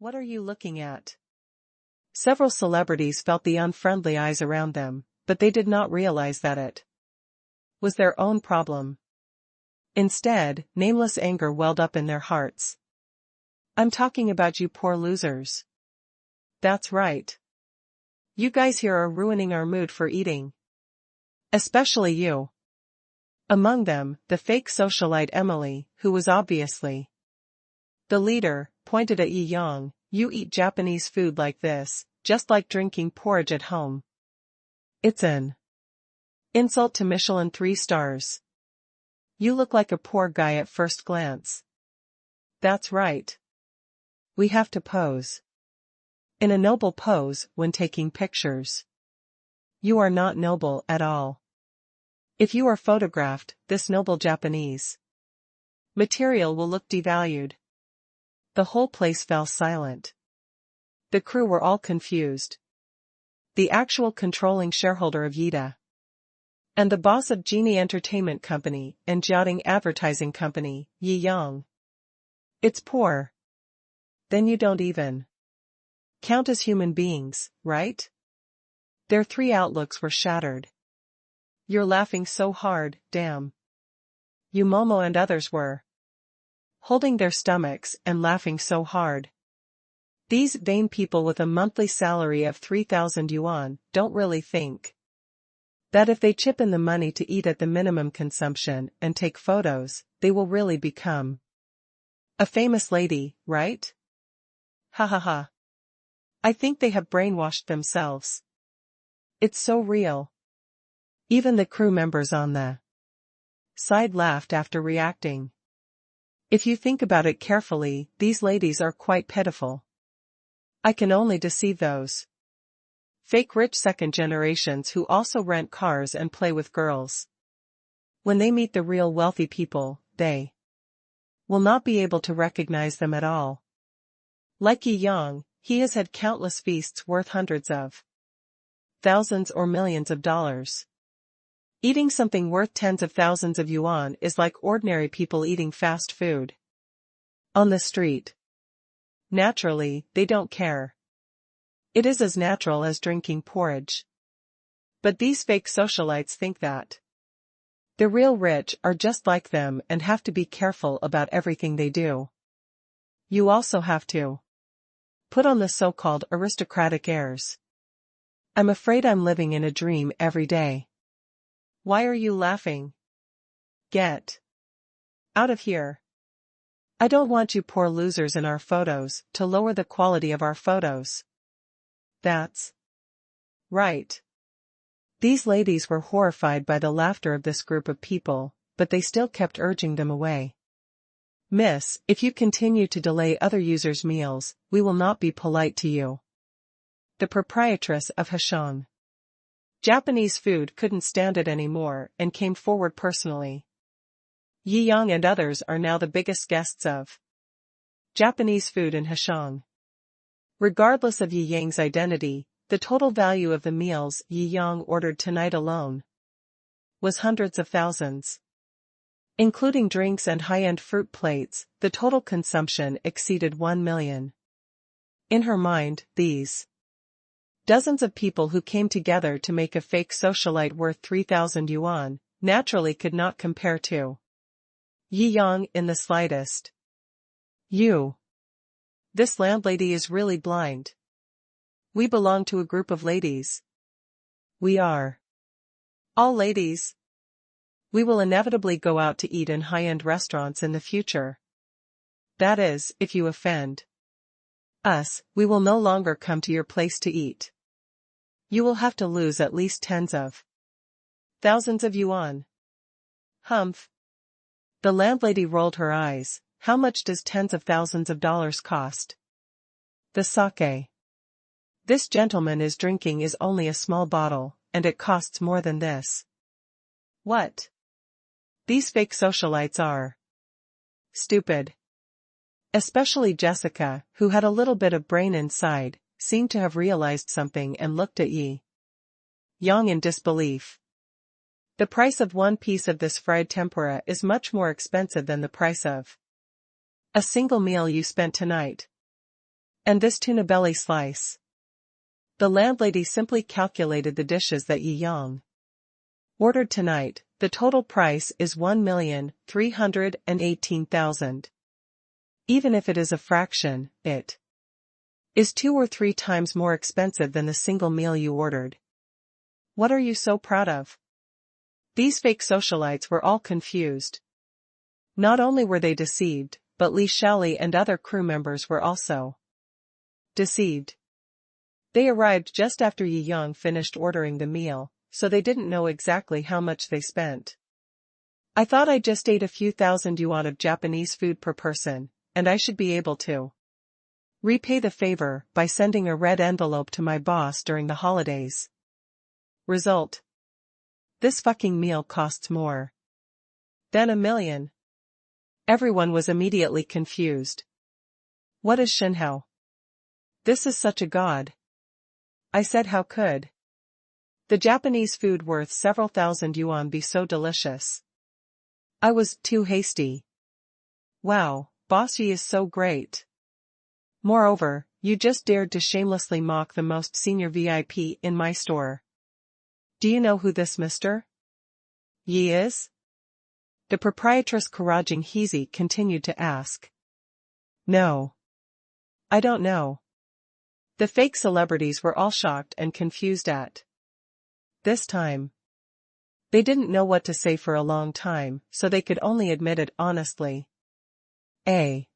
What are you looking at? Several celebrities felt the unfriendly eyes around them, but they did not realize that it was their own problem. Instead, nameless anger welled up in their hearts. I'm talking about you poor losers. That's right. You guys here are ruining our mood for eating. Especially you. Among them, the fake socialite Emily, who was obviously the leader, pointed at Yi Yang. You eat Japanese food like this, just like drinking porridge at home. It's an insult to Michelin 3 stars. You look like a poor guy at first glance. That's right. We have to pose in a noble pose when taking pictures. You are not noble at all. If you are photographed, this noble Japanese material will look devalued. The whole place fell silent. The crew were all confused. The actual controlling shareholder of Yida and the boss of Genie Entertainment Company and Jiangjing Advertising Company, Yi Yang. It's poor. Then you don't even count as human beings, right? Their three outlooks were shattered. You're laughing so hard, damn. You Momo and others were holding their stomachs and laughing so hard. These vain people with a monthly salary of 3,000 yuan don't really think that if they chip in the money to eat at the minimum consumption and take photos, they will really become a famous lady, right? Ha ha ha. I think they have brainwashed themselves. It's so real. Even the crew members on the side laughed after reacting. If you think about it carefully, these ladies are quite pitiful. I can only deceive those fake rich second generations who also rent cars and play with girls. When they meet the real wealthy people, they will not be able to recognize them at all. Like Yi Yang, he has had countless feasts worth hundreds of thousands or millions of dollars. Eating something worth tens of thousands of yuan is like ordinary people eating fast food on the street. Naturally, they don't care. It is as natural as drinking porridge. But these fake socialites think that the real rich are just like them and have to be careful about everything they do. You also have to put on the so-called aristocratic airs. I'm afraid I'm living in a dream every day. Why are you laughing? Get out of here. I don't want you poor losers in our photos to lower the quality of our photos. That's right. These ladies were horrified by the laughter of this group of people, but they still kept urging them away. Miss, if you continue to delay other users' meals, we will not be polite to you. The proprietress of Heshang Japanese food couldn't stand it anymore and came forward personally. Yi Yang and others are now the biggest guests of Japanese food in Heshang. Regardless of Yi Yang's identity, the total value of the meals Yi Yang ordered tonight alone was hundreds of thousands. Including drinks and high-end fruit plates, the total consumption exceeded 1 million. In her mind, these dozens of people who came together to make a fake socialite worth 3,000 yuan, naturally could not compare to Yi Yang in the slightest. This landlady is really blind. We belong to a group of ladies. We are all ladies. We will inevitably go out to eat in high-end restaurants in the future. That is, if you offend us, we will no longer come to your place to eat. You will have to lose at least tens of thousands of yuan. Humph. The landlady rolled her eyes. How much does tens of thousands of dollars cost? The sake this gentleman is drinking is only a small bottle, and it costs more than this. What? These fake socialites are stupid. Especially Jessica, who had a little bit of brain inside, seemed to have realized something and looked at Yi Yang in disbelief. The price of one piece of this fried tempura is much more expensive than the price of a single meal you spent tonight. And this tuna belly slice. The landlady simply calculated the dishes that Yi Yang ordered tonight. The total price is 1,318,000. Even if it is a fraction, it is 2 or 3 times more expensive than the single meal you ordered. What are you so proud of? These fake socialites were all confused. Not only were they deceived, but Li Shaoli and other crew members were also deceived. They arrived just after Yi Yang finished ordering the meal, so they didn't know exactly how much they spent. I thought I just ate a few thousand yuan of Japanese food per person, and I should be able to repay the favor by sending a red envelope to my boss during the holidays. Result: this fucking meal costs more than $1 million. Everyone was immediately confused. What is Shenhao? This is such a god. I said, how could the Japanese food worth several thousand yuan be so delicious? I was too hasty. Wow, Boss Yi is so great. Moreover, you just dared to shamelessly mock the most senior VIP in my store. Do you know who this Mr. Yi is? The proprietress Karajing Hizi continued to ask. No. I don't know. The fake celebrities were all shocked and confused at this time. They didn't know what to say for a long time, so they could only admit it honestly. A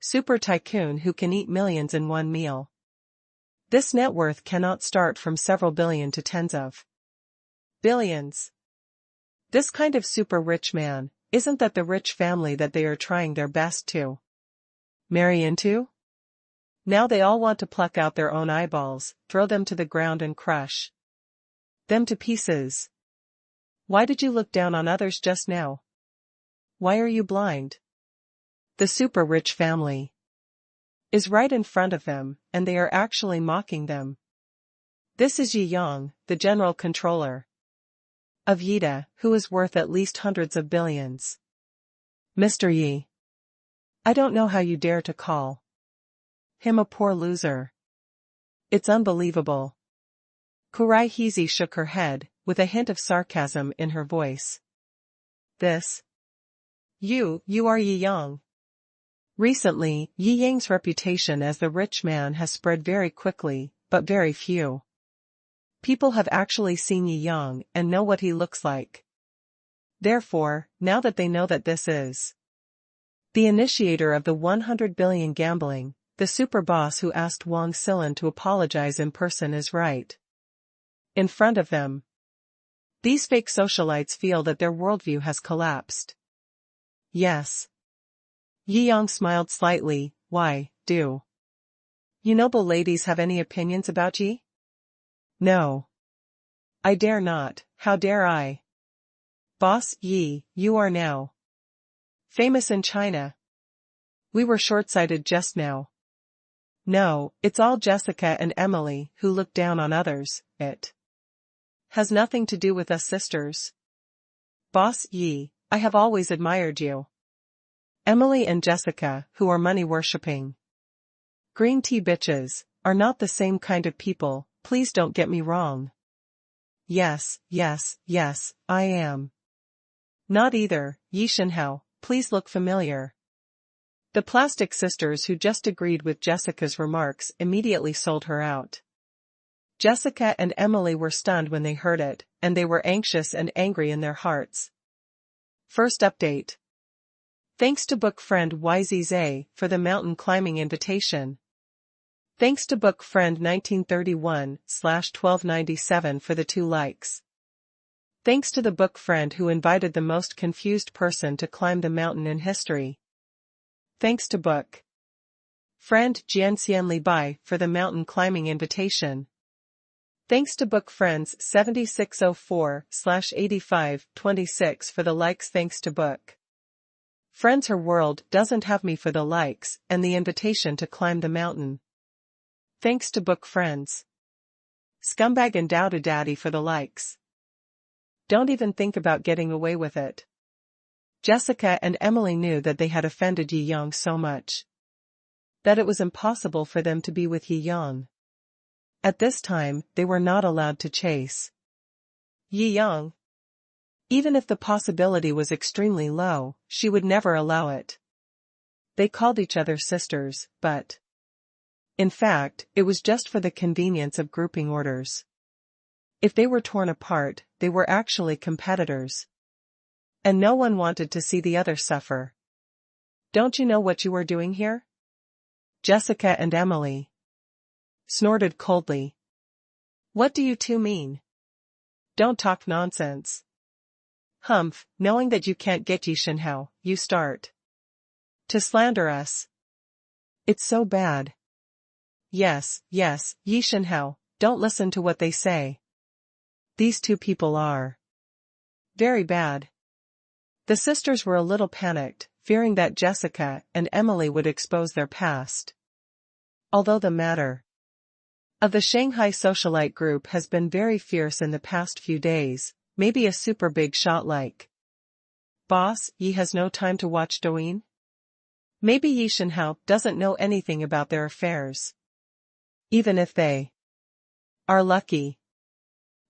super tycoon who can eat millions in one meal. This net worth cannot start from several billion to tens of billions. This kind of super rich man, isn't that the rich family that they are trying their best to marry into? Now they all want to pluck out their own eyeballs, throw them to the ground and crush them to pieces. Why did you look down on others just now? Why are you blind? The super rich family is right in front of them, and they are actually mocking them. This is Yi Yang, the general controller of Yida, who is worth at least hundreds of billions. Mr. Yi. I don't know how you dare to call him a poor loser. It's unbelievable. Kurai Hizi shook her head, with a hint of sarcasm in her voice. This? You are Yi Yang. Recently, Yi Yang's reputation as the rich man has spread very quickly, but very few people have actually seen Yi Yang and know what he looks like. Therefore, now that they know that this is the initiator of the 100 billion gambling, the super boss who asked Wang Xilin to apologize in person is right in front of them. These fake socialites feel that their worldview has collapsed. Yes. Yi Yang smiled slightly. Why, do you noble ladies have any opinions about Yi? No. I dare not, how dare I? Boss Yi, you are now famous in China. We were short-sighted just now. No, it's all Jessica and Emily who look down on others. It has nothing to do with us sisters. Boss Yi, I have always admired you. Emily and Jessica, who are money-worshipping green tea bitches, are not the same kind of people, please don't get me wrong. Yes, I am. Not either, Yi Shenhao, please look familiar. The plastic sisters who just agreed with Jessica's remarks immediately sold her out. Jessica and Emily were stunned when they heard it, and they were anxious and angry in their hearts. First update. Thanks to book friend YZZ for the mountain climbing invitation. Thanks to book friend 1931/1297 for the 2 likes. Thanks to the book friend who invited the most confused person to climb the mountain in history. Thanks to book friend Jianxian Bai for the mountain climbing invitation. Thanks to book friends 7604/8526 for the likes. Thanks to book friends her world doesn't have me for the likes and the invitation to climb the mountain. Thanks to book friends Scumbag and Dowda Daddy for the likes. Don't even think about getting away with it. Jessica and Emily knew that they had offended Yi Yang so much. that it was impossible for them to be with Yi Yang. At this time, they were not allowed to chase Yi Yang. Even if the possibility was extremely low, she would never allow it. They called each other sisters, but in fact, it was just for the convenience of grouping orders. If they were torn apart, they were actually competitors. And no one wanted to see the other suffer. "Don't you know what you are doing here?" Jessica and Emily snorted coldly. "What do you two mean? Don't talk nonsense." "Humph, knowing that you can't get Yi Shenhao, you start to slander us. It's so bad." Yes, Yi Shenhao, don't listen to what they say. These two people are very bad. The sisters were a little panicked, fearing that Jessica and Emily would expose their past. Although the matter of the Shanghai socialite group has been very fierce in the past few days, maybe a super big shot like "Boss, Yi has no time to watch Douyin?" Maybe Yi Shenhao doesn't know anything about their affairs. Even if they are lucky.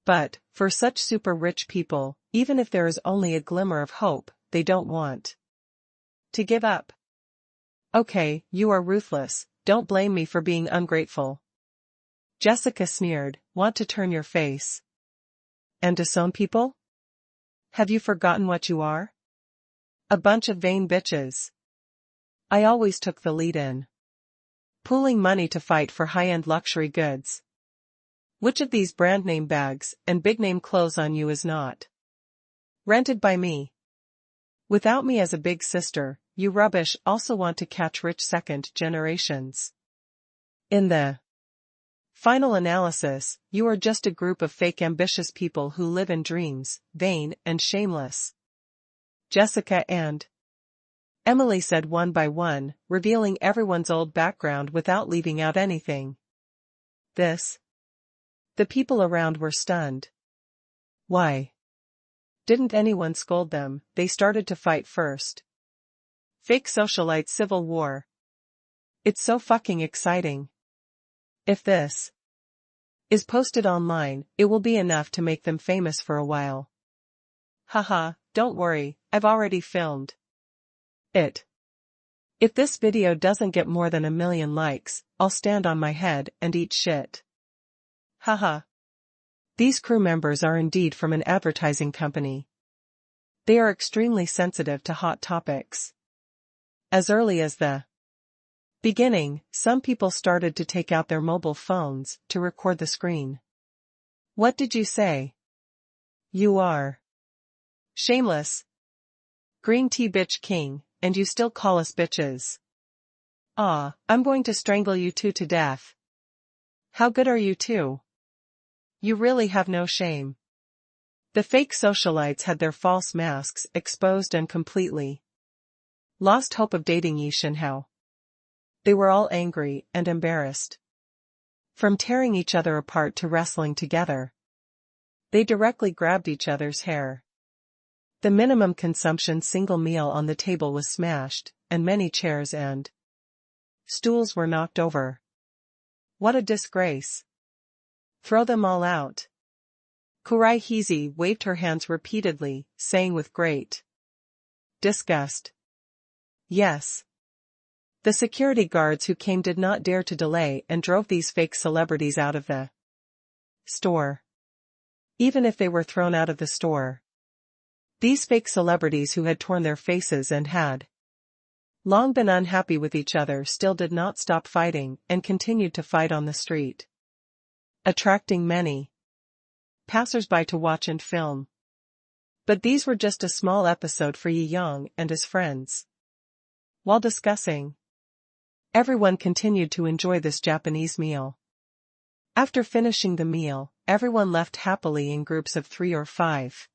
But, for such super rich people, even if there is only a glimmer of hope, they don't want to give up. "Okay, you are ruthless, don't blame me for being ungrateful." Jessica sneered, "Want to turn your face and disown people? Have you forgotten what you are? A bunch of vain bitches. I always took the lead in pooling money to fight for high-end luxury goods. Which of these brand-name bags and big-name clothes on you is not rented by me? Without me as a big sister, you rubbish also want to catch rich second generations. In the final analysis, you are just a group of fake ambitious people who live in dreams, vain and shameless." Jessica and Emily said one by one, revealing everyone's old background without leaving out anything. The people around were stunned. Why didn't anyone scold them? They started to fight first. Fake socialite civil war. It's so fucking exciting. If this is posted online, it will be enough to make them famous for a while. Haha, don't worry, I've already filmed it. If this video doesn't get more than 1 million likes, I'll stand on my head and eat shit. Haha. These crew members are indeed from an advertising company. They are extremely sensitive to hot topics. As early as the beginning, some people started to take out their mobile phones to record the screen. "What did you say? You are shameless. Green tea bitch king, and you still call us bitches. Ah, I'm going to strangle you two to death. How good are you two? You really have no shame." The fake socialites had their false masks exposed and completely lost hope of dating Yi Shenhao. They were all angry and embarrassed. From tearing each other apart to wrestling together, they directly grabbed each other's hair. The minimum consumption single meal on the table was smashed, and many chairs and stools were knocked over. What a disgrace. Throw them all out. Kurai Hizi waved her hands repeatedly, saying with great disgust, "Yes." The security guards who came did not dare to delay and drove these fake celebrities out of the store. Even if they were thrown out of the store, these fake celebrities who had torn their faces and had long been unhappy with each other still did not stop fighting and continued to fight on the street, attracting many passers-by to watch and film. But these were just a small episode for Yi Yang and his friends. While discussing, everyone continued to enjoy this Japanese meal. After finishing the meal, everyone left happily in groups of 3 or 5.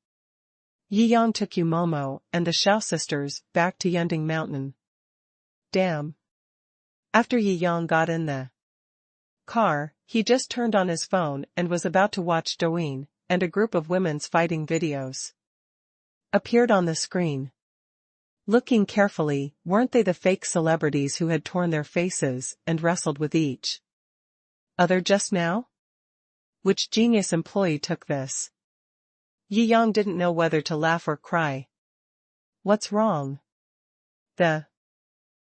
Yi Yang took Momo and the Shou sisters back to Yunding Mountain. Damn. After Yi Yang got in the car, he just turned on his phone and was about to watch Douyin, and a group of women's fighting videos appeared on the screen. Looking carefully, weren't they the fake celebrities who had torn their faces and wrestled with each other just now? Which genius employee took this? Yi Yang didn't know whether to laugh or cry. What's wrong? The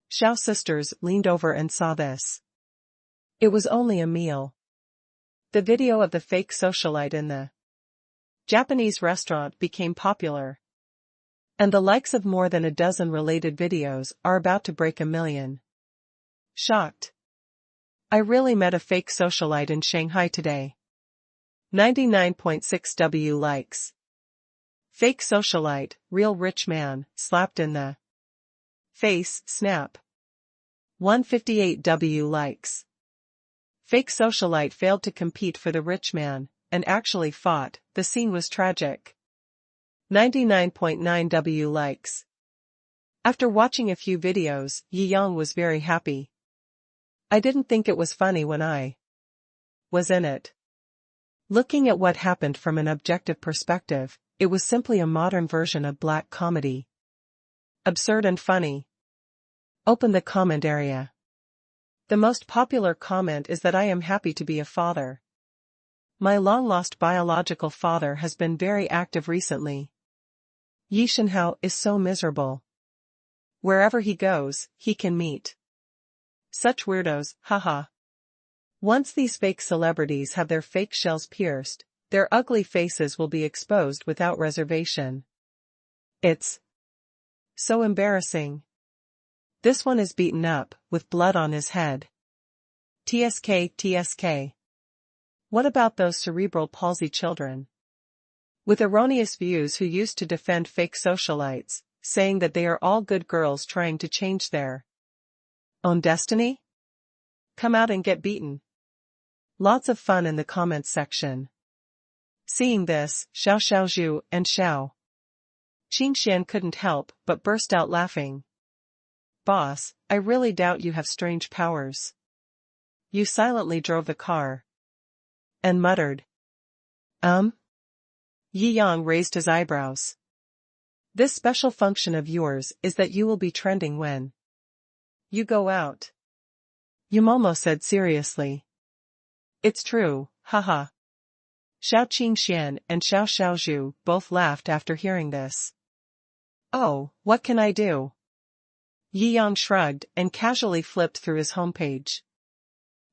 Shou sisters leaned over and saw this. It was only a meal. The video of the fake socialite in the Japanese restaurant became popular. And the likes of more than a dozen related videos are about to break 1 million. Shocked. I really met a fake socialite in Shanghai today. 99.6 W likes. Fake socialite, real rich man, slapped in the face, snap. 158 W likes. Fake socialite failed to compete for the rich man, and actually fought. The scene was tragic. 99.9 W likes. After watching a few videos, Yi Yang was very happy. I didn't think it was funny when I was in it. Looking at what happened from an objective perspective, it was simply a modern version of black comedy. Absurd and funny. Open the comment area. The most popular comment is that I am happy to be a father. My long-lost biological father has been very active recently. Yi Shenhao is so miserable. Wherever he goes, he can meet such weirdos, haha. Once these fake celebrities have their fake shells pierced, their ugly faces will be exposed without reservation. It's so embarrassing. This one is beaten up, with blood on his head. TSK. What about those cerebral palsy children with erroneous views who used to defend fake socialites, saying that they are all good girls trying to change their own destiny? Come out and get beaten. Lots of fun in the comments section. Seeing this, Xiao and Shou Qingxian couldn't help but burst out laughing. Boss, I really doubt you have strange powers. You silently drove the car. And muttered. Yi Yang raised his eyebrows. This special function of yours is that you will be trending when you go out. Yumomo said seriously. It's true, haha. Shou Qingxian and Xiao Xiaozhu both laughed after hearing this. Oh, what can I do? Yi Yang shrugged and casually flipped through his homepage.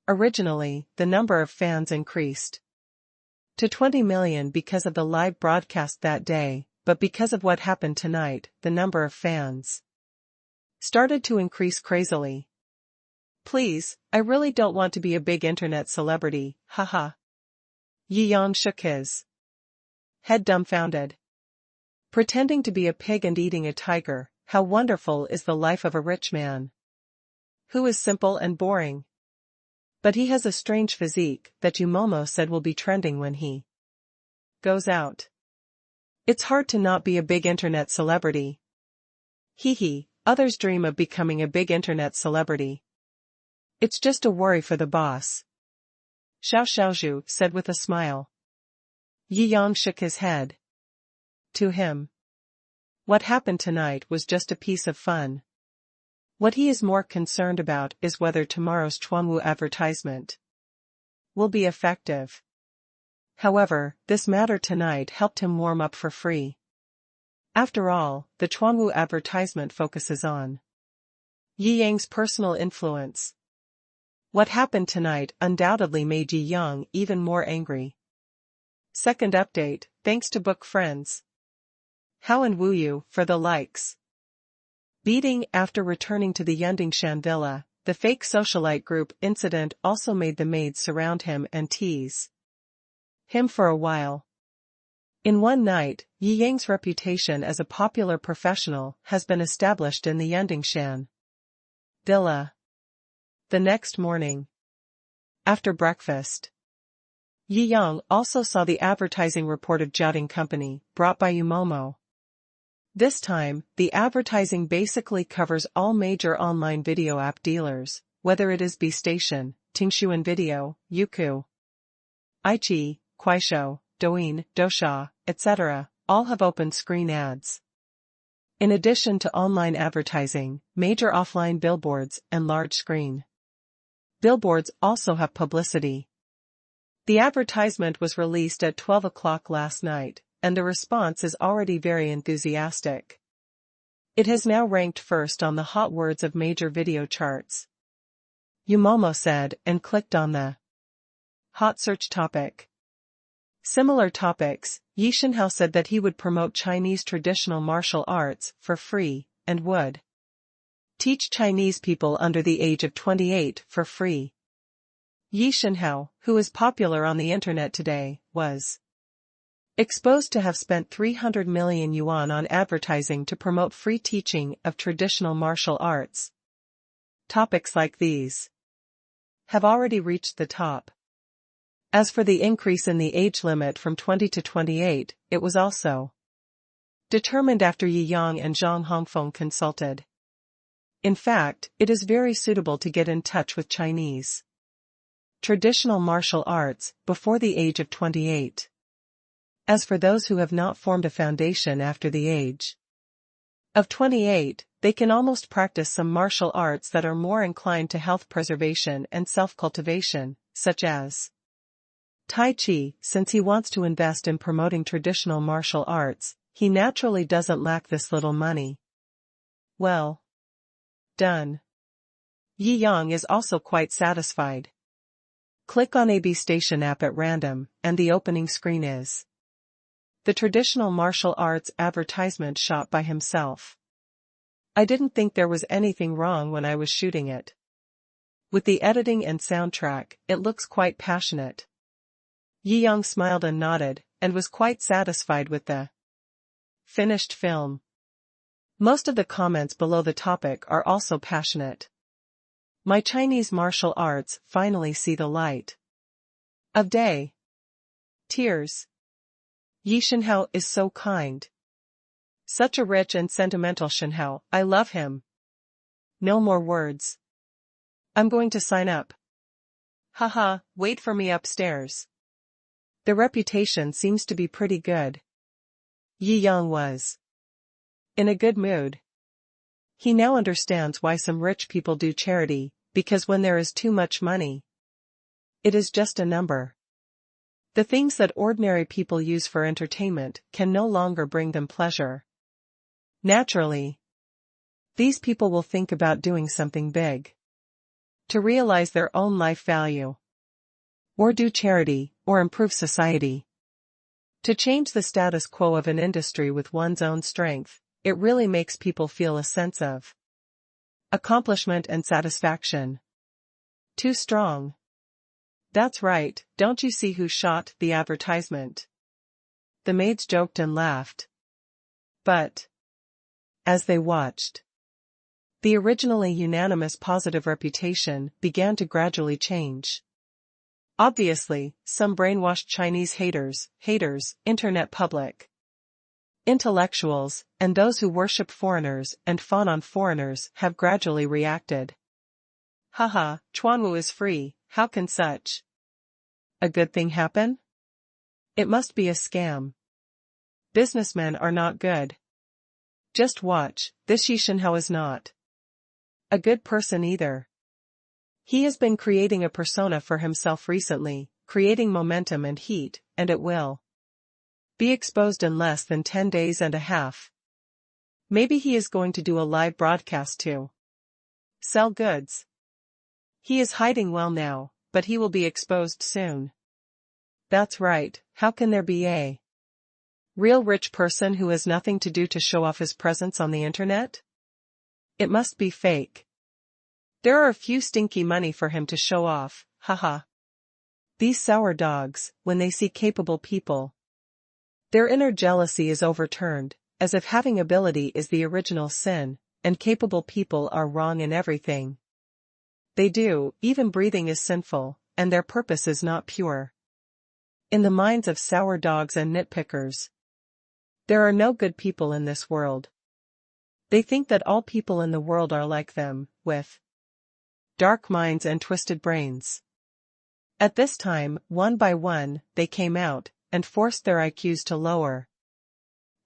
Originally, the number of fans increased to 20 million because of the live broadcast that day, but because of what happened tonight, the number of fans started to increase crazily. Please, I really don't want to be a big internet celebrity, haha. Yi Yang shook his head dumbfounded. Pretending to be a pig and eating a tiger, how wonderful is the life of a rich man who is simple and boring. But he has a strange physique that Yumomo said will be trending when he goes out. It's hard to not be a big internet celebrity. Hee, others dream of becoming a big internet celebrity. It's just a worry for the boss. Xiao Xiaozhu said with a smile. Yi Yang shook his head. To him, what happened tonight was just a piece of fun. What he is more concerned about is whether tomorrow's Chuanwu advertisement will be effective. However, this matter tonight helped him warm up for free. After all, the Chuanwu advertisement focuses on Yi Yang's personal influence. What happened tonight undoubtedly made Yi Yang even more angry. Second update, thanks to Book Friends. How and Wu Yu for the likes. Beating after returning to the Yundingshan villa, the fake socialite group incident also made the maids surround him and tease him for a while. In one night, Yi Yang's reputation as a popular professional has been established in the Yundingshan villa. The next morning, after breakfast, Yi Yang also saw the advertising report of Jiaojing Company, brought by Yumomo. This time, the advertising basically covers all major online video app dealers, whether it is B-Station, Tingshuan Video, Youku, Aichi, Kuaishou, Douyin, Dousha, etc., all have open screen ads. In addition to online advertising, major offline billboards and large screen billboards also have publicity. The advertisement was released at 12 o'clock last night, and the response is already very enthusiastic. It has now ranked first on the hot words of major video charts. Yumomo said and clicked on the hot search topic. Similar topics, Yi Shenhao said that he would promote Chinese traditional martial arts for free, and would teach Chinese people under the age of 28 for free. Yi Shenhao, who is popular on the internet today, was exposed to have spent 300 million yuan on advertising to promote free teaching of traditional martial arts. Topics like these have already reached the top. As for the increase in the age limit from 20 to 28, it was also determined after Yi Yang and Zhang Hongfeng consulted. In fact, it is very suitable to get in touch with Chinese traditional martial arts before the age of 28. As for those who have not formed a foundation after the age of 28, they can almost practice some martial arts that are more inclined to health preservation and self-cultivation, such as Tai Chi. Since he wants to invest in promoting traditional martial arts, he naturally doesn't lack this little money. Well done. Yi Yang is also quite satisfied. Click on AB Station app at random, and the opening screen is the traditional martial arts advertisement shot by himself. I didn't think there was anything wrong when I was shooting it. With the editing and soundtrack, it looks quite passionate. Yi Yang smiled and nodded, and was quite satisfied with the finished film. Most of the comments below the topic are also passionate. My Chinese martial arts finally see the light of day. Tears. Yi Shenhao is so kind. Such a rich and sentimental Shenhao, I love him. No more words. I'm going to sign up. Haha, wait for me upstairs. The reputation seems to be pretty good. Yi Yang was in a good mood. He now understands why some rich people do charity, because when there is too much money, it is just a number. The things that ordinary people use for entertainment can no longer bring them pleasure. Naturally, these people will think about doing something big to realize their own life value, or do charity, or improve society. To change the status quo of an industry with one's own strength, it really makes people feel a sense of accomplishment and satisfaction. Too strong. That's right, don't you see who shot the advertisement? The maids joked and laughed. But as they watched, the originally unanimous positive reputation began to gradually change. Obviously, some brainwashed Chinese haters, internet public, intellectuals, and those who worship foreigners and fawn on foreigners have gradually reacted. Haha, Chuanwu is free, how can such a good thing happen? It must be a scam. Businessmen are not good. Just watch, this Yi Shenhao is not a good person either. He has been creating a persona for himself recently, creating momentum and heat, and it will be exposed in less than 10 days and a half. Maybe he is going to do a live broadcast to sell goods. He is hiding well now, but he will be exposed soon. That's right, how can there be a real rich person who has nothing to do to show off his presence on the internet? It must be fake. There are a few stinky money for him to show off, haha. These sour dogs, when they see capable people, their inner jealousy is overturned, as if having ability is the original sin, and capable people are wrong in everything they do, even breathing is sinful, and their purpose is not pure. In the minds of sour dogs and nitpickers, there are no good people in this world. They think that all people in the world are like them, with dark minds and twisted brains. At this time, one by one, they came out, and forced their IQs to lower.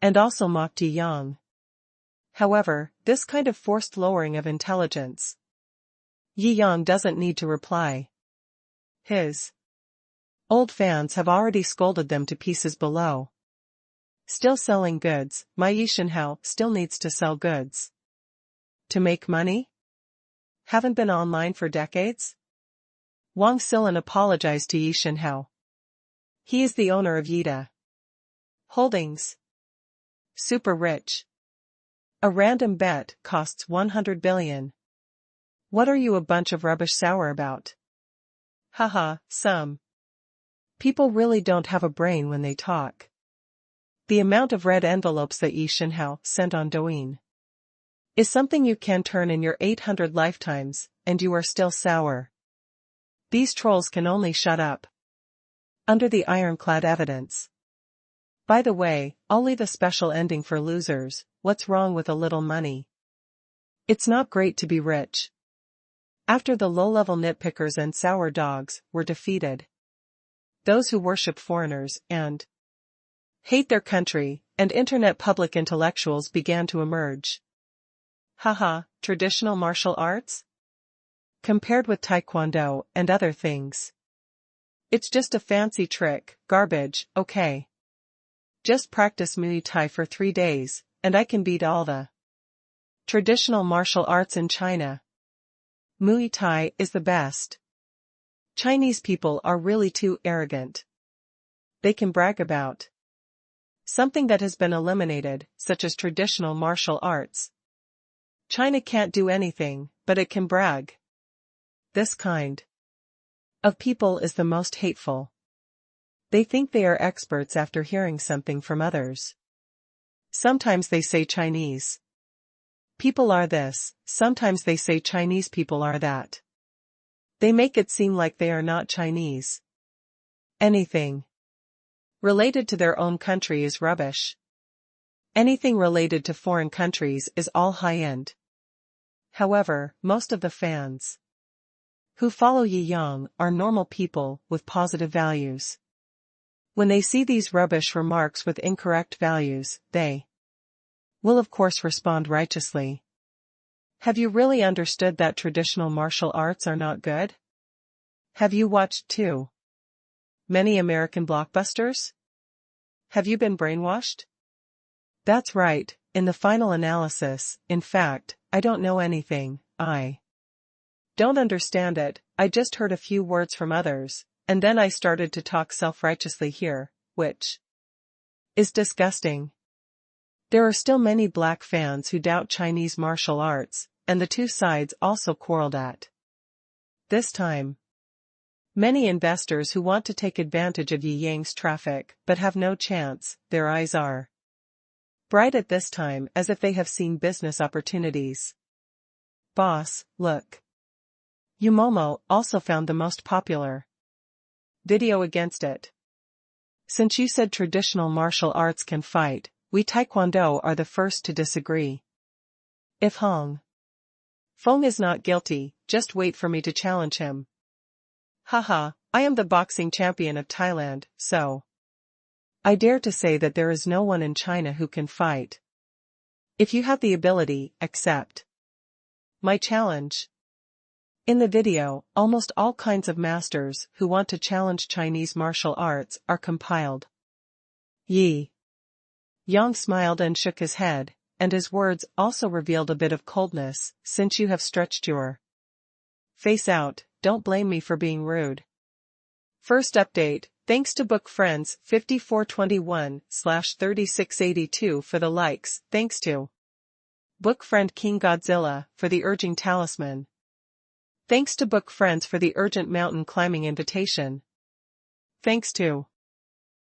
And also mocked Yi Yang. However, this kind of forced lowering of intelligence. Yi Yang doesn't need to reply. His old fans have already scolded them to pieces below. Still selling goods, my Yi Shenhao still needs to sell goods. To make money? Haven't been online for decades? Wang Silin apologized to Yi Shenhao. He is the owner of Yida Holdings. Super rich. A random bet costs 100 billion. What are you a bunch of rubbish sour about? Haha, some people really don't have a brain when they talk. The amount of red envelopes that Yi Shenhao sent on Douyin is something you can turn in your 800 lifetimes, and you are still sour. These trolls can only shut up. Under the ironclad evidence. By the way, I'll leave a special ending for losers. What's wrong with a little money? It's not great to be rich. After the low-level nitpickers and sour dogs were defeated, those who worship foreigners and hate their country and internet public intellectuals began to emerge. Haha, traditional martial arts? Compared with Taekwondo and other things, it's just a fancy trick, garbage, okay. Just practice Muay Thai for 3 days, and I can beat all the traditional martial arts in China. Muay Thai is the best. Chinese people are really too arrogant. They can brag about something that has been eliminated, such as traditional martial arts. China can't do anything, but it can brag. This kind of people is the most hateful. They think they are experts after hearing something from others. Sometimes they say Chinese people are this, sometimes they say Chinese people are that. They make it seem like they are not Chinese. Anything related to their own country is rubbish. Anything related to foreign countries is all high-end. However, most of the fans who follow Yi Yang are normal people with positive values. When they see these rubbish remarks with incorrect values, they will of course respond righteously. Have you really understood that traditional martial arts are not good? Have you watched too many American blockbusters? Have you been brainwashed? That's right, in the final analysis, in fact, I don't know anything, I don't understand it, I just heard a few words from others, and then I started to talk self-righteously here, which is disgusting. There are still many black fans who doubt Chinese martial arts, and the two sides also quarreled at this time. Many investors who want to take advantage of Yi Yang's traffic but have no chance, their eyes are bright at this time as if they have seen business opportunities. Boss, look. Yumomo also found the most popular video against it. Since you said traditional martial arts can fight, we Taekwondo are the first to disagree. If Hong Feng is not guilty, just wait for me to challenge him. Haha, I am the boxing champion of Thailand, so I dare to say that there is no one in China who can fight. If you have the ability, accept my challenge. In the video, almost all kinds of masters who want to challenge Chinese martial arts are compiled. Yi Yang smiled and shook his head, and his words also revealed a bit of coldness. Since you have stretched your face out, don't blame me for being rude. First update, thanks to Book Friends 5421/3682 for the likes, thanks to Book Friend King Godzilla for the urging talisman. Thanks to Book Friends for the urgent mountain climbing invitation. Thanks to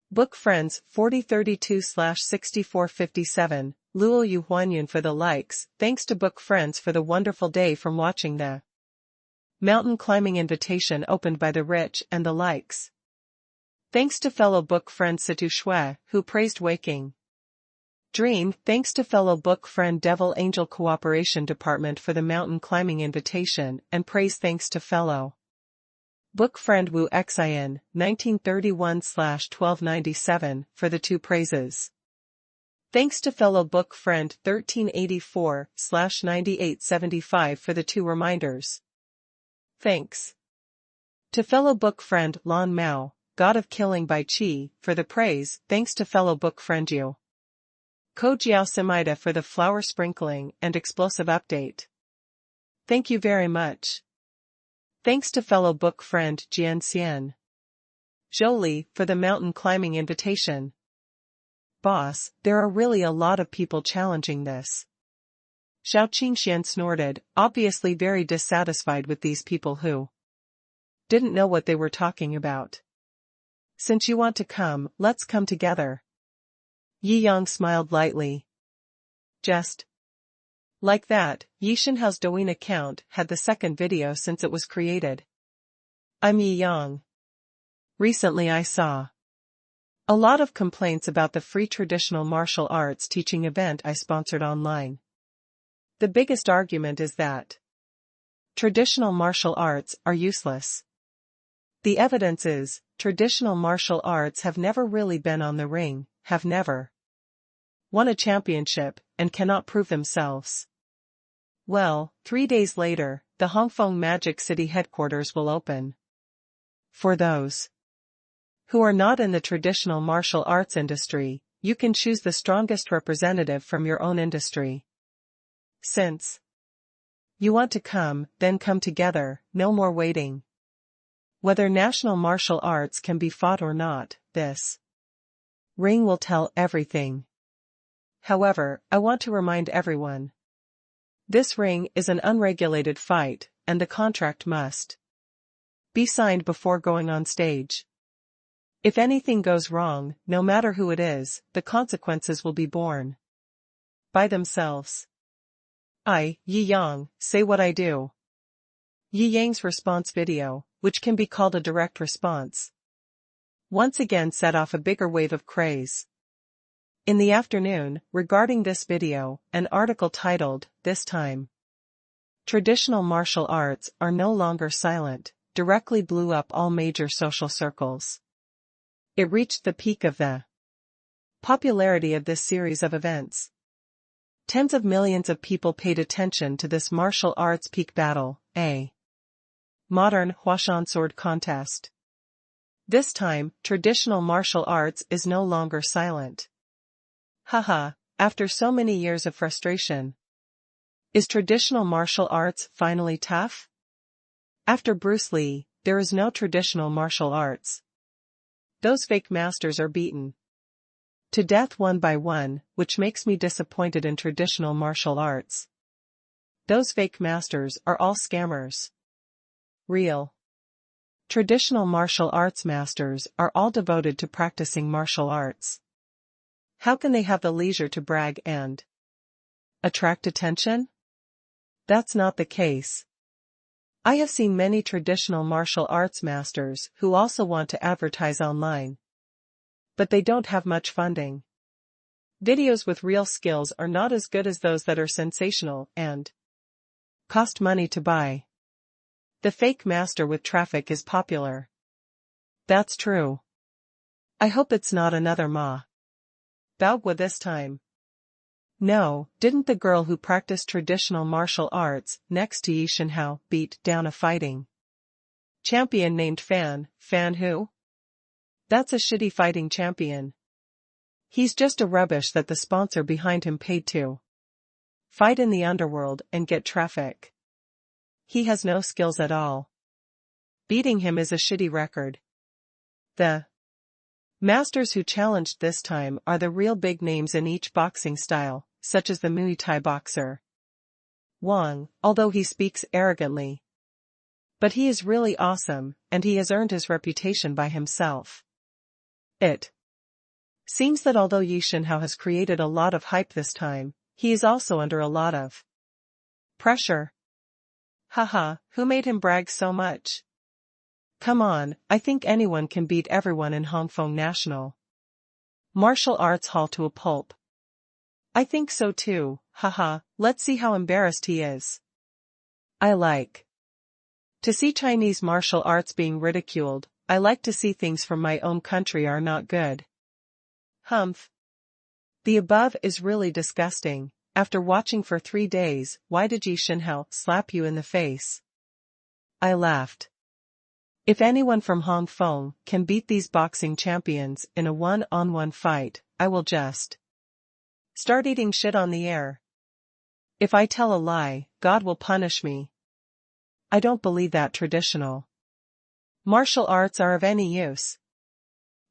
Book Friends 4032/6457, Luo Yu Huanyun for the likes, thanks to Book Friends for the wonderful day from watching the mountain climbing invitation opened by the rich and the likes. Thanks to fellow book friend Situ Shui, who praised Waking Dream, thanks to fellow book friend Devil Angel Cooperation Department for the mountain climbing invitation, and praise thanks to fellow book friend Wu Xian, 1931/1297, for the two praises. Thanks to fellow book friend 1384/9875 for the 2 reminders. Thanks. To fellow book friend Lan Mao, God of Killing by Qi, for the praise. Thanks to fellow book friend Yu Ko Jiao Simida for the flower sprinkling and explosive update. Thank you very much. Thanks to fellow book friend Jianxian Jolie for the mountain climbing invitation. Boss, there are really a lot of people challenging this. Xiao Qingxian snorted, obviously very dissatisfied with these people who didn't know what they were talking about. Since you want to come, let's come together. Yi Yang smiled lightly. Just like that, Yi Shenhao's Douyin account had the second video since it was created. I'm Yi Yang. Recently I saw a lot of complaints about the free traditional martial arts teaching event I sponsored online. The biggest argument is that traditional martial arts are useless. The evidence is, traditional martial arts have never really been on the ring, have never won a championship, and cannot prove themselves. Well, 3 days later, the Hongfeng Magic City headquarters will open. For those who are not in the traditional martial arts industry, you can choose the strongest representative from your own industry. Since you want to come, then come together, no more waiting. Whether national martial arts can be fought or not, this ring will tell everything. However, I want to remind everyone. This ring is an unregulated fight, and the contract must be signed before going on stage. If anything goes wrong, no matter who it is, the consequences will be borne by themselves. I, Yi Yang, say what I do. Yi Yang's response video, which can be called a direct response, once again set off a bigger wave of craze. In the afternoon, regarding this video, an article titled, "This Time Traditional Martial Arts Are No Longer Silent," directly blew up all major social circles. It reached the peak of the popularity of this series of events. Tens of millions of people paid attention to this martial arts peak battle, a modern Huashan sword contest. This time, traditional martial arts is no longer silent. Haha, after so many years of frustration. Is traditional martial arts finally tough? After Bruce Lee, there is no traditional martial arts. Those fake masters are beaten to death one by one, which makes me disappointed in traditional martial arts. Those fake masters are all scammers. Real traditional martial arts masters are all devoted to practicing martial arts. How can they have the leisure to brag and attract attention? That's not the case. I have seen many traditional martial arts masters who also want to advertise online. But they don't have much funding. Videos with real skills are not as good as those that are sensational and cost money to buy. The fake master with traffic is popular. That's true. I hope it's not another Ma Baogua this time. No, didn't the girl who practiced traditional martial arts next to Yi Shenhao beat down a fighting champion named Fan who? That's a shitty fighting champion. He's just a rubbish that the sponsor behind him paid to fight in the underworld and get traffic. He has no skills at all. Beating him is a shitty record. The masters who challenged this time are the real big names in each boxing style, such as the Muay Thai boxer Wang, although he speaks arrogantly. But he is really awesome, and he has earned his reputation by himself. It seems that although Yi Shenhao has created a lot of hype this time, he is also under a lot of pressure. Haha, who made him brag so much? Come on, I think anyone can beat everyone in Hongfeng National Martial Arts Hall to a pulp. I think so too, haha, let's see how embarrassed he is. I like to see Chinese martial arts being ridiculed. I like to see things from my own country are not good. Humph. The above is really disgusting. After watching for 3 days, why did Yi Shinhao slap you in the face? I laughed. If anyone from Hong Kong can beat these boxing champions in a one-on-one fight, I will just start eating shit on the air. If I tell a lie, God will punish me. I don't believe that traditional martial arts are of any use.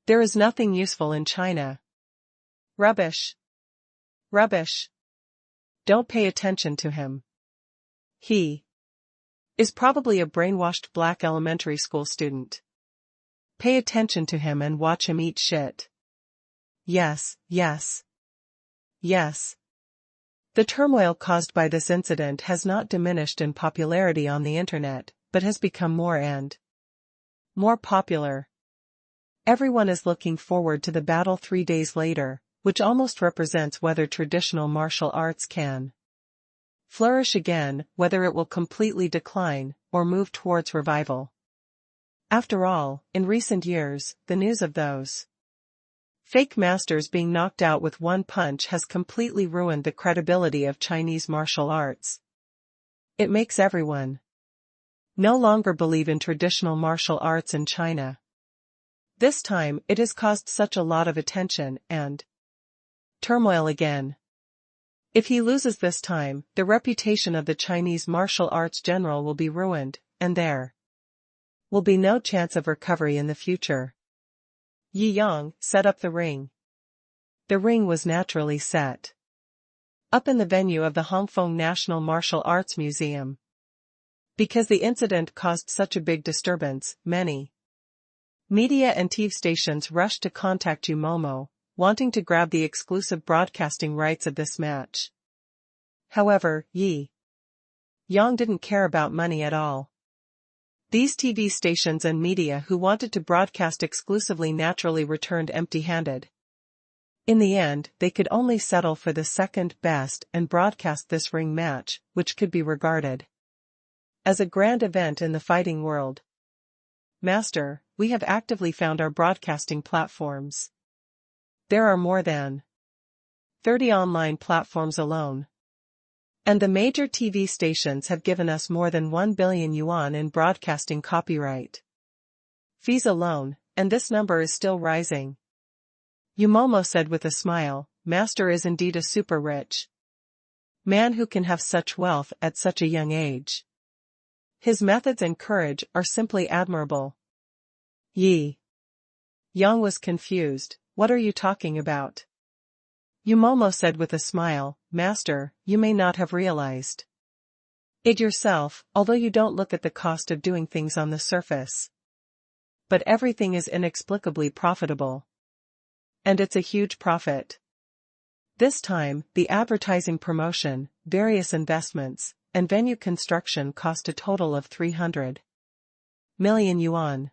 There is nothing useful in China. Rubbish. Rubbish. Don't pay attention to him. He is probably a brainwashed black elementary school student. Pay attention to him and watch him eat shit. Yes, yes. Yes. The turmoil caused by this incident has not diminished in popularity on the internet, but has become more and more popular. Everyone is looking forward to the battle 3 days later, which almost represents whether traditional martial arts can flourish again, whether it will completely decline, or move towards revival. After all, in recent years, the news of those fake masters being knocked out with one punch has completely ruined the credibility of Chinese martial arts. It makes everyone no longer believe in traditional martial arts in China. This time, it has caused such a lot of attention and turmoil again. If he loses this time, the reputation of the Chinese martial arts general will be ruined, and there will be no chance of recovery in the future. Yi Yang set up the ring. The ring was naturally set up in the venue of the Hongfeng National Martial Arts Museum. Because the incident caused such a big disturbance, many media and TV stations rushed to contact Yu Momo, wanting to grab the exclusive broadcasting rights of this match. However, Yi Yang didn't care about money at all. These TV stations and media who wanted to broadcast exclusively naturally returned empty-handed. In the end, they could only settle for the second best and broadcast this ring match, which could be regarded as a grand event in the fighting world. Master, we have actively found our broadcasting platforms. There are more than 30 online platforms alone. And the major TV stations have given us more than 1 billion yuan in broadcasting copyright fees alone, and this number is still rising. Yumomo said with a smile, Master is indeed a super rich man who can have such wealth at such a young age. His methods and courage are simply admirable. Yi Yang was confused. What are you talking about? Yumomo said with a smile, Master, you may not have realized it yourself, although you don't look at the cost of doing things on the surface. But everything is inexplicably profitable. And it's a huge profit. This time, the advertising promotion, various investments, and venue construction cost a total of 300 million yuan.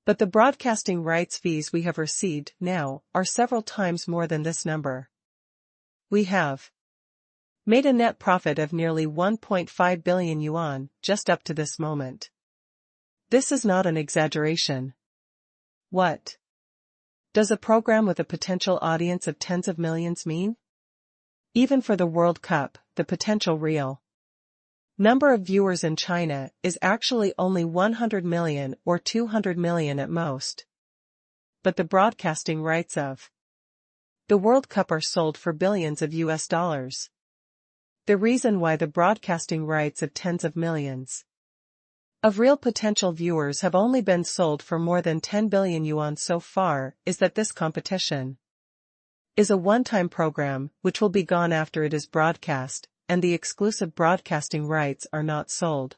But the broadcasting rights fees we have received now are several times more than this number. We have made a net profit of nearly 1.5 billion yuan just up to this moment. This is not an exaggeration. What does a program with a potential audience of tens of millions mean? Even for the World Cup, the potential real number of viewers in China is actually only 100 million or 200 million at most. But the broadcasting rights of the World Cup are sold for billions of US dollars. The reason why the broadcasting rights of tens of millions of real potential viewers have only been sold for more than 10 billion yuan so far is that this competition is a one-time program which will be gone after it is broadcast, and the exclusive broadcasting rights are not sold.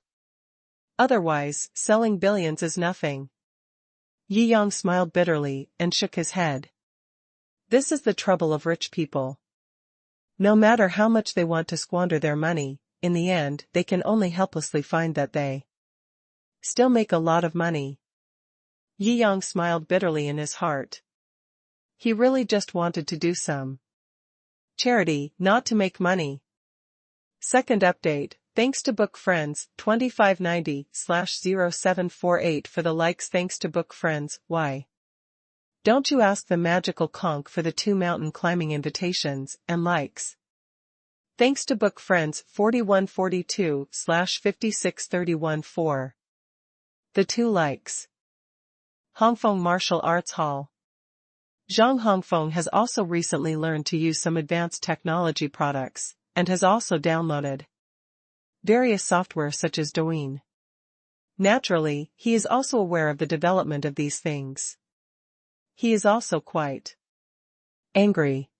Otherwise, selling billions is nothing. Yi Yang smiled bitterly and shook his head. This is the trouble of rich people. No matter how much they want to squander their money, in the end they can only helplessly find that they still make a lot of money. Yi Yang smiled bitterly in his heart. He really just wanted to do some charity, not to make money. Second update, thanks to Book Friends, 2590/0748 for the likes. Thanks to Book Friends, why? Don't you ask the magical conch for the 2 mountain climbing invitations and likes. Thanks to book friends 4142/56314. The 2 likes. Hongfeng Martial Arts Hall. Zhang Hongfeng has also recently learned to use some advanced technology products, and has also downloaded various software such as Douyin. Naturally, he is also aware of the development of these things. He is also quite angry.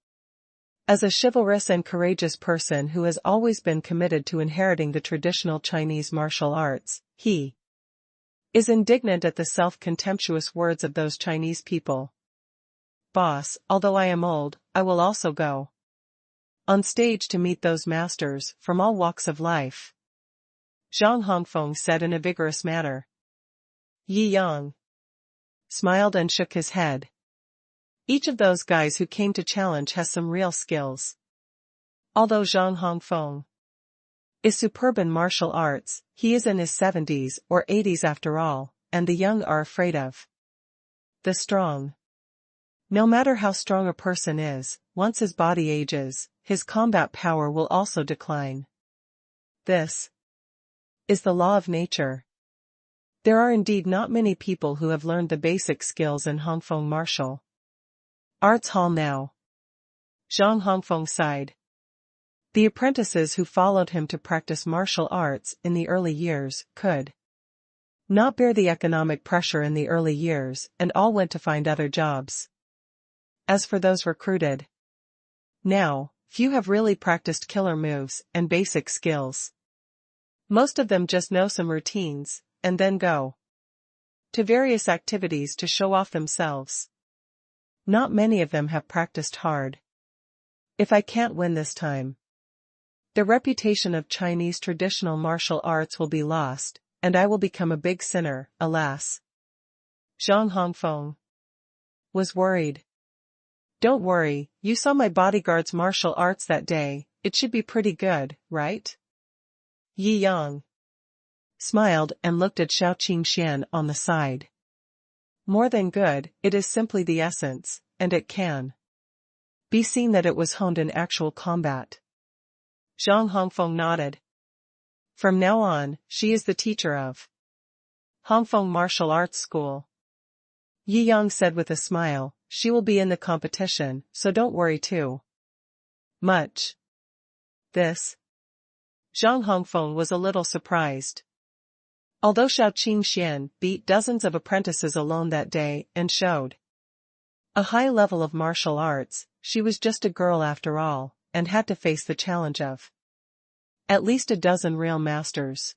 As a chivalrous and courageous person who has always been committed to inheriting the traditional Chinese martial arts, he is indignant at the self-contemptuous words of those Chinese people. Boss, although I am old, I will also go on stage to meet those masters from all walks of life. Zhang Hongfeng said in a vigorous manner. Yi Yang smiled and shook his head. Each of those guys who came to challenge has some real skills. Although Zhang Hongfeng is superb in martial arts, he is in his 70s or 80s after all, and the young are afraid of the strong. No matter how strong a person is, once his body ages, his combat power will also decline. This is the law of nature. There are indeed not many people who have learned the basic skills in Hongfeng martial arts hall now. Zhang Hongfeng sighed. The apprentices who followed him to practice martial arts in the early years could not bear the economic pressure in the early years and all went to find other jobs. As for those recruited now, few have really practiced killer moves and basic skills. Most of them just know some routines, and then go to various activities to show off themselves. Not many of them have practiced hard. If I can't win this time, the reputation of Chinese traditional martial arts will be lost, and I will become a big sinner, alas. Zhang Hongfeng was worried. Don't worry, you saw my bodyguard's martial arts that day, it should be pretty good, right? Yi Yang smiled and looked at Shou Qingxian on the side. More than good, it is simply the essence, and it can be seen that it was honed in actual combat. Zhang Hongfeng nodded. From now on, she is the teacher of Hongfeng Martial Arts School. Yi Yang said with a smile, she will be in the competition, so don't worry too much. This? Zhang Hongfeng was a little surprised. Although Shou Qingxian beat dozens of apprentices alone that day and showed a high level of martial arts, she was just a girl after all, and had to face the challenge of at least a dozen real masters.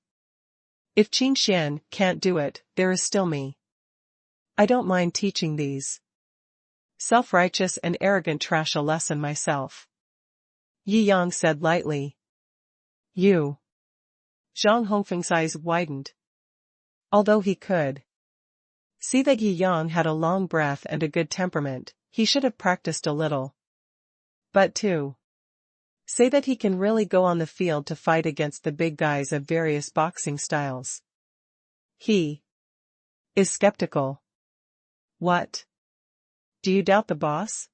If Qingxian can't do it, there is still me. I don't mind teaching these self-righteous and arrogant trash a lesson myself. Yi Yang said lightly. You. Zhang Hongfeng's eyes widened. Although he could see that Yi Yang had a long breath and a good temperament, he should have practiced a little. But to say that he can really go on the field to fight against the big guys of various boxing styles. He is skeptical. What? Do you doubt the boss?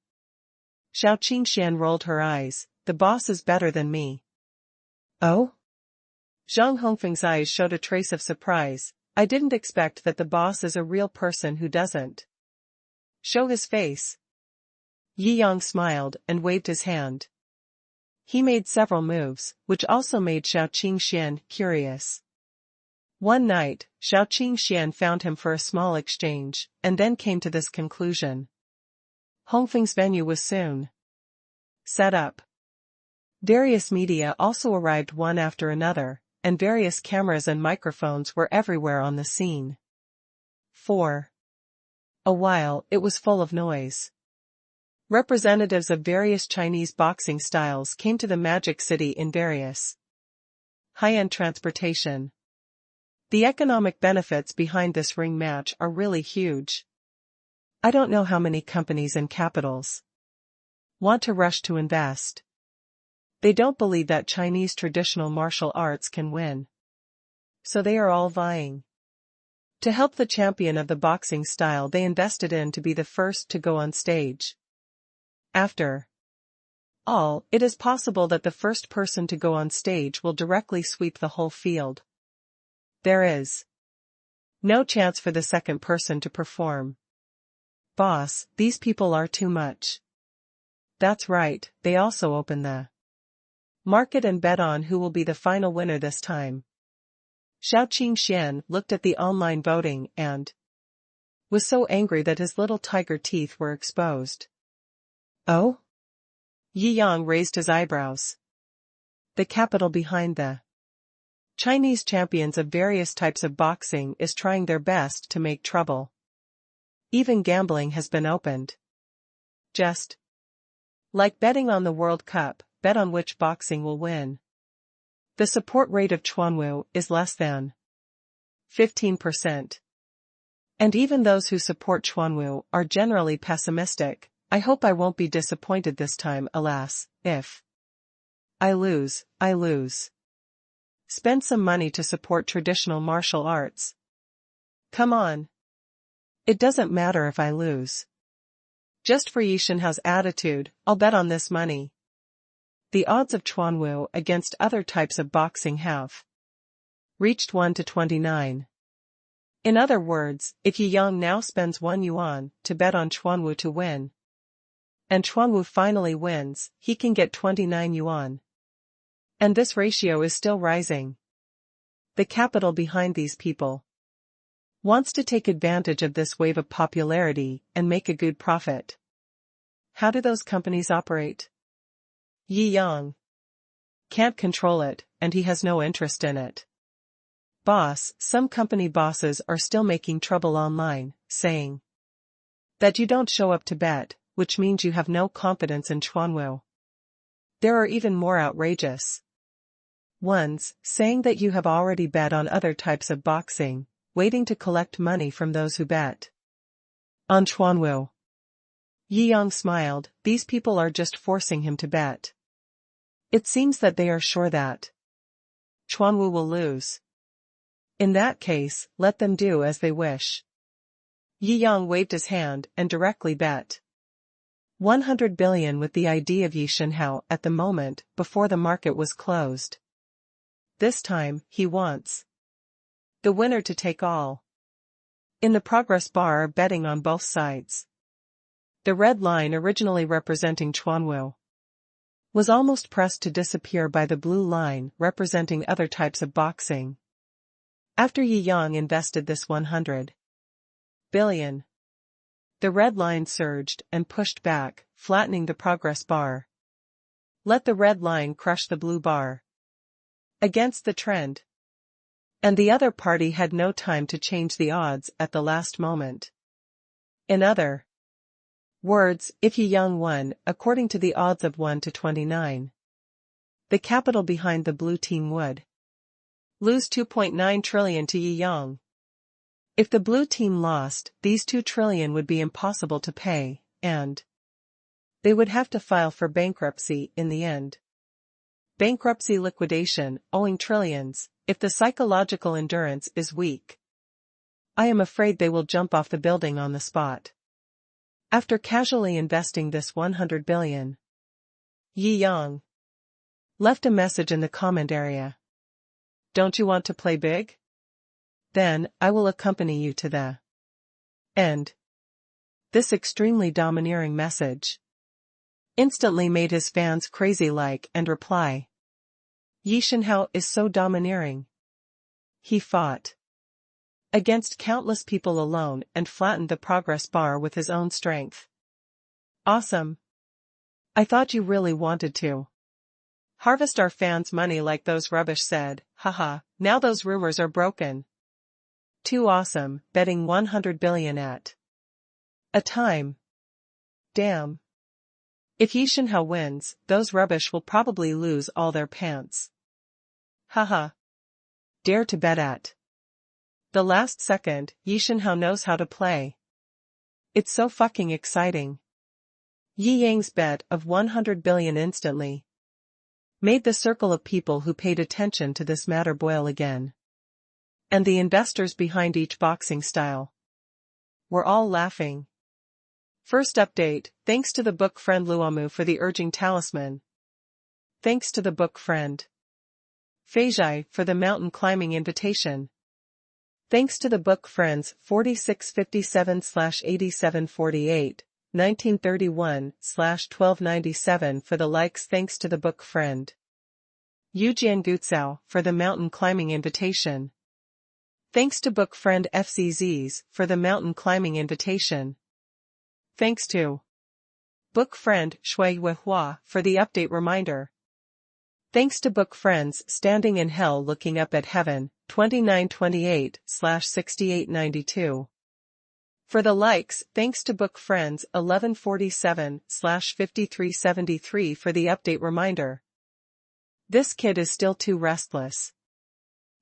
Shou Qingxian rolled her eyes. The boss is better than me. Oh? Zhang Hongfeng's eyes showed a trace of surprise. I didn't expect that the boss is a real person who doesn't show his face. Yi Yang smiled and waved his hand. He made several moves, which also made Shou Qingxian curious. One night, Shou Qingxian found him for a small exchange, and then came to this conclusion. Hongfeng's venue was soon set up. Various media also arrived one after another, and various cameras and microphones were everywhere on the scene. For a while, it was full of noise. Representatives of various Chinese boxing styles came to the Magic City in various high-end transportation. The economic benefits behind this ring match are really huge. I don't know how many companies and capitals want to rush to invest. They don't believe that Chinese traditional martial arts can win. So they are all vying To help the champion of the boxing style they invested in to be the first to go on stage. After all, it is possible that the first person to go on stage will directly sweep the whole field. There is no chance for the second person to perform. Boss, these people are too much. That's right, they also open the market and bet on who will be the final winner this time. Shou Qingxian looked at the online voting and was so angry that his little tiger teeth were exposed. Oh? Yi Yang raised his eyebrows. The capital behind the Chinese champions of various types of boxing is trying their best to make trouble. Even gambling has been opened. Just like betting on the World Cup, bet on which boxing will win. The support rate of Chuanwu is less than 15%. And even those who support Chuanwu are generally pessimistic. I hope I won't be disappointed this time, alas, if I lose, I lose. Spend some money to support traditional martial arts. Come on. It doesn't matter if I lose. Just for Yi Shenhao's attitude, I'll bet on this money. The odds of Chuanwu against other types of boxing have reached 1 to 29. In other words, if Yi Yang now spends 1 yuan to bet on Chuanwu to win, and Chuanwu finally wins, he can get 29 yuan. And this ratio is still rising. The capital behind these people wants to take advantage of this wave of popularity and make a good profit. How do those companies operate? Yi Yang can't control it, and he has no interest in it. Boss, some company bosses are still making trouble online, saying that you don't show up to bet, which means you have no confidence in Chuanwu. There are even more outrageous ones, saying that you have already bet on other types of boxing, waiting to collect money from those who bet on Chuanwu. Yi Yang smiled. These people are just forcing him to bet. It seems that they are sure that Chuanwu will lose. In that case, let them do as they wish. Yi Yang waved his hand and directly bet 100 billion with the ID of Yi Shenhao at the moment before the market was closed. This time, he wants the winner to take all. In the progress bar are betting on both sides. The red line, originally representing Chuanwu, was almost pressed to disappear by the blue line representing other types of boxing. After Yi Yang invested this 100 billion, the red line surged and pushed back, flattening the progress bar. Let the red line crush the blue bar against the trend. And the other party had no time to change the odds at the last moment. In other words, if Yi Yang won, according to the odds of 1 to 29, the capital behind the blue team would lose 2.9 trillion to Yi Yang. If the blue team lost, these 2 trillion would be impossible to pay, and they would have to file for bankruptcy in the end. Bankruptcy liquidation, owing trillions, if the psychological endurance is weak. I am afraid they will jump off the building on the spot. After casually investing this 100 billion, Yi Yang left a message in the comment area. Don't you want to play big? Then, I will accompany you to the end. This extremely domineering message instantly made his fans crazy-like and reply. Yi Shenhao is so domineering. He fought against countless people alone and flattened the progress bar with his own strength. Awesome. I thought you really wanted to harvest our fans' money like those rubbish said, haha, now those rumors are broken. Too awesome, betting 100 billion at a time. Damn. If Yi Shenhao wins, those rubbish will probably lose all their pants. Haha. Dare to bet at the last second. Yi Shenhao knows how to play. It's so fucking exciting. Yi Yang's bet of 100 billion instantly made the circle of people who paid attention to this matter boil again. and the investors behind each boxing style. We're all laughing. First update, thanks to the book friend Luomu for the urging talisman. Thanks to the book friend Feijai for the mountain climbing invitation. Thanks to the book friends 4657/8748, 1931/1297 for the likes. Thanks to the book friend Yu Jiangutsao for the mountain climbing invitation. Thanks to book friend FCZs for the mountain climbing invitation. Thanks to book friend Shui Weihua for the update reminder. Thanks to book friends Standing in Hell Looking Up at Heaven, 2928/6892. For the likes. Thanks to book friends 1147/5373 for the update reminder. This kid is still too restless.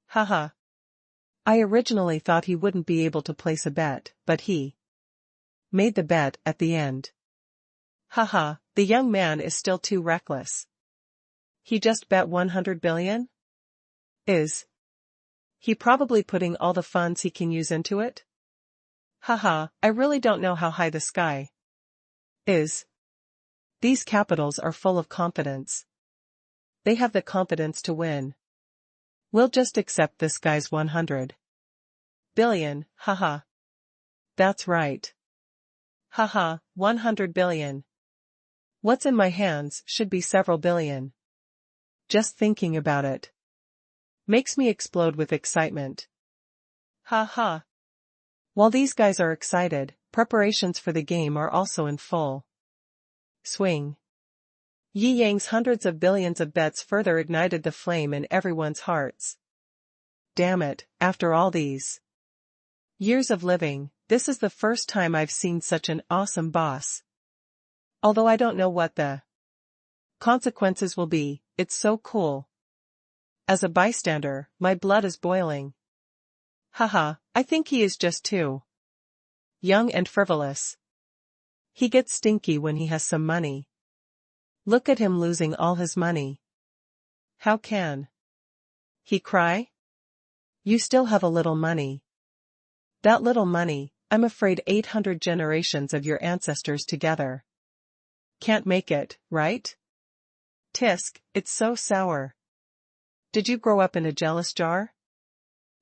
Haha. I originally thought he wouldn't be able to place a bet, but he made the bet at the end. Haha, the young man is still too reckless. He just bet 100 billion? Is he probably putting all the funds he can use into it? Haha, I really don't know how high the sky is. These capitals are full of confidence. They have the confidence to win. We'll just accept this guy's 100 billion, haha. That's right. Haha, 100 billion. What's in my hands should be several billion. Just thinking about it makes me explode with excitement. Haha. While these guys are excited, preparations for the game are also in full swing. Yi Yang's hundreds of billions of bets further ignited the flame in everyone's hearts. Damn it, after all these years of living, this is the first time I've seen such an awesome boss. Although I don't know what the consequences will be, it's so cool. As a bystander, my blood is boiling. Haha, I think he is just too young and frivolous. He gets stinky when he has some money. Look at him losing all his money. How can he cry? You still have a little money. That little money, I'm afraid 800 generations of your ancestors together can't make it, right? Tisk, it's so sour. Did you grow up in a jealous jar?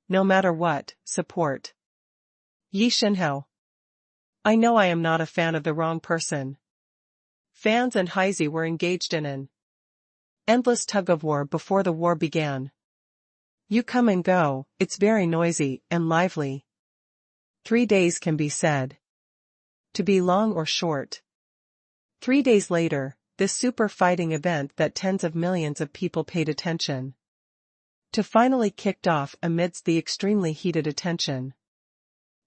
No matter what, support Yi Shinhao. I know I am not a fan of the wrong person. Fans and Heisey were engaged in an endless tug-of-war before the war began. You come and go, it's very noisy and lively. 3 days can be said to be long or short. 3 days later, this super fighting event that tens of millions of people paid attention to finally kicked off amidst the extremely heated attention.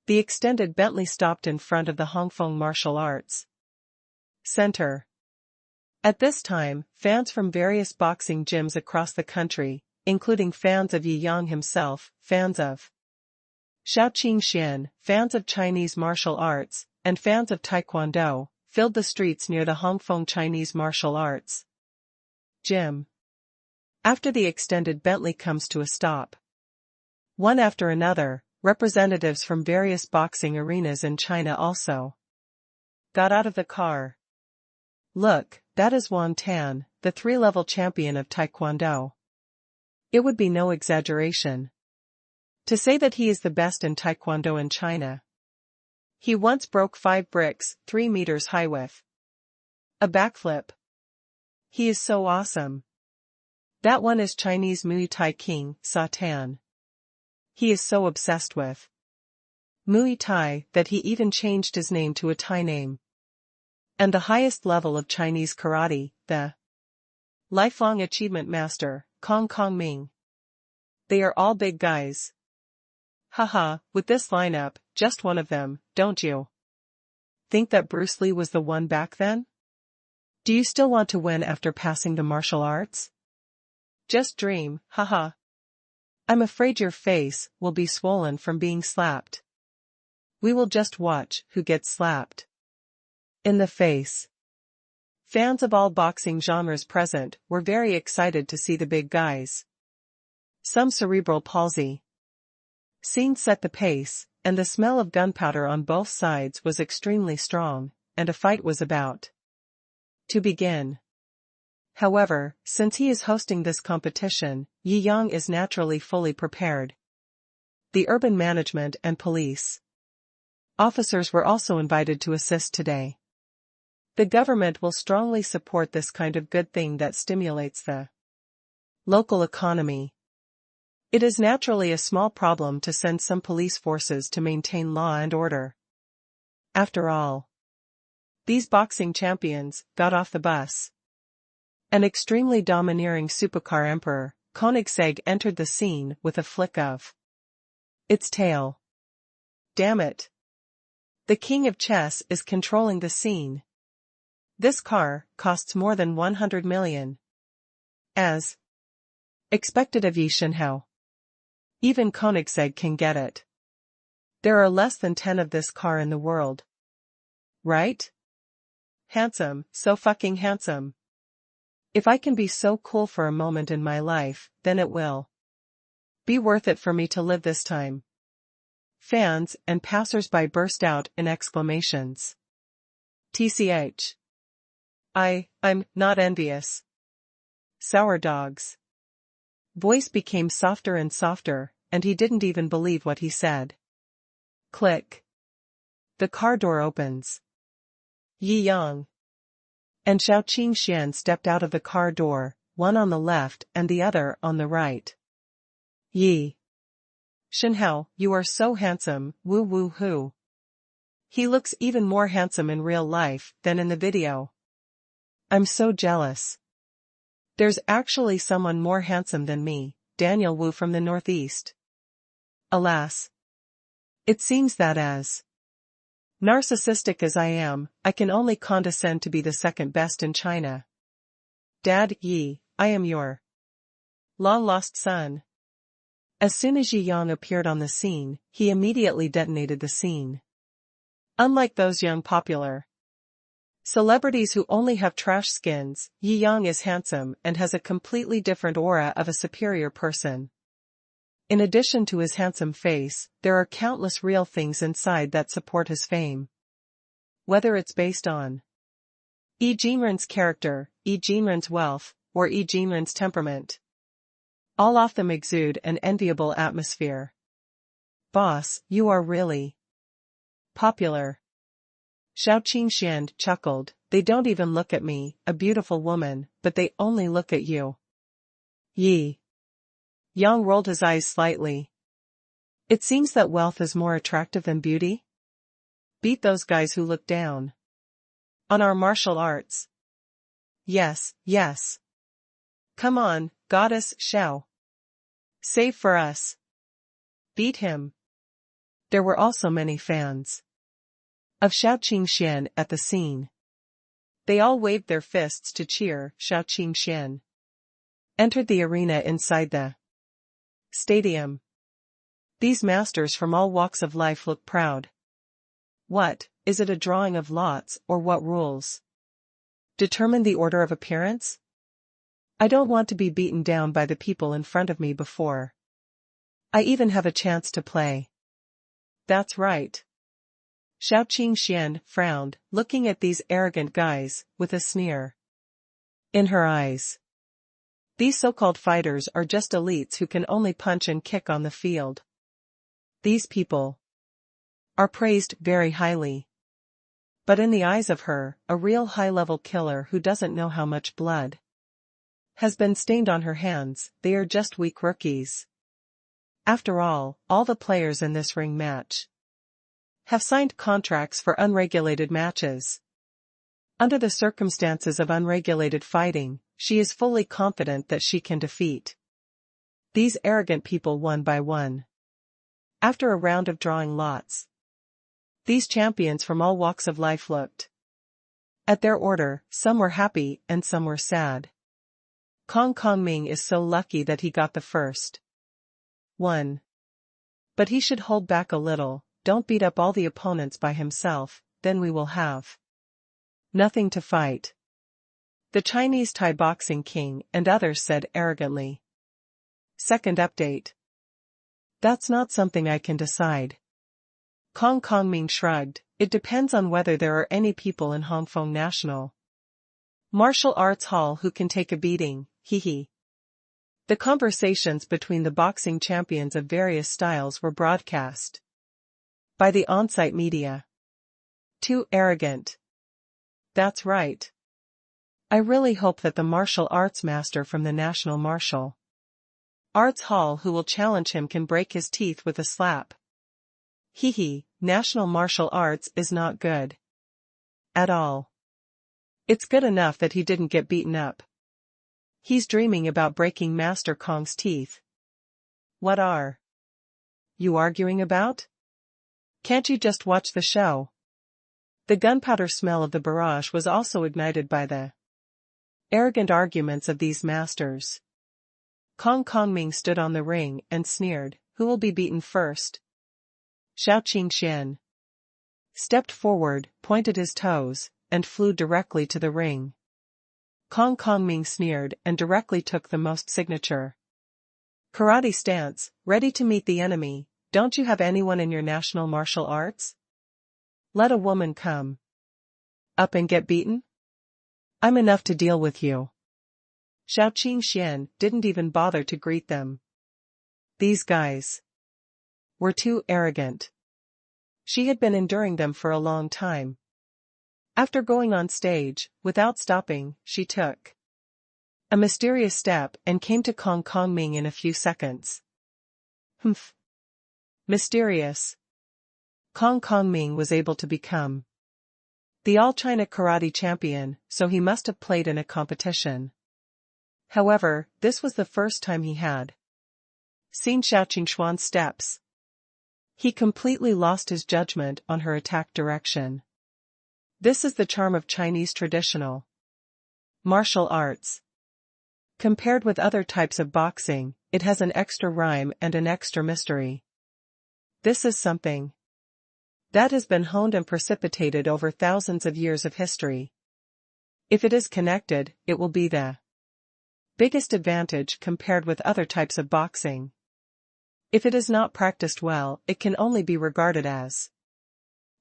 The extended Bentley stopped in front of the Hongfeng Martial Arts Center. At this time, fans from various boxing gyms across the country, including fans of Yi Yang himself, fans of Shou Qingxian, fans of Chinese martial arts, and fans of Taekwondo, filled the streets near the Hongfeng Chinese martial arts gym. After the extended Bentley comes to a stop, one after another, representatives from various boxing arenas in China also got out of the car. Look, that is Wang Tan, the 3-level champion of Taekwondo. It would be no exaggeration to say that he is the best in Taekwondo in China. He once broke 5 bricks, 3 meters high with a backflip. He is so awesome. That one is Chinese Muay Thai King, Sa Tan. He is so obsessed with Muay Thai that he even changed his name to a Thai name. And the highest level of Chinese karate, the lifelong achievement master, Kong Kong Ming. They are all big guys. Haha, with this lineup, just one of them, don't you think that Bruce Lee was the one back then? Do you still want to win after passing the martial arts? Just dream, haha. I'm afraid your face will be swollen from being slapped. We will just watch who gets slapped in the face. Fans of all boxing genres present were very excited to see the big guys. Some cerebral palsy. Scene set the pace, and the smell of gunpowder on both sides was extremely strong, and a fight was about to begin. However, since he is hosting this competition, Jiangjing is naturally fully prepared. The urban management and police officers were also invited to assist today. The government will strongly support this kind of good thing that stimulates the local economy. It is naturally a small problem to send some police forces to maintain law and order. After all, these boxing champions got off the bus. An extremely domineering supercar emperor, Koenigsegg, entered the scene with a flick of its tail. Damn it. The king of chess is controlling the scene. This car costs more than 100 million. As expected of Yi Shenhao. Even Koenigsegg can get it. There are less than 10 of this car in the world. Right? Handsome, so fucking handsome. If I can be so cool for a moment in my life, then it will be worth it for me to live this time. Fans and passers-by burst out in exclamations. TCH. I'm not envious. Sour dogs. Voice became softer and softer, and he didn't even believe what he said. Click. The car door opens. Jiangjing and Shou Qingxian stepped out of the car door, one on the left and the other on the right. Yi Shenhao, you are so handsome, woo woo hoo. He looks even more handsome in real life than in the video. I'm so jealous. There's actually someone more handsome than me, Daniel Wu from the Northeast. Alas. It seems that as narcissistic as I am, I can only condescend to be the second best in China. Dad, Yi, I am your long-lost son. As soon as Jiangjing appeared on the scene, he immediately detonated the scene. Unlike those young popular celebrities who only have trash skins, Jiangjing is handsome and has a completely different aura of a superior person. In addition to his handsome face, there are countless real things inside that support his fame. Whether it's based on Yi Jinren's character, Yi Jinren's wealth, or Yi Jinren's temperament. All of them exude an enviable atmosphere. Boss, you are really popular. Shou Qingxian chuckled, they don't even look at me, a beautiful woman, but they only look at you. Yi Yang rolled his eyes slightly. It seems that wealth is more attractive than beauty? Beat those guys who look down on our martial arts. Yes, yes. Come on, goddess Shou. Save for us. Beat him. There were also many fans of Shou Qingxian at the scene. They all waved their fists to cheer. Shou Qingxian entered the arena inside the stadium. These masters from all walks of life look proud. What, is it a drawing of lots, or what rules determine the order of appearance? I don't want to be beaten down by the people in front of me before I even have a chance to play. That's right. Shou Qingxian frowned, looking at these arrogant guys, with a sneer in her eyes. These so-called fighters are just elites who can only punch and kick on the field. These people are praised very highly. But in the eyes of her, a real high-level killer who doesn't know how much blood has been stained on her hands, they are just weak rookies. After all the players in this ring match have signed contracts for unregulated matches. Under the circumstances of unregulated fighting, she is fully confident that she can defeat these arrogant people one by one. After a round of drawing lots, these champions from all walks of life looked at their order. Some were happy and some were sad. Kong Kongming is so lucky that he got the first one. But he should hold back a little, don't beat up all the opponents by himself, then we will have nothing to fight. The Chinese Thai boxing king and others said arrogantly. Second update. That's not something I can decide. Kong Kongming shrugged. It depends on whether there are any people in Hongfeng National Martial Arts Hall who can take a beating, hee. The conversations between the boxing champions of various styles were broadcast by the on-site media. Too arrogant. That's right. I really hope that the martial arts master from the National Martial Arts Hall who will challenge him can break his teeth with a slap. Hee, National Martial Arts is not good. At all. It's good enough that he didn't get beaten up. He's dreaming about breaking Master Kong's teeth. What are you arguing about? Can't you just watch the show? The gunpowder smell of the barrage was also ignited by the arrogant arguments of these masters. Kong Kongming stood on the ring and sneered, "Who will be beaten first?" Shou Qingxian stepped forward, pointed his toes, and flew directly to the ring. Kong Kongming sneered and directly took the most signature karate stance, ready to meet the enemy. Don't you have anyone in your national martial arts? Let a woman come up and get beaten? I'm enough to deal with you. Shou Qingxian didn't even bother to greet them. These guys were too arrogant. She had been enduring them for a long time. After going on stage, without stopping, she took a mysterious step and came to Kong Kongming in a few seconds. Humph. Mysterious. Kong Kongming was able to become the All-China Karate Champion, so he must have played in a competition. However, this was the first time he had seen Shou Qingxuan's steps. He completely lost his judgment on her attack direction. This is the charm of Chinese traditional martial arts. Compared with other types of boxing, it has an extra rhyme and an extra mystery. This is something that has been honed and precipitated over thousands of years of history. If it is connected, it will be the biggest advantage compared with other types of boxing. If it is not practiced well, it can only be regarded as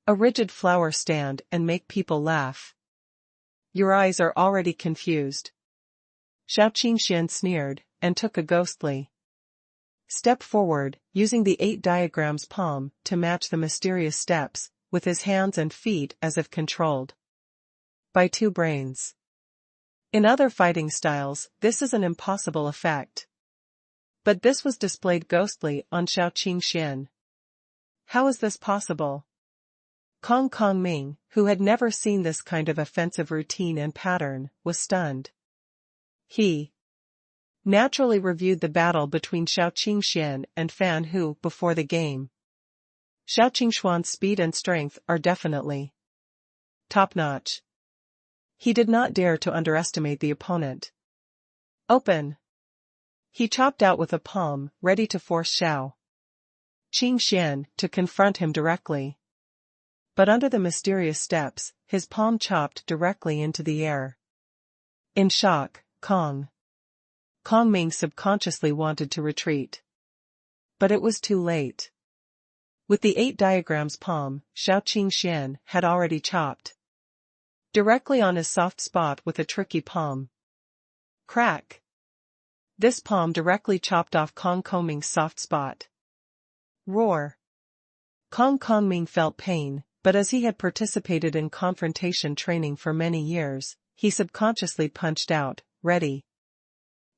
a rigid flower stand and make people laugh. Your eyes are already confused. Shou Qingxian sneered, and took a ghostly step forward, using the 8 diagrams palm to match the mysterious steps, with his hands and feet as if controlled by 2 brains. In other fighting styles, this is an impossible effect. But this was displayed ghostly on Shou Qingxian. How is this possible? Kong Kongming, who had never seen this kind of offensive routine and pattern, was stunned. He naturally reviewed the battle between Shou Qingxian and Fan Hu before the game. Shou Qingxuan's speed and strength are definitely top-notch. He did not dare to underestimate the opponent. Open. He chopped out with a palm, ready to force Shou Qingxian to confront him directly. But under the mysterious steps, his palm chopped directly into the air. In shock, Kong Kongming subconsciously wanted to retreat. But it was too late. With the 8 diagrams palm, Shou Qingxian had already chopped directly on his soft spot with a tricky palm. Crack! This palm directly chopped off Kong Kongming's soft spot. Roar! Kong Kongming felt pain, but as he had participated in confrontation training for many years, he subconsciously punched out, ready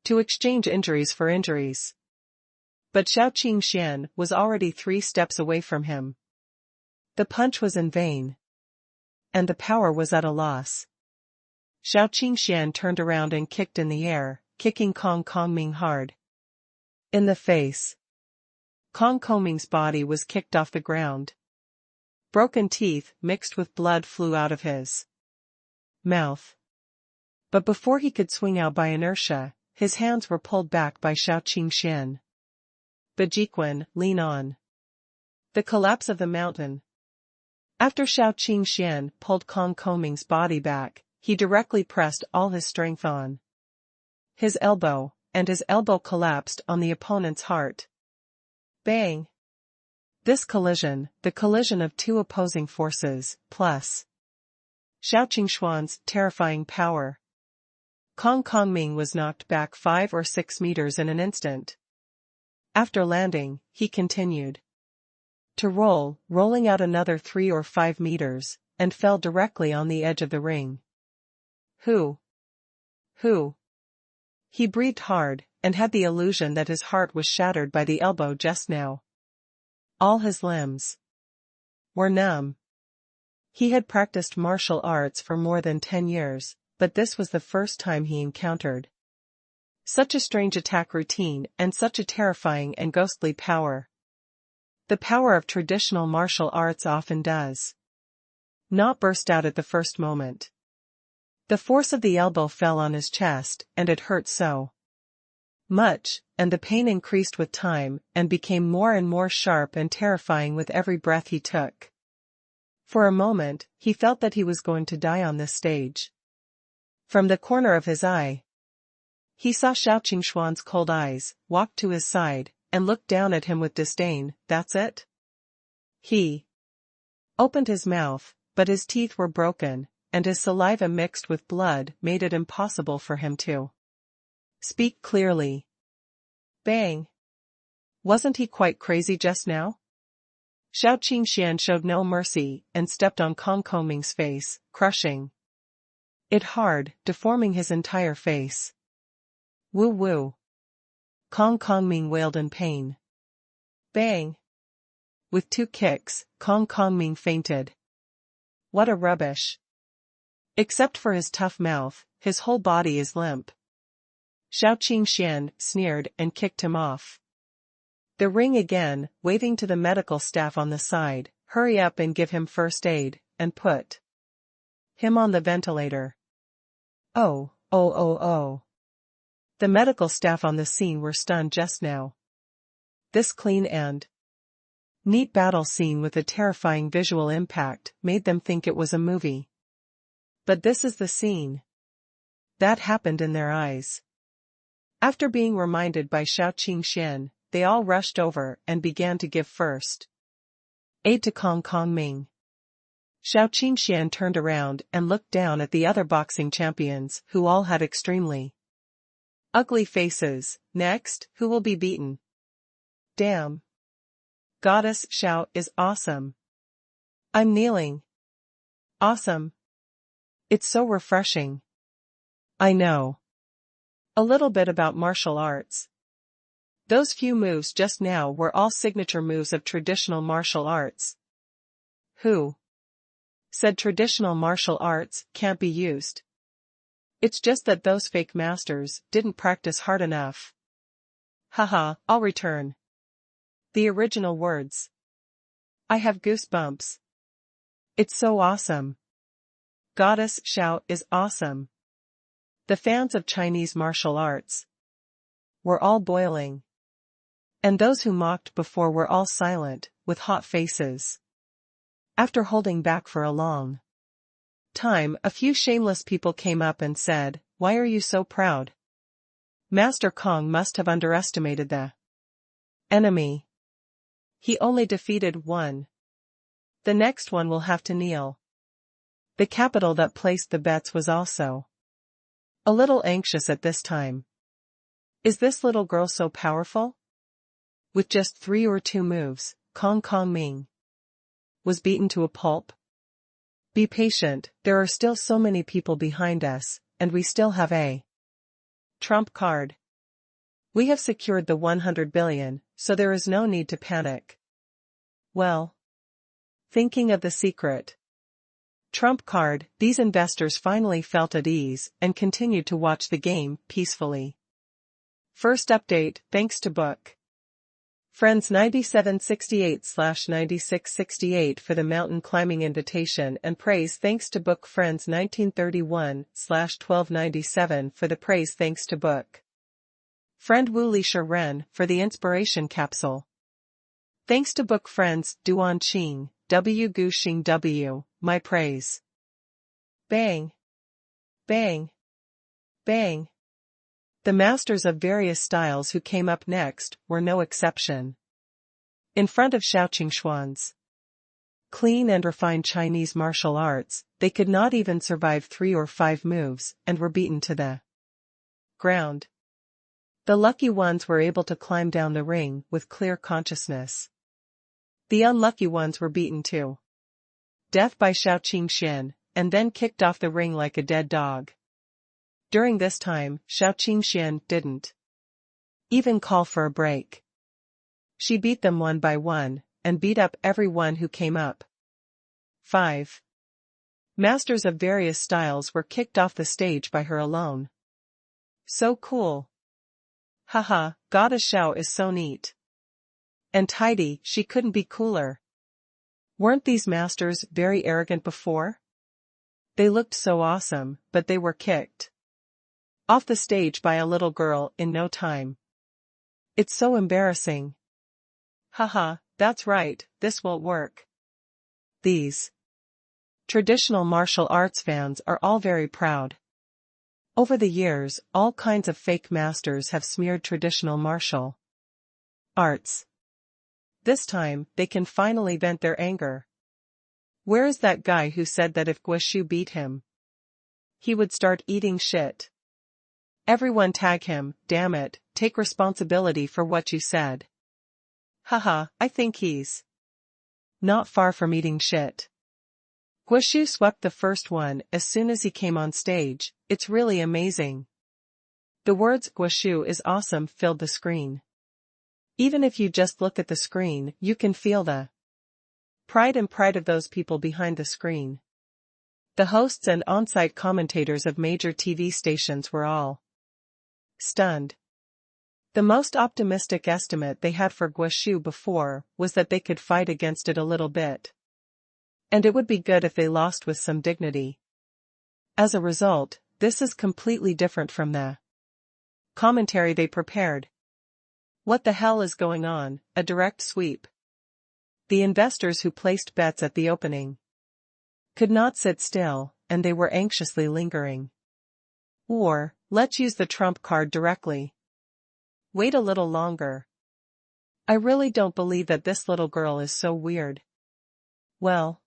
to exchange injuries for injuries. But Shou Qingxian was already 3 steps away from him. The punch was in vain. And the power was at a loss. Shou Qingxian turned around and kicked in the air, kicking Kong Kongming hard in the face. Kong Kongming's body was kicked off the ground. Broken teeth mixed with blood flew out of his mouth. But before he could swing out by inertia, his hands were pulled back by Shou Qingxian. Bajiquan, lean on. The collapse of the mountain. After Shou Qingxian pulled Kong Kongming's body back, he directly pressed all his strength on his elbow, and his elbow collapsed on the opponent's heart. Bang! This collision, the collision of two opposing forces, plus Shou Qingshuan's terrifying power. Kong Kongming was knocked back 5 or 6 meters in an instant. After landing, he continued to roll, rolling out another 3 or 5 meters, and fell directly on the edge of the ring. Who? He breathed hard, and had the illusion that his heart was shattered by the elbow just now. All his limbs were numb. He had practiced martial arts for more than 10 years, but this was the first time he encountered such a strange attack routine and such a terrifying and ghostly power. The power of traditional martial arts often does not burst out at the first moment. The force of the elbow fell on his chest, and it hurt so much, and the pain increased with time and became more and more sharp and terrifying with every breath he took. For a moment, he felt that he was going to die on this stage. From the corner of his eye, he saw Shou Qingshuan's cold eyes, walked to his side, and looked down at him with disdain. That's it? He opened his mouth, but his teeth were broken, and his saliva mixed with blood made it impossible for him to speak clearly. Bang! Wasn't he quite crazy just now? Shou Qingshuan showed no mercy and stepped on Kong Kongming's face, crushing it hard, deforming his entire face. Woo woo! Kong Kongming wailed in pain. Bang! With 2 kicks, Kong Kongming fainted. What a rubbish! Except for his tough mouth, his whole body is limp. Shou Qingshuan sneered and kicked him off the ring again, waving to the medical staff on the side, hurry up and give him first aid, and put him on the ventilator. Oh. The medical staff on the scene were stunned just now. This clean and neat battle scene with a terrifying visual impact made them think it was a movie. But this is the scene that happened in their eyes. After being reminded by Shou Qingshuan, they all rushed over and began to give first aid to Kong Kongming. Shou Qingshuan turned around and looked down at the other boxing champions, who all had extremely ugly faces. Next, who will be beaten? Damn. Goddess Shou is awesome. I'm kneeling. Awesome. It's so refreshing. I know a little bit about martial arts. Those few moves just now were all signature moves of traditional martial arts. Who said traditional martial arts can't be used? It's just that those fake masters didn't practice hard enough. Haha, I'll return the original words. I have goosebumps. It's so awesome. Goddess Shou is awesome. The fans of Chinese martial arts were all boiling. And those who mocked before were all silent, with hot faces. After holding back for a long time, a few shameless people came up and said, "Why are you so proud? Master Kong must have underestimated the enemy. He only defeated one. The next one will have to kneel." The capital that placed the bets was also a little anxious at this time. Is this little girl so powerful? With just 3 or 2 moves, Kong Kongming was beaten to a pulp. Be patient, there are still so many people behind us, and we still have a trump card. We have secured the 100 billion, so there is no need to panic. Well, thinking of the secret trump card, these investors finally felt at ease and continued to watch the game peacefully. First update, thanks to Book Friends 9768/9668 for the mountain climbing invitation, and praise thanks to Book Friends 1931/1297 for the praise thanks to Book Friend Wu Li Ren for the inspiration capsule. Thanks to Book Friends Duan Qing, W Gu Xing W, my praise. Bang. Bang. Bang. The masters of various styles who came up next were no exception. In front of Xiaoqingxuan's clean and refined Chinese martial arts, they could not even survive 3 or 5 moves and were beaten to the ground. The lucky ones were able to climb down the ring with clear consciousness. The unlucky ones were beaten to death by Xiaoqingxian, and then kicked off the ring like a dead dog. During this time, Xiaoqingxian didn't even call for a break. She beat them one by one, and beat up everyone who came up. 5 masters of various styles were kicked off the stage by her alone. So cool. Haha, Goddess Shou is so neat and tidy, she couldn't be cooler. Weren't these masters very arrogant before? They looked so awesome, but they were kicked off the stage by a little girl in no time. It's so embarrassing. Haha, that's right, this won't work. These traditional martial arts fans are all very proud. Over the years, all kinds of fake masters have smeared traditional martial arts. This time, they can finally vent their anger. Where is that guy who said that if Guoshu beat him, he would start eating shit? Everyone tag him, damn it, take responsibility for what you said. Haha, I think he's not far from eating shit. Guoshu swept the first one as soon as he came on stage. It's really amazing. The words Guoshu is awesome filled the screen. Even if you just look at the screen, you can feel the pride of those people behind the screen. The hosts and on-site commentators of major TV stations were all stunned. The most optimistic estimate they had for Guoshu before was that they could fight against it a little bit. And it would be good if they lost with some dignity. As a result, this is completely different from the commentary they prepared. What the hell is going on? A direct sweep. The investors who placed bets at the opening could not sit still, and they were anxiously lingering. Or, let's use the trump card directly. Wait a little longer. I really don't believe that this little girl is so weird. Well.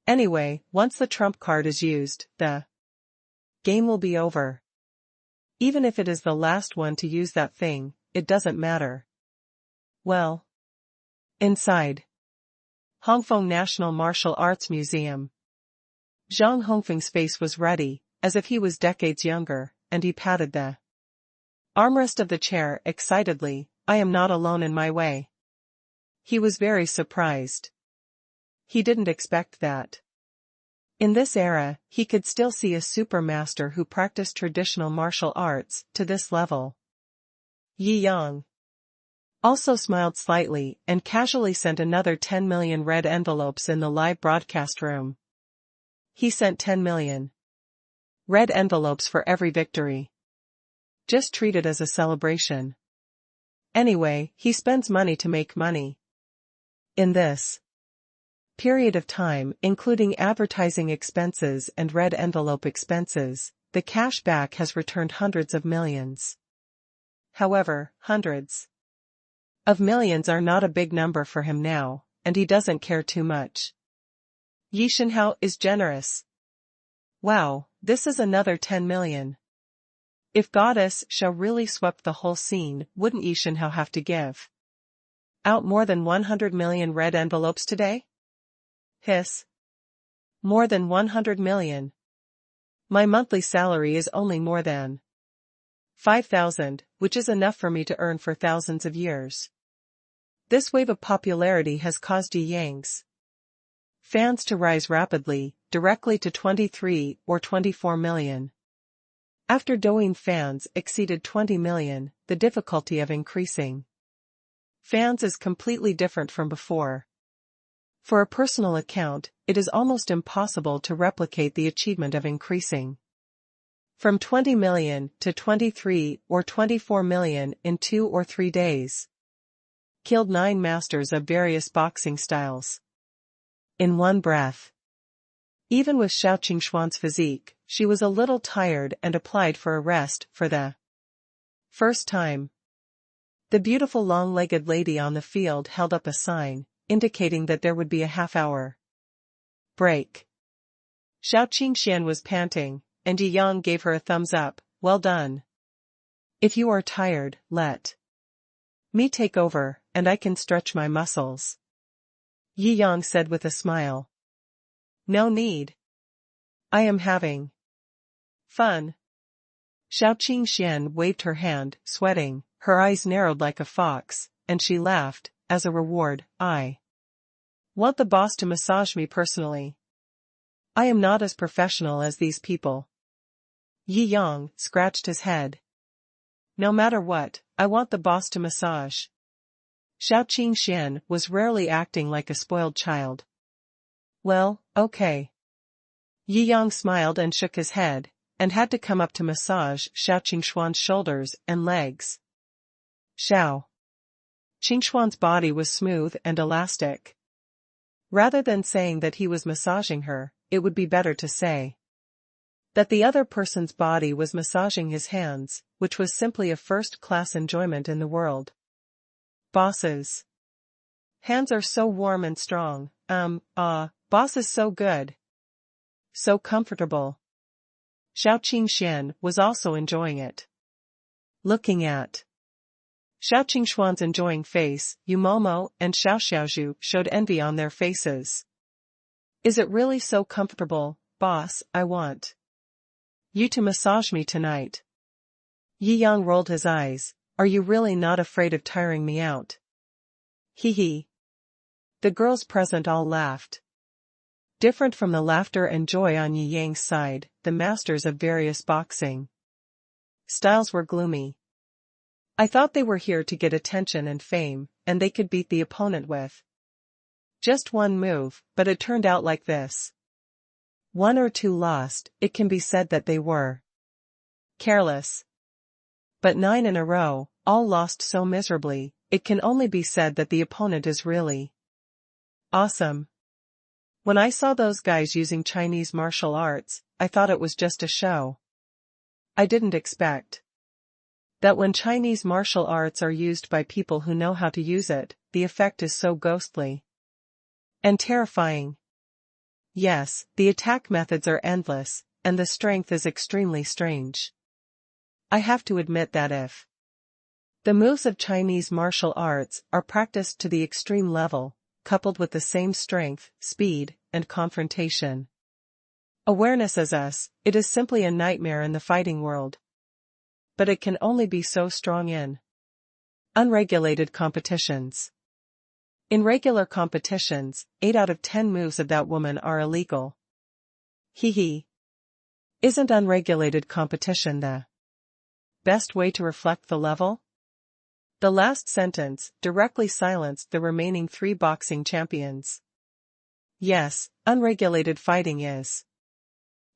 Anyway, once the trump card is used, the game will be over. Even if it is the last one to use that thing, it doesn't matter. Well. Inside Hongfeng National Martial Arts Museum. Zhang Hongfeng's face was ruddy, as if he was decades younger, and he patted the armrest of the chair excitedly. I am not alone in my way. He was very surprised. He didn't expect that. In this era, he could still see a super master who practiced traditional martial arts to this level. Yi Yang also smiled slightly and casually sent another 10 million red envelopes in the live broadcast room. He sent 10 million red envelopes for every victory. Just treat it as a celebration. Anyway, he spends money to make money. In this period of time, including advertising expenses and red envelope expenses, the cash back has returned hundreds of millions. However, hundreds of millions are not a big number for him now, and he doesn't care too much. Yi Shenhao is generous. Wow, this is another 10 million. If Goddess Shou really swept the whole scene, wouldn't Yi Shenhao have to give out more than 100 million red envelopes today? Hiss. More than 100 million. My monthly salary is only more than 5,000, which is enough for me to earn for thousands of years. This wave of popularity has caused Yi Yang's fans to rise rapidly, directly to 23 or 24 million. After Douyin fans exceeded 20 million, the difficulty of increasing fans is completely different from before. For a personal account, it is almost impossible to replicate the achievement of increasing from 20 million to 23 or 24 million in 2 or 3 days. Killed 9 masters of various boxing styles in one breath. Even with Xiaoqingxuan's physique, she was a little tired and applied for a rest for the first time. The beautiful long-legged lady on the field held up a sign, indicating that there would be a half-hour break. Shou Qingxian was panting, and Yi Yang gave her a thumbs up. Well done. If you are tired, let me take over, and I can stretch my muscles. Yi Yang said with a smile. No need. I am having fun. Shou Qingxian waved her hand, sweating, her eyes narrowed like a fox, and she laughed. As a reward, I want the boss to massage me personally. I am not as professional as these people. Yi Yang scratched his head. No matter what, I want the boss to massage. Shou Qingxian was rarely acting like a spoiled child. Well, okay. Yi Yang smiled and shook his head, and had to come up to massage Shou Qingxuan's shoulders and legs. Shou Qingxuan's body was smooth and elastic. Rather than saying that he was massaging her, it would be better to say that the other person's body was massaging his hands, which was simply a first-class enjoyment in the world. Boss's hands are so warm and strong. Boss is so good. So comfortable. Shou Qingxian was also enjoying it. Looking at Shou Qingxuan's enjoying face, Yu Momo and Xiao Xiaozhu showed envy on their faces. Is it really so comfortable, boss? I want you to massage me tonight. Yi Yang rolled his eyes. Are you really not afraid of tiring me out? Hee hee. The girls present all laughed. Different from the laughter and joy on Yi Yang's side, the masters of various boxing styles were gloomy. I thought they were here to get attention and fame, and they could beat the opponent with just one move, but it turned out like this. One or two lost, it can be said that they were careless. But 9 in a row, all lost so miserably, it can only be said that the opponent is really awesome. When I saw those guys using Chinese martial arts, I thought it was just a show. I didn't expect that when Chinese martial arts are used by people who know how to use it, the effect is so ghostly and terrifying. Yes, the attack methods are endless, and the strength is extremely strange. I have to admit that if the moves of Chinese martial arts are practiced to the extreme level, coupled with the same strength, speed, and confrontation awareness as us, it is simply a nightmare in the fighting world. But it can only be so strong in unregulated competitions. In regular competitions, 8 out of 10 moves of that woman are illegal. Hee hee. Isn't unregulated competition the best way to reflect the level? The last sentence directly silenced the remaining 3 boxing champions. Yes, unregulated fighting is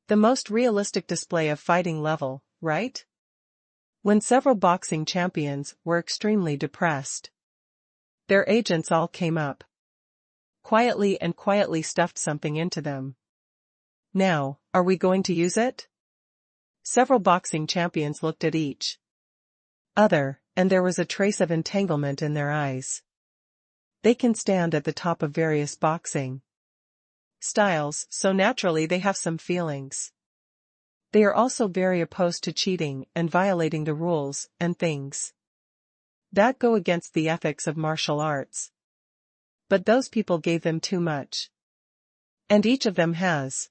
the most realistic display of fighting level, right? When several boxing champions were extremely depressed, their agents all came up quietly and quietly stuffed something into them. Now, are we going to use it? Several boxing champions looked at each other, and there was a trace of entanglement in their eyes. They can stand at the top of various boxing styles, so naturally they have some feelings. They are also very opposed to cheating and violating the rules and things that go against the ethics of martial arts. But those people gave them too much. And each of them has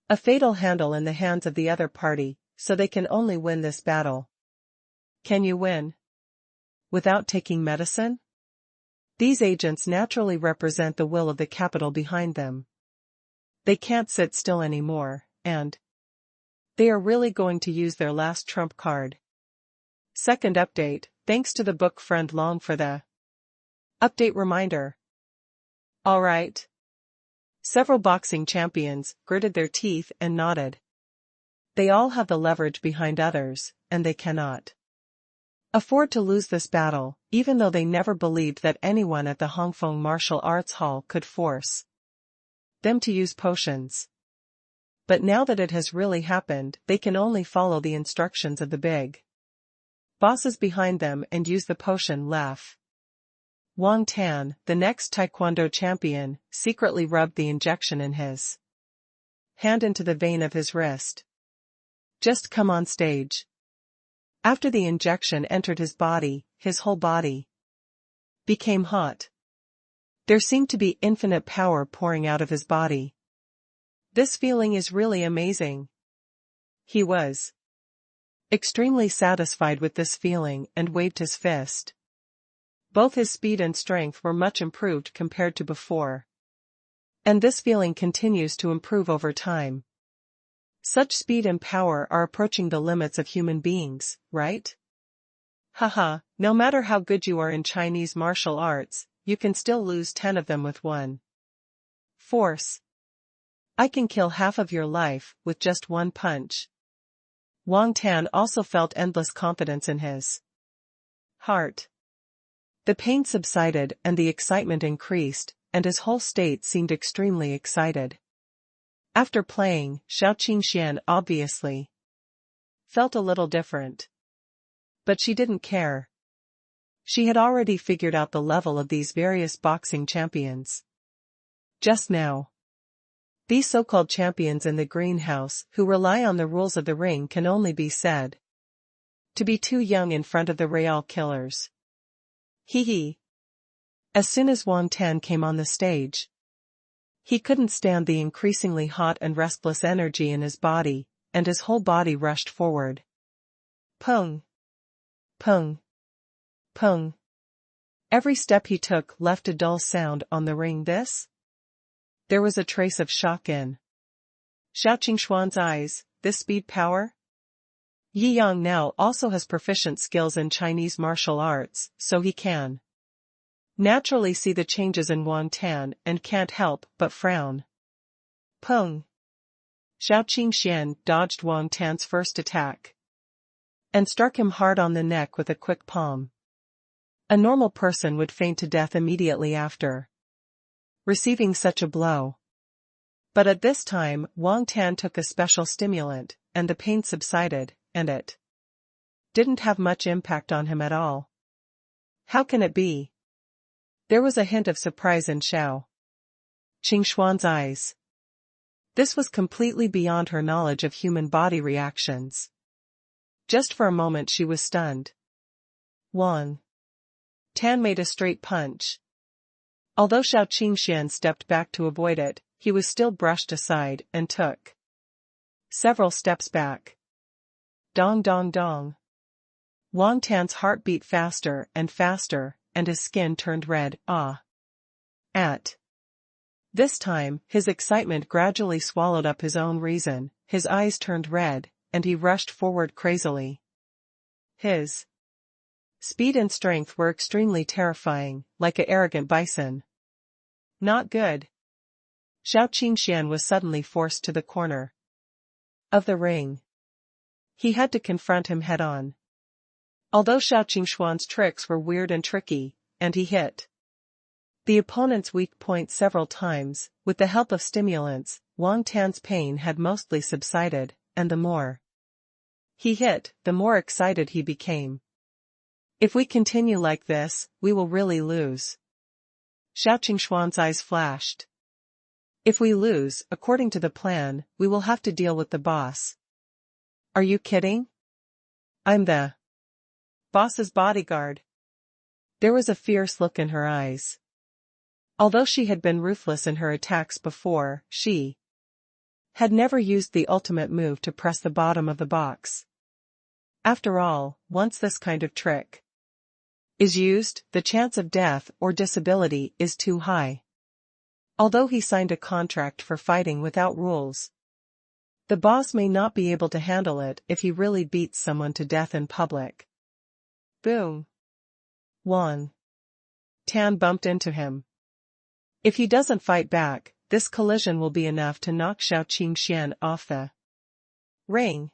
a fatal handle in the hands of the other party, so they can only win this battle. Can you win without taking medicine? These agents naturally represent the will of the capital behind them. They can't sit still anymore, and they are really going to use their last trump card. Second update, thanks to the book friend Long for the update reminder. Alright. Several boxing champions gritted their teeth and nodded. They all have the leverage behind others, and they cannot afford to lose this battle, even though they never believed that anyone at the Hongfeng Martial Arts Hall could force them to use potions. But now that it has really happened, they can only follow the instructions of the big bosses behind them and use the potion laugh. Wang Tan, the next taekwondo champion, secretly rubbed the injection in his hand into the vein of his wrist. Just come on stage. After the injection entered his body, his whole body became hot. There seemed to be infinite power pouring out of his body. This feeling is really amazing. He was extremely satisfied with this feeling and waved his fist. Both his speed and strength were much improved compared to before. And this feeling continues to improve over time. Such speed and power are approaching the limits of human beings, right? Haha, no matter how good you are in Chinese martial arts, you can still lose 10 of them with one force. I can kill half of your life with just one punch. Wang Tan also felt endless confidence in his heart. The pain subsided and the excitement increased, and his whole state seemed extremely excited. After playing, Shou Qingxian obviously felt a little different. But she didn't care. She had already figured out the level of these various boxing champions. Just now, these so-called champions in the greenhouse who rely on the rules of the ring can only be said to be too young in front of the real killers. Hee hee. As soon as Wang Tan came on the stage, he couldn't stand the increasingly hot and restless energy in his body, and his whole body rushed forward. Pung. Pung. Pung. Every step he took left a dull sound on the ring. There was a trace of shock in Shou Qingxuan's eyes. This speed power? Yi Yang now also has proficient skills in Chinese martial arts, so he can naturally see the changes in Wang Tan and can't help but frown. Pung. Shou Qingxian dodged Wang Tan's first attack and struck him hard on the neck with a quick palm. A normal person would faint to death immediately after receiving such a blow. But at this time, Wang Tan took a special stimulant, and the pain subsided, and it didn't have much impact on him at all. How can it be? There was a hint of surprise in Shou Qingxuan's eyes. This was completely beyond her knowledge of human body reactions. Just for a moment she was stunned. Wang Tan made a straight punch. Although Shou Qingxian stepped back to avoid it, he was still brushed aside and took several steps back. Dong dong dong. Wang Tan's heart beat faster, and his skin turned red. At this time, his excitement gradually swallowed up his own reason, his eyes turned red, and he rushed forward crazily. His speed and strength were extremely terrifying, like an arrogant bison. Not good. Shou Qingxian was suddenly forced to the corner of the ring. He had to confront him head-on. Although Shou Qingxuan's tricks were weird and tricky, and he hit the opponent's weak point several times, with the help of stimulants, Wang Tan's pain had mostly subsided, and the more he hit, the more excited he became. If we continue like this, we will really lose. Shou Qingxuan's eyes flashed. If we lose, according to the plan, we will have to deal with the boss. Are you kidding? I'm the boss's bodyguard. There was a fierce look in her eyes. Although she had been ruthless in her attacks before, she had never used the ultimate move to press the bottom of the box. After all, once this kind of trick is used, the chance of death or disability is too high. Although he signed a contract for fighting without rules, the boss may not be able to handle it if he really beats someone to death in public. Boom. Wang Tan bumped into him. If he doesn't fight back, this collision will be enough to knock Shou Qingxian off the ring.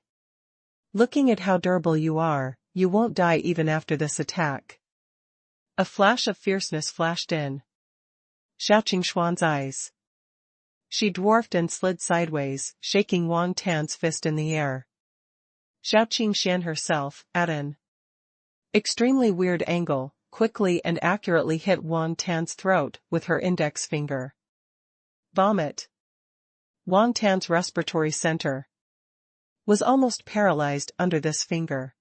Looking at how durable you are, you won't die even after this attack. A flash of fierceness flashed in Shou Qingxuan's eyes. She dwarfed and slid sideways, shaking Wang Tan's fist in the air. Shou Qingxian herself, at an Extremely weird angle, quickly and accurately hit Wang Tan's throat with her index finger. Vomit. Wang Tan's respiratory center was almost paralyzed under this finger.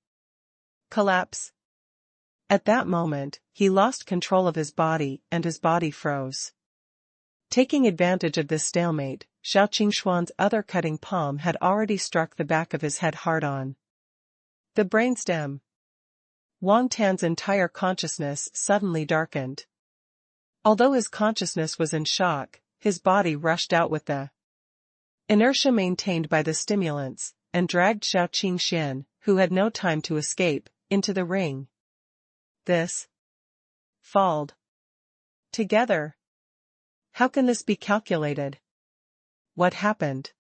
Collapse. At that moment, he lost control of his body and his body froze. Taking advantage of this stalemate, Shou Qingshuan's other cutting palm had already struck the back of his head hard on the brainstem. Wang Tan's entire consciousness suddenly darkened. Although his consciousness was in shock, his body rushed out with the inertia maintained by the stimulants, and dragged Shou Qingshan, who had no time to escape, into the ring. This falled together. How can this be calculated? What happened?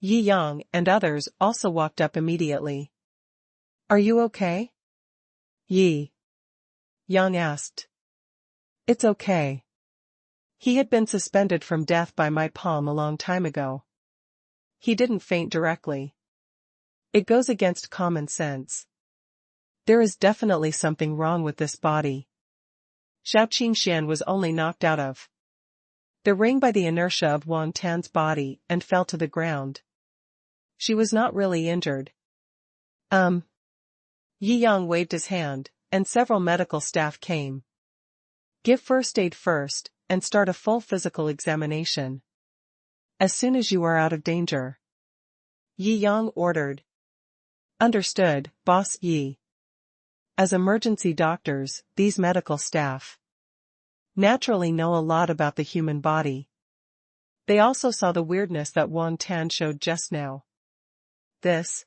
Yi Yang and others also walked up immediately. Are you okay? Yi Yang asked. It's okay. He had been suspended from death by my palm a long time ago. He didn't faint directly. It goes against common sense. There is definitely something wrong with this body. Shou Qingshan was only knocked out of the ring by the inertia of Wang Tan's body and fell to the ground. She was not really injured. Yi Yang waved his hand, and several medical staff came. Give first aid first, and start a full physical examination as soon as you are out of danger. Yi Yang ordered. Understood, Boss Yi. As emergency doctors, these medical staff naturally know a lot about the human body. They also saw the weirdness that Wang Tan showed just now. This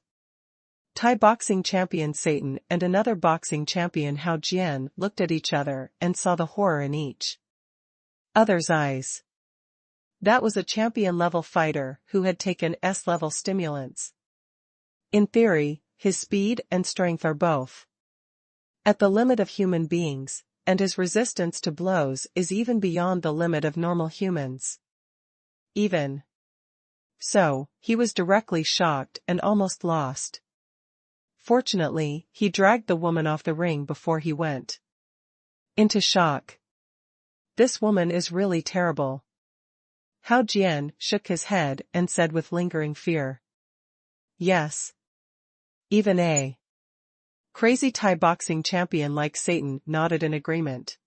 Thai boxing champion Satan and another boxing champion Hao Jian looked at each other and saw the horror in each other's eyes. That was a champion-level fighter who had taken S-level stimulants. In theory, his speed and strength are both at the limit of human beings, and his resistance to blows is even beyond the limit of normal humans. Even so, he was directly shocked and almost lost. Fortunately, he dragged the woman off the ring before he went into shock. This woman is really terrible. Hao Jian shook his head and said with lingering fear. Yes. Even a crazy Thai boxing champion like Satan nodded in agreement.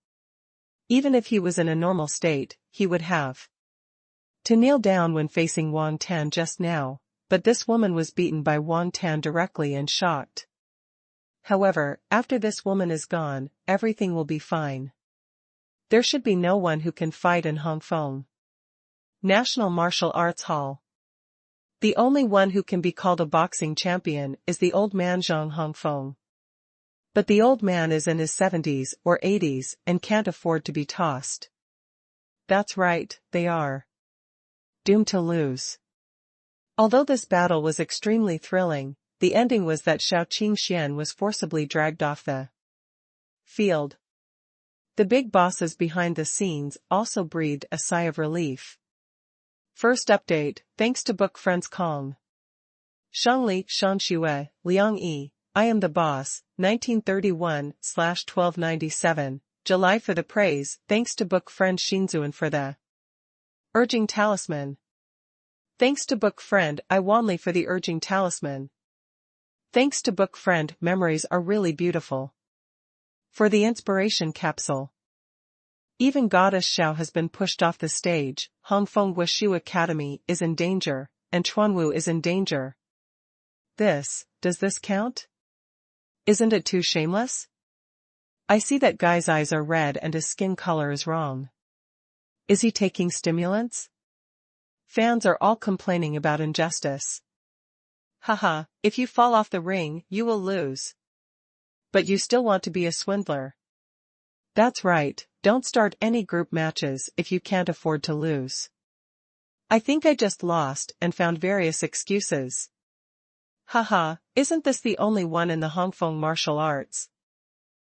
Even if he was in a normal state, he would have to kneel down when facing Wang Tan just now, but this woman was beaten by Wang Tan directly and shocked. However, after this woman is gone, everything will be fine. There should be no one who can fight in Hongfeng National Martial Arts Hall. The only one who can be called a boxing champion is the old man Zhang Hongfeng. But the old man is in his 70s or 80s and can't afford to be tossed. That's right, they are doomed to lose. Although this battle was extremely thrilling, the ending was that Shou Qingshan was forcibly dragged off the field. The big bosses behind the scenes also breathed a sigh of relief. First update, thanks to book friends Kong Shangli, Shanxue, Liang Yi, I Am the Boss, 1931/1297, July for the praise, thanks to book friend Shinzuan for the urging talisman. Thanks to book friend I Wanli for the urging talisman. Thanks to book friend Memories Are Really Beautiful for the inspiration capsule. Even Goddess Shou has been pushed off the stage, Hongfeng Wushu Academy is in danger, and Chuanwu is in danger. Does this count? Isn't it too shameless? I see that guy's eyes are red and his skin color is wrong. Is he taking stimulants? Fans are all complaining about injustice. Haha, if you fall off the ring, you will lose. But you still want to be a swindler. That's right, don't start any group matches if you can't afford to lose. I think I just lost and found various excuses. Haha, isn't this the only one in the Hongfeng martial arts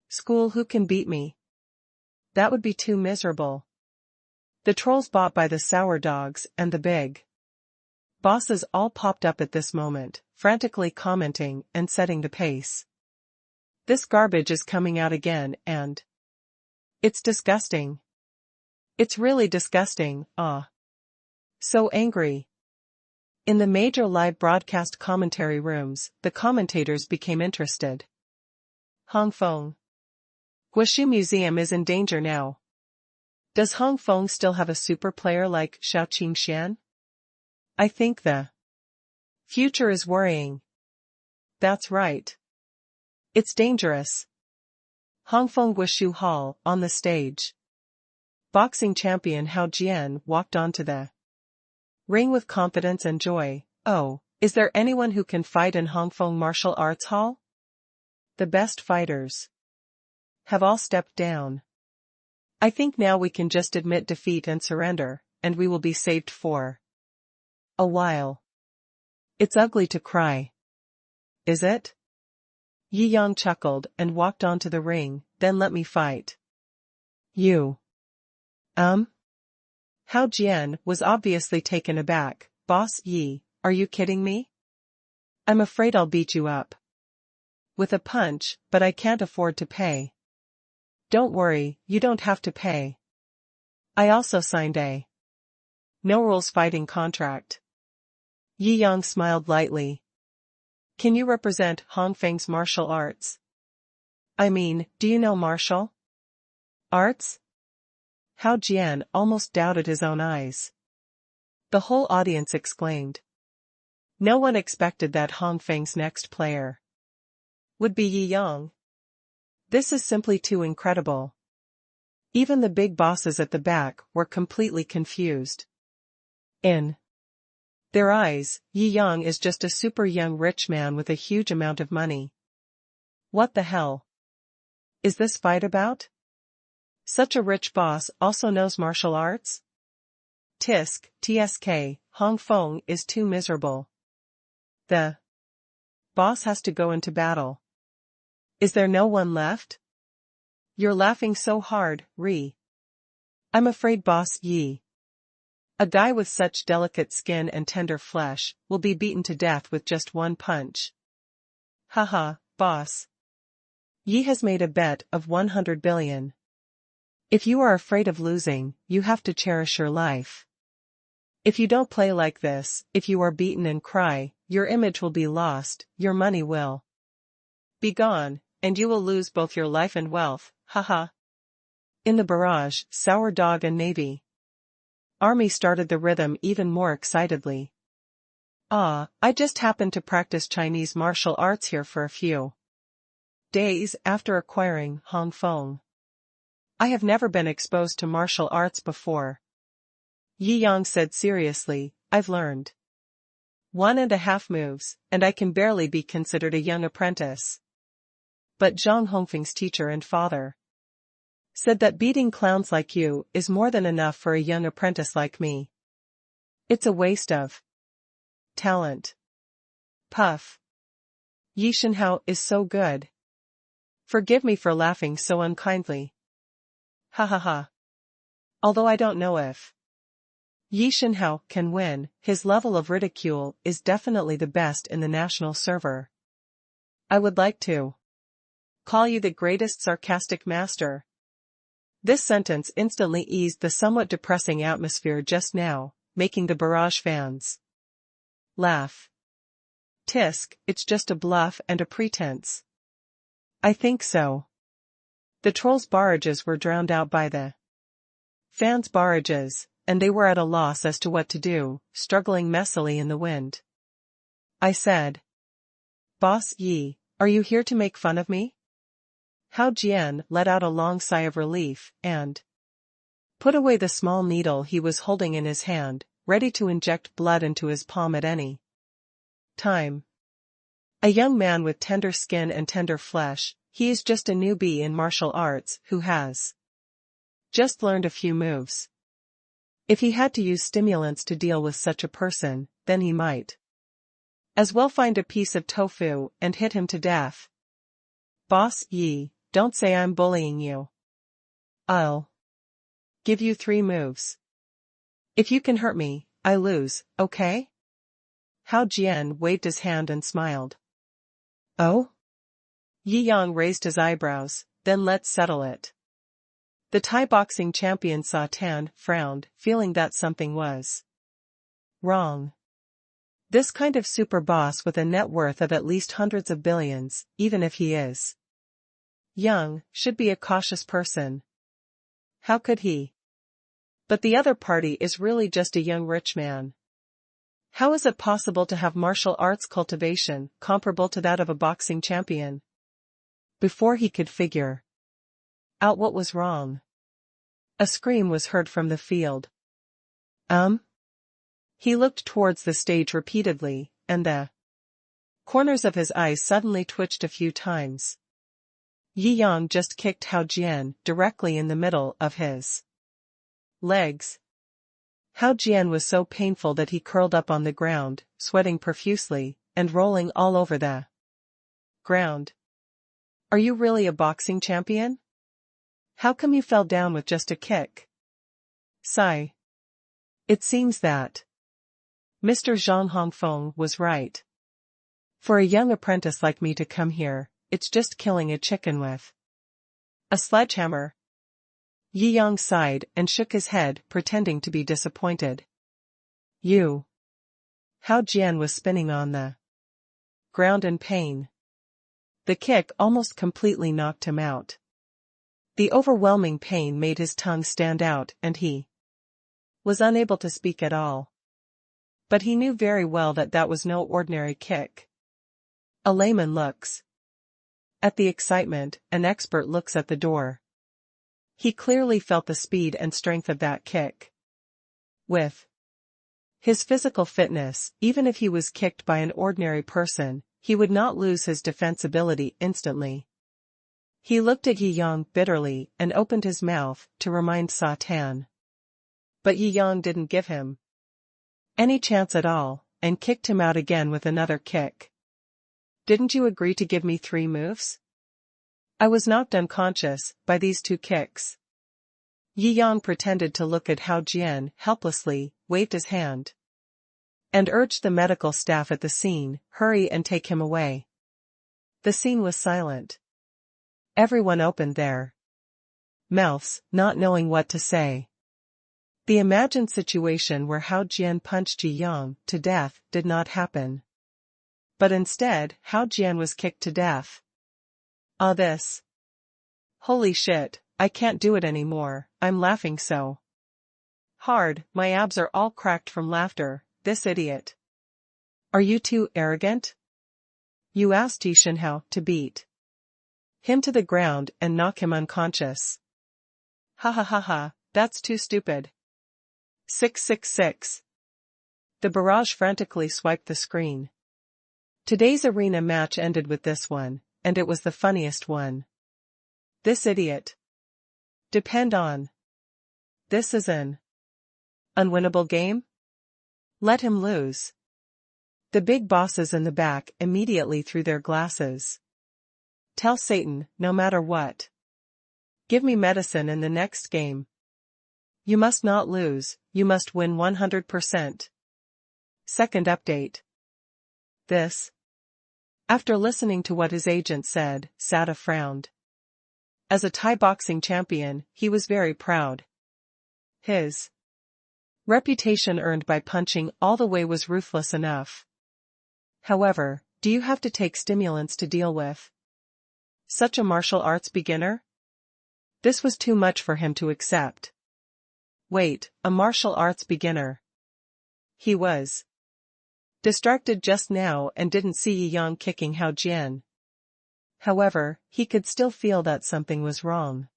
school who can beat me? That would be too miserable. The trolls bought by the sour dogs and the big bosses all popped up at this moment, frantically commenting and setting the pace. This garbage is coming out again and it's disgusting. It's really disgusting, ah. So angry. In the major live broadcast commentary rooms, the commentators became interested. Hong Feng. Guoshu Museum is in danger now. Does Hong Feng still have a super player like Shou Qingshan? I think the future is worrying. That's right. It's dangerous. Hong Feng Guoshu Hall, on the stage. Boxing champion Hao Jian walked onto the ring with confidence and joy. Oh, is there anyone who can fight in Hong Feng Martial Arts Hall? The best fighters have all stepped down. I think now we can just admit defeat and surrender, and we will be saved for a while. It's ugly to cry. Is it? Yi Yang chuckled and walked onto the ring. Then let me fight. You. Hao Jian was obviously taken aback. Boss Yi, are you kidding me? I'm afraid I'll beat you up with a punch, but I can't afford to pay. Don't worry, you don't have to pay. I also signed a no rules fighting contract. Yi Yang smiled lightly. Can you represent Hong Feng's martial arts? I mean, do you know martial arts? Hao Jian almost doubted his own eyes. The whole audience exclaimed. No one expected that Hong Feng's next player would be Yi Yang. This is simply too incredible. Even the big bosses at the back were completely confused. In their eyes, Yi Yang is just a super young rich man with a huge amount of money. What the hell is this fight about? Such a rich boss also knows martial arts? TSK, Hong Feng is too miserable. The boss has to go into battle. Is there no one left? You're laughing so hard, Ri. I'm afraid Boss Yi. A guy with such delicate skin and tender flesh will be beaten to death with just one punch. Haha, boss. Yi has made a bet of 100 billion. If you are afraid of losing, you have to cherish your life. If you don't play like this, if you are beaten and cry, your image will be lost, your money will be gone, and you will lose both your life and wealth, haha. In the barrage, Sour Dog and Navy Army started the rhythm even more excitedly. I just happened to practice Chinese martial arts here for a few days after acquiring Hong Feng. I have never been exposed to martial arts before. Yi Yang said seriously, I've learned 1.5 moves, and I can barely be considered a young apprentice. But Zhang Hongfeng's teacher and father said that beating clowns like you is more than enough for a young apprentice like me. It's a waste of talent. Puff. Yi Shenhao is so good. Forgive me for laughing so unkindly. Ha ha ha. Although I don't know if Yi Shenhao can win, his level of ridicule is definitely the best in the national server. I would like to call you the greatest sarcastic master. This sentence instantly eased the somewhat depressing atmosphere just now, making the barrage fans laugh. Tisk, it's just a bluff and a pretense. I think so. The trolls' barrages were drowned out by the fans' barrages, and they were at a loss as to what to do, struggling messily in the wind. I said, Boss Yi, are you here to make fun of me? Hao Jian let out a long sigh of relief, and put away the small needle he was holding in his hand, ready to inject blood into his palm at any time. A young man with tender skin and tender flesh, he is just a newbie in martial arts who has just learned a few moves. If he had to use stimulants to deal with such a person, then he might as well find a piece of tofu and hit him to death. Boss Yi, don't say I'm bullying you. I'll give you 3 moves. If you can hurt me, I lose, okay? Hao Jian waved his hand and smiled. Oh? Yi Yang raised his eyebrows, then let's settle it. The Thai boxing champion Sa Tan frowned, feeling that something was wrong. This kind of super boss with a net worth of at least hundreds of billions, even if he is young, should be a cautious person. How could he? But the other party is really just a young rich man. How is it possible to have martial arts cultivation comparable to that of a boxing champion? Before he could figure out what was wrong, a scream was heard from the field. He looked towards the stage repeatedly, and the corners of his eyes suddenly twitched a few times. Yi Yang just kicked Hao Jian directly in the middle of his legs. Hao Jian was so painful that he curled up on the ground, sweating profusely, and rolling all over the ground. Are you really a boxing champion? How come you fell down with just a kick? Sigh. It seems that Mr. Zhang Hongfeng was right. For a young apprentice like me to come here, it's just killing a chicken with a sledgehammer. Yi Yang sighed and shook his head, pretending to be disappointed. You. Hao Jian was spinning on the ground in pain. The kick almost completely knocked him out. The overwhelming pain made his tongue stand out and he was unable to speak at all. But he knew very well that that was no ordinary kick. A layman looks at the excitement, an expert looks at the door. He clearly felt the speed and strength of that kick. With his physical fitness, even if he was kicked by an ordinary person, he would not lose his defensibility instantly. He looked at Yi Yang bitterly and opened his mouth to remind Sa Tan. But Yi Yang didn't give him any chance at all, and kicked him out again with another kick. Didn't you agree to give me 3 moves? I was knocked unconscious by these 2 kicks. Yi Yang pretended to look at Hao Jian helplessly, waved his hand, and urged the medical staff at the scene, hurry and take him away. The scene was silent. Everyone opened their mouths, not knowing what to say. The imagined situation where Hao Jian punched Yi Yang to death did not happen. But instead, Hao Jian was kicked to death. This. Holy shit, I can't do it anymore, I'm laughing so hard, my abs are all cracked from laughter, this idiot. Are you too arrogant? You asked Yi Shenhao to beat him to the ground and knock him unconscious. Ha ha ha ha, that's too stupid. 666. The barrage frantically swiped the screen. Today's arena match ended with this one, and it was the funniest one. This idiot. Depend on. This is an unwinnable game? Let him lose. The big bosses in the back immediately threw their glasses. Tell Satan, no matter what. Give me medicine in the next game. You must not lose, you must win 100%. Second update. This. After listening to what his agent said, Sada frowned. As a Thai boxing champion, he was very proud. His reputation earned by punching all the way was ruthless enough. However, do you have to take stimulants to deal with such a martial arts beginner? This was too much for him to accept. Wait, a martial arts beginner. He was distracted just now and didn't see Yi Yang kicking Hao Jian. However, he could still feel that something was wrong.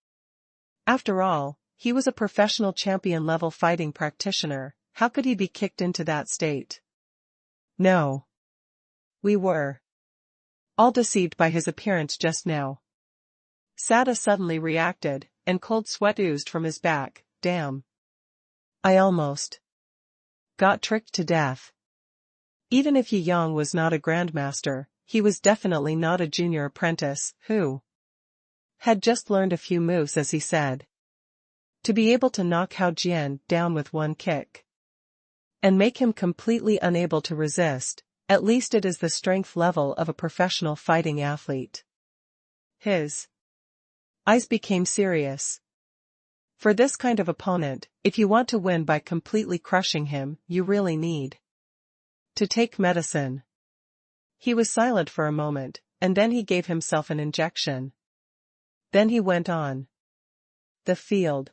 After all, he was a professional champion-level fighting practitioner, how could he be kicked into that state? No. We were all deceived by his appearance just now. Sada suddenly reacted, and cold sweat oozed from his back. Damn. I almost got tricked to death. Even if Yi Yang was not a grandmaster, he was definitely not a junior apprentice, who had just learned a few moves as he said. To be able to knock Hao Jian down with one kick and make him completely unable to resist, at least it is the strength level of a professional fighting athlete. His eyes became serious. For this kind of opponent, if you want to win by completely crushing him, you really need to take medicine. He was silent for a moment, and then he gave himself an injection. Then he went on. The field.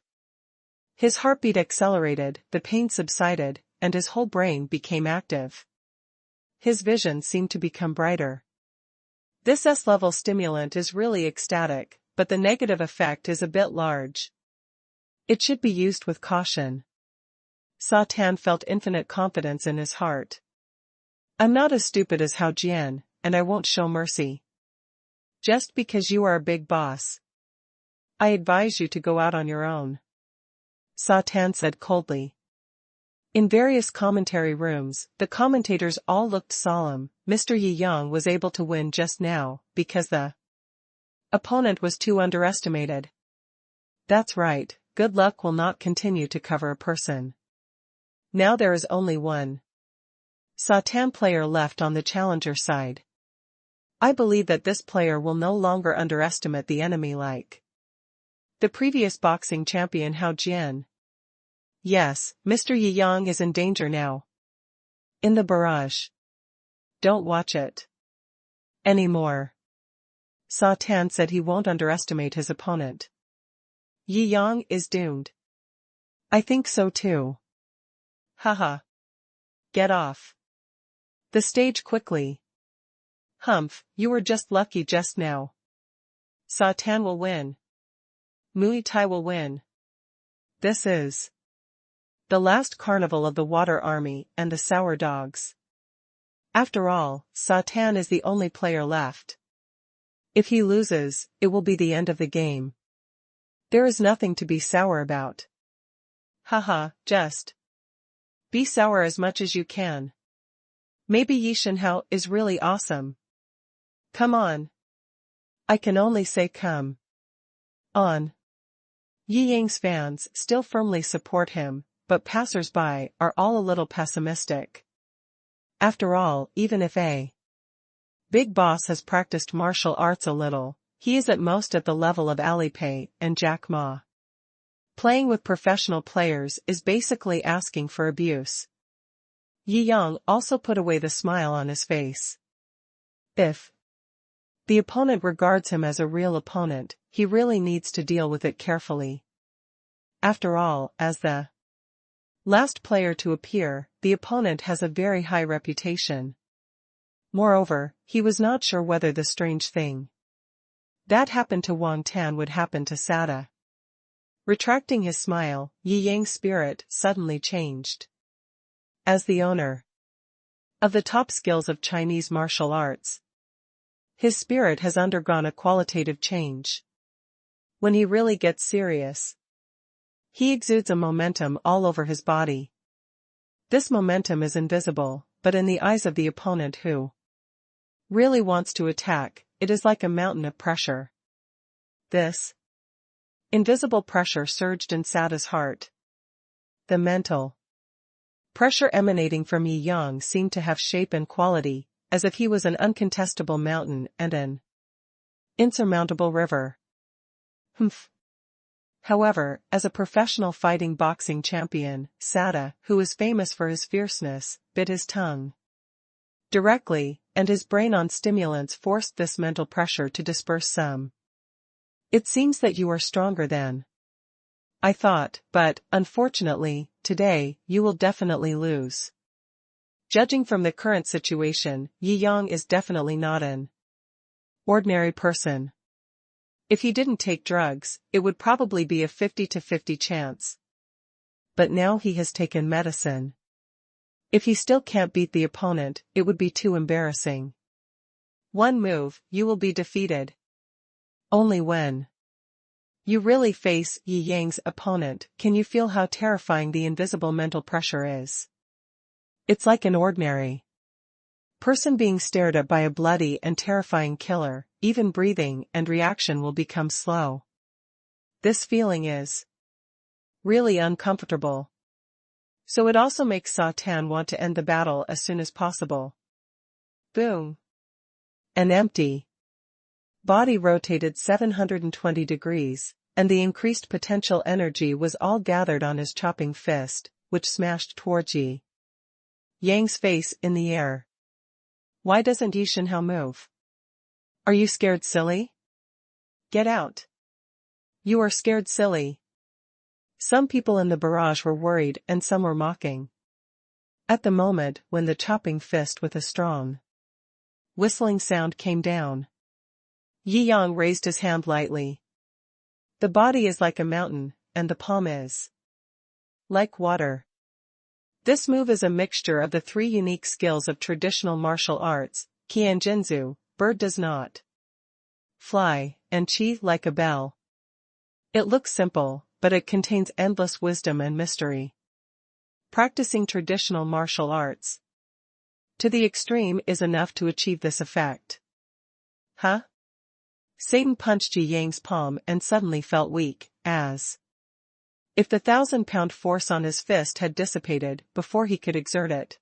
His heartbeat accelerated, the pain subsided, and his whole brain became active. His vision seemed to become brighter. This S-level stimulant is really ecstatic, but the negative effect is a bit large. It should be used with caution. Sa Tan felt infinite confidence in his heart. I'm not as stupid as Hao Jian, and I won't show mercy. Just because you are a big boss, I advise you to go out on your own. Sa Tan said coldly. In various commentary rooms, the commentators all looked solemn. Mr. Yi Yang was able to win just now, because the opponent was too underestimated. That's right, good luck will not continue to cover a person. Now there is only one Sa Tan player left on the challenger side. I believe that this player will no longer underestimate the enemy like the previous boxing champion Hao Jian. Yes, Mr. Yi Yang is in danger now. In the barrage. Don't watch it anymore. Sa Tan said he won't underestimate his opponent. Yi Yang is doomed. I think so too. Haha. Get off the stage quickly. Humph, you were just lucky just now. Sa Tan will win. Muay Thai will win. This is the last carnival of the Water Army and the Sour Dogs. After all, Sa Tan is the only player left. If he loses, it will be the end of the game. There is nothing to be sour about. Haha, just be sour as much as you can. Maybe Yi Shenhao is really awesome. Come on. I can only say come on. Yi Yang's fans still firmly support him, but passers-by are all a little pessimistic. After all, even if a big boss has practiced martial arts a little, he is at most at the level of Alipay and Jack Ma. Playing with professional players is basically asking for abuse. Yi Yang also put away the smile on his face. If the opponent regards him as a real opponent, he really needs to deal with it carefully. After all, as the last player to appear, the opponent has a very high reputation. Moreover, he was not sure whether the strange thing that happened to Wang Tan would happen to Sada. Retracting his smile, Yi Yang's spirit suddenly changed. As the owner of the top skills of Chinese martial arts, his spirit has undergone a qualitative change. When he really gets serious, he exudes a momentum all over his body. This momentum is invisible, but in the eyes of the opponent who really wants to attack, it is like a mountain of pressure. This invisible pressure surged in Sada's heart. The mental pressure emanating from Yi Yang seemed to have shape and quality, as if he was an uncontestable mountain and an insurmountable river. Humph. However, as a professional fighting boxing champion, Sada, who is famous for his fierceness, bit his tongue directly, and his brain on stimulants forced this mental pressure to disperse some. It seems that you are stronger than I thought, but, unfortunately, today, you will definitely lose. Judging from the current situation, Yi Yang is definitely not an ordinary person. If he didn't take drugs, it would probably be a 50-50 chance. But now he has taken medicine. If he still can't beat the opponent, it would be too embarrassing. One move, you will be defeated. Only when you really face Yi Yang's opponent can you feel how terrifying the invisible mental pressure is. It's like an ordinary person being stared at by a bloody and terrifying killer. Even breathing and reaction will become slow. This feeling is really uncomfortable. So it also makes Sa Tan want to end the battle as soon as possible. Boom. An empty body rotated 720 degrees, and the increased potential energy was all gathered on his chopping fist, which smashed towards Yi Yang's face in the air. Why doesn't Yi Shenhao move? Are you scared, silly? Get out. You are scared, silly. Some people in the barrage were worried and some were mocking. At the moment when the chopping fist with a strong whistling sound came down, Yi Yang raised his hand lightly. The body is like a mountain, and the palm is like water. This move is a mixture of the three unique skills of traditional martial arts, Qianjinzu, bird does not fly, and Qi like a bell. It looks simple, but it contains endless wisdom and mystery. Practicing traditional martial arts to the extreme is enough to achieve this effect. Huh? Satan punched Yi Yang's palm and suddenly felt weak, as if the 1,000-pound force on his fist had dissipated before he could exert it.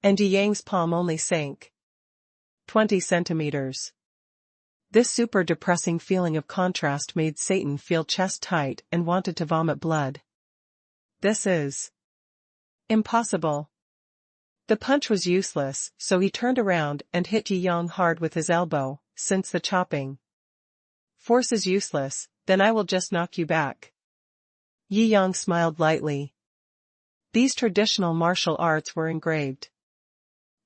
And Yi Yang's palm only sank 20 centimeters. This super depressing feeling of contrast made Satan feel chest tight and wanted to vomit blood. This is impossible. The punch was useless, so he turned around and hit Yi Yang hard with his elbow. Since the chopping force is useless, then I will just knock you back. Yi Yang smiled lightly. These traditional martial arts were engraved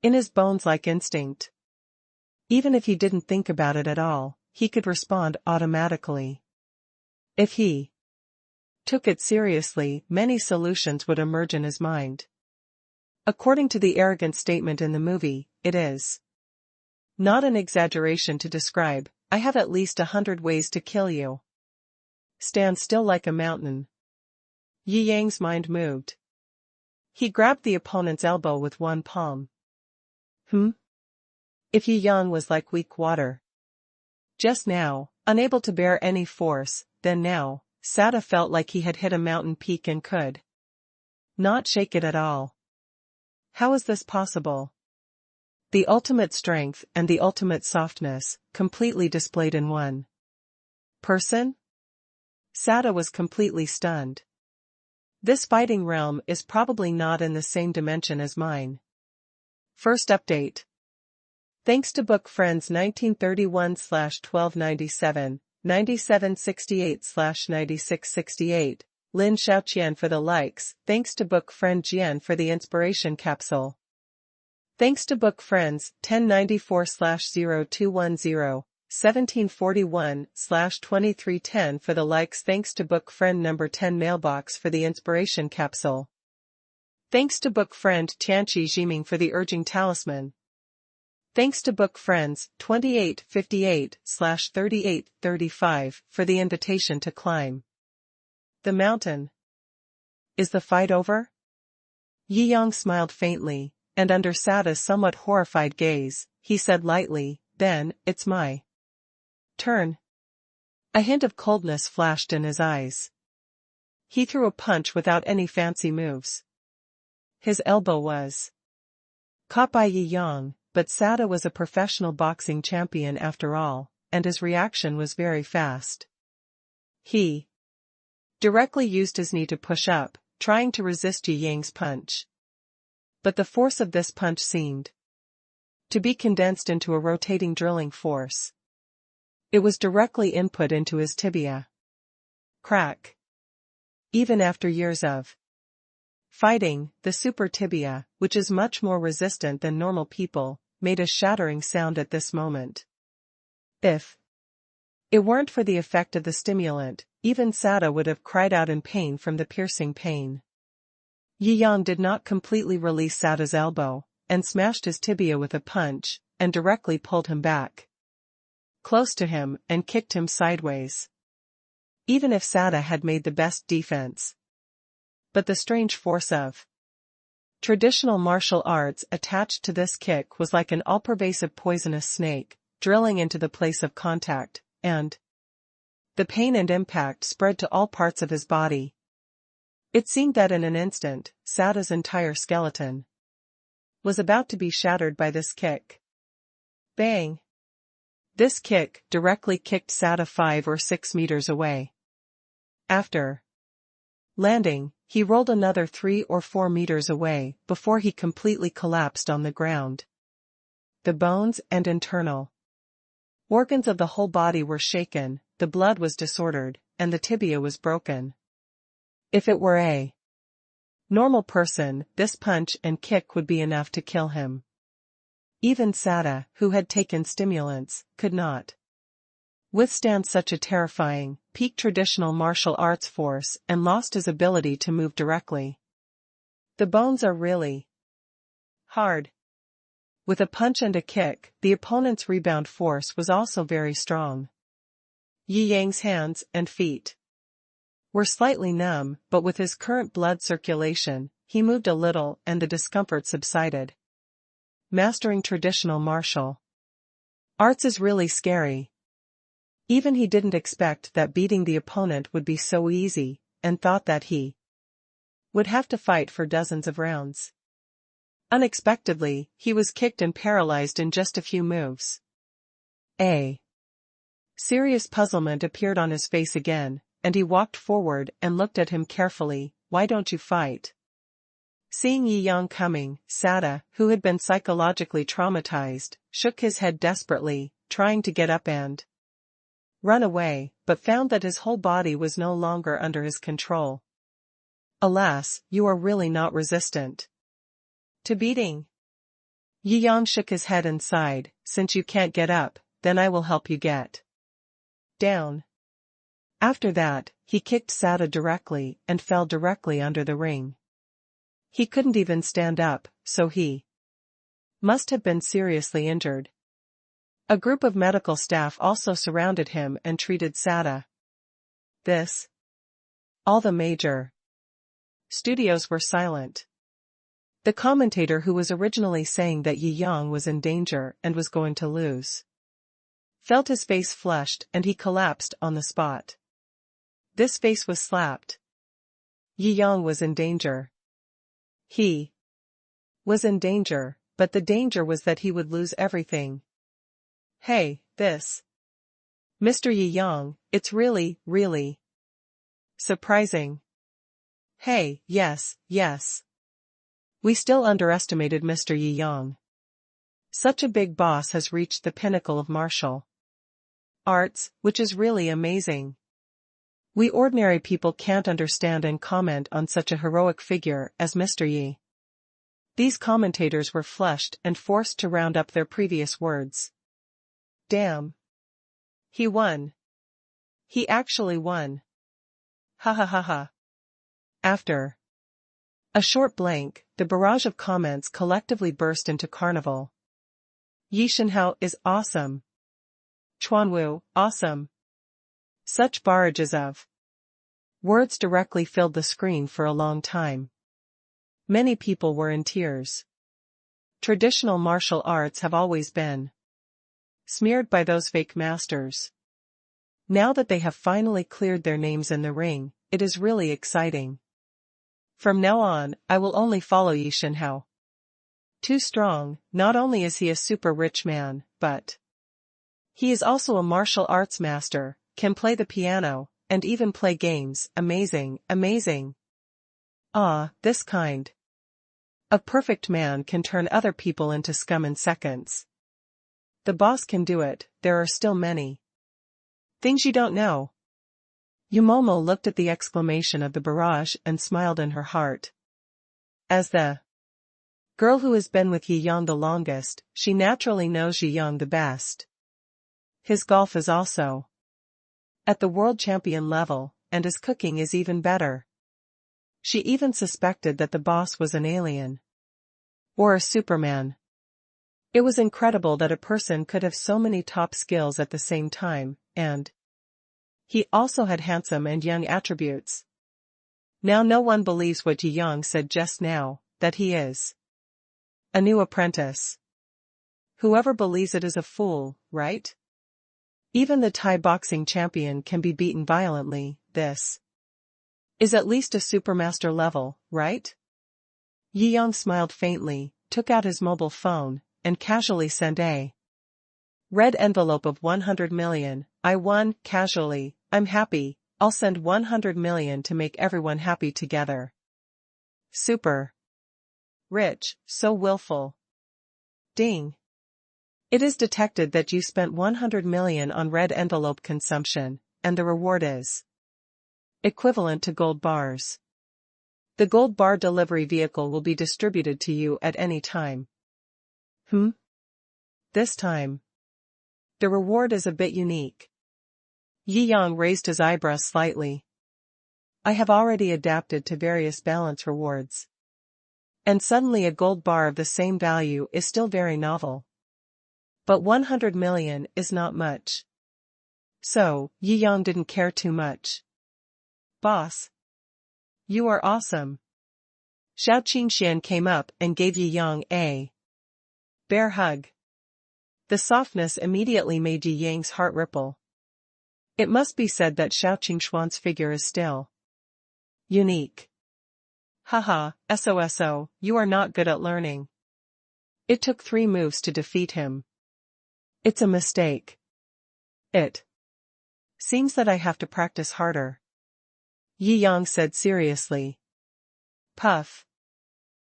in his bones like instinct. Even if he didn't think about it at all, he could respond automatically. If he took it seriously, many solutions would emerge in his mind. According to the arrogant statement in the movie, it is not an exaggeration to describe, I have at least 100 ways to kill you. Stand still like a mountain. Yi Yang's mind moved. He grabbed the opponent's elbow with one palm. If Yi Yang was like weak water just now, unable to bear any force, then now, Sada felt like he had hit a mountain peak and could not shake it at all. How is this possible? The ultimate strength and the ultimate softness, completely displayed in one person? Sada was completely stunned. This fighting realm is probably not in the same dimension as mine. First update. Thanks to Book Friends 1931/1297, 9768/9668, Lin Xiaoqian for the likes, thanks to Book Friend Jian for the inspiration capsule. Thanks to Book Friends 1094/0210, 1741/2310 for the likes. Thanks to Book Friend number 10 Mailbox for the inspiration capsule. Thanks to Book Friend Tianqi Jiming for the urging talisman. Thanks to Book Friends 2858/3835 for the invitation to climb the mountain. Is the fight over? Yi Yang smiled faintly, and under Sada's somewhat horrified gaze, he said lightly, then, it's my turn. A hint of coldness flashed in his eyes. He threw a punch without any fancy moves. His elbow was caught by Yi Yang, but Sada was a professional boxing champion after all, and his reaction was very fast. He directly used his knee to push up, trying to resist Yi Yang's punch. But the force of this punch seemed to be condensed into a rotating drilling force. It was directly input into his tibia. Crack. Even after years of fighting, the super tibia, which is much more resistant than normal people, made a shattering sound at this moment. If it weren't for the effect of the stimulant, even Sada would have cried out in pain from the piercing pain. Yi Yang did not completely release Sada's elbow, and smashed his tibia with a punch, and directly pulled him back close to him and kicked him sideways. Even if Sada had made the best defense. But the strange force of traditional martial arts attached to this kick was like an all-pervasive poisonous snake, drilling into the place of contact, and the pain and impact spread to all parts of his body. It seemed that in an instant, Sada's entire skeleton was about to be shattered by this kick. Bang! This kick directly kicked Sada 5 or 6 meters away. After landing, he rolled another 3 or 4 meters away before he completely collapsed on the ground. The bones and internal organs of the whole body were shaken, the blood was disordered, and the tibia was broken. If it were a normal person, this punch and kick would be enough to kill him. Even Sada, who had taken stimulants, could not withstand such a terrifying, peak traditional martial arts force and lost his ability to move directly. The bones are really hard. With a punch and a kick, the opponent's rebound force was also very strong. Yi Yang's hands and feet were slightly numb, but with his current blood circulation, he moved a little and the discomfort subsided. Mastering traditional martial arts is really scary. Even he didn't expect that beating the opponent would be so easy, and thought that he would have to fight for dozens of rounds. Unexpectedly, he was kicked and paralyzed in just a few moves. A serious puzzlement appeared on his face again, and he walked forward and looked at him carefully. "Why don't you fight?" Seeing Yi Yang coming, Sada, who had been psychologically traumatized, shook his head desperately, trying to get up and run away, but found that his whole body was no longer under his control. "Alas, you are really not resistant to beating." Yi Yang shook his head and sighed. "Since you can't get up, then I will help you get down." After that, he kicked Sada directly and fell directly under the ring. He couldn't even stand up, so he must have been seriously injured. A group of medical staff also surrounded him and treated Sada. All the major studios were silent. The commentator who was originally saying that Yi Yang was in danger and was going to lose felt his face flushed and he collapsed on the spot. This face was slapped. Yi Yang was in danger. He was in danger, but the danger was that he would lose everything. "Hey, Mr. Yi Yang, it's really, really surprising." "Hey, yes. We still underestimated Mr. Yi Yang. Such a big boss has reached the pinnacle of martial arts, which is really amazing. We ordinary people can't understand and comment on such a heroic figure as Mr. Yi." These commentators were flushed and forced to round up their previous words. "Damn. He won. He actually won. Ha ha ha ha." After a short blank, the barrage of comments collectively burst into carnival. "Yi Shenhao is awesome. Chuanwu, awesome." Such barrages of words directly filled the screen for a long time. Many people were in tears. Traditional martial arts have always been smeared by those fake masters. Now that they have finally cleared their names in the ring, it is really exciting. From now on, I will only follow Yi Shenhao. Too strong, not only is he a super rich man, but he is also a martial arts master, can play the piano, and even play games. Amazing. Ah, this kind of perfect man can turn other people into scum in seconds. The boss can do it. There are still many things you don't know. Yumomo looked at the exclamation of the barrage and smiled in her heart. As the girl who has been with Yi Yang the longest, she naturally knows Yi Yang the best. His golf is also at the world champion level, and his cooking is even better. She even suspected that the boss was an alien or a Superman. It was incredible that a person could have so many top skills at the same time, and he also had handsome and young attributes. Now no one believes what Yi Yang said just now, that he is a new apprentice. Whoever believes it is a fool, right? Even the Thai boxing champion can be beaten violently. This is at least a supermaster level, right? Yi Yang smiled faintly, took out his mobile phone, and casually sent a Red envelope of 100 million, I won, casually, I'm happy, I'll send 100 million to make everyone happy together. Super. Rich, so willful. Ding. It is detected that you spent 100 million on red envelope consumption, and the reward is equivalent to gold bars. The gold bar delivery vehicle will be distributed to you at any time. This time. The reward is a bit unique. Yi Yang raised his eyebrows slightly. I have already adapted to various balance rewards. And suddenly a gold bar of the same value is still very novel. But 100 million is not much. So, Yi Yang didn't care too much. Boss. You are awesome. Shou Qingxian came up and gave Yi Yang a bear hug. The softness immediately made Yi Yang's heart ripple. It must be said that Shou Qingxuan's figure is still unique. Haha, SOSO, you are not good at learning. It took 3 moves to defeat him. It's a mistake. It seems that I have to practice harder. Yi Yang said seriously. Puff.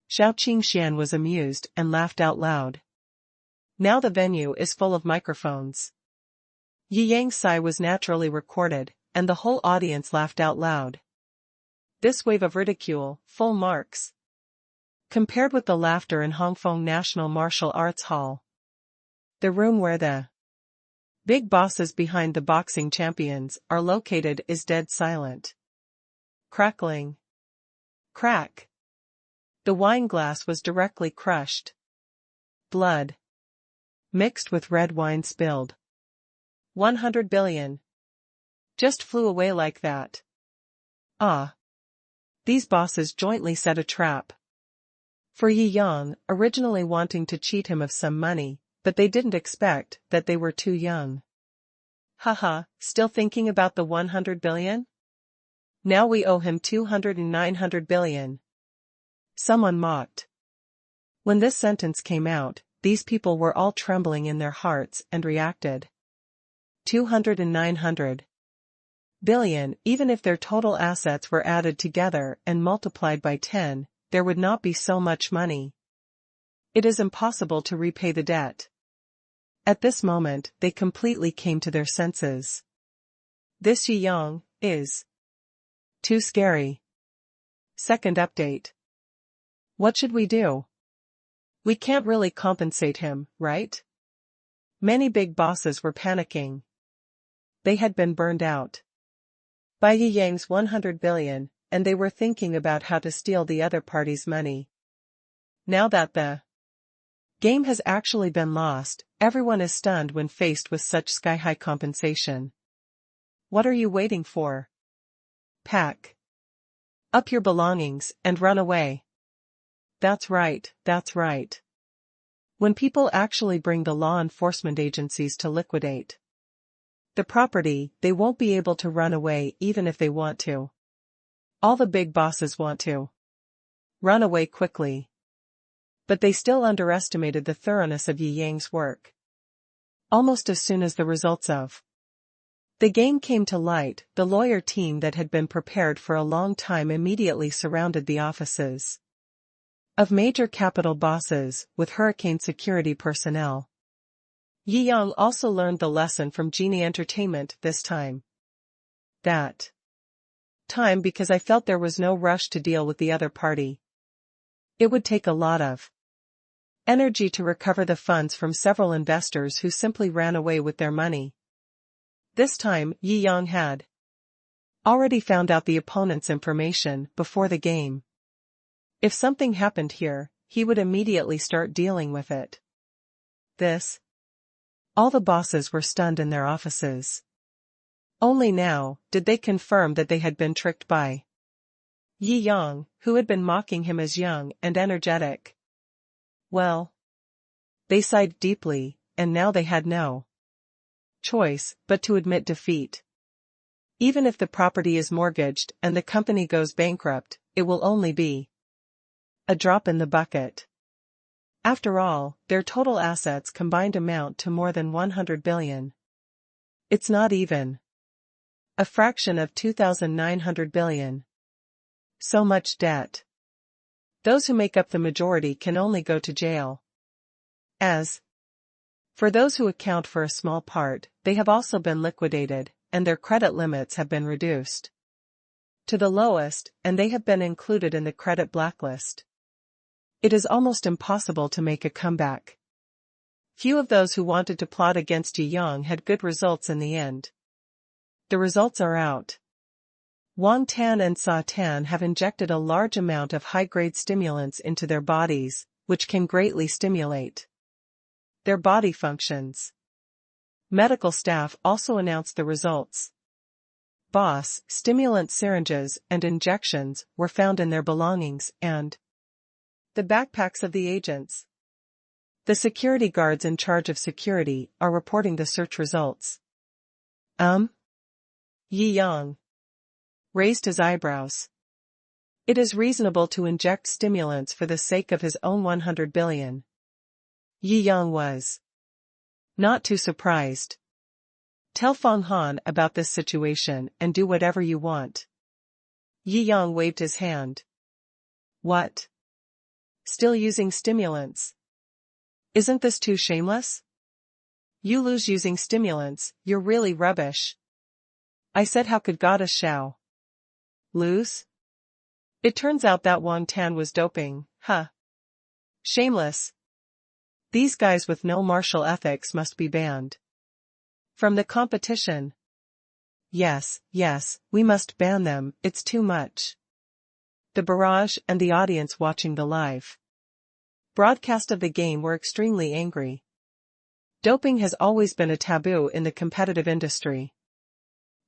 Shou Qingxian was amused and laughed out loud. Now the venue is full of microphones. Yi Yang's sigh was naturally recorded, and the whole audience laughed out loud. This wave of ridicule, full marks. Compared with the laughter in Hongfeng National Martial Arts Hall. The room where the big bosses behind the boxing champions are located is dead silent. Crackling. Crack. The wine glass was directly crushed. Blood. Mixed with red wine spilled. 100 billion. Just flew away like that. Ah. These bosses jointly set a trap. For Yi Yang, originally wanting to cheat him of some money, but they didn't expect that they were too young. Haha, still thinking about the 100 billion? Now we owe him 200 and 900 billion. Someone mocked. When this sentence came out, these people were all trembling in their hearts and reacted. 200 and 900 billion, even if their total assets were added together and multiplied by 10, there would not be so much money. It is impossible to repay the debt. At this moment, they completely came to their senses. This Yi Yang is too scary. Second update. What should we do? We can't really compensate him, right? Many big bosses were panicking. They had been burned out by Yi Yang's 100 billion, and they were thinking about how to steal the other party's money. Now that the game has actually been lost, everyone is stunned when faced with such sky-high compensation. What are you waiting for? Pack up your belongings and run away. That's right, that's right. When people actually bring the law enforcement agencies to liquidate the property, they won't be able to run away even if they want to. All the big bosses want to run away quickly. But they still underestimated the thoroughness of Yi Yang's work. Almost as soon as the results of the game came to light, the lawyer team that had been prepared for a long time immediately surrounded the offices of major capital bosses with hurricane security personnel. Yi Yang also learned the lesson from Genie Entertainment this time. That time because I felt there was no rush to deal with the other party. It would take a lot of energy to recover the funds from several investors who simply ran away with their money. This time, Yi Yang had already found out the opponent's information before the game. If something happened here, he would immediately start dealing with it. All the bosses were stunned in their offices. Only now did they confirm that they had been tricked by Yi Yang, who had been mocking him as young and energetic. Well, they sighed deeply, and now they had no choice but to admit defeat. Even if the property is mortgaged and the company goes bankrupt, it will only be a drop in the bucket. After all, their total assets combined amount to more than 100 billion. It's not even a fraction of 2,900 billion. So much debt. Those who make up the majority can only go to jail. As for those who account for a small part, they have also been liquidated, and their credit limits have been reduced to the lowest, and they have been included in the credit blacklist. It is almost impossible to make a comeback. Few of those who wanted to plot against Jiangjing had good results in the end. The results are out. Wang Tan and Sa Tan have injected a large amount of high-grade stimulants into their bodies, which can greatly stimulate their body functions. Medical staff also announced the results. Boss, stimulant syringes and injections were found in their belongings and the backpacks of the agents. The security guards in charge of security are reporting the search results. Jiangjing raised his eyebrows. It is reasonable to inject stimulants for the sake of his own 100 billion. Jiangjing was not too surprised. Tell Feng Han about this situation and do whatever you want. Jiangjing waved his hand. What? Still using stimulants? Isn't this too shameless? You lose using stimulants, you're really rubbish. I said, how could Goddess Shou lose? It turns out that Wang Tan was doping, huh? Shameless. These guys with no martial ethics must be banned from the competition. Yes, we must ban them, it's too much. The barrage and the audience watching the live broadcast of the game were extremely angry. Doping has always been a taboo in the competitive industry.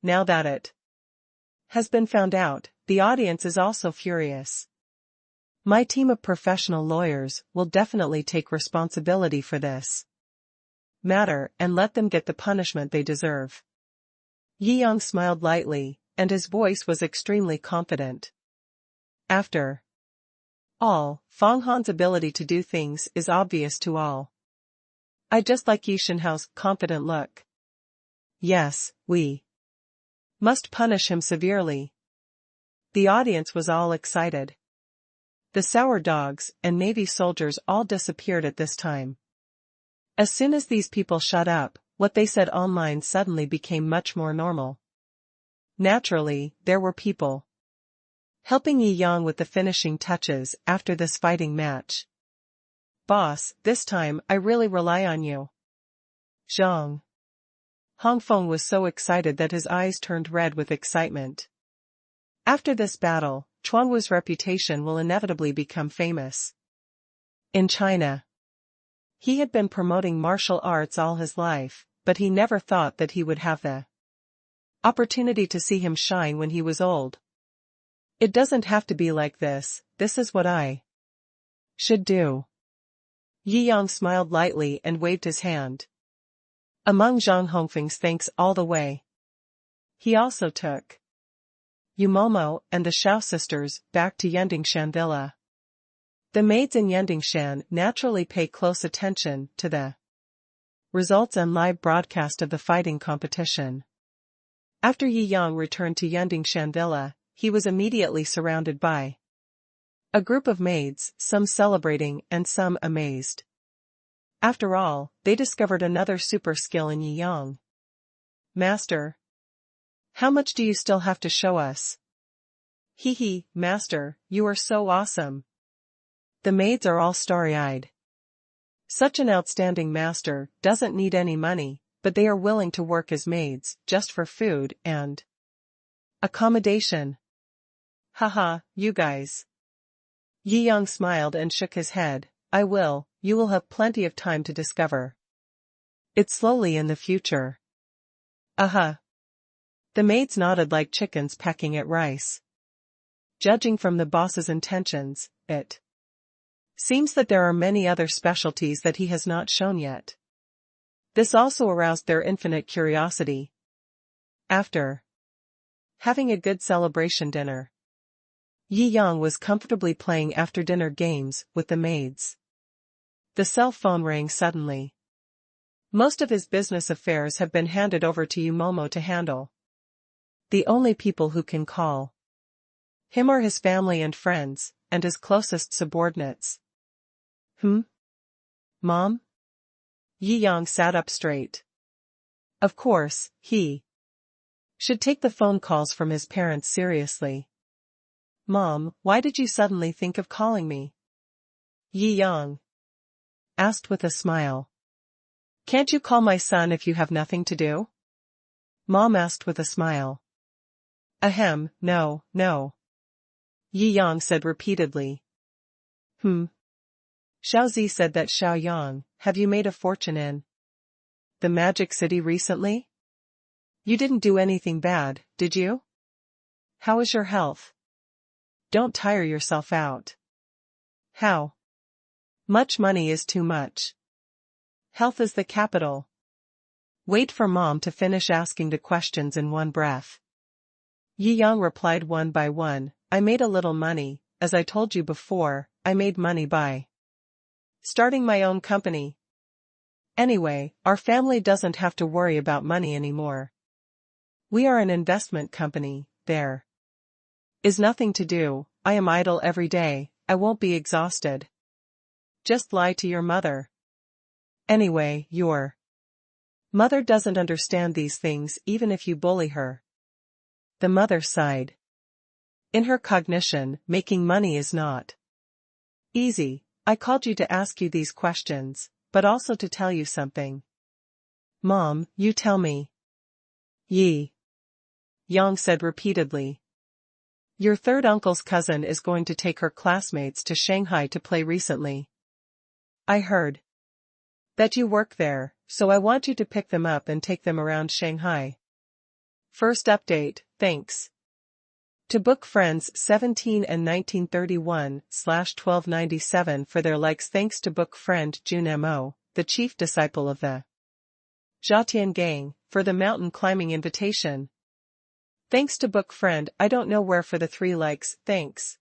Now that it has been found out, the audience is also furious. My team of professional lawyers will definitely take responsibility for this matter and let them get the punishment they deserve. Jiangjing smiled lightly, and his voice was extremely confident. After all, Feng Han's ability to do things is obvious to all. I just like Yishenhao's confident look. Yes, we must punish him severely. The audience was all excited. The sour dogs and Navy soldiers all disappeared at this time. As soon as these people shut up, what they said online suddenly became much more normal. Naturally, there were people helping Jiangjing with the finishing touches after this fighting match. Boss, this time I really rely on you. Zhang Hongfeng was so excited that his eyes turned red with excitement. After this battle, Chuanwu's reputation will inevitably become famous in China. He had been promoting martial arts all his life, but he never thought that he would have the opportunity to see him shine when he was old. It doesn't have to be like this, this is what I should do. Jiangjing smiled lightly and waved his hand. Among Zhang Hongfeng's thanks all the way. He also took Yumomo and the Shou sisters back to Yandingshan Villa. The maids in Yandingshan naturally pay close attention to the results and live broadcast of the fighting competition. After Jiangjing returned to Yandingshan Villa, he was immediately surrounded by a group of maids, some celebrating and some amazed. After all, they discovered another super skill in Jiangjing. Master, how much do you still have to show us? Hee, Master, you are so awesome. The maids are all starry-eyed. Such an outstanding master doesn't need any money, but they are willing to work as maids just for food and accommodation. Haha, you guys. Jiangjing smiled and shook his head. You will have plenty of time to discover it slowly in the future. The maids nodded like chickens pecking at rice. Judging from the boss's intentions, it seems that there are many other specialties that he has not shown yet. This also aroused their infinite curiosity. After having a good celebration dinner, Jiangjing was comfortably playing after-dinner games with the maids. The cell phone rang suddenly. Most of his business affairs have been handed over to you Momo to handle. The only people who can call him are his family and friends, and his closest subordinates. Mom? Yi Yang sat up straight. Of course, he should take the phone calls from his parents seriously. Mom, why did you suddenly think of calling me? Yi Yang asked with a smile. Can't you call my son if you have nothing to do? Mom asked with a smile. Ahem, no. Yi Yang said repeatedly. Xiaozi said that Xiaoyang, have you made a fortune in the Magic City recently? You didn't do anything bad, did you? How is your health? Don't tire yourself out. How much money is too much? Health is the capital. Wait for Mom to finish asking the questions in one breath. Yi Yang replied one by one, I made a little money, as I told you before, I made money by starting my own company. Anyway, our family doesn't have to worry about money anymore. We are an investment company, there is nothing to do, I am idle every day, I won't be exhausted. Just lie to your mother. Anyway, your mother doesn't understand these things even if you bully her. The mother sighed. In her cognition, making money is not easy. I called you to ask you these questions, but also to tell you something. Mom, you tell me. Yi Yang said repeatedly. Your third uncle's cousin is going to take her classmates to Shanghai to play recently. I heard that you work there, so I want you to pick them up and take them around Shanghai. First update, thanks to book friends 17 and 1931/1297 for their likes. Thanks to book friend Jun Mo, the chief disciple of the Zhatian gang, for the mountain climbing invitation. Thanks to book friend I don't know where for the 3 likes. Thanks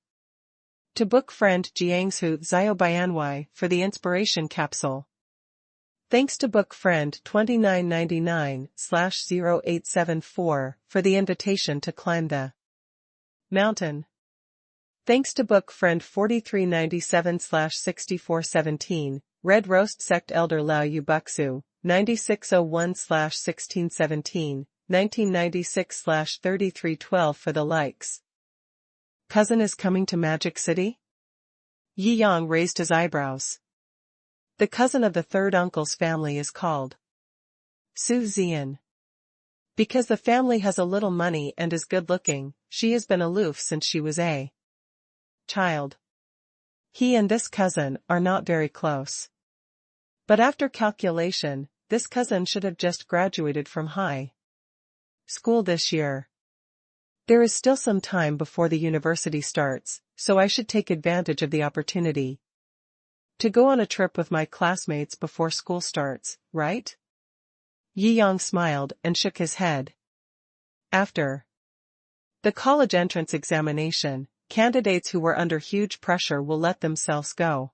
to book friend Jiangsu Ziobianwai for the inspiration capsule. Thanks to book friend 2999/0874 for the invitation to climb the mountain. Thanks to book friend 4397/6417, Red Roast Sect Elder Lao Yu Buxu, 9601/1617, 1996/3312 for the likes. Cousin is coming to Magic City? Yi Yang raised his eyebrows. The cousin of the third uncle's family is called Su Zian. Because the family has a little money and is good-looking, she has been aloof since she was a child. He and this cousin are not very close. But after calculation, this cousin should have just graduated from high school this year. There is still some time before the university starts, so I should take advantage of the opportunity to go on a trip with my classmates before school starts, right? Yi Yang smiled and shook his head. After the college entrance examination, candidates who were under huge pressure will let themselves go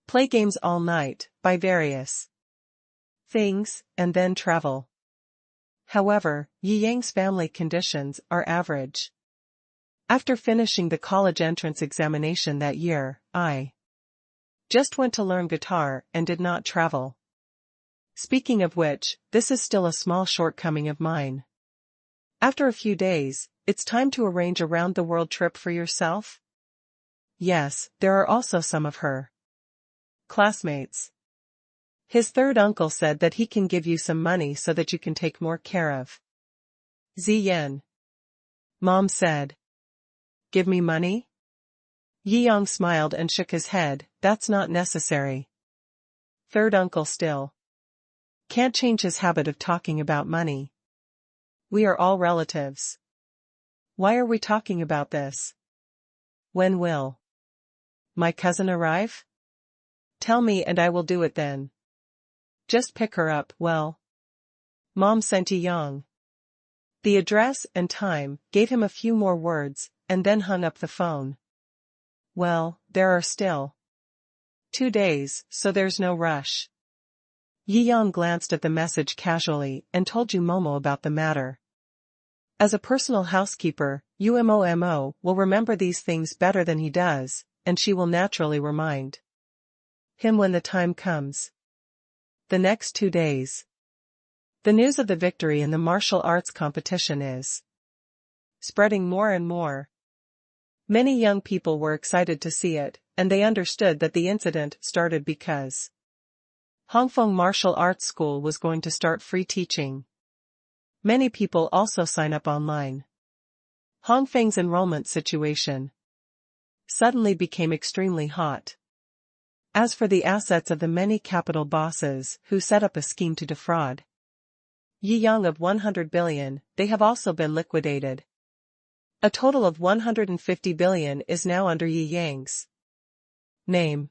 play games all night, buy various things, and then travel. However, Yi Yang's family conditions are average. After finishing the college entrance examination that year, I just went to learn guitar and did not travel. Speaking of which, this is still a small shortcoming of mine. After a few days, it's time to arrange a round-the-world trip for yourself? Yes, there are also some of her classmates. His third uncle said that he can give you some money so that you can take more care of Ziyan. Mom said. Give me money? Yi Yang smiled and shook his head, that's not necessary. Third uncle still can't change his habit of talking about money. We are all relatives. Why are we talking about this? When will my cousin arrive? Tell me and I will do it then. Just pick her up, well. Mom sent Yi Yang the address and time, gave him a few more words, and then hung up the phone. Well, there are still 2 days, so there's no rush. Yi Yang glanced at the message casually and told Momo about the matter. As a personal housekeeper, Umomo will remember these things better than he does, and she will naturally remind him when the time comes. The next 2 days. The news of the victory in the martial arts competition is spreading more and more. Many young people were excited to see it, and they understood that the incident started because Hongfeng Martial Arts School was going to start free teaching. Many people also sign up online. Hongfeng's enrollment situation suddenly became extremely hot. As for the assets of the many capital bosses who set up a scheme to defraud Yi Yang of 100 billion, they have also been liquidated. A total of 150 billion is now under Yi Yang's name.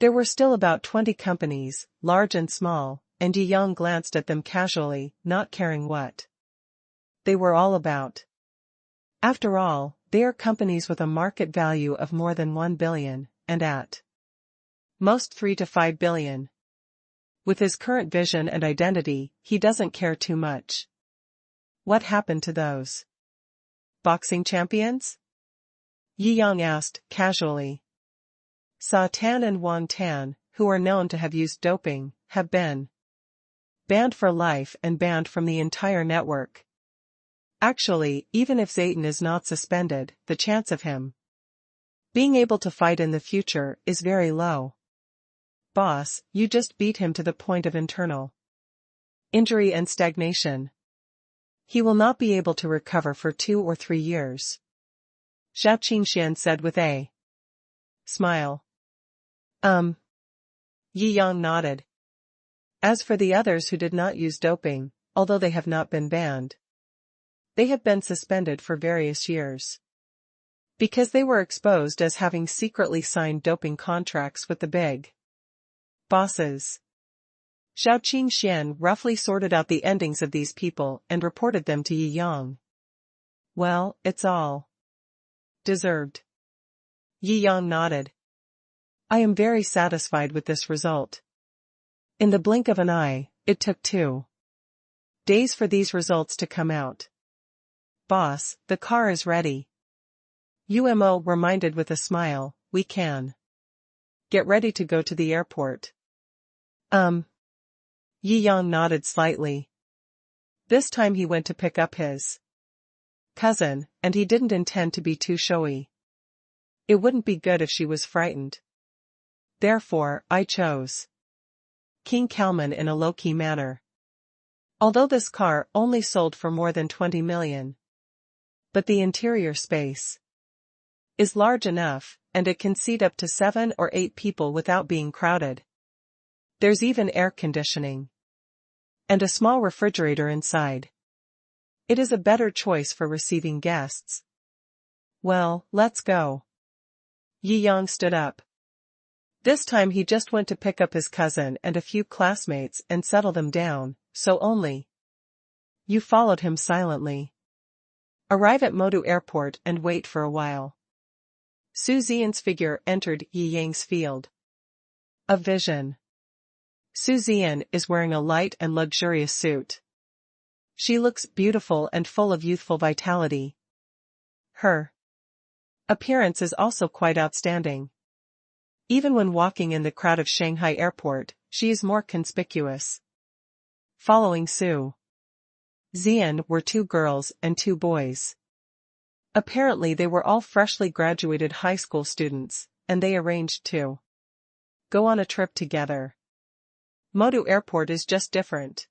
There were still about 20 companies, large and small, and Yi Yang glanced at them casually, not caring what they were all about. After all, they are companies with a market value of more than 1 billion, and at most 3 to 5 billion. With his current vision and identity, he doesn't care too much. What happened to those boxing champions? Yi Yang asked, casually. Sa Tan and Wang Tan, who are known to have used doping, have been banned for life and banned from the entire network. Actually, even if Zayton is not suspended, the chance of him being able to fight in the future is very low. Boss, you just beat him to the point of internal injury and stagnation. He will not be able to recover for 2 or 3 years. Shou Qingxian said with a smile. Yi Yang nodded. As for the others who did not use doping, although they have not been banned, they have been suspended for various years. Because they were exposed as having secretly signed doping contracts with the big bosses. Shou Qingxian roughly sorted out the endings of these people and reported them to Yi Yang. Well, it's all deserved. Yi Yang nodded. I am very satisfied with this result. In the blink of an eye, it took 2 days for these results to come out. Boss, the car is ready. Umo reminded with a smile, we can get ready to go to the airport. Yi Yang nodded slightly. This time he went to pick up his cousin, and he didn't intend to be too showy. It wouldn't be good if she was frightened. Therefore, I chose King Kalman in a low-key manner. Although this car only sold for more than 20 million. But the interior space is large enough, and it can seat up to 7 or 8 people without being crowded. There's even air conditioning. And a small refrigerator inside. It is a better choice for receiving guests. Well, let's go. Yi Yang stood up. This time he just went to pick up his cousin and a few classmates and settle them down, so only you followed him silently. Arrive at Modu Airport and wait for a while. Su Xian's figure entered Yi Yang's field of vision. Su Xian is wearing a light and luxurious suit. She looks beautiful and full of youthful vitality. Her appearance is also quite outstanding. Even when walking in the crowd of Shanghai Airport, she is more conspicuous. Following Su Xian were 2 girls and 2 boys. Apparently they were all freshly graduated high school students, and they arranged to go on a trip together. Modu Airport is just different.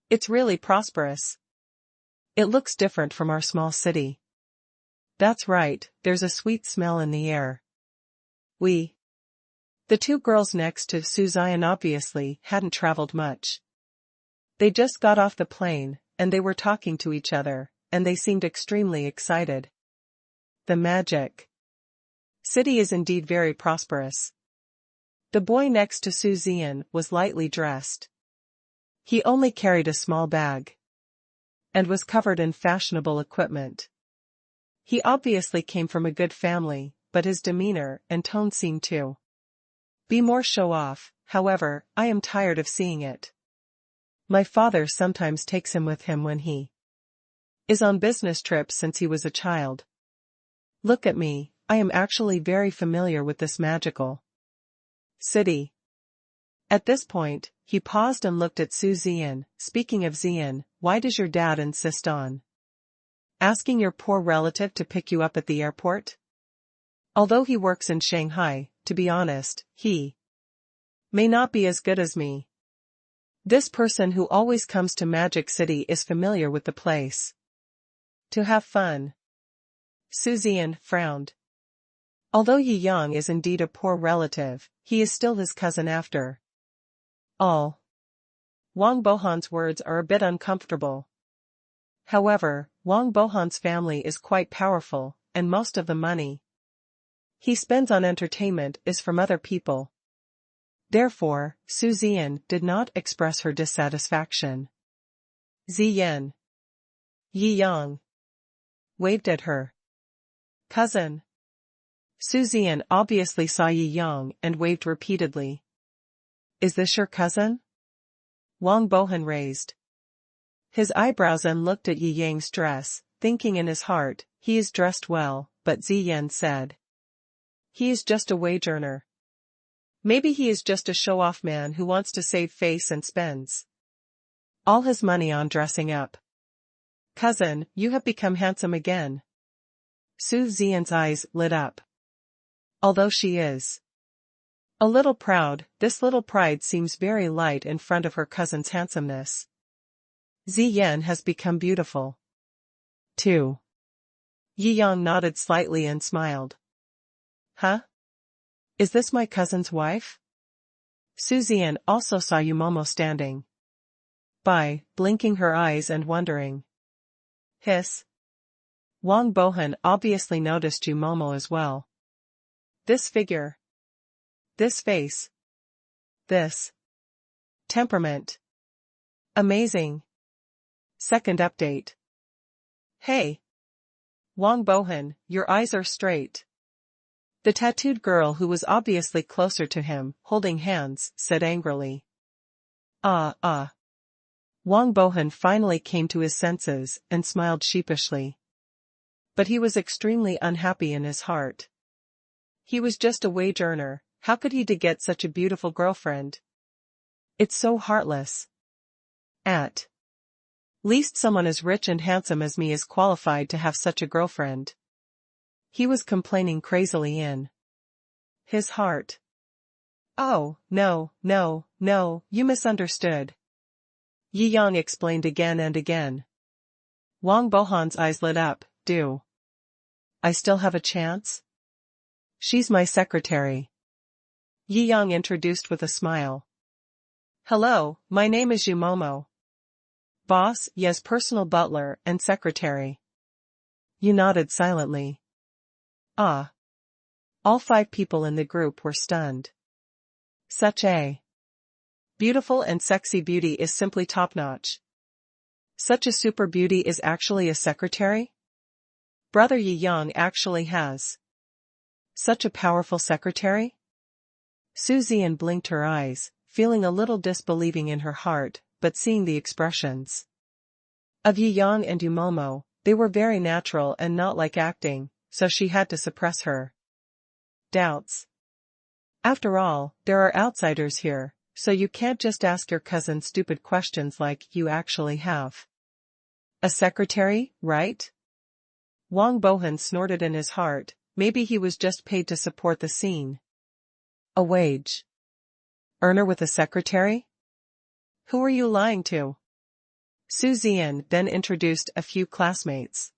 It's really prosperous. It looks different from our small city. That's right, there's a sweet smell in the air. The 2 girls next to Su Xian obviously hadn't traveled much. They just got off the plane, and they were talking to each other, and they seemed extremely excited. The magic city is indeed very prosperous. The boy next to Su Xian was lightly dressed. He only carried a small bag and was covered in fashionable equipment. He obviously came from a good family, but his demeanor and tone seemed to Be more show-off, however, I am tired of seeing it. My father sometimes takes him with him when he is on business trips since he was a child. Look at me, I am actually very familiar with this magical city. At this point, he paused and looked at Su Zian. Speaking of Zian, why does your dad insist on asking your poor relative to pick you up at the airport? Although he works in Shanghai, to be honest, he may not be as good as me. This person who always comes to Magic City is familiar with the place. To have fun. Su Zian frowned. Although Yi Yang is indeed a poor relative, he is still his cousin after all. Wang Bohan's words are a bit uncomfortable. However, Wang Bohan's family is quite powerful, and most of the money he spends on entertainment is from other people. Therefore, Su Zian did not express her dissatisfaction. Ziyan. Yi Yang waved at her cousin. Su Zian obviously saw Yi Yang and waved repeatedly. Is this your cousin? Wang Bohan raised his eyebrows and looked at Yi Yang's dress, thinking in his heart, he is dressed well, but Ziyan said, he is just a wage earner. Maybe he is just a show-off man who wants to save face and spends all his money on dressing up. Cousin, you have become handsome again. Su Zian's eyes lit up. Although she is a little proud, this little pride seems very light in front of her cousin's handsomeness. Ziyan has become beautiful too. Yi Yang nodded slightly and smiled. Huh? Is this my cousin's wife? Su Zian also saw Yumomo standing by, blinking her eyes and wondering. Hiss. Wang Bohan obviously noticed Yumomo as well. This figure. This face. This temperament. Amazing. Second update. Hey. Wang Bohan, your eyes are straight. The tattooed girl who was obviously closer to him, holding hands, said angrily. Wang Bohan finally came to his senses and smiled sheepishly. But he was extremely unhappy in his heart. He was just a wage earner, how could he get such a beautiful girlfriend? It's so heartless. At least someone as rich and handsome as me is qualified to have such a girlfriend. He was complaining crazily in his heart. Oh, no, you misunderstood. Yi Yang explained again and again. Wang Bohan's eyes lit up. Do I still have a chance? She's my secretary. Yi Yang introduced with a smile. Hello, my name is Yumomo. Boss, yes, personal butler and secretary. You nodded silently. All 5 people in the group were stunned. Such a beautiful and sexy beauty is simply top-notch. Such a super beauty is actually a secretary? Brother Yi Yang actually has such a powerful secretary? Su Zian blinked her eyes, feeling a little disbelieving in her heart, but seeing the expressions of Yi Yang and Yumomo, they were very natural and not like acting, so she had to suppress her doubts. After all, there are outsiders here, so you can't just ask your cousin stupid questions like you actually have a secretary, right? Wang Bohan snorted in his heart, maybe he was just paid to support the scene. A wage earner with a secretary? Who are you lying to? Su Zian then introduced a few classmates.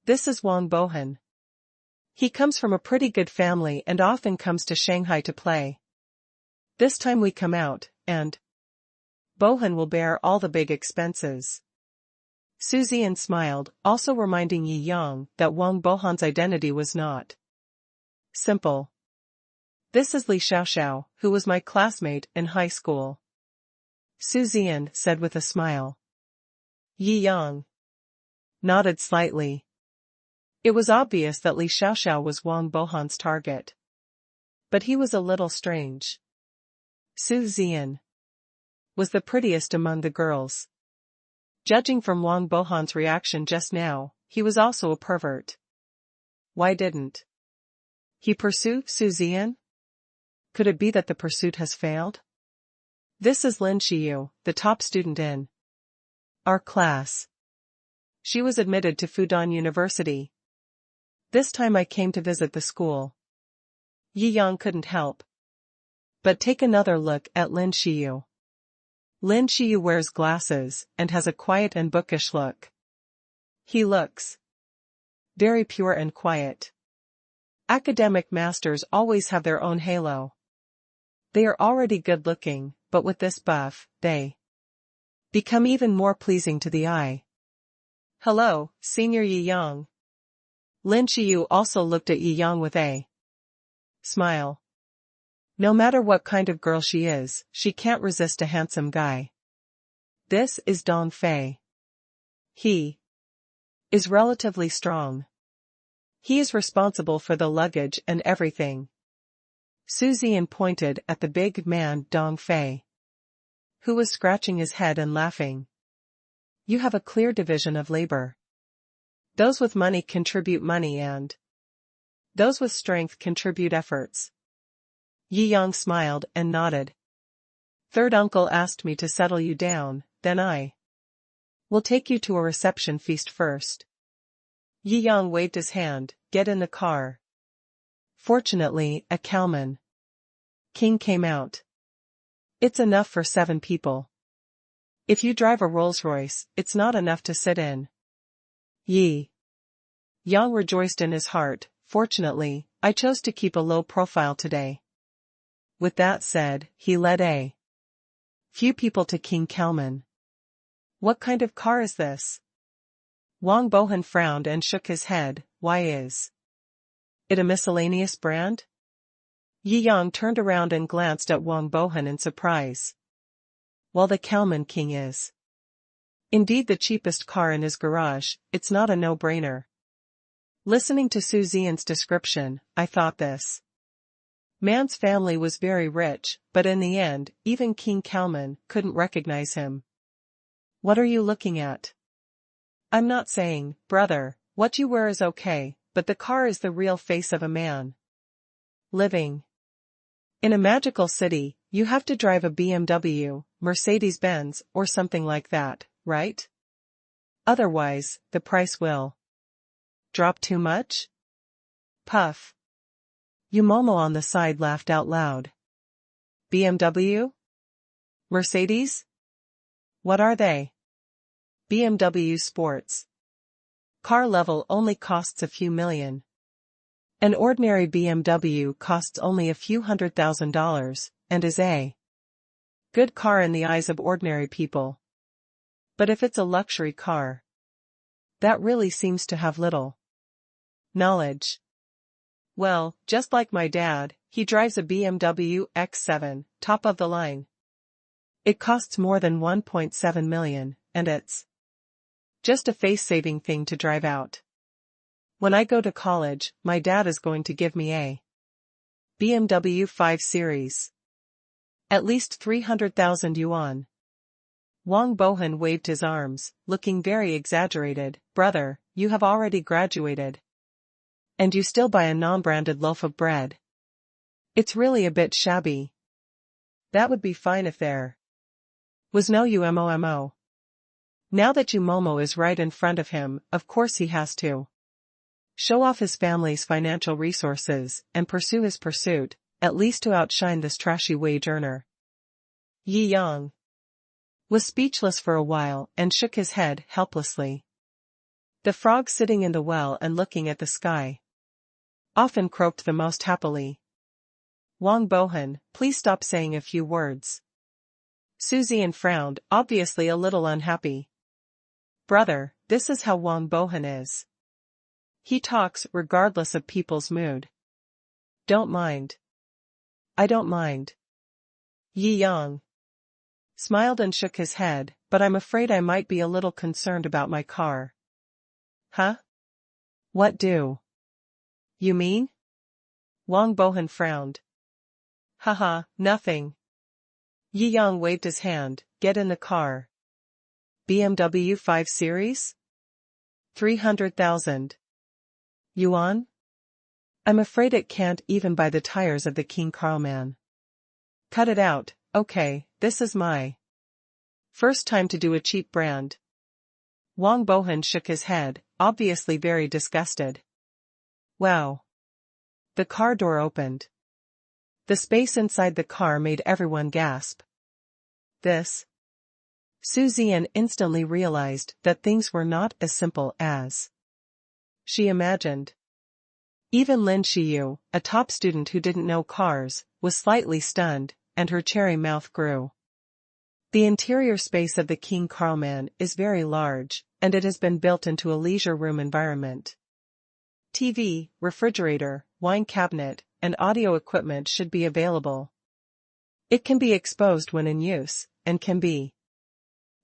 This is Wang Bohan. He comes from a pretty good family and often comes to Shanghai to play. This time we come out, and Bohan will bear all the big expenses. Su Zian smiled, also reminding Yi Yang that Wang Bohan's identity was not simple. This is Li Xiaoxiao, who was my classmate in high school. Su Zian said with a smile. Yi Yang nodded slightly. It was obvious that Li Xiaoxiao was Wang Bohan's target. But he was a little strange. Su Zian was the prettiest among the girls. Judging from Wang Bohan's reaction just now, he was also a pervert. Why didn't he pursue Su Zian? Could it be that the pursuit has failed? This is Lin Xiu, the top student in our class. She was admitted to Fudan University. This time I came to visit the school. Yi Yang couldn't help but take another look at Lin Xiu. Lin Xiu wears glasses and has a quiet and bookish look. He looks very pure and quiet. Academic masters always have their own halo. They are already good-looking, but with this buff, they become even more pleasing to the eye. Hello, Senior Yi Yang. Lin Xiu also looked at Yi Yang with a smile. No matter what kind of girl she is, she can't resist a handsome guy. This is Dong Fei. He is relatively strong. He is responsible for the luggage and everything. Su Zian pointed at the big man Dong Fei, who was scratching his head and laughing. You have a clear division of labor. Those with money contribute money and those with strength contribute efforts. Yi Yang smiled and nodded. Third uncle asked me to settle you down, then I will take you to a reception feast first. Yi Yang waved his hand, get in the car. Fortunately, a Kalman King came out. It's enough for 7 people. If you drive a Rolls-Royce, it's not enough to sit in. Yi Yang rejoiced in his heart, fortunately, I chose to keep a low profile today. With that said, he led a few people to King Kalman. What kind of car is this? Wang Bohan frowned and shook his head, why is it a miscellaneous brand? Yi Yang turned around and glanced at Wang Bohan in surprise. While the Kalman King is indeed the cheapest car in his garage, it's not a no-brainer. Listening to Su Zian's description, I thought this man's family was very rich, but in the end, even King Kalman couldn't recognize him. What are you looking at? I'm not saying, brother, what you wear is okay, but the car is the real face of a man. Living in a magical city, you have to drive a BMW, Mercedes-Benz, or something like that, right? Otherwise, the price will drop too much? Puff. Yumomo on the side laughed out loud. BMW? Mercedes? What are they? BMW Sports. Car level only costs a few million. An ordinary BMW costs only a few $100,000, and is a good car in the eyes of ordinary people. But if it's a luxury car, that really seems to have little knowledge. Well, just like my dad, he drives a BMW X7, top of the line. It costs more than 1.7 million, and it's just a face-saving thing to drive out. When I go to college, my dad is going to give me a BMW 5 Series. At least 300,000 yuan. Wang Bohan waved his arms, looking very exaggerated. Brother, you have already graduated. And you still buy a non-branded loaf of bread. It's really a bit shabby. That would be fine if there was no UMOMO. Now that Yumomo is right in front of him, of course he has to show off his family's financial resources and pursue his pursuit, at least to outshine this trashy wage earner. Yi Yang was speechless for a while and shook his head helplessly. The frog sitting in the well and looking at the sky often croaked the most happily. Wang Bohan, please stop saying a few words. Su Zian frowned, obviously a little unhappy. Brother, this is how Wang Bohan is. He talks regardless of people's mood. Don't mind. I don't mind. Yi Yang smiled and shook his head, but I'm afraid I might be a little concerned about my car. Huh? What do you mean? Wang Bohan frowned. Haha, nothing. Yi Yang waved his hand. Get in the car. BMW 5 Series? 300,000 yuan? I'm afraid it can't even buy the tires of the King Carlman. Cut it out, okay, this is my first time to do a cheap brand. Wang Bohan shook his head, obviously very disgusted. Wow. The car door opened. The space inside the car made everyone gasp. This. Su Zian instantly realized that things were not as simple as she imagined. Even Lin Xiyu, a top student who didn't know cars, was slightly stunned, and her cherry mouth grew. The interior space of the King Carlman is very large, and it has been built into a leisure room environment. TV, refrigerator, wine cabinet, and audio equipment should be available. It can be exposed when in use, and can be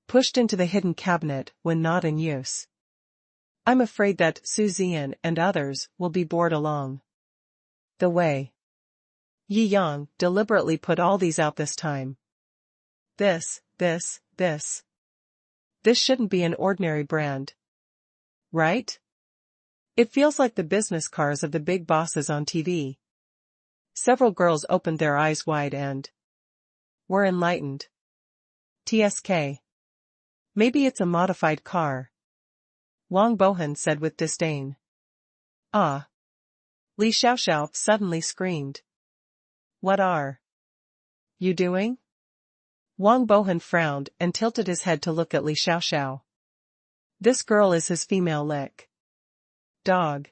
pushed into the hidden cabinet when not in use. I'm afraid that Su Zian and others will be bored along the way. Yi Yang deliberately put all these out this time. This shouldn't be an ordinary brand. Right? It feels like the business cars of the big bosses on TV. Several girls opened their eyes wide and were enlightened. TSK. Maybe it's a modified car. Wang Bohan said with disdain. Ah. Li Xiaoxiao suddenly screamed. What are you doing? Wang Bohan frowned and tilted his head to look at Li Xiaoxiao. This girl is his female lick dog.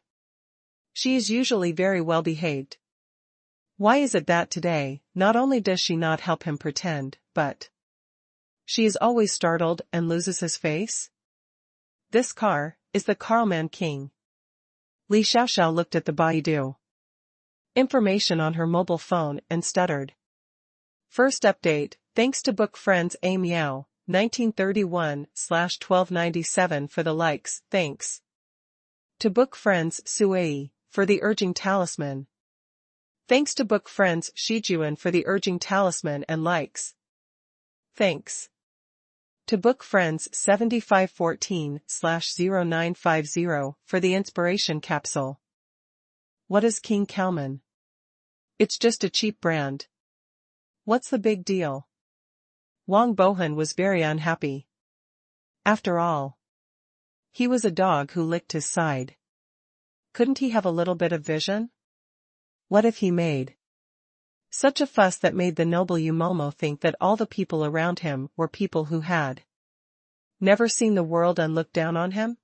She is usually very well behaved. Why is it that today, not only does she not help him pretend, but she is always startled and loses his face? This car is the Carlman King. Li Xiaoxiao looked at the Baidu information on her mobile phone and stuttered. First update, thanks to book friends A Meow, 1931/1297 for the likes, thanks. To book friends Suei, for the urging talisman. Thanks to book friends Shijuan for the urging talisman and likes. Thanks. To book friends 7514/0950 for the inspiration capsule. What is King Kalman? It's just a cheap brand. What's the big deal? Wang Bohan was very unhappy. After all, he was a dog who licked his side. Couldn't he have a little bit of vision? What if he made such a fuss that made the noble Yumomo think that all the people around him were people who had never seen the world and looked down on him?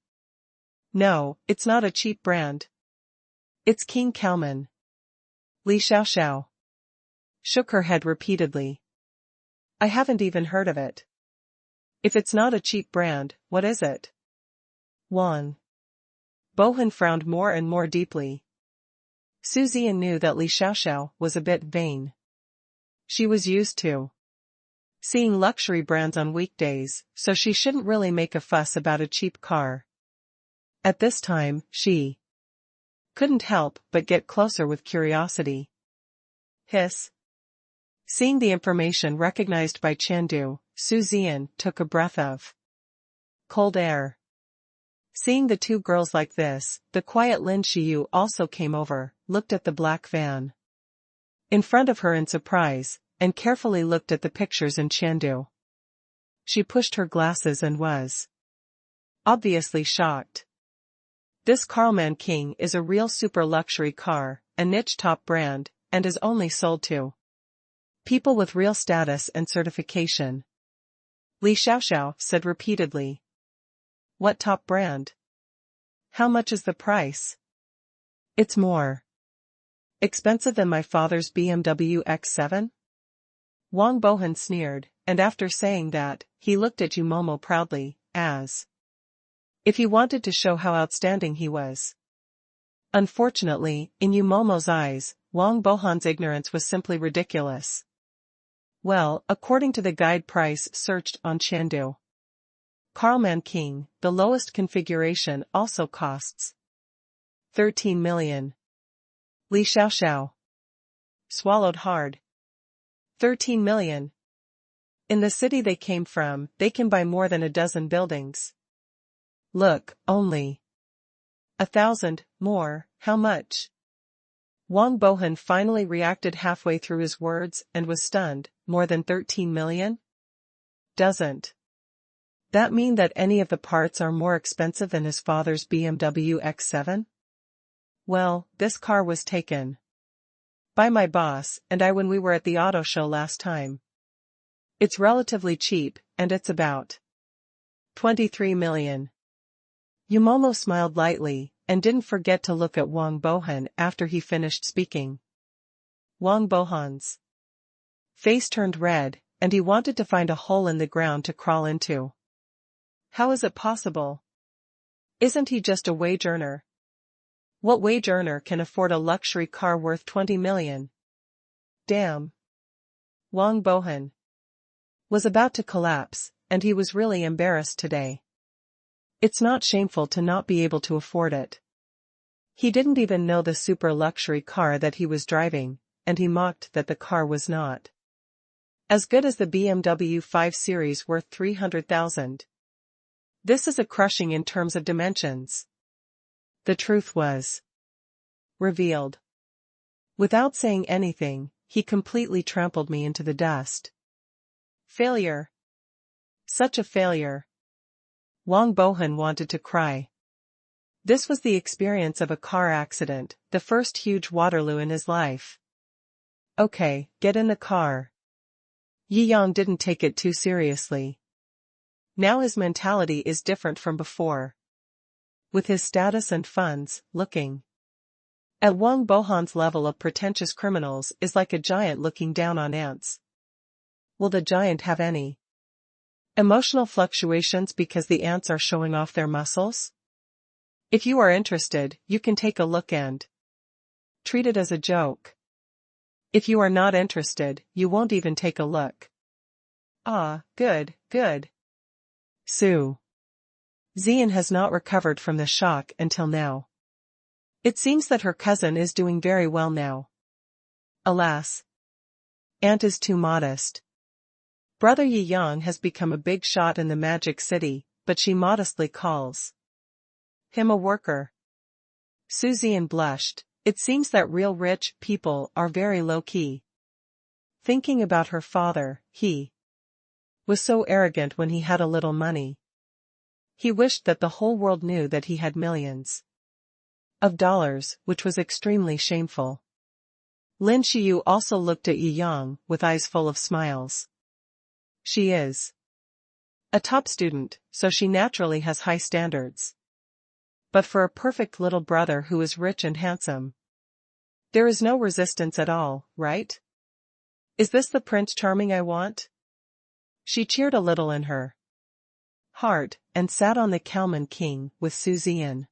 No, it's not a cheap brand. It's King Kalman. Li Xiaoxiao shook her head repeatedly. I haven't even heard of it. If it's not a cheap brand, what is it? Wang Bohan frowned more and more deeply. Su Zian knew that Li Xiaoxiao was a bit vain. She was used to seeing luxury brands on weekdays, so she shouldn't really make a fuss about a cheap car. At this time, she couldn't help but get closer with curiosity. Hiss. Seeing the information recognized by Chandu, Su Zian took a breath of cold air. Seeing the two girls like this, the quiet Lin Xiyu also came over, looked at the black van in front of her in surprise, and carefully looked at the pictures in Chandu. She pushed her glasses and was obviously shocked. This Carlman King is a real super luxury car, a niche top brand, and is only sold to people with real status and certification. Li Xiaoxiao said repeatedly. What top brand? How much is the price? It's more expensive than my father's BMW X7? Wang Bohan sneered, and after saying that, he looked at Yumomo proudly, as if he wanted to show how outstanding he was. Unfortunately, in Yumomo's eyes, Wang Bohan's ignorance was simply ridiculous. Well, according to the guide price searched on Chandu, Carlman King, the lowest configuration also costs 13 million. Li Xiaoxiao swallowed hard. 13 million. In the city they came from, they can buy more than a dozen buildings. Look, only 1,000 more, how much? Wang Bohan finally reacted halfway through his words and was stunned. More than 13 million? Doesn't that mean that any of the parts are more expensive than his father's BMW X7? Well, this car was taken by my boss and I when we were at the auto show last time. It's relatively cheap, and it's about 23 million. Yumolo smiled lightly, and didn't forget to look at Wang Bohan after he finished speaking. Wang Bohan's face turned red, and he wanted to find a hole in the ground to crawl into. How is it possible? Isn't he just a wage earner? What wage earner can afford a luxury car worth 20 million? Damn. Wang Bohan was about to collapse, and he was really embarrassed today. It's not shameful to not be able to afford it. He didn't even know the super luxury car that he was driving, and he mocked that the car was not as good as the BMW 5 Series worth 300,000. This is a crushing in terms of dimensions. The truth was revealed. Without saying anything, he completely trampled me into the dust. Failure. Such a failure. Wang Bohan wanted to cry. This was the experience of a car accident, the first huge Waterloo in his life. Okay, get in the car. Yi Yang didn't take it too seriously. Now his mentality is different from before. With his status and funds, looking at Wang Bohan's level of pretentious criminals is like a giant looking down on ants. Will the giant have any emotional fluctuations because the ants are showing off their muscles? If you are interested, you can take a look and treat it as a joke. If you are not interested, you won't even take a look. Ah, good, good. Shou Zian has not recovered from the shock until now. It seems that her cousin is doing very well now. Alas, Aunt is too modest. Brother Yi Yang has become a big shot in the Magic City, but she modestly calls him a worker. Shou Zian blushed. It seems that real rich people are very low-key. Thinking about her father, he was so arrogant when he had a little money. He wished that the whole world knew that he had millions of dollars, which was extremely shameful. Lin Xiyu also looked at Yi Yang with eyes full of smiles. She is a top student, so she naturally has high standards. But for a perfect little brother who is rich and handsome, there is no resistance at all, right? Is this the Prince Charming I want? She cheered a little in her heart, and sat on the Kalman King with Shou Zian.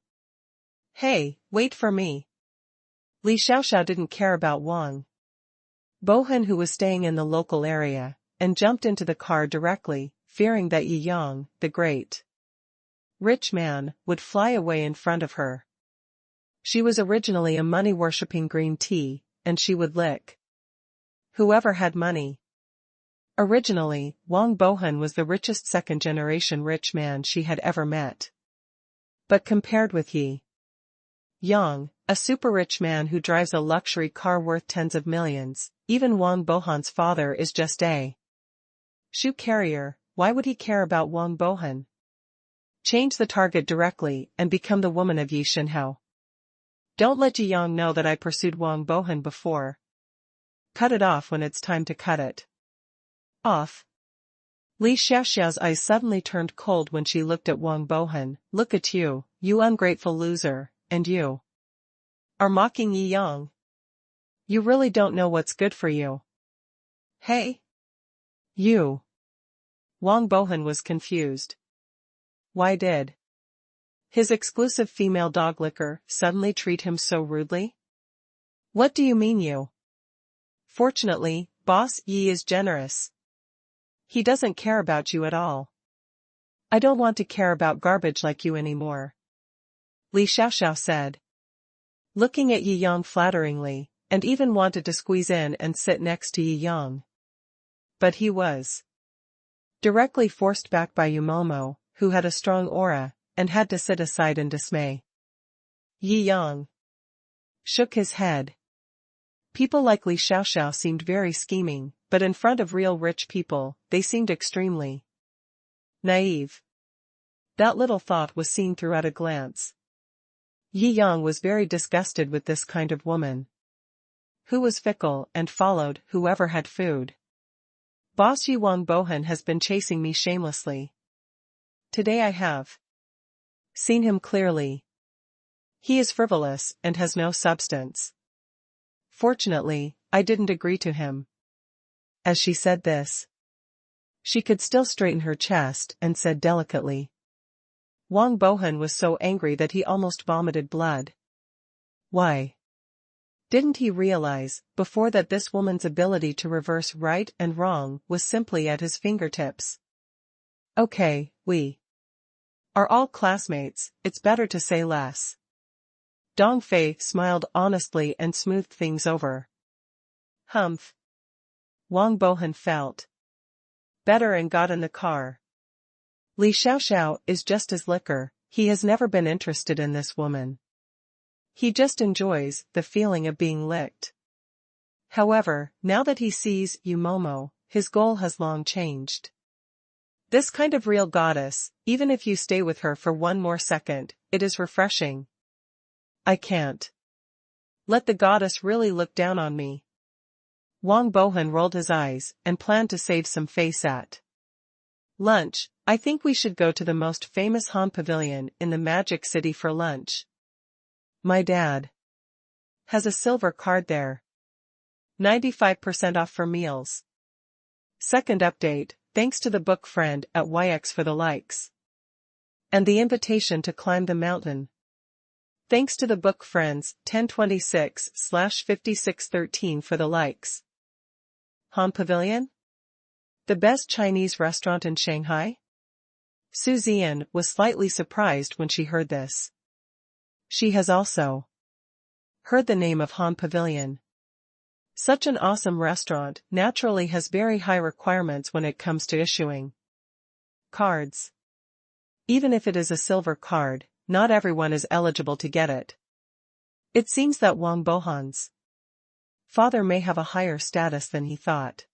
Hey, wait for me. Li Xiaoxiao didn't care about Wang Bohan, who was staying in the local area, and jumped into the car directly, fearing that Yi Yang, the great rich man, would fly away in front of her. She was originally a money-worshipping green tea, and she would lick whoever had money. Originally, Wang Bohan was the richest second-generation rich man she had ever met. But compared with Yi Yang, a super-rich man who drives a luxury car worth tens of millions, even Wang Bohan's father is just a shoe carrier. Why would he care about Wang Bohan? Change the target directly and become the woman of Yi Shenhao. Don't let Yi Yang know that I pursued Wang Bohan before. Cut it off when it's time to cut it off. Li Xiaoxiao's eyes suddenly turned cold when she looked at Wang Bohan. Look at you, you ungrateful loser, and you are mocking Yi Yang. You really don't know what's good for you. Hey? You. Wang Bohan was confused. Why did his exclusive female dog licker suddenly treat him so rudely? What do you mean you? Fortunately, Boss Yi is generous. He doesn't care about you at all. I don't want to care about garbage like you anymore. Li Xiaoxiao said, looking at Yi Yang flatteringly, and even wanted to squeeze in and sit next to Yi Yang. But he was directly forced back by Yumomo, who had a strong aura, and had to sit aside in dismay. Yi Yang shook his head. People like Li Xiaoxiao seemed very scheming, but in front of real rich people, they seemed extremely naive. That little thought was seen through at a glance. Yi Yang was very disgusted with this kind of woman, who was fickle and followed whoever had food. Boss Yi Wang Bohan has been chasing me shamelessly. Today I have seen him clearly. He is frivolous and has no substance. Fortunately, I didn't agree to him. As she said this, she could still straighten her chest and said delicately. Wang Bohan was so angry that he almost vomited blood. Why? Didn't he realize, before, that this woman's ability to reverse right and wrong was simply at his fingertips? Okay, we are all classmates, it's better to say less. Dong Fei smiled honestly and smoothed things over. Humph. Wang Bohan felt better and got in the car. Li Xiaoxiao is just his liquor, he has never been interested in this woman. He just enjoys the feeling of being licked. However, now that he sees Yumomo, his goal has long changed. This kind of real goddess, even if you stay with her for one more second, it is refreshing. I can't let the goddess really look down on me. Wang Bohan rolled his eyes and planned to save some face at lunch. I think we should go to the most famous Han Pavilion in the Magic City for lunch. My dad has a silver card there. 95% off for meals. Second update, thanks to the book friend at YX for the likes. And the invitation to climb the mountain. Thanks to the book friends 1026/5613 for the likes. Han Pavilion? The best Chinese restaurant in Shanghai? Su Zian was slightly surprised when she heard this. She has also heard the name of Han Pavilion. Such an awesome restaurant naturally has very high requirements when it comes to issuing cards. Even if it is a silver card, not everyone is eligible to get it. It seems that Wang Bohan's father may have a higher status than he thought.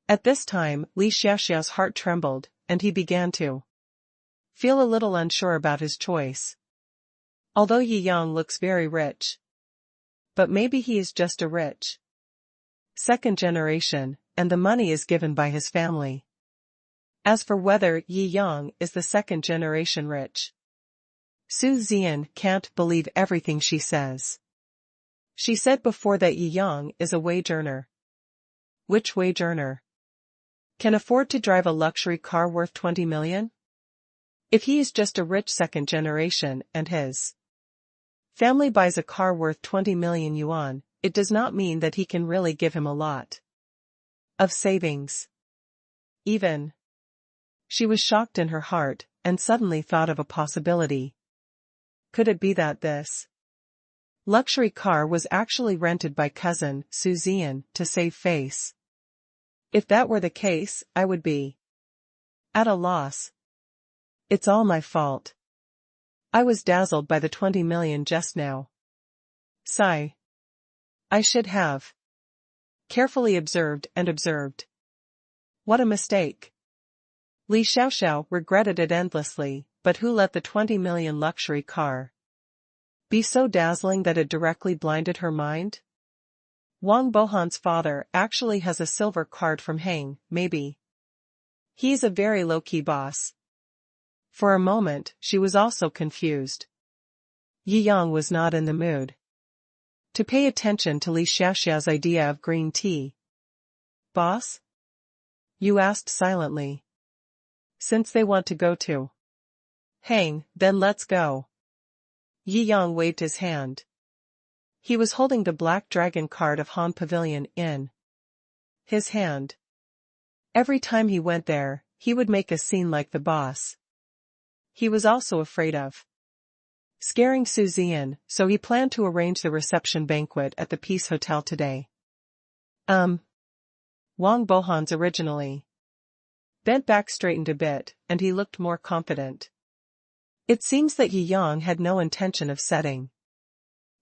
At this time, Li Xiaoxiao's heart trembled, and he began to feel a little unsure about his choice. Although Yi Yang looks very rich. But maybe he is just a rich second generation, and the money is given by his family. As for whether Yi Yang is the second generation rich, Su Zian can't believe everything she says. She said before that Yi Yang is a wage earner. Which wage earner can afford to drive a luxury car worth 20 million? If he is just a rich second generation and his family buys a car worth 20 million yuan, it does not mean that he can really give him a lot of savings. Even she was shocked in her heart, and suddenly thought of a possibility. Could it be that this luxury car was actually rented by cousin Su Zian to save face? If that were the case, I would be at a loss. It's all my fault. I was dazzled by the 20 million just now. Sigh. I should have carefully observed. What a mistake. Li Xiaoxiao regretted it endlessly, but who let the 20 million luxury car be so dazzling that it directly blinded her mind? Wang Bohan's father actually has a silver card from Hang, maybe. He's a very low-key boss. For a moment, she was also confused. Yi Yang was not in the mood to pay attention to Li Xiaoxiao's idea of green tea. Boss? You asked silently. Since they want to go to Hang, then let's go. Yi Yang waved his hand. He was holding the Black Dragon card of Han Pavilion in his hand. Every time he went there, he would make a scene like the boss. He was also afraid of scaring Su Zian, so he planned to arrange the reception banquet at the Peace Hotel today. Wang Bohan's originally bent back straightened a bit, and he looked more confident. It seems that Yi Yang had no intention of setting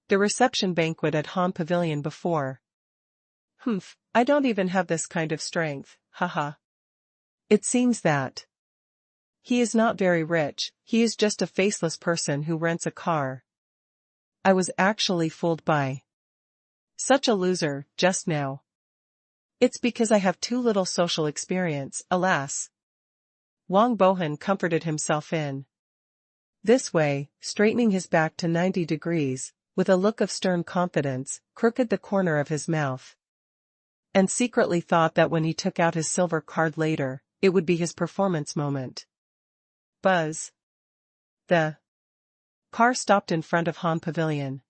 the reception banquet at Han Pavilion before. Humph, I don't even have this kind of strength, haha. It seems that he is not very rich, he is just a faceless person who rents a car. I was actually fooled by such a loser, just now. It's because I have too little social experience, alas. Wang Bohan comforted himself in this way, straightening his back to 90 degrees, with a look of stern confidence, crooked the corner of his mouth. And secretly thought that when he took out his silver card later, it would be his performance moment. Buzz. The car stopped in front of Han Pavilion.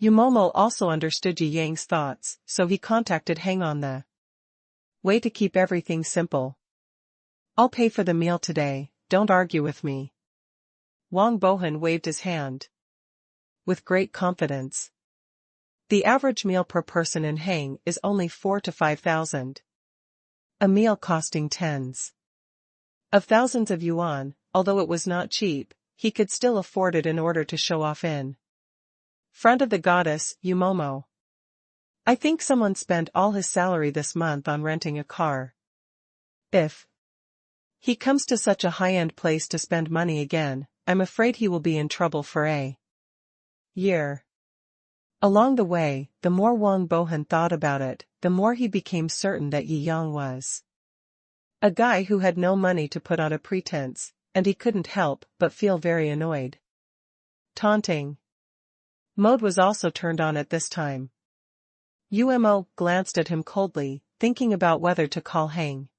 Yumomo also understood Yi Yang's thoughts, so he contacted Hang on the way to keep everything simple. I'll pay for the meal today, don't argue with me. Wang Bohan waved his hand with great confidence. The average meal per person in Hang is only 4,000 to 5,000. A meal costing tens of thousands of yuan, although it was not cheap, he could still afford it in order to show off in front of the goddess, Yumomo. I think someone spent all his salary this month on renting a car. If he comes to such a high-end place to spend money again, I'm afraid he will be in trouble for a year. Along the way, the more Wang Bohan thought about it, the more he became certain that Yi Yang was a guy who had no money to put on a pretense, and he couldn't help but feel very annoyed. Taunting mode was also turned on at this time. Umo glanced at him coldly, thinking about whether to call Hang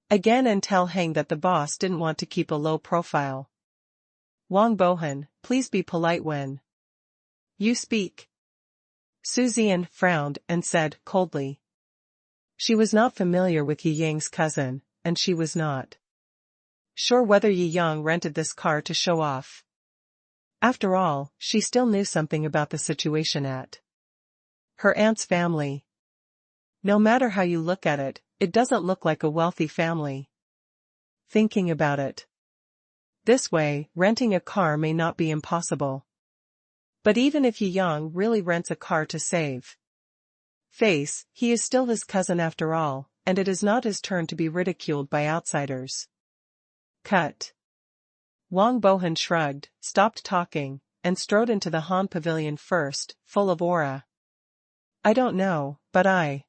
again and tell Hang that the boss didn't want to keep a low profile. Wang Bohan, please be polite when you speak. Su Zian frowned and said coldly. She was not familiar with Yi Yang's cousin, and she was not sure whether Yi Yang rented this car to show off. After all, she still knew something about the situation at her aunt's family. No matter how you look at it, it doesn't look like a wealthy family. Thinking about it this way, renting a car may not be impossible. But even if Yi Yang really rents a car to save face, he is still his cousin after all, and it is not his turn to be ridiculed by outsiders. Cut. Wang Bohan shrugged, stopped talking, and strode into the Han Pavilion first, full of aura. I don't know, but I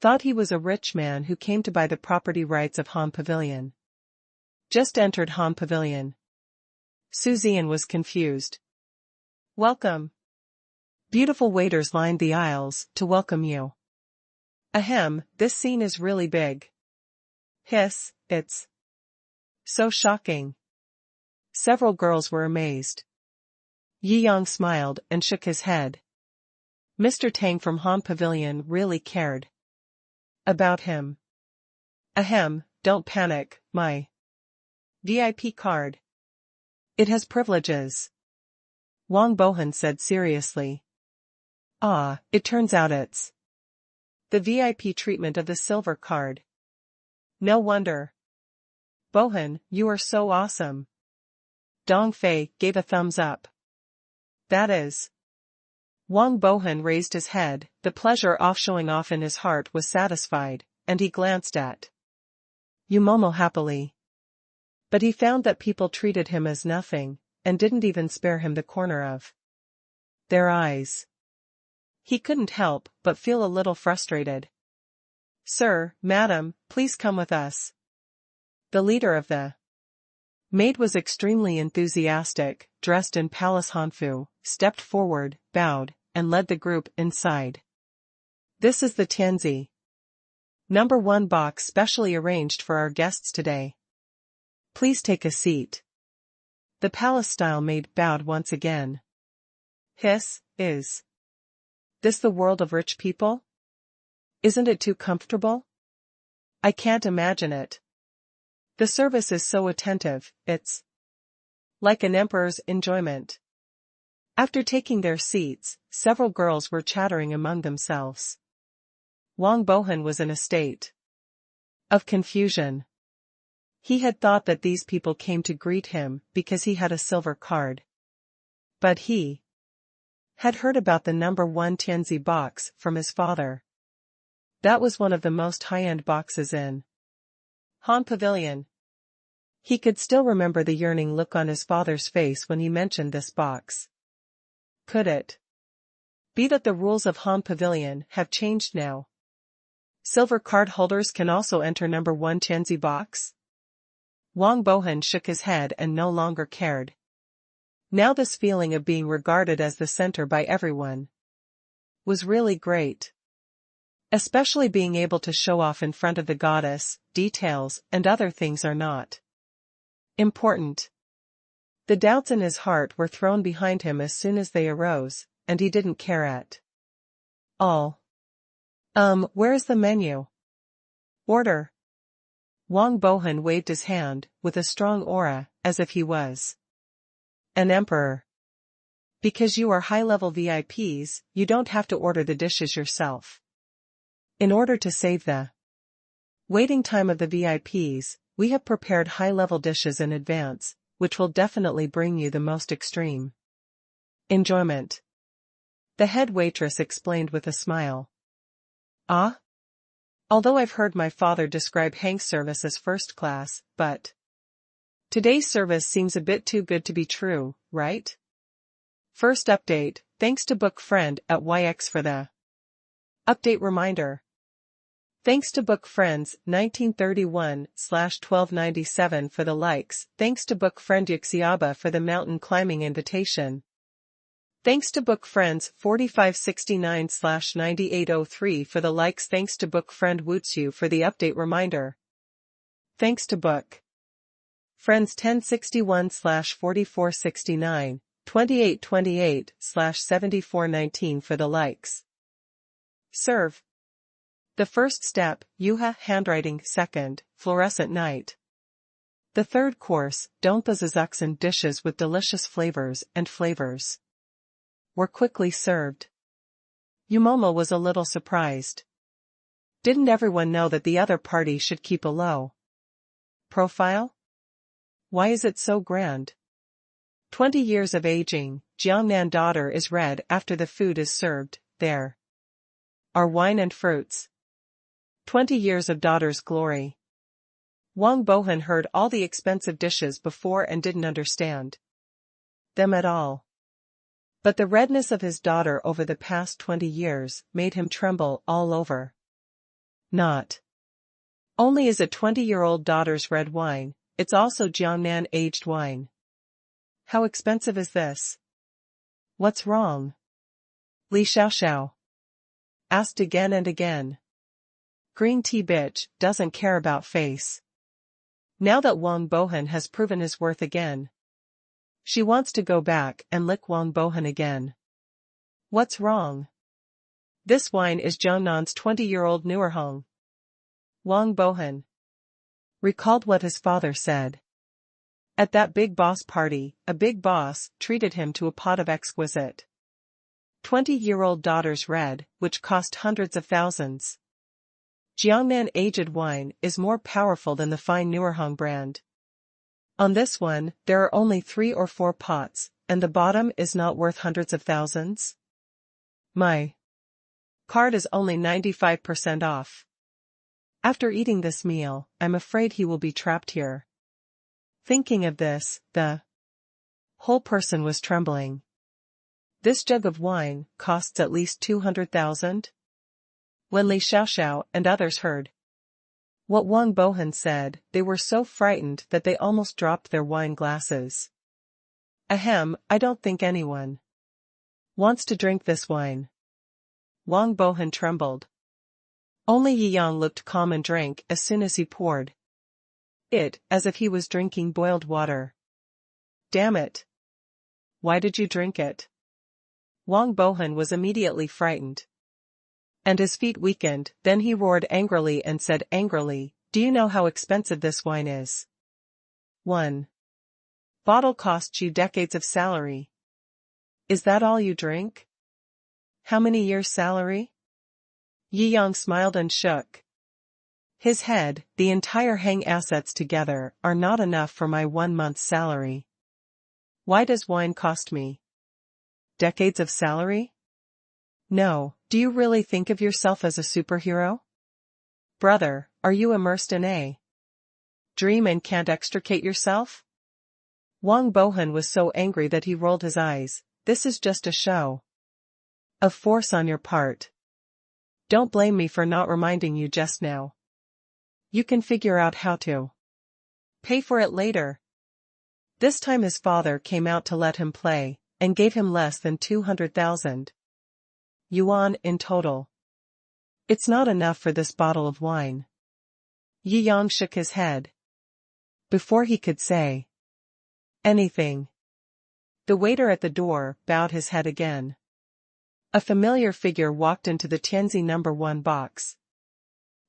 thought he was a rich man who came to buy the property rights of Han Pavilion. Just entered Han Pavilion. Su Zian was confused. Welcome. Beautiful waiters lined the aisles to welcome you. Ahem, this scene is really big. Hiss, it's so shocking. Several girls were amazed. Yi Yang smiled and shook his head. Mr. Tang from Han Pavilion really cared about him. Ahem, don't panic, my VIP card. It has privileges. Wang Bohan said seriously. Ah, it turns out it's the VIP treatment of the silver card. No wonder. Bohan, you are so awesome. Dong Fei gave a thumbs up. That is. Wang Bohan raised his head, the pleasure of showing off in his heart was satisfied, and he glanced at Yumomo happily. But he found that people treated him as nothing, and didn't even spare him the corner of their eyes. He couldn't help but feel a little frustrated. Sir, madam, please come with us. The leader of the maid was extremely enthusiastic, dressed in palace hanfu, stepped forward, bowed, and led the group inside. This is the Tianzi #1 box specially arranged for our guests today. Please take a seat. The palace-style maid bowed once again. Hiss, is this the world of rich people? Isn't it too comfortable? I can't imagine it. The service is so attentive, it's like an emperor's enjoyment. After taking their seats, several girls were chattering among themselves. Wang Bohan was in a state of confusion. He had thought that these people came to greet him because he had a silver card. But he had heard about the number 1 Tianzi box from his father. That was one of the most high-end boxes in Han Pavilion. He could still remember the yearning look on his father's face when he mentioned this box. Could it be that the rules of Han Pavilion have changed now? Silver card holders can also enter number 1 Tianzi box? Wang Bohan shook his head and no longer cared. Now this feeling of being regarded as the center by everyone was really great. Especially being able to show off in front of the goddess. Details and other things are not important. The doubts in his heart were thrown behind him as soon as they arose, and he didn't care at all. Where is the menu? Order. Wang Bohan waved his hand, with a strong aura, as if he was an emperor. Because you are high-level VIPs, you don't have to order the dishes yourself. In order to save the waiting time of the VIPs, we have prepared high-level dishes in advance, which will definitely bring you the most extreme enjoyment. The head waitress explained with a smile. Ah? Although I've heard my father describe Hank's service as first class, but today's service seems a bit too good to be true, right? First update, thanks to Book Friend at YX for the update reminder. Thanks to Book Friends 1931/1297 for the likes. Thanks to Book Friend Yuxiaba for the mountain climbing invitation. Thanks to Book Friends 4569/9803 for the likes. Thanks to Book Friend Wutsu for the update reminder. Thanks to Book Friends 1061/4469, 2828/7419 for the likes. Serve. The first step, Yuha handwriting. Second, fluorescent night. The third course, Donpa dishes with delicious flavors were quickly served. Yumomo was a little surprised. Didn't everyone know that the other party should keep a low profile? Why is it so grand? 20 years of aging, Jiangnan daughter is read after the food is served. There are wine and fruits. 20 years of daughter's glory. Wang Bohan heard all the expensive dishes before and didn't understand them at all. But the redness of his daughter over the past 20 years made him tremble all over. Not only is it 20-year-old daughter's red wine, it's also Jiangnan aged wine. How expensive is this? What's wrong? Li Xiaoxiao asked again and again. Green tea bitch doesn't care about face. Now that Wang Bohan has proven his worth again, she wants to go back and lick Wang Bohan again. What's wrong? This wine is Jiangnan's 20-year-old Nuerhong. Wang Bohan recalled what his father said. At that big boss party, a big boss treated him to a pot of exquisite 20-year-old daughter's red, which cost hundreds of thousands. Jiangnan aged wine is more powerful than the fine Nuerhong brand. On this one, there are only 3 or 4 pots, and the bottom is not worth hundreds of thousands. My card is only 95% off. After eating this meal, I'm afraid he will be trapped here. Thinking of this, the whole person was trembling. This jug of wine costs at least 200,000. When Li Xiaoxiao and others heard what Wang Bohan said, they were so frightened that they almost dropped their wine glasses. Ahem, I don't think anyone wants to drink this wine. Wang Bohan trembled. Only Yiyang looked calm and drank as soon as he poured it, as if he was drinking boiled water. Damn it! Why did you drink it? Wang Bohan was immediately frightened. And his feet weakened. Then he roared angrily and said angrily, do you know how expensive this wine is? 1 bottle costs you decades of salary. Is that all you drink? How many years' salary? Yi Yang smiled and shook his head. The entire Hang assets together are not enough for my 1 month's salary. Why does wine cost me decades of salary? No, do you really think of yourself as a superhero? Brother, are you immersed in a dream and can't extricate yourself? Wang Bohan was so angry that he rolled his eyes. This is just a show of force on your part. Don't blame me for not reminding you just now. You can figure out how to pay for it later. This time his father came out to let him play, and gave him less than 200,000 yuan in total. It's not enough for this bottle of wine. Yi Yang shook his head before he could say anything. The waiter at the door bowed his head again. A familiar figure walked into the Tianzi No. 1 box.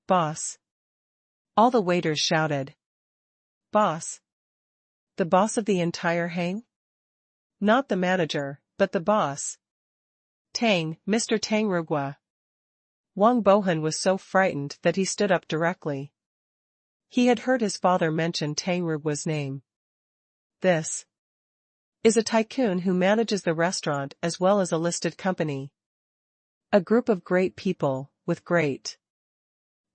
Boss. All the waiters shouted. Boss. The boss of the entire Hang? Not the manager, but the boss. Tang, Mr. Tang Rugua. Wang Bohan was so frightened that he stood up directly. He had heard his father mention Tang Rugua's name. This is a tycoon who manages the restaurant as well as a listed company. A group of great people, with great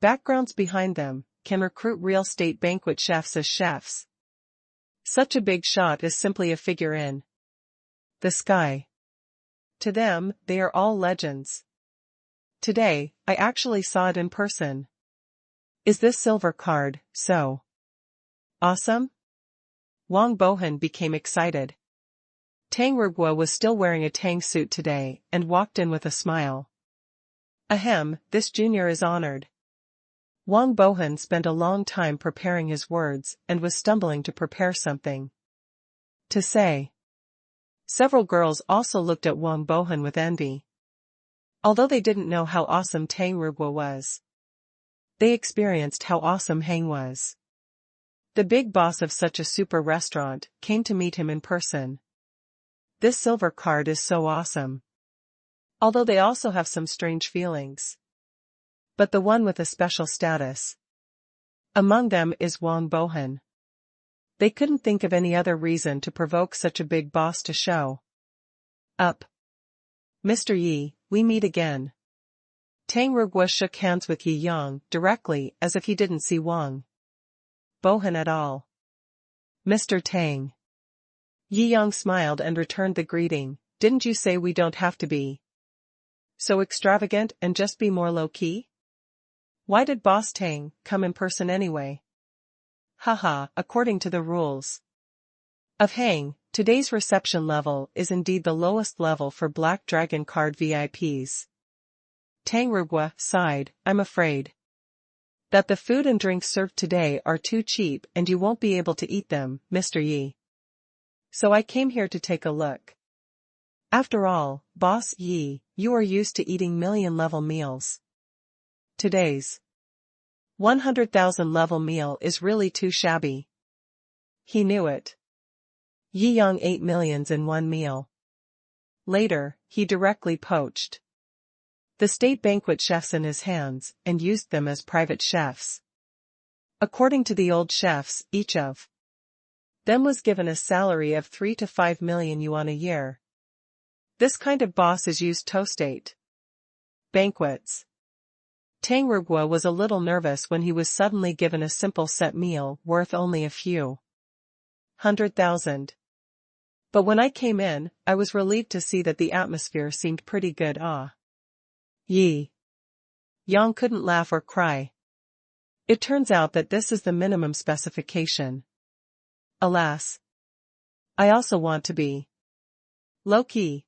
backgrounds behind them, can recruit real estate banquet chefs as chefs. Such a big shot is simply a figure in the sky. To them, they are all legends. Today, I actually saw it in person. Is this silver card so awesome? Wang Bohan became excited. Tang Rugua was still wearing a Tang suit today and walked in with a smile. Ahem, this junior is honored. Wang Bohan spent a long time preparing his words and was stumbling to prepare something to say. Several girls also looked at Wang Bohan with envy. Although they didn't know how awesome Tang Rugua was, they experienced how awesome Hang was. The big boss of such a super restaurant came to meet him in person. This silver card is so awesome. Although they also have some strange feelings. But the one with a special status among them is Wang Bohan. They couldn't think of any other reason to provoke such a big boss to show up. Mr. Yi, we meet again. Tang Rugua shook hands with Yi Yang directly as if he didn't see Wang Bohan at all. Mr. Tang. Yi Yang smiled and returned the greeting. Didn't you say we don't have to be so extravagant and just be more low-key? Why did Boss Tang come in person anyway? Haha, according to the rules of Hang, today's reception level is indeed the lowest level for Black Dragon Card VIPs. Tang Rugua sighed, I'm afraid that the food and drinks served today are too cheap and you won't be able to eat them, Mr. Yi. So I came here to take a look. After all, Boss Yi, you are used to eating million-level meals. Today's 100,000 level meal is really too shabby. He knew it. Yi Yang ate millions in one meal. Later, he directly poached the state banquet chefs in his hands and used them as private chefs. According to the old chefs, each of them was given a salary of 3 to 5 million yuan a year. This kind of boss is used to state banquets. Tang Rugua was a little nervous when he was suddenly given a simple set meal worth only a few 100,000. But when I came in, I was relieved to see that the atmosphere seemed pretty good. Yi Yang couldn't laugh or cry. It turns out that this is the minimum specification. Alas. I also want to be low-key.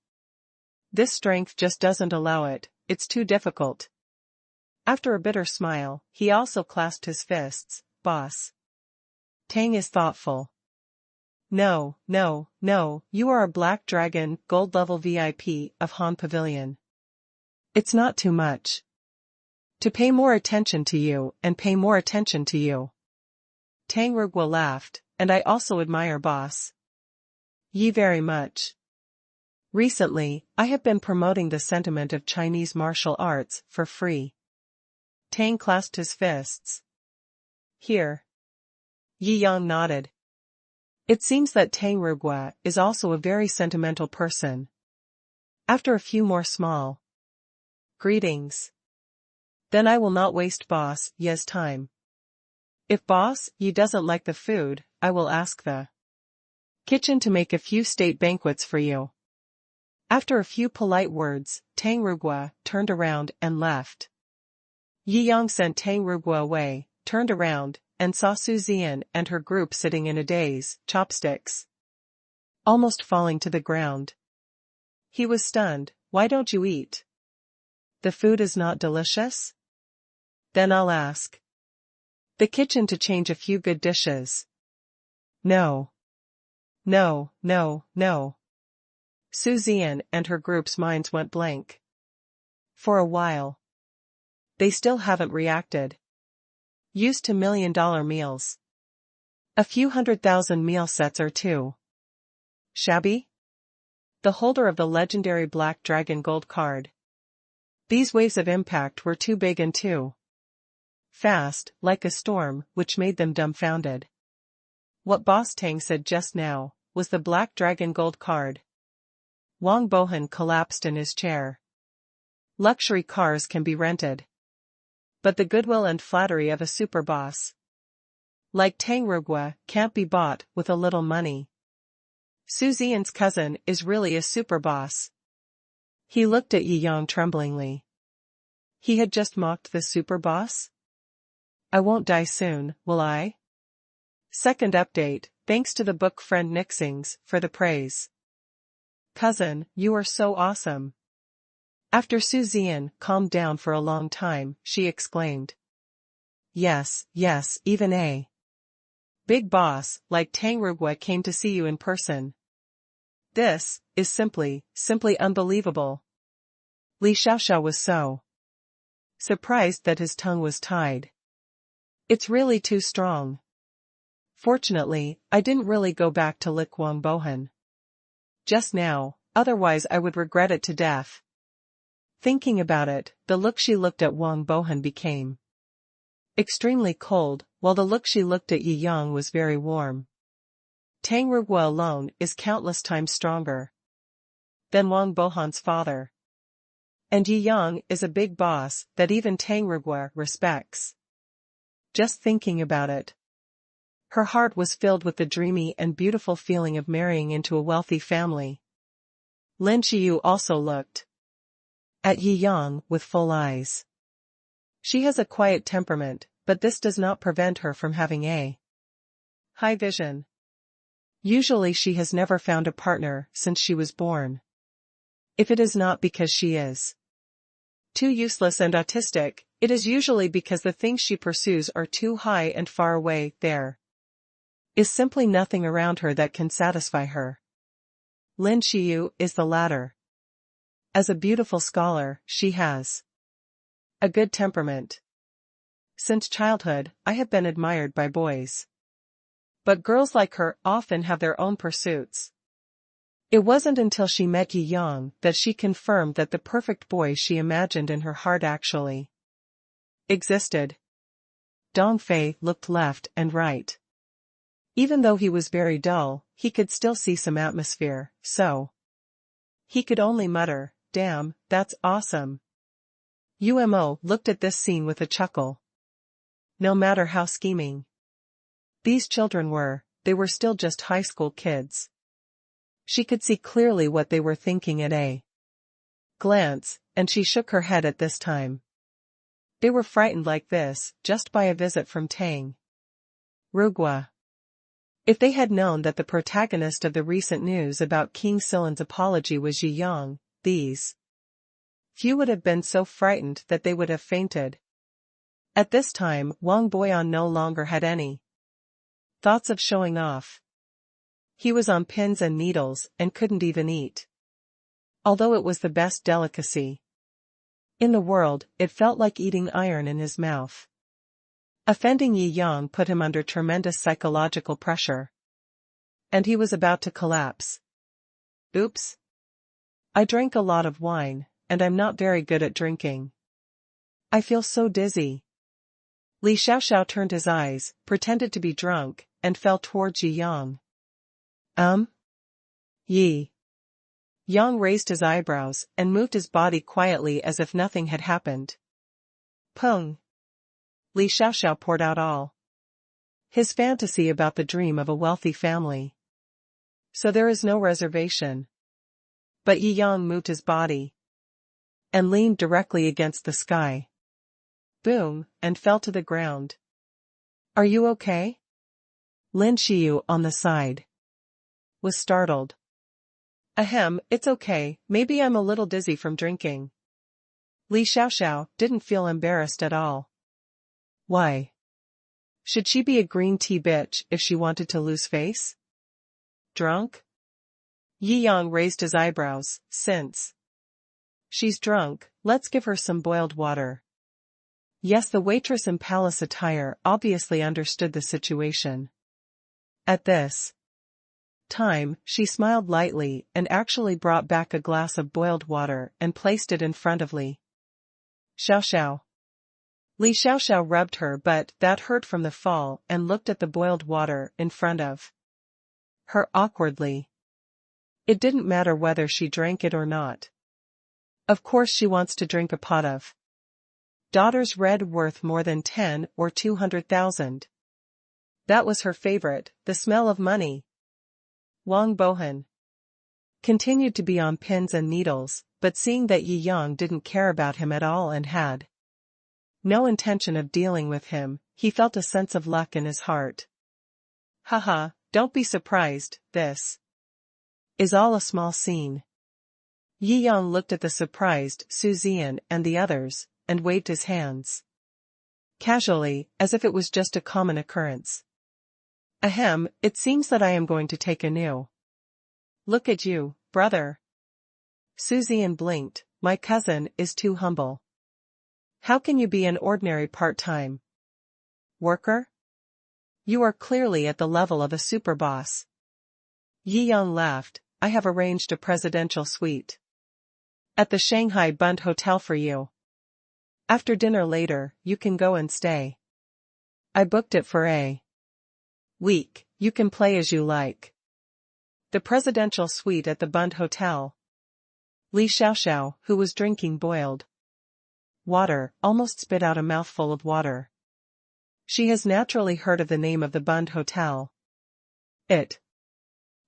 This strength just doesn't allow it, it's too difficult. After a bitter smile, he also clasped his fists. Boss Tang is thoughtful. No, no, no, you are a Black Dragon Gold level VIP of Han Pavilion. It's not too much to pay more attention to you and pay more attention to you. Tang Rugua laughed, and I also admire Boss Yi very much. Recently, I have been promoting the sentiment of Chinese martial arts for free. Tang clasped his fists. Here. Yi Yang nodded. It seems that Tang Rugua is also a very sentimental person. After a few more small greetings. Then I will not waste Boss Ye's time. If Boss Ye doesn't like the food, I will ask the kitchen to make a few state banquets for you. After a few polite words, Tang Rugua turned around and left. Yi Yang sent Tang Rugua away, turned around, and saw Su Zian and her group sitting in a daze, chopsticks almost falling to the ground. He was stunned. Why don't you eat? The food is not delicious? Then I'll ask the kitchen to change a few good dishes. No. No, no, no. Su Zian and her group's minds went blank. For a while. They still haven't reacted. Used to million-dollar meals. A few 100,000 meal sets are too shabby? The holder of the legendary Black Dragon Gold card. These waves of impact were too big and too fast, like a storm, which made them dumbfounded. What Boss Tang said just now was the Black Dragon Gold card. Wang Bohan collapsed in his chair. Luxury cars can be rented. But the goodwill and flattery of a super boss like Tang Rugua can't be bought with a little money. Su Zian's cousin is really a super boss. He looked at Yi Yang tremblingly. He had just mocked the super boss? I won't die soon, will I? Second update, thanks to the book friend Nixings for the praise. Cousin, you are so awesome. After Su Zian calmed down for a long time, she exclaimed. Yes, yes, even a big boss like Tang Rugua came to see you in person. This is simply unbelievable. Li Xiaoxiao was so surprised that his tongue was tied. It's really too strong. Fortunately, I didn't really go back to lick Wang Bohan just now, otherwise I would regret it to death. Thinking about it, the look she looked at Wang Bohan became extremely cold, while the look she looked at Yi Yang was very warm. Tang Rugua alone is countless times stronger than Wang Bohan's father. And Yi Yang is a big boss that even Tang Rugua respects. Just thinking about it. Her heart was filled with the dreamy and beautiful feeling of marrying into a wealthy family. Lin Qiyu also looked at Yi Yang with full eyes. She has a quiet temperament, but this does not prevent her from having a high vision. Usually she has never found a partner since she was born. If it is not because she is too useless and autistic, it is usually because the things she pursues are too high and far away. There is simply nothing around her that can satisfy her. Lin Qiyu is the latter. As a beautiful scholar, she has a good temperament. Since childhood, I have been admired by boys. But girls like her often have their own pursuits. It wasn't until she met Yi Yang that she confirmed that the perfect boy she imagined in her heart actually existed. Dong Fei looked left and right. Even though he was very dull, he could still see some atmosphere, so he could only mutter, "Damn, that's awesome." Umo looked at this scene with a chuckle. No matter how scheming these children were, they were still just high school kids. She could see clearly what they were thinking at a glance, and she shook her head at this time. They were frightened like this, just by a visit from Tang Rugua. If they had known that the protagonist of the recent news about King Silan's apology was Yi Yang, these few would have been so frightened that they would have fainted. At this time, Wang Boyan no longer had any thoughts of showing off. He was on pins and needles and couldn't even eat. Although it was the best delicacy in the world, it felt like eating iron in his mouth. Offending Yi Yang put him under tremendous psychological pressure. And he was about to collapse. Oops. I drank a lot of wine, and I'm not very good at drinking. I feel so dizzy. Li Xiaoxiao turned his eyes, pretended to be drunk, and fell toward Yi Yang. Yi. Yang raised his eyebrows and moved his body quietly as if nothing had happened. Peng. Li Xiaoxiao poured out all his fantasy about the dream of a wealthy family. So there is no reservation. But Yi Yang moved his body and leaned directly against the sky. Boom, and fell to the ground. Are you okay? Lin Xiu on the side was startled. Ahem, it's okay, maybe I'm a little dizzy from drinking. Li Xiaoxiao didn't feel embarrassed at all. Why? Should she be a green tea bitch if she wanted to lose face? Drunk? Yi Yang raised his eyebrows, since she's drunk, let's give her some boiled water. Yes, the waitress in palace attire obviously understood the situation. At this time, she smiled lightly and actually brought back a glass of boiled water and placed it in front of Li Xiaoxiao. Li Xiaoxiao rubbed her butt that hurt from the fall and looked at the boiled water in front of her awkwardly. It didn't matter whether she drank it or not. Of course she wants to drink a pot of daughter's red worth more than 10 or 200,000. That was her favorite, the smell of money. Wang Bohan continued to be on pins and needles, but seeing that Yi Yang didn't care about him at all and had no intention of dealing with him, he felt a sense of luck in his heart. Haha, don't be surprised, this is all a small scene. Yi Yang looked at the surprised Su Zian and the others, and waved his hands casually, as if it was just a common occurrence. Ahem, it seems that I am going to take a new look at you, brother. Su Zian blinked, my cousin is too humble. How can you be an ordinary part-time worker? You are clearly at the level of a super boss. Yi Yang laughed, I have arranged a presidential suite at the Shanghai Bund Hotel for you. After dinner later, you can go and stay. I booked it for a week, you can play as you like. The presidential suite at the Bund Hotel. Li Xiaoxiao, who was drinking boiled water, almost spit out a mouthful of water. She has naturally heard of the name of the Bund Hotel. It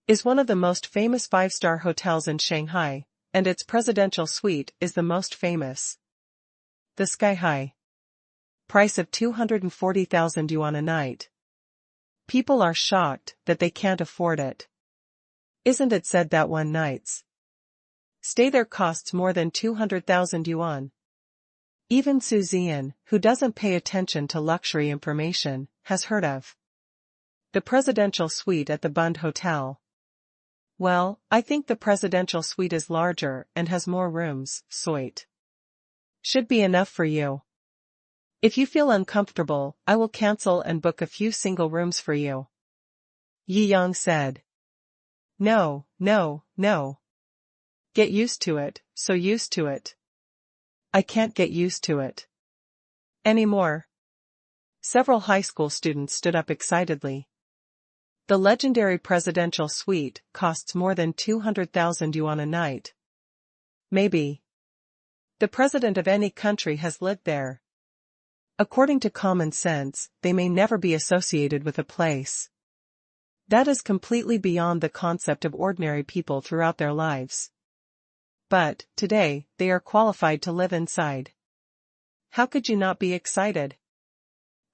is one of the most famous five-star hotels in Shanghai, and its presidential suite is the most famous. The sky-high price of 240,000 yuan a night. People are shocked that they can't afford it. Isn't it said that one night's stay there costs more than 200,000 yuan? Even Su Zian, who doesn't pay attention to luxury information, has heard of the presidential suite at the Bund Hotel. Well, I think the presidential suite is larger and has more rooms, so it should be enough for you. If you feel uncomfortable, I will cancel and book a few single rooms for you. Yi Yang said. No. Get used to it, so used to it. I can't get used to it anymore. Several high school students stood up excitedly. The legendary presidential suite costs more than 200,000 yuan a night. Maybe the president of any country has lived there. According to common sense, they may never be associated with a place that is completely beyond the concept of ordinary people throughout their lives. But, today, they are qualified to live inside. How could you not be excited?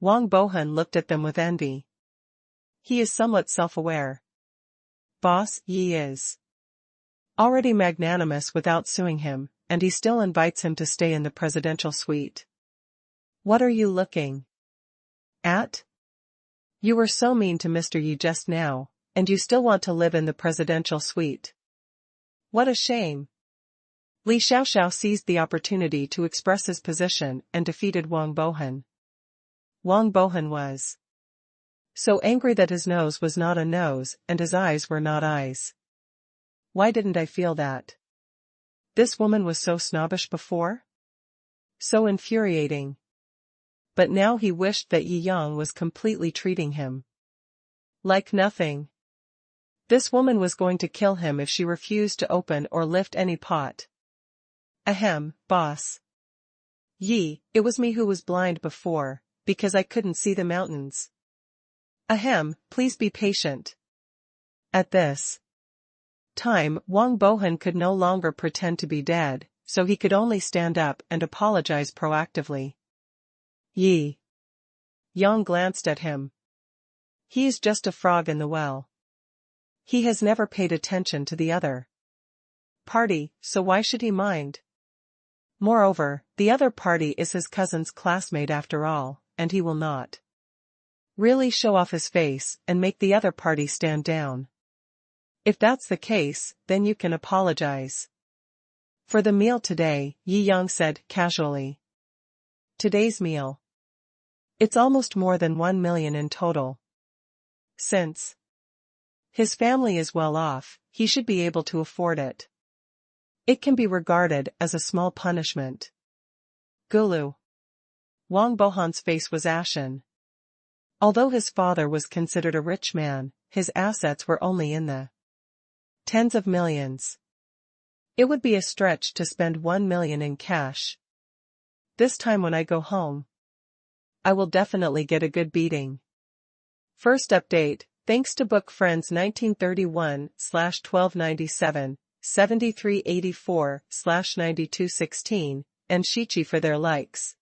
Wang Bohan looked at them with envy. He is somewhat self-aware. Boss Yi is already magnanimous without suing him, and he still invites him to stay in the presidential suite. What are you looking at? You were so mean to Mr. Yi just now, and you still want to live in the presidential suite. What a shame. Li Xiaoxiao seized the opportunity to express his position and defeated Wang Bohan. Wang Bohan was so angry that his nose was not a nose and his eyes were not eyes. Why didn't I feel that? This woman was so snobbish before? So infuriating. but now he wished that Yi Yang was completely treating him like nothing. This woman was going to kill him if she refused to open or lift any pot. Ahem, boss. Yi, it was me who was blind before, because I couldn't see the mountains. Ahem, please be patient. At this time, Wang Bohan could no longer pretend to be dead, so he could only stand up and apologize proactively. Yi Yang glanced at him. He is just a frog in the well. He has never paid attention to the other party, so why should he mind? Moreover, the other party is his cousin's classmate after all, and he will not really show off his face and make the other party stand down. If that's the case, then you can apologize. For the meal today, Yi Yang said casually. Today's meal. It's almost more than 1 million in total. Since his family is well off, he should be able to afford it. It can be regarded as a small punishment. Gulu. Wang Bohan's face was ashen. Although his father was considered a rich man, his assets were only in the tens of millions. It would be a stretch to spend 1 million in cash. This time when I go home, I will definitely get a good beating. First update, thanks to Book Friends 1931/1297, 7384/9216, and Shichi for their likes.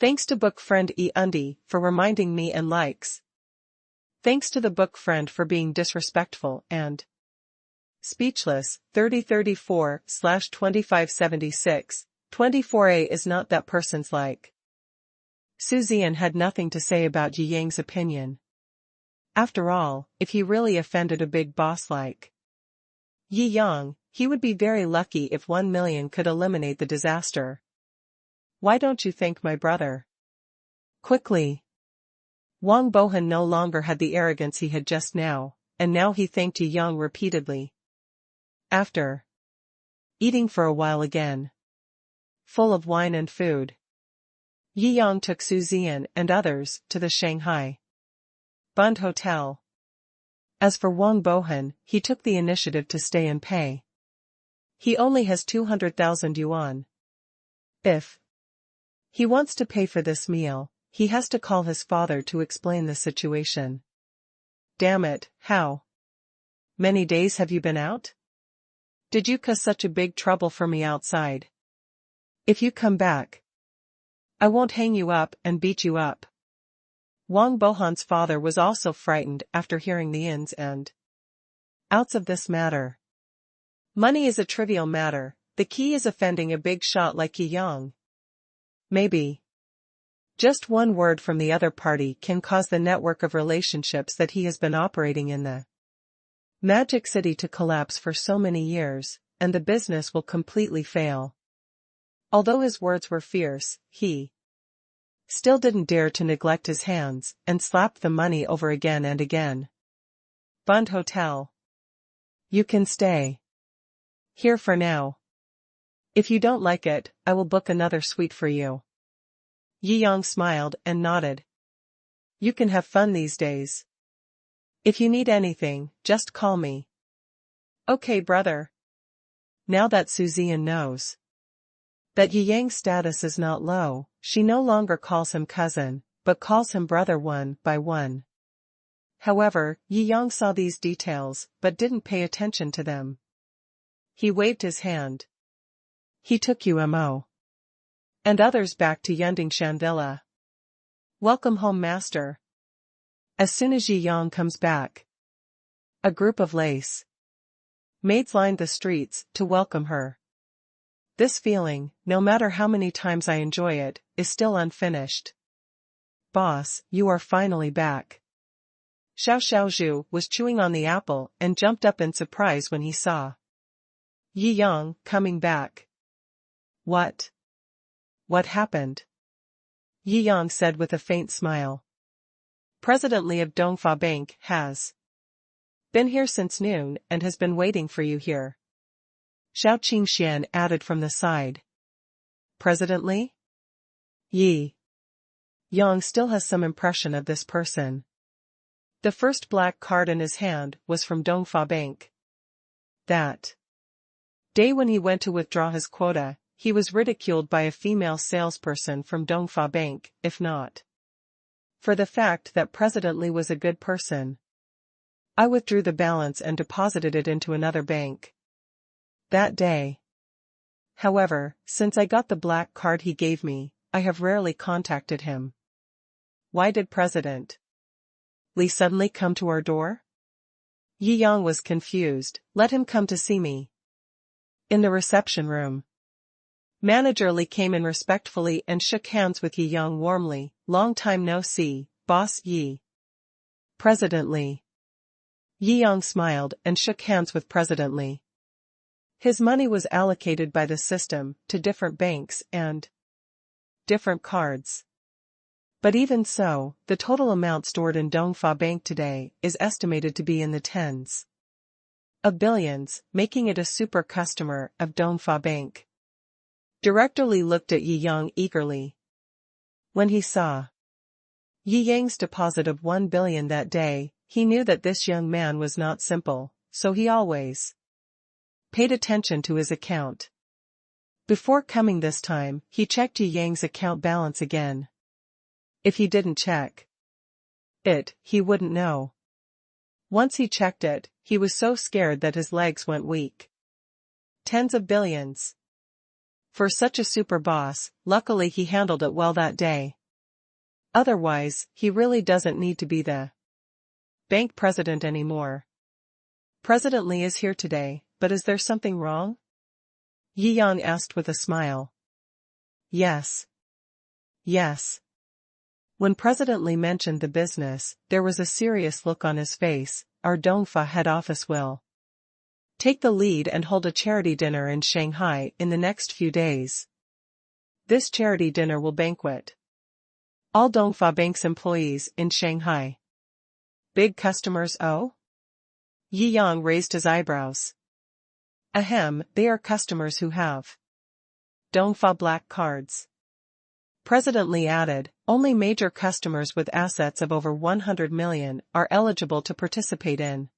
Thanks to Book Friend E. Undi for reminding me and likes. Thanks to the Book Friend for being disrespectful and speechless, 3034/2576, 24A is not that person's like. Su Zian had nothing to say about Yi Yang's opinion. After all, if he really offended a big boss like Yi Yang, he would be very lucky if 1 million could eliminate the disaster. Why don't you thank my brother? Quickly. Wang Bohan no longer had the arrogance he had just now, and now he thanked Yi Yang repeatedly. After eating for a while again, full of wine and food, Yi Yang took Su Zian and others to the Shanghai Bund Hotel. As for Wang Bohan, he took the initiative to stay and pay. He only has 200,000 yuan. If he wants to pay for this meal, he has to call his father to explain the situation. Damn it, how many days have you been out? Did you cause such a big trouble for me outside? If you come back, I won't hang you up and beat you up. Wang Bohan's father was also frightened after hearing the ins and outs of this matter. Money is a trivial matter, the key is offending a big shot like Yi Yang. Maybe just one word from the other party can cause the network of relationships that he has been operating in the Magic City to collapse for so many years, and the business will completely fail. Although his words were fierce, he still didn't dare to neglect his hands, and slapped the money over again and again. Bund Hotel. You can stay here for now. If you don't like it, I will book another suite for you. Yi Yang smiled and nodded. You can have fun these days. If you need anything, just call me. Okay, brother. Now that Su Zian knows that Yi Yang's status is not low, she no longer calls him cousin, but calls him brother one by one. However, Yi Yang saw these details, but didn't pay attention to them. He waved his hand. He took UMO and others back to Yundingshan Villa. Welcome home, master. As soon as Yi Yang comes back, a group of lace maids lined the streets to welcome her. This feeling, no matter how many times I enjoy it, is still unfinished. Boss, you are finally back. Shou Zhu was chewing on the apple and jumped up in surprise when he saw Yi Yang coming back. What? What happened? Yi Yang said with a faint smile. President Li of Dongfa Bank has been here since noon and has been waiting for you here. Xiao Qingxian added from the side. President Li? Yi Yang still has some impression of this person. The first black card in his hand was from Dongfa Bank. That day when he went to withdraw his quota, he was ridiculed by a female salesperson from Dongfa Bank, if not for the fact that President Li was a good person. I withdrew the balance and deposited it into another bank that day. However, since I got the black card he gave me, I have rarely contacted him. Why did President Li suddenly come to our door? Yi Yang was confused. Let him come to see me. In the reception room, Manager Li came in respectfully and shook hands with Yi Yang warmly. Long time no see, Boss Yi. President Li. Yi Yang smiled and shook hands with President Li. His money was allocated by the system to different banks and different cards. But even so, the total amount stored in Dongfa Bank today is estimated to be in the tens of billions, making it a super customer of Dongfa Bank. Director Li looked at Yi Yang eagerly. When he saw Yi Yang's deposit of 1 billion that day, he knew that this young man was not simple, so he always paid attention to his account. Before coming this time, he checked Yi Yang's account balance again. If he didn't check it, he wouldn't know. Once he checked it, he was so scared that his legs went weak. Tens of billions. For such a super boss, luckily he handled it well that day. Otherwise, he really doesn't need to be the bank president anymore. President Li is here today, but is there something wrong? Yi Yang asked with a smile. Yes. Yes. When President Li mentioned the business, there was a serious look on his face. Our Dongfa head office will take the lead and hold a charity dinner in Shanghai in the next few days. This charity dinner will banquet all Dongfa Bank's employees in Shanghai. Big customers, oh? Yi Yang raised his eyebrows. Ahem, they are customers who have Dongfa black cards. President Li added, only major customers with assets of over 100 million are eligible to participate in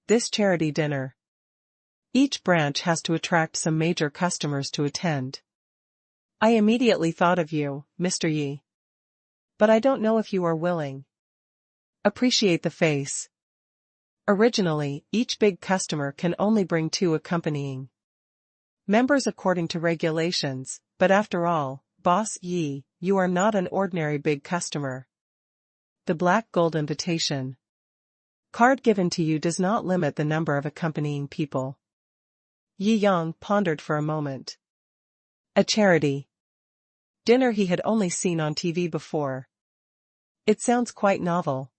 this charity dinner. Each branch has to attract some major customers to attend. I immediately thought of you, Mr. Yi. But I don't know if you are willing. Appreciate the face. Originally, each big customer can only bring 2 accompanying members according to regulations, but after all, Boss Yi, you are not an ordinary big customer. The black gold invitation card given to you does not limit the number of accompanying people. Yi Yang pondered for a moment. A charity dinner he had only seen on TV before. It sounds quite novel.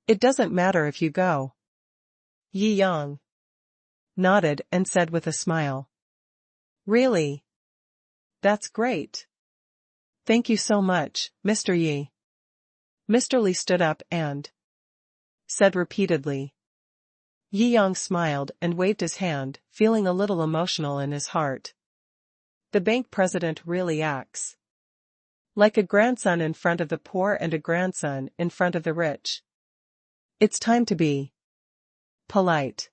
It doesn't matter if you go. Yi Yang nodded and said with a smile. Really? That's great. Thank you so much, Mr. Yi. Mr. Li stood up and said repeatedly. Yi Yang smiled and waved his hand, feeling a little emotional in his heart. The bank president really acts like a grandson in front of the poor and a grandson in front of the rich. It's time to be polite.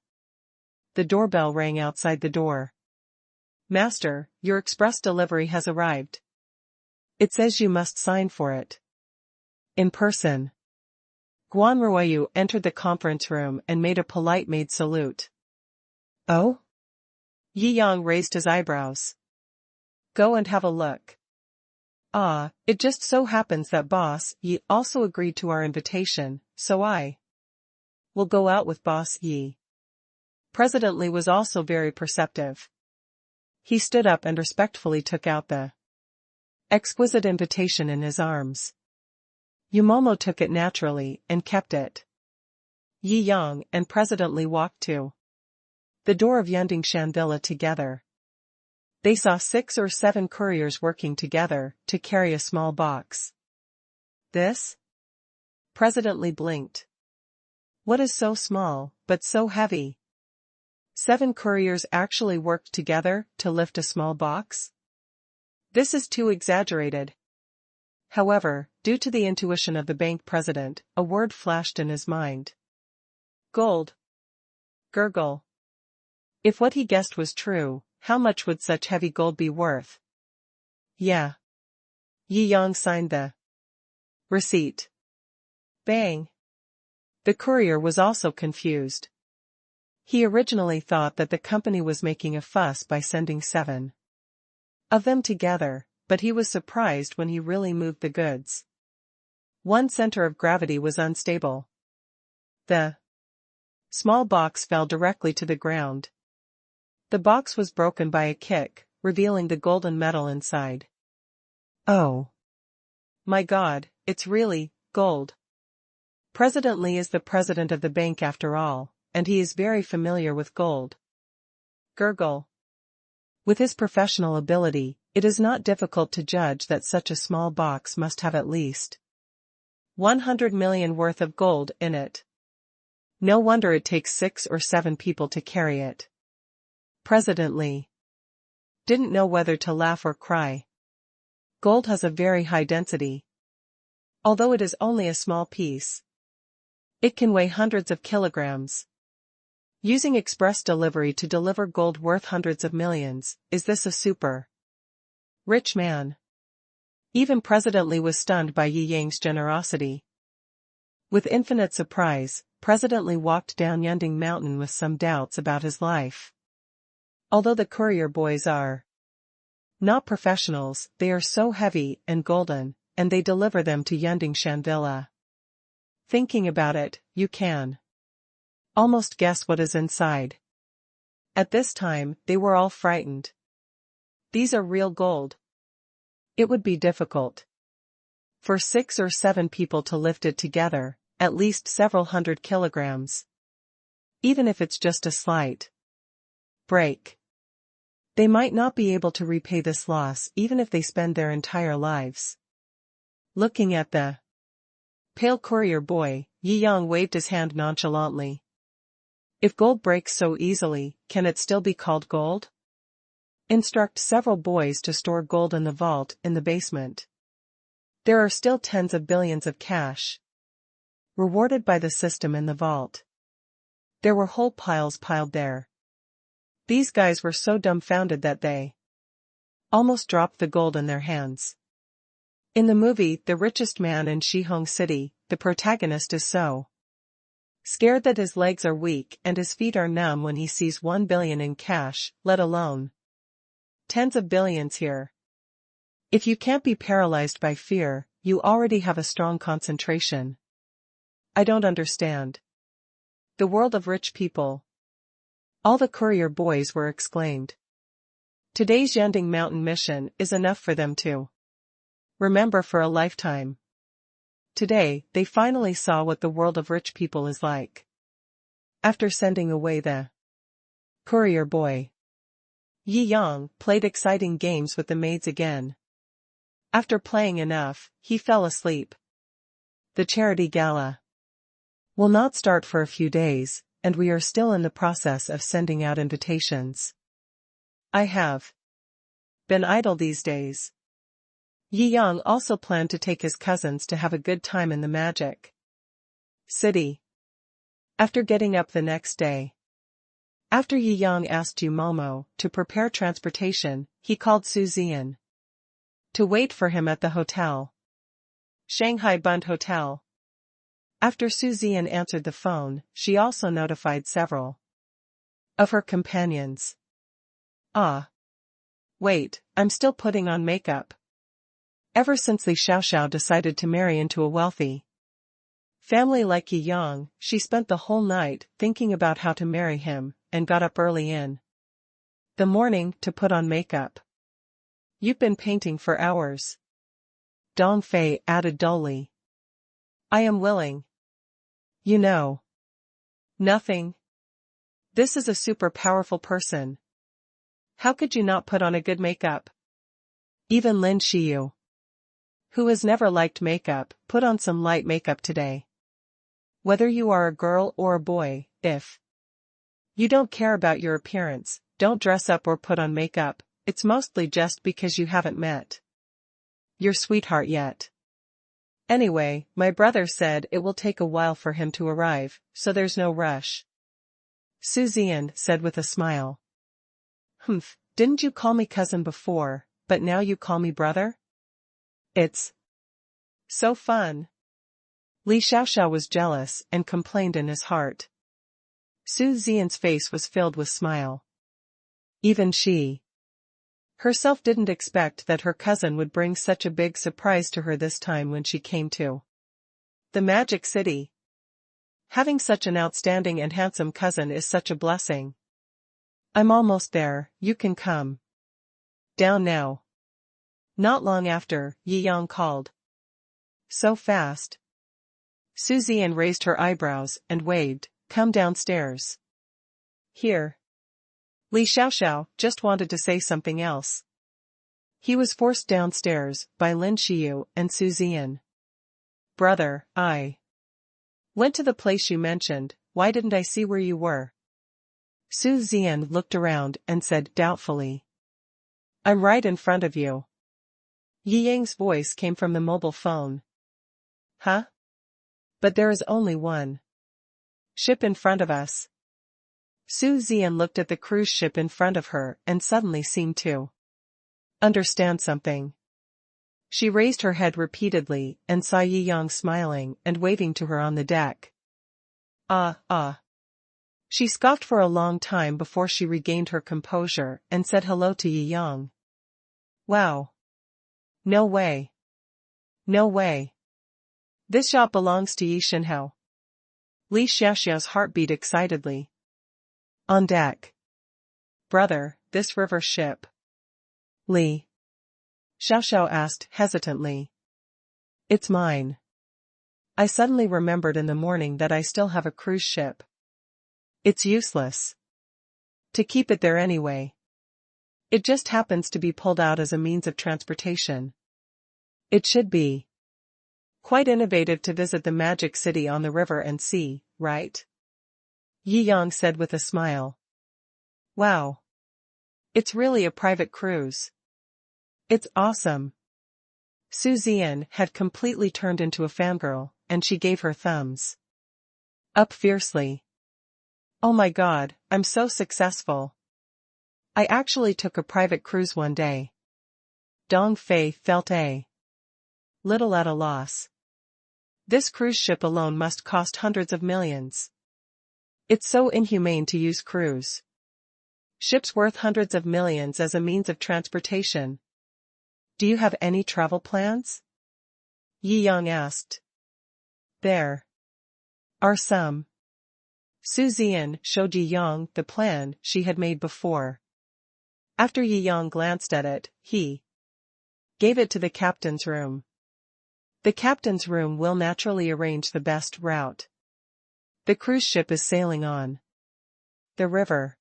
The doorbell rang outside the door. Master, your express delivery has arrived. It says you must sign for it in person. Guan Ruoyu entered the conference room and made a polite maid salute. Oh? Yi Yang raised his eyebrows. Go and have a look. Ah, it just so happens that Boss Yi also agreed to our invitation, so I will go out with Boss Yi. President Li was also very perceptive. He stood up and respectfully took out the exquisite invitation in his arms. Yumomo took it naturally and kept it. Yi Yang and President Li walked to the door of Yundingshan Villa together. They saw 6 or 7 couriers working together to carry a small box. This? President Li blinked. What is so small, but so heavy? 7 couriers actually worked together to lift a small box? This is too exaggerated. However, due to the intuition of the bank president, a word flashed in his mind. Gold. Gurgle. If what he guessed was true, how much would such heavy gold be worth? Yeah. Yi Yang signed the receipt. Bang. The courier was also confused. He originally thought that the company was making a fuss by sending 7 of them together, but he was surprised when he really moved the goods. One center of gravity was unstable. The small box fell directly to the ground. The box was broken by a kick, revealing the golden metal inside. Oh. My God, it's really gold. President Li is the president of the bank after all, and he is very familiar with gold. Gurgle. With his professional ability, it is not difficult to judge that such a small box must have at least 100 million worth of gold in it. No wonder it takes 6 or 7 people to carry it. President Li didn't know whether to laugh or cry. Gold has a very high density. Although it is only a small piece, it can weigh hundreds of kilograms. Using express delivery to deliver gold worth hundreds of millions, is this a super rich man? Even President Li was stunned by Yi Yang's generosity. With infinite surprise, President Li walked down Jiangjing Mountain with some doubts about his life. Although the courier boys are not professionals, they are so heavy and golden, and they deliver them to Jiangjing Villa. Thinking about it, you can almost guess what is inside. At this time, they were all frightened. These are real gold. It would be difficult for 6 or 7 people to lift it together, at least several hundred kilograms. Even if it's just a slight break, they might not be able to repay this loss even if they spend their entire lives. Looking at the pale courier boy, Yi Yang waved his hand nonchalantly. If gold breaks so easily, can it still be called gold? Instruct several boys to store gold in the vault in the basement. There are still tens of billions of cash rewarded by the system in the vault. There were whole piles piled there. These guys were so dumbfounded that they almost dropped the gold in their hands. In the movie The Richest Man in Shihong City, the protagonist is so scared that his legs are weak and his feet are numb when he sees 1 billion in cash, let alone tens of billions here. If you can't be paralyzed by fear, you already have a strong concentration. I don't understand. The world of rich people. All the courier boys were exclaimed. Today's Jiangjing Mountain mission is enough for them to remember for a lifetime. Today, they finally saw what the world of rich people is like. After sending away the courier boy, Yi Yang played exciting games with the maids again. After playing enough, he fell asleep. The charity gala will not start for a few days, and we are still in the process of sending out invitations. I have been idle these days. Yi Yang also planned to take his cousins to have a good time in the Magic City. After getting up the next day, after Yi Yang asked Yu Momo to prepare transportation, he called Su Zian to wait for him at the hotel. Shanghai Bund Hotel. After Su Zian answered the phone, she also notified several of her companions. Ah. Wait, I'm still putting on makeup. Ever since Li Xiaoxiao decided to marry into a wealthy family like Yi Yang, she spent the whole night thinking about how to marry him, and got up early in the morning to put on makeup. You've been painting for hours. Dong Fei added dully. I am willing. You know nothing. This is a super powerful person. How could you not put on a good makeup? Even Lin Xiyu, who has never liked makeup, put on some light makeup today. Whether you are a girl or a boy, if you don't care about your appearance, don't dress up or put on makeup, it's mostly just because you haven't met your sweetheart yet. Anyway, my brother said it will take a while for him to arrive, so there's no rush. Su Zian said with a smile. Humph, didn't you call me cousin before, but now you call me brother? It's so fun. Li Xiaoxiao was jealous and complained in his heart. Su Zian's face was filled with smile. Even she herself didn't expect that her cousin would bring such a big surprise to her this time when she came to the Magic City. Having such an outstanding and handsome cousin is such a blessing. I'm almost there, you can come down now. Not long after, Yi Yang called. So fast. Su Zian raised her eyebrows and waved, come downstairs. Here. Li Xiaoxiao just wanted to say something else. He was forced downstairs by Lin Xiu and Su Zian. Brother, I went to the place you mentioned, why didn't I see where you were? Su Zian looked around and said doubtfully. I'm right in front of you. Yi Yang's voice came from the mobile phone. Huh? But there is only one ship in front of us. Su Zian looked at the cruise ship in front of her and suddenly seemed to understand something. She raised her head repeatedly and saw Yi Yang smiling and waving to her on the deck. Ah. She scoffed for a long time before she regained her composure and said hello to Yi Yang. Wow. No way. No way. This yacht belongs to Yi Shenhao. Li Xiaoxiao's heart beat excitedly. On deck. Brother, this river ship. Li Xiaoxiao asked hesitantly. It's mine. I suddenly remembered in the morning that I still have a cruise ship. It's useless to keep it there anyway. It just happens to be pulled out as a means of transportation. It should be quite innovative to visit the Magic City on the river and sea, right? Yi Yang said with a smile. Wow. It's really a private cruise. It's awesome. Su Zian had completely turned into a fangirl, and she gave her thumbs up fiercely. Oh my god, I'm so successful. I actually took a private cruise one day. Dong Fei felt a little at a loss. This cruise ship alone must cost hundreds of millions. It's so inhumane to use cruise ships worth hundreds of millions as a means of transportation. Do you have any travel plans? Yi Yang asked. There are some. Su Zian showed Yi Yang the plan she had made before. After Yi Yang glanced at it, he gave it to the captain's room. The captain's room will naturally arrange the best route. The cruise ship is sailing on the river.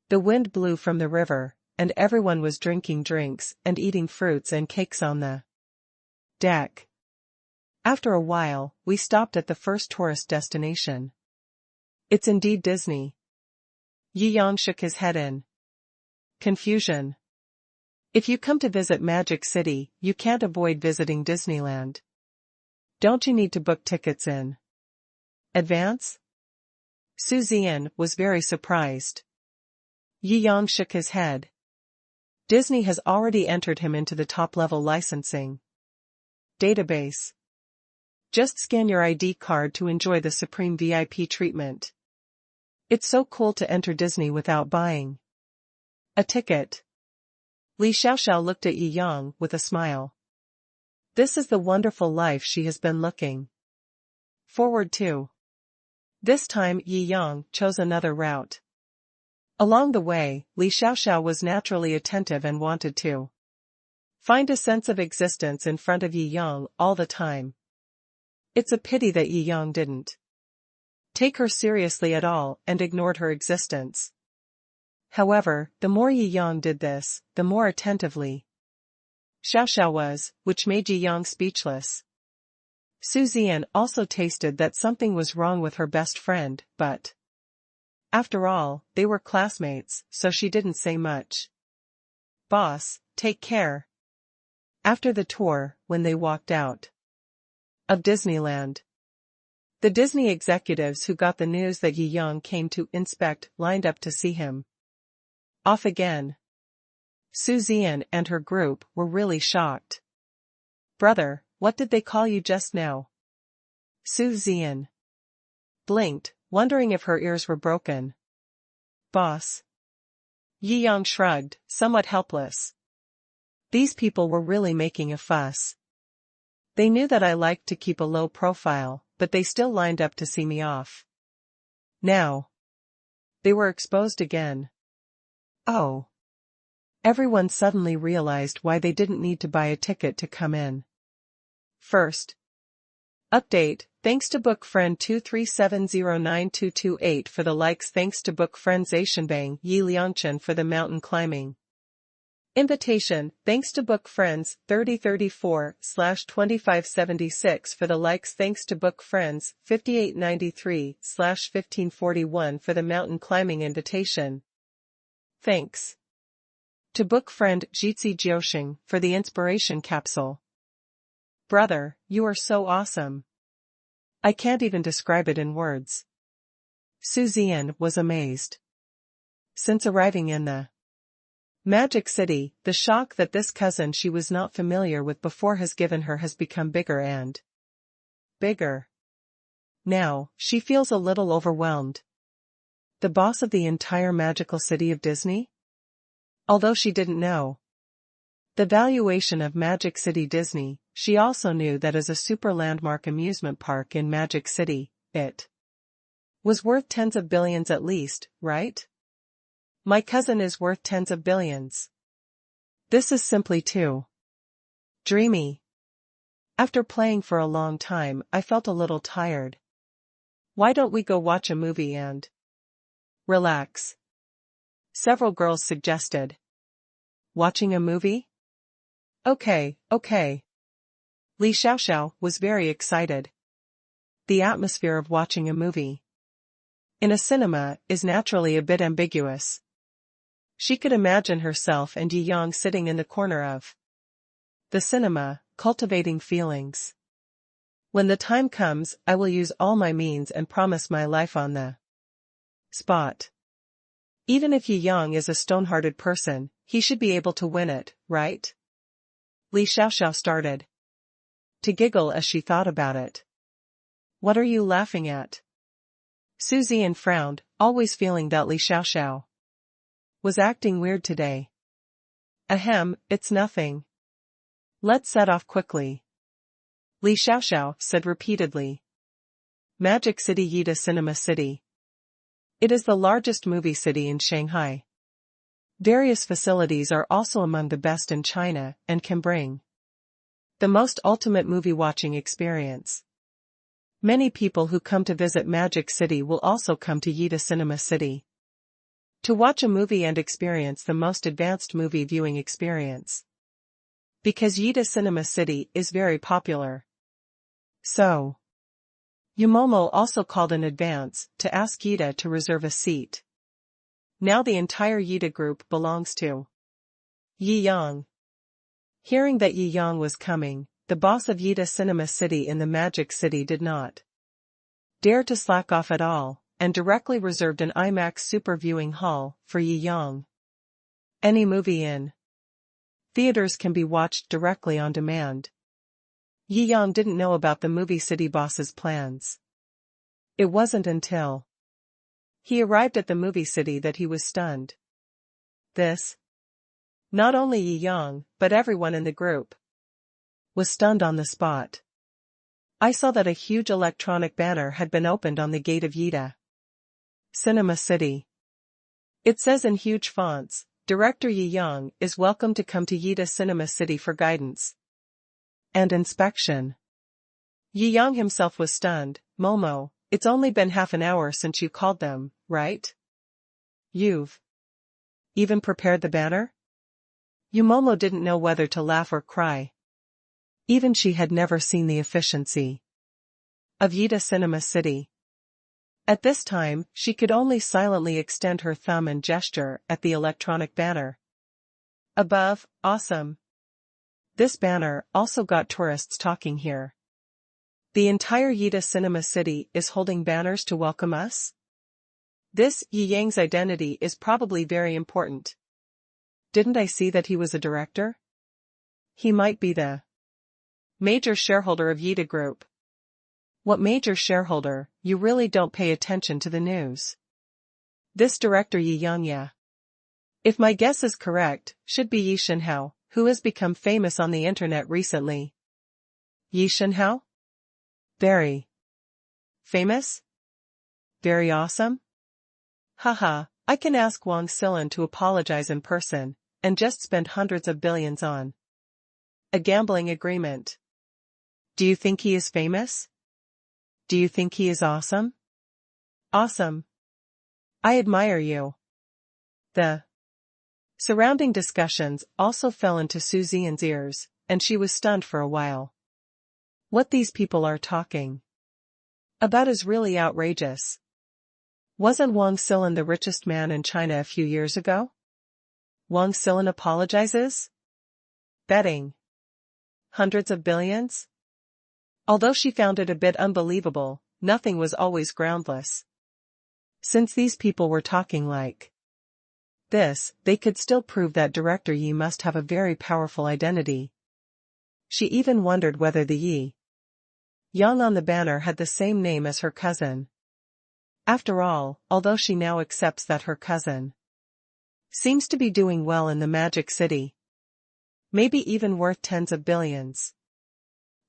The wind blew from the river, and everyone was drinking drinks and eating fruits and cakes on the deck. After a while, we stopped at the first tourist destination. It's indeed Disney. Yi Yang shook his head in confusion. If you come to visit Magic City, you can't avoid visiting Disneyland. Don't you need to book tickets in advance? Su Zian was very surprised. Yi Yang shook his head. Disney has already entered him into the top-level licensing database. Just scan your ID card to enjoy the supreme VIP treatment. It's so cool to enter Disney without buying a ticket. Li Xiaoxiao looked at Yi Yang with a smile. This is the wonderful life she has been looking forward to. This time Yi Yang chose another route. Along the way, Li Xiaoxiao was naturally attentive and wanted to find a sense of existence in front of Yi Yang all the time. It's a pity that Yi Yang didn't take her seriously at all and ignored her existence. However, the more Yi Yang did this, the more attentively Xiaoxiao was, which made Yi Yang speechless. Su Zian also tasted that something was wrong with her best friend, but after all, they were classmates, so she didn't say much. Boss, take care. After the tour, when they walked out, of Disneyland. The Disney executives who got the news that Yi Yang came to inspect lined up to see him. Off again. Su Zian and her group were really shocked. "Brother, what did they call you just now?" Su Zian blinked, wondering if her ears were broken. "Boss." Yi Yang shrugged, somewhat helpless. These people were really making a fuss. They knew that I liked to keep a low profile, but they still lined up to see me off. Now they were exposed again. Oh. Everyone suddenly realized why they didn't need to buy a ticket to come in. First update, thanks to book friend 237092228 for the likes. Thanks to book friend Zaishanbang Yi Liangchen for the mountain climbing invitation. Thanks to book friends 3034/2576 for the likes. Thanks to book friends 5893/1541 for the mountain climbing invitation. Thanks to book friend Jitsi Jiaoxing for the inspiration capsule. Brother, you are so awesome. I can't even describe it in words. Su Zian was amazed. Since arriving in the Magic City, the shock that this cousin she was not familiar with before has given her has become bigger and bigger. Now, she feels a little overwhelmed. The boss of the entire magical city of Disney? Although she didn't know the valuation of Magic City Disney, she also knew that as a super landmark amusement park in Magic City, it was worth tens of billions at least, right? My cousin is worth tens of billions. This is simply too dreamy. After playing for a long time, I felt a little tired. Why don't we go watch a movie and relax? Several girls suggested. Watching a movie? Okay. Li Xiaoxiao was very excited. The atmosphere of watching a movie in a cinema is naturally a bit ambiguous. She could imagine herself and Yi Yang sitting in the corner of the cinema, cultivating feelings. When the time comes, I will use all my means and promise my life on the spot. Even if Yi Yang is a stone-hearted person, he should be able to win it, right? Li Xiaoxiao started to giggle as she thought about it. What are you laughing at? Su Zian frowned, always feeling that Li Xiaoxiao was acting weird today. Ahem, it's nothing. Let's set off quickly. Li Xiaoxiao said repeatedly. Magic City Yida Cinema City. It is the largest movie city in Shanghai. Various facilities are also among the best in China and can bring the most ultimate movie watching experience. Many people who come to visit Magic City will also come to Yida Cinema City to watch a movie and experience the most advanced movie viewing experience. Because Yida Cinema City is very popular. So, Yumomo also called in advance to ask Yida to reserve a seat. Now the entire Yida group belongs to Yi Yang. Hearing that Yi Yang was coming, the boss of Yida Cinema City in the Magic City did not dare to slack off at all, and directly reserved an IMAX super viewing hall for Yi Yang. Any movie in theaters can be watched directly on demand. Yi Yang didn't know about the movie city boss's plans. It wasn't until he arrived at the movie city that he was stunned. Not only Yi Yang, but everyone in the group was stunned on the spot. I saw that a huge electronic banner had been opened on the gate of Yida Cinema City. It says in huge fonts, Director Yi Yang is welcome to come to Yida Cinema City for guidance and inspection. Yi Yang himself was stunned. Momo, it's only been half an hour since you called them, right? You've even prepared the banner? Yumomo didn't know whether to laugh or cry. Even she had never seen the efficiency of Yida Cinema City. At this time, she could only silently extend her thumb and gesture at the electronic banner above. Awesome. This banner also got tourists talking here. The entire Yida Cinema City is holding banners to welcome us? This Yi Yang's identity is probably very important. Didn't I see that he was a director? He might be the major shareholder of Yida Group. What major shareholder? You really don't pay attention to the news. This director Yi Yang, yeah. If my guess is correct, should be Yi Shenhao, who has become famous on the internet recently. Yi Shenhao? Very famous? Very awesome? Haha, I can ask Wang Silan to apologize in person, and just spend hundreds of billions on a gambling agreement. Do you think he is famous? Do you think he is awesome? Awesome. I admire you. The surrounding discussions also fell into Su Zian's ears, and she was stunned for a while. What these people are talking about is really outrageous. Wasn't Wang Silan the richest man in China a few years ago? Wang Silan apologizes? Betting hundreds of billions? Although she found it a bit unbelievable, nothing was always groundless. Since these people were talking like this, they could still prove that Director Yi must have a very powerful identity. She even wondered whether the Yi Yang on the banner had the same name as her cousin. After all, although she now accepts that her cousin seems to be doing well in the Magic City, maybe even worth tens of billions.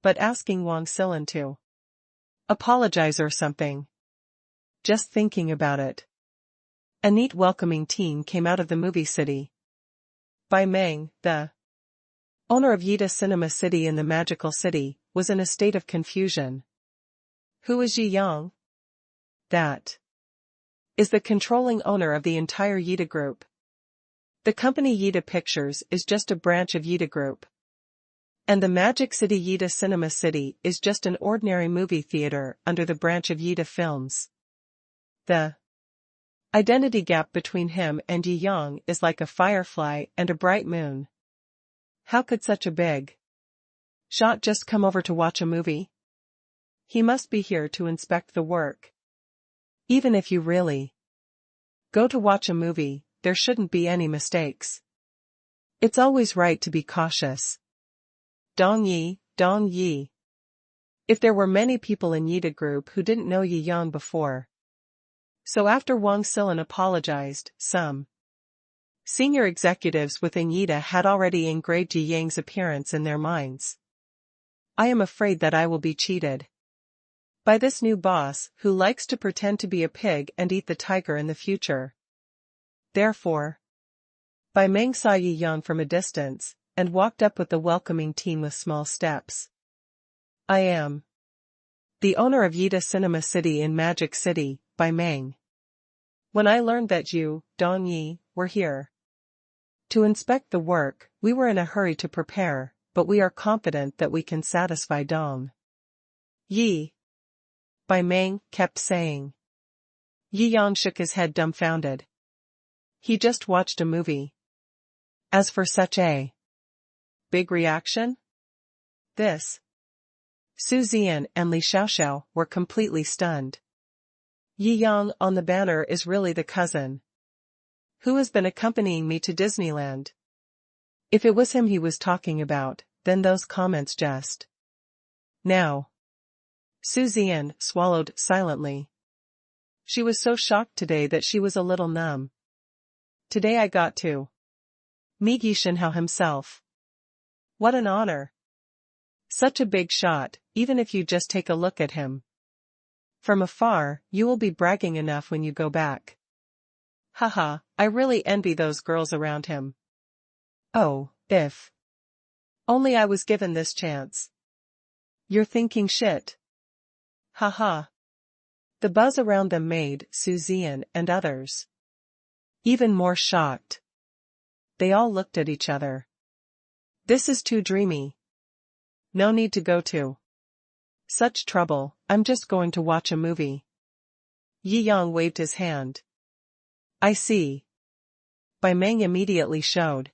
But asking Wang Silan to apologize or something. Just thinking about it. A neat welcoming team came out of the movie city. Bai Meng, the owner of Yida Cinema City in the Magical City, was in a state of confusion. Who is Yi Yang? That is the controlling owner of the entire Yida Group. The company Yida Pictures is just a branch of Yida Group. And the Magic City Yida Cinema City is just an ordinary movie theater under the branch of Yida Films. The identity gap between him and Yi Yang is like a firefly and a bright moon. How could such a big shot just come over to watch a movie? He must be here to inspect the work. Even if you really go to watch a movie, there shouldn't be any mistakes. It's always right to be cautious. Dong Yi, Dong Yi. If there were many people in Yida Group who didn't know Yi Yang before. So after Wang Silan apologized, some senior executives within Yida had already engraved Yi Yang's appearance in their minds. I am afraid that I will be cheated by this new boss who likes to pretend to be a pig and eat the tiger in the future. Therefore, Bai Meng saw Yi Yang from a distance, and walked up with the welcoming team with small steps. I am the owner of Yida Cinema City in Magic City, Bai Meng. When I learned that you, Dong Yi, were here to inspect the work, we were in a hurry to prepare, but we are confident that we can satisfy Dong Yi. Bai Meng kept saying. Yi Yang shook his head dumbfounded. He just watched a movie. As for such a big reaction? This. Su Zian and Li Xiaoxiao were completely stunned. Yi Yang on the banner is really the cousin who has been accompanying me to Disneyland. If it was him he was talking about, then those comments just now. Su Zian swallowed silently. She was so shocked today that she was a little numb. Today I got to meet Yi Shenhao himself. What an honor. Such a big shot, even if you just take a look at him from afar, you will be bragging enough when you go back. Haha, I really envy those girls around him. Oh, if only I was given this chance. You're thinking shit. Haha. The buzz around them made Su Zian and others even more shocked. They all looked at each other. This is too dreamy. No need to go to such trouble, I'm just going to watch a movie. Yi Yang waved his hand. I see. Bai Meng immediately showed.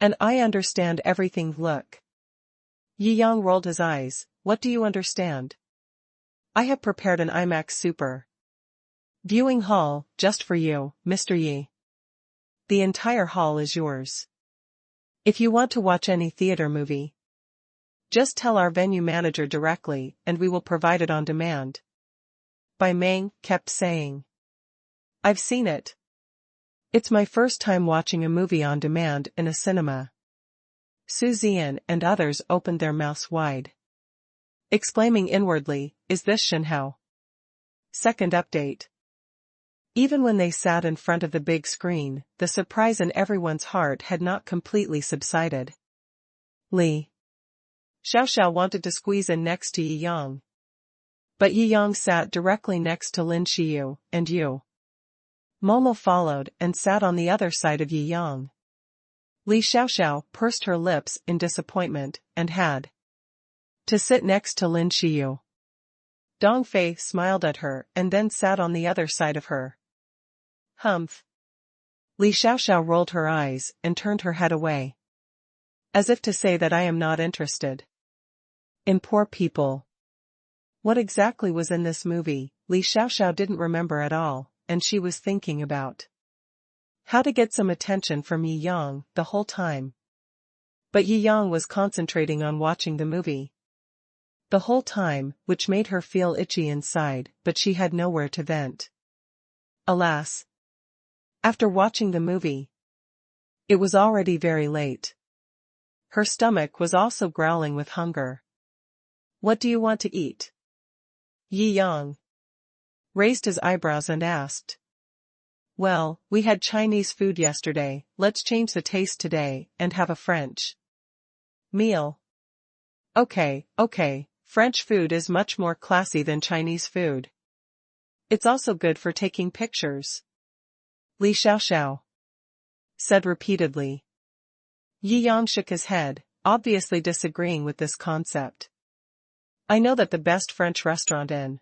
And I understand everything. Look. Yi Yang rolled his eyes, what do you understand? I have prepared an IMAX Super viewing hall, just for you, Mr. Yi. The entire hall is yours. If you want to watch any theater movie, just tell our venue manager directly and we will provide it on demand. Bai Meng kept saying. I've seen it. It's my first time watching a movie on demand in a cinema. Su Zian and others opened their mouths wide, exclaiming inwardly, is this Shenhao? Second update. Even when they sat in front of the big screen, the surprise in everyone's heart had not completely subsided. Li Xiao wanted to squeeze in next to Yi Yang. But Yi Yang sat directly next to Lin Xiu, and Yu Momo followed and sat on the other side of Yi Yang. Li Xiao pursed her lips in disappointment, and had to sit next to Lin Xiu. Dong Fei smiled at her and then sat on the other side of her. Humph. Li Xiao rolled her eyes and turned her head away, as if to say that I am not interested in poor people. What exactly was in this movie, Li Xiao didn't remember at all, and she was thinking about how to get some attention from Yi Yang the whole time. But Yi Yang was concentrating on watching the movie the whole time, which made her feel itchy inside, but she had nowhere to vent. Alas! After watching the movie, it was already very late. Her stomach was also growling with hunger. What do you want to eat? Yi Yang raised his eyebrows and asked. Well, we had Chinese food yesterday, let's change the taste today and have a French meal. Okay, French food is much more classy than Chinese food. It's also good for taking pictures. Li Xiao said repeatedly. Yi Yang shook his head, obviously disagreeing with this concept. I know that the best French restaurant in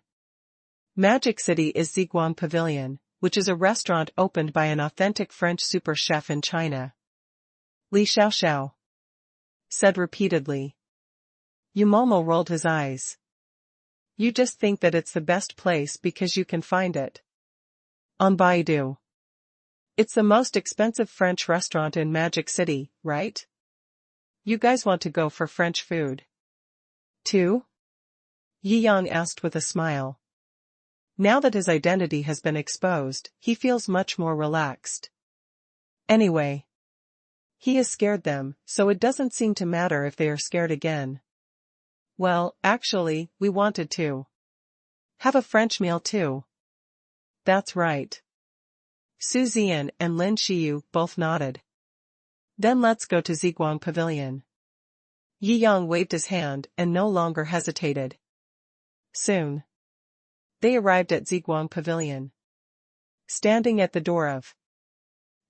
Magic City is Ziguang Pavilion, which is a restaurant opened by an authentic French super chef in China. Li Xiao said repeatedly. Yu Momo rolled his eyes. You just think that it's the best place because you can find it on Baidu. It's the most expensive French restaurant in Magic City, right? You guys want to go for French food too? Yi Yang asked with a smile. Now that his identity has been exposed, he feels much more relaxed. Anyway, he has scared them, so it doesn't seem to matter if they are scared again. Well, actually, we wanted to have a French meal too. That's right. Su Zian and Lin Xiu both nodded. Then let's go to Ziguang Pavilion. Yi Yang waved his hand and no longer hesitated. Soon, they arrived at Ziguang Pavilion. Standing at the door of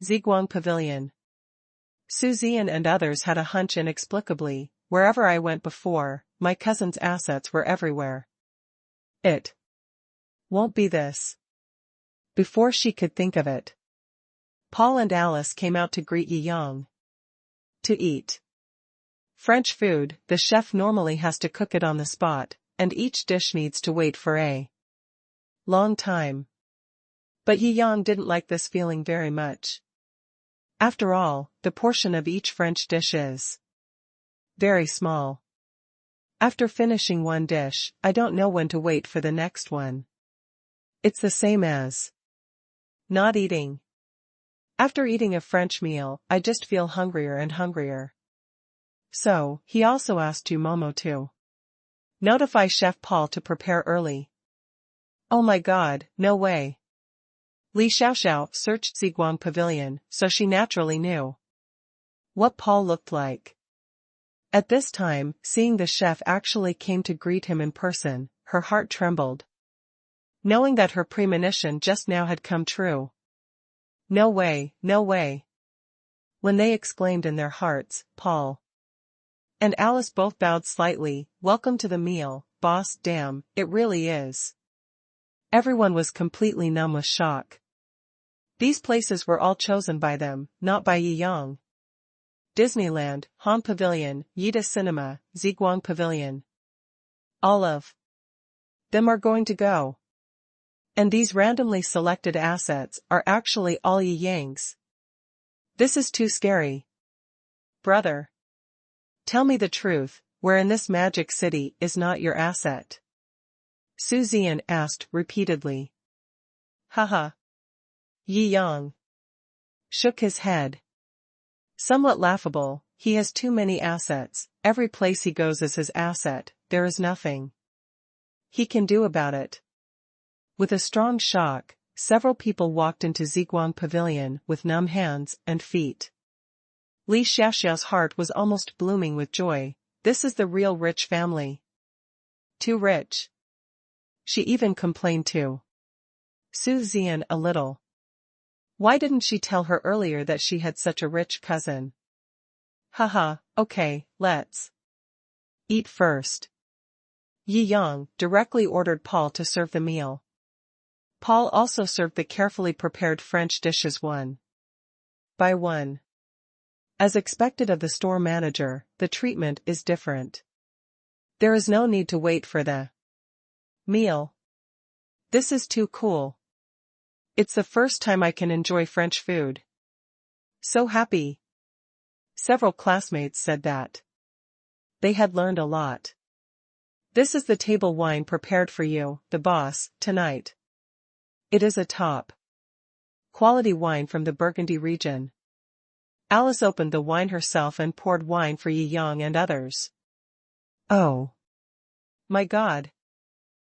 Ziguang Pavilion, Su Zian and others had a hunch inexplicably, wherever I went before, my cousin's assets were everywhere. It won't be this. Before she could think of it, Paul and Alice came out to greet Yi Yang. To eat French food, the chef normally has to cook it on the spot, and each dish needs to wait for a long time. But Yi Yang didn't like this feeling very much. After all, the portion of each French dish is very small. After finishing one dish, I don't know when to wait for the next one. It's the same as not eating. After eating a French meal, I just feel hungrier and hungrier. So, he also asked Yu Momo to notify Chef Paul to prepare early. Oh my god, no way. Li Xiao searched Ziguang Pavilion, so she naturally knew what Paul looked like. At this time, seeing the chef actually came to greet him in person, her heart trembled, knowing that her premonition just now had come true. No way, no way. When they exclaimed in their hearts, Paul and Alice both bowed slightly. Welcome to the meal, boss. Damn, it really is. Everyone was completely numb with shock. These places were all chosen by them, not by Yi Yang. Disneyland, Han Pavilion, Yida Cinema, Ziguang Pavilion. All of them are going to go. And these randomly selected assets are actually all Yi Yang's. This is too scary. Brother. Tell me the truth, where in this magic city is not your asset? Su Zian asked repeatedly. Haha. Yi Yang shook his head. Somewhat laughable, he has too many assets, every place he goes is his asset, there is nothing he can do about it. With a strong shock, several people walked into Ziguang Pavilion with numb hands and feet. Li Xiaoxiao's heart was almost blooming with joy. This is the real rich family. Too rich. She even complained to Su Zian a little. Why didn't she tell her earlier that she had such a rich cousin? Haha, okay, let's eat first. Yi Yang directly ordered Paul to serve the meal. Paul also served the carefully prepared French dishes one by one. As expected of the store manager, the treatment is different. There is no need to wait for the meal. This is too cool. It's the first time I can enjoy French food. So happy. Several classmates said that they had learned a lot. This is the table wine prepared for you, the boss, tonight. It is a top quality wine from the Burgundy region. Alice opened the wine herself and poured wine for Yi Yang and others. Oh. My God.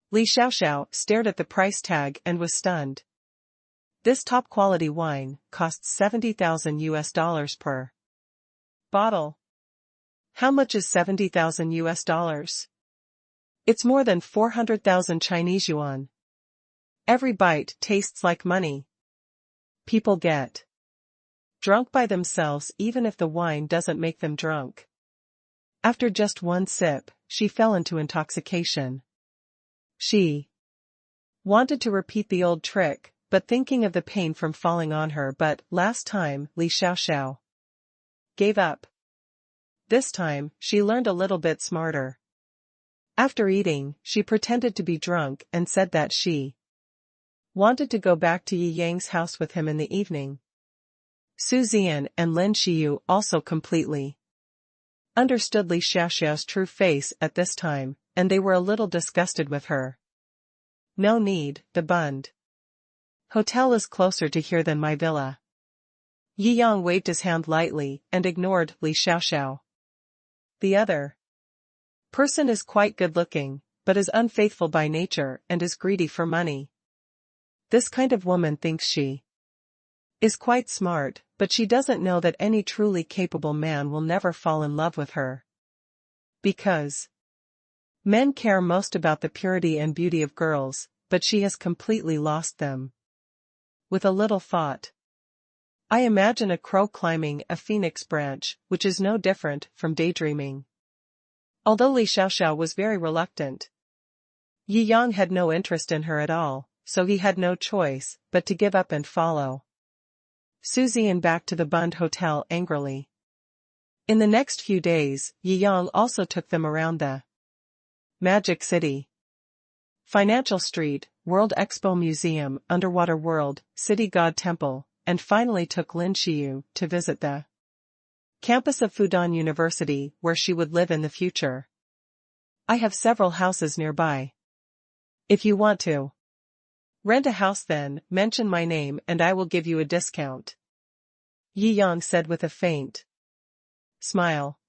Li Xiaoxiao stared at the price tag and was stunned. This top-quality wine costs $70,000 per bottle. How much is $70,000? It's more than 400,000 Chinese yuan. Every bite tastes like money. People get drunk by themselves even if the wine doesn't make them drunk. After just one sip, she fell into intoxication. She wanted to repeat the old trick, but thinking of the pain from falling on her last time, Li Xiaoxiao gave up. This time, she learned a little bit smarter. After eating, she pretended to be drunk and said that she wanted to go back to Yi Yang's house with him in the evening. Su Zian and Lin Xiyu also completely understood Li Xiaoxiao's true face at this time, and they were a little disgusted with her. No need, the Bund Hotel is closer to here than my villa. Yi Yang waved his hand lightly and ignored Li Xiaoxiao. The other person is quite good-looking, but is unfaithful by nature and is greedy for money. This kind of woman thinks she is quite smart, but she doesn't know that any truly capable man will never fall in love with her. Because men care most about the purity and beauty of girls, but she has completely lost them. With a little thought, I imagine a crow climbing a phoenix branch, which is no different from daydreaming. Although Li Xiaoxiao was very reluctant, Yi Yang had no interest in her at all, so he had no choice but to give up and follow Su Zian back to the Bund Hotel angrily. In the next few days, Yi Yang also took them around the Magic City, Financial Street, World Expo Museum, Underwater World, City God Temple, and finally took Lin Xiyu to visit the campus of Fudan University where she would live in the future. I have several houses nearby. If you want to rent a house then, mention my name and I will give you a discount. Yi Yang said with a faint smile.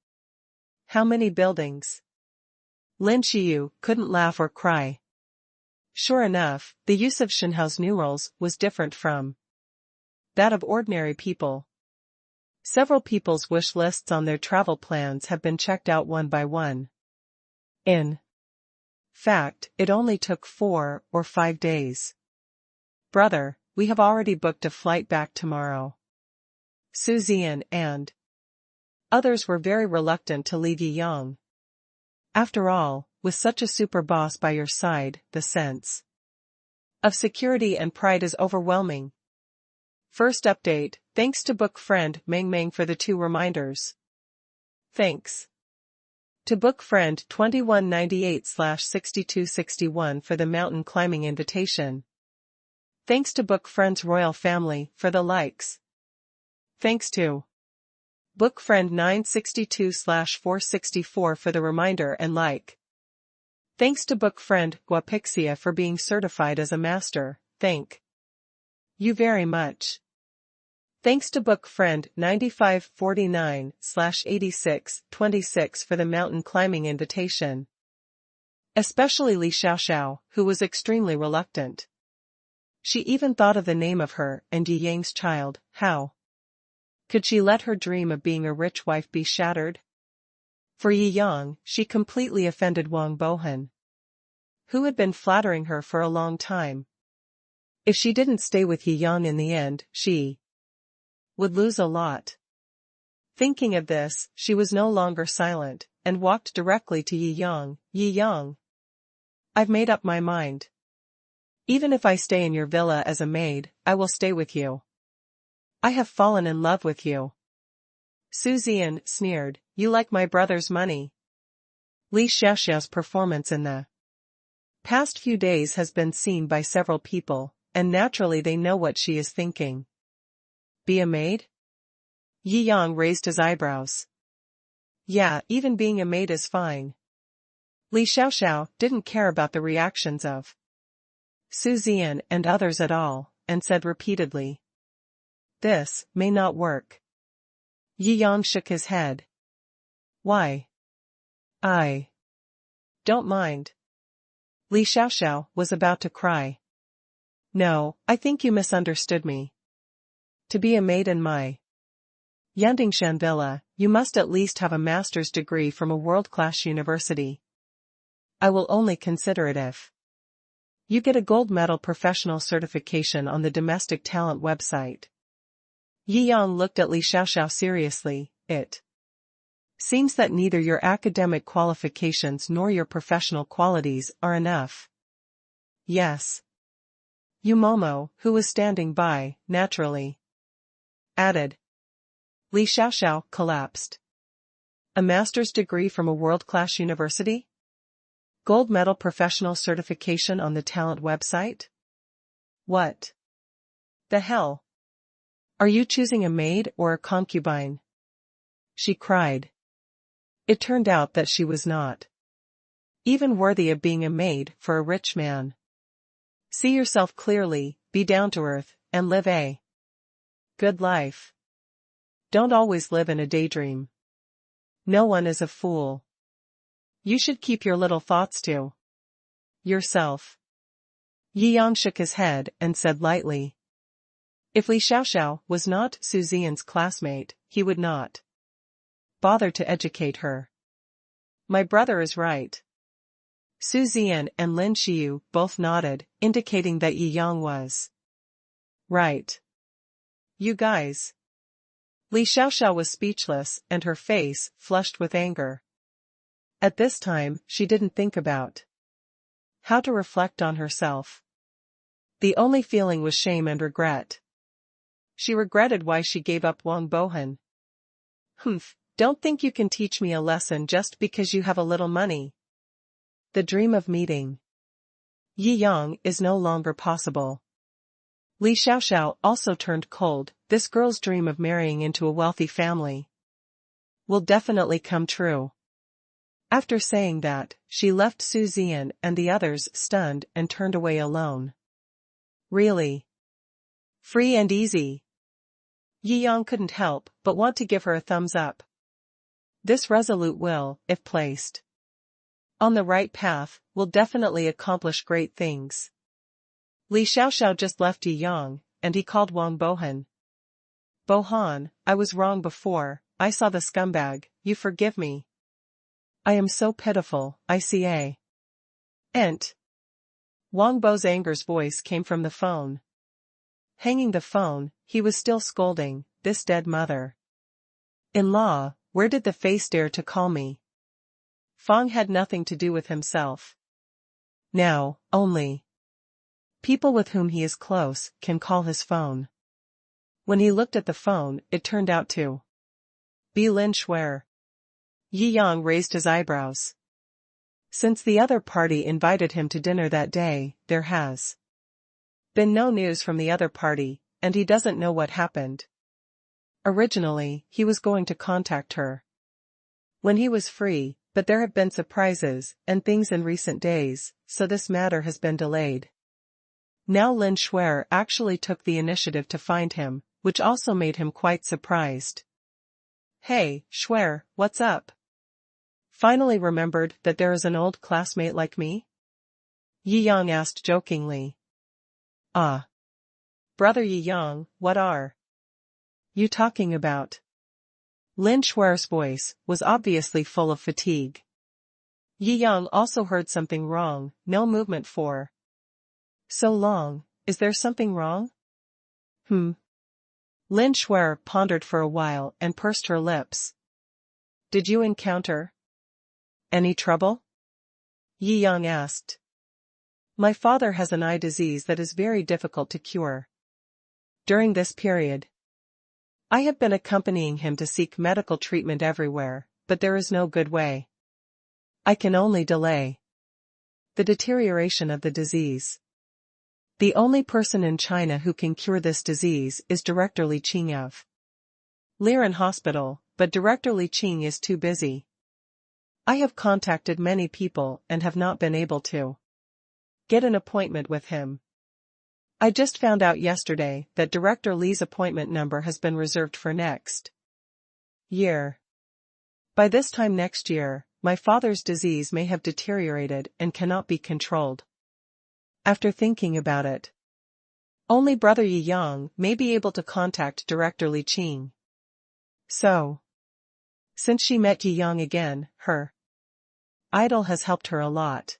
How many buildings? Lin Xiyu couldn't laugh or cry. Sure enough, the use of Shenhao's numerals was different from that of ordinary people. Several people's wish lists on their travel plans have been checked out one by one. In fact, it only took 4 or 5 days. Brother, we have already booked a flight back tomorrow. Su Zian and others were very reluctant to leave Yi Yang. After all, with such a super boss by your side, the sense of security and pride is overwhelming. First update, thanks to book friend Meng Meng for the 2 reminders. Thanks. To book friend 2198/6261 for the mountain climbing invitation. Thanks to book friends royal family for the likes. Thanks to book friend 962/464 for the reminder and like. Thanks to book friend Guapixia for being certified as a master. Thank you very much. Thanks to book friend 9549/8626 for the mountain climbing invitation. Especially Li Xiaoxiao, who was extremely reluctant. She even thought of the name of her and Yi Yang's child. How could she let her dream of being a rich wife be shattered? For Yi Yang, she completely offended Wang Bohan, who had been flattering her for a long time. If she didn't stay with Yi Yang in the end, she would lose a lot. Thinking of this, she was no longer silent, and walked directly to Yi Yang. Yi Yang, I've made up my mind. Even if I stay in your villa as a maid, I will stay with you. I have fallen in love with you. Su Ziyan sneered, you like my brother's money. Li Xiaoxiao's performance in the past few days has been seen by several people, and naturally they know what she is thinking. Be a maid? Yi Yang raised his eyebrows. Yeah, even being a maid is fine. Li Xiaoxiao didn't care about the reactions of Su Ziyan and others at all, and said repeatedly, this may not work. Yi Yang shook his head. Why? I don't mind. Li Xiaoxiao was about to cry. No, I think you misunderstood me. To be a maid in my Yandingshan villa, you must at least have a master's degree from a world-class university. I will only consider it if you get a gold medal professional certification on the domestic talent website. Yi Yang looked at Li Xiaoxiao seriously. It seems that neither your academic qualifications nor your professional qualities are enough. Yes. Yu Momo, who was standing by, naturally added. Li Xiaoxiao collapsed. A master's degree from a world-class university? Gold medal professional certification on the talent website? What the hell? Are you choosing a maid or a concubine? She cried. It turned out that she was not even worthy of being a maid for a rich man. See yourself clearly, be down to earth, and live a good life. Don't always live in a daydream. No one is a fool. You should keep your little thoughts to yourself. Yi Yang shook his head and said lightly. If Li Xiaoxiao was not Su Ziyan's classmate, he would not bother to educate her. My brother is right. Su Ziyan and Lin Xiu both nodded, indicating that Yi Yang was right. You guys. Li Xiaoxiao was speechless, and her face flushed with anger. At this time, she didn't think about how to reflect on herself. The only feeling was shame and regret. She regretted why she gave up Wang Bohan. Don't think you can teach me a lesson just because you have a little money. The dream of meeting Yi Yang is no longer possible. Li Xiaoxiao also turned cold. This girl's dream of marrying into a wealthy family will definitely come true. After saying that, she left Su Ziyan and the others stunned and turned away alone. Really? Free and easy. Yi Yang couldn't help but want to give her a thumbs up. This resolute will, if placed on the right path, will definitely accomplish great things. Li Xiaoxiao just left Yi Yang, and he called Wang Bohan. Bohan, I was wrong before, I saw the scumbag, you forgive me. I am so pitiful, I see a ent. Wang Bo's anger's voice came from the phone. Hanging the phone, he was still scolding, this dead mother-in-law, where did the face dare to call me? Fang had nothing to do with himself. Now, only people with whom he is close can call his phone. When he looked at the phone, it turned out to be Lin Shuer. Yi Yang raised his eyebrows. Since the other party invited him to dinner that day, there has been no news from the other party, and he doesn't know what happened. Originally, he was going to contact her when he was free, but there have been surprises and things in recent days, so this matter has been delayed. Now Lin Shuer actually took the initiative to find him, which also made him quite surprised. Hey, Shuer, what's up? Finally remembered that there is an old classmate like me? Yi Yang asked jokingly. Ah. Brother Yi Yang, what are you talking about? Lin Shuer's voice was obviously full of fatigue. Yi Yang also heard something wrong, no movement for so long. Is there something wrong? Lin Shuer pondered for a while and pursed her lips. Did you encounter any trouble? Yi Yang asked. My father has an eye disease that is very difficult to cure. During this period, I have been accompanying him to seek medical treatment everywhere, but there is no good way. I can only delay the deterioration of the disease. The only person in China who can cure this disease is Director Li Qing of Liren Hospital, but Director Li Qing is too busy. I have contacted many people and have not been able to get an appointment with him. I just found out yesterday that Director Li's appointment number has been reserved for next year. By this time next year, my father's disease may have deteriorated and cannot be controlled. After thinking about it, only Brother Yi Yang may be able to contact Director Li Qing. So, since she met Yi Yang again, her idol has helped her a lot.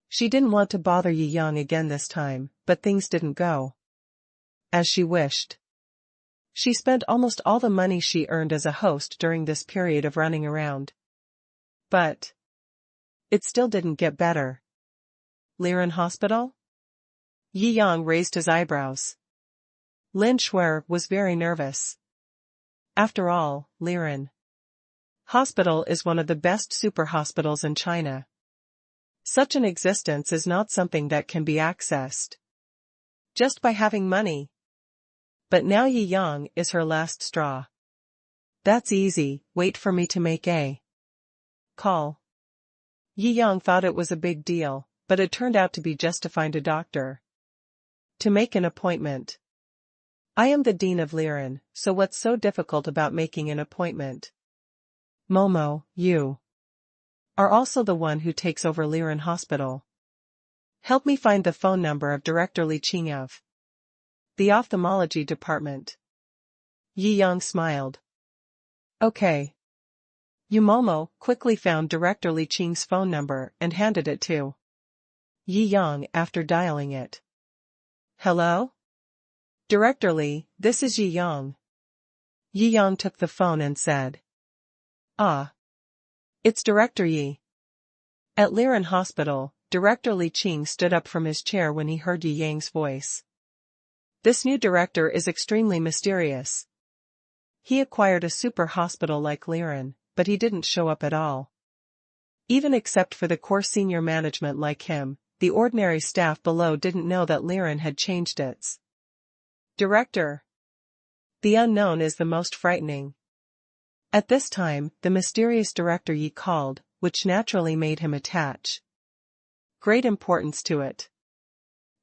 She didn't want to bother Yi Yang again this time, but things didn't go as she wished. She spent almost all the money she earned as a host during this period of running around. But it still didn't get better. Liren Hospital? Yi Yang raised his eyebrows. Lin Shuer was very nervous. After all, Liren Hospital is one of the best super hospitals in China. Such an existence is not something that can be accessed just by having money. But now Yi Yang is her last straw. That's easy, wait for me to make a call. Yi Yang thought it was a big deal, but it turned out to be just to find a doctor to make an appointment. I am the dean of Liren, so what's so difficult about making an appointment? Momo, you are also the one who takes over Liren Hospital. Help me find the phone number of Director Li Qing of the ophthalmology department. Yi Yang smiled. Okay. Yu Momo quickly found Director Li Qing's phone number and handed it to Yi Yang after dialing it. Hello? Director Li, this is Yi Yang. Yi Yang took the phone and said. Ah. It's Director Yi. At Liren Hospital, Director Li Qing stood up from his chair when he heard Yi Yang's voice. This new director is extremely mysterious. He acquired a super hospital like Liren, but he didn't show up at all. Even except for the core senior management like him, the ordinary staff below didn't know that Liren had changed its director. The unknown is the most frightening. At this time, the mysterious Director Yi called, which naturally made him attach great importance to it.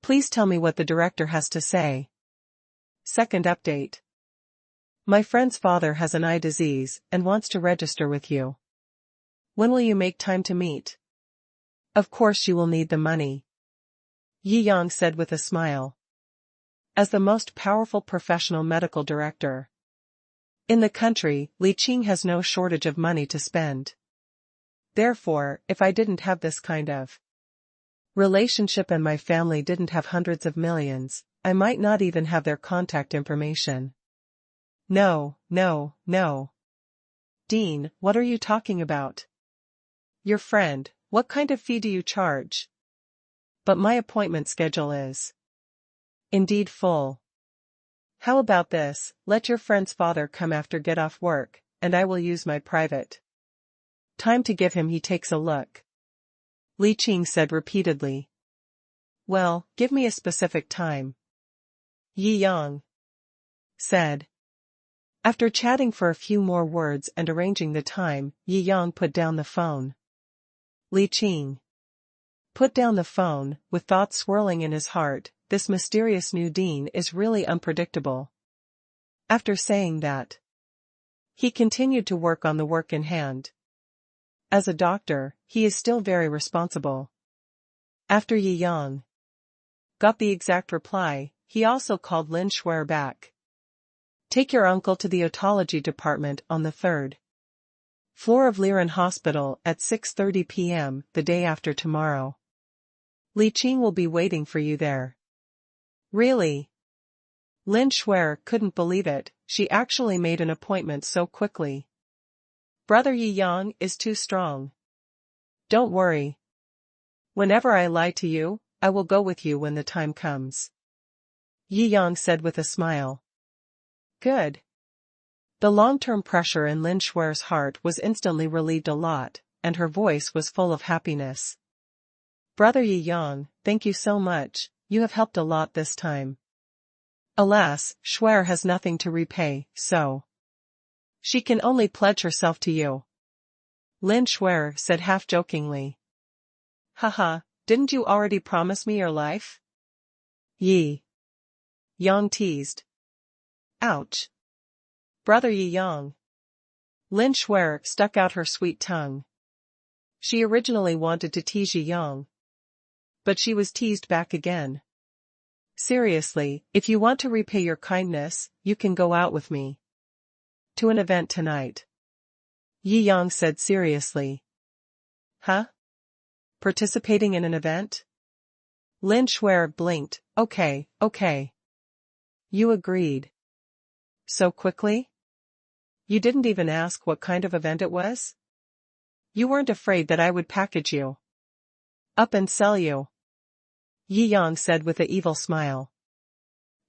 Please tell me what the director has to say. Second update. My friend's father has an eye disease and wants to register with you. When will you make time to meet? Of course you will need the money. Yi Yang said with a smile. As the most powerful professional medical director in the country, Li Qing has no shortage of money to spend. Therefore, if I didn't have this kind of relationship and my family didn't have hundreds of millions, I might not even have their contact information. No. Dean, what are you talking about? Your friend, what kind of fee do you charge? But my appointment schedule is indeed full. How about this, let your friend's father come after get off work, and I will use my private Time to give him he takes a look. Li Qing said repeatedly. Well, give me a specific time. Yi Yang said. After chatting for a few more words and arranging the time, Yi Yang put down the phone. Li Qing put down the phone, with thoughts swirling in his heart. This mysterious new dean is really unpredictable. After saying that, he continued to work on the work in hand. As a doctor, he is still very responsible. After Yi Yang got the exact reply, he also called Lin Shuer back. Take your uncle to the otology department on the 3rd floor of Liren Hospital at 6:30 p.m. the day after tomorrow. Li Qing will be waiting for you there. Really? Lin Shuer couldn't believe it, she actually made an appointment so quickly. Brother Yi Yang is too strong. Don't worry. Whenever I lie to you, I will go with you when the time comes. Yi Yang said with a smile. Good. The long-term pressure in Lin Shuer's heart was instantly relieved a lot, and her voice was full of happiness. Brother Yi Yang, thank you so much, you have helped a lot this time. Alas, Shuer has nothing to repay, so she can only pledge herself to you. Lin Shuer said half-jokingly. Haha, didn't you already promise me your life? Yi Yang teased. Ouch. Brother Yi Yang. Lin Shuer stuck out her sweet tongue. She originally wanted to tease Yi Yang, but she was teased back again. Seriously, if you want to repay your kindness, you can go out with me to an event tonight. Yi Yang said seriously. Huh? Participating in an event? Lin Shuer blinked. Okay. You agreed. So quickly? You didn't even ask what kind of event it was? You weren't afraid that I would package you up and sell you? Yi Yang said with an evil smile.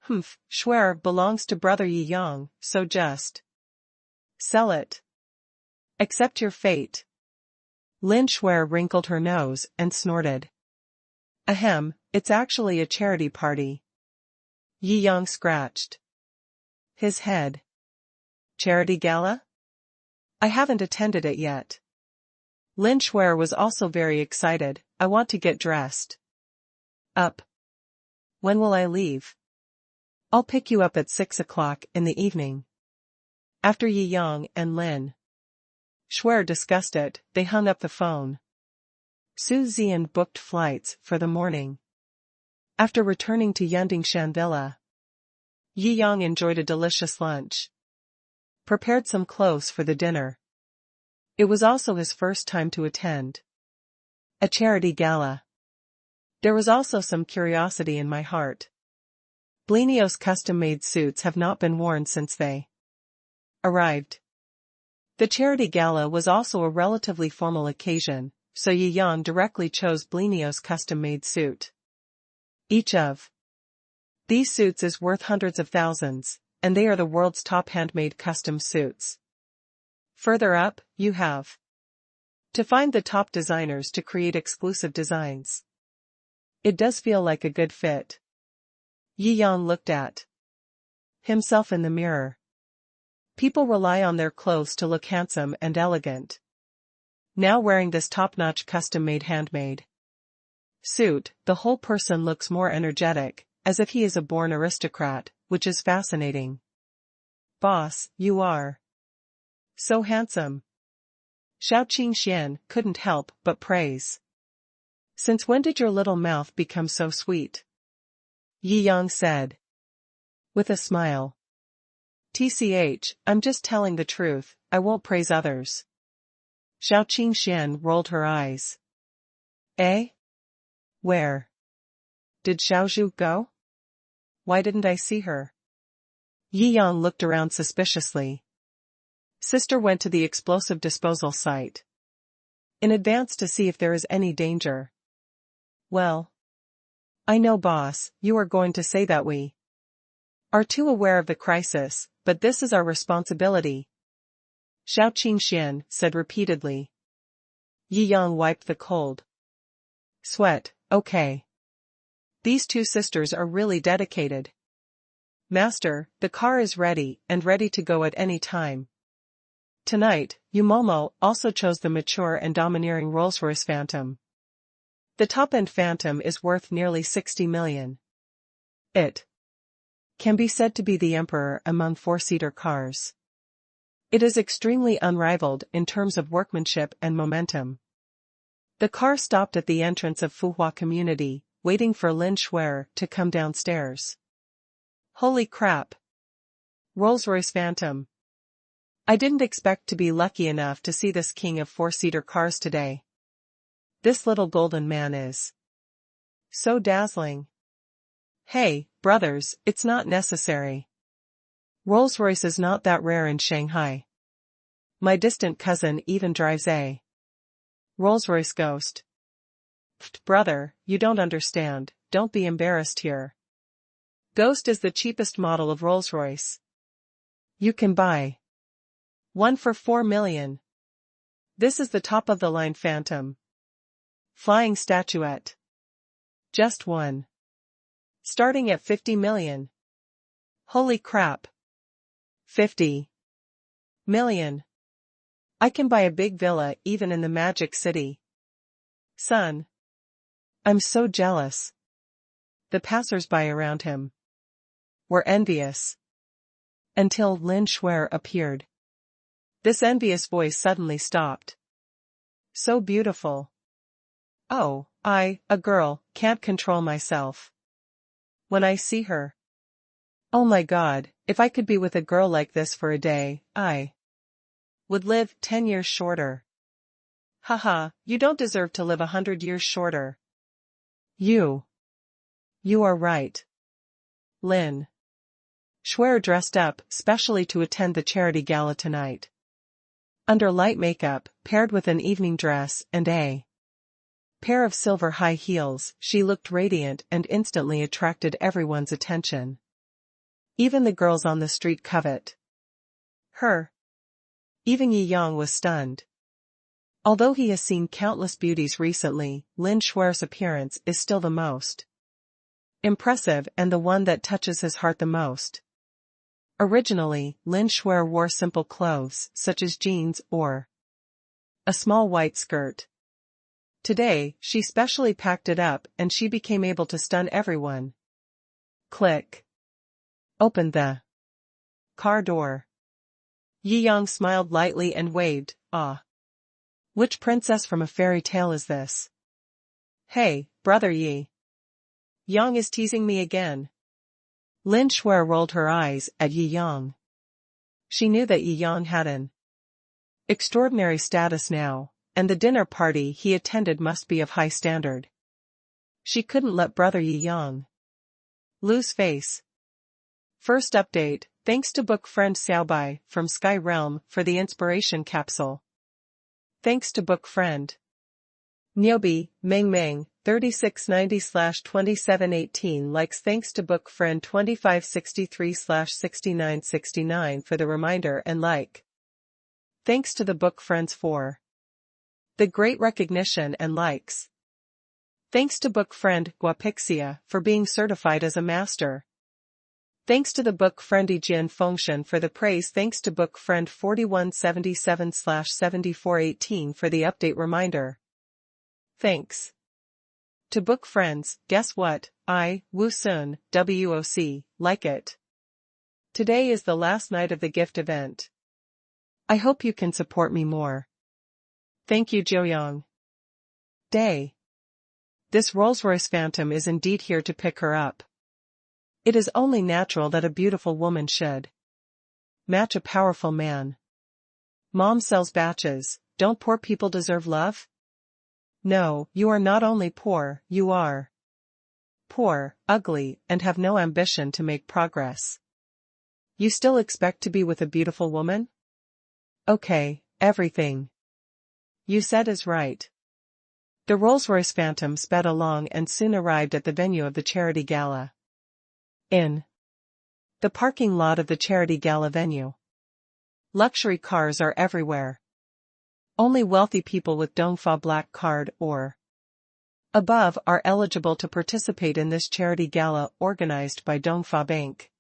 Humph, Shuer belongs to brother Yi Yang, so just sell it. Accept your fate. Lin Shuer wrinkled her nose and snorted. Ahem, it's actually a charity party. Yi Yang scratched his head. Charity gala? I haven't attended it yet. Lin Shuer was also very excited. I want to get dressed up. When will I leave? I'll pick you up at 6 o'clock in the evening. After Yi Yang and Lin Shuer discussed it, they hung up the phone. Su Zian booked flights for the morning. After returning to Yundingshan Villa, Yi Yang enjoyed a delicious lunch. Prepared some clothes for the dinner. It was also his first time to attend a charity gala. There was also some curiosity in my heart. Blenio's custom-made suits have not been worn since they arrived. The charity gala was also a relatively formal occasion, so Yi Yang directly chose Blenio's custom-made suit. Each of these suits is worth hundreds of thousands, and they are the world's top handmade custom suits. Further up, you have to find the top designers to create exclusive designs. It does feel like a good fit. Yi Yang looked at himself in the mirror. People rely on their clothes to look handsome and elegant. Now wearing this top-notch custom-made handmade suit, the whole person looks more energetic, as if he is a born aristocrat, which is fascinating. Boss, you are so handsome. Shou Qingxian couldn't help but praise. Since when did your little mouth become so sweet? Yi Yang said with a smile. TCH, I'm just telling the truth, I won't praise others. Shou Qingxian rolled her eyes. Eh? Where did Xiaozhu go? Why didn't I see her? Yi Yang looked around suspiciously. Sister went to the explosive disposal site in advance to see if there is any danger. Well, I know, boss, you are going to say that we are too aware of the crisis, but this is our responsibility. Shou Qingxian said repeatedly. Yi Yang wiped the cold sweat. Okay. These two sisters are really dedicated. Master, the car is ready and ready to go at any time. Tonight, Yu Momo also chose the mature and domineering Rolls-Royce Phantom. The top-end Phantom is worth nearly 60 million. It can be said to be the emperor among four-seater cars. It is extremely unrivaled in terms of workmanship and momentum. The car stopped at the entrance of Fuhua Community, waiting for Lin Shuer to come downstairs. Holy crap! Rolls-Royce Phantom. I didn't expect to be lucky enough to see this king of four-seater cars today. This little golden man is so dazzling. Hey, brothers, it's not necessary. Rolls-Royce is not that rare in Shanghai. My distant cousin even drives a Rolls-Royce Ghost. Pfft, brother, you don't understand, don't be embarrassed here. Ghost is the cheapest model of Rolls-Royce. You can buy one for 4 million. This is the top-of-the-line Phantom. Flying statuette. Just one. Starting at 50 million. Holy crap. 50 million. I can buy a big villa even in the Magic City. Son. I'm so jealous. The passers-by around him were envious. Until Lin Shuer appeared. This envious voice suddenly stopped. So beautiful. Oh, a girl, can't control myself. When I see her. Oh my God, if I could be with a girl like this for a day, I would live 10 years shorter. Haha, you don't deserve to live 100 years shorter. You are right. Lin Shuer dressed up specially to attend the charity gala tonight. Under light makeup, paired with an evening dress and a pair of silver high heels, she looked radiant and instantly attracted everyone's attention. Even the girls on the street covet her. Even Yi Yang was stunned. Although he has seen countless beauties recently, Lin Shuer's appearance is still the most impressive and the one that touches his heart the most. Originally, Lin Shuer wore simple clothes, such as jeans or a small white skirt. Today, she specially packed it up and she became able to stun everyone. Click. Opened the car door. Yi Yang smiled lightly and waved, ah. Which princess from a fairy tale is this? Hey, brother Yi. Yang is teasing me again. Lin Shuer rolled her eyes at Yi Yang. She knew that Yi Yang had an extraordinary status now, and the dinner party he attended must be of high standard. She couldn't let brother Yi Yang lose face. First update, thanks to book friend Xiaobai from Sky Realm for the inspiration capsule. Thanks to book friend Niobi, Meng Meng, 3690/2718 likes. Thanks to book friend 2563/6969 for the reminder and like. Thanks to the book friends for the great recognition and likes. Thanks to book friend Guapixia for being certified as a master. Thanks to the book friend Jian Fengshan for the praise. Thanks to book friend 4177/7418 for the update reminder. Thanks to book friends. Guess what? Wu Sun, WOC, like it. Today is the last night of the gift event. I hope you can support me more. Thank you, Jiuyang. Day. This Rolls-Royce Phantom is indeed here to pick her up. It is only natural that a beautiful woman should match a powerful man. Mom sells batches. Don't poor people deserve love? No, you are not only poor, you are poor, ugly, and have no ambition to make progress. You still expect to be with a beautiful woman? Okay, everything you said is right. The Rolls-Royce Phantom sped along and soon arrived at the venue of the charity gala. In the parking lot of the charity gala venue, luxury cars are everywhere. Only wealthy people with Dongfa Black Card or above are eligible to participate in this charity gala organized by Dongfa Bank.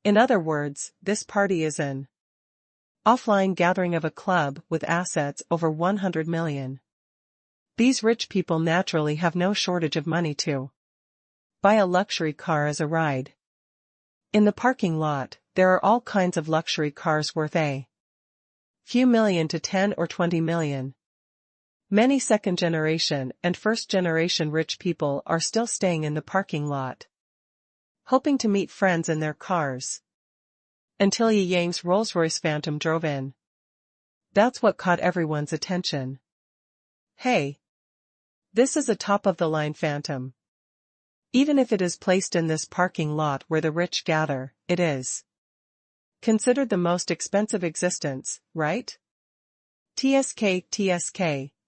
In other words, this party is an offline gathering of a club with assets over 100 million. These rich people naturally have no shortage of money to buy a luxury car as a ride. In the parking lot, there are all kinds of luxury cars worth a few million to 10 or 20 million. Many second-generation and first-generation rich people are still staying in the parking lot, hoping to meet friends in their cars. Until Yi Yang's Rolls-Royce Phantom drove in. That's what caught everyone's attention. Hey! This is a top-of-the-line Phantom. Even if it is placed in this parking lot where the rich gather, it is considered the most expensive existence, right? TSK.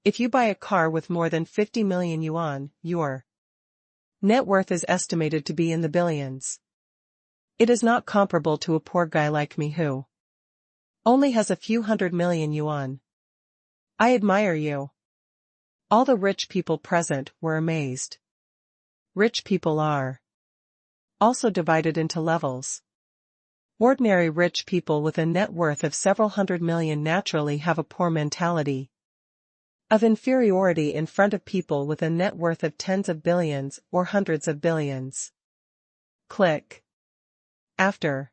If you buy a car with more than 50 million yuan, your net worth is estimated to be in the billions. It is not comparable to a poor guy like me who only has a few 100 million yuan. I admire you. All the rich people present were amazed. Rich people are also divided into levels. Ordinary rich people with a net worth of several 100 million naturally have a poor mentality of inferiority in front of people with a net worth of tens of billions or hundreds of billions. Click. After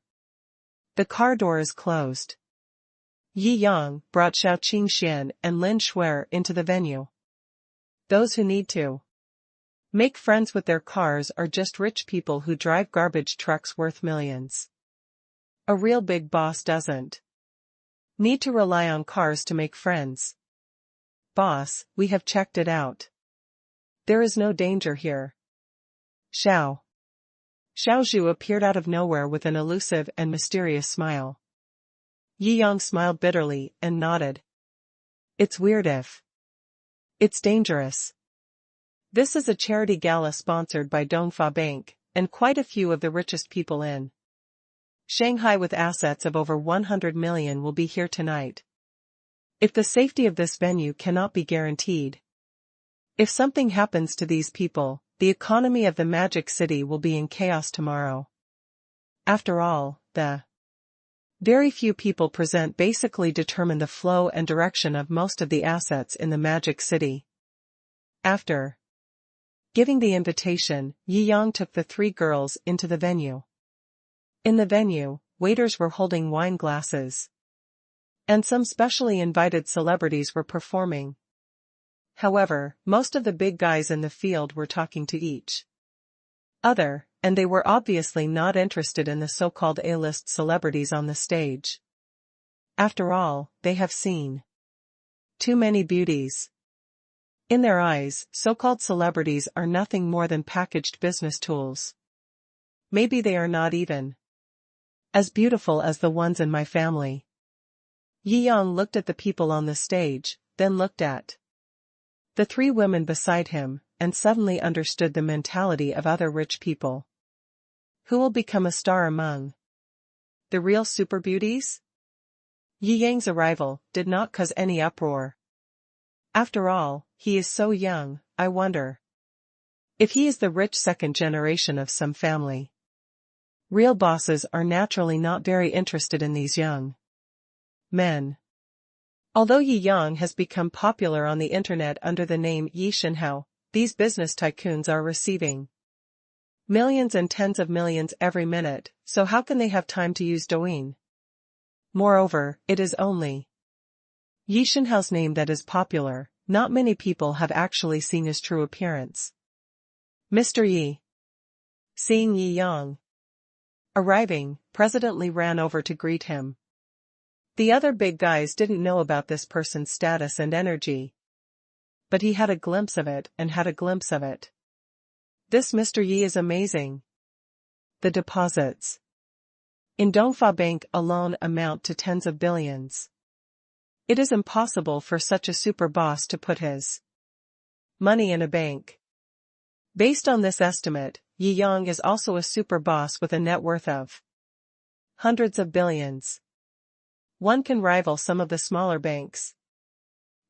the car door is closed, Yi Yang brought Shou Qingxian and Lin Shuer into the venue. Those who need to make friends with their cars are just rich people who drive garbage trucks worth millions. A real big boss doesn't need to rely on cars to make friends. Boss, we have checked it out. There is no danger here. Xiao Zhu appeared out of nowhere with an elusive and mysterious smile. Yi Yang smiled bitterly and nodded. It's weird if it's dangerous. This is a charity gala sponsored by Dongfa Bank, and quite a few of the richest people in Shanghai with assets of over 100 million will be here tonight. If the safety of this venue cannot be guaranteed, if something happens to these people, the economy of the Magic City will be in chaos tomorrow. After all, the very few people present basically determine the flow and direction of most of the assets in the Magic City. After giving the invitation, Yi Yang took the three girls into the venue. In the venue, waiters were holding wine glasses, and some specially invited celebrities were performing. However, most of the big guys in the field were talking to each other, and they were obviously not interested in the so-called A-list celebrities on the stage. After all, they have seen too many beauties. In their eyes, so-called celebrities are nothing more than packaged business tools. Maybe they are not even as beautiful as the ones in my family. Yi Yang looked at the people on the stage, then looked at the three women beside him, and suddenly understood the mentality of other rich people. Who will become a star among the real super beauties? Yi Yang's arrival did not cause any uproar. After all, he is so young, I wonder if he is the rich second generation of some family. Real bosses are naturally not very interested in these young men. Although Yi Yang has become popular on the internet under the name Yi Shenhao, these business tycoons are receiving millions and tens of millions every minute, so how can they have time to use Douyin? Moreover, it is only Yi Shenhao's name that is popular, not many people have actually seen his true appearance. Mr. Yi. Seeing Yi Yang arriving, President Li ran over to greet him. The other big guys didn't know about this person's status and energy. But he had a glimpse of it and had a glimpse of it. This Mr. Yi is amazing. The deposits in Dongfa Bank alone amount to tens of billions. It is impossible for such a super boss to put his money in a bank. Based on this estimate, Yi Yang is also a super boss with a net worth of hundreds of billions. One can rival some of the smaller banks.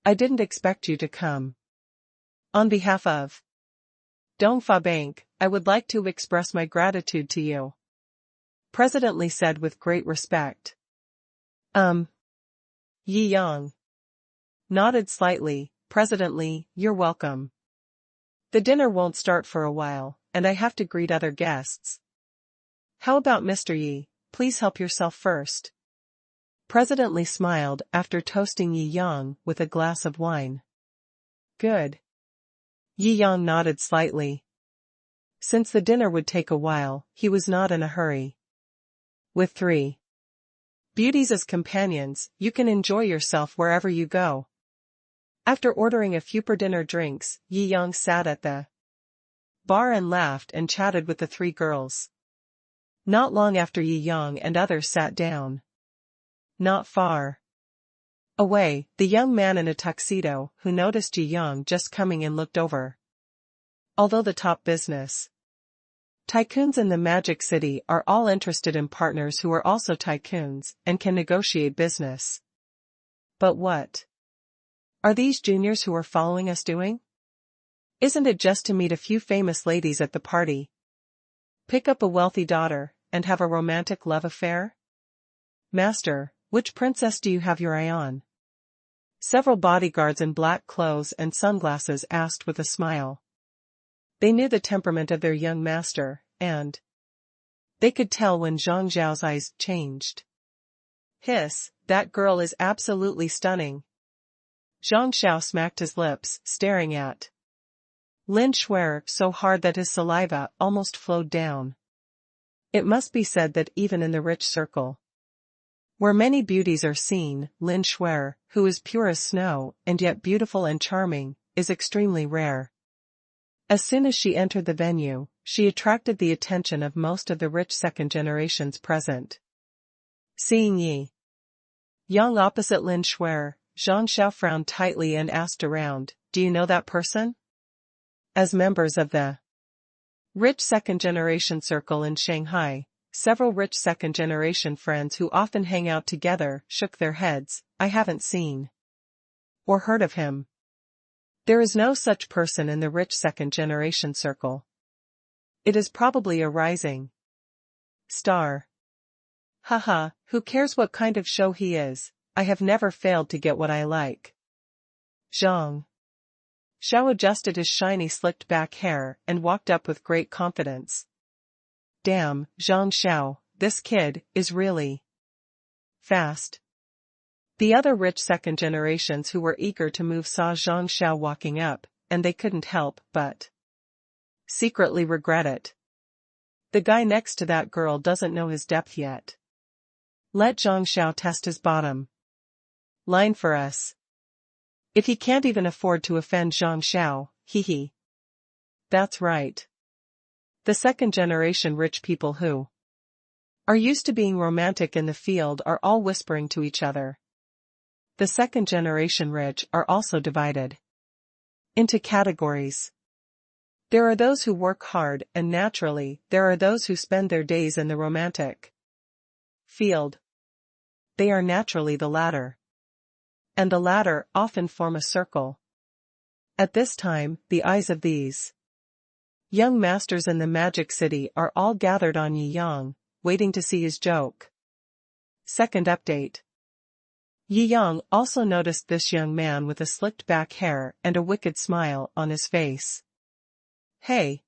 I didn't expect you to come. On behalf of Dongfa Bank, I would like to express my gratitude to you. President Li said with great respect. Yi Yang nodded slightly. President Li, you're welcome. The dinner won't start for a while, and I have to greet other guests. How about Mr. Yi? Please help yourself first. President Li smiled after toasting Yi Yang with a glass of wine. Good. Yi Yang nodded slightly. Since the dinner would take a while, he was not in a hurry. With 3 beauties as companions, you can enjoy yourself wherever you go. After ordering a few per-dinner drinks, Yi Yang sat at the bar and laughed and chatted with the 3 girls. Not long after Yi Yang and others sat down. Not far away, the young man in a tuxedo who noticed Yi Yang just coming in looked over. Although the top business tycoons in the Magic City are all interested in partners who are also tycoons and can negotiate business. But what are these juniors who are following us doing? Isn't it just to meet a few famous ladies at the party, pick up a wealthy daughter, and have a romantic love affair? Master, which princess do you have your eye on? Several bodyguards in black clothes and sunglasses asked with a smile. They knew the temperament of their young master, and they could tell when Zhang Zhao's eyes changed. Hiss, that girl is absolutely stunning. Zhang Zhao smacked his lips, staring at Lin Shuer so hard that his saliva almost flowed down. It must be said that even in the rich circle, where many beauties are seen, Lin Shuer, who is pure as snow and yet beautiful and charming, is extremely rare. As soon as she entered the venue, she attracted the attention of most of the rich second generations present. Seeing Yi Yang opposite Lin Shuer, Zhang Zhao frowned tightly and asked around, "Do you know that person?" As members of the rich second-generation circle in Shanghai, several rich second-generation friends who often hang out together shook their heads. "I haven't seen or heard of him. There is no such person in the rich second-generation circle. It is probably a rising star. Haha, who cares what kind of show he is? I have never failed to get what I like." Zhang Shou adjusted his shiny slicked back hair and walked up with great confidence. Damn, Zhang Shou, this kid is really fast. The other rich second generations who were eager to move saw Zhang Shou walking up, and they couldn't help but secretly regret it. The guy next to that girl doesn't know his depth yet. Let Zhang Shou test his bottom line for us. If he can't even afford to offend Zhang Shou, hee. That's right. The second generation rich people who are used to being romantic in the field are all whispering to each other. The second generation rich are also divided into categories. There are those who work hard, and naturally, there are those who spend their days in the romantic field. They are naturally the latter. And the latter often form a circle. At this time, the eyes of these young masters in the Magic City are all gathered on Yi Yang, waiting to see his joke. Second update. Yi Yang also noticed this young man with a slicked back hair and a wicked smile on his face. "Hey,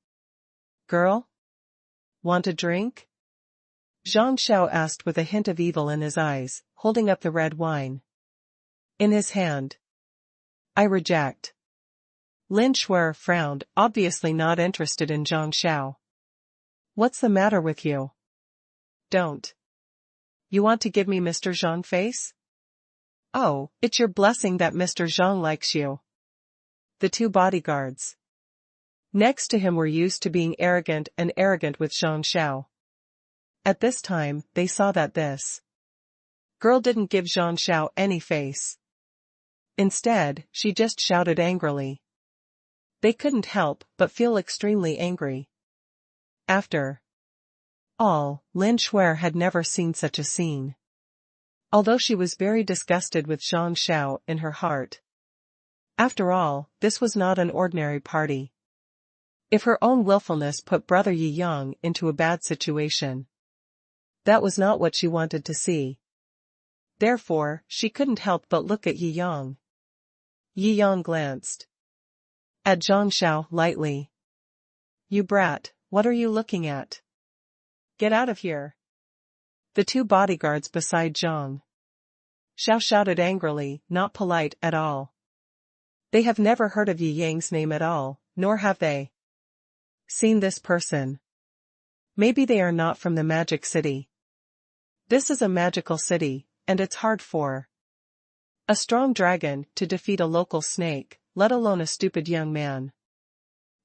girl? Want a drink?" Zhang Shou asked with a hint of evil in his eyes, holding up the red wine in his hand. "I reject." Lin Shuer frowned, obviously not interested in Zhang Shou. "What's the matter with you? Don't you want to give me Mr. Zhang face?" "Oh, it's your blessing that Mr. Zhang likes you." The 2 bodyguards next to him were used to being arrogant with Zhang Shou. At this time, they saw that this girl didn't give Zhang Shou any face. Instead, she just shouted angrily. They couldn't help but feel extremely angry. After all, Lin Shuer had never seen such a scene. Although she was very disgusted with Zhang Shou in her heart, After all, this was not an ordinary party. If her own willfulness put Brother Yi Yang into a bad situation, that was not what she wanted to see. Therefore, she couldn't help but look at Yi Yang. Yi Yang glanced at Zhang Shou lightly. "You brat, what are you looking at? Get out of here." The two bodyguards beside Zhang Shou shouted angrily, not polite at all. They have never heard of Yi Yang's name at all, nor have they seen this person. Maybe they are not from the magic city. This is a magical city, and it's hard for a strong dragon to defeat a local snake, let alone a stupid young man.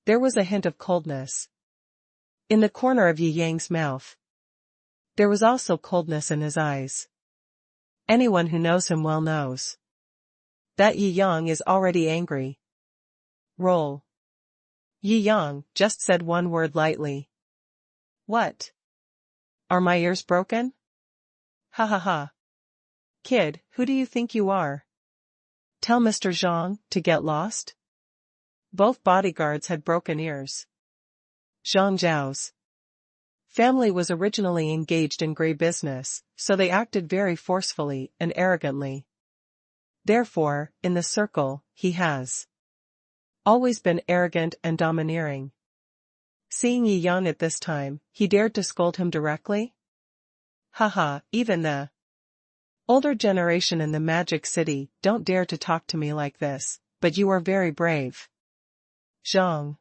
There was a hint of coldness in the corner of Yi Yang's mouth. There was also coldness in his eyes. Anyone who knows him well knows that Yi Yang is already angry. "Roll." Yi Yang just said one word lightly. "What? Are my ears broken? Ha ha ha. Kid, who do you think you are? Tell Mr. Zhang to get lost?" Both bodyguards had broken ears. Zhang Zhao's family was originally engaged in grey business, so they acted very forcefully and arrogantly. Therefore, in the circle, he has always been arrogant and domineering. Seeing Yi Yang at this time, he dared to scold him directly? "Haha, even the older generation in the Magic City don't dare to talk to me like this, but you are very brave." Zhang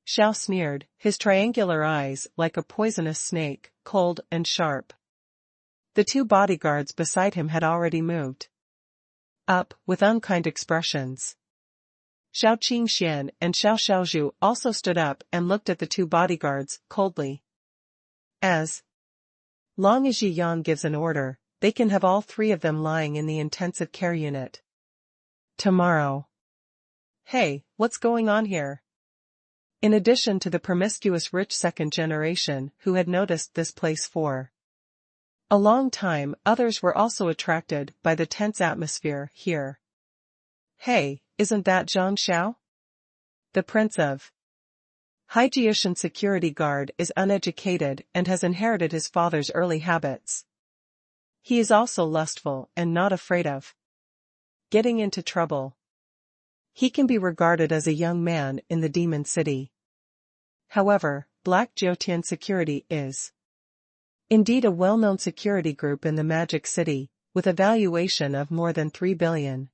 Shou sneered, his triangular eyes like a poisonous snake, cold and sharp. The two bodyguards beside him had already moved up, with unkind expressions. Xiao Qingxian and Xiao Xiaozhu also stood up and looked at the two bodyguards, coldly. As long as Yi Yang gives an order, they can have all three of them lying in the intensive care unit tomorrow. Hey, what's going on here? In addition to the promiscuous rich second generation who had noticed this place for a long time, others were also attracted by the tense atmosphere here. Hey, isn't that Zhang Shou? The Prince of Haijiushan security guard is uneducated and has inherited his father's early habits. He is also lustful and not afraid of getting into trouble. He can be regarded as a young man in the Demon City. However, Black Jiutian Security is indeed a well-known security group in the Magic City, with a valuation of more than 3 billion.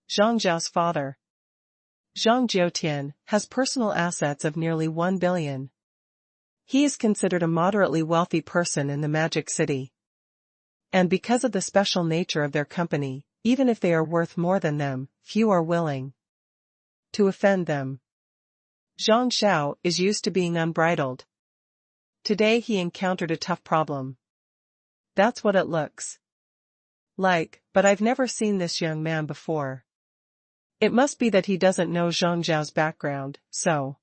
Zhang Zhao's father, Zhang Jiutian, has personal assets of nearly 1 billion. He is considered a moderately wealthy person in the Magic City. And because of the special nature of their company, even if they are worth more than them, few are willing to offend them. Zhang Shou is used to being unbridled. Today he encountered a tough problem. That's what it looks like, but I've never seen this young man before. It must be that he doesn't know Zhang Zhao's background, so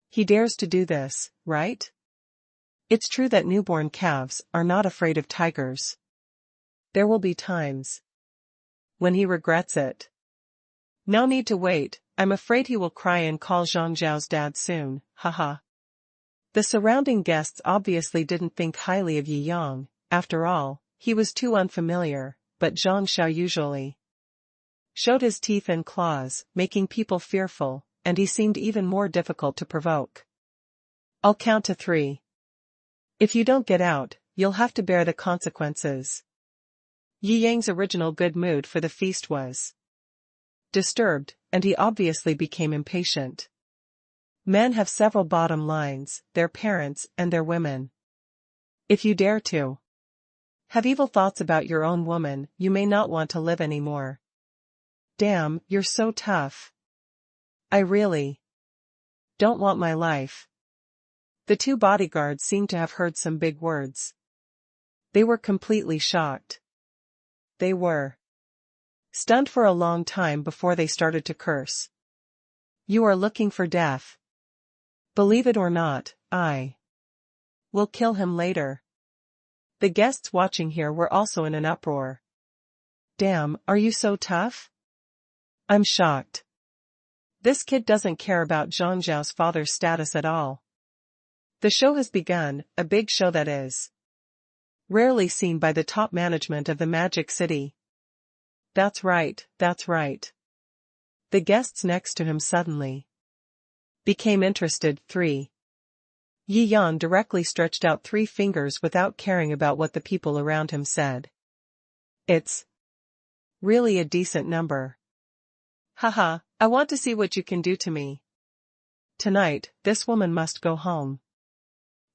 he dares to do this, right? It's true that newborn calves are not afraid of tigers. There will be times when he regrets it. No need to wait, I'm afraid he will cry and call Zhang Zhao's dad soon, haha. The surrounding guests obviously didn't think highly of Yi Yang. After all, he was too unfamiliar, but Zhang Shou usually showed his teeth and claws, making people fearful, and he seemed even more difficult to provoke. I'll count to 3. If you don't get out, you'll have to bear the consequences. Yi Yang's original good mood for the feast was disturbed, and he obviously became impatient. Men have several bottom lines, their parents and their women. If you dare to have evil thoughts about your own woman, you may not want to live anymore. Damn, you're so tough. I really don't want my life. The two bodyguards seemed to have heard some big words. They were completely shocked. They were stunned for a long time before they started to curse. You are looking for death. Believe it or not, I will kill him later. The guests watching here were also in an uproar. Damn, are you so tough? I'm shocked. This kid doesn't care about Zhang Zhao's father's status at all. The show has begun, a big show that is. Rarely seen by the top management of the Magic City. That's right, that's right. The guests next to him suddenly became interested. 3. Yi Yan directly stretched out 3 fingers without caring about what the people around him said. It's really a decent number. Haha, I want to see what you can do to me. Tonight, this woman must go home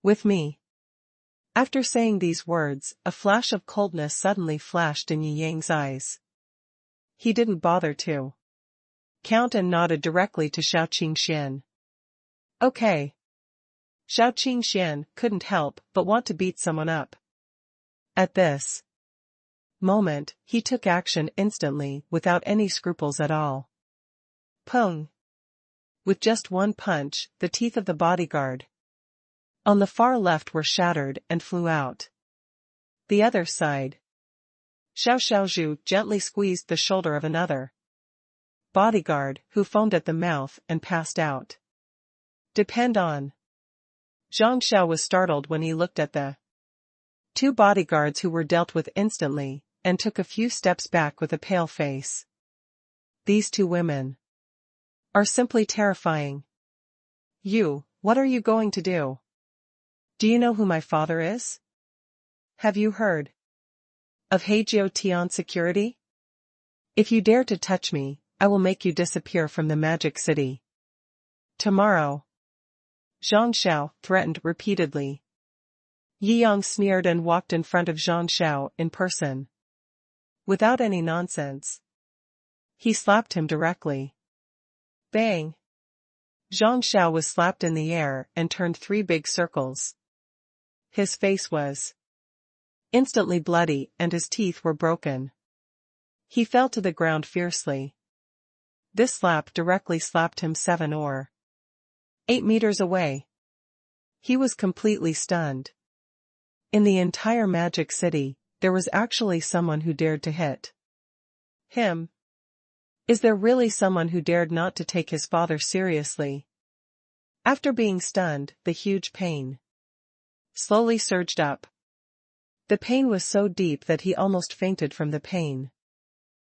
with me. After saying these words, a flash of coldness suddenly flashed in Yi Yang's eyes. He didn't bother to count and nodded directly to Shou Qingxian. Okay. Shou Qingxian couldn't help but want to beat someone up. At this moment, he took action instantly without any scruples at all. Pung! With just one punch, the teeth of the bodyguard on the far left were shattered and flew out. The other side. Xiao Xiaozhu gently squeezed the shoulder of another bodyguard, who foamed at the mouth and passed out. Depend on. Zhang Xiao was startled when he looked at the 2 bodyguards who were dealt with instantly, and took a few steps back with a pale face. These 2 women are simply terrifying. You, what are you going to do? Do you know who my father is? Have you heard of Heijio Tian Security? If you dare to touch me, I will make you disappear from the Magic City tomorrow. Zhang Xiao threatened repeatedly. Yi Yang sneered and walked in front of Zhang Xiao in person. Without any nonsense. He slapped him directly. Bang! Zhang Xiao was slapped in the air and turned 3 big circles. His face was instantly bloody and his teeth were broken. He fell to the ground fiercely. This slap directly slapped him 7 or 8 meters away. He was completely stunned. In the entire Magic City, there was actually someone who dared to hit him. Is there really someone who dared not to take his father seriously? After being stunned, the huge pain slowly surged up. The pain was so deep that he almost fainted from the pain.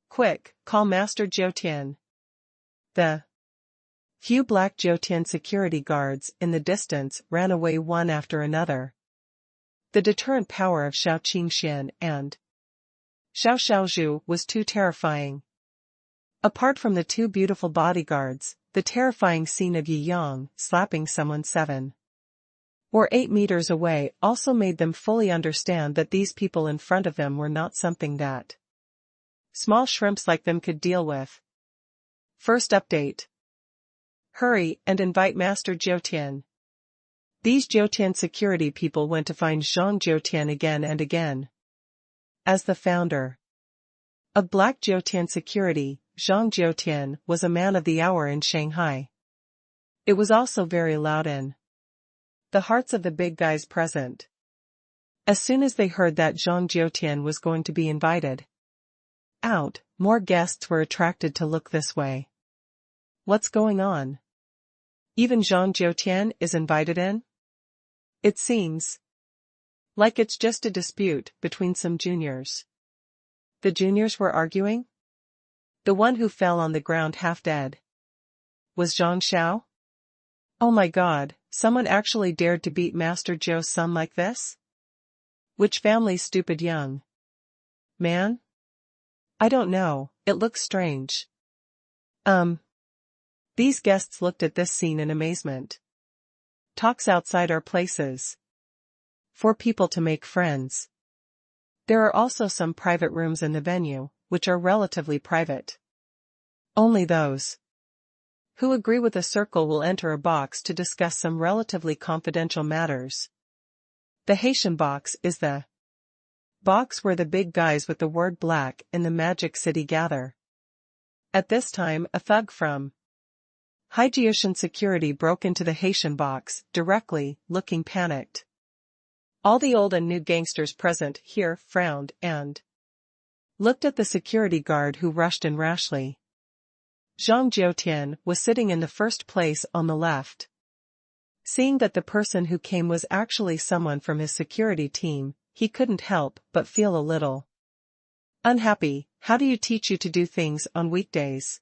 Quick, call Master Jiutian. The few black Jiutian security guards in the distance ran away one after another. The deterrent power of Shou Qingxian and Shou Xiaozhu was too terrifying. Apart from the 2 beautiful bodyguards, the terrifying scene of Yi Yang slapping someone 7 or 8 meters away also made them fully understand that these people in front of them were not something that small shrimps like them could deal with. First update. Hurry and invite Master Jiutian. These Jiutian security people went to find Zhang Jiutian again and again. As the founder of Black Jiutian Security, Zhang Jiutian was a man of the hour in Shanghai. It was also very loud in the hearts of the big guys present. As soon as they heard that Zhang Jiutian was going to be invited out, more guests were attracted to look this way. What's going on? Even Zhang Jiutian is invited in? It seems like it's just a dispute between some juniors. The juniors were arguing? The one who fell on the ground half dead was Zhang Xiao? Oh my god, someone actually dared to beat Master Zhou's son like this? Which family's stupid young man? I don't know, it looks strange. These guests looked at this scene in amazement. Talks outside are places for people to make friends. There are also some private rooms in the venue, which are relatively private. Only those who agree with a circle will enter a box to discuss some relatively confidential matters. The Haitian box is the box where the big guys with the word black in the Magic City gather. At this time, a thug from Haitian security broke into the Haitian box, directly, looking panicked. All the old and new gangsters present here frowned and looked at the security guard who rushed in rashly. Zhang Jiutian was sitting in the first place on the left. Seeing that the person who came was actually someone from his security team, he couldn't help but feel a little unhappy. How do you teach you to do things on weekdays?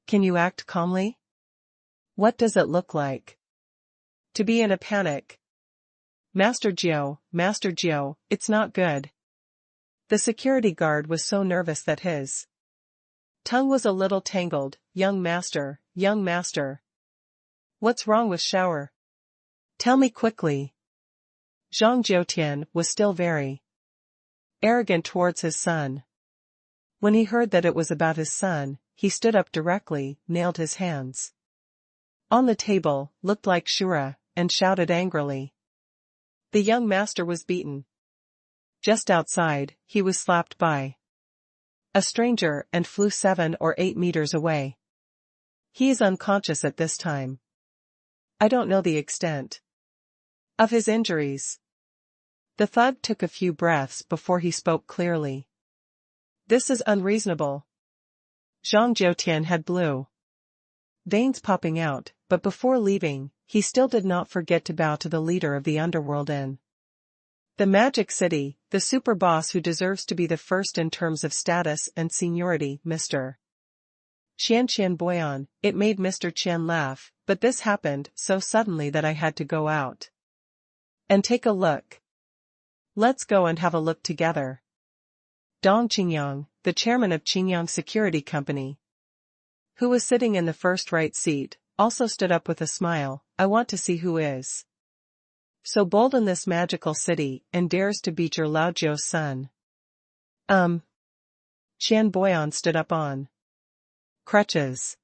Can you act calmly? What does it look like to be in a panic? Master Jiu, it's not good. The security guard was so nervous that his tongue was a little tangled. Young master. What's wrong with Shou? Tell me quickly. Zhang Jiutian was still very arrogant towards his son. When he heard that it was about his son, he stood up directly, nailed his hands on the table, looked like Shura, and shouted angrily. The young master was beaten. Just outside, he was slapped by a stranger and flew 7 or 8 meters away. He is unconscious at this time. I don't know the extent of his injuries. The thug took a few breaths before he spoke clearly. This is unreasonable. Zhang Jiutian had blue veins popping out, but before leaving, he still did not forget to bow to the leader of the underworld in the Magic City, the super boss who deserves to be the first in terms of status and seniority, Mr. Qian Boyan. It made Mr. Qian laugh, but this happened so suddenly that I had to go out and take a look. Let's go and have a look together. Dong Qingyang, the chairman of Qingyang Security Company, who was sitting in the first right seat, also stood up with a smile. I want to see who is so bold in this magical city and dares to beat your Lao Jiu's son. Qian Boyan stood up on crutches.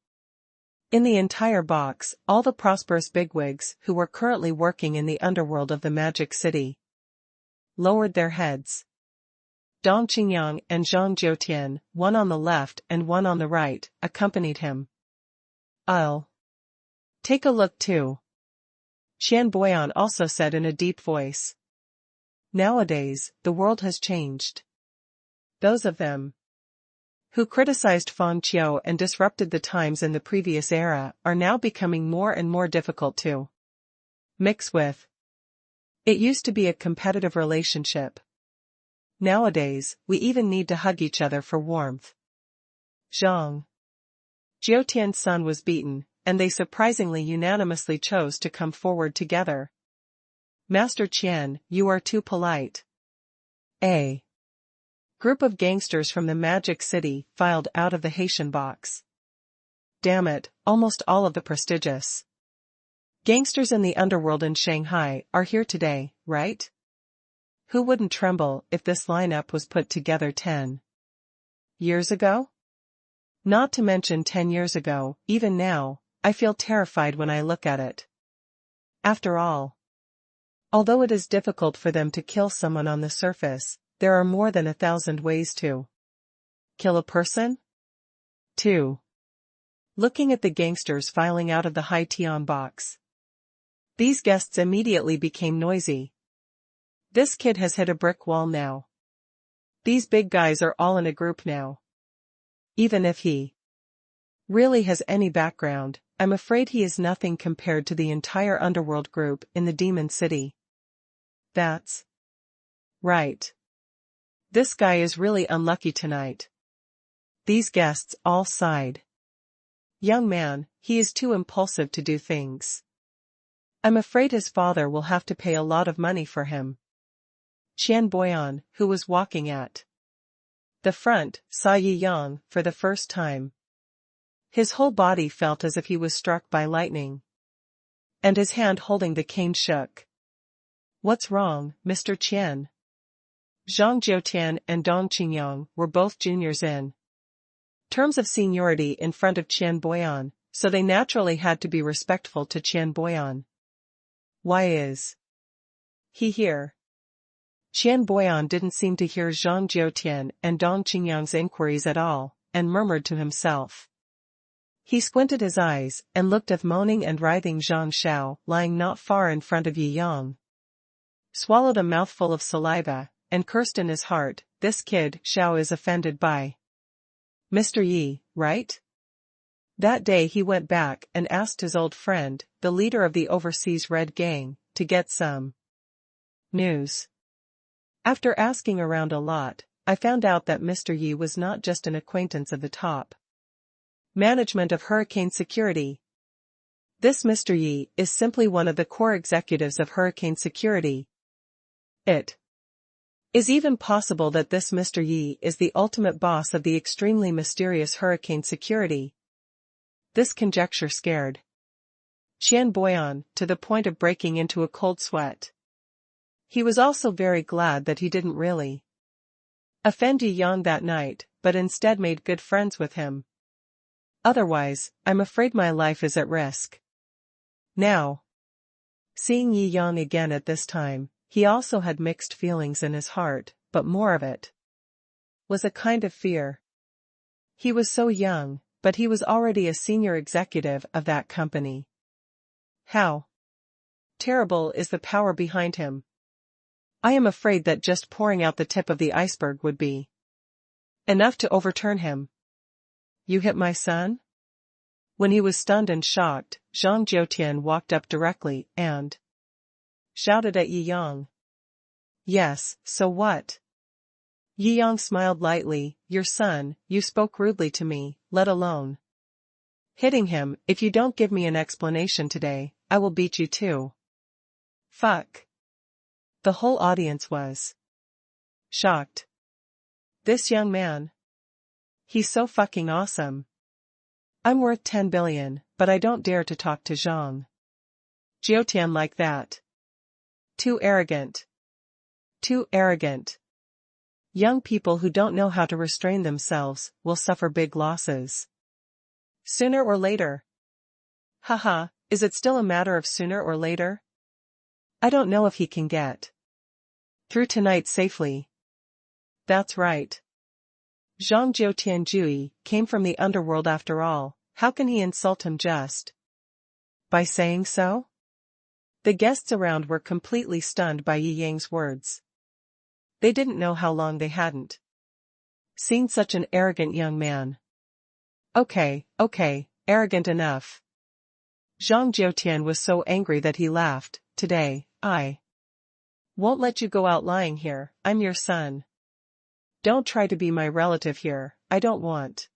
In the entire box, all the prosperous bigwigs who were currently working in the underworld of the Magic City lowered their heads. Dong Qingyang and Zhang Jiutian, one on the left and one on the right, accompanied him. I'll take a look too. Qian Boyan also said in a deep voice. Nowadays, the world has changed. Those of them who criticized Fang Qiu and disrupted the times in the previous era are now becoming more and more difficult to mix with. It used to be a competitive relationship. Nowadays, we even need to hug each other for warmth. Zhang Jiutian's son was beaten, and they surprisingly unanimously chose to come forward together. Master Qian, you are too polite. A group of gangsters from the Magic City filed out of the Haitian box. Damn it, almost all of the prestigious gangsters in the underworld in Shanghai are here today, right? Who wouldn't tremble if this lineup was put together 10 years ago? Not to mention 10 years ago, even now, I feel terrified when I look at it. After all, although it is difficult for them to kill someone on the surface, there are more than 1,000 ways to kill a person. 2. Looking at the gangsters filing out of the Hai Tian box, these guests immediately became noisy. This kid has hit a brick wall now. These big guys are all in a group now. Even if he really has any background, I'm afraid he is nothing compared to the entire underworld group in the Demon City. That's right. This guy is really unlucky tonight. These guests all sighed. Young man, he is too impulsive to do things. I'm afraid his father will have to pay a lot of money for him. Qian Boyan, who was walking at the front, saw Yi Yang for the first time. His whole body felt as if he was struck by lightning. And his hand holding the cane shook. What's wrong, Mr. Qian? Zhang Jiutian and Dong Qingyang were both juniors in terms of seniority in front of Qian Boyan, so they naturally had to be respectful to Qian Boyan. Why is he here? Qian Boyan didn't seem to hear Zhang Jiutian and Dong Qingyang's inquiries at all, and murmured to himself. He squinted his eyes and looked at moaning and writhing Zhang Shou lying not far in front of Yi Yang. Swallowed a mouthful of saliva, and cursed in his heart, this kid, Shou is offended by Mr. Yi, right? That day he went back and asked his old friend, the leader of the overseas Red Gang, to get some news. After asking around a lot, I found out that Mr. Yi was not just an acquaintance of the top management of Hurricane Security. This Mr. Yi is simply one of the core executives of Hurricane Security. It is even possible that this Mr. Yi is the ultimate boss of the extremely mysterious Hurricane Security. This conjecture scared Qian Boyan to the point of breaking into a cold sweat. He was also very glad that he didn't really offend Yi Yang that night, but instead made good friends with him. Otherwise, I'm afraid my life is at risk. Now, seeing Yi Yang again at this time, he also had mixed feelings in his heart, but more of it was a kind of fear. He was so young, but he was already a senior executive of that company. How terrible is the power behind him? I am afraid that just pouring out the tip of the iceberg would be enough to overturn him. You hit my son? When he was stunned and shocked, Zhang Jiutian walked up directly and shouted at Yi Yang. Yes, so what? Yi Yang smiled lightly. Your son, you spoke rudely to me, let alone hitting him. If you don't give me an explanation today, I will beat you too. Fuck. The whole audience was shocked. This young man. He's so fucking awesome. I'm worth 10 billion, but I don't dare to talk to Zhang Jiutian like that. Too arrogant. Too arrogant. Young people who don't know how to restrain themselves will suffer big losses sooner or later. Haha, is it still a matter of sooner or later? I don't know if he can get through tonight safely. That's right. Zhang Jiutian came from the underworld after all. How can he insult him just by saying so? The guests around were completely stunned by Yi Yang's words. They didn't know how long they hadn't seen such an arrogant young man. Okay, arrogant enough. Zhang Jiutian was so angry that he laughed. Today, I won't let you go out lying here. I'm your son. Don't try to be my relative here. I don't want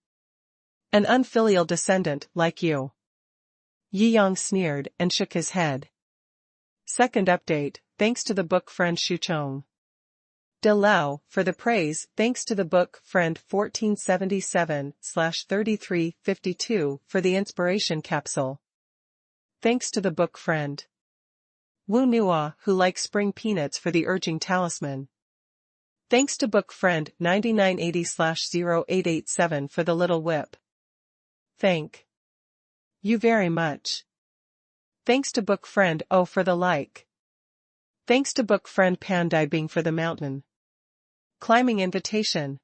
an unfilial descendant like you. Yi Yang sneered and shook his head. Second update, thanks to the book friend Shuchong De Lao for the praise. Thanks to the book friend 1477/3352 for the inspiration capsule. Thanks to the book friend Wu Nua who likes spring peanuts for the urging talisman. Thanks to book friend 9980/0887 for the little whip. Thank you very much. Thanks to book friend O for the like. Thanks to book friend Pandai Bing for the mountain climbing invitation.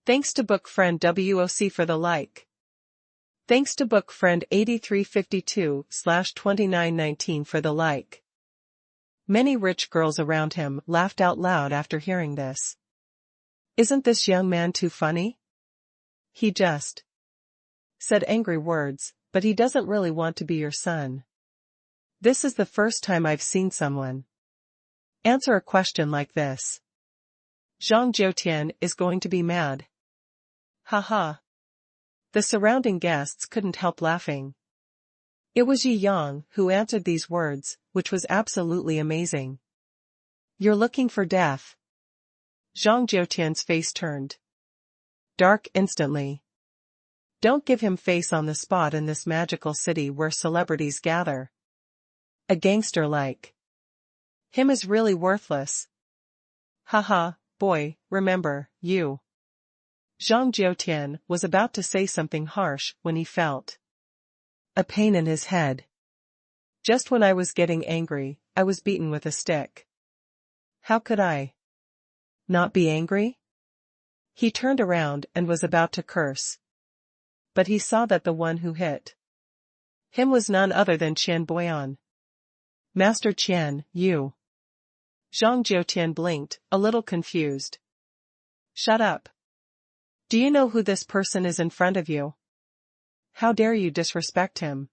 Thanks to book friend WOC for the like. Thanks to book friend 8352/2919 for the like. Many rich girls around him laughed out loud after hearing this. Isn't this young man too funny? He just said angry words, but he doesn't really want to be your son. This is the first time I've seen someone answer a question like this. Zhang Jiutian is going to be mad. Haha. The surrounding guests couldn't help laughing. It was Yi Yang who answered these words, which was absolutely amazing. You're looking for death. Zhang Jiutian's face turned dark instantly. Don't give him face on the spot in this magical city where celebrities gather. A gangster like him is really worthless. Haha, boy, remember, you. Zhang Jiutian was about to say something harsh when he felt a pain in his head. Just when I was getting angry, I was beaten with a stick. How could I not be angry? He turned around and was about to curse. But he saw that the one who hit him was none other than Qian Boyan. Master Qian, you. Zhang Jiutian blinked, a little confused. Shut up. Do you know who this person is in front of you? How dare you disrespect him?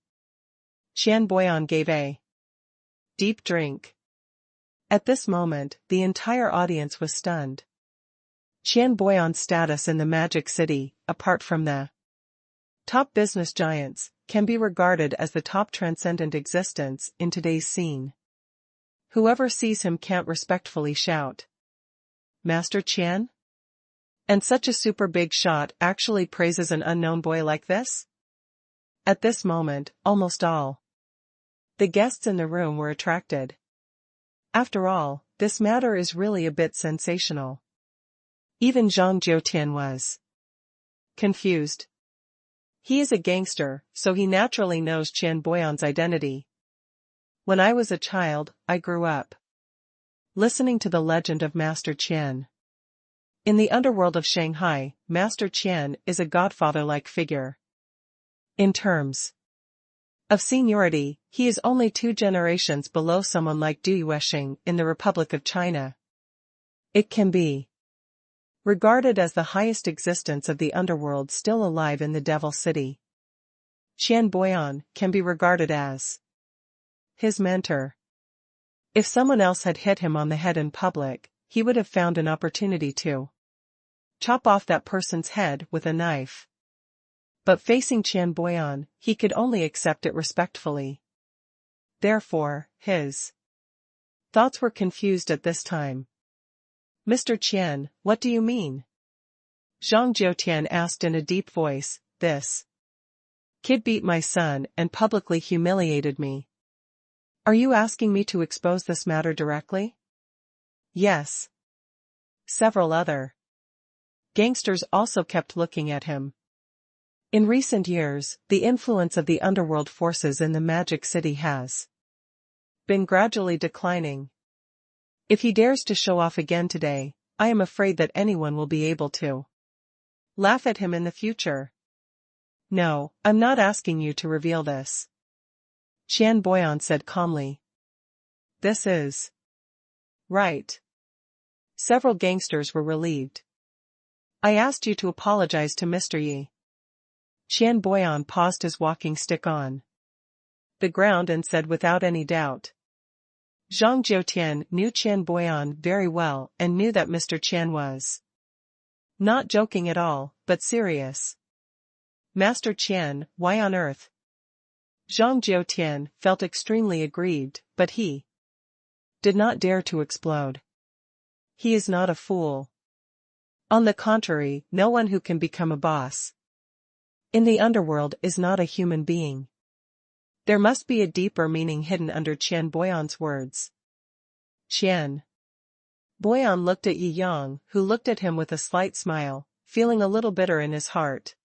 Qian Boyan gave a deep drink. At this moment, the entire audience was stunned. Qian Boyan's status in the Magic City, apart from the top business giants, can be regarded as the top transcendent existence in today's scene. Whoever sees him can't respectfully shout, "Master Qian?" And such a super big shot actually praises an unknown boy like this? At this moment, almost all the guests in the room were attracted. After all, this matter is really a bit sensational. Even Zhang Jiutian was confused. He is a gangster, so he naturally knows Qian Boyan's identity. When I was a child, I grew up listening to the legend of Master Qian. In the underworld of Shanghai, Master Qian is a godfather-like figure. In terms of seniority, he is only 2 generations below someone like Du Yuexing in the Republic of China. It can be regarded as the highest existence of the underworld still alive in the Devil City. Qian Boyan can be regarded as his mentor. If someone else had hit him on the head in public, he would have found an opportunity to chop off that person's head with a knife. But facing Qian Boyan, he could only accept it respectfully. Therefore, his thoughts were confused at this time. "Mr. Qian, what do you mean?" Zhang Jiutian asked in a deep voice. "This kid beat my son and publicly humiliated me. Are you asking me to expose this matter directly?" "Yes." Several other gangsters also kept looking at him. In recent years, the influence of the underworld forces in the Magic City has been gradually declining. If he dares to show off again today, I am afraid that anyone will be able to laugh at him in the future. "No, I'm not asking you to reveal this," Qian Boyan said calmly. "This is right." Several gangsters were relieved. "I asked you to apologize to Mr. Yi." Qian Boyan paused his walking stick on the ground and said without any doubt. Zhang Jiutian knew Qian Boyan very well and knew that Mr. Qian was not joking at all, but serious. "Master Qian, why on earth?" Zhang Jiutian felt extremely aggrieved, but he did not dare to explode. He is not a fool. On the contrary, no one who can become a boss in the underworld is not a human being. There must be a deeper meaning hidden under Qian Boyan's words. Qian Boyan looked at Yi Yang, who looked at him with a slight smile, feeling a little bitter in his heart.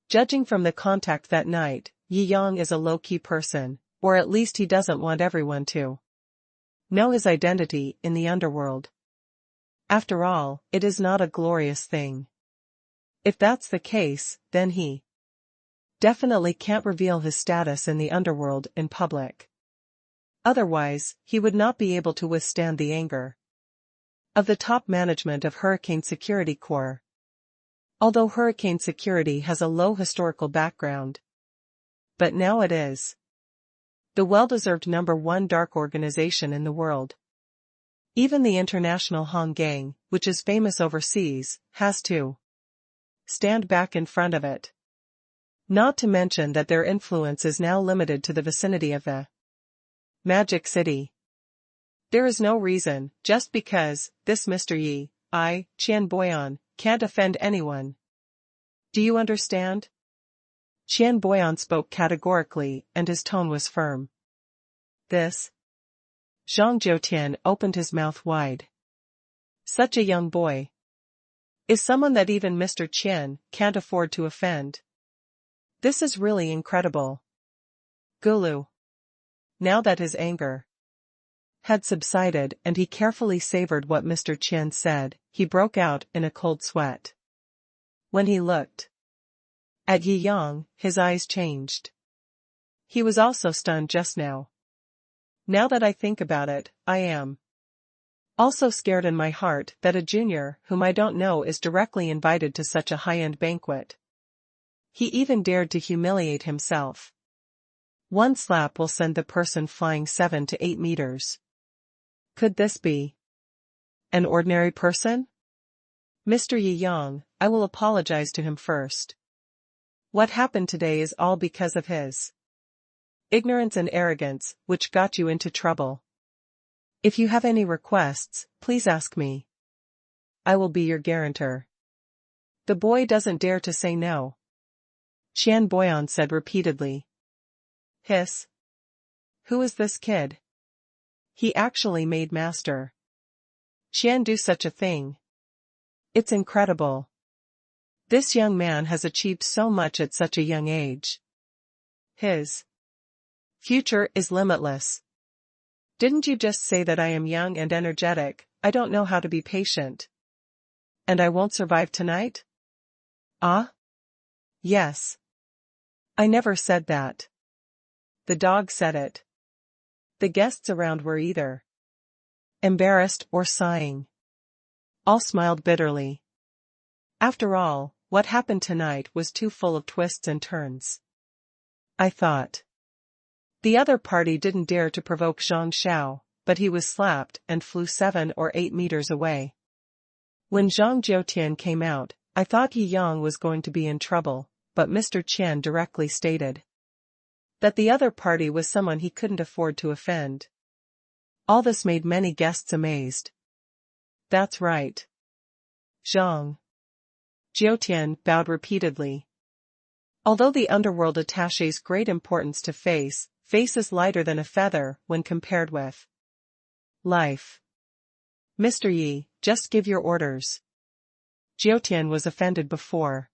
Judging from the contact that night, Yi Yang is a low-key person, or at least he doesn't want everyone to know his identity in the underworld. After all, it is not a glorious thing. If that's the case, then he definitely can't reveal his status in the underworld in public. Otherwise, he would not be able to withstand the anger of the top management of Hurricane Security Corps. Although Hurricane Security has a low historical background, but now it is the well-deserved #1 dark organization in the world. Even the international Hong Gang, which is famous overseas, has to stand back in front of it. Not to mention that their influence is now limited to the vicinity of the Magic City. There is no reason, just because, this Mr. Yi, Qian Boyan, can't offend anyone. Do you understand? Qian Boyan spoke categorically, and his tone was firm. This? Zhang Jiutian opened his mouth wide. Such a young boy is someone that even Mr. Qian can't afford to offend. This is really incredible. Gulu. Now that his anger had subsided and he carefully savored what Mr. Qian said, he broke out in a cold sweat. When he looked at Yi Yang, his eyes changed. He was also stunned just now. Now that I think about it, I am also scared in my heart that a junior whom I don't know is directly invited to such a high-end banquet. He even dared to humiliate himself. One slap will send the person flying 7 to 8 meters. Could this be an ordinary person? Mr. Yi Yang, I will apologize to him first. What happened today is all because of his ignorance and arrogance, which got you into trouble. If you have any requests, please ask me. I will be your guarantor. The boy doesn't dare to say no. Qian Boyan said repeatedly. Hiss. Who is this kid? He actually made master Qian do such a thing. It's incredible. This young man has achieved so much at such a young age. His future is limitless. Didn't you just say that I am young and energetic? I don't know how to be patient. And I won't survive tonight? Ah? Yes. I never said that. The dog said it. The guests around were either embarrassed or sighing. All smiled bitterly. After all, what happened tonight was too full of twists and turns. I thought. The other party didn't dare to provoke Zhang Shou, but he was slapped and flew 7 or 8 meters away. When Zhang Jiutian came out, I thought Yi Yang was going to be in trouble, but Mr. Qian directly stated that the other party was someone he couldn't afford to offend. All this made many guests amazed. That's right. Zhang Jiutian bowed repeatedly. Although the underworld attaches great importance to face is lighter than a feather when compared with life. Mr. Yi, just give your orders. Jiutian was offended before.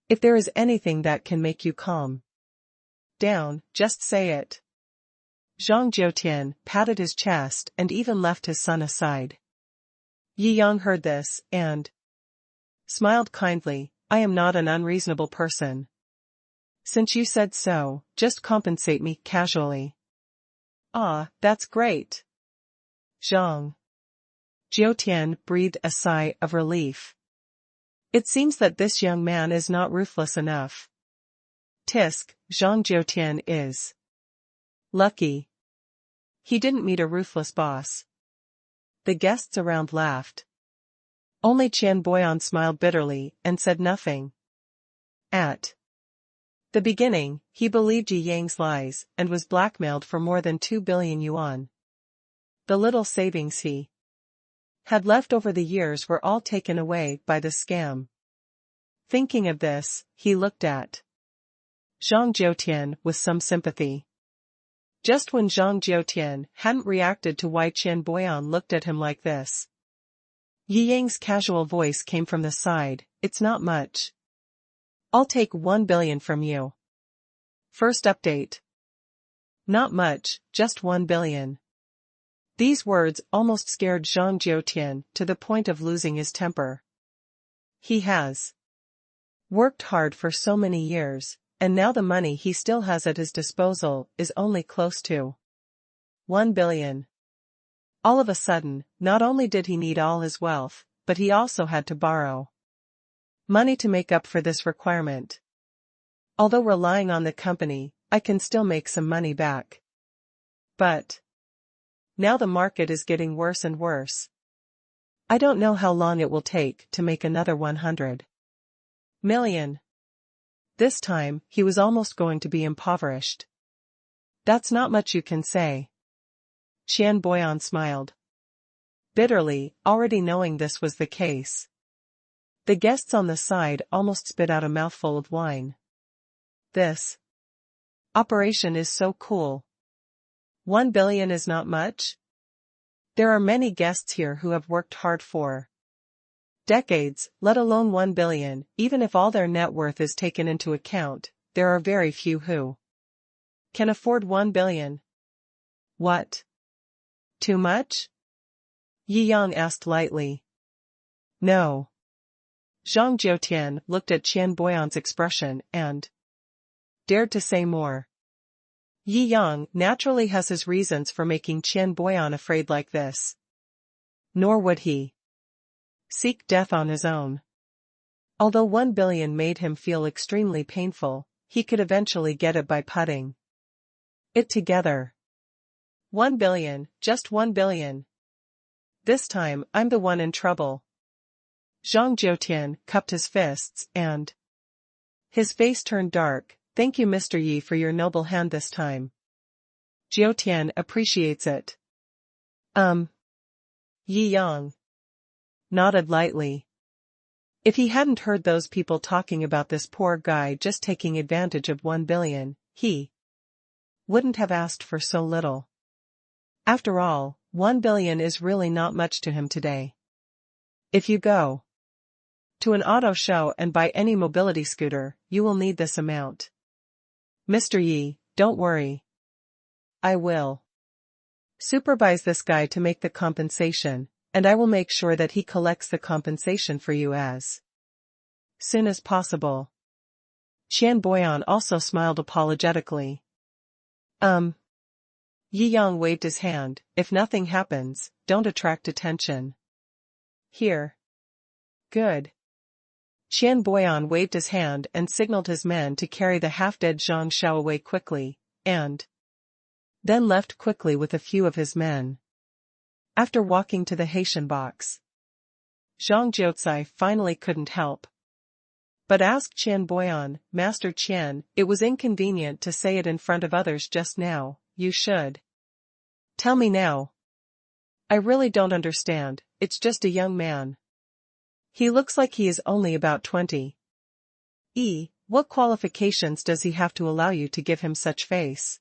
If there is anything that can make you calm down, just say it. Zhang Jiutian patted his chest and even left his son aside. Yi Yang heard this, and smiled kindly. I am not an unreasonable person. Since you said so, just compensate me casually. Ah, that's great. Zhang Jiutian breathed a sigh of relief. It seems that this young man is not ruthless enough. Tisk, Zhang Jiutian is lucky. He didn't meet a ruthless boss. The guests around laughed. Only Qian Boyan smiled bitterly and said nothing. At the beginning, he believed Yi Yang's lies and was blackmailed for more than 2 billion yuan. The little savings he had left over the years were all taken away by the scam. Thinking of this, he looked at Zhang Jiutian with some sympathy. Just when Zhang Jiutian hadn't reacted to why Qian Boyan looked at him like this, Yi Yang's casual voice came from the side. It's not much. I'll take 1 billion from you. First update. Not much, just 1 billion. These words almost scared Zhang Jiutian to the point of losing his temper. He has worked hard for so many years, and now the money he still has at his disposal is only close to 1 billion. All of a sudden, not only did he need all his wealth, but he also had to borrow money to make up for this requirement. Although relying on the company, I can still make some money back. But now the market is getting worse and worse. I don't know how long it will take to make another 100 million. This time, he was almost going to be impoverished. That's not much you can say. Qian Boyan smiled bitterly, already knowing this was the case. The guests on the side almost spit out a mouthful of wine. This operation is so cool. 1 billion is not much? There are many guests here who have worked hard for decades, let alone 1 billion, even if all their net worth is taken into account, there are very few who can afford 1 billion. What? Too much? Yi Yang asked lightly. No. Zhang Jiutian looked at Qian Boyan's expression and dared to say more. Yi Yang naturally has his reasons for making Qian Boyan afraid like this. Nor would he seek death on his own. Although 1 billion made him feel extremely painful, he could eventually get it by putting it together. 1 billion, just 1 billion. This time, I'm the one in trouble. Zhang Jiutian cupped his fists and his face turned dark. Thank you, Mr. Yi, for your noble hand this time. Jiutian appreciates it. Yi Yang nodded lightly. If he hadn't heard those people talking about this poor guy just taking advantage of 1 billion, he wouldn't have asked for so little. After all, 1 billion is really not much to him today. If you go to an auto show and buy any mobility scooter, you will need this amount. Mr. Yi, don't worry. I will supervise this guy to make the compensation, and I will make sure that he collects the compensation for you as soon as possible. Qian Boyan also smiled apologetically. Yi Yang waved his hand. If nothing happens, don't attract attention. Here. Good. Qian Boyan waved his hand and signaled his men to carry the half-dead Zhang Shou away quickly, and then left quickly with a few of his men. After walking to the Haitian box, Zhang Jiucai finally couldn't help but ask Qian Boyan, Master Qian, it was inconvenient to say it in front of others just now, you should tell me now. I really don't understand, it's just a young man. He looks like he is only about 20. What qualifications does he have to allow you to give him such face?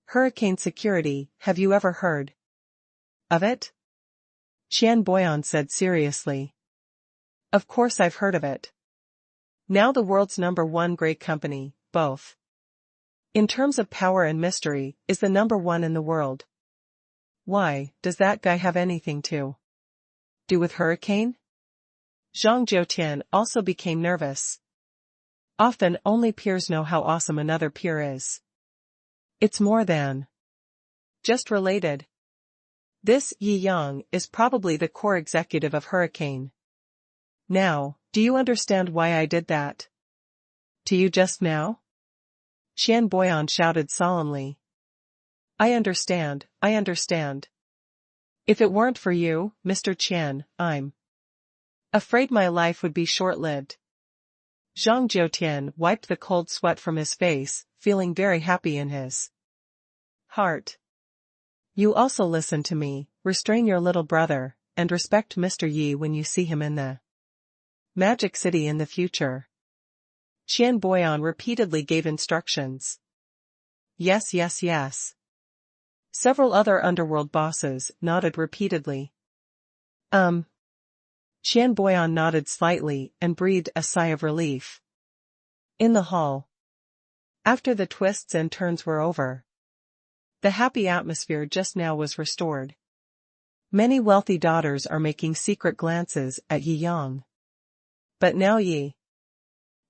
Hurricane security, have you ever heard of it? Qian Boyan said seriously. Of course I've heard of it. Now the world's #1 great company, both in terms of power and mystery, is the #1 in the world. Why, does that guy have anything to do with hurricane? Zhang Jiutian also became nervous. Often only peers know how awesome another peer is. It's more than just related. This Yi Yang is probably the core executive of Hurricane. Now, do you understand why I did that to you just now? Qian Boyan shouted solemnly. I understand, I understand. If it weren't for you, Mr. Qian, I'm afraid my life would be short-lived. Zhang Jiutian wiped the cold sweat from his face, feeling very happy in his heart. You also listen to me, restrain your little brother, and respect Mr. Yi when you see him in the Magic City in the future. Qian Boyan repeatedly gave instructions. Yes, yes, yes. Several other underworld bosses nodded repeatedly. Qian Boyan nodded slightly and breathed a sigh of relief. In the hall, after the twists and turns were over, the happy atmosphere just now was restored. Many wealthy daughters are making secret glances at Yi Yang. But now Yi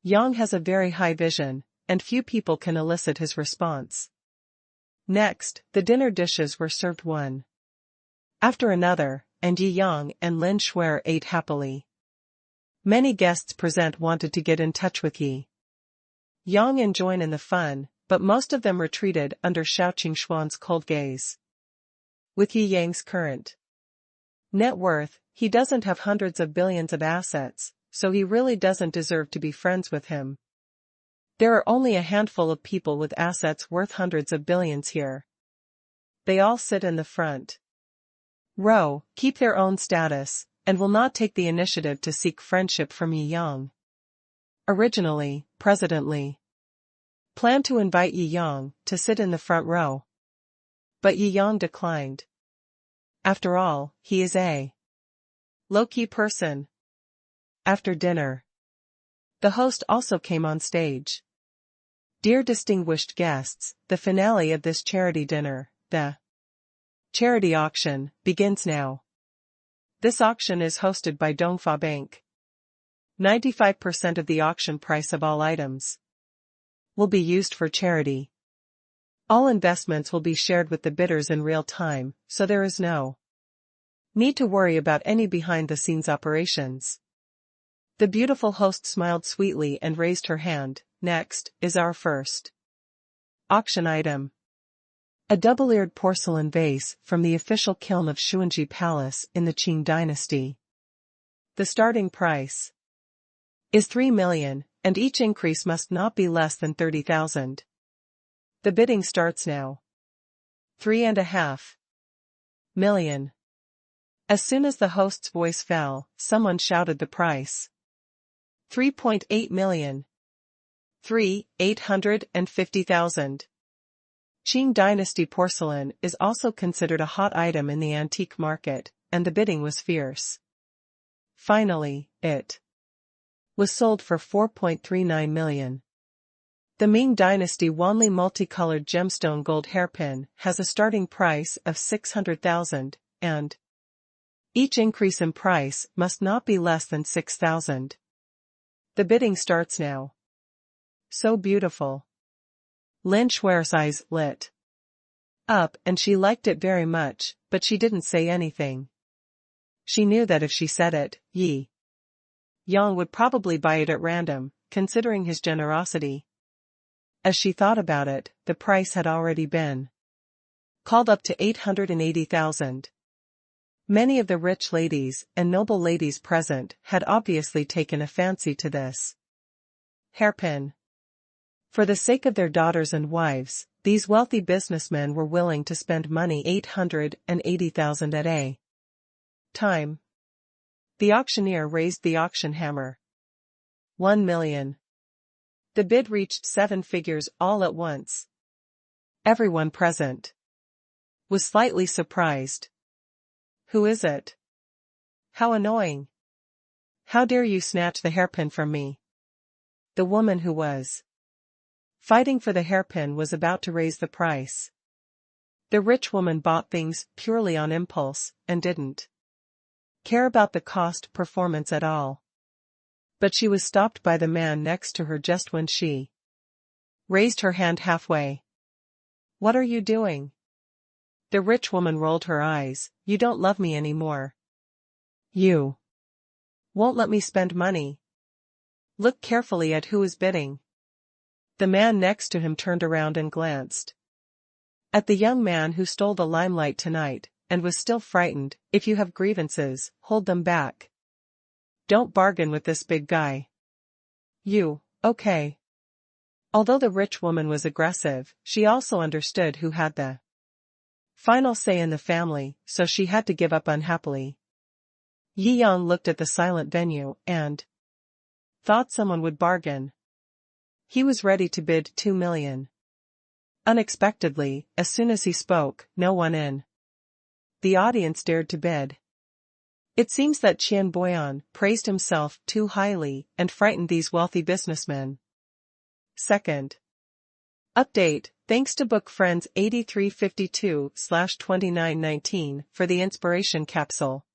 Yang has a very high vision, and few people can elicit his response. Next, the dinner dishes were served one after another, and Yi Yang and Lin Shuer ate happily. Many guests present wanted to get in touch with Yi Yang and join in the fun, but most of them retreated under Shou Qingshuan's cold gaze. With Yi Yang's current net worth, he doesn't have hundreds of billions of assets, so he really doesn't deserve to be friends with him. There are only a handful of people with assets worth hundreds of billions here. They all sit in the front row, keep their own status, and will not take the initiative to seek friendship from Yi Yang. Originally, President Li planned to invite Yi Yang to sit in the front row. But Yi Yang declined. After all, he is a low-key person. After dinner, the host also came on stage. Dear distinguished guests, the finale of this charity dinner, the charity auction, begins now. This auction is hosted by Dongfa Bank. 95% of the auction price of all items will be used for charity. All investments will be shared with the bidders in real time, so there is no need to worry about any behind-the-scenes operations. The beautiful host smiled sweetly and raised her hand. Next is our first auction item. A double-eared porcelain vase from the official kiln of Shou Palace in the Qing dynasty. The starting price is 3 million, and each increase must not be less than 30,000. The bidding starts now. 3.5 million. As soon as the host's voice fell, someone shouted the price. 3.8 million. 850,000. Qing dynasty porcelain is also considered a hot item in the antique market, and the bidding was fierce. Finally, it was sold for 4.39 million. The Ming Dynasty Wanli multicolored gemstone gold hairpin has a starting price of 600,000, and each increase in price must not be less than 6,000. The bidding starts now. So beautiful. Lin Shui's eyes lit up and she liked it very much, but she didn't say anything. She knew that if she said it, Yi Yang would probably buy it at random, considering his generosity. As she thought about it, the price had already been called up to 880,000. Many of the rich ladies and noble ladies present had obviously taken a fancy to this hairpin. For the sake of their daughters and wives, these wealthy businessmen were willing to spend money 880,000 at a time. The auctioneer raised the auction hammer. 1 million. The bid reached 7 figures all at once. Everyone present was slightly surprised. Who is it? How annoying. How dare you snatch the hairpin from me? The woman who was fighting for the hairpin was about to raise the price. The rich woman bought things purely on impulse, and didn't care about the cost performance at all. But she was stopped by the man next to her just when she raised her hand halfway. What are you doing? The rich woman rolled her eyes. You don't love me anymore. You won't let me spend money. Look carefully at who is bidding. The man next to him turned around and glanced at the young man who stole the limelight tonight, and was still frightened. If you have grievances, hold them back. Don't bargain with this big guy. You, okay. Although the rich woman was aggressive, she also understood who had the final say in the family, so she had to give up unhappily. Yi Yang looked at the silent venue and thought someone would bargain. He was ready to bid 2 million. Unexpectedly, as soon as he spoke, no one in the audience dared to bid. It seems that Qian Boyan praised himself too highly and frightened these wealthy businessmen. Second update, thanks to Book Friends 8352/2919 for the inspiration capsule.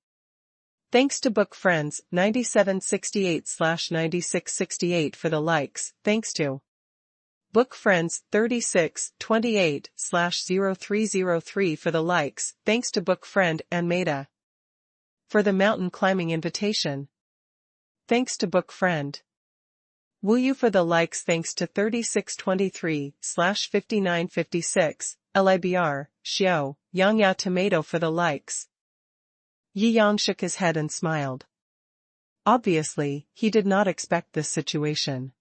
Thanks to Book Friends 9768/9668 for the likes. Thanks to Book Friends 3628/0303 for the likes. Thanks to Book Friend Anmeda for the mountain climbing invitation. Thanks to Book Friend Wu Yu for the likes. Thanks to 3623/5956, LIBR, Shou, Yangya Tomato for the likes. Yi Yang shook his head and smiled. Obviously, he did not expect this situation.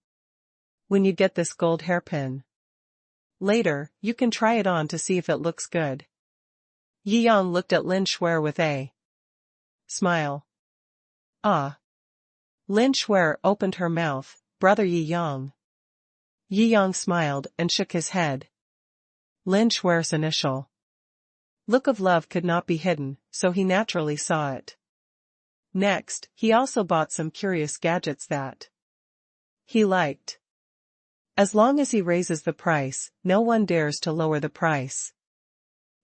When you get this gold hairpin later, you can try it on to see if it looks good. Yi Yang looked at Lin Shui with a smile. Ah. Lin Shui opened her mouth. Brother Yi Yang. Yi Yang smiled and shook his head. Lin Shui's initial look of love could not be hidden, so he naturally saw it. Next, he also bought some curious gadgets that he liked. As long as he raises the price, no one dares to lower the price.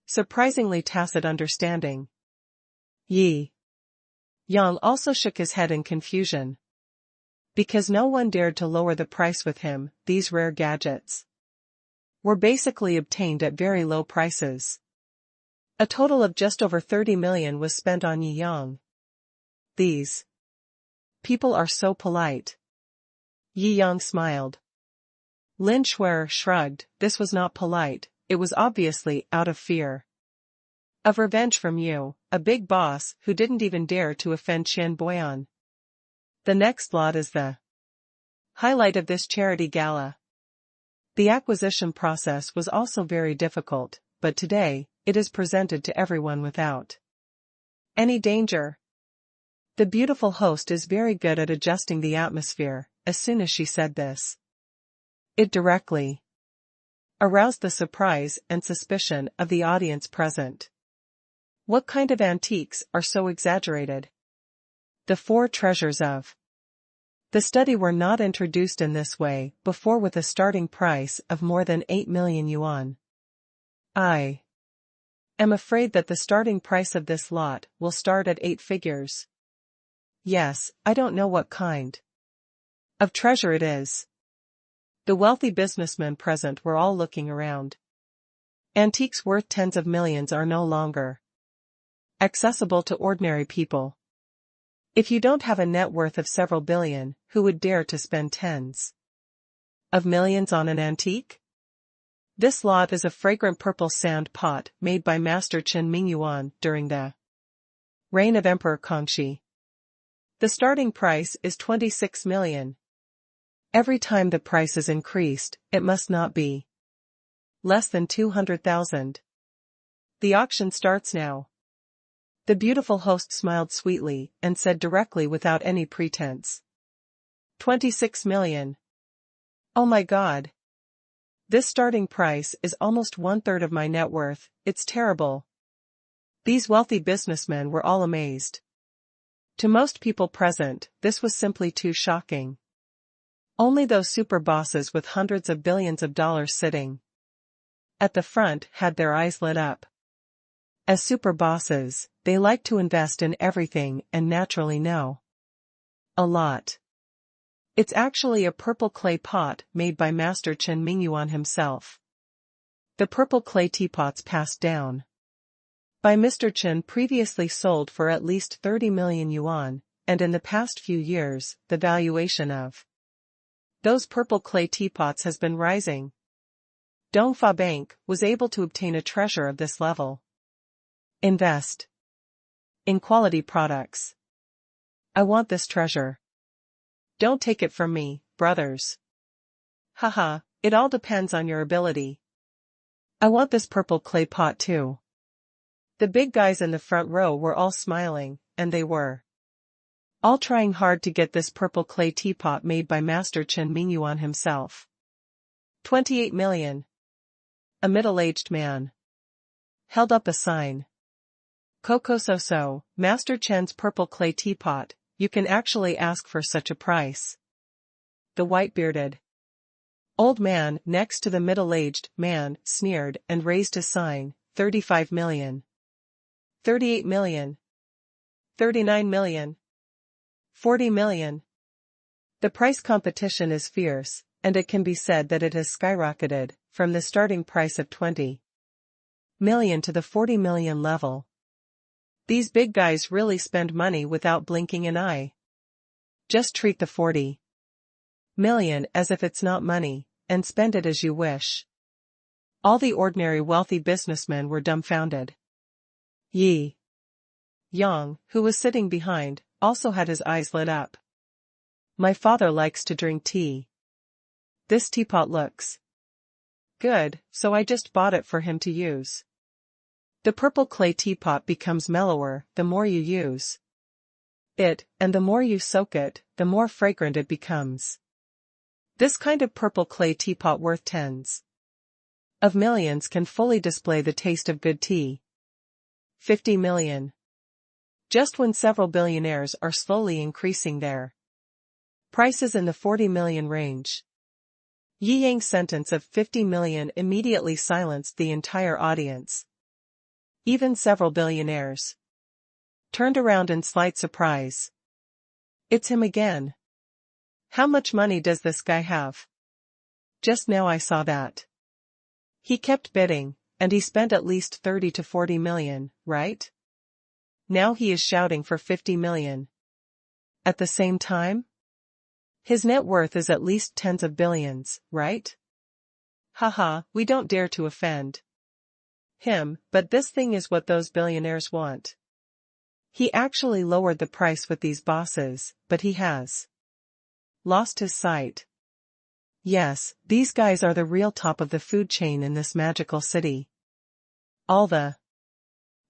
Surprisingly tacit understanding. Yi Yang also shook his head in confusion. Because no one dared to lower the price with him, these rare gadgets were basically obtained at very low prices. A total of just over 30 million was spent on Yi Yang. These People are so polite. Yi Yang smiled. Lin Shuer shrugged. This was not polite, it was obviously out of fear. Of revenge from you, a big boss who didn't even dare to offend Qian Boyan. The next lot is the highlight of this charity gala. The acquisition process was also very difficult, but today, it is presented to everyone without any danger. The beautiful host is very good at adjusting the atmosphere. As soon as she said this, it directly aroused the surprise and suspicion of the audience present. What kind of antiques are so exaggerated? The four treasures of the study were not introduced in this way before with a starting price of more than 8 million yuan. I am afraid that the starting price of this lot will start at 8 figures. Yes, I don't know what kind of treasure it is. The wealthy businessmen present were all looking around. Antiques worth tens of millions are no longer accessible to ordinary people. If you don't have a net worth of several billion, who would dare to spend tens of millions on an antique? This lot is a fragrant purple sand pot made by Master Chen Mingyuan during the reign of Emperor Kangxi. The starting price is 26 million. Every time the price is increased, it must not be less than 200,000. The auction starts now. The beautiful host smiled sweetly and said directly without any pretense. 26 million. Oh my God. This starting price is almost 1/3 of my net worth. It's terrible. These wealthy businessmen were all amazed. To most people present, this was simply too shocking. Only those super bosses with hundreds of billions of dollars sitting at the front had their eyes lit up. As super bosses, they like to invest in everything and naturally know a lot. It's actually a purple clay pot made by Master Chen Mingyuan himself. The purple clay teapots passed down by Mr. Chen previously sold for at least 30 million yuan, and in the past few years, the valuation of those purple clay teapots has been rising. Dongfa Bank was able to obtain a treasure of this level. Invest in quality products. I want this treasure. Don't take it from me, brothers. Haha, it all depends on your ability. I want this purple clay pot too. The big guys in the front row were all smiling, and they were all trying hard to get this purple clay teapot made by Master Chen Mingyuan himself. 28 million. A middle-aged man held up a sign. Kokososo, Master Chen's purple clay teapot, you can actually ask for such a price. The white-bearded old man next to the middle-aged man sneered and raised his sign, 35 million. 38 million. 39 million. 40 million. The price competition is fierce, and it can be said that it has skyrocketed from the starting price of 20 million to the 40 million level. These big guys really spend money without blinking an eye. Just treat the 40 million as if it's not money, and spend it as you wish. All the ordinary wealthy businessmen were dumbfounded. Yi Yang, who was sitting behind, also had his eyes lit up. My father likes to drink tea. This teapot looks good, so I just bought it for him to use. The purple clay teapot becomes mellower the more you use it, and the more you soak it, the more fragrant it becomes. This kind of purple clay teapot worth tens of millions can fully display the taste of good tea. 50 million. Just when several billionaires are slowly increasing their prices in the 40 million range. Yi Yang's sentence of 50 million immediately silenced the entire audience. Even several billionaires turned around in slight surprise. It's him again. How much money does this guy have? Just now I saw that. He kept bidding, and he spent at least 30 to 40 million, right? Now he is shouting for 50 million. At the same time? His net worth is at least tens of billions, right? Haha, we don't dare to offend him, but this thing is what those billionaires want. He actually lowered the price with these bosses, but he has lost his sight. Yes, these guys are the real top of the food chain in this magical city. All the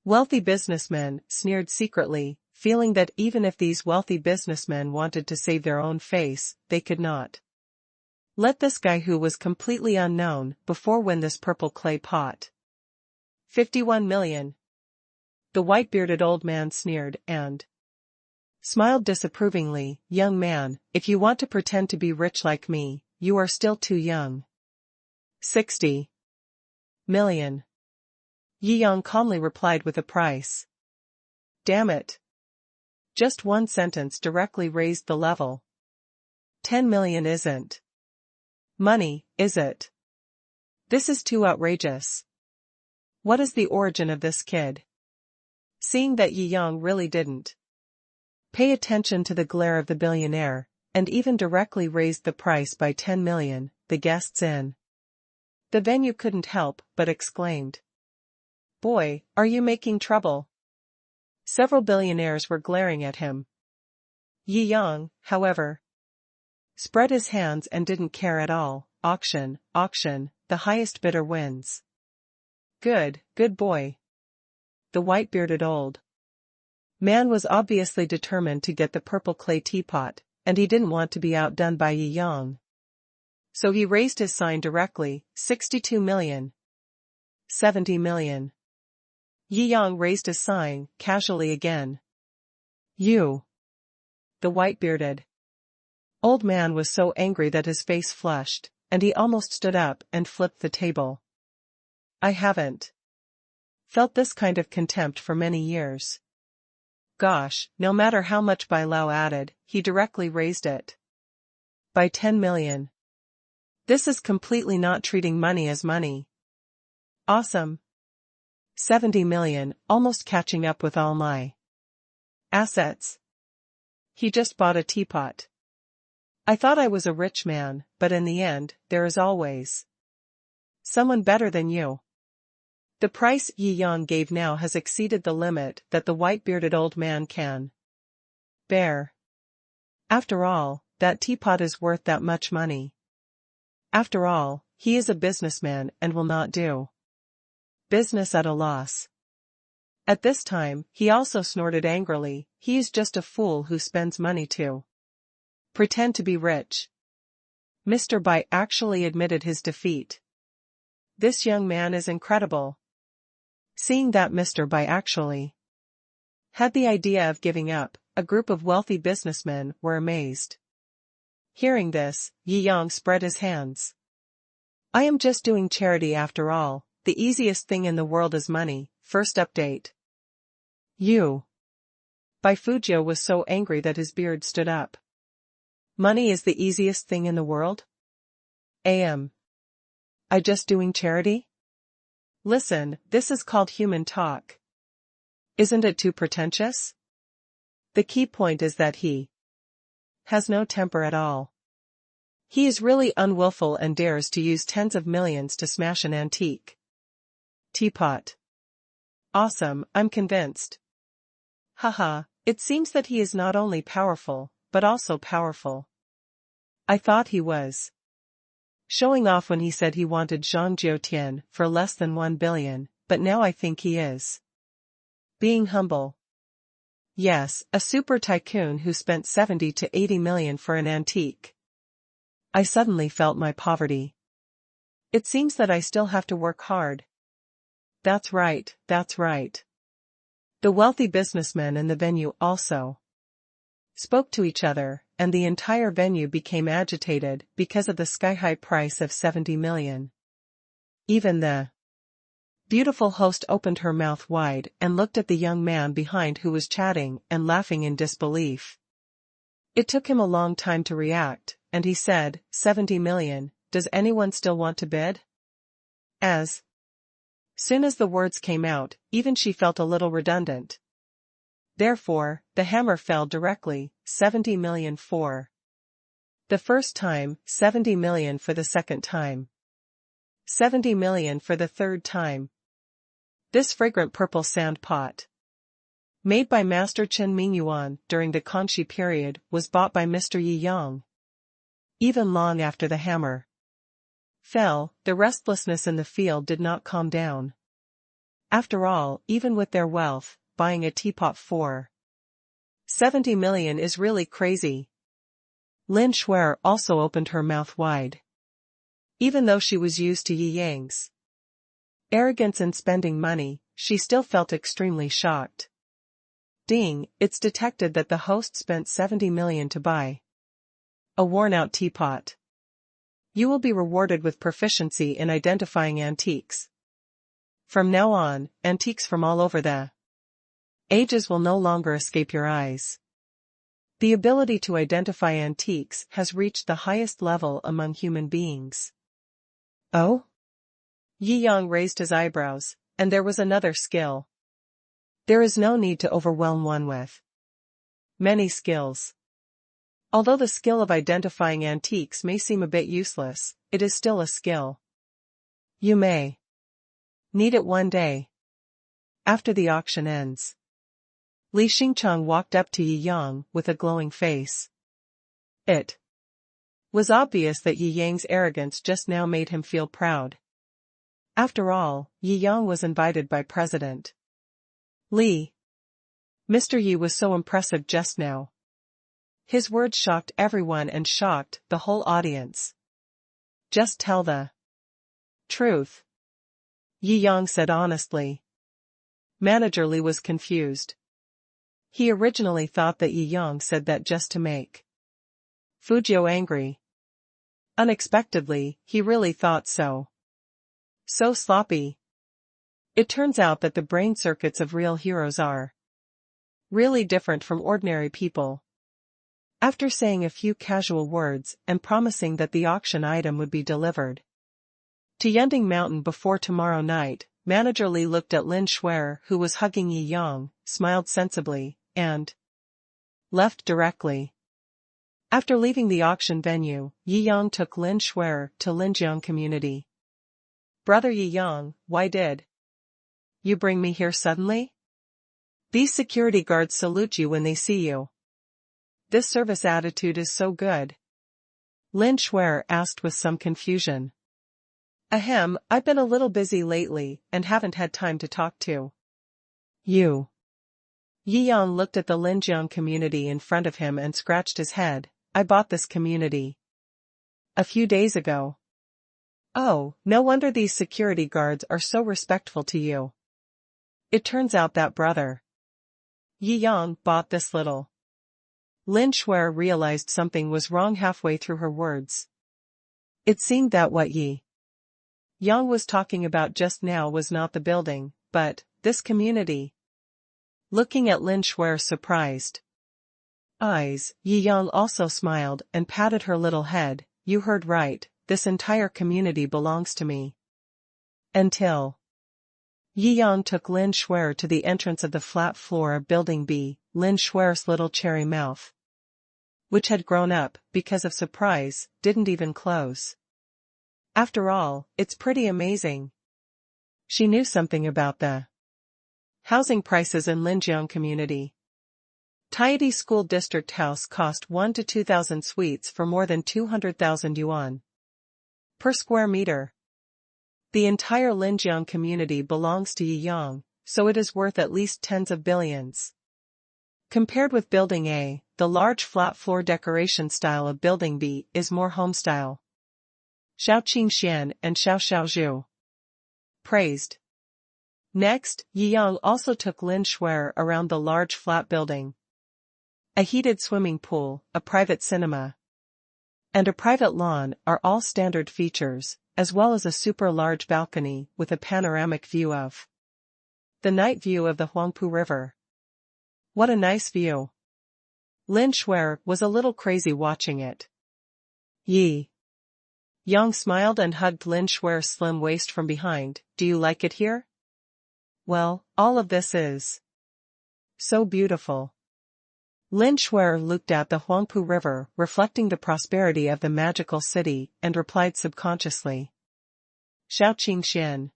wealthy businessmen sneered secretly, feeling that even if these wealthy businessmen wanted to save their own face, they could not let this guy who was completely unknown before win this purple clay pot. 51 million. The white-bearded old man sneered and smiled disapprovingly. Young man, if you want to pretend to be rich like me, you are still too young. 60 million. Yi Yang calmly replied with a price. Damn it. Just one sentence directly raised the level. 10 million isn't money, is it? This is too outrageous. What is the origin of this kid? Seeing that Yi Yang really didn't pay attention to the glare of the billionaire, and even directly raised the price by 10 million, the guests in the venue couldn't help but exclaimed. Boy, are you making trouble? Several billionaires were glaring at him. Yi Yang, however, spread his hands and didn't care at all. Auction, the highest bidder wins. Good boy. The white-bearded old man was obviously determined to get the purple clay teapot, and he didn't want to be outdone by Yi Yang. So he raised his sign directly. 62 million. 70 million. Yi Yang raised his sign casually again. You. The white-bearded old man was so angry that his face flushed, and he almost stood up and flipped the table. I haven't felt this kind of contempt for many years. Gosh, no matter how much Bai Lao added, he directly raised it by 10 million. This is completely not treating money as money. Awesome. 70 million, almost catching up with all my assets. He just bought a teapot. I thought I was a rich man, but in the end, there is always someone better than you. The price Yi Yang gave now has exceeded the limit that the white-bearded old man can bear. After all, that teapot is worth that much money. After all, he is a businessman and will not do business at a loss. At this time, he also snorted angrily. He is just a fool who spends money to pretend to be rich. Mr. Bai actually admitted his defeat. This young man is incredible. Seeing that Mr. Bai actually had the idea of giving up, a group of wealthy businessmen were amazed. Hearing this, Yi Yang spread his hands. I am just doing charity after all. The easiest thing in the world is money. First update. You. Bai Fujio was so angry that his beard stood up. Money is the easiest thing in the world? I just doing charity? Listen, this is called human talk. Isn't it too pretentious? The key point is that he has no temper at all. He is really unwillful and dares to use tens of millions to smash an antique teapot. Awesome, I'm convinced. Haha, it seems that he is not only powerful, but also powerful. I thought he was showing off when he said he wanted Zhang Jiutian for less than 1 billion, but now I think he is being humble. Yes, a super tycoon who spent 70 to 80 million for an antique. I suddenly felt my poverty. It seems that I still have to work hard. That's right. The wealthy businessmen in the venue also spoke to each other, and the entire venue became agitated because of the sky-high price of 70 million. Even the beautiful host opened her mouth wide and looked at the young man behind who was chatting and laughing in disbelief. It took him a long time to react, and he said, 70 million, does anyone still want to bid? As soon as the words came out, even she felt a little redundant. Therefore, the hammer fell directly, 70 million for the first time, 70 million for the second time, 70 million for the third time. This fragrant purple sand pot, made by Master Chen Mingyuan during the Kanshi period, was bought by Mr. Yi Yang. Even long after the hammer fell, the restlessness in the field did not calm down. After all, even with their wealth, buying a teapot for 70 million is really crazy. Lin Shuer also opened her mouth wide. Even though she was used to Yi Yang's arrogance in spending money, she still felt extremely shocked. Ding, it's detected that the host spent 70 million to buy a worn-out teapot. You will be rewarded with proficiency in identifying antiques. From now on, antiques from all over the ages will no longer escape your eyes. The ability to identify antiques has reached the highest level among human beings. Oh? Yi Yang raised his eyebrows, and there was another skill. There is no need to overwhelm one with many skills. Although the skill of identifying antiques may seem a bit useless, it is still a skill. You may need it one day. After the auction ends. Li Xingcheng walked up to Yi Yang with a glowing face. It was obvious that Yi Yang's arrogance just now made him feel proud. After all, Yi Yang was invited by President Li. Mr. Yi was so impressive just now. His words shocked everyone and shocked the whole audience. Just tell the truth, Yi Yang said honestly. Manager Li was confused. He originally thought that Yi Yang said that just to make Fujiu angry. Unexpectedly, he really thought so. So sloppy. It turns out that the brain circuits of real heroes are really different from ordinary people. After saying a few casual words and promising that the auction item would be delivered to Yunding Mountain before tomorrow night, Manager Li looked at Lin Shuer, who was hugging Yi Yang, smiled sensibly, and left directly. After leaving the auction venue, Yi Yang took Lin Shuer to Linjiang community. Brother Yi Yang, why did you bring me here suddenly? These security guards salute you when they see you. This service attitude is so good. Lin Shuer asked with some confusion. Ahem, I've been a little busy lately and haven't had time to talk to you. Yi Yang looked at the Linjiang community in front of him and scratched his head. I bought this community a few days ago. Oh, no wonder these security guards are so respectful to you. It turns out that brother Yi Yang bought this little. Lin Shuer realized something was wrong halfway through her words. It seemed that what Yi Yang was talking about just now was not the building, but this community. Looking at Lin Shuer's surprised eyes, Yi Yang also smiled and patted her little head. You heard right, this entire community belongs to me. Until Yi Yang took Lin Shuer to the entrance of the flat floor of Building B, Lin Shuer's little cherry mouth, which had grown up because of surprise, didn't even close. After all, it's pretty amazing. She knew something about the housing prices in Linjiang community. Taiti School District house cost 1 to 2,000 suites for more than 200,000 yuan per square meter. The entire Linjiang community belongs to Yi Yang, so it is worth at least tens of billions. Compared with Building A, the large flat floor decoration style of Building B is more home style. Shou Qingxian and Shou Xiaozhu praised. Next, Yi Yang also took Lin Shuer around the large flat building. A heated swimming pool, a private cinema, and a private lawn are all standard features, as well as a super large balcony with a panoramic view of the night view of the Huangpu River. What a nice view. Lin Shuer was a little crazy watching it. Yi Yang smiled and hugged Lin Shuer's slim waist from behind. Do you like it here? Well, all of this is so beautiful. Lin Shuer looked at the Huangpu River, reflecting the prosperity of the magical city, and replied subconsciously. Shao Qingxian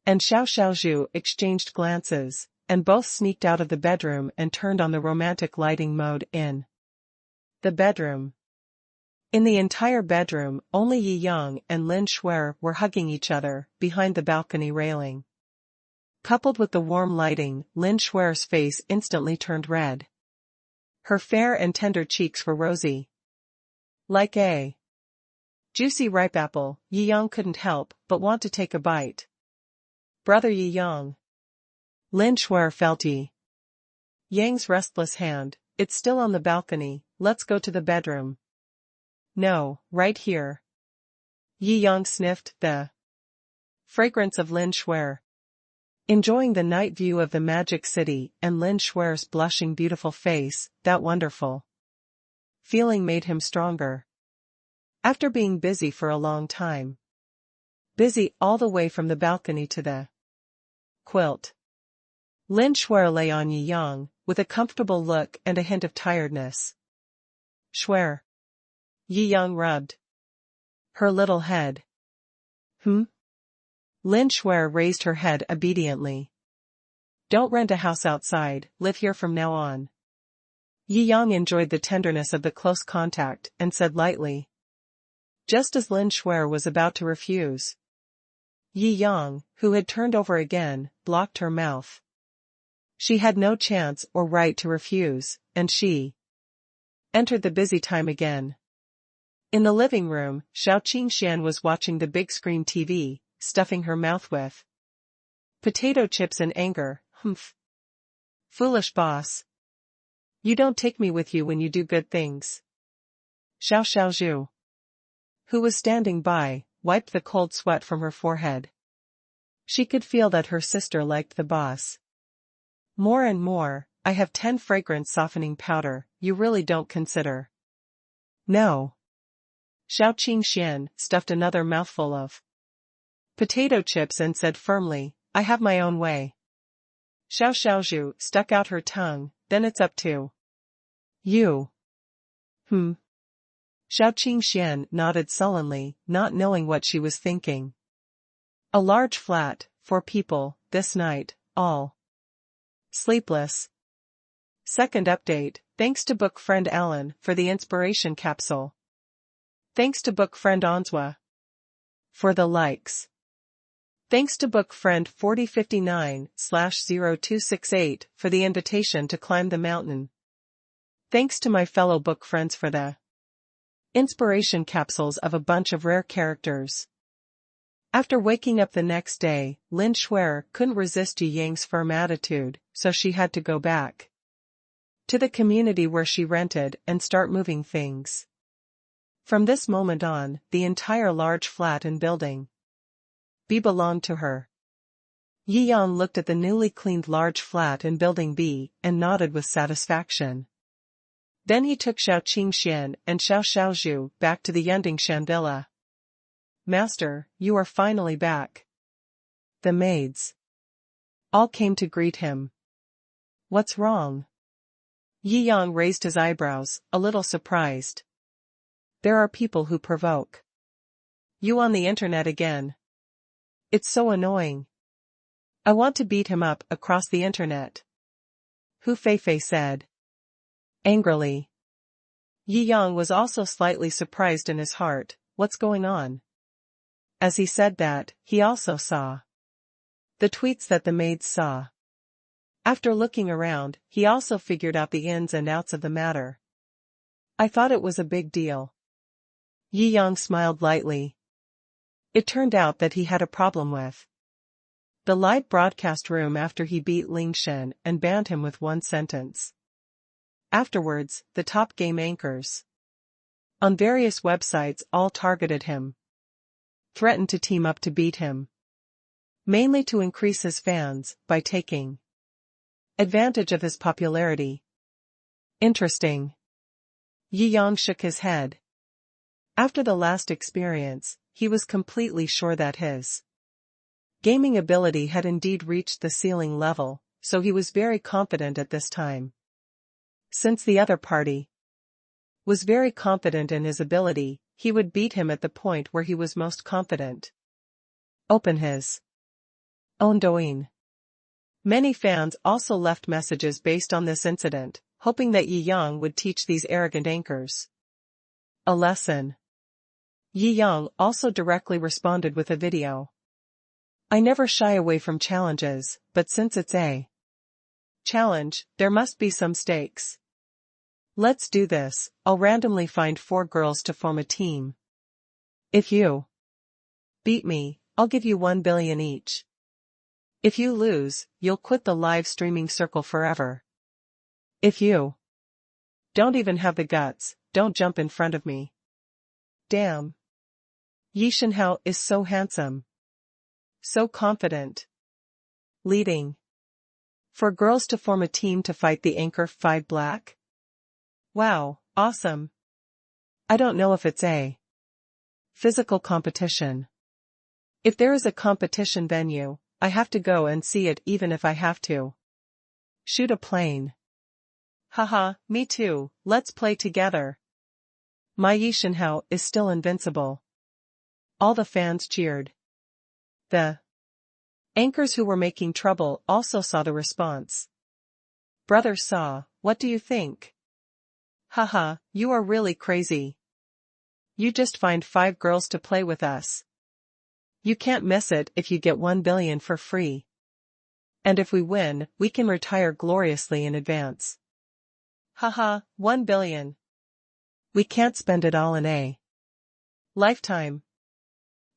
and Xiao Xiaozhu exchanged glances, and both sneaked out of the bedroom and turned on the romantic lighting mode in the bedroom. In the entire bedroom, only Yi Yang and Lin Shuer were hugging each other, behind the balcony railing. Coupled with the warm lighting, Lin Shuer's face instantly turned red. Her fair and tender cheeks were rosy. Like a juicy ripe apple, Yi Yang couldn't help but want to take a bite. Brother Yi Yang. Lin Shuer felt Yi Yang's restless hand. It's still on the balcony, let's go to the bedroom. No, right here. Yi Yang sniffed the fragrance of Lin Shuer. Enjoying the night view of the magic city and Lin Shuer's blushing beautiful face, that wonderful feeling made him stronger. After being busy for a long time. Busy all the way from the balcony to the quilt. Lin Shuer lay on Yi Yang, with a comfortable look and a hint of tiredness. Shuer. Yi Yang rubbed her little head. Lin Shuer raised her head obediently. Don't rent a house outside, live here from now on. Yi Yang enjoyed the tenderness of the close contact and said lightly. Just as Lin Shuer was about to refuse. Yi Yang, who had turned over again, blocked her mouth. She had no chance or right to refuse, and she entered the busy time again. In the living room, Shao Qingxian was watching the big screen TV, stuffing her mouth with potato chips in anger. Humph. Foolish boss. You don't take me with you when you do good things. Xiao Xiaozhu, who was standing by, wiped the cold sweat from her forehead. She could feel that her sister liked the boss more and more. I have 10 fragrance softening powder, you really don't consider. No. Shao Qingxian stuffed another mouthful of potato chips and said firmly, I have my own way. Xiao Xiaozhu stuck out her tongue, then it's up to you. Shao Qingxian nodded sullenly, not knowing what she was thinking. A large flat, 4 people, this night, all sleepless. Second update, thanks to book friend Alan for the inspiration capsule. Thanks to book friend Onzwa for the likes. Thanks to book friend 4059/0268 for the invitation to climb the mountain. Thanks to my fellow book friends for the inspiration capsules of a bunch of rare characters. After waking up the next day, Lin Shuer couldn't resist Yi Yang's firm attitude, so she had to go back to the community where she rented and start moving things. From this moment on, the entire large flat and building B belonged to her. Yi Yang looked at the newly cleaned large flat in building B and nodded with satisfaction. Then he took Shao Qingxian and Xiao Xiaozhu back to the Yundingshan villa. Master, you are finally back. The maids all came to greet him. What's wrong? Yi Yang raised his eyebrows, a little surprised. There are people who provoke you on the internet again. It's so annoying. I want to beat him up across the internet. Hu Feifei said angrily. Yi Yang was also slightly surprised in his heart. What's going on? As he said that, he also saw the tweets that the maids saw. After looking around, he also figured out the ins and outs of the matter. I thought it was a big deal. Yi Yang smiled lightly. It turned out that he had a problem with the live broadcast room after he beat Ling Shen and banned him with one sentence. Afterwards, the top game anchors on various websites all targeted him, threatened to team up to beat him, mainly to increase his fans by taking advantage of his popularity. Interesting. Yi Yang shook his head. After the last experience, he was completely sure that his gaming ability had indeed reached the ceiling level, so he was very confident at this time. Since the other party was very confident in his ability, he would beat him at the point where he was most confident. Open his own Douyin. Many fans also left messages based on this incident, hoping that Yi Yang would teach these arrogant anchors a lesson. Yi Yang also directly responded with a video. I never shy away from challenges, but since it's a challenge, there must be some stakes. Let's do this. I'll randomly find 4 girls to form a team. If you beat me, I'll give you 1 billion each. If you lose, you'll quit the live streaming circle forever. If you don't even have the guts, don't jump in front of me. Damn. Yi Shenhao is so handsome. So confident. Leading. For girls to form a team to fight the anchor 5 Black? Wow, awesome. I don't know if it's a physical competition. If there is a competition venue, I have to go and see it even if I have to shoot a plane. Haha, me too, let's play together. My Yi Shenhao is still invincible. All the fans cheered. The anchors who were making trouble also saw the response. Brother Saw, what do you think? Haha, you are really crazy. You just find 5 girls to play with us. You can't miss it if you get 1 billion for free. And if we win, we can retire gloriously in advance. Haha, 1 billion. We can't spend it all in a lifetime.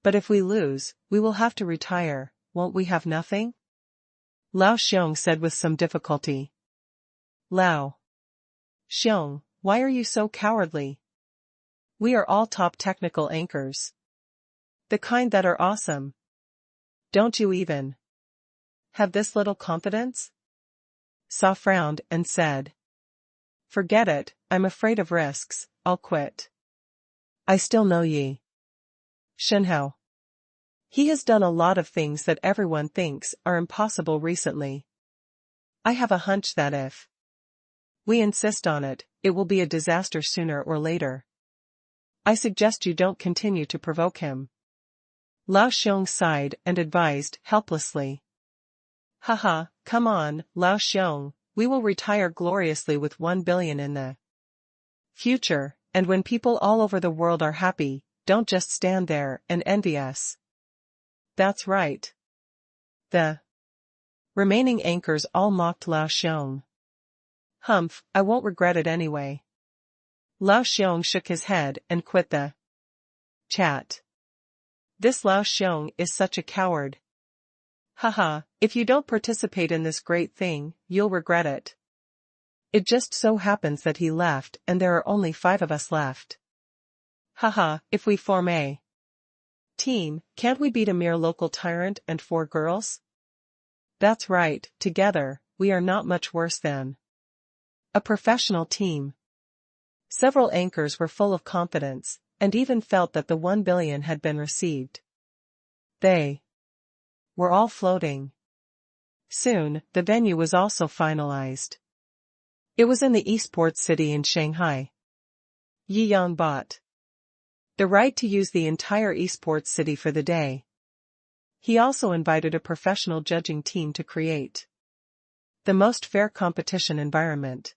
But if we lose, we will have to retire, won't we have nothing? Lao Xiong said with some difficulty. Lao Xiong, why are you so cowardly? We are all top technical anchors. The kind that are awesome. Don't you even have this little confidence? Sa frowned and said. Forget it, I'm afraid of risks, I'll quit. I still know Yi Shenhao. He has done a lot of things that everyone thinks are impossible recently. I have a hunch that if we insist on it, it will be a disaster sooner or later. I suggest you don't continue to provoke him. Lao Xiong sighed and advised helplessly. Haha, come on, Lao Xiong, we will retire gloriously with 1 billion in the future, and when people all over the world are happy, don't just stand there and envy us. That's right. The remaining anchors all mocked Lao Xiong. Humph, I won't regret it anyway. Lao Xiong shook his head and quit the chat. This Lao Xiong is such a coward. Haha, if you don't participate in this great thing, you'll regret it. It just so happens that he left and there are only 5 of us left. Haha, if we form a team, can't we beat a mere local tyrant and 4 girls? That's right, together, we are not much worse than a professional team. Several anchors were full of confidence, and even felt that the 1 billion had been received. They were all floating. Soon, the venue was also finalized. It was in the esports city in Shanghai. Yi Yang bought the right to use the entire esports city for the day. He also invited a professional judging team to create the most fair competition environment.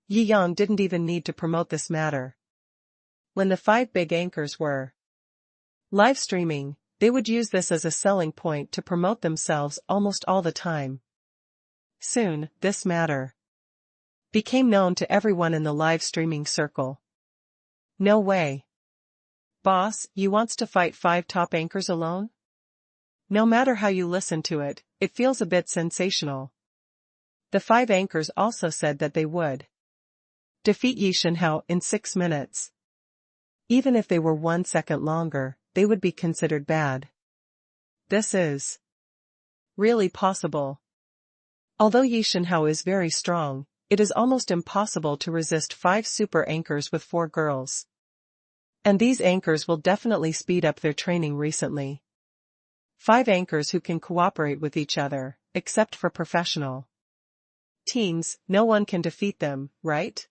Yi Yang didn't even need to promote this matter. When the 5 big anchors were live streaming, they would use this as a selling point to promote themselves almost all the time. Soon, this matter became known to everyone in the live streaming circle. No way. Boss, you wants to fight 5 top anchors alone? No matter how you listen to it, it feels a bit sensational. The 5 anchors also said that they would defeat Yi Shenhao in 6 minutes. Even if they were 1 second longer, they would be considered bad. This is really possible. Although Yi Shenhao is very strong, it is almost impossible to resist 5 super anchors with 4 girls. And these anchors will definitely speed up their training recently. 5 anchors who can cooperate with each other, except for professional teams, no one can defeat them, right?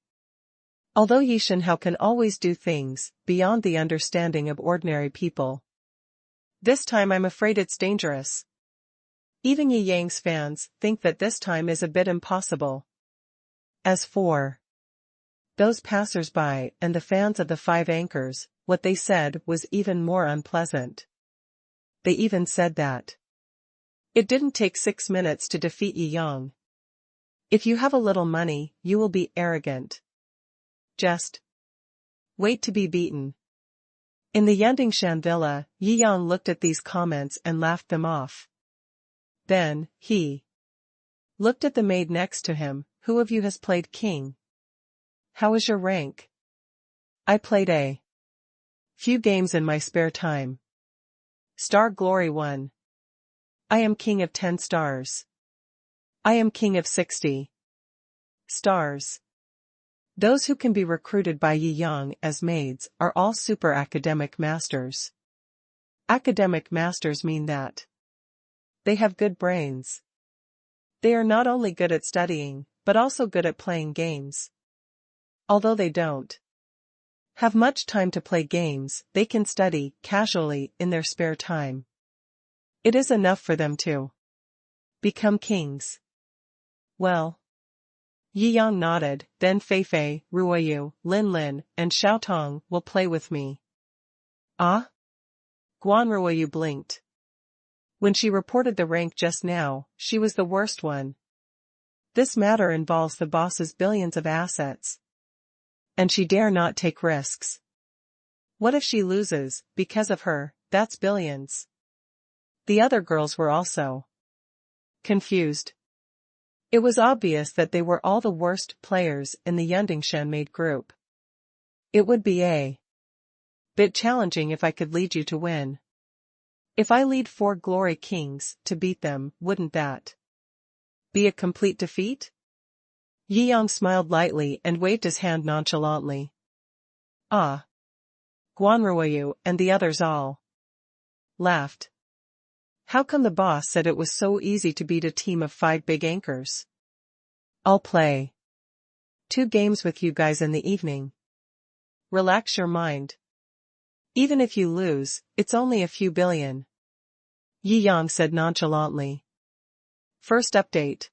Although Yi Shenhao can always do things beyond the understanding of ordinary people. This time I'm afraid it's dangerous. Even Yi Yang's fans think that this time is a bit impossible. As for those passers-by and the fans of the five anchors, what they said was even more unpleasant. They even said that it didn't take 6 minutes to defeat Yi Yang. If you have a little money, you will be arrogant. Just wait to be beaten. In the Yandingshan villa, Yi Yang looked at these comments and laughed them off. Then, he looked at the maid next to him. Who of you has played king? How is your rank? I played a few games in my spare time. Star Glory 1. I am king of 10 stars. I am king of 60 stars. Those who can be recruited by Yi Yang as maids are all super academic masters. Academic masters mean that they have good brains. They are not only good at studying, but also good at playing games. Although they don't have much time to play games, they can study casually in their spare time. It is enough for them to become kings. Well, Yi Yang nodded. Then Fei Fei, Ruoyu, Lin Lin, and Xiao Tong will play with me. Ah? Guan Ruoyu blinked. When she reported the rank just now, she was the worst one. This matter involves the boss's billions of assets. And she dare not take risks. What if she loses, because of her? That's billions. The other girls were also confused. It was obvious that they were all the worst players in the Yandingshan maid group. It would be a bit challenging if I could lead you to win. If I lead 4 glory kings to beat them, wouldn't that be a complete defeat? Yi Yang smiled lightly and waved his hand nonchalantly. Ah. Guanruoyu and the others all laughed. How come the boss said it was so easy to beat a team of 5 big anchors? I'll play 2 games with you guys in the evening. Relax your mind. Even if you lose, it's only a few billion. Yi Yang said nonchalantly. First update.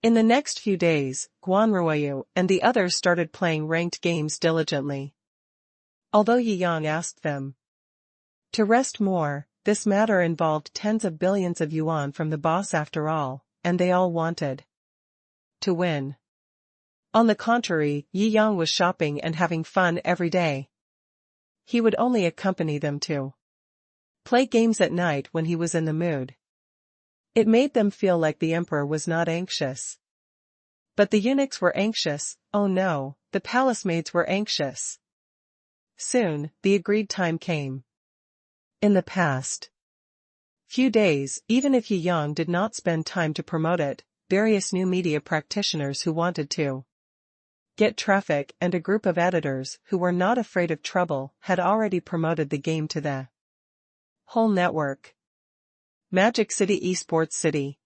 In the next few days, Guanruoyu and the others started playing ranked games diligently. Although Yi Yang asked them to rest more, this matter involved tens of billions of yuan from the boss after all, and they all wanted to win. On the contrary, Yi Yang was shopping and having fun every day. He would only accompany them to play games at night when he was in the mood. It made them feel like the emperor was not anxious. But the eunuchs were anxious. Oh no, the palace maids were anxious. Soon, the agreed time came. In the past few days, even if Yi Yang did not spend time to promote it, various new media practitioners who wanted to get traffic and a group of editors who were not afraid of trouble had already promoted the game to the whole network. Magic City Esports City.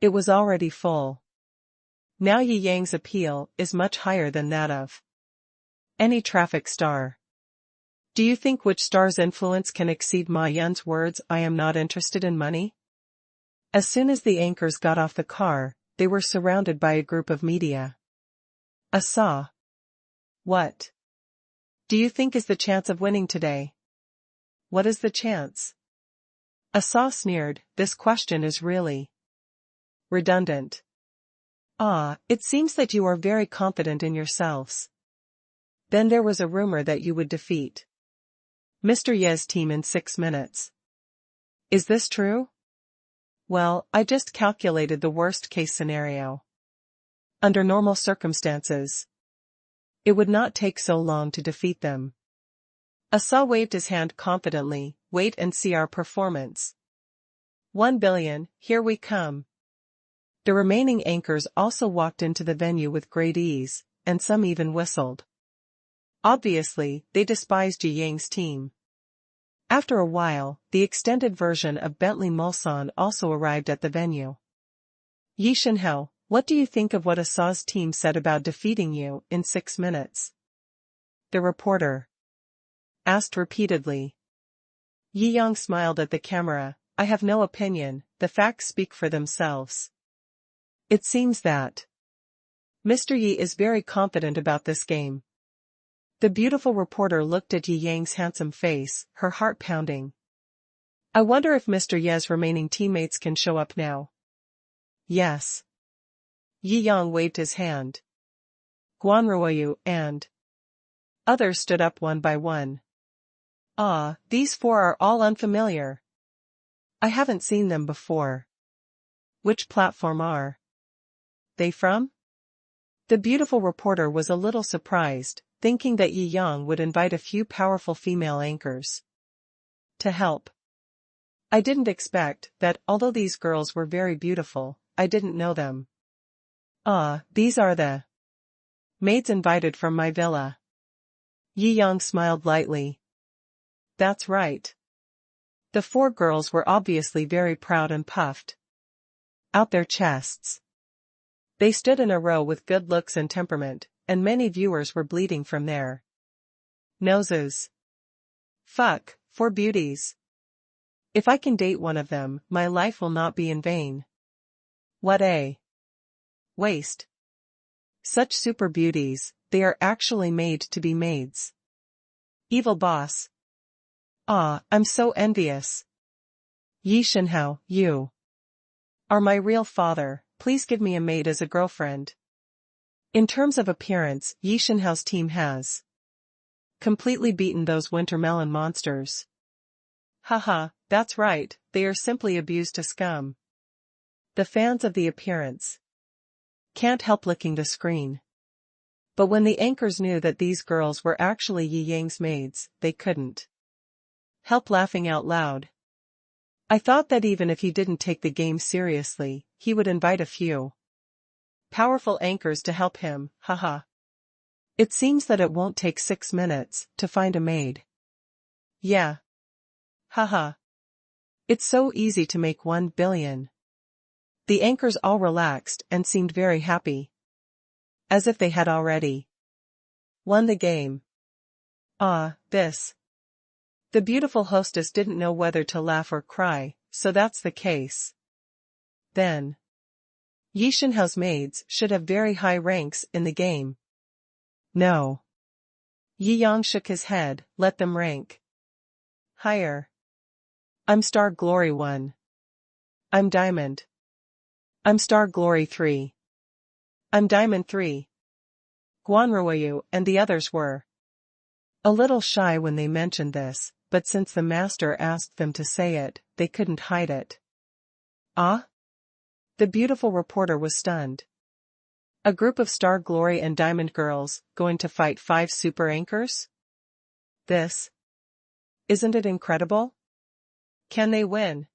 It was already full. Now Yi Yang's appeal is much higher than that of any traffic star. Do you think which star's influence can exceed Ma Yun's words, I am not interested in money? As soon as the anchors got off the car, they were surrounded by a group of media. Asa. What do you think is the chance of winning today? What is the chance? Asa sneered. This question is really redundant. Ah, it seems that you are very confident in yourselves. Then there was a rumor that you would defeat Mr. Ye's team in 6 minutes. Is this true? Well, I just calculated the worst-case scenario. Under normal circumstances, it would not take so long to defeat them. Asa waved his hand confidently. Wait and see our performance. 1 billion, here we come. The remaining anchors also walked into the venue with great ease, and some even whistled. Obviously, they despised Yi Yang's team. After a while, the extended version of Bentley Mulsanne also arrived at the venue. Yi Shenhao, what do you think of what Shou's team said about defeating you in 6 minutes? The reporter asked repeatedly. Yi Yang smiled at the camera. I have no opinion, the facts speak for themselves. It seems that Mr. Yi is very confident about this game. The beautiful reporter looked at Yi Yang's handsome face, her heart pounding. I wonder if Mr. Ye's remaining teammates can show up now. Yes. Yi Yang waved his hand. Guan Ruoyu and others stood up one by one. Ah, these 4 are all unfamiliar. I haven't seen them before. Which platform are they from? The beautiful reporter was a little surprised, thinking that Yi Yang would invite a few powerful female anchors to help. I didn't expect that, although these girls were very beautiful, I didn't know them. Ah, these are the maids invited from my villa. Yi Yang smiled lightly. That's right. The 4 girls were obviously very proud and puffed out their chests. They stood in a row with good looks and temperament, and many viewers were bleeding from their noses. Fuck, 4 beauties. If I can date one of them, my life will not be in vain. What a waste. Such super beauties, they are actually made to be maids. Evil boss. Ah, I'm so envious. Yi Shenhao, you are my real father, please give me a maid as a girlfriend. In terms of appearance, Yi Shenhao's team has completely beaten those winter melon monsters. Haha, that's right, they are simply abused to scum. The fans of the appearance can't help licking the screen. But when the anchors knew that these girls were actually Yi Yang's maids, they couldn't help laughing out loud. I thought that even if he didn't take the game seriously, he would invite a few powerful anchors to help him, haha. It seems that it won't take 6 minutes to find a maid. Yeah. Haha. It's so easy to make 1 billion. The anchors all relaxed and seemed very happy. As if they had already won the game. Ah, this. The beautiful hostess didn't know whether to laugh or cry, so that's the case. Then Yi Shenhao's maids should have very high ranks in the game. No. Yi Yang shook his head, let them rank higher. I'm Star Glory 1. I'm Diamond. I'm Star Glory 3. I'm Diamond 3. Guan Ruoyu and the others were a little shy when they mentioned this, but since the master asked them to say it, they couldn't hide it. Ah? The beautiful reporter was stunned. A group of Star Glory and Diamond girls, going to fight 5 super anchors? Isn't it incredible? Can they win?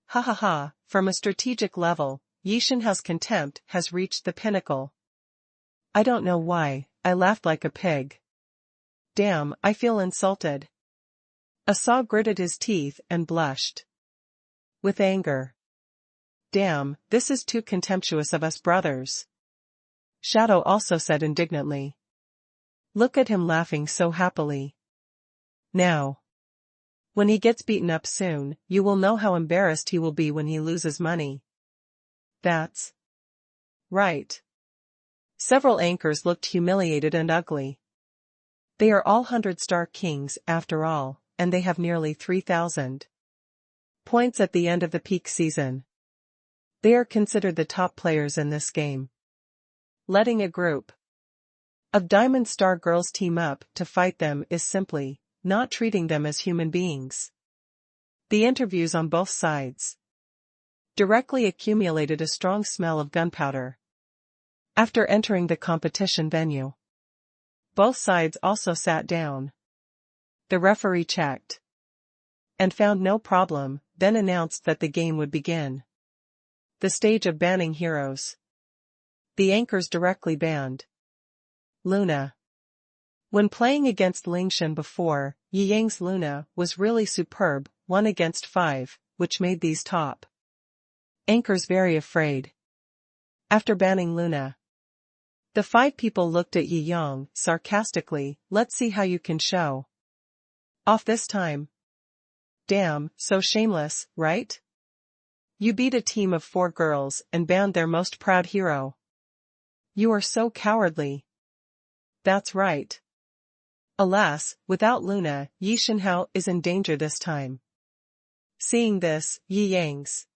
Ha ha ha, from a strategic level, Yi Shenhao's contempt has reached the pinnacle. I don't know why, I laughed like a pig. Damn, I feel insulted. Shou gritted his teeth and blushed with anger. Damn, this is too contemptuous of us brothers. Shadow also said indignantly. Look at him laughing so happily. Now, when he gets beaten up soon, you will know how embarrassed he will be when he loses money. That's right. Several anchors looked humiliated and ugly. They are all 100-star kings after all, and they have nearly 3,000 points at the end of the peak season. They are considered the top players in this game. Letting a group of Diamond Star girls team up to fight them is simply not treating them as human beings. The interviews on both sides directly accumulated a strong smell of gunpowder. After entering the competition venue, both sides also sat down. The referee checked and found no problem, then announced that the game would begin. The stage of banning heroes. The anchors directly banned Luna, When playing against Lingshan before, Yi Yang's Luna was really superb, 1 against 5, which made these top anchors very afraid. After banning Luna, the 5 people looked at Yi Yang sarcastically. Let's see how you can show off this time. Damn, so shameless, right? You beat a team of 4 girls and banned their most proud hero. You are so cowardly. That's right. Alas, without Luna, Yi Shenhao is in danger this time. Seeing this, Yi Yang's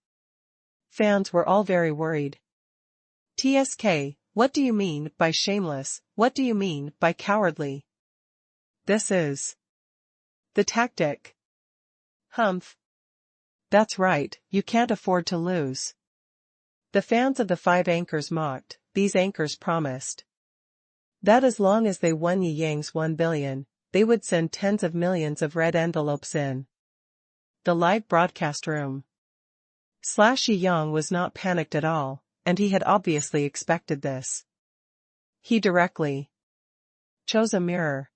fans were all very worried. TSK, what do you mean by shameless? What do you mean by cowardly? This is the tactic. Humph. That's right, you can't afford to lose. The fans of the 5 anchors mocked. These anchors promised that as long as they won Yi Yang's 1 billion, they would send tens of millions of red envelopes in the live broadcast room. Yi Yang was not panicked at all, and he had obviously expected this. He directly chose a mirror.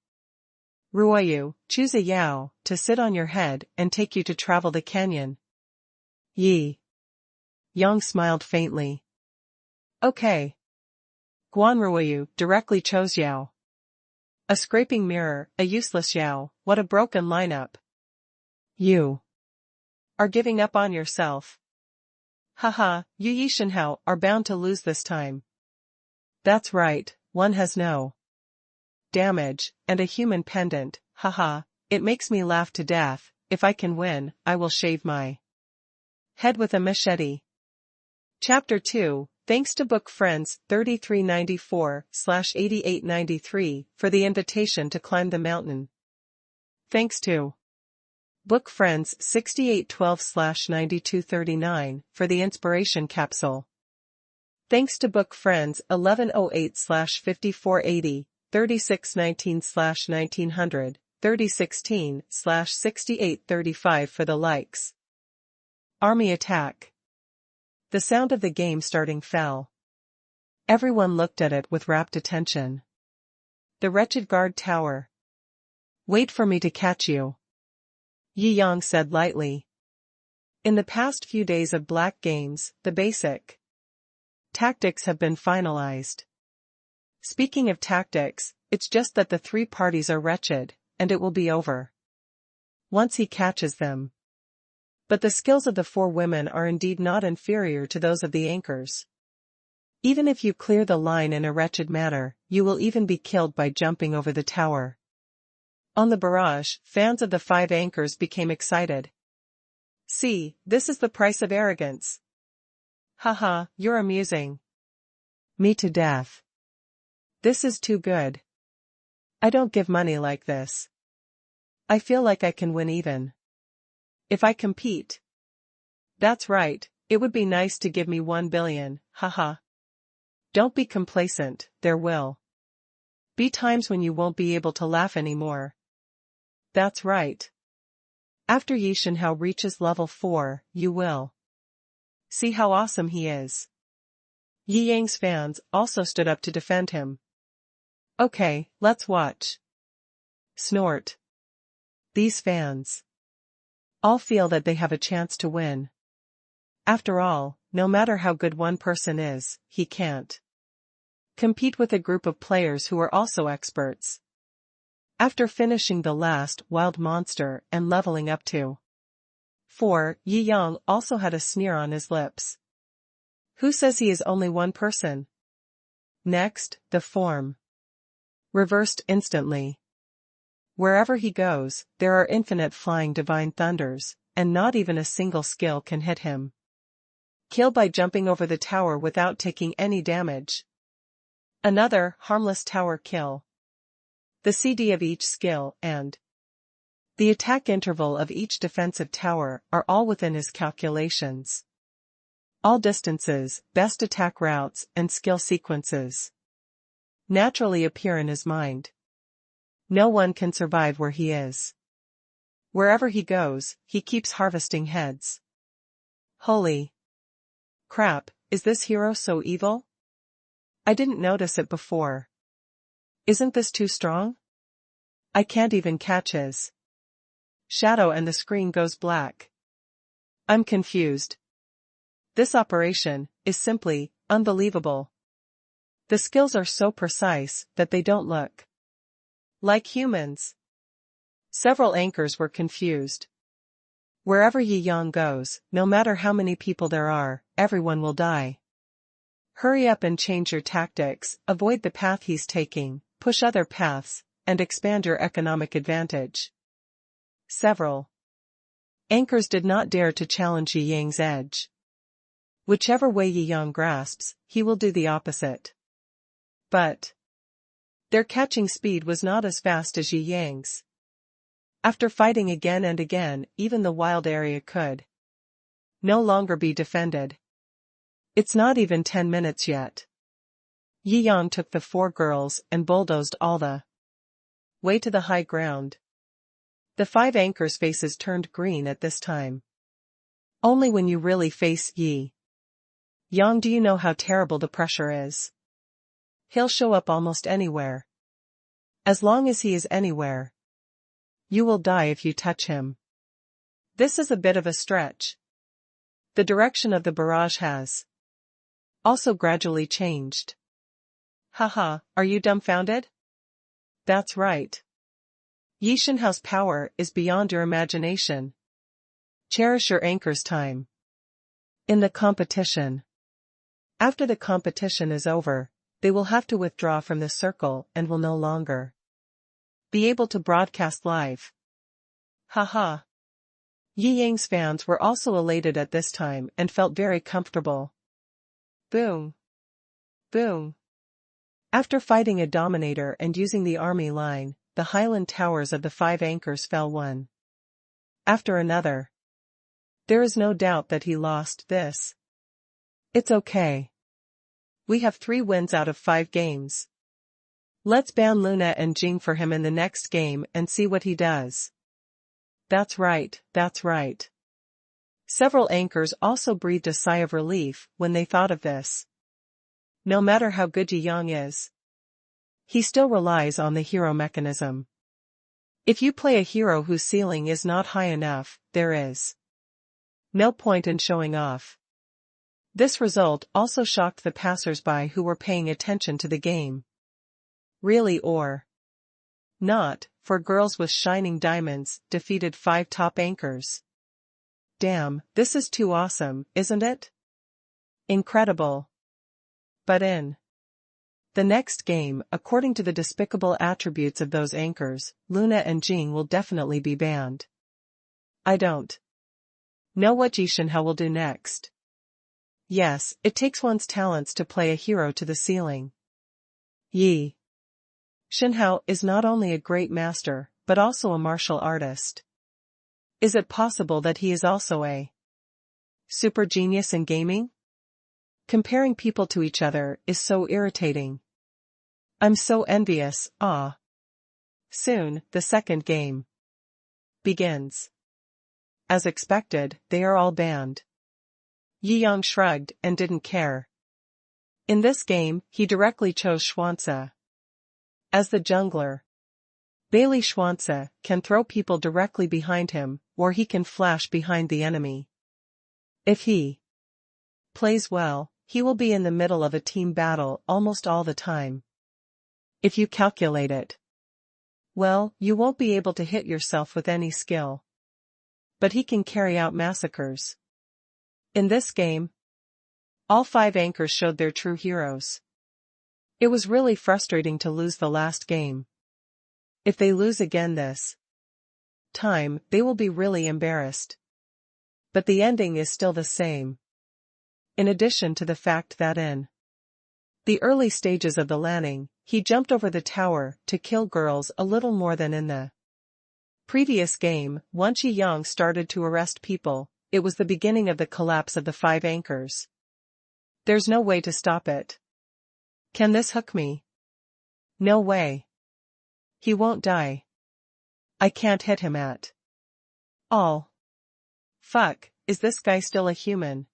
Ruoyu, choose a Yao to sit on your head and take you to travel the canyon. Yi Yang smiled faintly. Okay. Guan Ruoyu directly chose Yao. A scraping mirror, a useless Yao, what a broken lineup. You are giving up on yourself. Haha, you Yi Shenhao are bound to lose this time. That's right, one has no damage, and a human pendant, haha, it makes me laugh to death. If I can win, I will shave my head with a machete. Chapter 2. Thanks to Book Friends 3394/8893 for the invitation to climb the mountain. Thanks to Book Friends 6812/9239 for the inspiration capsule. Thanks to Book Friends 1108/5480, 3619/1900, 3016/6835 for the likes. Army attack. The sound of the game starting fell. Everyone looked at it with rapt attention. The wretched guard tower. Wait for me to catch you, Yi Yang said lightly. In the past few days of black games, the basic tactics have been finalized. Speaking of tactics, it's just that the 3 parties are wretched, and it will be over once he catches them. But the skills of the 4 women are indeed not inferior to those of the anchors. Even if you clear the line in a wretched manner, you will even be killed by jumping over the tower. On the barrage, fans of the 5 anchors became excited. See, this is the price of arrogance. Haha, you're amusing me to death. This is too good. I don't give money like this. I feel like I can win even if I compete. That's right, it would be nice to give me 1 billion, haha. Don't be complacent, there will be times when you won't be able to laugh anymore. That's right. After Yi Shenhao reaches level 4, you will see how awesome he is. Yi Yang's fans also stood up to defend him. Okay, let's watch. Snort. These fans all feel that they have a chance to win. After all, no matter how good one person is, he can't compete with a group of players who are also experts. After finishing the last wild monster and leveling up to 4, Yi Yang also had a sneer on his lips. Who says he is only one person? Next, the form reversed instantly. Wherever he goes, there are infinite flying divine thunders, and not even a single skill can hit him. Kill by jumping over the tower without taking any damage. Another harmless tower kill. The CD of each skill and the attack interval of each defensive tower are all within his calculations. All distances, best attack routes, and skill sequences naturally appear in his mind. No one can survive where he is. Wherever he goes, he keeps harvesting heads. Holy crap, is this hero so evil? I didn't notice it before. Isn't this too strong? I can't even catch his shadow and the screen goes black. I'm confused. This operation is simply unbelievable. The skills are so precise that they don't look like humans. Several anchors were confused. Wherever Yi Yang goes, no matter how many people there are, everyone will die. Hurry up and change your tactics, avoid the path he's taking, push other paths, and expand your economic advantage. Several anchors did not dare to challenge Yi Yang's edge. Whichever way Yi Yang grasps, he will do the opposite. But their catching speed was not as fast as Yi Yang's. After fighting again and again, even the wild area could no longer be defended. It's not even 10 minutes yet. Yi Yang took the 4 girls and bulldozed all the way to the high ground. The 5 anchors' faces turned green at this time. Only when you really face Yi Yang do you know how terrible the pressure is. He'll show up almost anywhere. As long as he is anywhere, you will die if you touch him. This is a bit of a stretch. The direction of the barrage has also gradually changed. Haha, are you dumbfounded? That's right. Yi Shenhao's power is beyond your imagination. Cherish your anchor's time in the competition. After the competition is over, they will have to withdraw from the circle and will no longer be able to broadcast live. Haha. Yi Yang's fans were also elated at this time and felt very comfortable. Boom. Boom. After fighting a dominator and using the army line, the highland towers of the 5 anchors fell one after another. There is no doubt that he lost this. It's okay. We have 3 wins out of 5 games. Let's ban Luna and Jing for him in the next game and see what he does. That's right, that's right. Several anchors also breathed a sigh of relief when they thought of this. No matter how good Yi Yang is, he still relies on the hero mechanism. If you play a hero whose ceiling is not high enough, there is no point in showing off. This result also shocked the passers-by who were paying attention to the game. Really or not, 4 girls with shining diamonds defeated 5 top anchors. Damn, this is too awesome, isn't it? Incredible. But in the next game, according to the despicable attributes of those anchors, Luna and Jing will definitely be banned. I don't know what Yi Shenhao will do next. Yes, it takes one's talents to play a hero to the ceiling. Yi Shenhao is not only a great master, but also a martial artist. Is it possible that he is also a super genius in gaming? Comparing people to each other is so irritating. I'm so envious, ah. Soon, the second game begins. As expected, they are all banned. Yi Yang shrugged and didn't care. In this game, he directly chose Xuanzi as the jungler. Bailey Xuanzi can throw people directly behind him, or he can flash behind the enemy. If he plays well, he will be in the middle of a team battle almost all the time. If you calculate it well, you won't be able to hit yourself with any skill. But he can carry out massacres. In this game, all 5 anchors showed their true heroes. It was really frustrating to lose the last game. If they lose again this time, they will be really embarrassed. But the ending is still the same. In addition to the fact that in the early stages of the landing, he jumped over the tower to kill girls a little more than in the previous game. Once Yi Yang started to arrest people, it was the beginning of the collapse of the 5 anchors. There's no way to stop it. Can this hook me? No way. He won't die. I can't hit him at all. Fuck, is this guy still a human?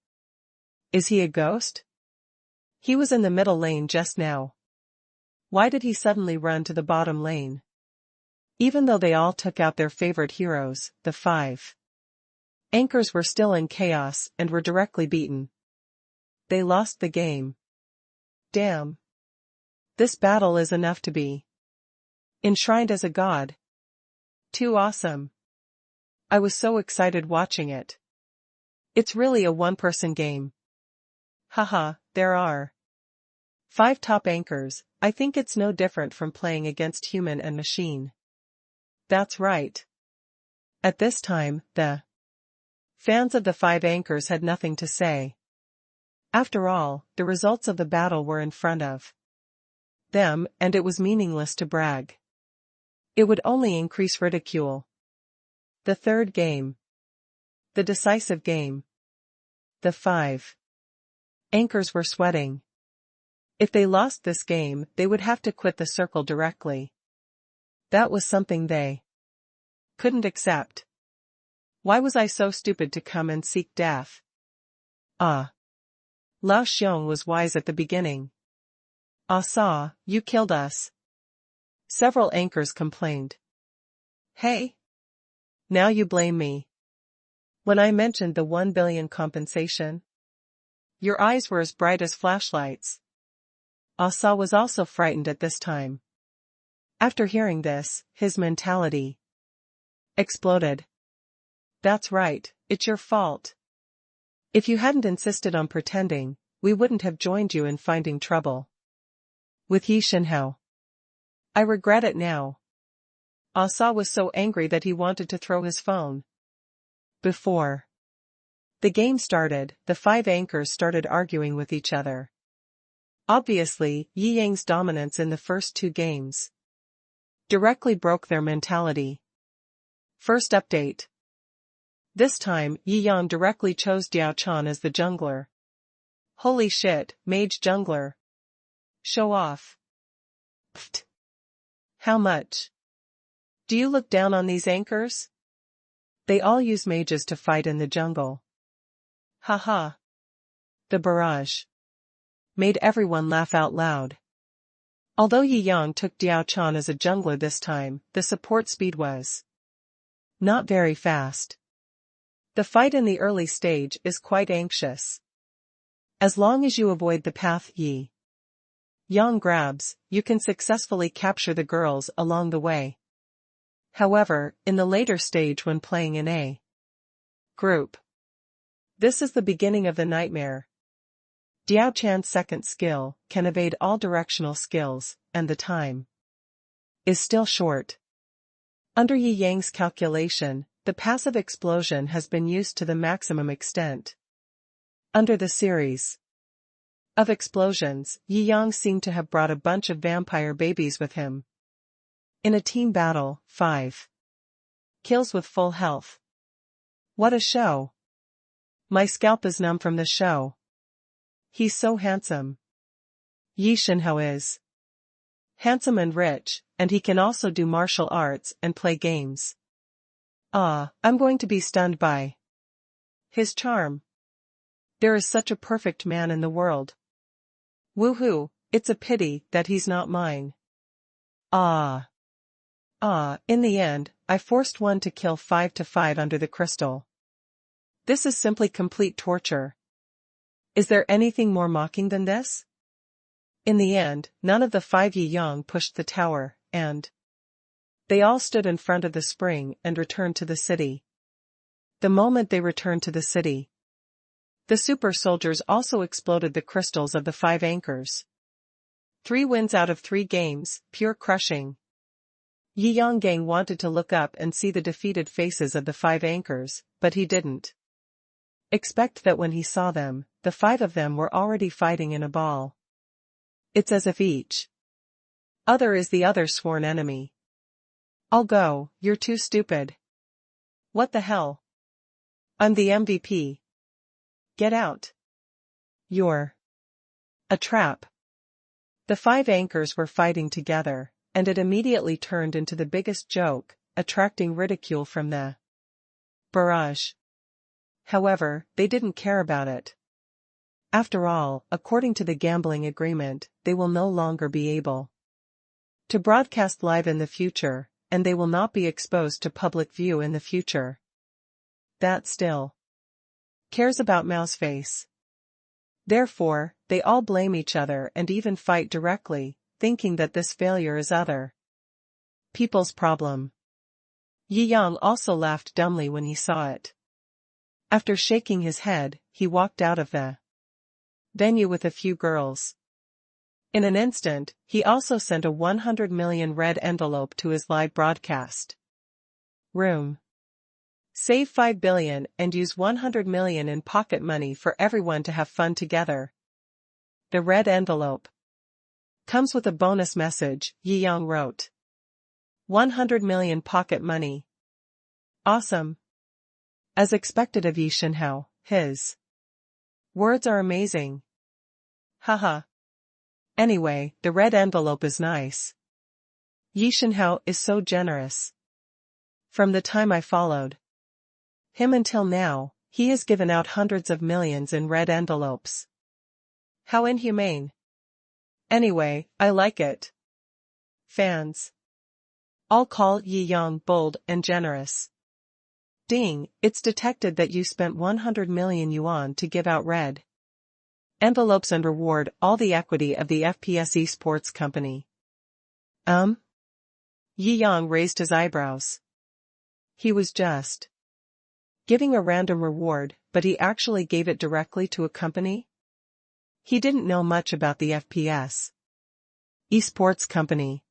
Is he a ghost? He was in the middle lane just now. Why did he suddenly run to the bottom lane? Even though they all took out their favorite heroes, the 5 anchors were still in chaos and were directly beaten. They lost the game. Damn. This battle is enough to be enshrined as a god. Too awesome. I was so excited watching it. It's really a one-person game. Haha, there are 5 top anchors. I think it's no different from playing against human and machine. That's right. At this time, the fans of the 5 anchors had nothing to say. After all, the results of the battle were in front of them, and it was meaningless to brag. It would only increase ridicule. The third game. The decisive game. The 5 anchors were sweating. If they lost this game, they would have to quit the circle directly. That was something they couldn't accept. Why was I so stupid to come and seek death? Ah. Lao Xiong was wise at the beginning. Ah Sa, you killed us. Several anchors complained. Hey. Now you blame me. When I mentioned the 1 billion compensation, your eyes were as bright as flashlights. Ah Sa was also frightened at this time. After hearing this, his mentality exploded. That's right, it's your fault. If you hadn't insisted on pretending, we wouldn't have joined you in finding trouble with Yi Shenhao. I regret it now. Ah Sa was so angry that he wanted to throw his phone. Before the game started, the 5 anchors started arguing with each other. Obviously, Yi Yang's dominance in the first 2 games directly broke their mentality. First update. This time, Yi Yang directly chose Diao Chan as the jungler. Holy shit, mage jungler. Show off. Pfft. How much? Do you look down on these anchors? They all use mages to fight in the jungle. Haha. The barrage made everyone laugh out loud. Although Yi Yang took Diao Chan as a jungler this time, the support speed was not very fast. The fight in the early stage is quite anxious. As long as you avoid the path Yi Yang grabs, you can successfully capture the girls along the way. However, in the later stage when playing in a group, this is the beginning of the nightmare. Diao Chan's second skill can evade all directional skills, and the time is still short. Under Yi Yang's calculation, the passive explosion has been used to the maximum extent. Under the series of explosions, Yi Yang seemed to have brought a bunch of vampire babies with him. In a team battle, 5 kills with full health. What a show! My scalp is numb from the show. He's so handsome. Yi Shenhao is handsome and rich, and he can also do martial arts and play games. Ah, I'm going to be stunned by his charm. There is such a perfect man in the world. Woohoo, it's a pity that he's not mine. Ah. In the end, I forced one to kill 5 to 5 under the crystal. This is simply complete torture. Is there anything more mocking than this? In the end, none of the 5 Yi Yang pushed the tower, and they all stood in front of the spring and returned to the city. The moment they returned to the city, the super soldiers also exploded the crystals of the 5 anchors. 3 wins out of 3 games, pure crushing. Yi Yang Gang wanted to look up and see the defeated faces of the 5 anchors, but he didn't expect that when he saw them, the 5 of them were already fighting in a ball. It's as if each other is the other's sworn enemy. I'll go, you're too stupid. What the hell? I'm the MVP. Get out. You're a trap. The 5 anchors were fighting together, and it immediately turned into the biggest joke, attracting ridicule from the barrage. However, they didn't care about it. After all, according to the gambling agreement, they will no longer be able to broadcast live in the future, and they will not be exposed to public view in the future. That still cares about Mao's face. Therefore, they all blame each other and even fight directly, thinking that this failure is other people's problem. Yi Yang also laughed dumbly when he saw it. After shaking his head, he walked out of the venue with a few girls. In an instant, he also sent a 100 million red envelope to his live broadcast room. Save 5 billion and use 100 million in pocket money for everyone to have fun together. The red envelope comes with a bonus message, Yi Yang wrote. 100 million pocket money. Awesome. As expected of Yi Shenhao, his words are amazing. Haha. Anyway, the red envelope is nice. Yi Shenhao is so generous. From the time I followed him until now, he has given out hundreds of millions in red envelopes. How inhumane. Anyway, I like it. Fans all call Yi Yang bold and generous. Ding, it's detected that you spent 100 million yuan to give out red envelopes and reward all the equity of the FPS esports company. Yi Yang raised his eyebrows. He was just giving a random reward, but he actually gave it directly to a company? He didn't know much about the FPS esports company.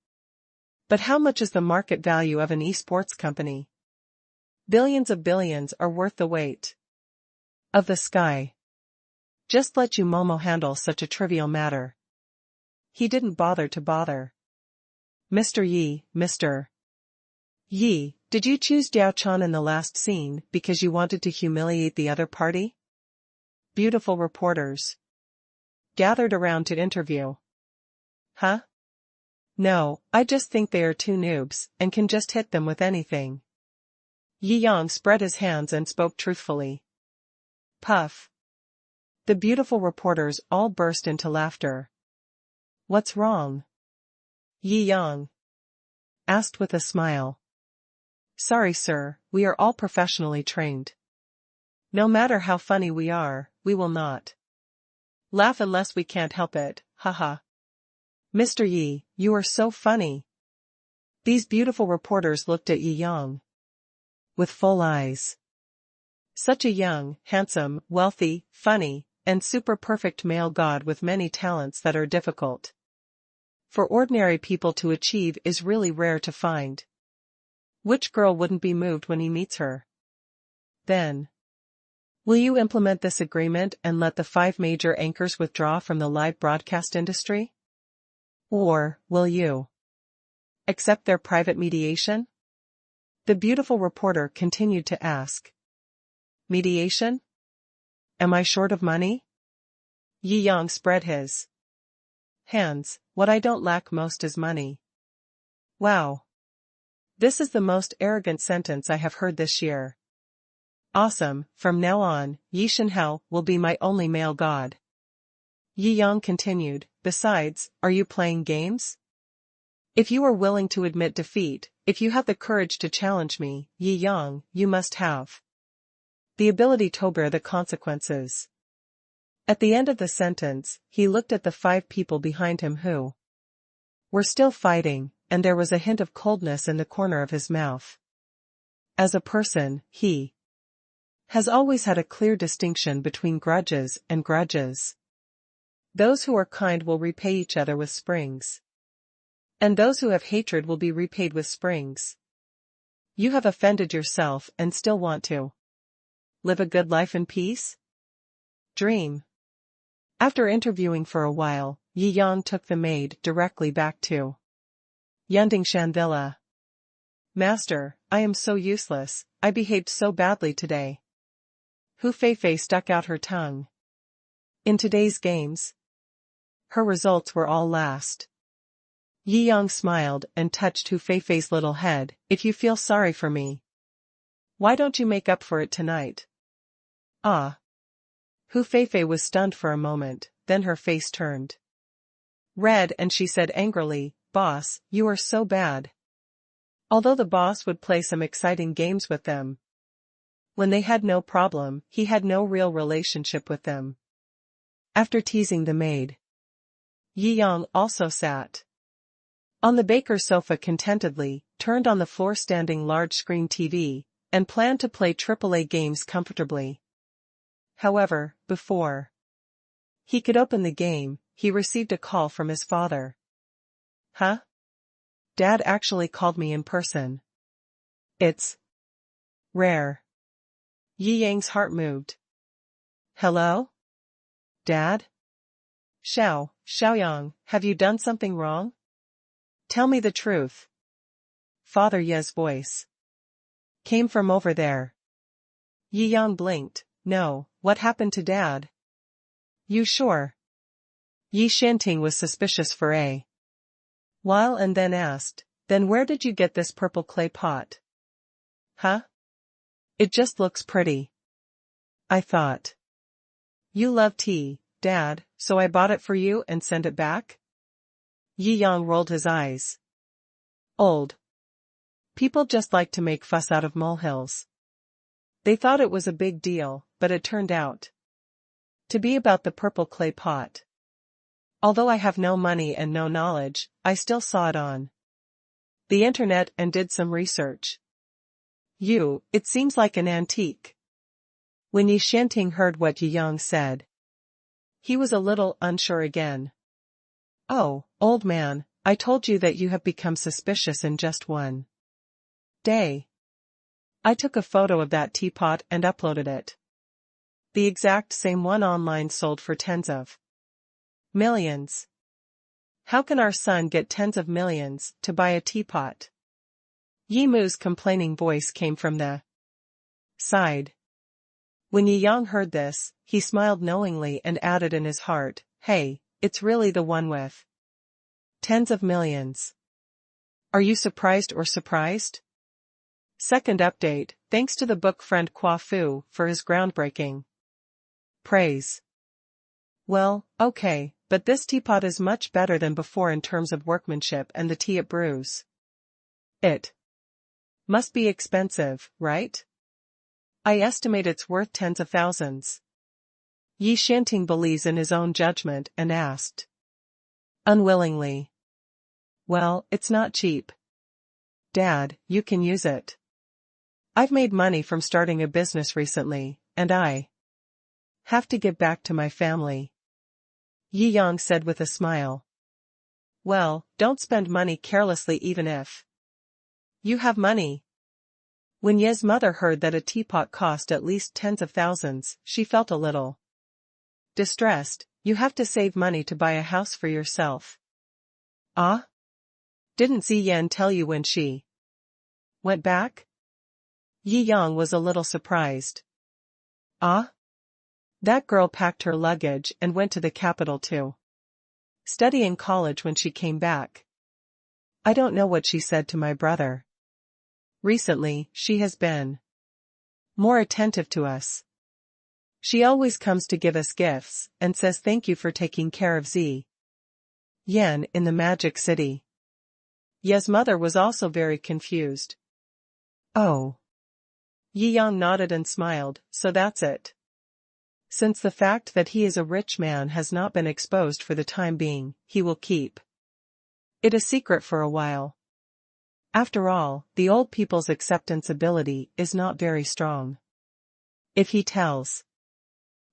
But how much is the market value of an esports company? Billions of billions are worth the weight of the sky. Just let you Momo handle such a trivial matter. He didn't bother to bother. Mr. Yi, did you choose Diao Chan in the last scene because you wanted to humiliate the other party? Beautiful reporters gathered around to interview. Huh? No, I just think they are two noobs and can just hit them with anything. Yi Yang spread his hands and spoke truthfully. Puff. The beautiful reporters all burst into laughter. What's wrong? Yi Yang asked with a smile. Sorry sir, we are all professionally trained. No matter how funny we are, we will not laugh unless we can't help it, haha. Mr. Yi, you are so funny. These beautiful reporters looked at Yi Yang with full eyes. Such a young, handsome, wealthy, funny, and super perfect male god with many talents that are difficult for ordinary people to achieve is really rare to find. Which girl wouldn't be moved when he meets her? Then, will you implement this agreement and let the 5 major anchors withdraw from the live broadcast industry? Or, will you accept their private mediation? The beautiful reporter continued to ask. Mediation? Am I short of money? Yi Yang spread his hands. What I don't lack most is money. Wow. This is the most arrogant sentence I have heard this year. Awesome, from now on, Yi Shenhao will be my only male god. Yi Yang continued, besides, are you playing games? If you are willing to admit defeat, if you have the courage to challenge me, Yi Yang, you must have the ability to bear the consequences. At the end of the sentence, he looked at the 5 people behind him who were still fighting, and there was a hint of coldness in the corner of his mouth. As a person, he has always had a clear distinction between grudges and grudges. Those who are kind will repay each other with springs. And those who have hatred will be repaid with springs. You have offended yourself and still want to live a good life in peace? Dream. After interviewing for a while, Yi Yang took the maid directly back to Yandingshan Villa. Master, I am so useless, I behaved so badly today. Hu Feifei stuck out her tongue. In today's games, her results were all last. Yi Yang smiled and touched Hu Feifei's little head. If you feel sorry for me, why don't you make up for it tonight? Ah. Hu Feifei was stunned for a moment, then her face turned red and she said angrily, Boss, you are so bad. Although the boss would play some exciting games with them, when they had no problem, he had no real relationship with them. After teasing the maid, Yi Yang also sat on the baker's sofa contentedly, turned on the floor-standing large-screen TV, and planned to play AAA games comfortably. However, before he could open the game, he received a call from his father. Huh? Dad actually called me in person. It's rare. Yi Yang's heart moved. Hello? Dad? Xiaoyang, have you done something wrong? Tell me the truth. Father Ye's voice came from over there. Yi Yang blinked. No, what happened to Dad? You sure? Yi Shanting was suspicious for a while and then asked, then where did you get this purple clay pot? Huh? It just looks pretty. I thought you love tea, Dad, so I bought it for you and sent it back? Yi Yang rolled his eyes. Old people just like to make fuss out of molehills. They thought it was a big deal, but it turned out to be about the purple clay pot. Although I have no money and no knowledge, I still saw it on the internet and did some research. It seems like an antique. When Yi Shanting heard what Yi Yang said, he was a little unsure again. Oh, old man, I told you that you have become suspicious in just one day. I took a photo of that teapot and uploaded it. The exact same one online sold for tens of millions. How can our son get tens of millions to buy a teapot? Yi Mu's complaining voice came from the side. When Yi Yang heard this, he smiled knowingly and added in his heart, hey, it's really the one with tens of millions. Are you surprised or surprised? Second update, thanks to the book friend Kwa Fu for his groundbreaking praise. Well, okay, but this teapot is much better than before in terms of workmanship and the tea it brews. It must be expensive, right? I estimate it's worth tens of thousands. Yi Shanting believes in his own judgment and asked unwillingly. Well, it's not cheap. Dad, you can use it. I've made money from starting a business recently, and I have to give back to my family. Yi Yang said with a smile. Well, don't spend money carelessly even if you have money. When Ye's mother heard that a teapot cost at least tens of thousands, she felt a little distressed. You have to save money to buy a house for yourself. Ah? Didn't Zi Yan tell you when she went back? Yi Yang was a little surprised. Ah? That girl packed her luggage and went to the capital to study in college when she came back. I don't know what she said to my brother. Recently, she has been more attentive to us. She always comes to give us gifts and says thank you for taking care of Zi Yan in the Magic City. Ye's mother was also very confused. Oh. Yi Yang nodded and smiled, so that's it. Since the fact that he is a rich man has not been exposed for the time being, he will keep it a secret for a while. After all, the old people's acceptance ability is not very strong. If he tells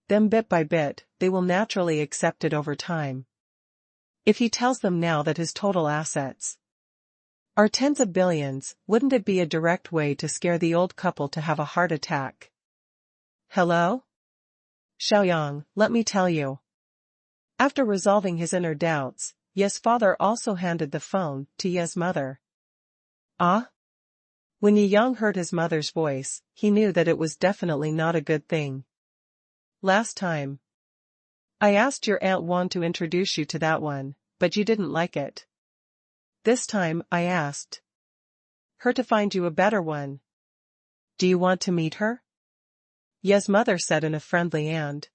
them bit by bit, they will naturally accept it over time. If he tells them now that his total assets are tens of billions, wouldn't it be a direct way to scare the old couple to have a heart attack? Hello? Xiaoyang, let me tell you. After resolving his inner doubts, Ye's father also handed the phone to Ye's mother. Ah? When Yi Yang heard his mother's voice, he knew that it was definitely not a good thing. Last time, I asked your Aunt Wan to introduce you to that one, but you didn't like it. This time, I asked her to find you a better one. Do you want to meet her? Ye's mother said in a friendly and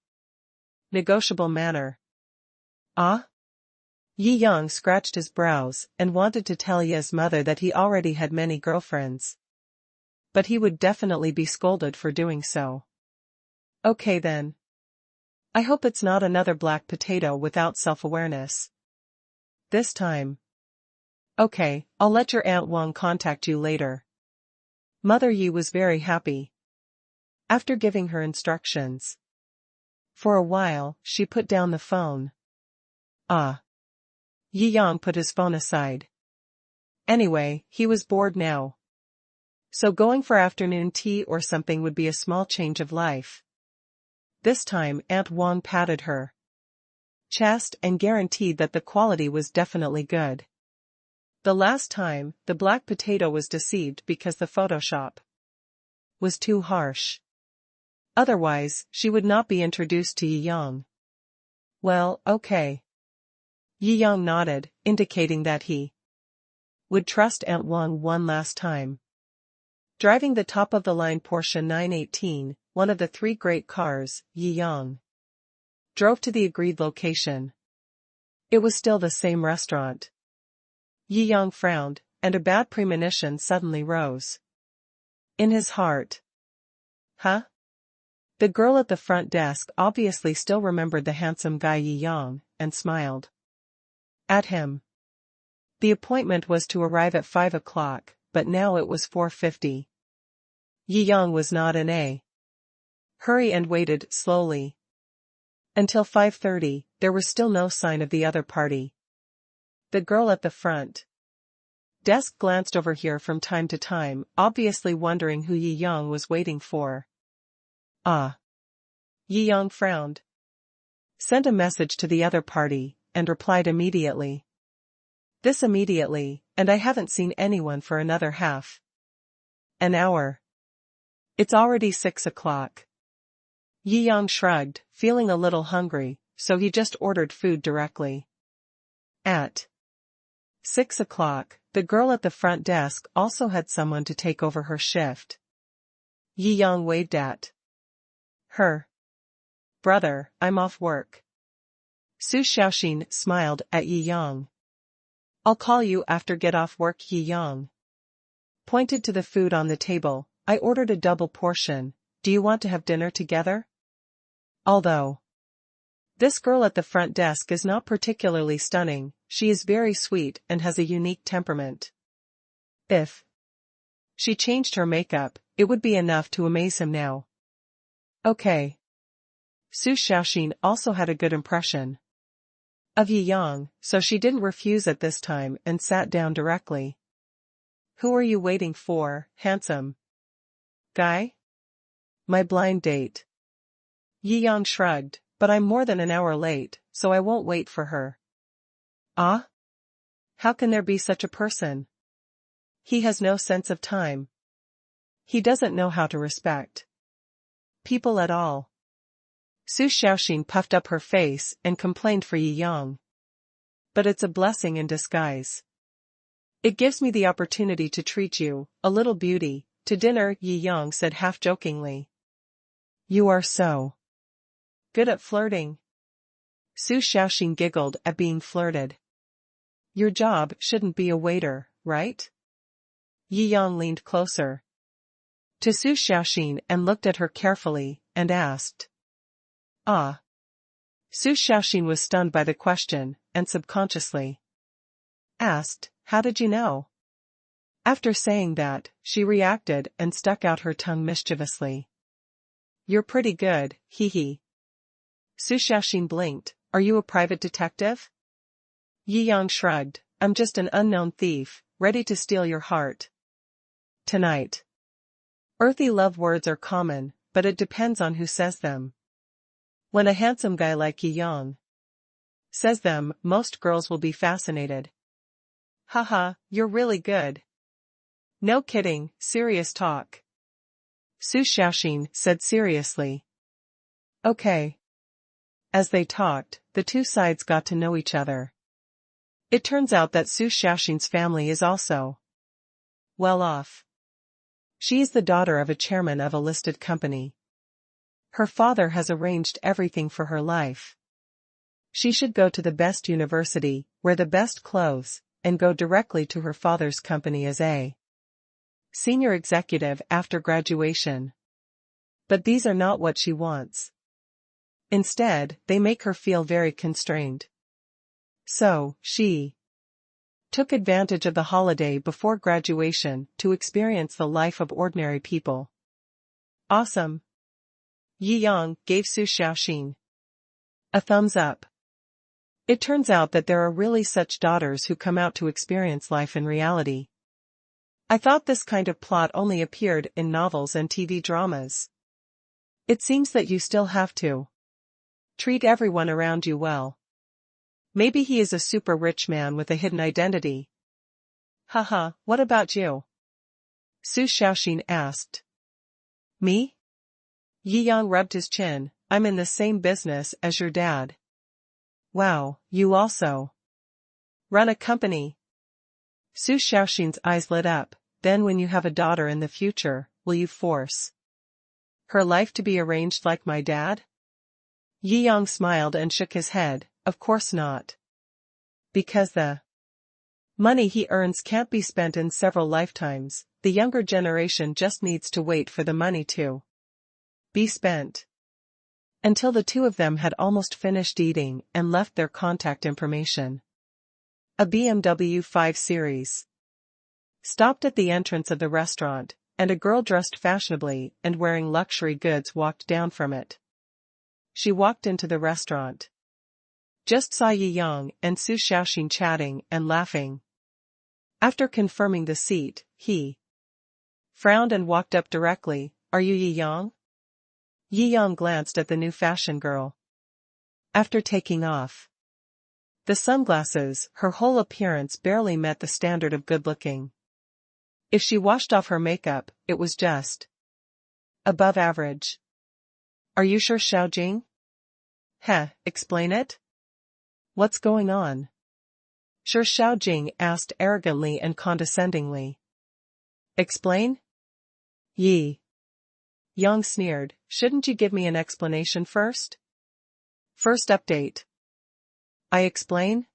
negotiable manner. Ah? Yi Yang scratched his brows and wanted to tell Ye's mother that he already had many girlfriends. But he would definitely be scolded for doing so. Okay then. I hope it's not another black potato without self-awareness. This time. Okay, I'll let your Aunt Wang contact you later. Mother Yi was very happy. After giving her instructions. For a while, she put down the phone. Yi Yang put his phone aside. Anyway, he was bored now. So going for afternoon tea or something would be a small change of life. This time Aunt Wang patted her chest and guaranteed that the quality was definitely good. The last time, the black potato was deceived because the Photoshop was too harsh. Otherwise, she would not be introduced to Yi Yang. Well, okay. Yi Yang nodded, indicating that he would trust Aunt Wang one last time. Driving the top-of-the-line Porsche 918, one of the three great cars, Yi Yang drove to the agreed location. It was still the same restaurant. Yi Yang frowned, and a bad premonition suddenly rose in his heart. Huh? The girl at the front desk obviously still remembered the handsome guy Yi Yang, and smiled at him. The appointment was to arrive at 5 o'clock, but now it was 4:50. Yi Yang was not in a hurry and waited slowly. Until 5:30, there was still no sign of the other party. The girl at the front desk glanced over here from time to time, obviously wondering who Yi Yang was waiting for. Yi Yang frowned, sent a message to the other party, and replied immediately. This immediately, and I haven't seen anyone for another half an hour. It's already 6 o'clock. Yi Yang shrugged, feeling a little hungry, so he just ordered food directly. At 6 o'clock, the girl at the front desk also had someone to take over her shift. Yi Yang waved at her. Brother, I'm off work. Su Xiaoxin smiled at Yi Yang. I'll call you after get off work. Yi Yang pointed to the food on the table. I ordered a double portion. Do you want to have dinner together? Although this girl at the front desk is not particularly stunning, she is very sweet and has a unique temperament. If she changed her makeup, it would be enough to amaze him now. Okay. Su Xiaoxin also had a good impression of Yi Yang, so she didn't refuse at this time and sat down directly. Who are you waiting for, handsome guy? My blind date. Yi Yang shrugged, but I'm more than an hour late, so I won't wait for her. How can there be such a person? He has no sense of time. He doesn't know how to respect people at all. Su Xiaoxin puffed up her face and complained for Yi Yang. But it's a blessing in disguise. It gives me the opportunity to treat you, a little beauty, to dinner, Yi Yang said half-jokingly. You are so good at flirting. Su Xiaoxin giggled at being flirted. Your job shouldn't be a waiter, right? Yi Yang leaned closer to Su Xiaoxin and looked at her carefully, and asked. Su Xiaoxin was stunned by the question, and subconsciously asked, how did you know? After saying that, she reacted and stuck out her tongue mischievously. You're pretty good, hee hee. Su Xiaoxin blinked. Are you a private detective? Yi Yang shrugged. I'm just an unknown thief, ready to steal your heart tonight. Earthy love words are common, but it depends on who says them. When a handsome guy like Yi Yang says them, most girls will be fascinated. Haha, you're really good. No kidding, serious talk. Su Xiaoxin said seriously. Okay. As they talked, the two sides got to know each other. It turns out that Su Xiaoxin's family is also well off. She is the daughter of a chairman of a listed company. Her father has arranged everything for her life. She should go to the best university, wear the best clothes, and go directly to her father's company as a senior executive after graduation. But these are not what she wants. Instead, they make her feel very constrained. So, she took advantage of the holiday before graduation to experience the life of ordinary people. Awesome. Yi Yang gave Su Xiaoxin a thumbs up. It turns out that there are really such daughters who come out to experience life in reality. I thought this kind of plot only appeared in novels and TV dramas. It seems that you still have to treat everyone around you well. Maybe he is a super rich man with a hidden identity. Haha, what about you? Su Xiaoxin asked. Me? Yi Yang rubbed his chin. I'm in the same business as your dad. Wow, you also run a company. Su Xiaoxin's eyes lit up. Then when you have a daughter in the future, will you force her life to be arranged like my dad? Yi Yang smiled and shook his head. Of course not. Because the money he earns can't be spent in several lifetimes, the younger generation just needs to wait for the money to be spent. Until the two of them had almost finished eating and left their contact information. A BMW 5 Series stopped at the entrance of the restaurant, and a girl dressed fashionably and wearing luxury goods walked down from it. She walked into the restaurant. Just saw Yi Yang and Su Xiaoxin chatting and laughing. After confirming the seat, he frowned and walked up directly. Are you Yi Yang? Yi Yang glanced at the new fashion girl. After taking off the sunglasses, her whole appearance barely met the standard of good-looking. If she washed off her makeup, it was just above average. Are you sure, Xiaojing? Heh, explain it? What's going on? Sure, Xiaojing asked arrogantly and condescendingly. Explain? Yi Yang sneered. Shouldn't you give me an explanation first? First update. I explain?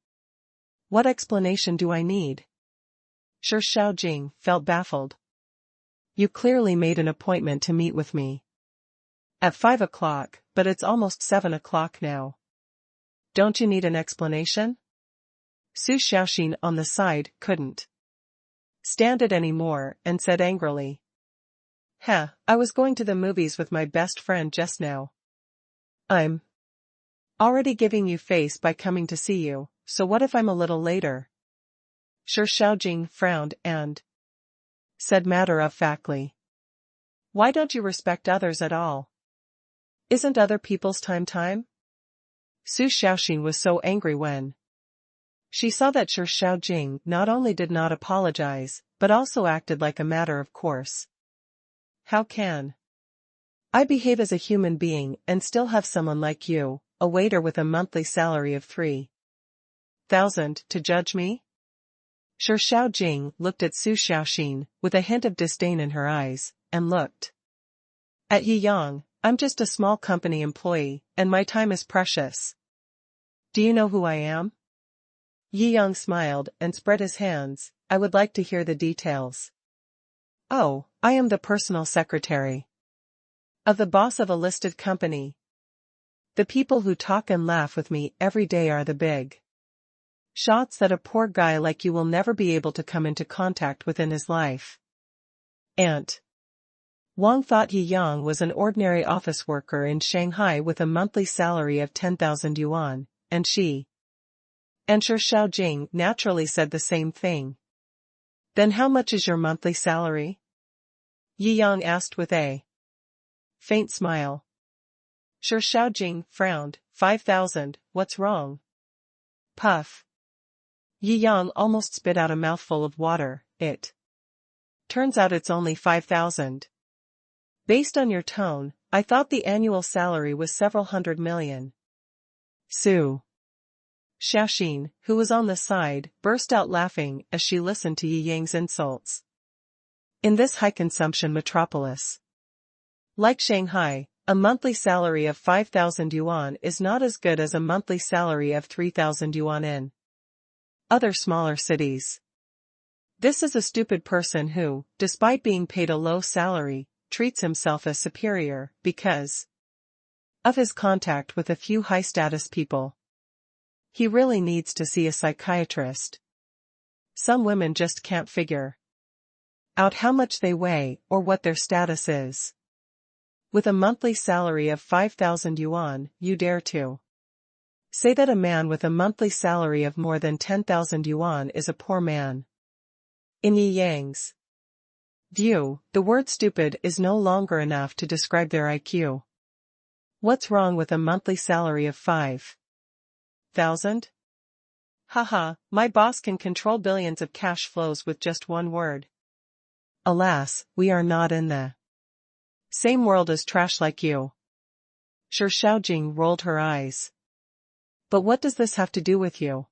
What explanation do I need? Sure, Xiaojing felt baffled. You clearly made an appointment to meet with me at 5 o'clock, but it's almost 7 o'clock now. Don't you need an explanation? Su Xiaoxin on the side couldn't stand it anymore and said angrily. I was going to the movies with my best friend just now. I'm already giving you face by coming to see you, so what if I'm a little later? Sure, Xiaojing frowned and said matter-of-factly. Why don't you respect others at all? Isn't other people's time? Su Xiaoxin was so angry when she saw that Sure Xiaojing not only did not apologize, but also acted like a matter of course. How can I behave as a human being and still have someone like you, a waiter with a monthly salary of 3,000, to judge me? Sure Xiaojing looked at Su Xiaoxin with a hint of disdain in her eyes, and looked at Yi Yang. I'm just a small company employee, and my time is precious. Do you know who I am? Yi Yang smiled and spread his hands. I would like to hear the details. Oh, I am the personal secretary of the boss of a listed company. The people who talk and laugh with me every day are the big shots that a poor guy like you will never be able to come into contact with in his life. Aunt Wang thought Yi Yang was an ordinary office worker in Shanghai with a monthly salary of 10,000 yuan, and she and Sure Xiaojing naturally said the same thing. Then how much is your monthly salary? Yi Yang asked with a faint smile. Sure Xiaojing frowned. 5,000, what's wrong? Puff. Yi Yang almost spit out a mouthful of water. It turns out it's only 5,000. Based on your tone, I thought the annual salary was several hundred million. Su Xiaoxin, who was on the side, burst out laughing as she listened to Yi Yang's insults. In this high-consumption metropolis like Shanghai, A monthly salary of 5,000 yuan is not as good as a monthly salary of 3,000 yuan in other smaller cities. This is a stupid person who, despite being paid a low salary, treats himself as superior because of his contact with a few high-status people. He really needs to see a psychiatrist. Some women just can't figure out how much they weigh or what their status is. With a monthly salary of 5,000 yuan, you dare to say that a man with a monthly salary of more than 10,000 yuan is a poor man. In Yi Yang's view, the word stupid is no longer enough to describe their IQ. What's wrong with a monthly salary of 5,000? Haha, my boss can control billions of cash flows with just one word. Alas, we are not in the same world as trash like you. Shou Xiaojing rolled her eyes. But what does this have to do with you?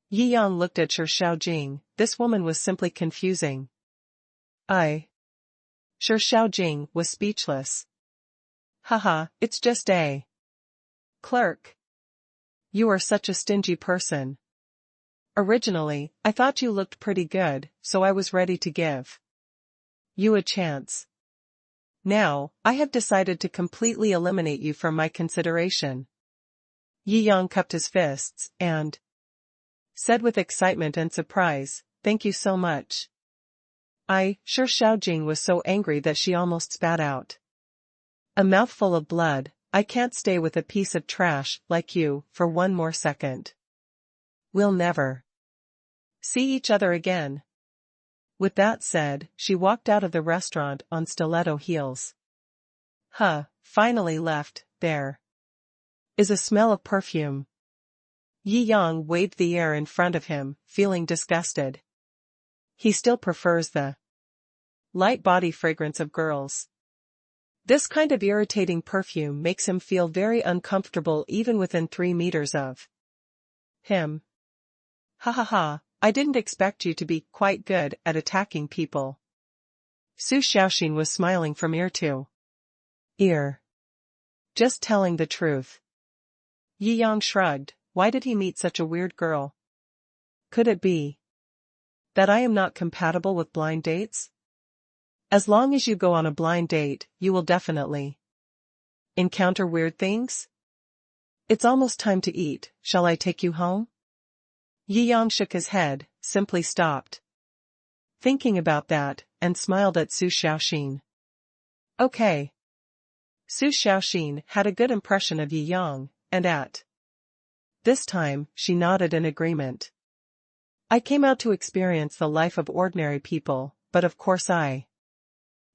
Yi Yang looked at Shou Xiaojing. This woman was simply confusing. Shou Xiaojing was speechless. Haha, it's just a clerk. You are such a stingy person. Originally, I thought you looked pretty good, so I was ready to give you a chance. Now, I have decided to completely eliminate you from my consideration. Yi Yang cupped his fists and said with excitement and surprise, "Thank you so much." Shou Xiaojing was so angry that she almost spat out a mouthful of blood. I can't stay with a piece of trash like you for one more second. We'll never see each other again. With that said, she walked out of the restaurant on stiletto heels. Finally left, there is a smell of perfume. Yi Yang waved the air in front of him, feeling disgusted. He still prefers the light body fragrance of girls. This kind of irritating perfume makes him feel very uncomfortable even within 3 meters of him. Ha ha ha, I didn't expect you to be quite good at attacking people. Su Xiaoxin was smiling from ear to ear. Just telling the truth. Yi Yang shrugged. Why did he meet such a weird girl? Could it be that I am not compatible with blind dates? As long as you go on a blind date, you will definitely encounter weird things. It's almost time to eat. Shall I take you home? Yi Yang shook his head, simply stopped thinking about that, and smiled at Su Xiaoxin. Okay. Su Xiaoxin had a good impression of Yi Yang, and at this time, she nodded in agreement. I came out to experience the life of ordinary people, but of course I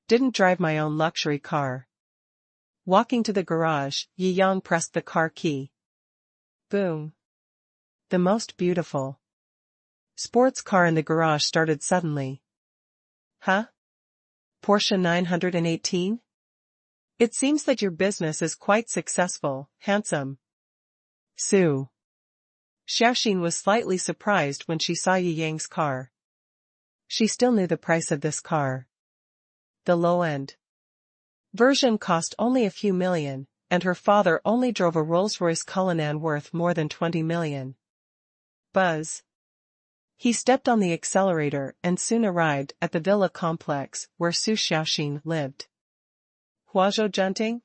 didn't drive my own luxury car. Walking to the garage, Yi Yang pressed the car key. Boom. The most beautiful sports car in the garage started suddenly. Porsche 918? It seems that your business is quite successful, handsome. Su Xiaoxin was slightly surprised when she saw Yi Yang's car. She still knew the price of this car. The low-end version cost only a few million, and her father only drove a Rolls-Royce Cullinan worth more than 20 million. Buzz. He stepped on the accelerator and soon arrived at the villa complex where Su Xiaoxin lived. Huazhou Junting?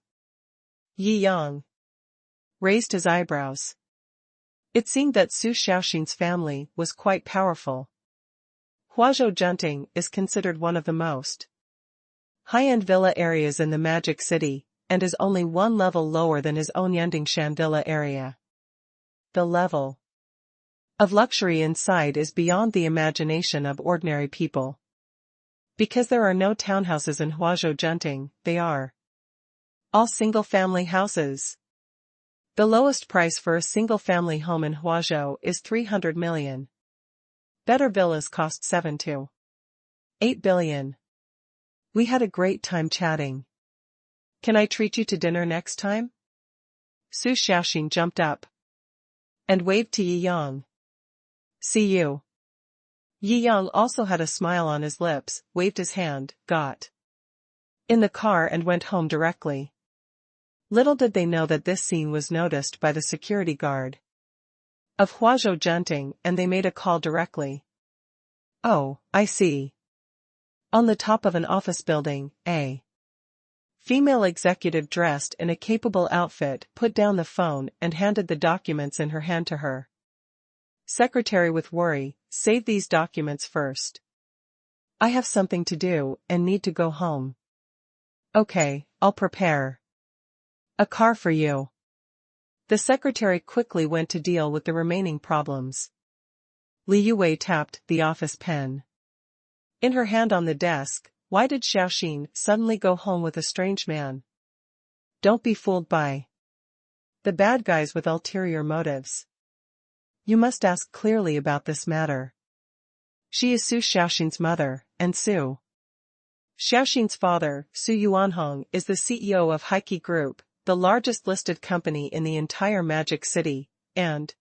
Yi Yang raised his eyebrows. It seemed that Su Xiaoxin's family was quite powerful. Huazhou Junting is considered one of the most high-end villa areas in the Magic City, and is only one level lower than his own Yandingshan villa area. The level of luxury inside is beyond the imagination of ordinary people. Because there are no townhouses in Huazhou Junting, they are all single-family houses. The lowest price for a single-family home in Huazhou is 300 million. Better villas cost 7 to 8 billion. We had a great time chatting. Can I treat you to dinner next time? Su Xiaoxin jumped up and waved to Yi Yang. See you. Yi Yang also had a smile on his lips, waved his hand, got in the car and went home directly. Little did they know that this scene was noticed by the security guard of Huazhou Jiangjing, and they made a call directly. Oh, I see. On the top of an office building, a female executive dressed in a capable outfit put down the phone and handed the documents in her hand to her secretary with worry. Save these documents first. I have something to do and need to go home. Okay, I'll prepare a car for you. The secretary quickly went to deal with the remaining problems. Li Yuwei tapped the office pen in her hand on the desk. Why did Xiaoxin suddenly go home with a strange man? Don't be fooled by the bad guys with ulterior motives. You must ask clearly about this matter. She is Su Xiaoxin's mother, and Su Xiaoxin's father, Su Yuanhong, is the CEO of Heike Group, the largest listed company in the entire Magic City, and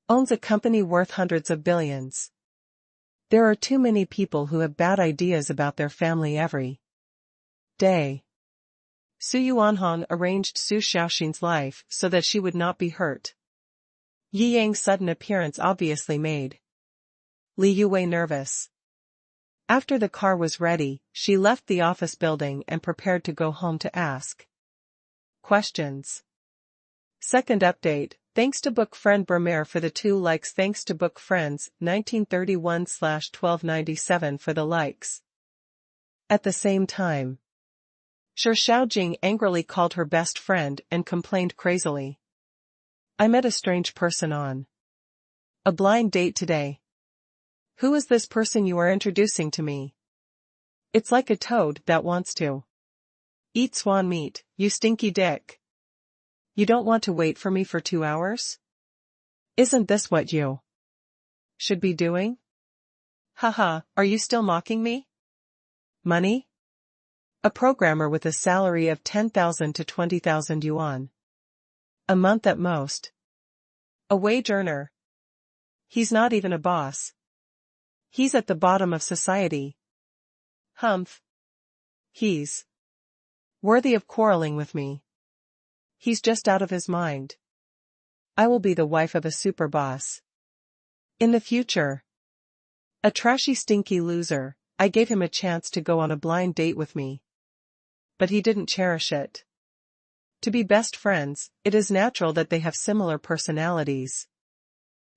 owns a company worth hundreds of billions. There are too many people who have bad ideas about their family every day. Su Yuanhong arranged Su Xiaoxin's life so that she would not be hurt. Yi Yang's sudden appearance obviously made Li Yuwei nervous. After the car was ready, she left the office building and prepared to go home to ask questions. Second update, thanks to book friend Bremer for the 2 likes. Thanks to book friends 1931/1297 for the likes. At the same time, Shi Shaojing angrily called her best friend and complained crazily. I met a strange person on a blind date today. Who is this person you are introducing to me? It's like a toad that wants to eat swan meat, you stinky dick. You don't want to wait for me for 2 hours? Isn't this what you should be doing? Haha, are you still mocking me? Money? A programmer with a salary of 10,000 to 20,000 yuan a month at most. A wage earner. He's not even a boss. He's at the bottom of society. Humph. He's worthy of quarreling with me. He's just out of his mind. I will be the wife of a super boss in the future. A trashy stinky loser. I gave him a chance to go on a blind date with me, but he didn't cherish it. To be best friends, it is natural that they have similar personalities.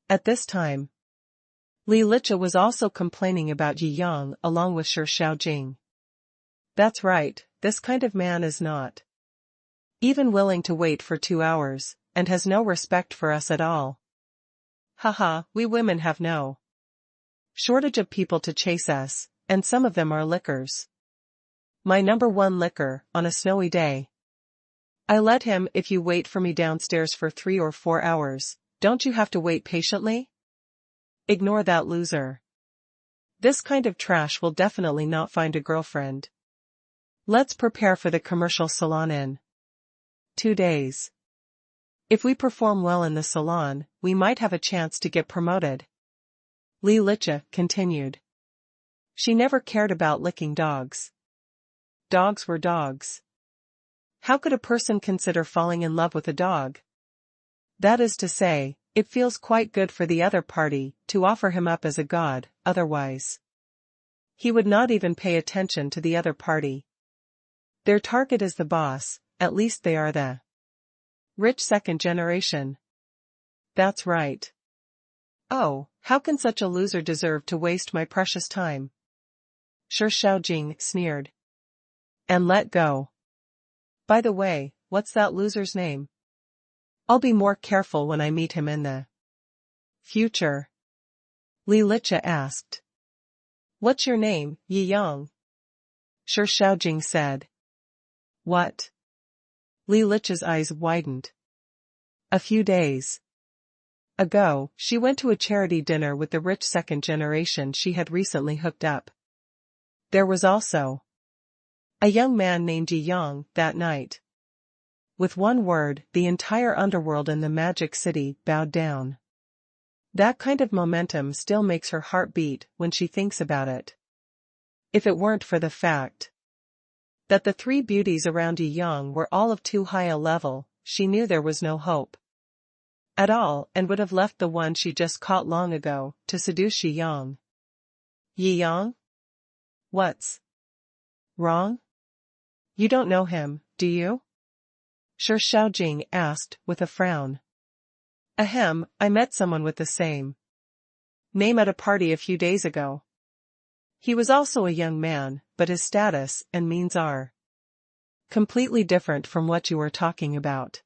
At this time, Li Licha was also complaining about Yi Yang along with Shi Shaojing. That's right, this kind of man is not even willing to wait for 2 hours, and has no respect for us at all. Haha, we women have no shortage of people to chase us, and some of them are lickers. My number 1 liquor, on a snowy day. I let him. If you wait for me downstairs for 3 or 4 hours, don't you have to wait patiently? Ignore that loser. This kind of trash will definitely not find a girlfriend. Let's prepare for the commercial salon in 2 days. If we perform well in the salon, we might have a chance to get promoted. Li Licha continued. She never cared about licking dogs. Dogs were dogs. How could a person consider falling in love with a dog? That is to say, it feels quite good for the other party to offer him up as a god, otherwise he would not even pay attention to the other party. Their target is the boss, at least they are the rich second generation. That's right. Oh, how can such a loser deserve to waste my precious time? Shi Shaojing sneered. And let go. By the way, what's that loser's name? I'll be more careful when I meet him in the future. Li Licha asked. What's your name, Yi Yang? Shi Shaojing said. What? Li Licha's eyes widened. A few days ago, she went to a charity dinner with the rich second generation she had recently hooked up. There was also a young man named Yi Yang that night. With one word, the entire underworld in the Magic City bowed down. That kind of momentum still makes her heart beat when she thinks about it. If it weren't for the fact That the three beauties around Jiangjing were all of too high a level, she knew there was no hope at all, and would have left the one she just caught long ago, to seduce Jiangjing. Jiangjing? What's wrong? You don't know him, do you? Shou asked, with a frown. Ahem, I met someone with the same name at a party a few days ago. He was also a young man, but his status and means are completely different from what you were talking about.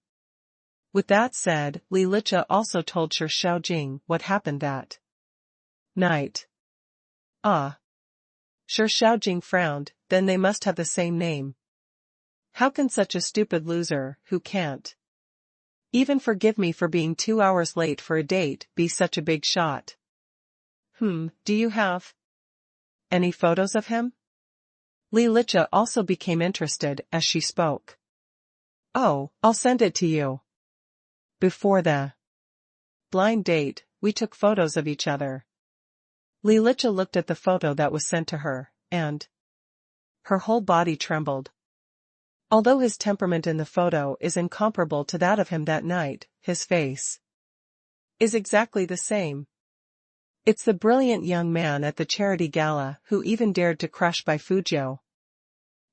With that said, Li Licha also told Shou what happened that night. Ah. Shou frowned, then they must have the same name. How can such a stupid loser, who can't even forgive me for being 2 hours late for a date, be such a big shot? Do you have any photos of him? Li Licha also became interested as she spoke. Oh, I'll send it to you. Before the blind date, we took photos of each other. Li Licha looked at the photo that was sent to her, and her whole body trembled. Although his temperament in the photo is incomparable to that of him that night, his face is exactly the same. It's the brilliant young man at the charity gala who even dared to crush by Fuzhou,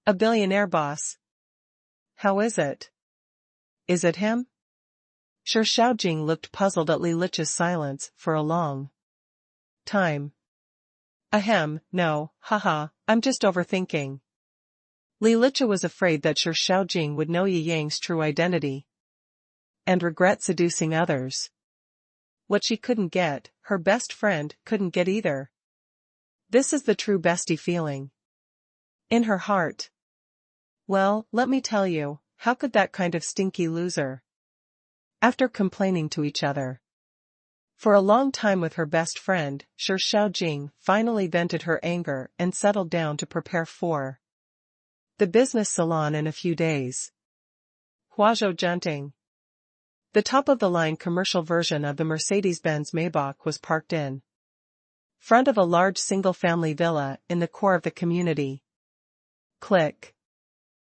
a billionaire boss. How is it? Is it him? Shou looked puzzled at Li Licha's silence for a long time. Ahem, no, haha, I'm just overthinking. Li Licha was afraid that Shou would know Jiangjing's true identity and regret seducing others. What she couldn't get, her best friend couldn't get either. This is the true bestie feeling in her heart. Well, let me tell you, how could that kind of stinky loser, after complaining to each other for a long time with her best friend, Shou finally vented her anger and settled down to prepare for the business salon in a few days. Huazhou Junting. The top-of-the-line commercial version of the Mercedes-Benz Maybach was parked in front of a large single-family villa in the core of the community. Click.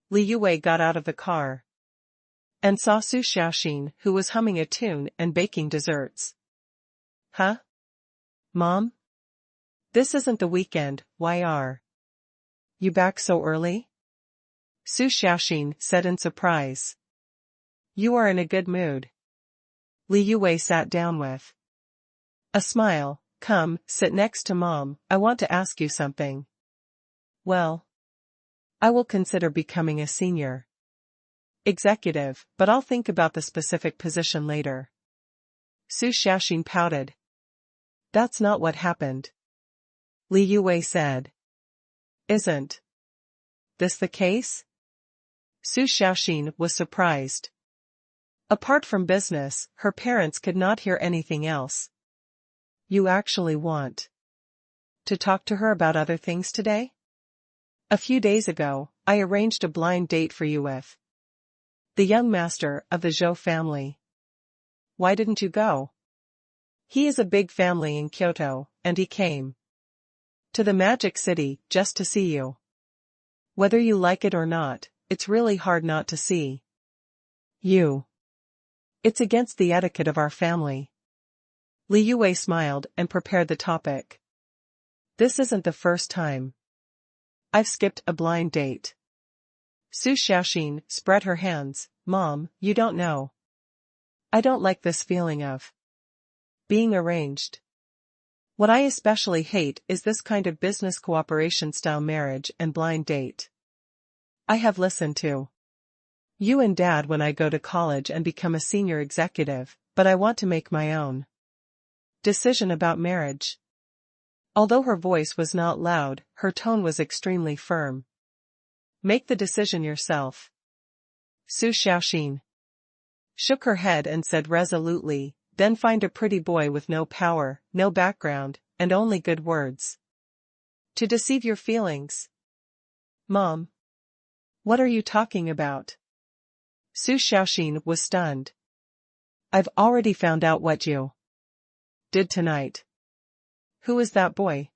Li Yue got out of the car and saw Su Xiaoxin, who was humming a tune and baking desserts. Huh? Mom? This isn't the weekend, why are you back so early? Su Xiaoxin said in surprise. You are in a good mood. Li Yue sat down with a smile. Come, sit next to Mom, I want to ask you something. Well, I will consider becoming a senior executive, but I'll think about the specific position later. Su Xiaoxin pouted. That's not what happened. Li Yue said. Isn't this the case? Su Xiaoxin was surprised. Apart from business, her parents could not hear anything else. You actually want to talk to her about other things today? A few days ago, I arranged a blind date for you with the young master of the Shou family. Why didn't you go? He is a big family in Kyoto, and he came to the Magic City just to see you. Whether you like it or not, it's really hard not to see you. It's against the etiquette of our family. Li Yue smiled and prepared the topic. This isn't the first time I've skipped a blind date. Su Xiaoxin spread her hands. Mom, you don't know. I don't like this feeling of being arranged. What I especially hate is this kind of business cooperation style marriage and blind date. I have listened to you and Dad when I go to college and become a senior executive, but I want to make my own decision about marriage. Although her voice was not loud, her tone was extremely firm. Make the decision yourself. Su Xiaoxin shook her head and said resolutely, then find a pretty boy with no power, no background, and only good words to deceive your feelings. Mom. What are you talking about? Su Xiaoxin was stunned. I've already found out what you did tonight. Who is that boy?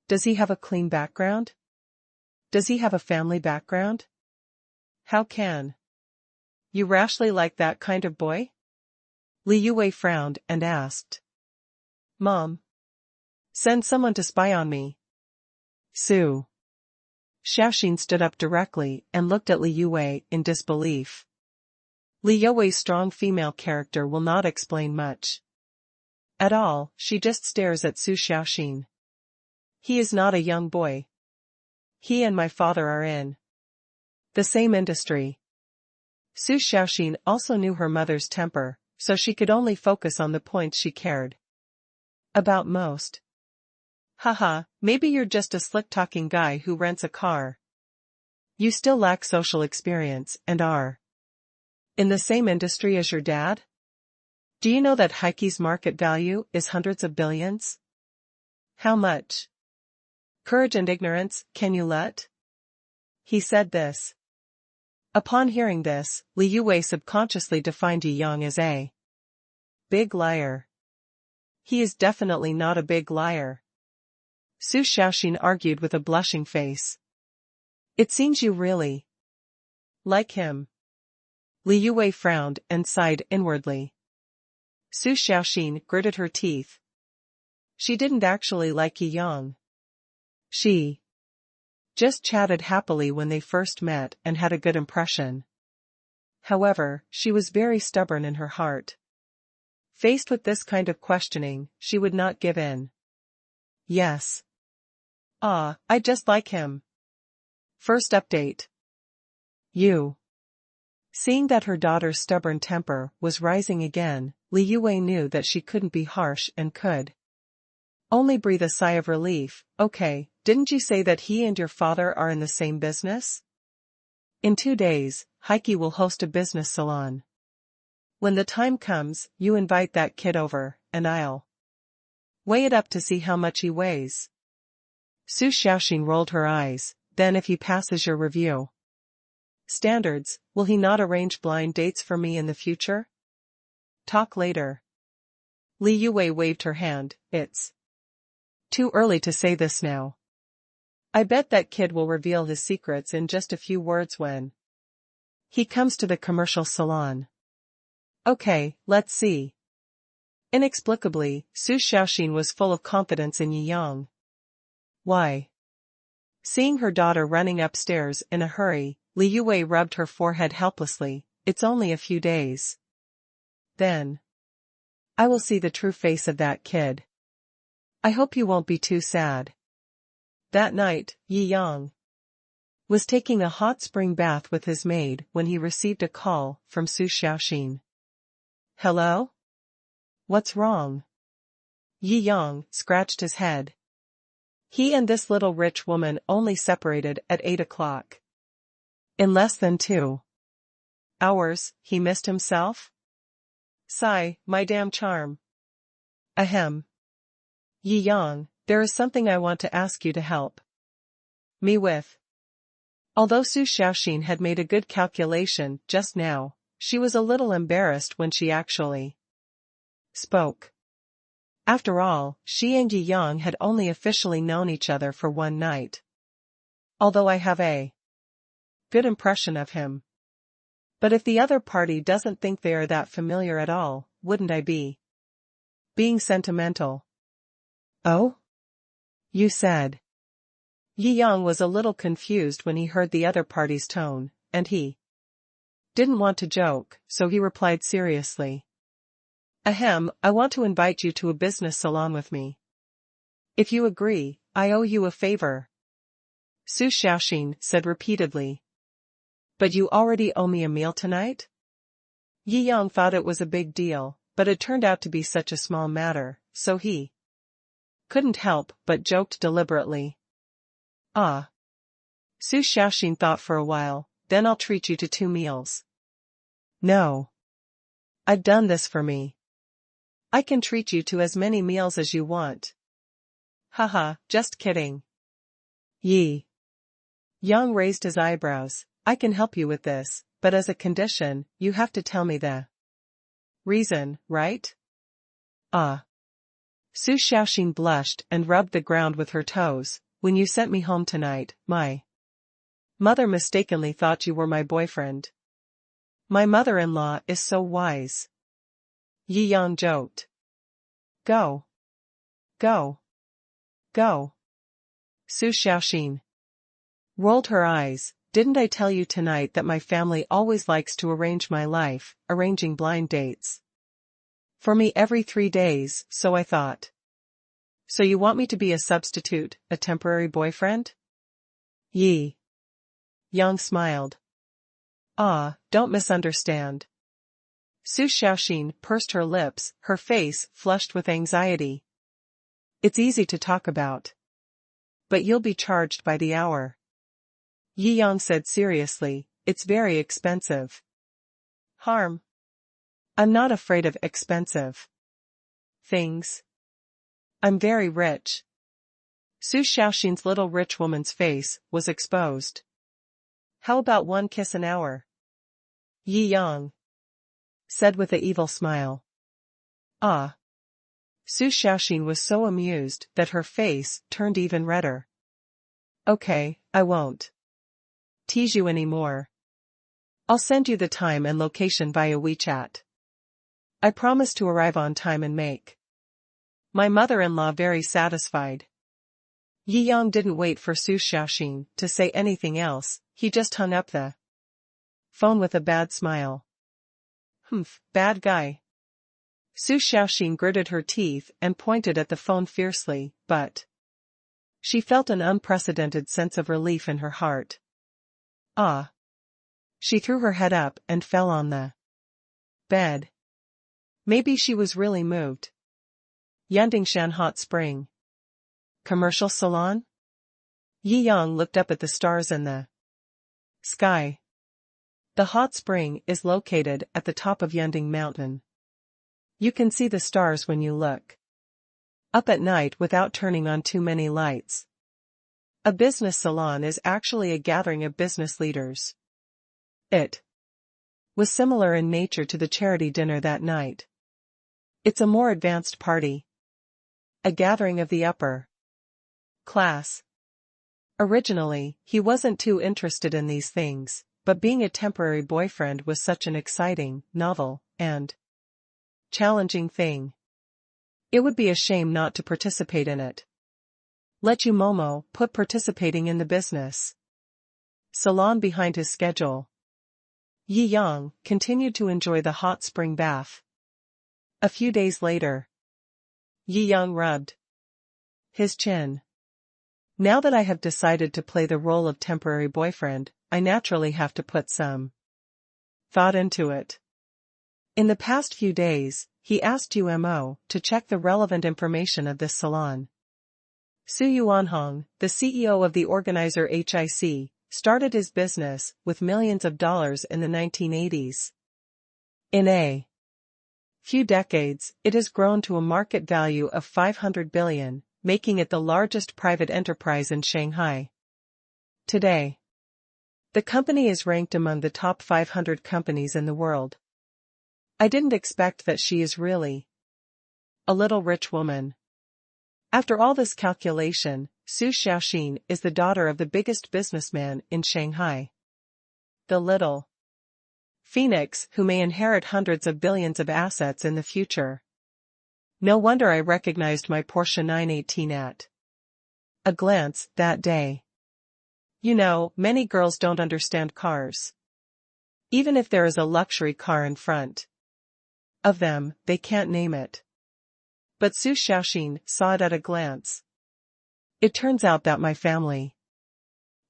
Does he have a clean background? Does he have a family background? How can you rashly like that kind of boy? Li Yue frowned and asked. Mom. Send someone to spy on me. Su. Xiaoxin stood up directly and looked at Li Yue in disbelief. Li Yue's strong female character will not explain much. At all, she just stares at Su Xiaoxin. He is not a young boy. He and my father are in the same industry. Su Xiaoxin also knew her mother's temper, so she could only focus on the points she cared about most. Haha, maybe you're just a slick-talking guy who rents a car. You still lack social experience and are in the same industry as your dad? Do you know that Heiki's market value is hundreds of billions? How much courage and ignorance can you let? He said this. Upon hearing this, Li Yue subconsciously defined Yi Yang as a big liar. He is definitely not a big liar. Su Xiaoxin argued with a blushing face. It seems you really like him. Li Yue frowned and sighed inwardly. Su Xiaoxin gritted her teeth. She didn't actually like Yi Yang. She just chatted happily when they first met and had a good impression. However, she was very stubborn in her heart. Faced with this kind of questioning, she would not give in. Yes. I just like him. First update. You. Seeing that her daughter's stubborn temper was rising again, Li Yue knew that she couldn't be harsh and could only breathe a sigh of relief. Okay, didn't you say that he and your father are in the same business? In 2 days, Heike will host a business salon. When the time comes, you invite that kid over, and I'll weigh it up to see how much he weighs. Su Xiaoxin rolled her eyes. Then if he passes your review standards, will he not arrange blind dates for me in the future? Talk later. Li Yue waved her hand. It's too early to say this now. I bet that kid will reveal his secrets in just a few words when he comes to the commercial salon. Okay, let's see. Inexplicably, Su Xiaoxin was full of confidence in Yi Yang. Why? Seeing her daughter running upstairs in a hurry, Li Yue rubbed her forehead helplessly. It's only a few days. Then I will see the true face of that kid. I hope you won't be too sad. That night, Yi Yang was taking a hot spring bath with his maid when he received a call from Su Xiaoxin. Hello? What's wrong? Yi Yang scratched his head. He and this little rich woman only separated at 8 o'clock. In less than 2 hours, he missed himself? Sigh, my damn charm. Ahem. Yi Yang, there is something I want to ask you to help me with. Although Su Xiaoxin had made a good calculation just now, she was a little embarrassed when she actually spoke. After all, she and Yi Yang had only officially known each other for 1 night. Although I have a good impression of him. But if the other party doesn't think they are that familiar at all, wouldn't I be being sentimental? Oh? You said. Yi Yang was a little confused when he heard the other party's tone, and he didn't want to joke, so he replied seriously. Ahem, I want to invite you to a business salon with me. If you agree, I owe you a favor. Su Xiaoxin said repeatedly. But you already owe me a meal tonight? Yi Yang thought it was a big deal, but it turned out to be such a small matter, so he couldn't help but joked deliberately. Ah. Su Xiaoxin thought for a while. Then I'll treat you to 2 meals. No. I've done this for me. I can treat you to as many meals as you want. Haha, just kidding. Yi Yang raised his eyebrows. I can help you with this, but as a condition, you have to tell me the reason, right? Ah. Su Xiaoxin blushed and rubbed the ground with her toes. When you sent me home tonight, my Mother mistakenly thought you were my boyfriend. My mother-in-law is so wise. Yi Yang joked. Go. Go. Go. Su Xiaoxin rolled her eyes. Didn't I tell you tonight that my family always likes to arrange my life, arranging blind dates for me every 3 days, so I thought. So you want me to be a substitute, a temporary boyfriend? Yi Yang smiled. Ah, don't misunderstand. Su Xiaoxin pursed her lips, her face flushed with anxiety. It's easy to talk about. But you'll be charged by the hour. Yi Yang said seriously, it's very expensive. Harm. I'm not afraid of expensive things. I'm very rich. Su Xiaoxin's little rich woman's face was exposed. How about 1 kiss an hour? Yi Yang said with an evil smile. Ah. Su Xiaoxin was so amused that her face turned even redder. Okay, I won't tease you anymore. I'll send you the time and location via WeChat. I promise to arrive on time and make my mother-in-law very satisfied. Yi Yang didn't wait for Su Xiaoxin to say anything else, he just hung up the phone with a bad smile. Humph, bad guy. Su Xiaoxin gritted her teeth and pointed at the phone fiercely, but she felt an unprecedented sense of relief in her heart. Ah. She threw her head up and fell on the bed. Maybe she was really moved. Yandingshan Hot Spring Commercial Salon? Yi Yang looked up at the stars in the sky. The hot spring is located at the top of Yanding Mountain. You can see the stars when you look up at night without turning on too many lights. A business salon is actually a gathering of business leaders. It was similar in nature to the charity dinner that night. It's a more advanced party. A gathering of the upper class. Originally, he wasn't too interested in these things, but being a temporary boyfriend was such an exciting, novel, and challenging thing. It would be a shame not to participate in it. Let you Momo put participating in the business salon behind his schedule. Yi Yang continued to enjoy the hot spring bath. A few days later, Yi Yang rubbed his chin. Now that I have decided to play the role of temporary boyfriend, I naturally have to put some thought into it. In the past few days, he asked UMO to check the relevant information of this salon. Su Yuanhong, the CEO of the organizer HIC, started his business with millions of dollars in the 1980s. In a few decades, it has grown to a market value of 500 billion, making it the largest private enterprise in Shanghai. Today, the company is ranked among the top 500 companies in the world. I didn't expect that she is really a little rich woman. After all this calculation, Su Xiaoxin is the daughter of the biggest businessman in Shanghai. The little phoenix who may inherit hundreds of billions of assets in the future. No wonder I recognized my Porsche 918 at a glance that day. You know, many girls don't understand cars. Even if there is a luxury car in front of them, they can't name it. But Su Xiaoxin saw it at a glance. It turns out that my family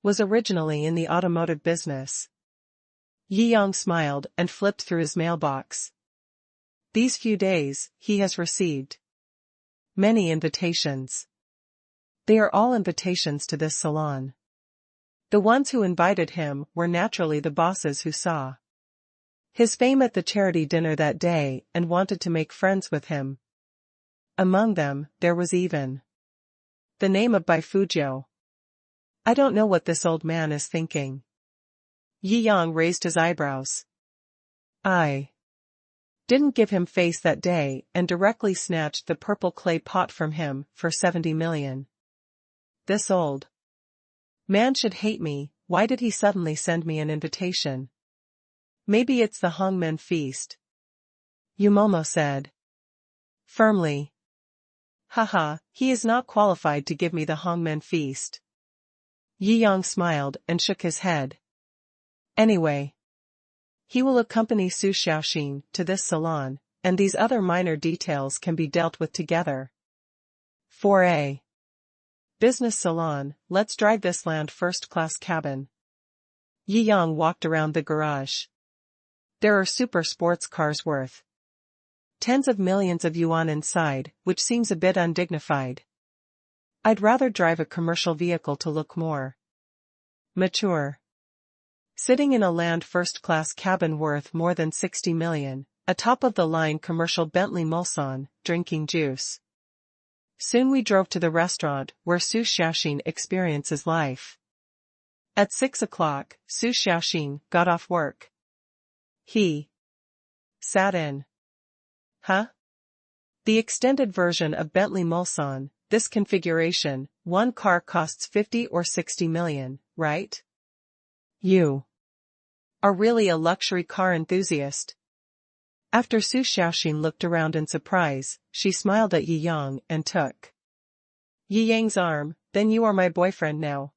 was originally in the automotive business. Yi Yang smiled and flipped through his mailbox. These few days, he has received many invitations. They are all invitations to this salon. The ones who invited him were naturally the bosses who saw his fame at the charity dinner that day and wanted to make friends with him. Among them, there was even the name of Bai Fuzhou. I don't know what this old man is thinking. Yi Yang raised his eyebrows. I didn't give him face that day and directly snatched the purple clay pot from him for 70 million. This old man should hate me. why did he suddenly send me an invitation? Maybe it's the Hongmen feast. Yumomo said. Firmly. Haha, he is not qualified to give me the Hongmen feast. Yi Yang smiled and shook his head. Anyway. He will accompany Su Xiaoxin to this salon, and these other minor details can be dealt with together. 4A. Business salon, let's drive this land first-class cabin. Yi Yang walked around the garage. There are super sports cars worth tens of millions of yuan inside, which seems a bit undignified. I'd rather drive a commercial vehicle to look more mature. Sitting in a land first-class cabin worth more than 60 million, a top-of-the-line commercial Bentley Mulsanne, drinking juice. Soon we drove to the restaurant where Su Xiaoxin experiences life. At 6 o'clock, Su Xiaoxin got off work. He sat in. Huh? The extended version of Bentley Mulsanne, this configuration, one car costs 50 or 60 million, right? You are really a luxury car enthusiast. After Su Xiaoxin looked around in surprise, she smiled at Yi Yang and took Yi Yang's arm. Then you are my boyfriend now.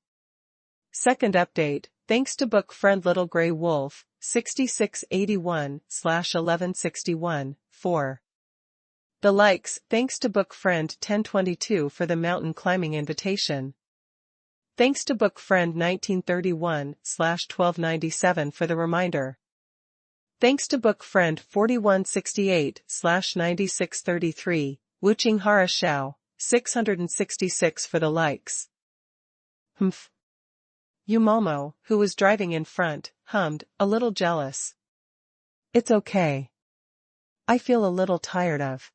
Second update, thanks to book friend Little Grey Wolf, 6681/1161, 4. The likes, thanks to book friend 1022 for the mountain climbing invitation. Thanks to book friend 1931/1297 for the reminder. Thanks to book friend 4168/9633, Wuqinghara Shou, 666 for the likes. Humph. Yumomo, who was driving in front, hummed, a little jealous. It's okay. I feel a little tired of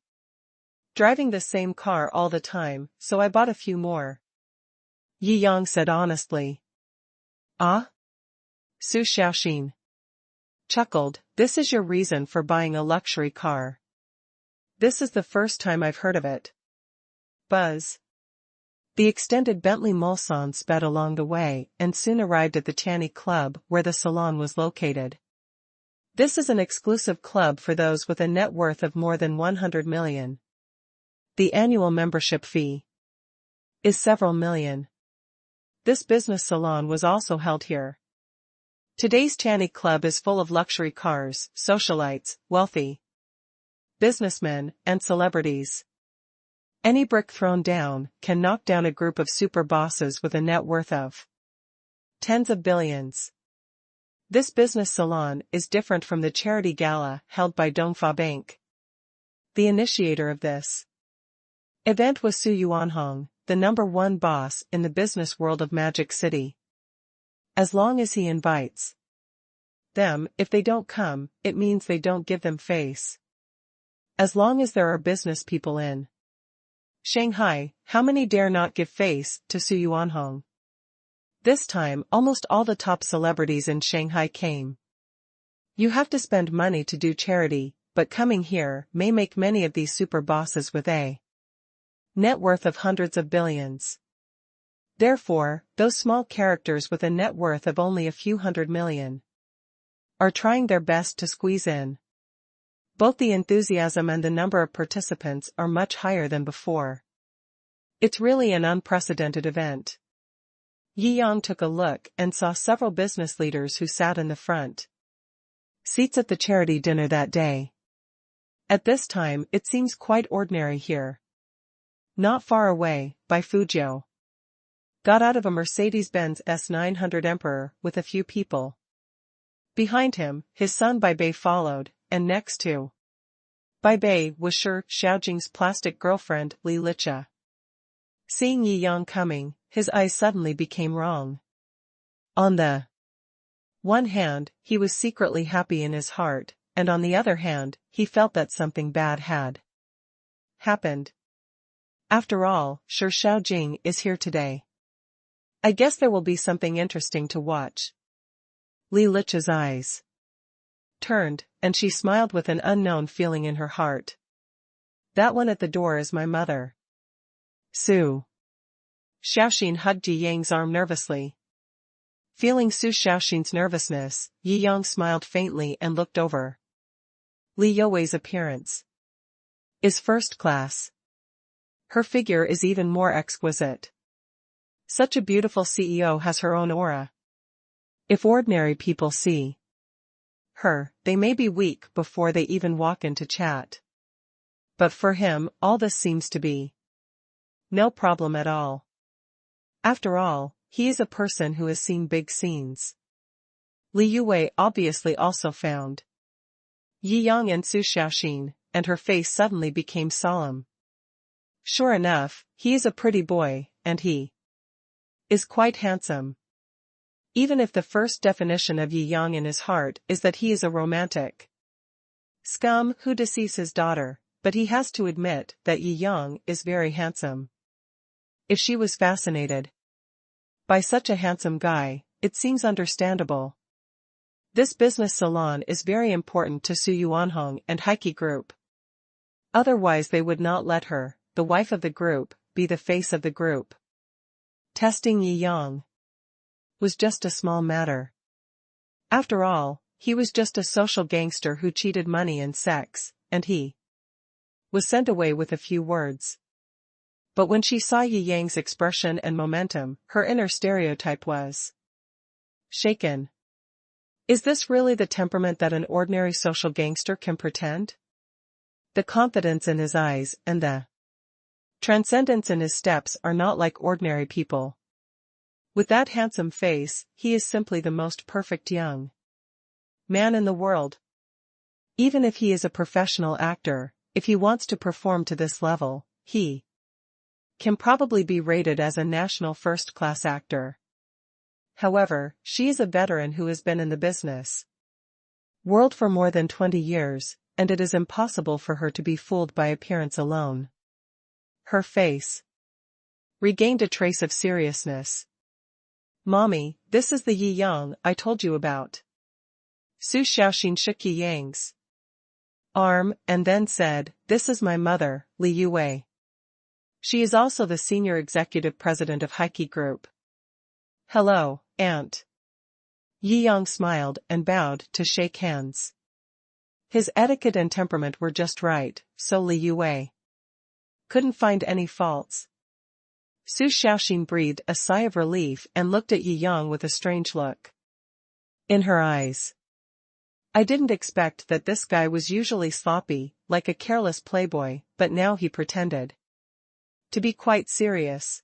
driving the same car all the time, so I bought a few more. Yi Yang said honestly. Ah? Su Xiaoxin chuckled, this is your reason for buying a luxury car. This is the first time I've heard of it. Buzz. The extended Bentley Mulsanne sped along the way and soon arrived at the Channy Club where the salon was located. This is an exclusive club for those with a net worth of more than 100 million. The annual membership fee is several million. This business salon was also held here. Today's Channy Club is full of luxury cars, socialites, wealthy businessmen, and celebrities. Any brick thrown down can knock down a group of super bosses with a net worth of tens of billions. This business salon is different from the charity gala held by Dongfa Bank. The initiator of this event was Su Yuanhong, the #1 boss in the business world of Magic City. As long as he invites them, if they don't come, it means they don't give them face. As long as there are business people in Shanghai, how many dare not give face to Su Yuanhong? This time, almost all the top celebrities in Shanghai came. You have to spend money to do charity, but coming here may make many of these super bosses with a net worth of hundreds of billions. Therefore, those small characters with a net worth of only a few hundred million are trying their best to squeeze in. Both the enthusiasm and the number of participants are much higher than before. It's really an unprecedented event. Yi Yang took a look and saw several business leaders who sat in the front seats at the charity dinner that day. At this time, it seems quite ordinary here. Not far away, Bai Fuzhou got out of a Mercedes-Benz S900 Emperor with a few people. Behind him, his son Bai Bei followed, and next to Bai Bei was Shi Xiaojing's plastic girlfriend Li Licha. Seeing Yi Yang coming, his eyes suddenly became wrong. On the one hand, he was secretly happy in his heart, and on the other hand, he felt that something bad had happened. After all, Shi Xiaojing is here today. I guess there will be something interesting to watch. Li Licha's eyes turned, and she smiled with an unknown feeling in her heart. That one at the door is my mother. Su Xiaoxin hugged Ji Yang's arm nervously. Feeling Su Xiaoxin's nervousness, Yi Yang smiled faintly and looked over. Li Youwei's appearance is first class. Her figure is even more exquisite. Such a beautiful CEO has her own aura. If ordinary people see her, they may be weak before they even walk into chat. But for him, all this seems to be no problem at all. After all, he is a person who has seen big scenes. Li Youwei obviously also found Yi Yang and Su Xiaoxin, and her face suddenly became solemn. Sure enough, he is a pretty boy, and he is quite handsome. Even if the first definition of Yi Yang in his heart is that he is a romantic scum who deceives his daughter, but he has to admit that Yi Yang is very handsome. If she was fascinated by such a handsome guy, it seems understandable. This business salon is very important to Su Yuanhong and Heike Group. Otherwise they would not let her, the wife of the group, be the face of the group. Testing Yi Yang was just a small matter. After all, he was just a social gangster who cheated money and sex, and he was sent away with a few words. But when she saw Yi Yang's expression and momentum, her inner stereotype was shaken. Is this really the temperament that an ordinary social gangster can pretend? The confidence in his eyes and the transcendence in his steps are not like ordinary people. With that handsome face, he is simply the most perfect young man in the world. Even if he is a professional actor, if he wants to perform to this level, he can probably be rated as a national first-class actor. However, she is a veteran who has been in the business world for more than 20 years, and it is impossible for her to be fooled by appearance alone. Her face regained a trace of seriousness. Mommy, this is the Yi Yang I told you about. Su Xiaoxin shook Yi Yang's arm and then said, this is my mother, Li Youwei. She is also the senior executive president of Heike Group. Hello, Aunt. Yi Yang smiled and bowed to shake hands. His etiquette and temperament were just right, so Li Youwei couldn't find any faults. Su Xiaoxin breathed a sigh of relief and looked at Yi Yang with a strange look in her eyes. I didn't expect that this guy was usually sloppy, like a careless playboy, but now he pretended to be quite serious.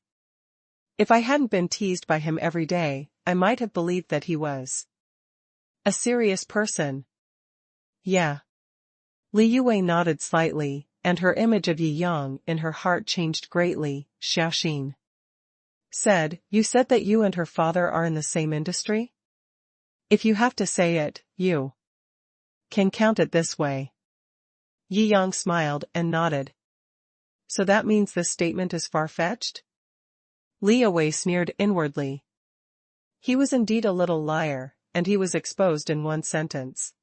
If I hadn't been teased by him every day, I might have believed that he was a serious person. Yeah. Li Youwei nodded slightly, and her image of Yi Yang in her heart changed greatly. Xiaoxin said, you said that you and her father are in the same industry? If you have to say it, you can count it this way. Yi Yang smiled and nodded. So that means this statement is far-fetched? Li Youwei sneered inwardly. He was indeed a little liar, and he was exposed in one sentence.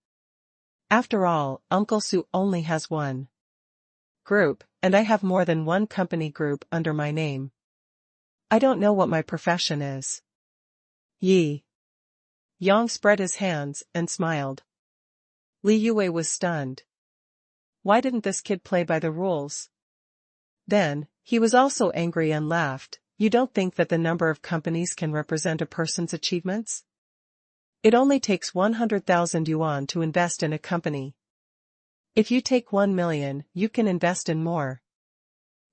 After all, Uncle Su only has one group, and I have more than one company group under my name. I don't know what my profession is. Yi Yang spread his hands and smiled. Li Youwei was stunned. Why didn't this kid play by the rules? Then, he was also angry and laughed. You don't think that the number of companies can represent a person's achievements? It only takes 100,000 yuan to invest in a company. If you take 1 million, you can invest in more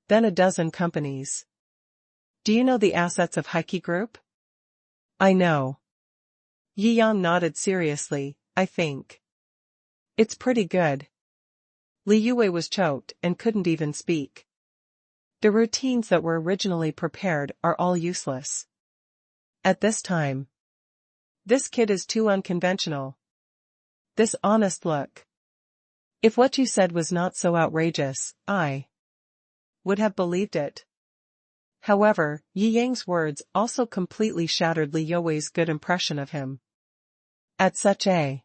than a dozen companies. Do you know the assets of Heike Group? I know. Yi Yang nodded seriously, I think it's pretty good. Li Youwei was choked and couldn't even speak. The routines that were originally prepared are all useless at this time. This kid is too unconventional. This honest look. If what you said was not so outrageous, I would have believed it. However, Yi Yang's words also completely shattered Li Youwei's good impression of him. At such a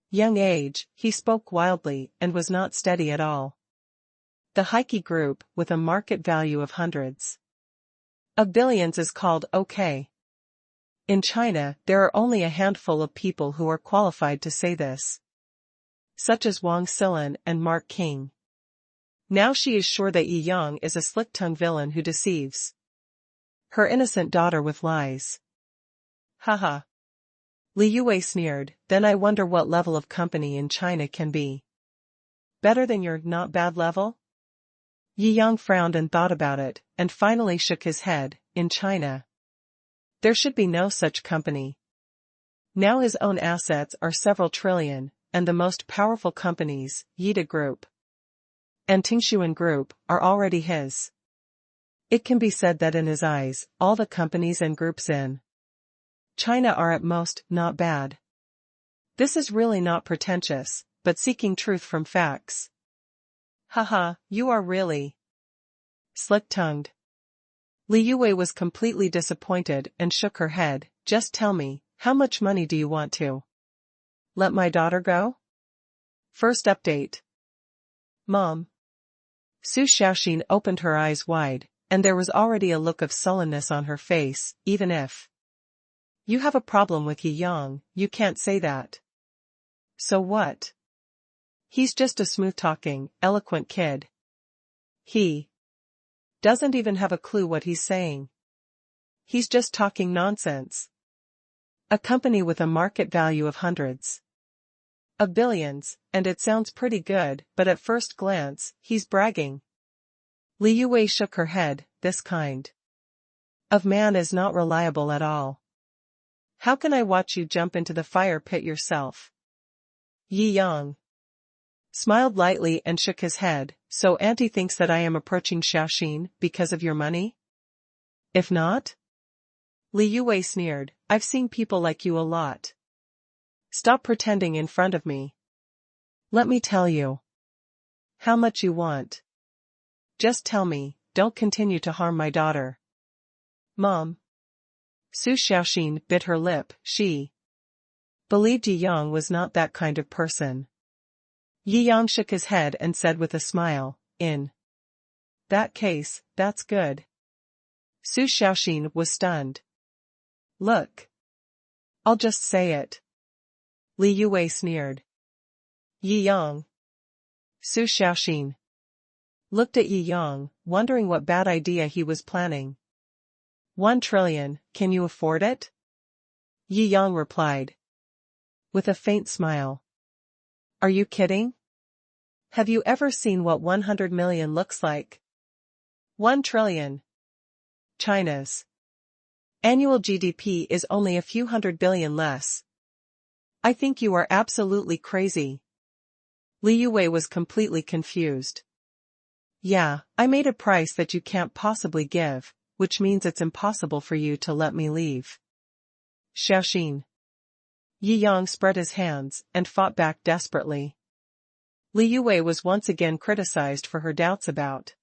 young age, he spoke wildly and was not steady at all. The Heike Group, with a market value of hundreds of billions, is called okay. In China, there are only a handful of people who are qualified to say this, such as Wang Xilin and Mark King. Now she is sure that Yi Yang is a slick-tongued villain who deceives her innocent daughter with lies. Haha. Li Yue sneered, then I wonder what level of company in China can be better than your not bad level? Yi Yang frowned and thought about it, and finally shook his head. In China, there should be no such company. Now his own assets are several trillion, and the most powerful companies, Yida Group and Tingshuan Group, are already his. It can be said that in his eyes, all the companies and groups in China are at most not bad. This is really not pretentious, but seeking truth from facts. Haha, you are really slick-tongued. Li Yue was completely disappointed and shook her head. Just tell me, how much money do you want to let my daughter go? First update. Mom. Su Xiaoxin opened her eyes wide, and there was already a look of sullenness on her face. Even if you have a problem with Yi Yang, you can't say that. So what? He's just a smooth-talking, eloquent kid. He doesn't even have a clue what he's saying. He's just talking nonsense. A company with a market value of hundreds of billions, and it sounds pretty good, but at first glance, he's bragging. Li Yue shook her head. This kind of man is not reliable at all. How can I watch you jump into the fire pit yourself? Yi Yang smiled lightly and shook his head. So Auntie thinks that I am approaching Xiaoxin because of your money? If not? Li Yue sneered. I've seen people like you a lot. Stop pretending in front of me. Let me tell you how much you want. Just tell me, don't continue to harm my daughter. Mom. Su Xiaoxin bit her lip. She believed Yi Yang was not that kind of person. Yi Yang shook his head and said with a smile, in that case, that's good. Su Xiaoxin was stunned. Look. I'll just say it. Li Yue sneered. Yi Yang. Su Xiaoxin looked at Yi Yang, wondering what bad idea he was planning. 1 trillion, can you afford it? Yi Yang replied with a faint smile. Are you kidding? Have you ever seen what 100 million looks like? 1 trillion. China's annual GDP is only a few hundred billion less. I think you are absolutely crazy. Li Yue was completely confused. Yeah, I made a price that you can't possibly give, which means it's impossible for you to let me leave. Xiaoxin. Yi Yang spread his hands and fought back desperately. Li Yue was once again criticized for her doubts about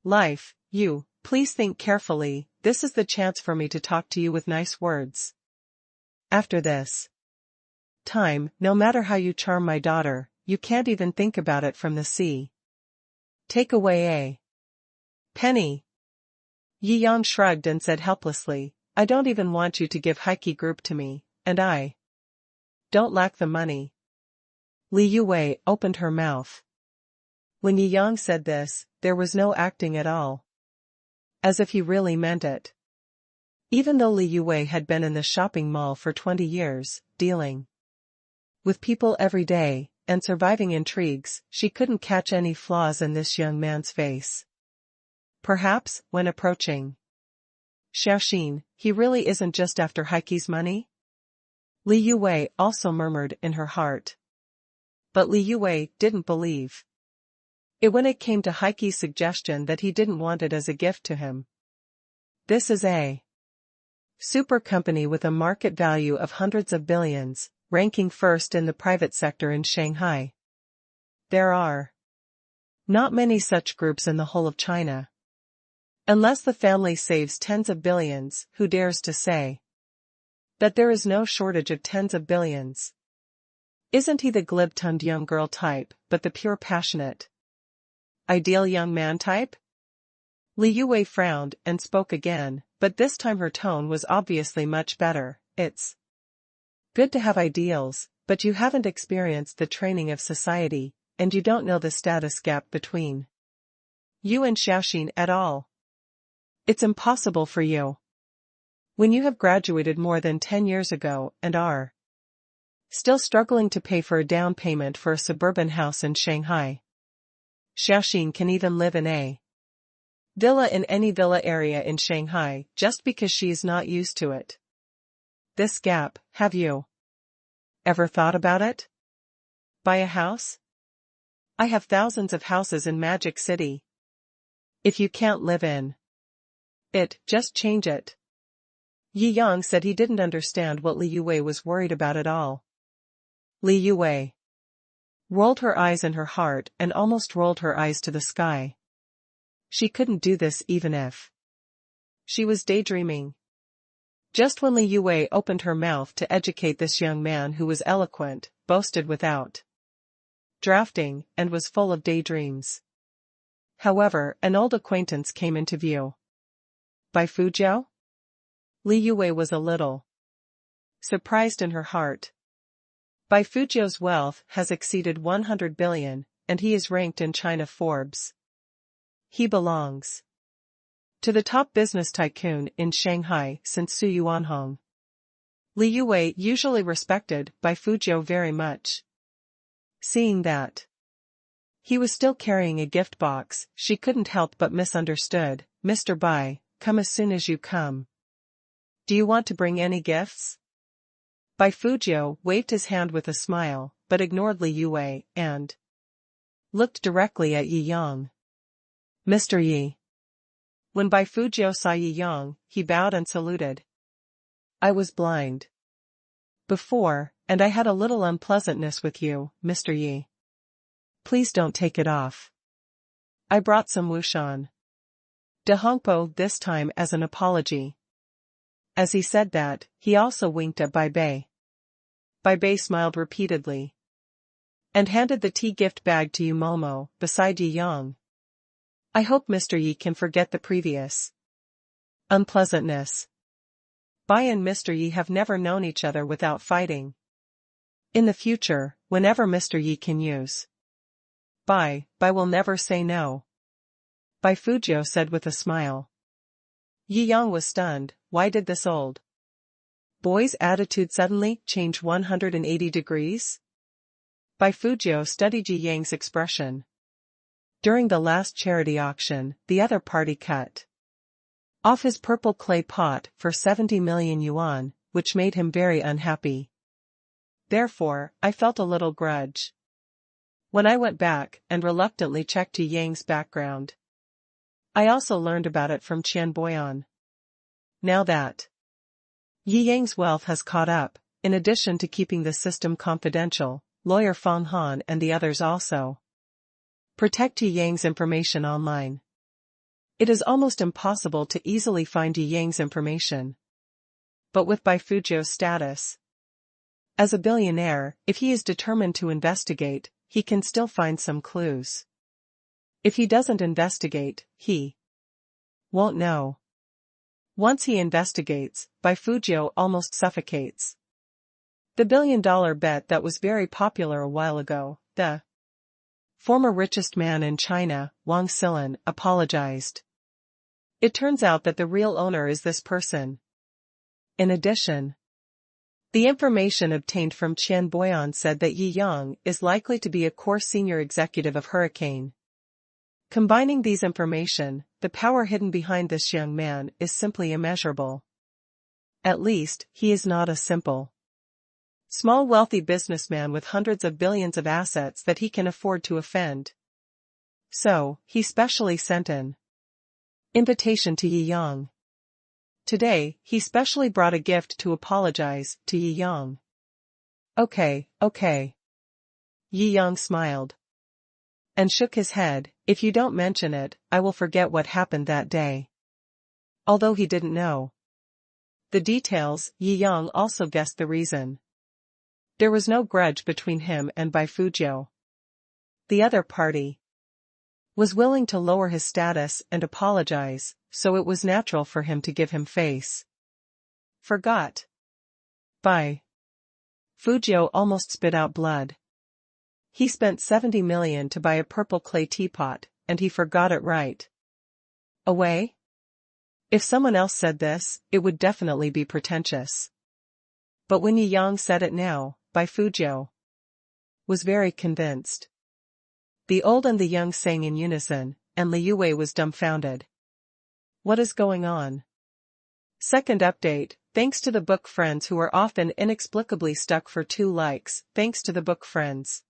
life. You, please think carefully, this is the chance for me to talk to you with nice words. After this time, no matter how you charm my daughter, you can't even think about it from the sea. Take away a penny. Yi Yang shrugged and said helplessly, I don't even want you to give Heike Group to me, and I don't lack the money. Li Yue opened her mouth. When Yi Yang said this, there was no acting at all. As if he really meant it. Even though Li Yue had been in the shopping mall for 20 years, dealing with people every day, and surviving intrigues, she couldn't catch any flaws in this young man's face. Perhaps, when approaching Xiaoxin, he really isn't just after Heike's money? Li Yue also murmured in her heart. But Li Yue didn't believe it when it came to Heike's suggestion that he didn't want it as a gift to him. This is a super company with a market value of hundreds of billions, ranking first in the private sector in Shanghai. There are not many such groups in the whole of China. Unless the family saves tens of billions, who dares to say that there is no shortage of tens of billions? Isn't he the glib-tongued young girl type, but the pure passionate, ideal young man type? Li Yue frowned and spoke again, but this time her tone was obviously much better. It's good to have ideals, but you haven't experienced the training of society, and you don't know the status gap between you and Xiaoxin at all. It's impossible for you. When you have graduated more than 10 years ago and are still struggling to pay for a down payment for a suburban house in Shanghai. Xiaoxin can even live in a villa in any villa area in Shanghai just because she is not used to it. This gap, have you ever thought about it? Buy a house? I have thousands of houses in Magic City. If you can't live in it, just change it. Yi Yang said he didn't understand what Li Yue was worried about at all. Li Yue rolled her eyes in her heart and almost rolled her eyes to the sky. She couldn't do this even if she was daydreaming. Just when Li Yue opened her mouth to educate this young man who was eloquent, boasted without drafting, and was full of daydreams. However, an old acquaintance came into view. Bai Fujiao? Li Yue was a little surprised in her heart. Bai Fujiao's wealth has exceeded 100 billion, and he is ranked in China Forbes. He belongs to the top business tycoon in Shanghai since Su Yuanhong. Li Yue usually respected Bai Fujiao very much. Seeing that he was still carrying a gift box, she couldn't help but misunderstood. Mr. Bai, come as soon as you come. Do you want to bring any gifts? Bai Fujiao waved his hand with a smile, but ignored Li Yue, and looked directly at Yi Yang. Mr. Yi. When Bai Fujiao saw Yi Yang, he bowed and saluted. I was blind before, and I had a little unpleasantness with you, Mr. Yi. Please don't take it off. I brought some Wushan de Hongpo this time as an apology. As he said that, he also winked at Bai Bei. Bai Bei smiled repeatedly and handed the tea gift bag to Yu Momo beside Yi Yang. I hope Mr. Yi can forget the previous unpleasantness. Bai and Mr. Yi have never known each other without fighting. In the future, whenever Mr. Yi can use Bai will never say no. Bai Fujiao said with a smile. Yi Yang was stunned. Why did this old boy's attitude suddenly change 180 degrees? Bai Fujiao studied Yi Yang's expression. During the last charity auction, the other party cut off his purple clay pot for 70 million yuan, which made him very unhappy. Therefore, I felt a little grudge when I went back and reluctantly checked Yi Yang's background. I also learned about it from Qian Boyan. Now that Yi Yang's wealth has caught up, in addition to keeping the system confidential, lawyer Fang Han and the others also protect Yi Yang's information online. It is almost impossible to easily find Yi Yang's information. But with Bai Fujiao's status as a billionaire, if he is determined to investigate, he can still find some clues. If he doesn't investigate, he won't know. Once he investigates, Bai Fujiao almost suffocates. The billion-dollar bet that was very popular a while ago, the former richest man in China, Wang Silan, apologized. It turns out that the real owner is this person. In addition, the information obtained from Qian Boyan said that Yi Yang is likely to be a core senior executive of Hurricane. Combining these information, the power hidden behind this young man is simply immeasurable. At least, he is not a simple, small wealthy businessman with hundreds of billions of assets that he can afford to offend. So, he specially sent an invitation to Yi Yang. Today, he specially brought a gift to apologize to Yi Yang. Okay. Yi Yang smiled and shook his head. If you don't mention it, I will forget what happened that day. Although he didn't know the details, Yi Yang also guessed the reason. There was no grudge between him and Bai Fujiao. The other party was willing to lower his status and apologize, so it was natural for him to give him face. Forgot. By. Fujio almost spit out blood. He spent 70 million to buy a purple clay teapot, and he forgot it right away? If someone else said this, it would definitely be pretentious. But when Yi Yang said it now, by Fujio was very convinced. The old and the young sang in unison, and Liu Wei was dumbfounded. What is going on? Second update, thanks to the book friends who are often inexplicably stuck for 2 likes, thanks to the book friends.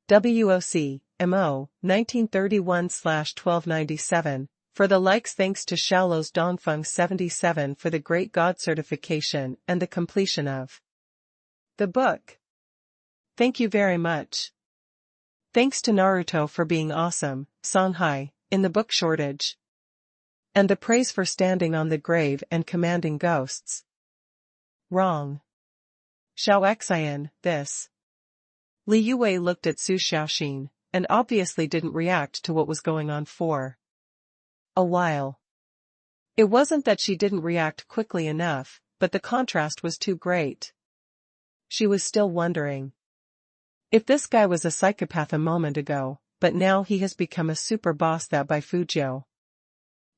WOC, MO, 1931/1297, for the likes, thanks to Shaolo's Dongfeng 77 for the Great God certification and the completion of the book. Thank you very much. Thanks to Naruto for being awesome, Songhai, in the book shortage. And the praise for standing on the grave and commanding ghosts. Wrong. Shao Xian, this. Liu Wei looked at Su Xiaoxin, and obviously didn't react to what was going on for a while. It wasn't that she didn't react quickly enough, but the contrast was too great. She was still wondering if this guy was a psychopath a moment ago, but now he has become a super boss that by Fujio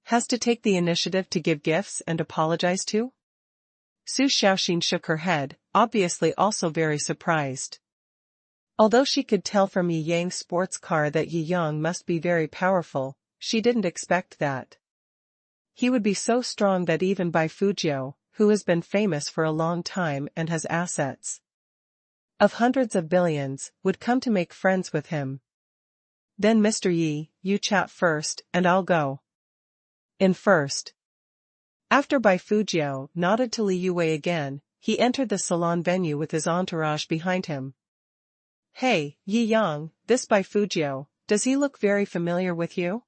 has to take the initiative to give gifts and apologize to? Su Xiaoxin shook her head, obviously also very surprised. Although she could tell from Yi Yang's sports car that Yi Yang must be very powerful, she didn't expect that he would be so strong that even by Fujio, who has been famous for a long time and has assets of hundreds of billions, would come to make friends with him. Then Mr. Yi, you chat first, and I'll go in first. After Bai Fujio nodded to Liu Wei again, he entered the salon venue with his entourage behind him. Hey, Yi Yang, this Bai Fujio, does he look very familiar with you?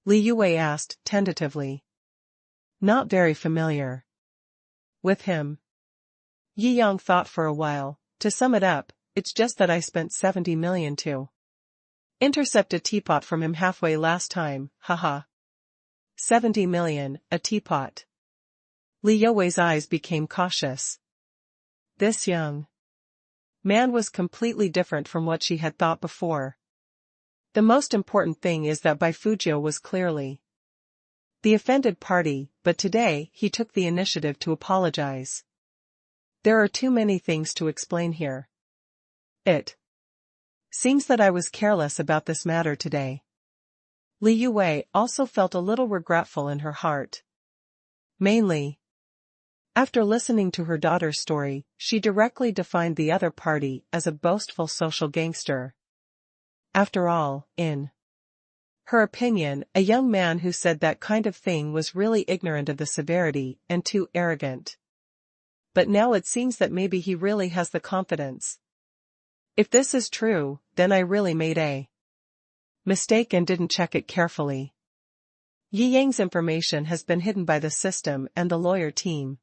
Liu Wei asked, tentatively. Not very familiar with him. Yi Yang thought for a while. To sum it up, it's just that I spent 70 million to intercept a teapot from him halfway last time, haha. 70 million, a teapot. Liu Wei's eyes became cautious. This young man was completely different from what she had thought before. The most important thing is that Bai Fujio was clearly the offended party, but today he took the initiative to apologize. There are too many things to explain here. It seems that I was careless about this matter today. Liu Wei also felt a little regretful in her heart. Mainly after listening to her daughter's story, she directly defined the other party as a boastful social gangster. After all, in her opinion, a young man who said that kind of thing was really ignorant of the severity and too arrogant. But now it seems that maybe he really has the confidence. If this is true, then I really made a mistake and didn't check it carefully. Yi Yang's information has been hidden by the system and the lawyer team.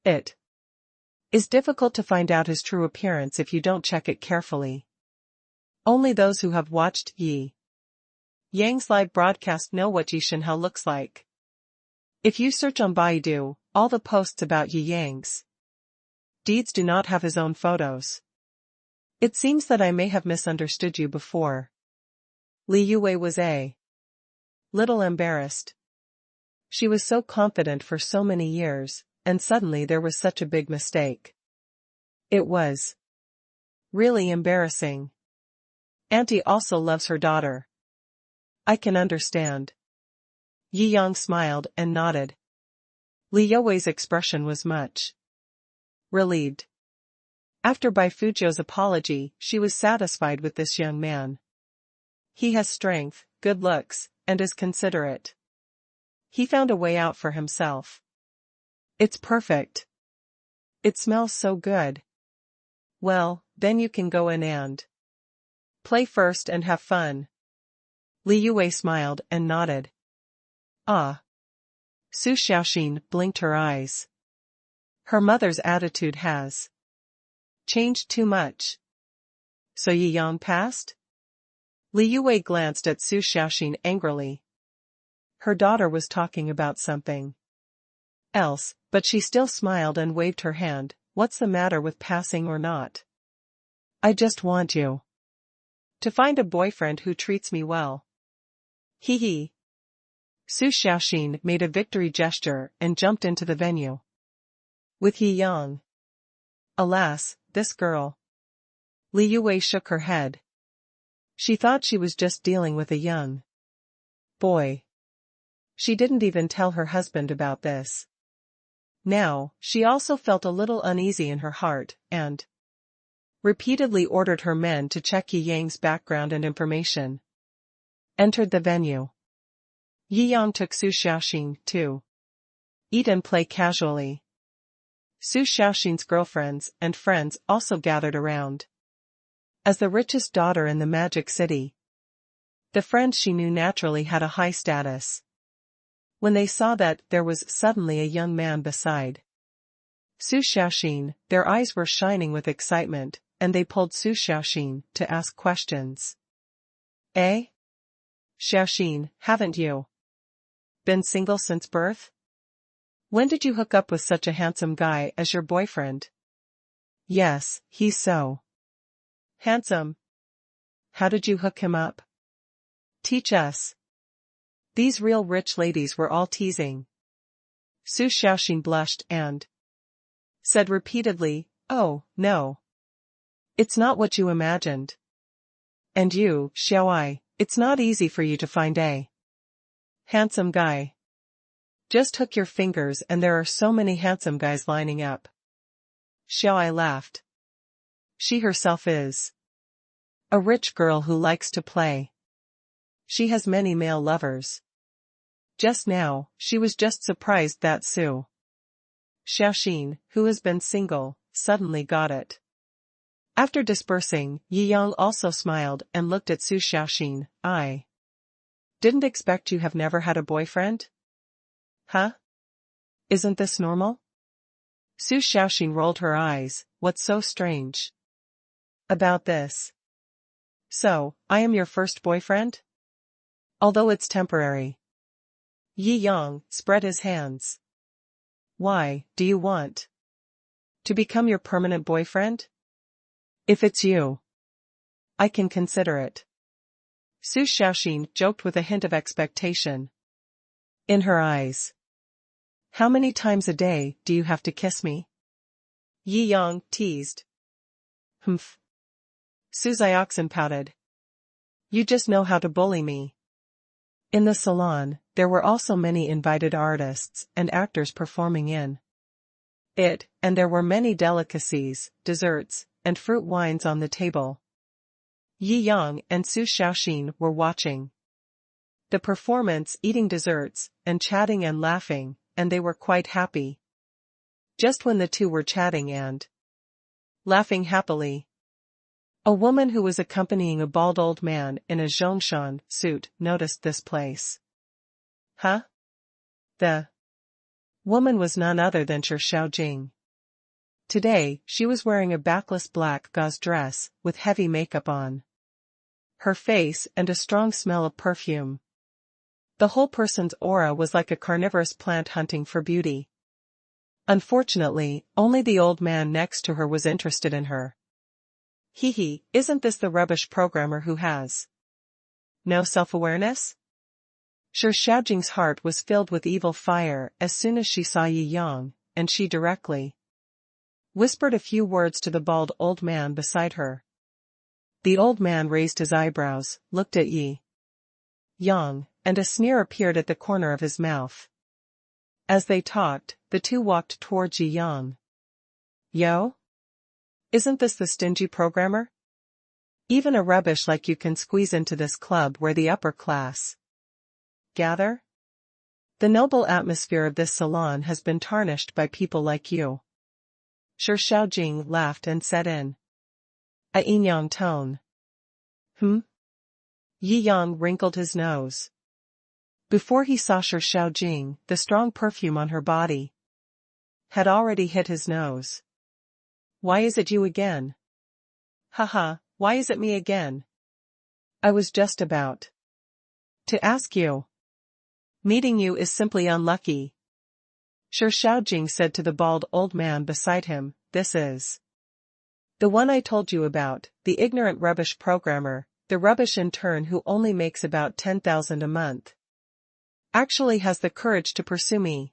It is difficult to find out his true appearance if you don't check it carefully. Only those who have watched Yi Yang's live broadcast know what Yi Shenhao looks like. If you search on Baidu, all the posts about Yi Yang's deeds do not have his own photos. It seems that I may have misunderstood you before. Liu Wei was a little embarrassed. She was so confident for so many years, and suddenly there was such a big mistake. It was really embarrassing. Auntie also loves her daughter. I can understand. Yi Yang smiled and nodded. Liu Wei's expression was much relieved. After Bai Fujio's apology, she was satisfied with this young man. He has strength, good looks, and is considerate. He found a way out for himself. It's perfect. It smells so good. Well, then you can go in and play first and have fun. Liu Wei smiled and nodded. Ah. Su Xiaoxin blinked her eyes. Her mother's attitude has changed too much. So Yi Yang passed? Liu Wei glanced at Su Xiaoxin angrily. Her daughter was talking about something else, but she still smiled and waved her hand. What's the matter with passing or not? I just want you to find a boyfriend who treats me well. Hee hee. Su Xiaoxin made a victory gesture and jumped into the venue with Yi Yang. Alas, this girl. Li Yue shook her head. She thought she was just dealing with a young boy. She didn't even tell her husband about this. Now, she also felt a little uneasy in her heart, and repeatedly ordered her men to check Yi Yang's background and information. Entered the venue. Yi Yang took Su Xiaoxin to eat and play casually. Su Xiaoxin's girlfriends and friends also gathered around. As the richest daughter in the Magic City, the friends she knew naturally had a high status. When they saw that there was suddenly a young man beside Su Xiaoxin, their eyes were shining with excitement, and they pulled Su Xiaoxin to ask questions. Eh? Xiaoxin, haven't you been single since birth? When did you hook up with such a handsome guy as your boyfriend? Yes, he's so handsome. How did you hook him up? Teach us. These real rich ladies were all teasing. Su Xiaoxin blushed and said repeatedly, oh, no. It's not what you imagined. And you, Xiaoai, it's not easy for you to find a handsome guy. Just hook your fingers and there are so many handsome guys lining up. Xiaoai laughed. She herself is a rich girl who likes to play. She has many male lovers. Just now, she was just surprised that Su Xiaoxin, who has been single, suddenly got it. After dispersing, Yi Yang also smiled and looked at Su Xiaoxin. I didn't expect you have never had a boyfriend? Huh? Isn't this normal? Su Xiaoxin rolled her eyes. What's so strange about this? So, I am your first boyfriend? Although it's temporary. Yi Yang spread his hands. Why, do you want to become your permanent boyfriend? If it's you, I can consider it. Su Xiaoxin joked with a hint of expectation in her eyes. How many times a day do you have to kiss me? Yi Yang teased. Humph. Su Xiaoxin pouted. You just know how to bully me. In the salon, there were also many invited artists and actors performing in it, and there were many delicacies, desserts, and fruit wines on the table. Yi Yang and Su Xiaoxin were watching the performance, eating desserts, and chatting and laughing, and they were quite happy. Just when the two were chatting and laughing happily, a woman who was accompanying a bald old man in a zhongshan suit noticed this place. Huh? The woman was none other than Xiaojing. Today, she was wearing a backless black gauze dress with heavy makeup on her face and a strong smell of perfume. The whole person's aura was like a carnivorous plant hunting for beauty. Unfortunately, only the old man next to her was interested in her. Hee hee, isn't this the rubbish programmer who has no self-awareness? Xiaojing's heart was filled with evil fire as soon as she saw Yi Yang, and she directly whispered a few words to the bald old man beside her. The old man raised his eyebrows, looked at Yi Yang, and a sneer appeared at the corner of his mouth. As they talked, the two walked towards Yi Yang. Yo? Isn't this the stingy programmer? Even a rubbish like you can squeeze into this club where the upper class gather? The noble atmosphere of this salon has been tarnished by people like you. Xiaojing laughed and said in a yin-yang tone. Yi Yang wrinkled his nose. Before he saw Xiaojing, the strong perfume on her body had already hit his nose. Why is it you again? Haha, why is it me again? I was just about to ask you. Meeting you is simply unlucky. Shaojing said to the bald old man beside him, this is the one I told you about, the ignorant rubbish programmer, the rubbish intern who only makes about 10,000 a month. Actually has the courage to pursue me.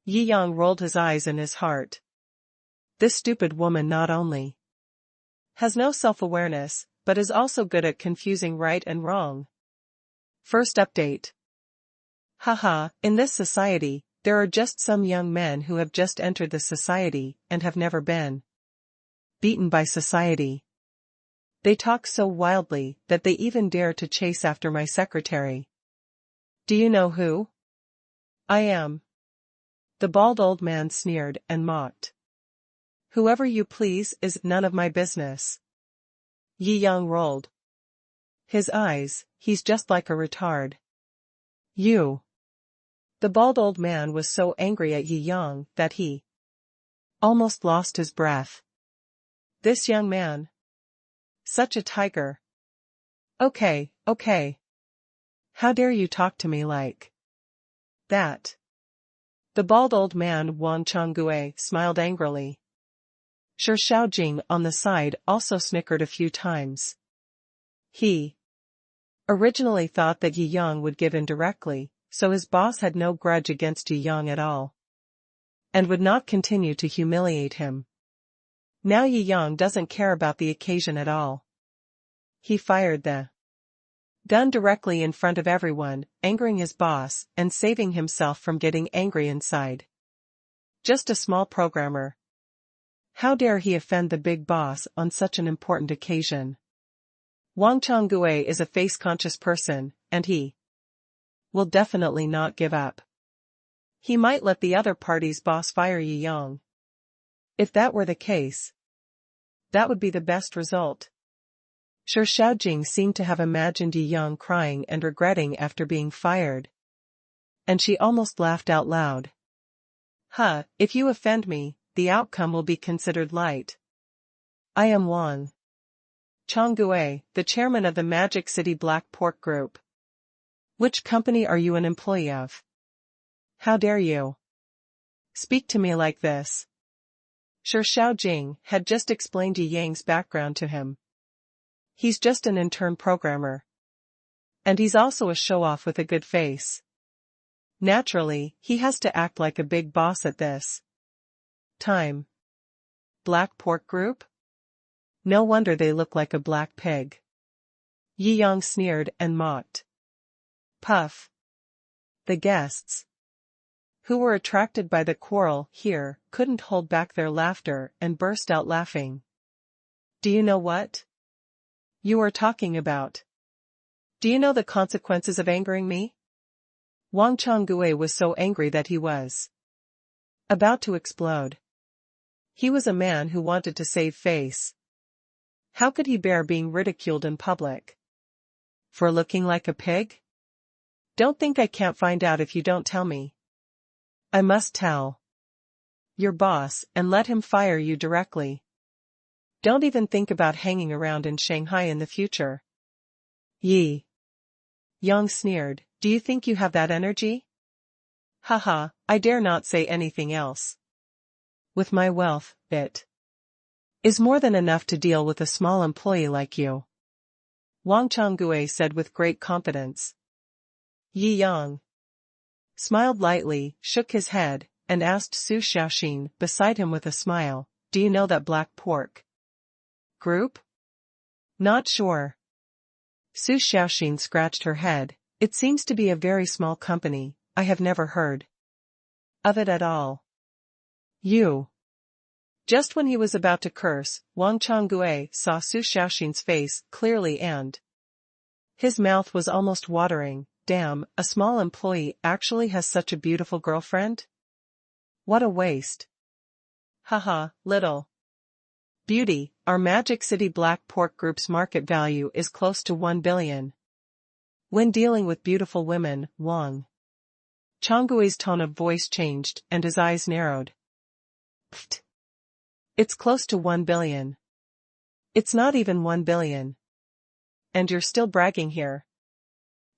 Yi Yang rolled his eyes in his heart. This stupid woman not only has no self-awareness, but is also good at confusing right and wrong. First update. Haha, in this society, there are just some young men who have just entered the society and have never been beaten by society. They talk so wildly that they even dare to chase after my secretary. Do you know who I am? The bald old man sneered and mocked. Whoever you please is none of my business. Yi Yang rolled his eyes, he's just like a retard. You. The bald old man was so angry at Yi Yang that he almost lost his breath. This young man. Such a tiger. Okay. How dare you talk to me like that? The bald old man Wang Changgue smiled angrily. Shaojing on the side also snickered a few times. He originally thought that Yi Yang would give in directly, so his boss had no grudge against Yi Yang at all, and would not continue to humiliate him. Now Yi Yang doesn't care about the occasion at all. He fired the gun directly in front of everyone, angering his boss and saving himself from getting angry inside. Just a small programmer. How dare he offend the big boss on such an important occasion? Wang Changgue is a face-conscious person, and he will definitely not give up. He might let the other party's boss fire Yi Yang. If that were the case, that would be the best result. Shaojing seemed to have imagined Yi Yang crying and regretting after being fired. And she almost laughed out loud. If you offend me, the outcome will be considered light. I am Wang Changgue, the chairman of the Magic City Black Pork Group. Which company are you an employee of? How dare you speak to me like this? Shaojing had just explained Yi Yang's background to him. He's just an intern programmer. And he's also a show-off with a good face. Naturally, he has to act like a big boss at this time. Black Pork Group? No wonder they look like a black pig. Yi Yang sneered and mocked. Puff. The guests, who were attracted by the quarrel here, couldn't hold back their laughter and burst out laughing. Do you know what you are talking about? Do you know the consequences of angering me? Wang Changgue was so angry that he was about to explode. He was a man who wanted to save face. How could he bear being ridiculed in public for looking like a pig? Don't think I can't find out if you don't tell me. I must tell your boss and let him fire you directly. Don't even think about hanging around in Shanghai in the future. Yi Yang sneered, do you think you have that energy? Haha, I dare not say anything else. With my wealth, it is more than enough to deal with a small employee like you. Wang Changgue said with great confidence. Yi Yang smiled lightly, shook his head, and asked Su Xiaoxin beside him with a smile, do you know that Black Pork Group? Not sure. Su Xiaoxin scratched her head. It seems to be a very small company, I have never heard of it at all. You. Just when he was about to curse, Wang Changgue saw Su Xiaoxin's face clearly and his mouth was almost watering. Damn, a small employee actually has such a beautiful girlfriend? What a waste. Haha, little beauty, our Magic City Black Pork Group's market value is close to 1 billion. When dealing with beautiful women, Wang Changgue's tone of voice changed and his eyes narrowed. Pfft. It's close to 1 billion. It's not even 1 billion. And you're still bragging here.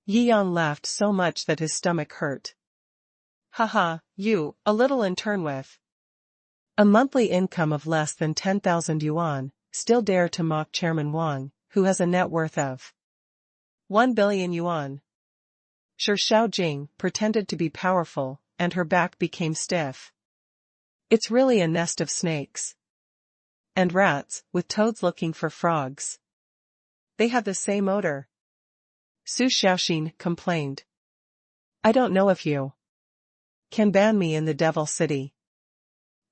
Yi Yang laughed so much that his stomach hurt. Haha, you, a little intern with a monthly income of less than 10,000 yuan, still dare to mock Chairman Wang, who has a net worth of 1 billion yuan. Shou Jing pretended to be powerful, and her back became stiff. It's really a nest of snakes and rats, with toads looking for frogs. They have the same odor. Su Xiaoxin complained. I don't know if you can ban me in the Devil City.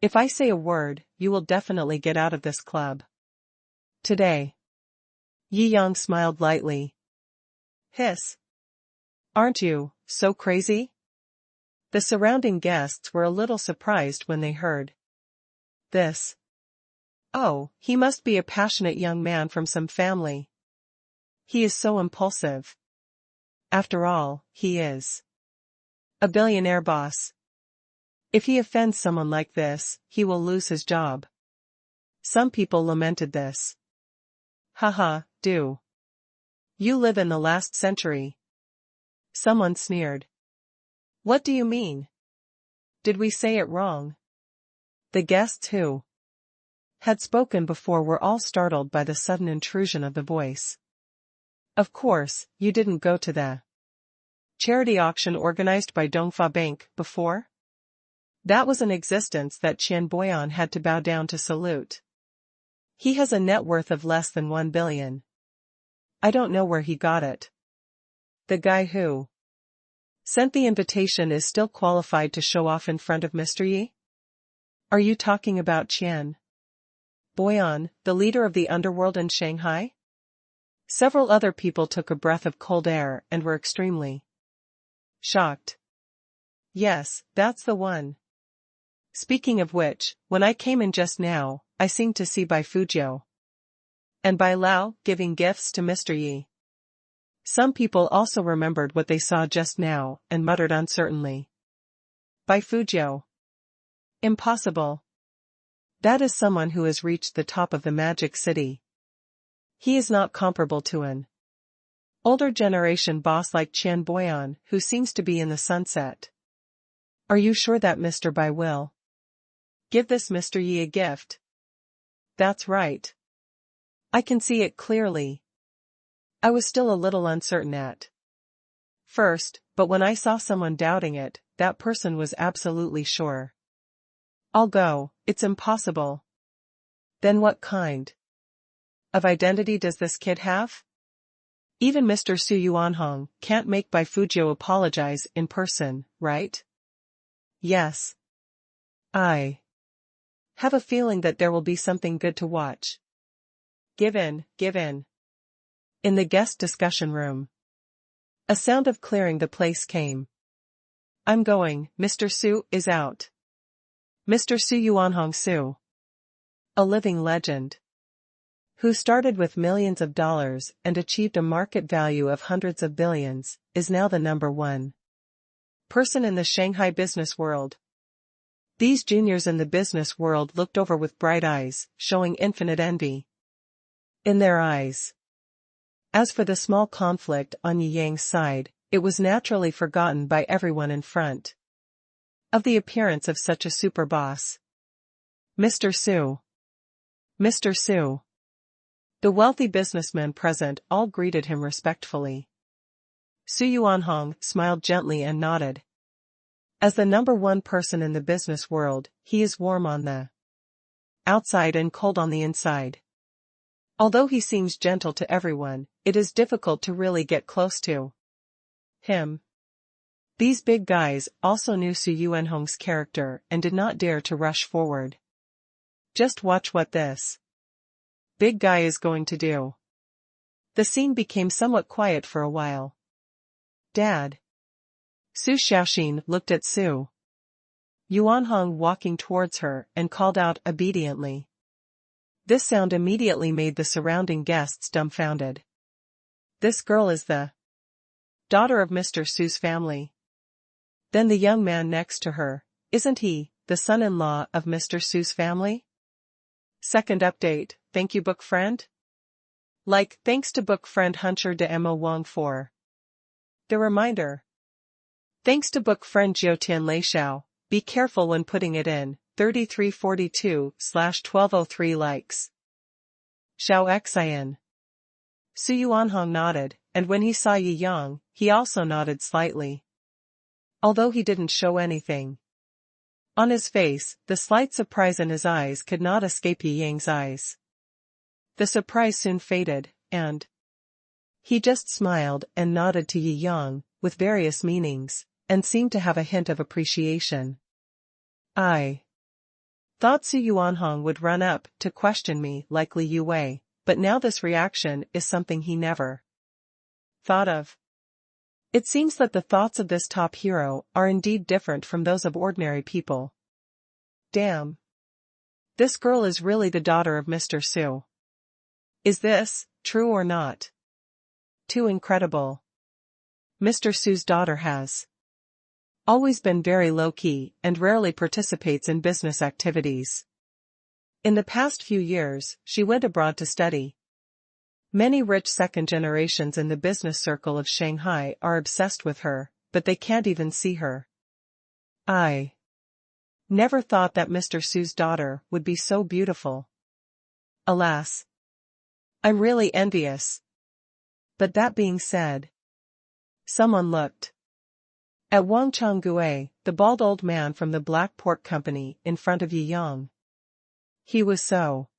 If I say a word, you will definitely get out of this club today. Yi Yang smiled lightly. Hiss. Aren't you so crazy? The surrounding guests were a little surprised when they heard this. Oh, he must be a passionate young man from some family. He is so impulsive. After all, he is a billionaire boss. If he offends someone like this, he will lose his job. Some people lamented this. Haha, do you live in the last century? Someone sneered. What do you mean? Did we say it wrong? The guests who had spoken before were all startled by the sudden intrusion of the voice. Of course, you didn't go to the charity auction organized by Dongfa Bank before? That was an existence that Qian Boyan had to bow down to salute. He has a net worth of less than 1 billion. I don't know where he got it. The guy who sent the invitation is still qualified to show off in front of Mr. Yi? Are you talking about Qian Boyan, the leader of the underworld in Shanghai? Several other people took a breath of cold air and were extremely shocked. Yes, that's the one. Speaking of which, when I came in just now, I seemed to see Bai Fujiu and Bai Lao giving gifts to Mr. Yi. Some people also remembered what they saw just now and muttered uncertainly. Bai Fujiu. Impossible. That is someone who has reached the top of the magic city. He is not comparable to an older generation boss like Qian Boyan, who seems to be in the sunset. Are you sure that Mr. Bai will give this Mr. Yi a gift? That's right. I can see it clearly. I was still a little uncertain at first, but when I saw someone doubting it, that person was absolutely sure. I'll go, it's impossible. Then what kind of identity does this kid have? Even Mr. Su Yuanhong can't make Bai Fujiu apologize in person, right? Yes. I have a feeling that there will be something good to watch. Give in, give in. In the guest discussion room, a sound of clearing the place came. I'm going, Mr. Su is out. Mr. Su Yuanhong Su, a living legend, who started with millions of dollars and achieved a market value of hundreds of billions, is now the #1 person in the Shanghai business world. These juniors in the business world looked over with bright eyes, showing infinite envy in their eyes. As for the small conflict on Yi Yang's side, it was naturally forgotten by everyone in front of the appearance of such a super boss. Mr. Su. Mr. Su. The wealthy businessmen present all greeted him respectfully. Su Yuanhong smiled gently and nodded. As the #1 person in the business world, he is warm on the outside and cold on the inside. Although he seems gentle to everyone, it is difficult to really get close to him. These big guys also knew Su Yuanhong's character and did not dare to rush forward. Just watch what this big guy is going to do. The scene became somewhat quiet for a while. Dad. Su Xiaoxin looked at Su Yuanhong walking towards her and called out obediently. This sound immediately made the surrounding guests dumbfounded. This girl is the daughter of Mr. Su's family. Then the young man next to her, isn't he the son-in-law of Mr. Su's family? Second update, thank you book friend? Thanks to book friend Hunter de Mo Wong for The reminder. Thanks to book friend Jiaotian Lei Shou, be careful when putting it in, 3342/1203 likes. Shou Xian. Su Yuanhong nodded, and when he saw Yi Yang, he also nodded slightly. Although he didn't show anything. On his face, the slight surprise in his eyes could not escape Yi Yang's eyes. The surprise soon faded, and he just smiled and nodded to Yi Yang, with various meanings, and seemed to have a hint of appreciation. I thought Su Yuanhong would run up to question me like Li Yuwei, but now this reaction is something he never thought of. It seems that the thoughts of this top hero are indeed different from those of ordinary people. Damn. This girl is really the daughter of Mr. Su. Is this true or not? Too incredible. Mr. Su's daughter has always been very low-key and rarely participates in business activities. In the past few years, she went abroad to study. Many rich second generations in the business circle of Shanghai are obsessed with her, but they can't even see her. I never thought that Mr. Su's daughter would be so beautiful. Alas. I'm really envious. But that being said, someone looked at Wang Changgue, the bald old man from the Black Pork Company, in front of Yi Yang. He was so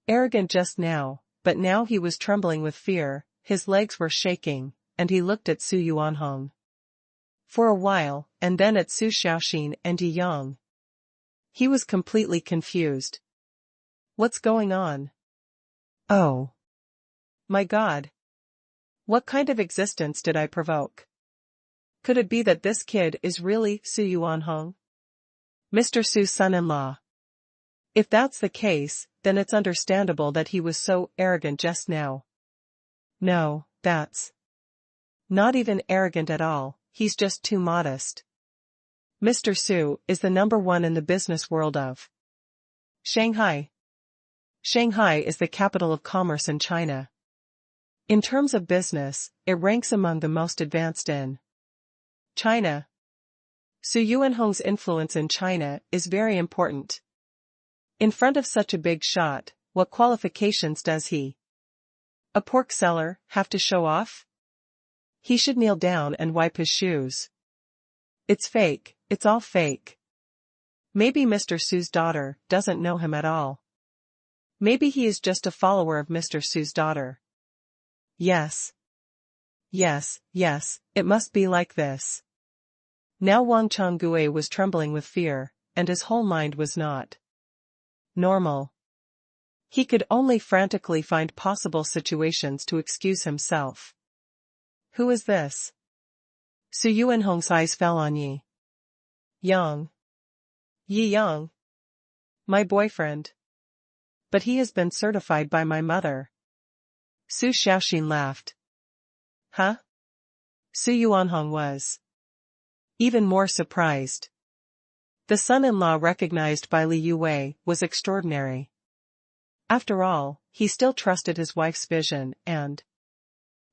arrogant just now, but now he was trembling with fear, his legs were shaking, and he looked at Su Yuanhong for a while, and then at Su Xiaoxin and Yi Yang. He was completely confused. What's going on? Oh. My God. What kind of existence did I provoke? Could it be that this kid is really Su Yuanhong? Mr. Su's son-in-law. If that's the case, then it's understandable that he was so arrogant just now. No, that's not even arrogant at all, he's just too modest. Mr. Su is the number one in the business world of Shanghai. Shanghai is the capital of commerce in China. In terms of business, it ranks among the most advanced in China. Su Yuanhong's influence in China is very important. In front of such a big shot, what qualifications does he, a pork seller, have to show off? He should kneel down and wipe his shoes. It's fake, it's all fake. Maybe Mr. Su's daughter doesn't know him at all. Maybe he is just a follower of Mr. Su's daughter. Yes. Yes, it must be like this. Now Wang Changgue was trembling with fear, and his whole mind was not normal. He could only frantically find possible situations to excuse himself. Who is this? Su Yuanhong's eyes fell on Yi Yang. Yi Yang. My boyfriend. But he has been certified by my mother. Su Xiaoxin laughed. Huh? Su Yuanhong was even more surprised. The son-in-law recognized by Li Yuwei was extraordinary. After all, he still trusted his wife's vision and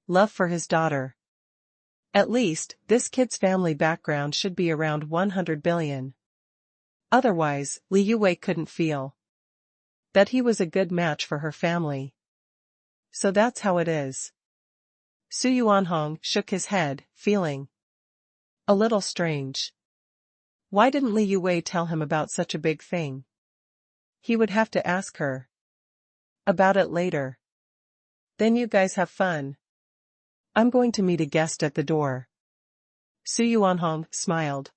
love for his daughter. At least, this kid's family background should be around 100 billion. Otherwise, Li Yuwei couldn't feel that he was a good match for her family. So that's how it is. Su Yuanhong shook his head, feeling a little strange. Why didn't Li Yuwei tell him about such a big thing? He would have to ask her about it later. Then you guys have fun. I'm going to meet a guest at the door. Su Yuanhong smiled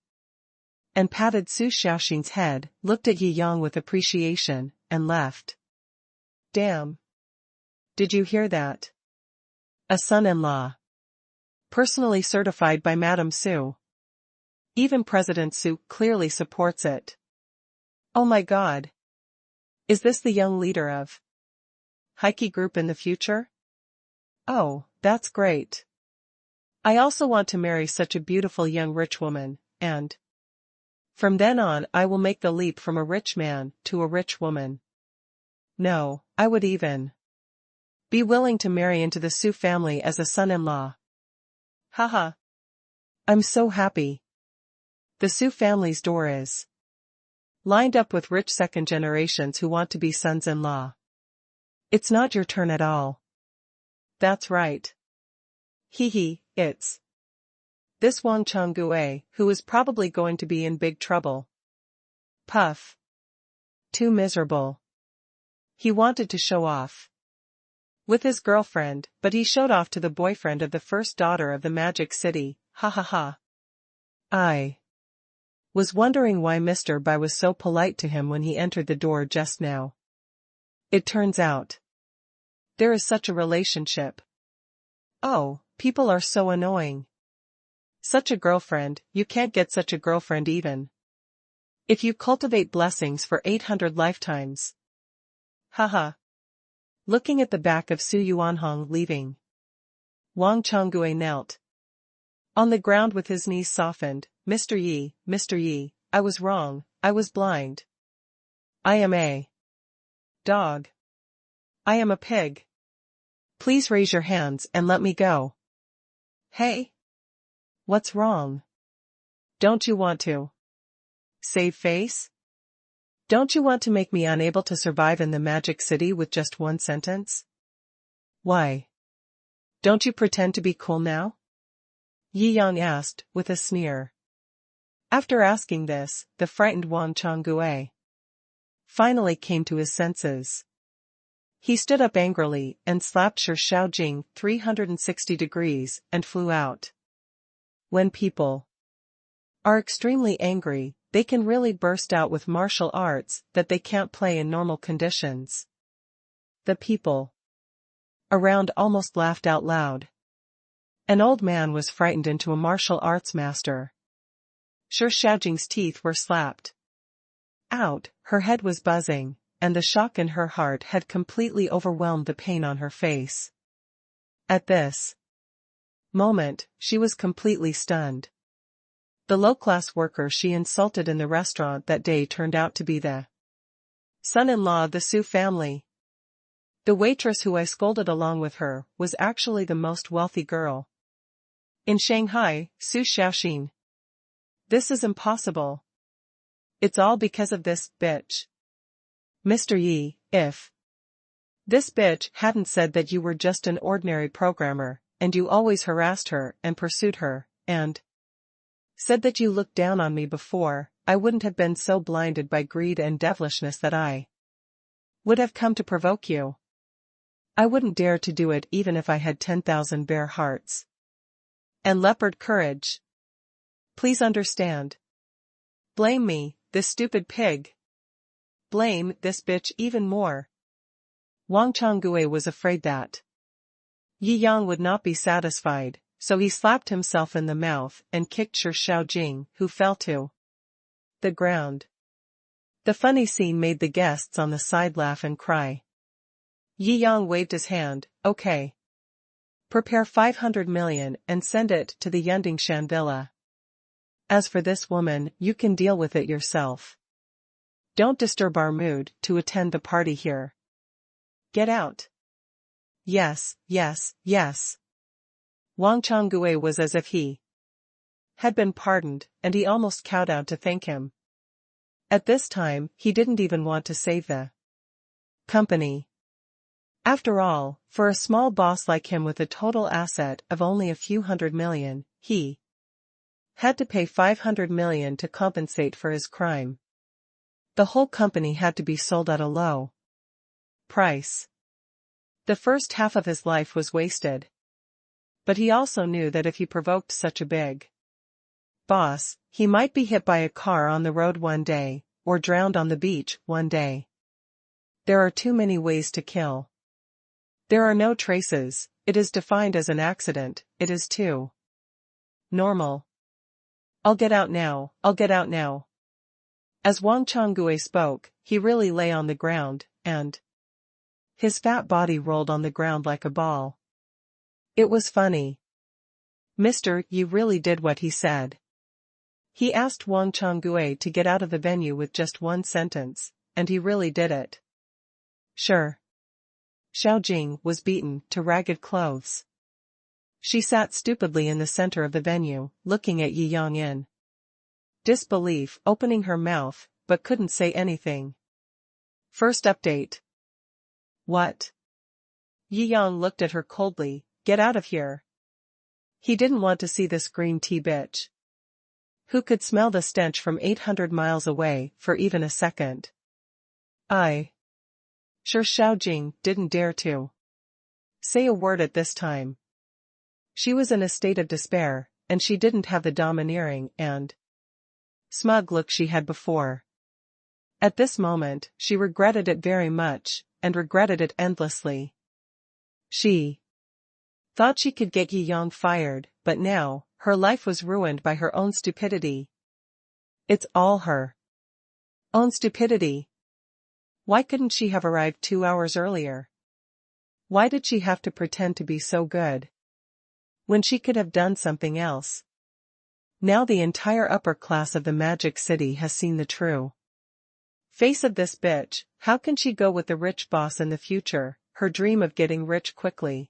and patted Su Xiaoxin's head, looked at Yi Yang with appreciation, and left. Damn. Did you hear that? A son-in-law. Personally certified by Madame Su. Even President Su clearly supports it. Oh my God. Is this the young leader of Heike Group in the future? Oh, that's great. I also want to marry such a beautiful young rich woman, and from then on I will make the leap from a rich man to a rich woman. No, I would even be willing to marry into the Su family as a son-in-law. Haha. I'm so happy. The Shou family's door is lined up with rich second generations who want to be sons-in-law. It's not your turn at all. That's right. Hee, it's this Wang Changgue, who is probably going to be in big trouble. Puff. Too miserable. He wanted to show off with his girlfriend, but he showed off to the boyfriend of the first daughter of the Magic City, ha ha ha. I was wondering why Mr. Bai was so polite to him when he entered the door just now. It turns out there is such a relationship. Oh, people are so annoying. Such a girlfriend, you can't get such a girlfriend even if you cultivate blessings for 800 lifetimes. Haha. Looking at the back of Su Yuanhong leaving, Wang Changgue knelt on the ground with his knees softened. Mr. Yi, I was wrong, I was blind. I am a dog. I am a pig. Please raise your hands and let me go. Hey? What's wrong? Don't you want to save face? Don't you want to make me unable to survive in the Magic City with just one sentence? Why? Don't you pretend to be cool now? Yi Yang asked, with a sneer. After asking this, the frightened Wang Changgue finally came to his senses. He stood up angrily and slapped Shou 360 degrees and flew out. When people are extremely angry, they can really burst out with martial arts that they can't play in normal conditions. The people around almost laughed out loud. An old man was frightened into a martial arts master. Shou Xiaojing's teeth were slapped out, her head was buzzing, and the shock in her heart had completely overwhelmed the pain on her face. At this moment, she was completely stunned. The low-class worker she insulted in the restaurant that day turned out to be the son-in-law of the Shou family. The waitress who I scolded along with her was actually the most wealthy girl in Shanghai, Su Xiaoxin. This is impossible. It's all because of this bitch. Mr. Yi, if this bitch hadn't said that you were just an ordinary programmer, and you always harassed her and pursued her, and said that you looked down on me before, I wouldn't have been so blinded by greed and devilishness that I would have come to provoke you. I wouldn't dare to do it even if I had 10,000 bear hearts and leopard courage. Please understand. Blame me, this stupid pig. Blame this bitch even more. Wang Changgue was afraid that Yi Yang would not be satisfied, so he slapped himself in the mouth and kicked Shou Xiaojing, who fell to the ground. The funny scene made the guests on the side laugh and cry. Yi Yang waved his hand, okay. Prepare 500 million and send it to the Yundingshan villa. As for this woman, you can deal with it yourself. Don't disturb our mood to attend the party here. Get out. Yes. Wang Changgue was as if he had been pardoned, and he almost kowtowed to thank him. At this time, he didn't even want to save the company. After all, for a small boss like him with a total asset of only a few hundred million, he had to pay 500 million to compensate for his crime. The whole company had to be sold at a low price. The first half of his life was wasted. But he also knew that if he provoked such a big boss, he might be hit by a car on the road one day, or drowned on the beach one day. There are too many ways to kill. There are no traces, it is defined as an accident, it is too normal. I'll get out now. As Wang Changgue spoke, he really lay on the ground, and his fat body rolled on the ground like a ball. It was funny. Mister, you really did what he said. He asked Wang Changgue to get out of the venue with just one sentence, and he really did it. Sure. Xiaojing was beaten to ragged clothes. She sat stupidly in the center of the venue, looking at Yi Yang in disbelief, opening her mouth, but couldn't say anything. First update. What? Yi Yang looked at her coldly. Get out of here. He didn't want to see this green tea bitch, who could smell the stench from 800 miles away, for even a second. Sure, Xiaojing didn't dare to say a word at this time. She was in a state of despair, and she didn't have the domineering and smug look she had before. At this moment, she regretted it very much, and regretted it endlessly. She thought she could get Yi Yang fired, but now, her life was ruined by her own stupidity. It's all her own stupidity. Why couldn't she have arrived 2 hours earlier? Why did she have to pretend to be so good when she could have done something else? Now the entire upper class of the Magic City has seen the true face of this bitch. How can she go with the rich boss in the future? Her dream of getting rich quickly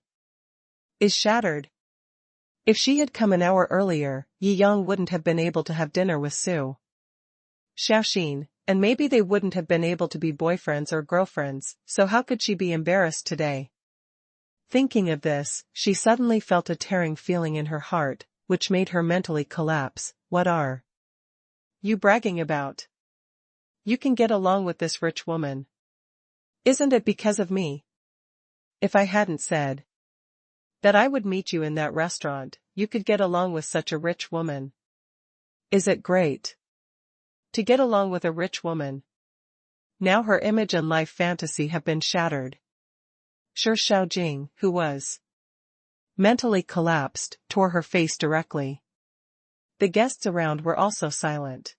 is shattered. If she had come an hour earlier, Yi Yang wouldn't have been able to have dinner with Su Xiaoxin, and maybe they wouldn't have been able to be boyfriends or girlfriends, so how could she be embarrassed today? Thinking of this, she suddenly felt a tearing feeling in her heart, which made her mentally collapse. What are you bragging about? You can get along with this rich woman. Isn't it because of me? If I hadn't said that I would meet you in that restaurant, you could get along with such a rich woman. Is it great to get along with a rich woman? Now her image and life fantasy have been shattered. Sure, Xiaojing, who was mentally collapsed, tore her face directly. The guests around were also silent.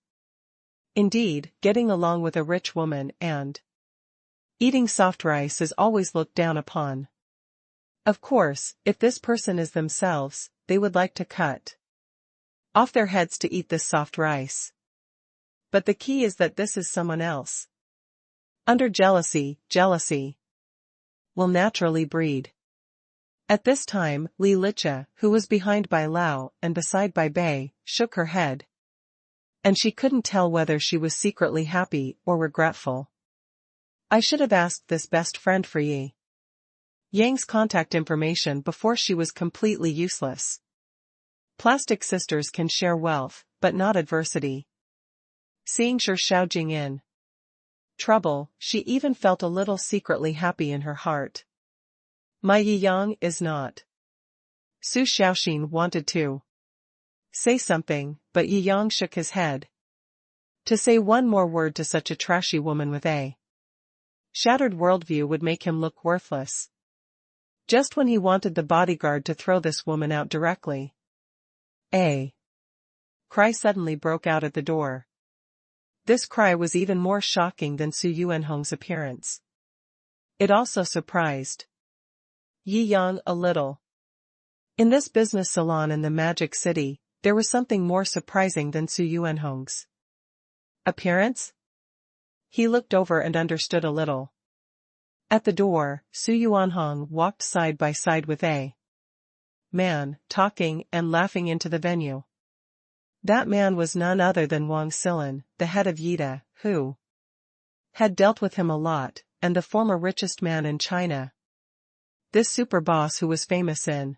Indeed, getting along with a rich woman and eating soft rice is always looked down upon. Of course, if this person is themselves, they would like to cut off their heads to eat this soft rice. But the key is that this is someone else. Under jealousy will naturally breed. At this time, Li Licha, who was behind Bai Lao and beside Bai Bei, shook her head. And she couldn't tell whether she was secretly happy or regretful. I should have asked this best friend for Yi Yang's contact information before she was completely useless. Plastic sisters can share wealth, but not adversity. Seeing Sure Xiaojing in trouble, she even felt a little secretly happy in her heart. My Yi Yang is not. Su Xiaoxin wanted to say something, but Yi Yang shook his head. To say one more word to such a trashy woman with a shattered worldview would make him look worthless. Just when he wanted the bodyguard to throw this woman out directly, a cry suddenly broke out at the door. This cry was even more shocking than Su Yuanhong's appearance. It also surprised Yi Yang a little. In this business salon in the Magic City, there was something more surprising than Su Yuanhong's appearance. He looked over and understood a little. At the door, Su Yuanhong walked side by side with a man, talking and laughing into the venue. That man was none other than Wang Silin, the head of Yida, who had dealt with him a lot, and the former richest man in China. This super boss who was famous in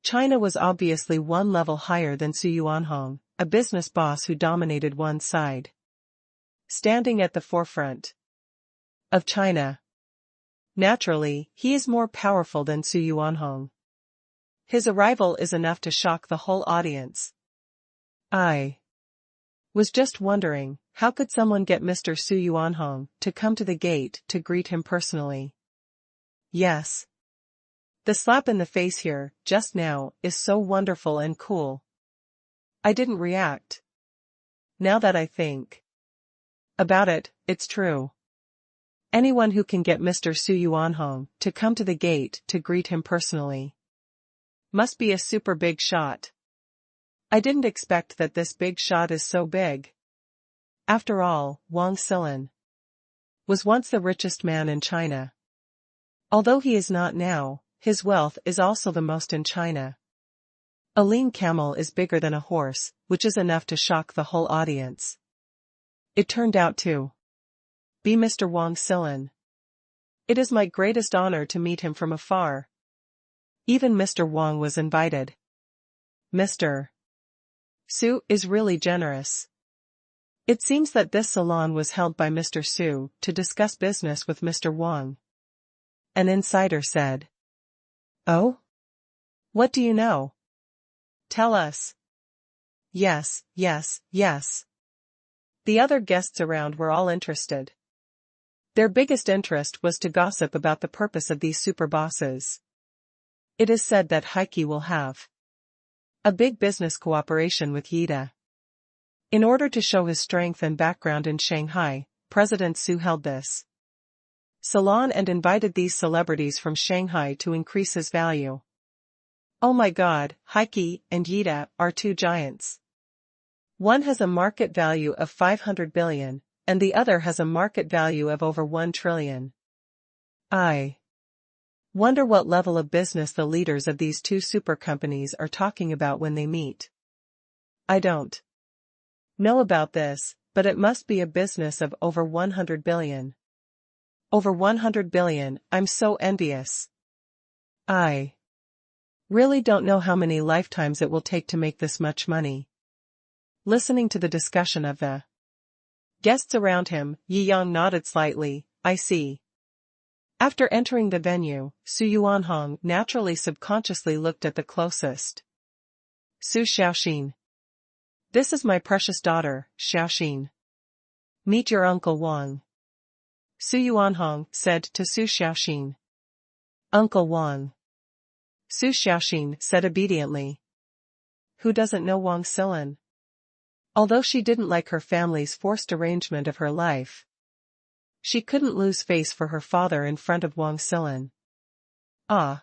China was obviously one level higher than Su Yuanhong, a business boss who dominated one side. Standing at the forefront of China. Naturally, he is more powerful than Su Yuanhong. His arrival is enough to shock the whole audience. I was just wondering, how could someone get Mr. Su Yuanhong to come to the gate to greet him personally? Yes. The slap in the face here, just now, is so wonderful and cool. I didn't react. Now that I think about it, it's true. Anyone who can get Mr. Su Yuanhong to come to the gate to greet him personally must be a super big shot. I didn't expect that this big shot is so big. After all, Wang Silin was once the richest man in China. Although he is not now, his wealth is also the most in China. A lean camel is bigger than a horse, which is enough to shock the whole audience. It turned out to be Mr. Wang Silin. It is my greatest honor to meet him from afar. Even Mr. Wang was invited. Mr. Shou is really generous. It seems that this salon was held by Mr. Shou to discuss business with Mr. Wang. An insider said. Oh? What do you know? Tell us. Yes, yes, yes. The other guests around were all interested. Their biggest interest was to gossip about the purpose of these super bosses. It is said that Heike will have a big business cooperation with Yida. In order to show his strength and background in Shanghai, President Shou held this salon and invited these celebrities from Shanghai to increase his value. Oh my God, Heike and Yida are two giants. One has a market value of 500 billion, and the other has a market value of over 1 trillion. I wonder what level of business the leaders of these two super companies are talking about when they meet. I don't know about this, but it must be a business of over 100 billion. Over 100 billion, I'm so envious. I really don't know how many lifetimes it will take to make this much money. Listening to the discussion of the guests around him, Yi Yang nodded slightly. I see. After entering the venue, Su Yuanhong naturally subconsciously looked at the closest. Su Xiaoxin. This is my precious daughter, Xiaoxin. Meet your Uncle Wang. Su Yuanhong said to Su Xiaoxin. Uncle Wang. Su Xiaoxin said obediently. Who doesn't know Wang Silin? Although she didn't like her family's forced arrangement of her life, she couldn't lose face for her father in front of Wang Silin. Ah!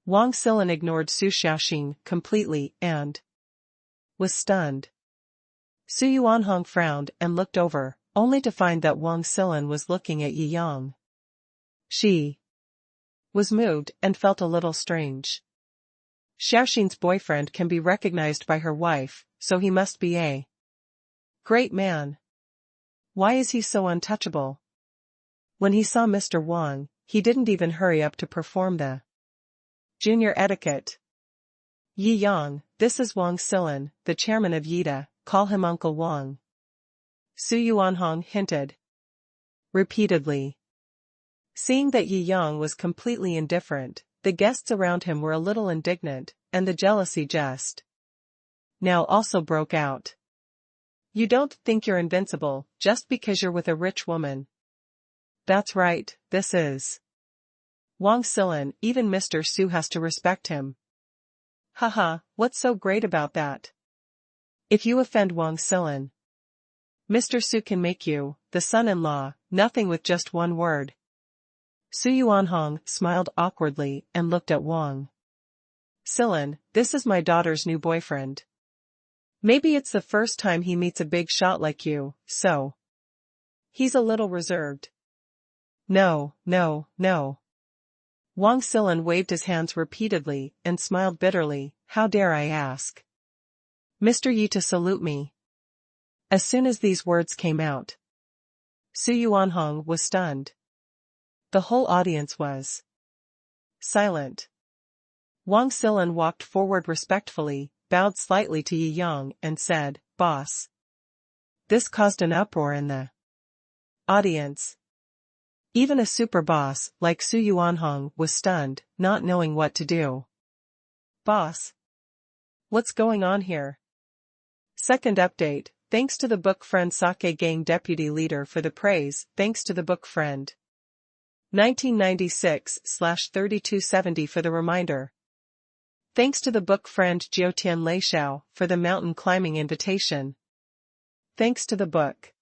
Wang Silin ignored Su Xiaoxin completely and was stunned. Su Yuanhong frowned and looked over, only to find that Wang Silin was looking at Yi Yang. She was moved and felt a little strange. Xiaoxin's boyfriend can be recognized by her wife, so he must be a great man. Why is he so untouchable? When he saw Mr. Wang, he didn't even hurry up to perform the junior etiquette. Yi Yang, this is Wang Silin, the chairman of Yida, call him Uncle Wang. Su Yuanhong hinted repeatedly. Seeing that Yi Yang was completely indifferent, the guests around him were a little indignant, and the jealousy just now also broke out. You don't think you're invincible, just because you're with a rich woman. That's right, this is Wang Silin, even Mr. Shou has to respect him. Haha, what's so great about that? If you offend Wang Silin, Mr. Shou can make you the son-in-law, nothing with just one word. Su Yuanhong smiled awkwardly and looked at Wang Silin. This is my daughter's new boyfriend. Maybe it's the first time he meets a big shot like you, so he's a little reserved. No, no, no. Wang Silin waved his hands repeatedly and smiled bitterly. How dare I ask Mr. Yi to salute me? As soon as these words came out, Su Yuanhong was stunned. The whole audience was silent. Wang Silin walked forward respectfully, bowed slightly to Yi Yang and said, Boss. This caused an uproar in the audience. Even a super boss like Su Yuanhong was stunned, not knowing what to do. Boss. What's going on here? Second update, thanks to the book friend Sake Gang deputy leader for the praise, thanks to the book friend 1996/3270 for the reminder. Thanks to the book friend Jiutian Leishao for the mountain climbing invitation. Thanks to the book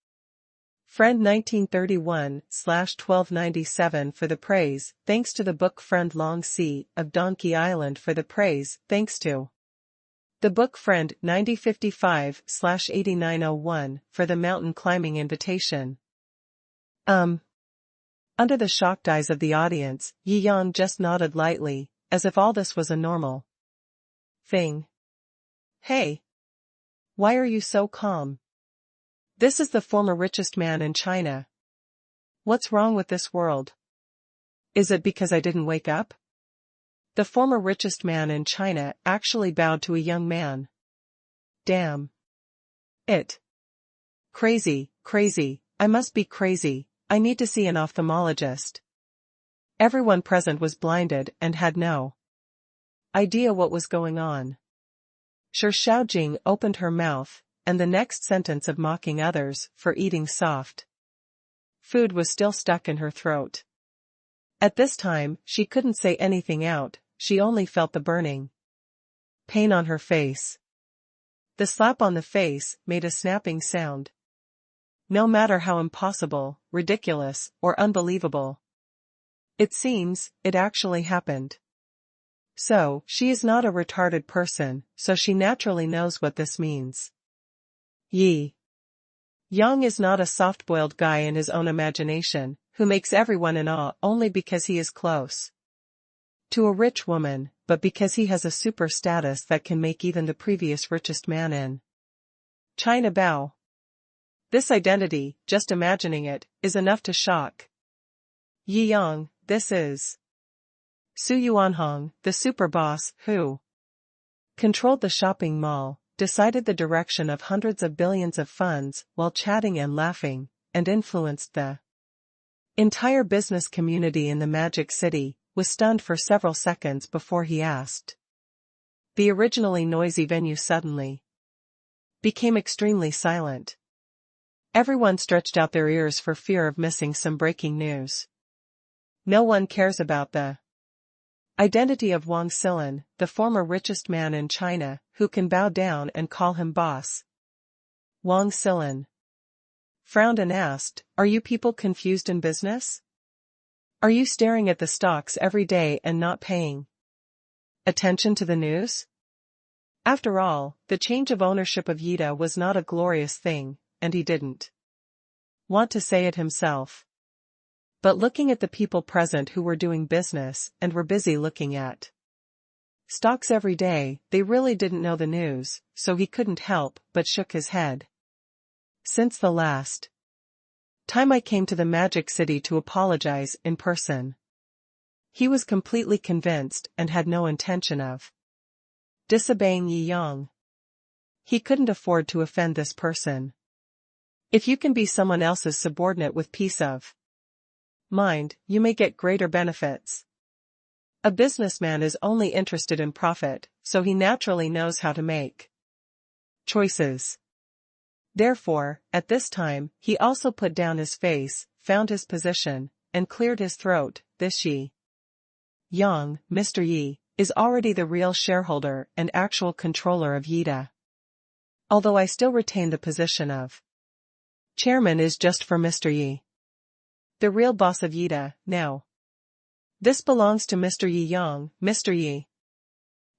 friend 1931/1297 for the praise, thanks to the book friend Long Si of Donkey Island for the praise, thanks to the book friend 9055/8901 for the mountain climbing invitation. Under the shocked eyes of the audience, Yi Yang just nodded lightly, as if all this was a normal thing. Hey! Why are you so calm? This is the former richest man in China. What's wrong with this world? Is it because I didn't wake up? The former richest man in China actually bowed to a young man. Damn. It. Crazy, crazy, I must be crazy, I need to see an ophthalmologist. Everyone present was blinded and had no idea what was going on. Shou opened her mouth, and the next sentence of mocking others for eating soft food was still stuck in her throat. At this time, she couldn't say anything out, she only felt the burning pain on her face. The slap on the face made a snapping sound. No matter how impossible, ridiculous, or unbelievable it seems, it actually happened. So, she is not a retarded person, so she naturally knows what this means. Yi Yang is not a soft-boiled guy in his own imagination, who makes everyone in awe only because he is close to a rich woman, but because he has a super status that can make even the previous richest man in China bow. This identity, just imagining it, is enough to shock. Yi Yang, this is Su Yuanhong, the super boss, who controlled the shopping mall, decided the direction of hundreds of billions of funds while chatting and laughing, and influenced the entire business community in the Magic City, was stunned for several seconds before he asked. The originally noisy venue suddenly became extremely silent. Everyone stretched out their ears for fear of missing some breaking news. No one cares about the identity of Wang Xilin, the former richest man in China, who can bow down and call him boss. Wang Xilin frowned and asked, "Are you people confused in business? Are you staring at the stocks every day and not paying attention to the news?" After all, the change of ownership of Yida was not a glorious thing, and he didn't want to say it himself. But looking at the people present who were doing business and were busy looking at stocks every day, they really didn't know the news, so he couldn't help but shook his head. Since the last time I came to the Magic City to apologize in person, he was completely convinced and had no intention of disobeying Yi Yang. He couldn't afford to offend this person. If you can be someone else's subordinate with peace of mind, you may get greater benefits. A businessman is only interested in profit, so he naturally knows how to make choices. Therefore, at this time, he also put down his face, found his position, and cleared his throat. This Yi Yang, Mr. Yi, is already the real shareholder and actual controller of Yida. Although I still retain the position of chairman is just for Mr. Yi, the real boss of Yida, now. This belongs to Mr. Yi Yang, Mr. Yi.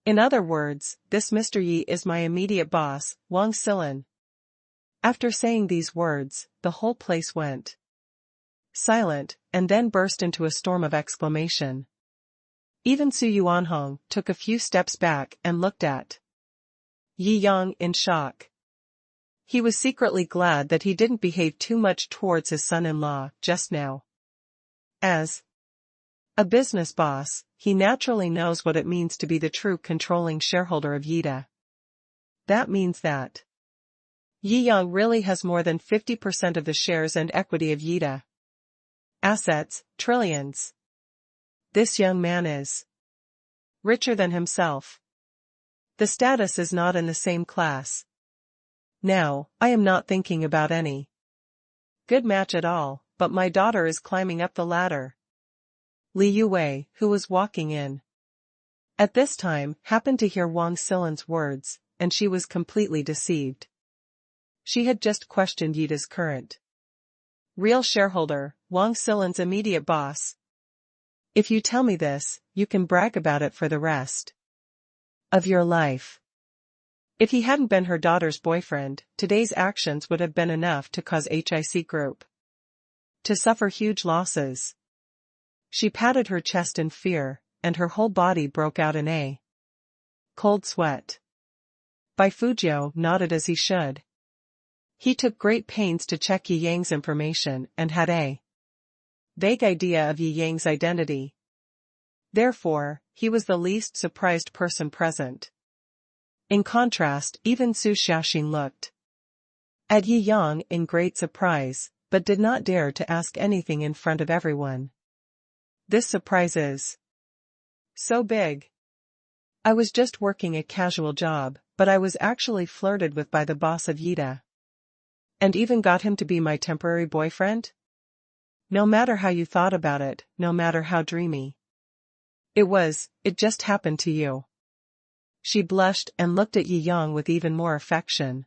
In other words, this Mr. Yi is my immediate boss, Wang Xilin. After saying these words, the whole place went silent, and then burst into a storm of exclamation. Even Su Yuanhong took a few steps back and looked at Yi Yang in shock. He was secretly glad that he didn't behave too much towards his son-in-law just now. As a business boss, he naturally knows what it means to be the true controlling shareholder of Yida. That means that Yi Yang really has more than 50% of the shares and equity of Yida. Assets, trillions. This young man is richer than himself. The status is not in the same class. Now, I am not thinking about any good match at all, but my daughter is climbing up the ladder. Li Yue, who was walking in at this time, happened to hear Wang Xilin's words, and she was completely deceived. She had just questioned Yida's current real shareholder, Wang Xilin's immediate boss. If you tell me this, you can brag about it for the rest of your life. If he hadn't been her daughter's boyfriend, today's actions would have been enough to cause HIC Group to suffer huge losses. She patted her chest in fear, and her whole body broke out in a cold sweat. Bai Fujiu nodded as he should. He took great pains to check Yi Yang's information and had a vague idea of Yi Yang's identity. Therefore, he was the least surprised person present. In contrast, even Su Xiaoxin looked at Yi Yang in great surprise, but did not dare to ask anything in front of everyone. This surprise is so big. I was just working a casual job, but I was actually flirted with by the boss of Yida. And even got him to be my temporary boyfriend? No matter how you thought about it, no matter how dreamy it just happened to you. She blushed and looked at Yi Yang with even more affection.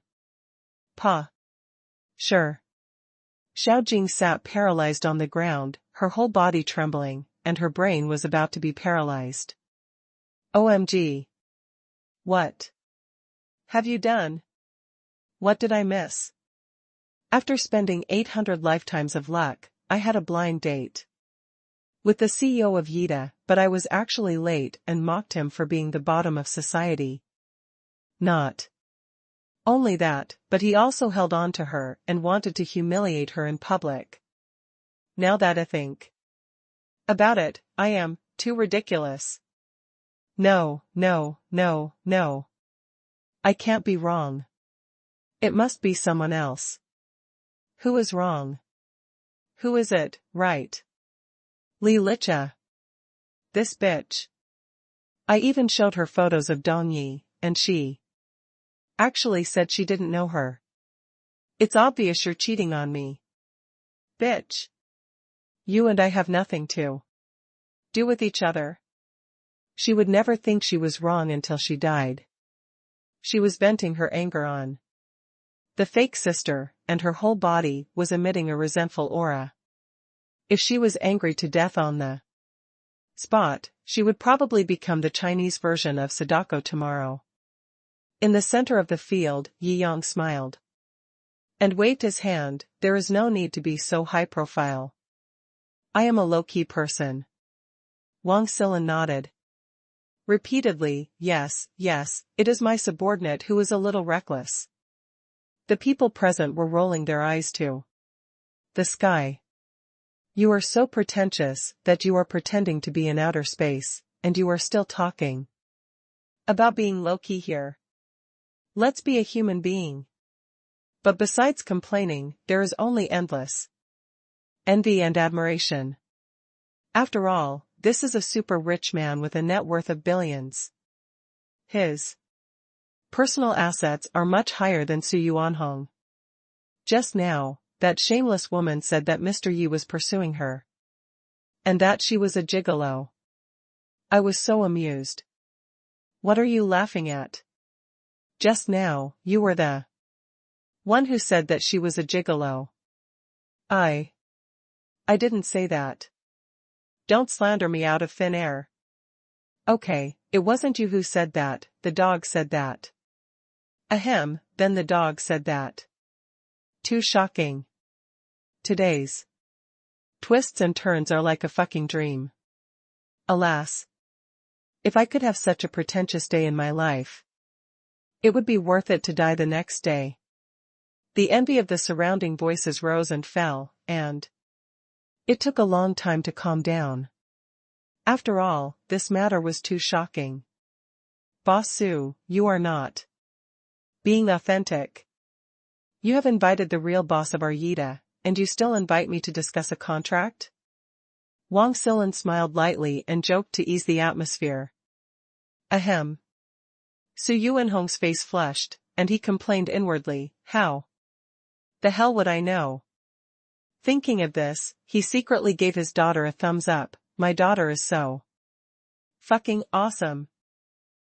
Pa. Sure. Xiaojing sat paralyzed on the ground, her whole body trembling, and her brain was about to be paralyzed. OMG. What have you done? What did I miss? After spending 800 lifetimes of luck, I had a blind date with the CEO of Yida, but I was actually late and mocked him for being the bottom of society. Not only that, but he also held on to her and wanted to humiliate her in public. Now that I think about it, I am too ridiculous. No. I can't be wrong. It must be someone else. Who is wrong? Who is it, right? Li Licha. This bitch. I even showed her photos of Dong Yi, and she actually said she didn't know her. It's obvious you're cheating on me. Bitch. You and I have nothing to do with each other. She would never think she was wrong until she died. She was venting her anger on the fake sister, and her whole body was emitting a resentful aura. If she was angry to death on the spot, she would probably become the Chinese version of Sadako tomorrow. In the center of the field, Yi Yang smiled and waved his hand. There is no need to be so high profile. I am a low-key person. Wang Xilin nodded repeatedly. Yes, it is my subordinate who is a little reckless. The people present were rolling their eyes to the sky. You are so pretentious that you are pretending to be in outer space, and you are still talking about being low-key here. Let's be a human being. But besides complaining, there is only endless envy and admiration. After all, this is a super rich man with a net worth of billions. His personal assets are much higher than Su Yuanhong. Just now, that shameless woman said that Mr. Yi was pursuing her. And that she was a gigolo. I was so amused. What are you laughing at? Just now, you were the one who said that she was a gigolo. I didn't say that. Don't slander me out of thin air. Okay, it wasn't you who said that, the dog said that. Ahem, then the dog said that. Too shocking. Today's twists and turns are like a fucking dream. Alas. If I could have such a pretentious day in my life, it would be worth it to die the next day. The envy of the surrounding voices rose and fell, and it took a long time to calm down. After all, this matter was too shocking. Boss Su, you are not being authentic. You have invited the real boss of our Yida, and you still invite me to discuss a contract? Wang Xilin smiled lightly and joked to ease the atmosphere. Ahem. Su Yuanhong's face flushed, and he complained inwardly, how the hell would I know? Thinking of this, he secretly gave his daughter a thumbs up. My daughter is so fucking awesome.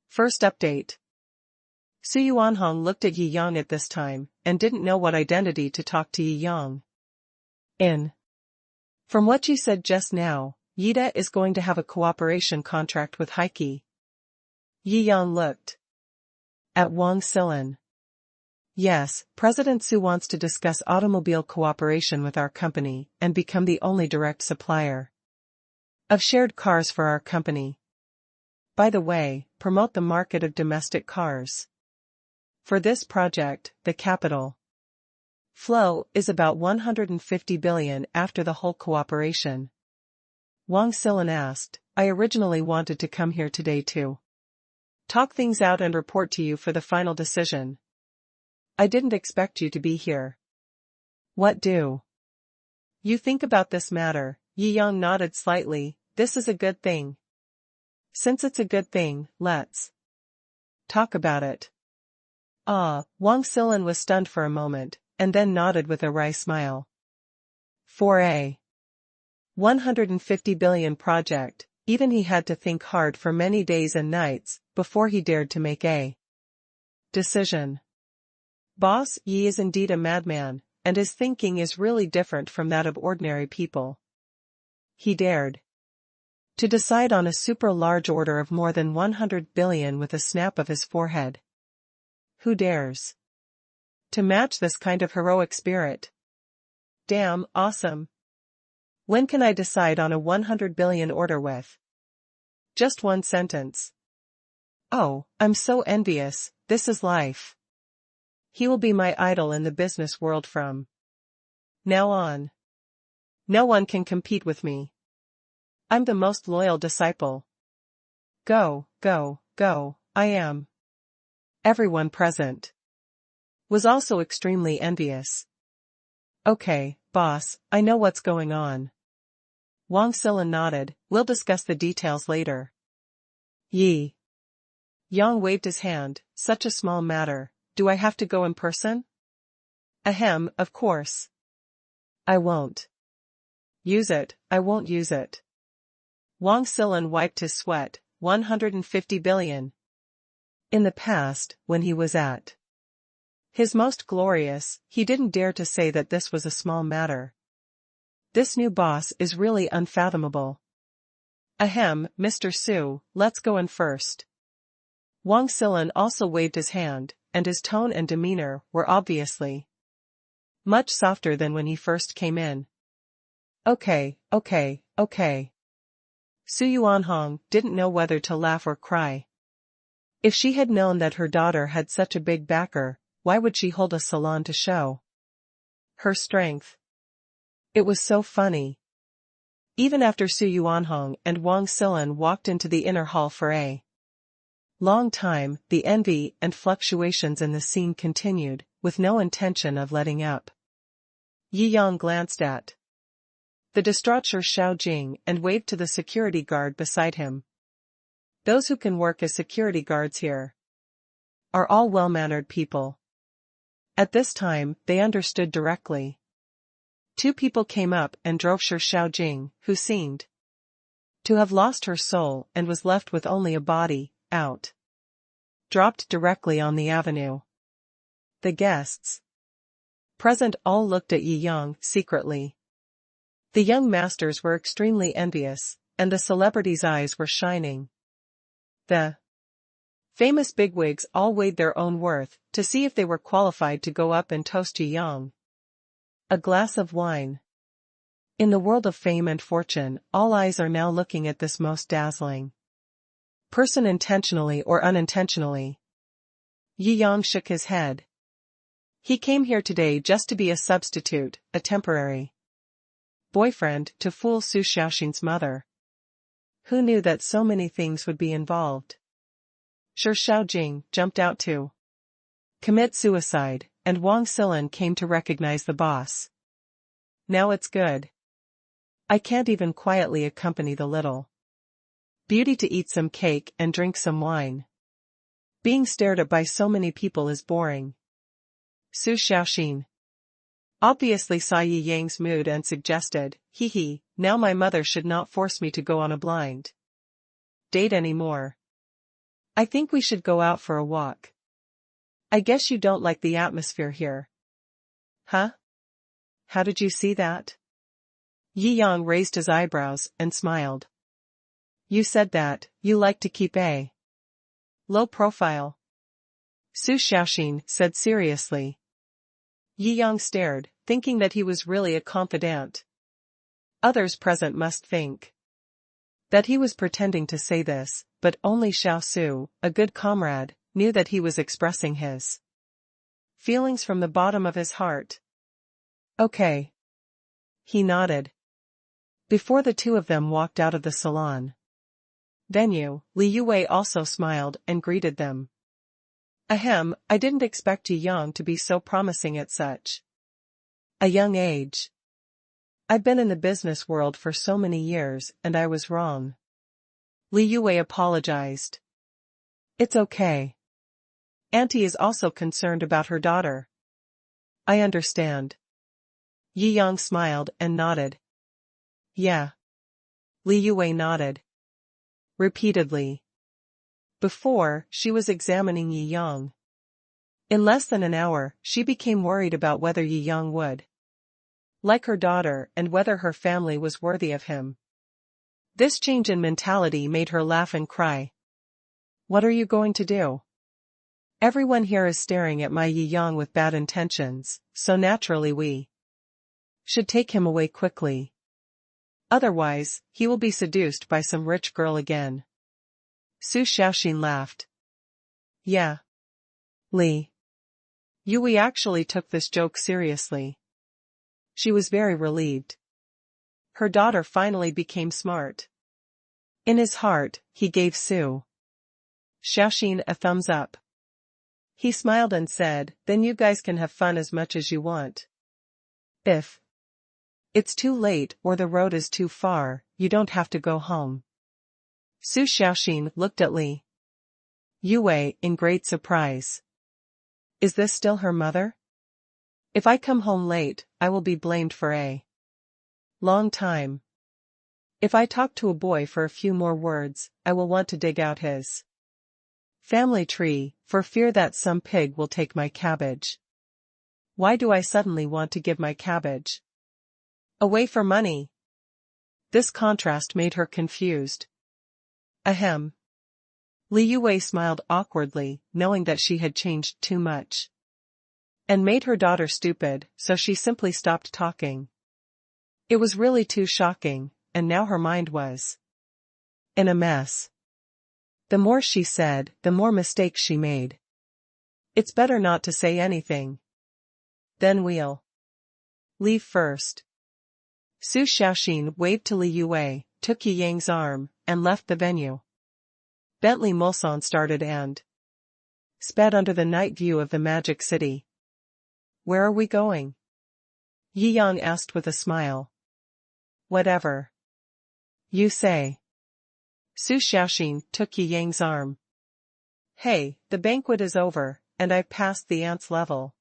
First update. Su Yuanhong looked at Yi Yang at this time, and didn't know what identity to talk to Yi Yang in. From what you said just now, Yida is going to have a cooperation contract with Heike. Yi Yang looked at Wang Xilin. Yes, President Su wants to discuss automobile cooperation with our company and become the only direct supplier. of shared cars for our company. By the way, promote the market of domestic cars. For this project, the capital flow is about 150 billion after the whole cooperation. Wang Silan asked, I originally wanted to come here today to talk things out and report to you for the final decision. I didn't expect you to be here. What do you think about this matter? Yi Yang nodded slightly. This is a good thing. Since it's a good thing, let's talk about it. Wang Silan was stunned for a moment, and then nodded with a wry smile. For a 150 billion project, even he had to think hard for many days and nights, before he dared to make a decision. Boss Yi is indeed a madman, and his thinking is really different from that of ordinary people. He dared to decide on a super large order of more than 100 billion with a snap of his forehead. Who dares to match this kind of heroic spirit? Damn, awesome. When can I decide on a 100 billion order with just one sentence? Oh, I'm so envious, this is life. He will be my idol in the business world from now on. No one can compete with me. I'm the most loyal disciple. Go, go, go, I am. Everyone present was also extremely envious. Okay, boss, I know what's going on. Wang Silan nodded, we'll discuss the details later. Yi Yang waved his hand, such a small matter, do I have to go in person? Ahem, of course. I won't use it, I won't use it. Wang Silan wiped his sweat, 150 billion. In the past, when he was at his most glorious, he didn't dare to say that this was a small matter. This new boss is really unfathomable. Ahem, Mr. Shou, let's go in first. Wang Silan also waved his hand, and his tone and demeanor were obviously much softer than when he first came in. Okay, okay, okay. Su Yuanhong didn't know whether to laugh or cry. If she had known that her daughter had such a big backer, why would she hold a salon to show her strength? It was so funny. Even after Su Yuanhong and Wang Silan walked into the inner hall for a long time, the envy and fluctuations in the scene continued, with no intention of letting up. Yi Yang glanced at the distraught Shou Jing and waved to the security guard beside him. Those who can work as security guards here are all well-mannered people. At this time, they understood directly. Two people came up and drove Shou Jing, who seemed to have lost her soul and was left with only a body, out. Dropped directly on the avenue. The guests present all looked at Yi Yang secretly. The young masters were extremely envious, and the celebrities' eyes were shining. The famous bigwigs all weighed their own worth, to see if they were qualified to go up and toast Yi Yang. A glass of wine. In the world of fame and fortune, all eyes are now looking at this most dazzling person intentionally or unintentionally. Yi Yang shook his head. He came here today just to be a substitute, a temporary boyfriend to fool Su Xiaoxin's mother. Who knew that so many things would be involved? Shou Jing jumped out to commit suicide, and Wang Silan came to recognize the boss. Now it's good. I can't even quietly accompany the little beauty to eat some cake and drink some wine. Being stared at by so many people is boring. Su Xiaoxin obviously saw Yi Yang's mood and suggested, hee, now my mother should not force me to go on a blind date anymore. I think we should go out for a walk. I guess you don't like the atmosphere here. Huh? How did you see that? Yi Yang raised his eyebrows and smiled. You said that you like to keep a low profile. Su Xiaoxin said seriously. Yi Yang stared, thinking that he was really a confidant. Others present must think That he was pretending to say this, but only Shou, a good comrade, knew that he was expressing his feelings from the bottom of his heart. Okay. He nodded. Before the two of them walked out of the salon venue, Li Yue also smiled and greeted them. Ahem, I didn't expect Yi Yang to be so promising at such a young age. I've been in the business world for so many years and I was wrong. Li Yue apologized. It's okay. Auntie is also concerned about her daughter. I understand. Yi Yang smiled and nodded. Yeah. Li Yue nodded. Repeatedly. Before, she was examining Yi Yang. In less than an hour, she became worried about whether Yi Yang would like her daughter and whether her family was worthy of him. This change in mentality made her laugh and cry. What are you going to do? Everyone here is staring at my Yi Yang with bad intentions, so naturally we should take him away quickly. Otherwise, he will be seduced by some rich girl again. Su Xiaoxin laughed. Yeah. Li Yue actually took this joke seriously. She was very relieved. Her daughter finally became smart. In his heart, he gave Su Xiaoxin a thumbs up. He smiled and said, then you guys can have fun as much as you want. If it's too late or the road is too far, you don't have to go home. Su Xiaoxin looked at Li Yue in great surprise. Is this still her mother? If I come home late, I will be blamed for a long time. If I talk to a boy for a few more words, I will want to dig out his family tree, for fear that some pig will take my cabbage. Why do I suddenly want to give my cabbage away for money? This contrast made her confused. Ahem. Li Yue smiled awkwardly, knowing that she had changed too much and made her daughter stupid, so she simply stopped talking. It was really too shocking, and now her mind was in a mess. The more she said, the more mistakes she made. It's better not to say anything. Then we'll leave first. Su Xiaoxin waved to Li Yue, took Yi Yang's arm, and left the venue. Bentley Mulsanne started and sped under the night view of the magic city. Where are we going? Yi Yang asked with a smile. Whatever you say. Su Xiaoxin took Yi Yang's arm. Hey, the banquet is over, and I've passed the ants level.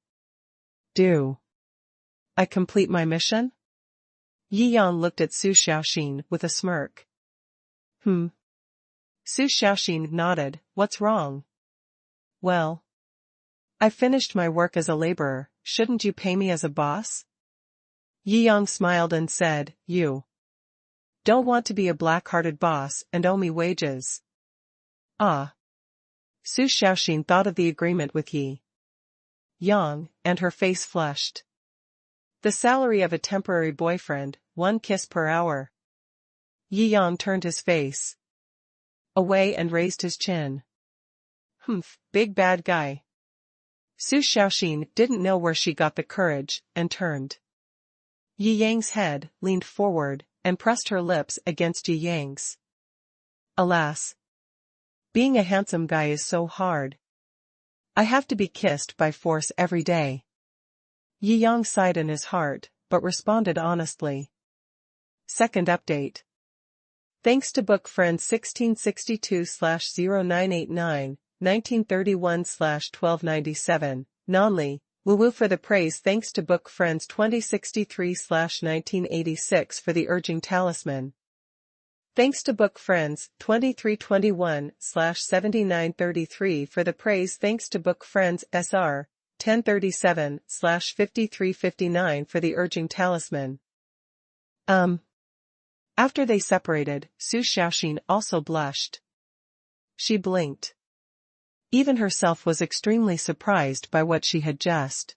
Do I complete my mission? Yi Yang looked at Su Xiaoxin with a smirk. Su Xiaoxin nodded. What's wrong? Well, I finished my work as a laborer, shouldn't you pay me as a boss? Yi Yang smiled and said, you don't want to be a black-hearted boss and owe me wages. Ah. Su Xiaoxin thought of the agreement with Yi Yang, and her face flushed. The salary of a temporary boyfriend, 1 kiss per hour. Yi Yang turned his face away and raised his chin. Big bad guy. Su Xiaoxin didn't know where she got the courage, and turned Yi Yang's head, leaned forward, and pressed her lips against Yi Yang's. Alas. Being a handsome guy is so hard. I have to be kissed by force every day. Yi Yang sighed in his heart, but responded honestly. Second update. Thanks to book friends 1662/0989, 1931/1297, Nonly, Woo for the praise. Thanks to book friends 2063/1986 for the urging talisman. Thanks to book friends 2321/7933 for the praise. Thanks to book friends SR 1037/5359 for the urging talisman. After they separated, Su Xiaoxin also blushed. She blinked. Even herself was extremely surprised by what she had just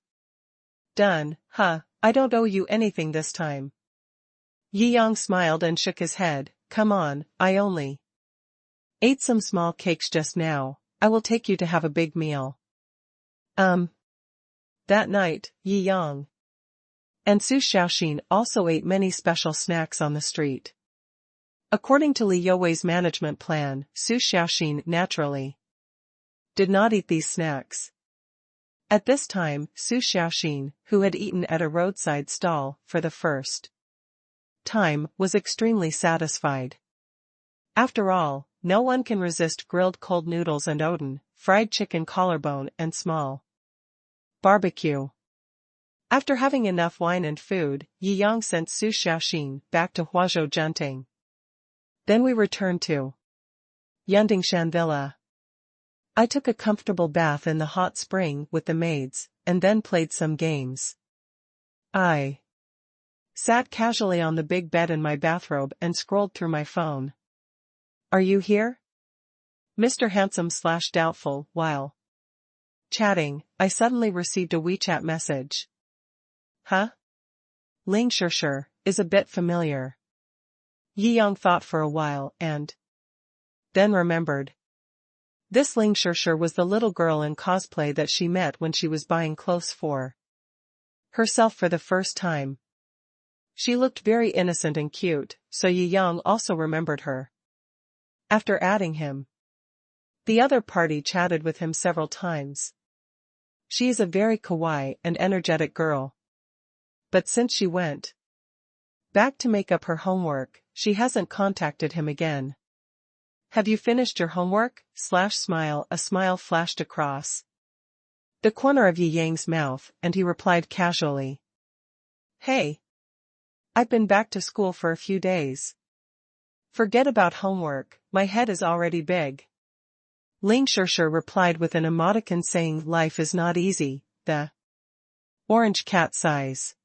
done. I don't owe you anything this time. Yi Yang smiled and shook his head, come on, I only ate some small cakes just now, I will take you to have a big meal. That night, Yi Yang and Su Xiaoxin also ate many special snacks on the street. According to Li Youwei's management plan, Su Xiaoxin naturally did not eat these snacks. At this time, Su Xiaoxin, who had eaten at a roadside stall for the first time, was extremely satisfied. After all, no one can resist grilled cold noodles and oden, fried chicken collarbone and small barbecue. After having enough wine and food, Yi Yang sent Su Xiaoxin back to Huazhou Junting. Then we returned to Yandingshan Villa. I took a comfortable bath in the hot spring with the maids, and then played some games. I sat casually on the big bed in my bathrobe and scrolled through my phone. Are you here? Mr. Handsome/Doubtful. While chatting, I suddenly received a WeChat message. Huh? Ling Shirshir is a bit familiar. Yi Yang thought for a while and then remembered. This Ling Shirshir was the little girl in cosplay that she met when she was buying clothes for herself for the first time. She looked very innocent and cute, so Yi Yang also remembered her. After adding him, the other party chatted with him several times. She is a very kawaii and energetic girl. But since she went back to make up her homework, she hasn't contacted him again. Have you finished your homework? Smile. A smile flashed across the corner of Yi Yang's mouth, and he replied casually. Hey. I've been back to school for a few days. Forget about homework, my head is already big. Ling Shirshir replied with an emoticon saying life is not easy, the orange cat sighs.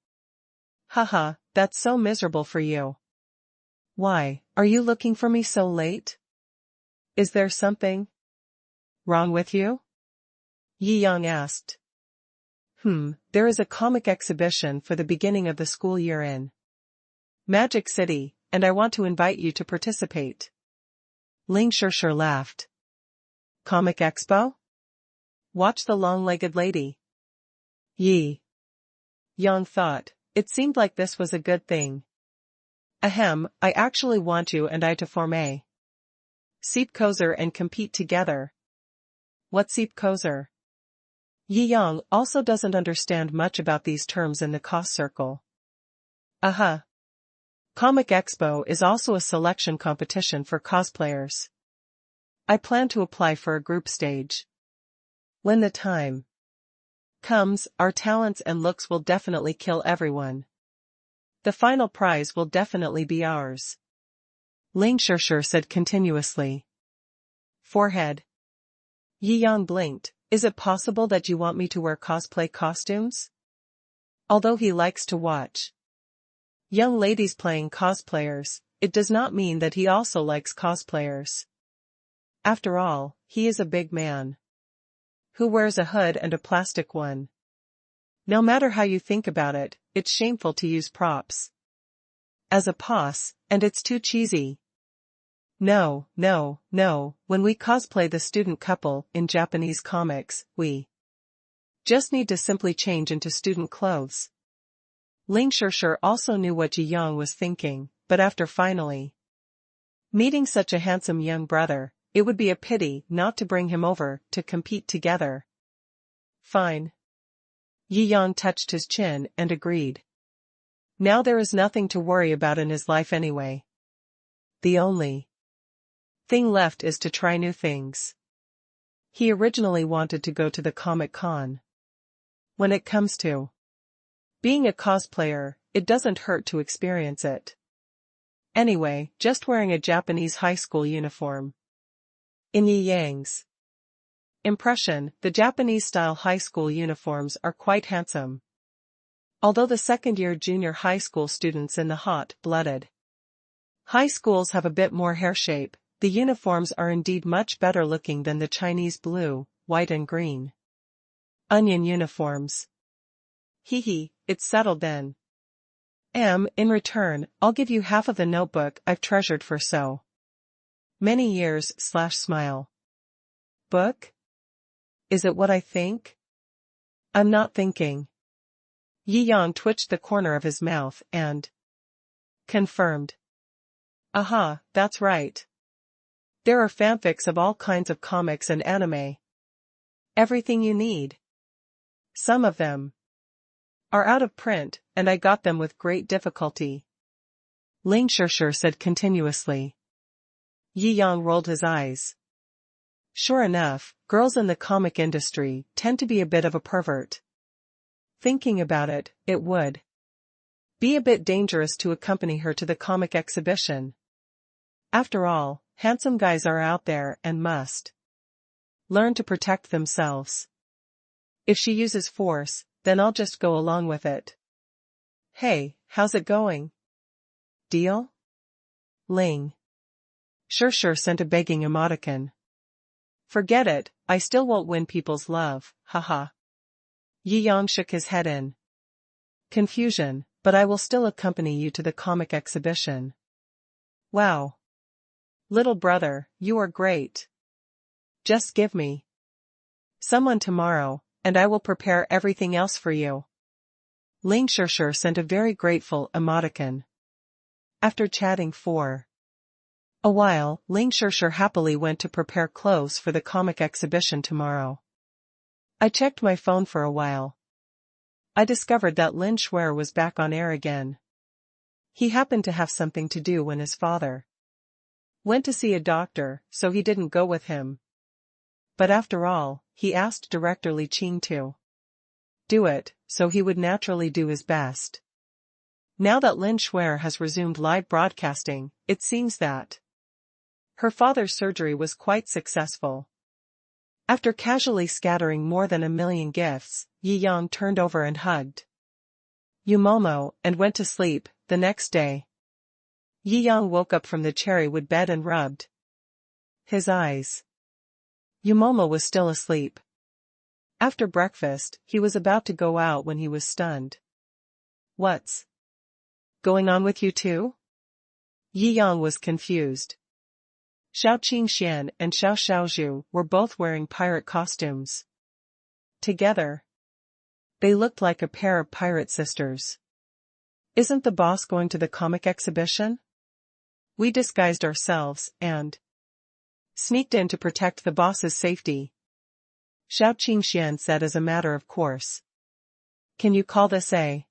Haha, that's so miserable for you. Why, are you looking for me so late? Is there something wrong with you? Yi Yang asked. There is a comic exhibition for the beginning of the school year in Magic City, and I want to invite you to participate. Ling Shirshir laughed. Comic Expo? Watch the long-legged lady. Yi Yang thought, it seemed like this was a good thing. Ahem, I actually want you and I to form a Seepkozer and compete together. What's Seepkozer? Yi Yang also doesn't understand much about these terms in the cos circle. Comic Expo is also a selection competition for cosplayers. I plan to apply for a group stage. When the time comes, our talents and looks will definitely kill everyone. The final prize will definitely be ours. Ling Shirshir said continuously. Forehead. Yi Yang blinked. Is it possible that you want me to wear cosplay costumes? Although he likes to watch young ladies playing cosplayers, it does not mean that he also likes cosplayers. After all, he is a big man who wears a hood and a plastic one. No matter how you think about it, it's shameful to use props as a pos, and it's too cheesy. No, when we cosplay the student couple in Japanese comics, we just need to simply change into student clothes. Ling Shirshir also knew what Yi Yang was thinking, but after finally meeting such a handsome young brother, it would be a pity not to bring him over to compete together. Fine. Yi Yang touched his chin and agreed. Now there is nothing to worry about in his life anyway. The only thing left is to try new things. He originally wanted to go to the Comic-Con. When it comes to being a cosplayer, it doesn't hurt to experience it. Anyway, just wearing a Japanese high school uniform. In Yi Yang's impression, the Japanese-style high school uniforms are quite handsome. Although the second-year junior high school students in the hot-blooded high schools have a bit more hair shape, the uniforms are indeed much better looking than the Chinese blue, white and green onion uniforms. It's settled then. In return, I'll give you half of the notebook I've treasured for so many years / smile. Book? Is it what I think? I'm not thinking. Yi Yang twitched the corner of his mouth and confirmed. Aha, that's right. There are fanfics of all kinds of comics and anime. Everything you need. Some of them are out of print, and I got them with great difficulty. Ling Shirshir said continuously. Yi Yang rolled his eyes. Sure enough, girls in the comic industry tend to be a bit of a pervert. Thinking about it, it would be a bit dangerous to accompany her to the comic exhibition. After all, handsome guys are out there and must learn to protect themselves. If she uses force, then I'll just go along with it. Hey, how's it going? Deal? Ling Shirshir sent a begging emoticon. Forget it, I still won't win people's love, haha. Yi Yang shook his head in confusion, but I will still accompany you to the comic exhibition. Wow. Little brother, you are great. Just give me someone tomorrow, and I will prepare everything else for you. Ling Shirshir sent a very grateful emoticon. After chatting for a while, Ling Shirshir happily went to prepare clothes for the comic exhibition tomorrow. I checked my phone for a while. I discovered that Lin Shuer was back on air again. He happened to have something to do when his father went to see a doctor, so he didn't go with him. But after all, he asked director Li Qing to do it, so he would naturally do his best. Now that Lin Shuer has resumed live broadcasting, it seems that her father's surgery was quite successful. After casually scattering more than 1 million gifts, Yi Yang turned over and hugged Yumomo and went to sleep. The next day, Yi Yang woke up from the cherrywood bed and rubbed his eyes. Yumomo was still asleep. After breakfast, he was about to go out when he was stunned. What's going on with you two? Yi Yang was confused. Shou Qingxian and Shou Xiaozhu were both wearing pirate costumes. Together, they looked like a pair of pirate sisters. Isn't the boss going to the comic exhibition? We disguised ourselves and sneaked in to protect the boss's safety. Shou Qingxian said as a matter of course. Can you call this a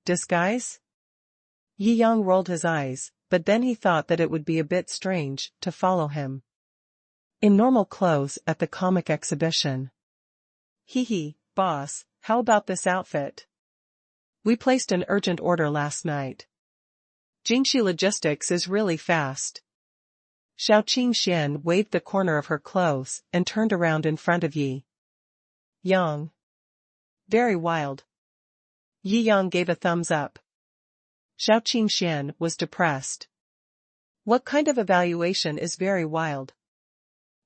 disguise? Yi Yang rolled his eyes, but then he thought that it would be a bit strange to follow him in normal clothes at the comic exhibition. Hee, boss, how about this outfit? We placed an urgent order last night. Jingxi Logistics is really fast. Shou Qingxian waved the corner of her clothes and turned around in front of Yi Yang. Very wild. Yi Yang gave a thumbs up. Shou Qingxian was depressed. What kind of evaluation is very wild?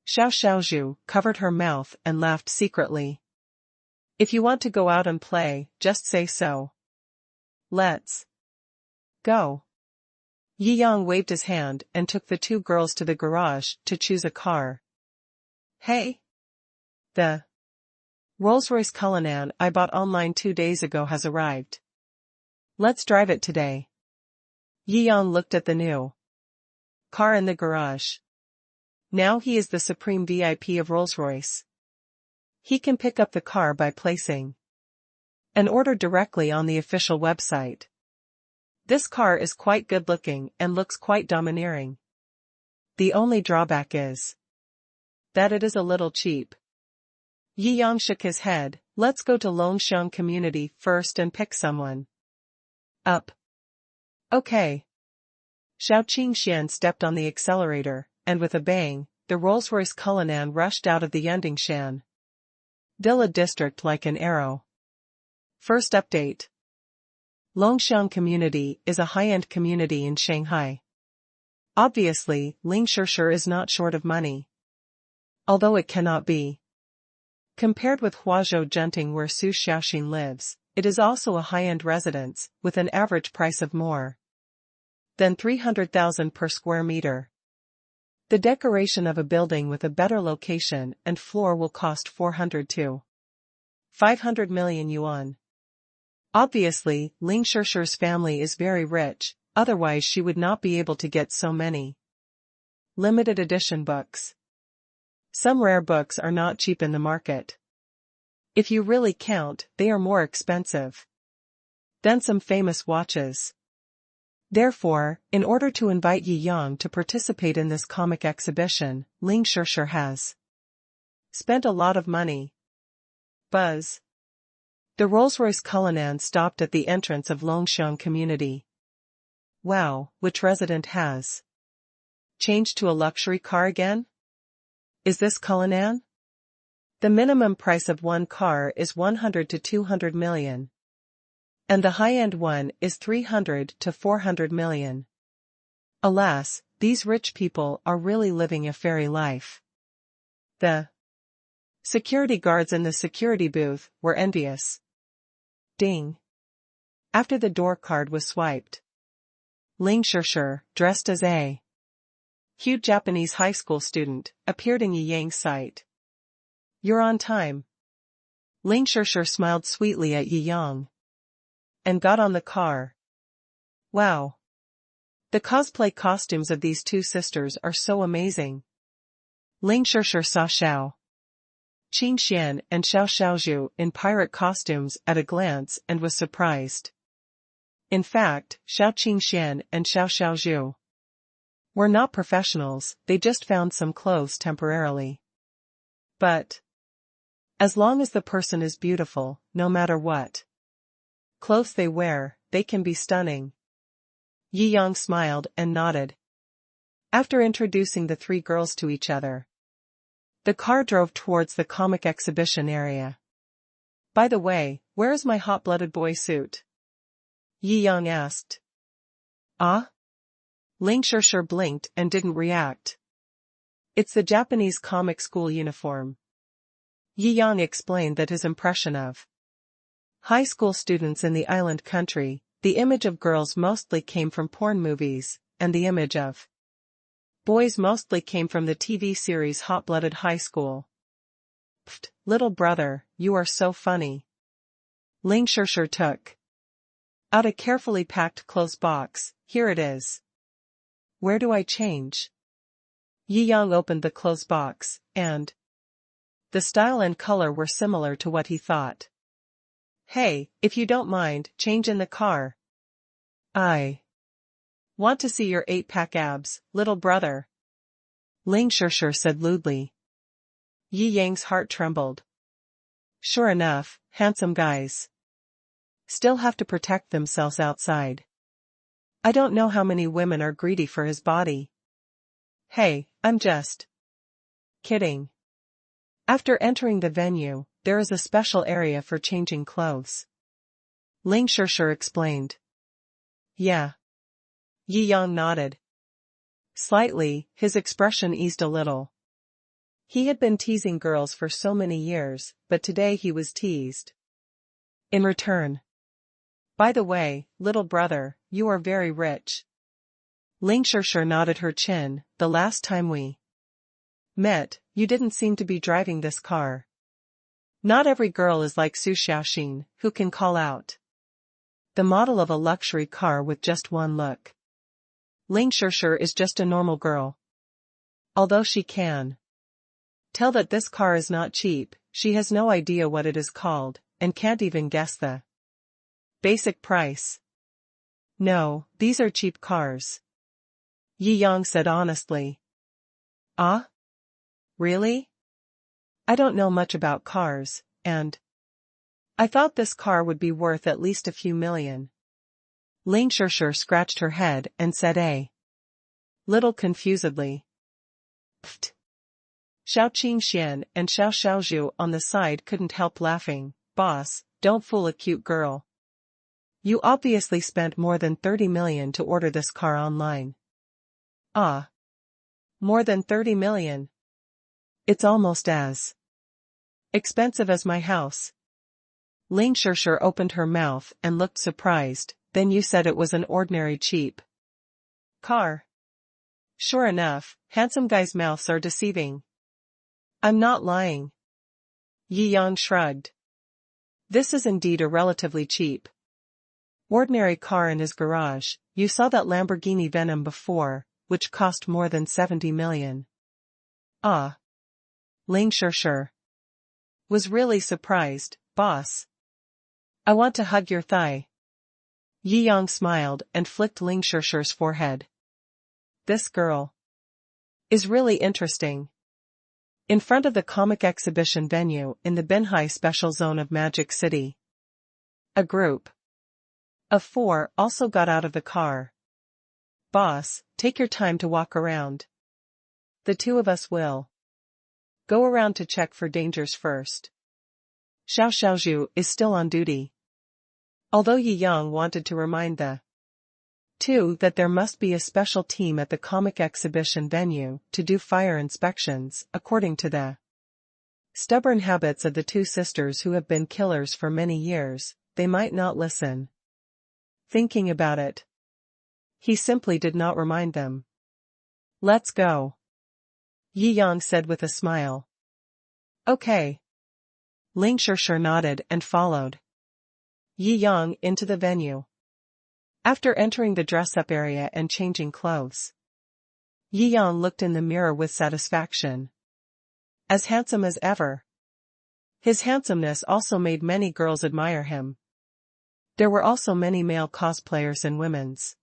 Shou Xiaozhu covered her mouth and laughed secretly. If you want to go out and play, just say so. Let's go. Yi Yang waved his hand and took the two girls to the garage to choose a car. Hey! The Rolls-Royce Cullinan I bought online 2 days ago has arrived. Let's drive it today. Yi Yang looked at the new car in the garage. Now he is the supreme VIP of Rolls-Royce. He can pick up the car by placing an order directly on the official website. This car is quite good-looking and looks quite domineering. The only drawback is that it is a little cheap. Yi Yang shook his head. Let's go to Longxiang Community first and pick someone up. Okay. Shou Qingxian stepped on the accelerator, and with a bang, the Rolls-Royce Cullinan rushed out of the Yundingshan Dilla district like an arrow. First update. Longxiang Community is a high-end community in Shanghai. Obviously, Ling Shirshir is not short of money. Although it cannot be compared with Huazhou Junting where Su Xiaoxin lives, it is also a high-end residence, with an average price of more than 300,000 per square meter. The decoration of a building with a better location and floor will cost 400 to 500 million yuan. Obviously, Ling Shishir's family is very rich, otherwise she would not be able to get so many limited edition books. Some rare books are not cheap in the market. If you really count, they are more expensive than some famous watches. Therefore, in order to invite Yi Yang to participate in this comic exhibition, Ling Shishir has spent a lot of money. Buzz. The Rolls-Royce Cullinan stopped at the entrance of Longxiang community. Wow, which resident has changed to a luxury car again? Is this Cullinan? The minimum price of one car is 100 to 200 million. And the high-end one is 300 to 400 million. Alas, these rich people are really living a fairy life. The security guards in the security booth were envious. Ding. After the door card was swiped, Ling Shishir, dressed as a huge Japanese high school student, appeared in Yi Yang's sight. You're on time. Ling Shishir smiled sweetly at Yi Yang and got on the car. Wow. The cosplay costumes of these two sisters are so amazing. Ling Shishir saw Shou Qingxian and Xiao Xiaozhu in pirate costumes at a glance and was surprised. In fact, Shou Qingxian and Xiao Xiaozhu were not professionals, they just found some clothes temporarily. But as long as the person is beautiful, no matter what clothes they wear, they can be stunning. Yi Yang smiled and nodded. After introducing the three girls to each other, the car drove towards the comic exhibition area. By the way, where is my hot-blooded boy suit? Yi Yang asked. Ah? Ling Shishir blinked and didn't react. It's the Japanese comic school uniform. Yi Yang explained that his impression of high school students in the island country, the image of girls mostly came from porn movies, and the image of boys mostly came from the TV series Hot-Blooded High School. Pfft, little brother, you are so funny. Ling Shishir took out a carefully packed clothes box. Here it is. Where do I change? Yi Yang opened the clothes box, and the style and color were similar to what he thought. Hey, if you don't mind, change in the car. I want to see your 8-pack abs, little brother. Ling Shishir said lewdly. Yi Yang's heart trembled. Sure enough, handsome guys still have to protect themselves outside. I don't know how many women are greedy for his body. Hey, I'm just kidding. After entering the venue, there is a special area for changing clothes. Ling Shishir explained. Yeah. Yi Yang nodded. Slightly, his expression eased a little. He had been teasing girls for so many years, but today he was teased in return. By the way, little brother, you are very rich. Ling Shishir nodded her chin. The last time we met, you didn't seem to be driving this car. Not every girl is like Su Xiaoxin, who can call out the model of a luxury car with just one look. Ling Shishir is just a normal girl. Although she can tell that this car is not cheap, she has no idea what it is called, and can't even guess the basic price. No, these are cheap cars. Yi Yang said honestly. Ah? Really? I don't know much about cars, and I thought this car would be worth at least a few million. Ling Shishir scratched her head and said a little confusedly. Pfft. Shou Qingxian and Xiao Xiaozhu on the side couldn't help laughing. Boss, don't fool a cute girl. You obviously spent more than 30 million to order this car online. Ah. More than 30 million. It's almost as expensive as my house. Ling Shirshir opened her mouth and looked surprised. Then you said it was an ordinary cheap car. Sure enough, handsome guys' mouths are deceiving. I'm not lying. Yi Yang shrugged. This is indeed a relatively cheap ordinary car in his garage. You saw that Lamborghini Venom before, which cost more than 70 million. Ah. Ling Shirshir was really surprised. Boss, I want to hug your thigh. Yi Yang smiled and flicked Ling Shirshir's forehead. This girl is really interesting. In front of the comic exhibition venue in the Binhai Special Zone of Magic City, a group of 4 also got out of the car. Boss, take your time to walk around. The 2 of us will go around to check for dangers first. Shou Xiaozhu is still on duty. Although Yi Yang wanted to remind the 2 that there must be a special team at the comic exhibition venue to do fire inspections, according to the stubborn habits of the 2 sisters who have been killers for many years, they might not listen. Thinking about it, he simply did not remind them. Let's go, Yi Yang said with a smile. Okay. Ling Shirshir nodded and followed Yi Yang into the venue. After entering the dress-up area and changing clothes, Yi Yang looked in the mirror with satisfaction. As handsome as ever. His handsomeness also made many girls admire him. There were also many male cosplayers in women's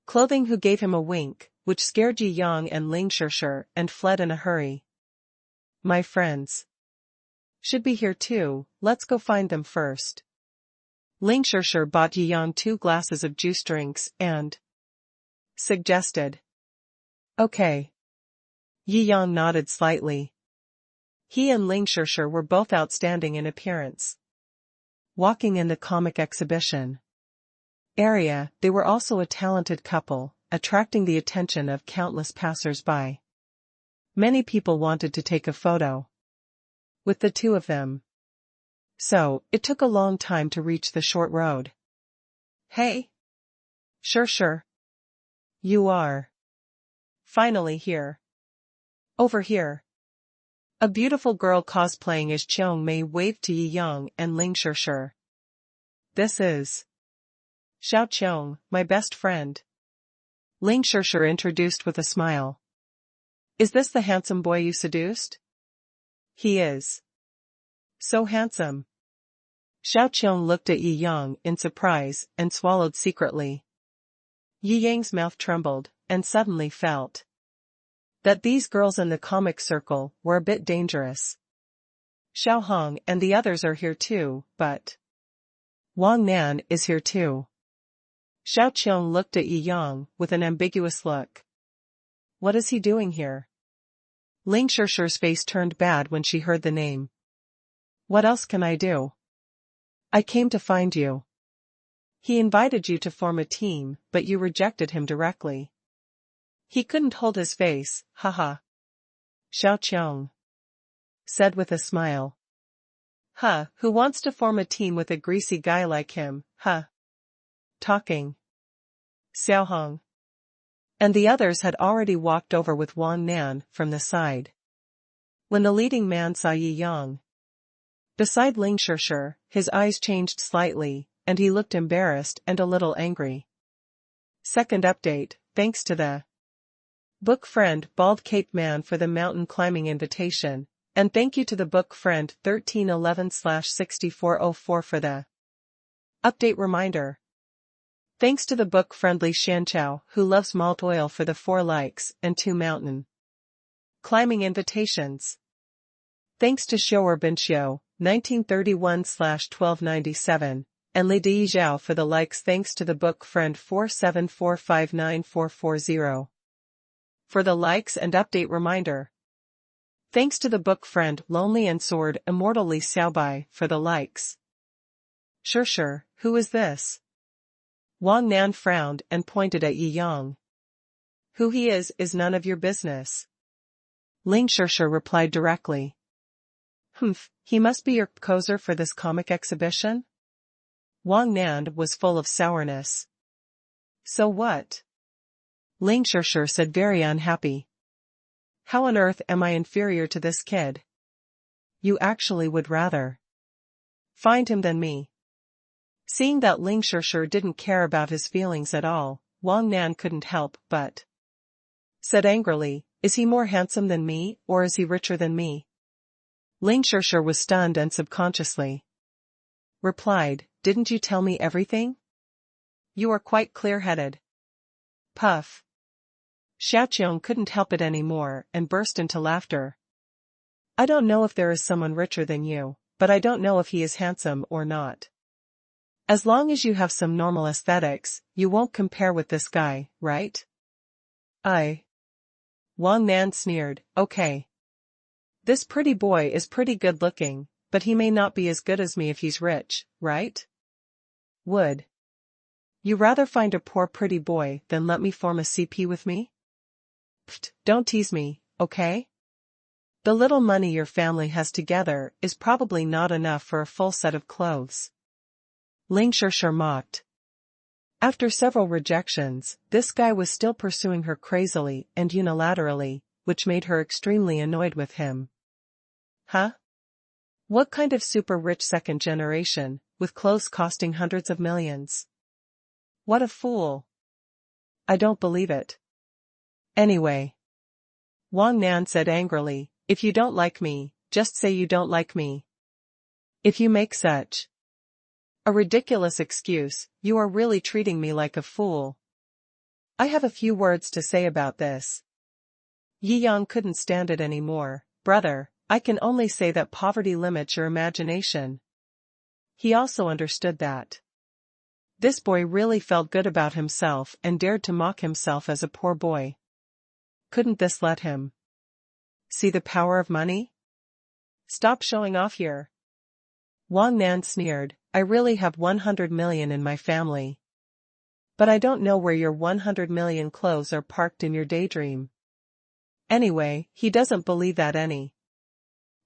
clothing who gave him a wink, which scared Yi Yang and Ling Shirshir and fled in a hurry. My friends should be here too, let's go find them first. Ling Shirshir bought Yi Yang 2 glasses of juice drinks and suggested. Okay. Yi Yang nodded slightly. He and Ling Shirshir were both outstanding in appearance. Walking in the comic exhibition area, they were also a talented couple, attracting the attention of countless passers-by. Many people wanted to take a photo with the 2 of them. So, it took a long time to reach the short road. Hey! Shirshir. You are finally here. Over here. A beautiful girl cosplaying as Cheong Mei waved to Yi Yang and Ling Shirshir. This is Xiao Cheong, my best friend. Ling Shirshir introduced with a smile. Is this the handsome boy you seduced? He is. So handsome. Xiao Cheong looked at Yi Yang in surprise and swallowed secretly. Yi Yang's mouth trembled, and suddenly felt that these girls in the comic circle were a bit dangerous. Xiao Hong and the others are here too, but Wang Nan is here too. Xiao Cheong looked at Yi Yang with an ambiguous look. What is he doing here? Ling Shirshir's face turned bad when she heard the name. What else can I do? I came to find you. He invited you to form a team, but you rejected him directly. He couldn't hold his face, haha. Xiao Cheong said with a smile. Huh, who wants to form a team with a greasy guy like him, huh? Talking. Xiao Hong and the others had already walked over with Wang Nan from the side. When the leading man saw Yi Yang beside Ling Shirshir, his eyes changed slightly, and he looked embarrassed and a little angry. Second update, thanks to the book friend Bald Cape Man for the mountain climbing invitation, and thank you to the book friend 1311/6404 for the update reminder. Thanks to the book-friendly Shanchao who loves malt oil for the 4 likes and 2 mountain climbing invitations. Thanks to Shou 1931/1297, and Li Di Zhao for the likes. Thanks to the book friend 47459440 for the likes and update reminder. Thanks to the book friend Lonely and Sword Immortal Li Xiaobai for the likes. Shirshir, who is this? Wang Nan frowned and pointed at Yi Yang. Who he is none of your business. Ling Shirshir replied directly. Humph, he must be your poser for this comic exhibition? Wang Nan was full of sourness. So what? Ling Shirshir said, very unhappy. How on earth am I inferior to this kid? You actually would rather find him than me. Seeing that Ling Shirshir didn't care about his feelings at all, Wang Nan couldn't help but said angrily, is he more handsome than me, or is he richer than me? Ling Shirshir was stunned and subconsciously replied, didn't you tell me everything? You are quite clear-headed. Puff. Xiaoqiong couldn't help it anymore and burst into laughter. I don't know if there is someone richer than you, but I don't know if he is handsome or not. As long as you have some normal aesthetics, you won't compare with this guy, right? Wang Nan sneered, okay. This pretty boy is pretty good looking, but he may not be as good as me if he's rich, right? Would you rather find a poor pretty boy than let me form a CP with me? Pfft, don't tease me, okay? The little money your family has together is probably not enough for a full set of clothes. Ling Shirshir mocked. After several rejections, this guy was still pursuing her crazily and unilaterally, which made her extremely annoyed with him. Huh? What kind of super rich second generation, with clothes costing hundreds of millions? What a fool. I don't believe it. Anyway. Wang Nan said angrily, if you don't like me, just say you don't like me. If you make such a ridiculous excuse, you are really treating me like a fool. I have a few words to say about this. Yi Yang couldn't stand it anymore. Brother, I can only say that poverty limits your imagination. He also understood that this boy really felt good about himself and dared to mock himself as a poor boy. Couldn't this let him see the power of money? Stop showing off here. Wang Nan sneered, I really have 100 million in my family. But I don't know where your 100 million clothes are parked in your daydream. Anyway, he doesn't believe that any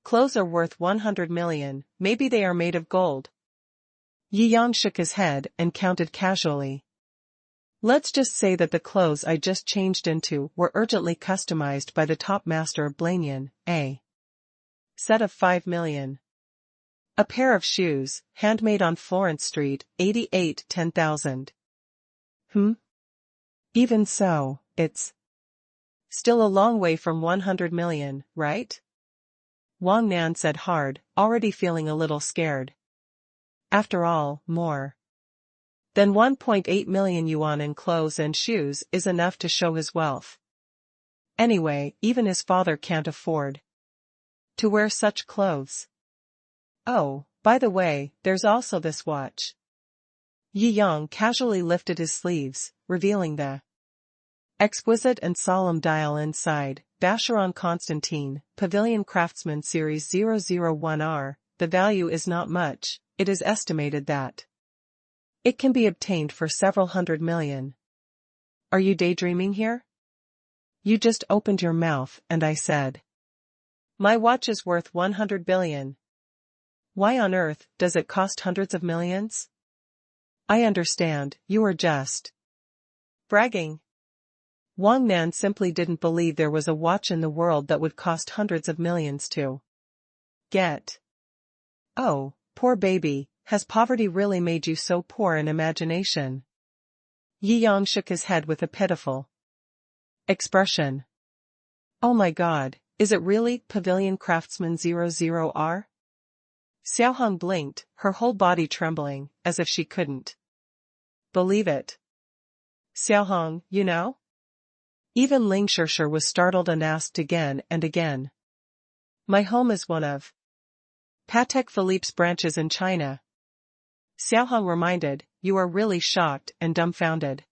clothes are worth 100 million, maybe they are made of gold. Yi Yang shook his head and counted casually. Let's just say that the clothes I just changed into were urgently customized by the top master of Blanyan, a set of 5 million. A pair of shoes, handmade on Florence Street, 88, 10,000. Even so, it's still a long way from 100 million, right? Wang Nan said hard, already feeling a little scared. After all, more than 1.8 million yuan in clothes and shoes is enough to show his wealth. Anyway, even his father can't afford to wear such clothes. Oh, by the way, there's also this watch. Yi Yang casually lifted his sleeves, revealing the exquisite and solemn dial inside. Vacheron Constantin, Pavilion Craftsman Series 001R. The value is not much. It is estimated that it can be obtained for several hundred million. Are you daydreaming here? You just opened your mouth and I said, my watch is worth 100 billion. Why on earth does it cost hundreds of millions? I understand, you are just bragging. Wang Nan simply didn't believe there was a watch in the world that would cost hundreds of millions to get. Oh, poor baby, has poverty really made you so poor in imagination? Yi Yang shook his head with a pitiful expression. Oh my God, is it really Pavilion Craftsman 00R? Xiaohong blinked, her whole body trembling, as if she couldn't believe it. Xiaohong, you know? Even Ling Shirshir was startled and asked again and again. My home is one of Patek Philippe's branches in China. Xiaohong reminded, you are really shocked and dumbfounded.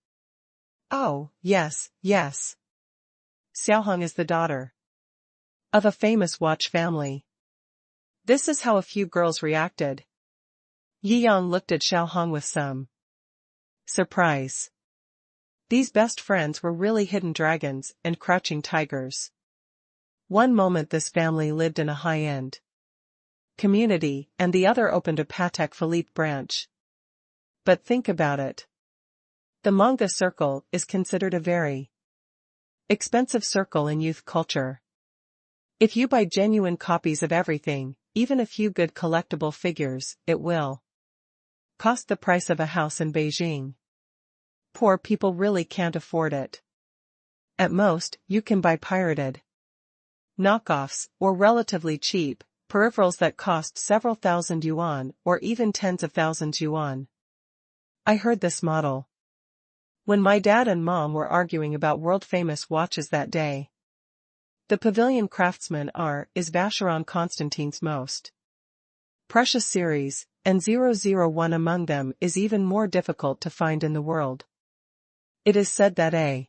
Oh, yes, yes. Xiaohong is the daughter of a famous watch family. This is how a few girls reacted. Yi Yang looked at Xiaohong with some surprise. These best friends were really hidden dragons and crouching tigers. One moment this family lived in a high-end community, and the other opened a Patek Philippe branch. But think about it. The manga circle is considered a very expensive circle in youth culture. If you buy genuine copies of everything, even a few good collectible figures, it will cost the price of a house in Beijing. Poor people really can't afford it. At most, you can buy pirated knockoffs, or relatively cheap peripherals that cost several thousand yuan or even tens of thousands yuan. I heard this model when my dad and mom were arguing about world-famous watches that day. The Pavilion Craftsman is Vacheron Constantine's most precious series, and 001 among them is even more difficult to find in the world. It is said that a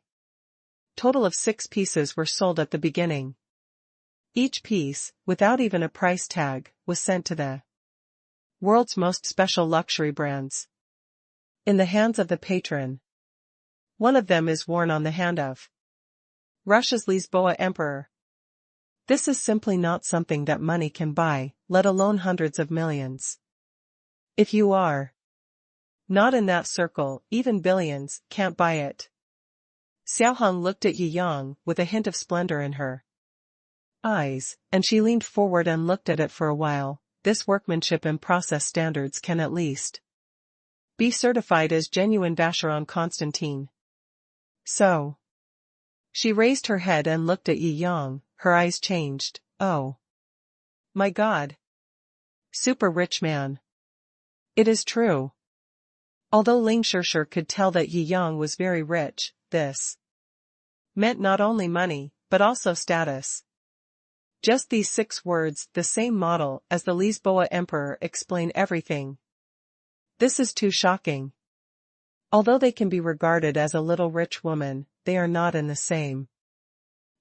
total of 6 pieces were sold at the beginning. Each piece, without even a price tag, was sent to the world's most special luxury brands. In the hands of the patron. One of them is worn on the hand of Russia's Lisboa emperor. This is simply not something that money can buy, let alone hundreds of millions. If you are not in that circle, even billions can't buy it. Xiaoheng looked at Yi Yang with a hint of splendor in her eyes, and she leaned forward and looked at it for a while. This workmanship and process standards can at least be certified as genuine Vacheron Constantine. So. She raised her head and looked at Yi Yang, her eyes changed. Oh. My God. Super rich man. It is true. Although Ling Shirshir could tell that Yi Yang was very rich, this meant not only money, but also status. Just these 6 words, the same model as the Lisboa emperor, explain everything. This is too shocking. Although they can be regarded as a little rich woman, they are not in the same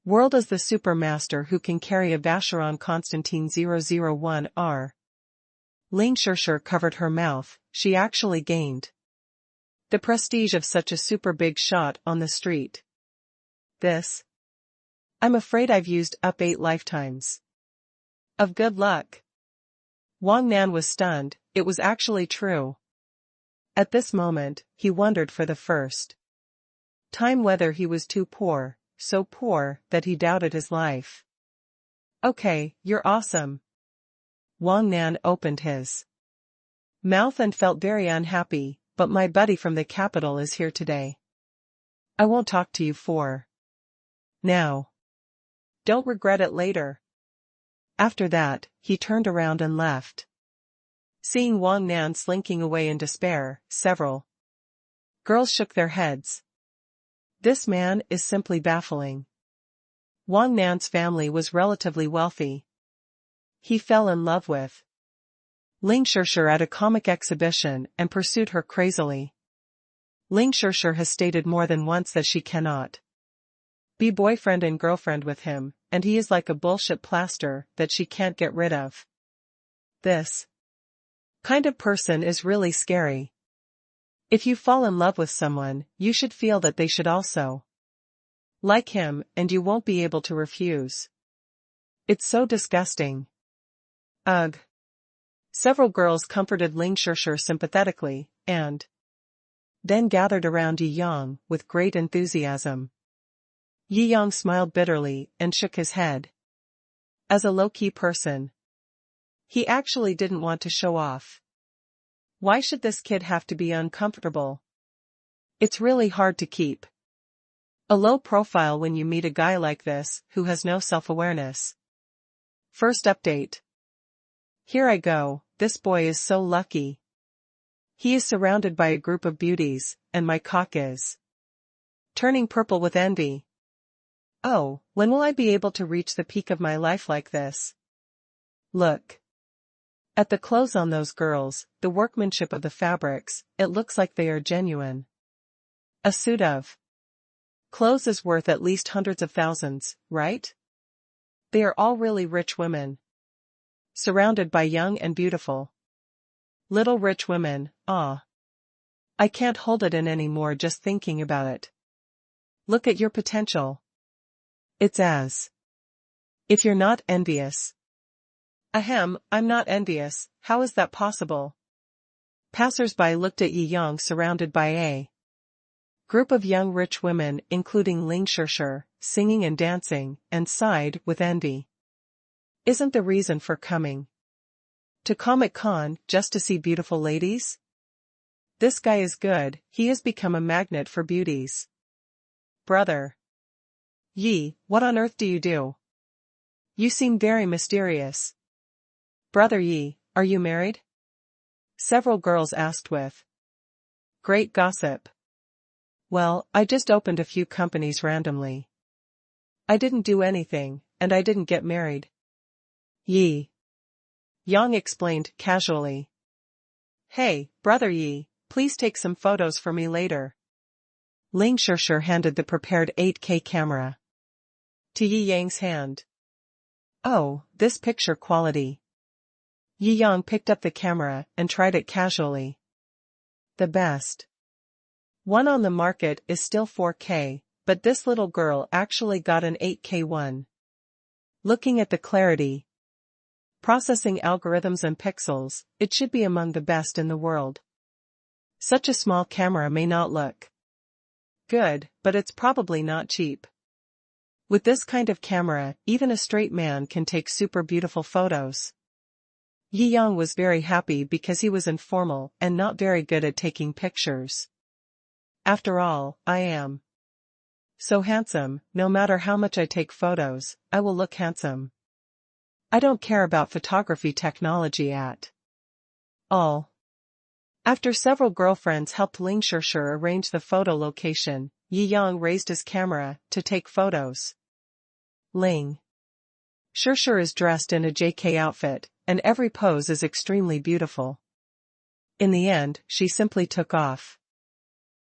world as the super master who can carry a Vacheron Constantine 001 R. Ling Shirshir covered her mouth. She actually gained the prestige of such a super big shot on the street. I'm afraid I've used up 8 lifetimes of good luck. Wang Nan was stunned. It was actually true. At this moment, he wondered for the first time whether he was too poor, so poor that he doubted his life. Okay, you're awesome. Wang Nan opened his mouth and felt very unhappy, but my buddy from the capital is here today. I won't talk to you for now. Don't regret it later. After that, he turned around and left. Seeing Wang Nan slinking away in despair, several girls shook their heads. This man is simply baffling. Wang Nan's family was relatively wealthy. He fell in love with Ling Shirshir at a comic exhibition and pursued her crazily. Ling Shirshir has stated more than once that she cannot be boyfriend and girlfriend with him, and he is like a bullshit plaster that she can't get rid of. This kind of person is really scary. If you fall in love with someone, you should feel that they should also like him, and you won't be able to refuse. It's so disgusting. Ugh. Several girls comforted Ling Shirshir sympathetically, and then gathered around Yi Yang with great enthusiasm. Yi Yang smiled bitterly and shook his head. As a low-key person, he actually didn't want to show off. Why should this kid have to be uncomfortable? It's really hard to keep a low profile when you meet a guy like this who has no self-awareness. First update. Here I go, this boy is so lucky. He is surrounded by a group of beauties, and my cock is turning purple with envy. Oh, when will I be able to reach the peak of my life like this? Look at the clothes on those girls, the workmanship of the fabrics, it looks like they are genuine. A suit of clothes is worth at least hundreds of thousands, right? They are all really rich women. Surrounded by young and beautiful little rich women, ah. I can't hold it in anymore just thinking about it. Look at your potential. It's as if you're not envious. Ahem, I'm not envious, how is that possible? Passers-by looked at Yi Yang surrounded by a group of young rich women including Ling Shirshir, singing and dancing, and sighed with envy. Isn't the reason for coming to Comic-Con just to see beautiful ladies? This guy is good, he has become a magnet for beauties. Brother Yi, what on earth do you do? You seem very mysterious. Brother Yi, are you married? Several girls asked with great gossip. Well, I just opened a few companies randomly. I didn't do anything, and I didn't get married. Yi Yang explained casually. Hey, Brother Yi, please take some photos for me later. Ling Shirshir handed the prepared 8K camera to Yi Yang's hand. Oh, this picture quality. Yi Yang picked up the camera and tried it casually. The best one on the market is still 4K, but this little girl actually got an 8K one. Looking at the clarity, processing algorithms and pixels, it should be among the best in the world. Such a small camera may not look good, but it's probably not cheap. With this kind of camera, even a straight man can take super beautiful photos. Yi Yang was very happy because he was informal and not very good at taking pictures. After all, I am so handsome, no matter how much I take photos, I will look handsome. I don't care about photography technology at all. After several girlfriends helped Ling Shirshir arrange the photo location, Yi Yang raised his camera to take photos. Ling Shirshir is dressed in a JK outfit, and every pose is extremely beautiful. In the end, she simply took off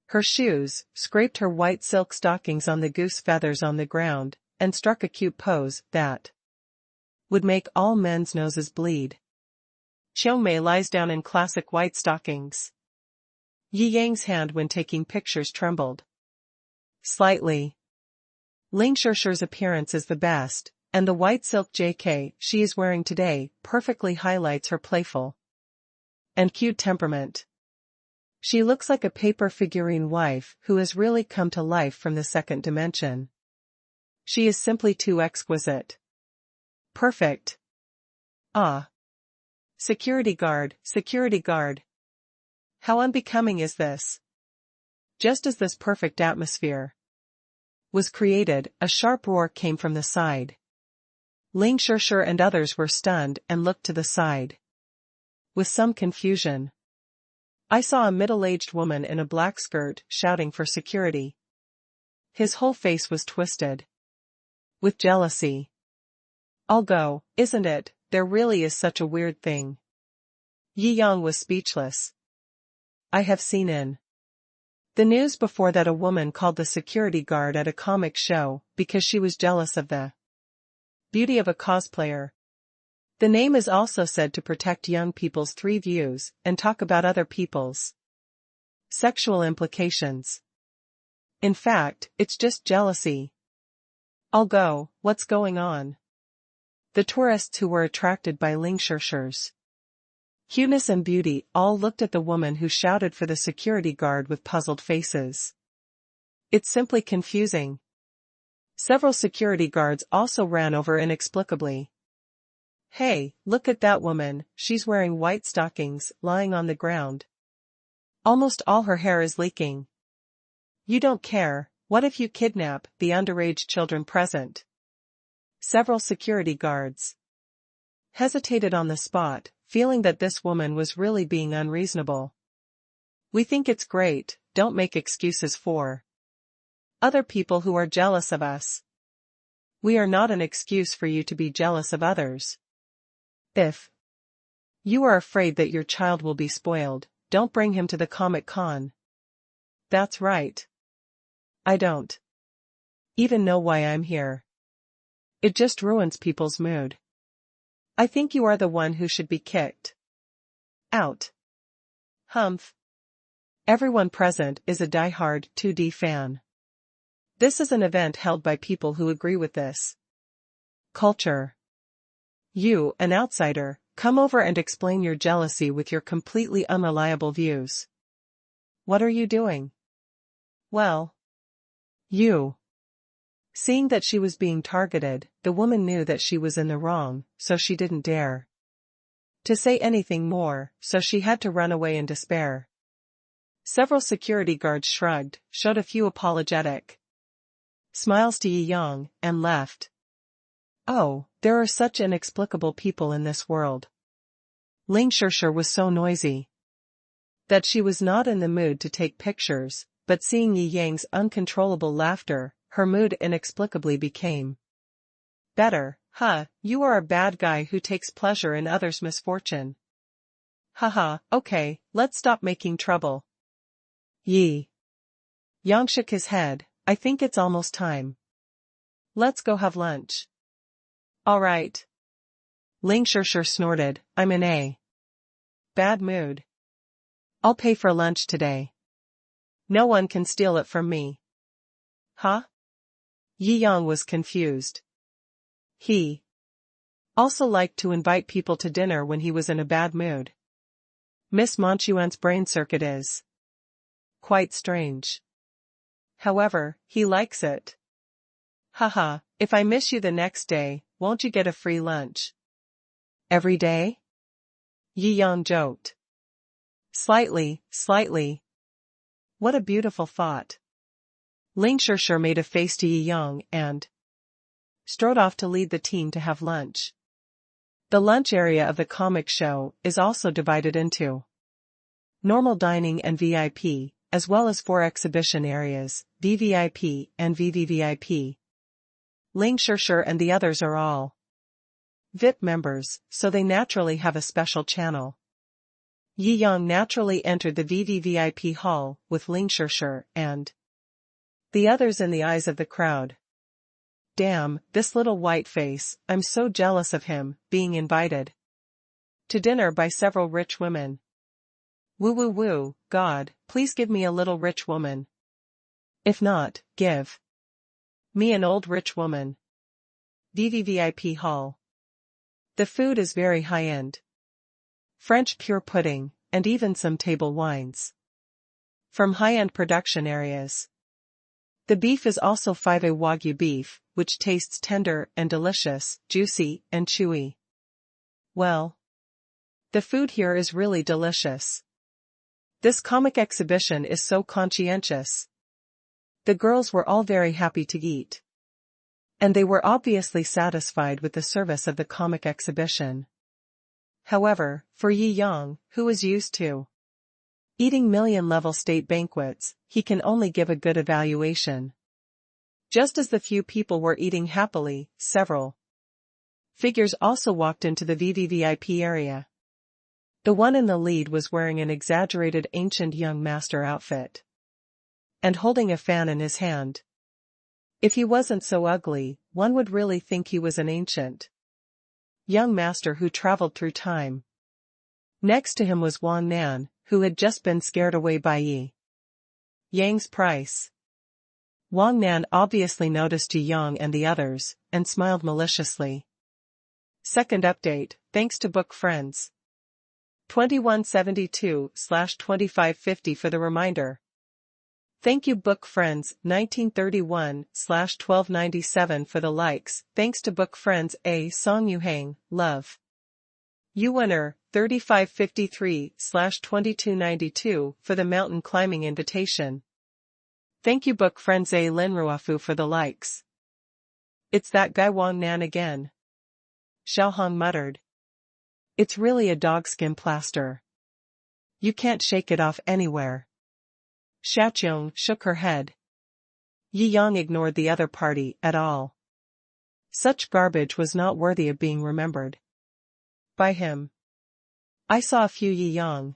her shoes, scraped her white silk stockings on the goose feathers on the ground, and struck a cute pose that would make all men's noses bleed. Xiao Mei lies down in classic white stockings. Yi Yang's hand when taking pictures trembled slightly. Ling Shirshir's appearance is the best, and the white silk JK she is wearing today perfectly highlights her playful and cute temperament. She looks like a paper figurine wife who has really come to life from the second dimension. She is simply too exquisite. Perfect. Ah. Security guard, security guard. How unbecoming is this? Just as this perfect atmosphere was created, a sharp roar came from the side. Ling Shirshir and others were stunned and looked to the side with some confusion. I saw a middle-aged woman in a black skirt shouting for security. His whole face was twisted with jealousy. I'll go, isn't it? There really is such a weird thing. Yi Yang was speechless. I have seen in the news before that a woman called the security guard at a comic show because she was jealous of the beauty of a cosplayer. The name is also said to protect young people's 3 views and talk about other people's sexual implications. In fact, it's just jealousy. I'll go, what's going on? The tourists who were attracted by Ling Shirshir's cuteness and beauty all looked at the woman who shouted for the security guard with puzzled faces. It's simply confusing. Several security guards also ran over inexplicably. Hey, look at that woman, she's wearing white stockings, lying on the ground. Almost all her hair is leaking. You don't care, what if you kidnap the underage children present? Several security guards hesitated on the spot, feeling that this woman was really being unreasonable. We think it's great, don't make excuses for other people who are jealous of us. We are not an excuse for you to be jealous of others. If you are afraid that your child will be spoiled, don't bring him to the Comic-Con. That's right. I don't even know why I'm here. It just ruins people's mood. I think you are the one who should be kicked out. Humph. Everyone present is a die-hard 2D fan. This is an event held by people who agree with this culture. You, an outsider, come over and explain your jealousy with your completely unreliable views. What are you doing? Well, you. Seeing that she was being targeted, the woman knew that she was in the wrong, so she didn't dare to say anything more, so she had to run away in despair. Several security guards shrugged, showed a few apologetic smiles to Yi Yang, and left. Oh, there are such inexplicable people in this world. Ling Shirshir was so noisy that she was not in the mood to take pictures, but seeing Yi Yang's uncontrollable laughter, her mood inexplicably became better. You are a bad guy who takes pleasure in others' misfortune. Haha, okay, let's stop making trouble. Yi Yang shook his head. I think it's almost time. Let's go have lunch. All right. Ling Shirshir snorted, I'm in a bad mood. I'll pay for lunch today. No one can steal it from me. Huh? Yi Yang was confused. He also liked to invite people to dinner when he was in a bad mood. Miss Manchuan's brain circuit is quite strange. However, he likes it. Haha, if I miss you the next day, won't you get a free lunch? Every day? Yi Yang joked. Slightly. What a beautiful thought. Ling Shirshir made a face to Yi Yang and strode off to lead the team to have lunch. The lunch area of the comic show is also divided into normal dining and VIP, as well as 4 exhibition areas, VVIP and VVVIP. Ling Shirshir and the others are all VIP members, so they naturally have a special channel. Yi Yang naturally entered the VVVIP hall with Ling Shirshir and the others in the eyes of the crowd. Damn, this little white face, I'm so jealous of him, being invited to dinner by several rich women. Woo, God, please give me a little rich woman. If not, give me an old rich woman. VVVIP hall. The food is very high-end. French pure pudding, and even some table wines from high-end production areas. The beef is also 5A Wagyu beef, which tastes tender and delicious, juicy and chewy. Well, the food here is really delicious. This comic exhibition is so conscientious. The girls were all very happy to eat. And they were obviously satisfied with the service of the comic exhibition. However, for Yi Yang, who is used to eating million-level state banquets, he can only give a good evaluation. Just as the few people were eating happily, several figures also walked into the VVVIP area. The one in the lead was wearing an exaggerated ancient young master outfit and holding a fan in his hand. If he wasn't so ugly, one would really think he was an ancient young master who traveled through time. Next to him was Wang Nan, who had just been scared away by Yi Yang's price. Wang Nan obviously noticed Yi Yang and the others, and smiled maliciously. Second update, thanks to Book Friends. 2172/2550 for the reminder. Thank you Book Friends 1931/1297 for the likes. Thanks to Book Friends A Song Yuhang, love. You winner 3553/2292 for the mountain climbing invitation. Thank you Book Friends A Linruafu for the likes. It's that guy Wang Nan again. Xiaohong muttered. It's really a dogskin plaster. You can't shake it off anywhere. Xiaoqiong shook her head. Yi Yang ignored the other party at all. Such garbage was not worthy of being remembered by him. I saw a few Yi Yang.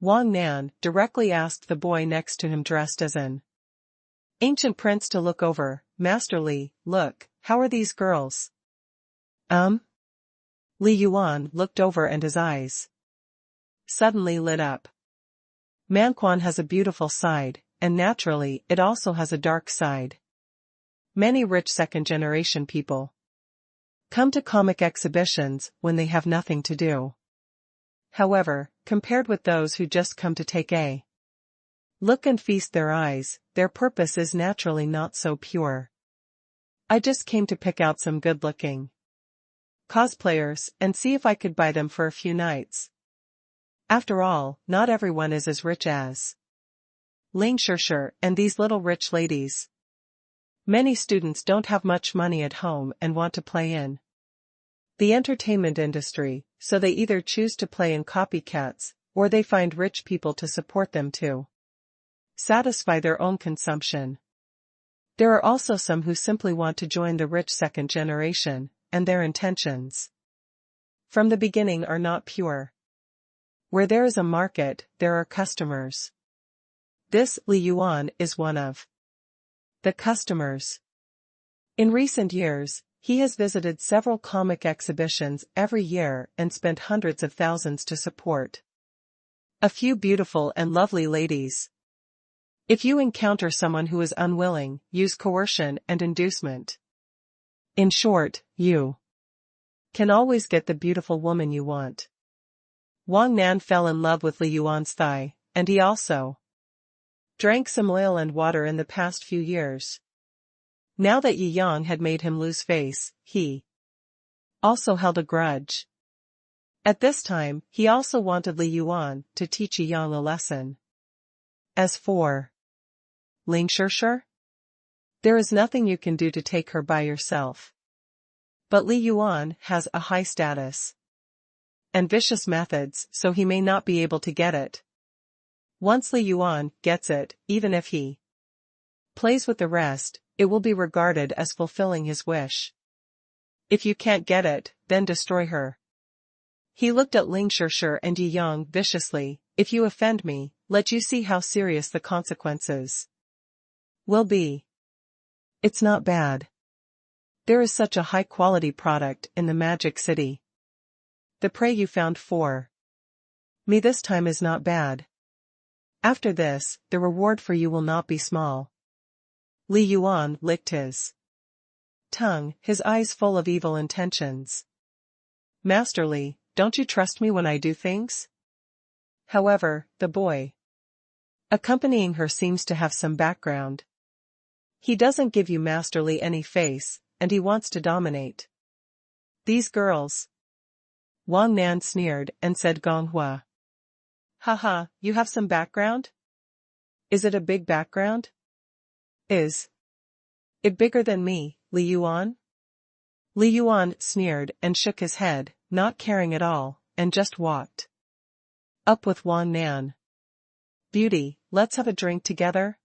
Wang Nan directly asked the boy next to him dressed as an ancient prince to look over. Master Li, look, how are these girls? Li Yuan looked over and his eyes suddenly lit up. Manquan has a beautiful side, and naturally it also has a dark side. Many rich second-generation people come to comic exhibitions when they have nothing to do. However, compared with those who just come to take a look and feast their eyes, their purpose is naturally not so pure. I just came to pick out some good-looking cosplayers and see if I could buy them for a few nights. After all, not everyone is as rich as Ling Shou and these little rich ladies. Many students don't have much money at home and want to play in the entertainment industry, so they either choose to play in copycats, or they find rich people to support them to satisfy their own consumption. There are also some who simply want to join the rich second generation, and their intentions from the beginning are not pure. Where there is a market, there are customers. This Li Yuan is one of the customers. In recent years, he has visited several comic exhibitions every year and spent hundreds of thousands to support a few beautiful and lovely ladies. If you encounter someone who is unwilling, use coercion and inducement. In short, you can always get the beautiful woman you want. Wang Nan fell in love with Li Yuan's thigh, and he also drank some oil and water in the past few years. Now that Yi Yang had made him lose face, he also held a grudge. At this time, he also wanted Li Yuan to teach Yi Yang a lesson. As for Ling Shou, there is nothing you can do to take her by yourself. But Li Yuan has a high status and vicious methods, so he may not be able to get it. Once Li Yuan gets it, even if he plays with the rest, it will be regarded as fulfilling his wish. If you can't get it, then destroy her. He looked at Ling Shou and Yi Yang viciously. If you offend me, let you see how serious the consequences will be. It's not bad. There is such a high-quality product in the Magic City. The prey you found for me this time is not bad. After this, the reward for you will not be small. Li Yuan licked his tongue, his eyes full of evil intentions. Master Li, don't you trust me when I do things? However, the boy accompanying her seems to have some background. He doesn't give you Master Li any face, and he wants to dominate these girls. Wang Nan sneered and said Gonghua. Haha, you have some background? Is it a big background? Is it bigger than me, Li Yuan? Li Yuan sneered and shook his head, not caring at all, and just walked up with Wang Nan. Beauty, let's have a drink together?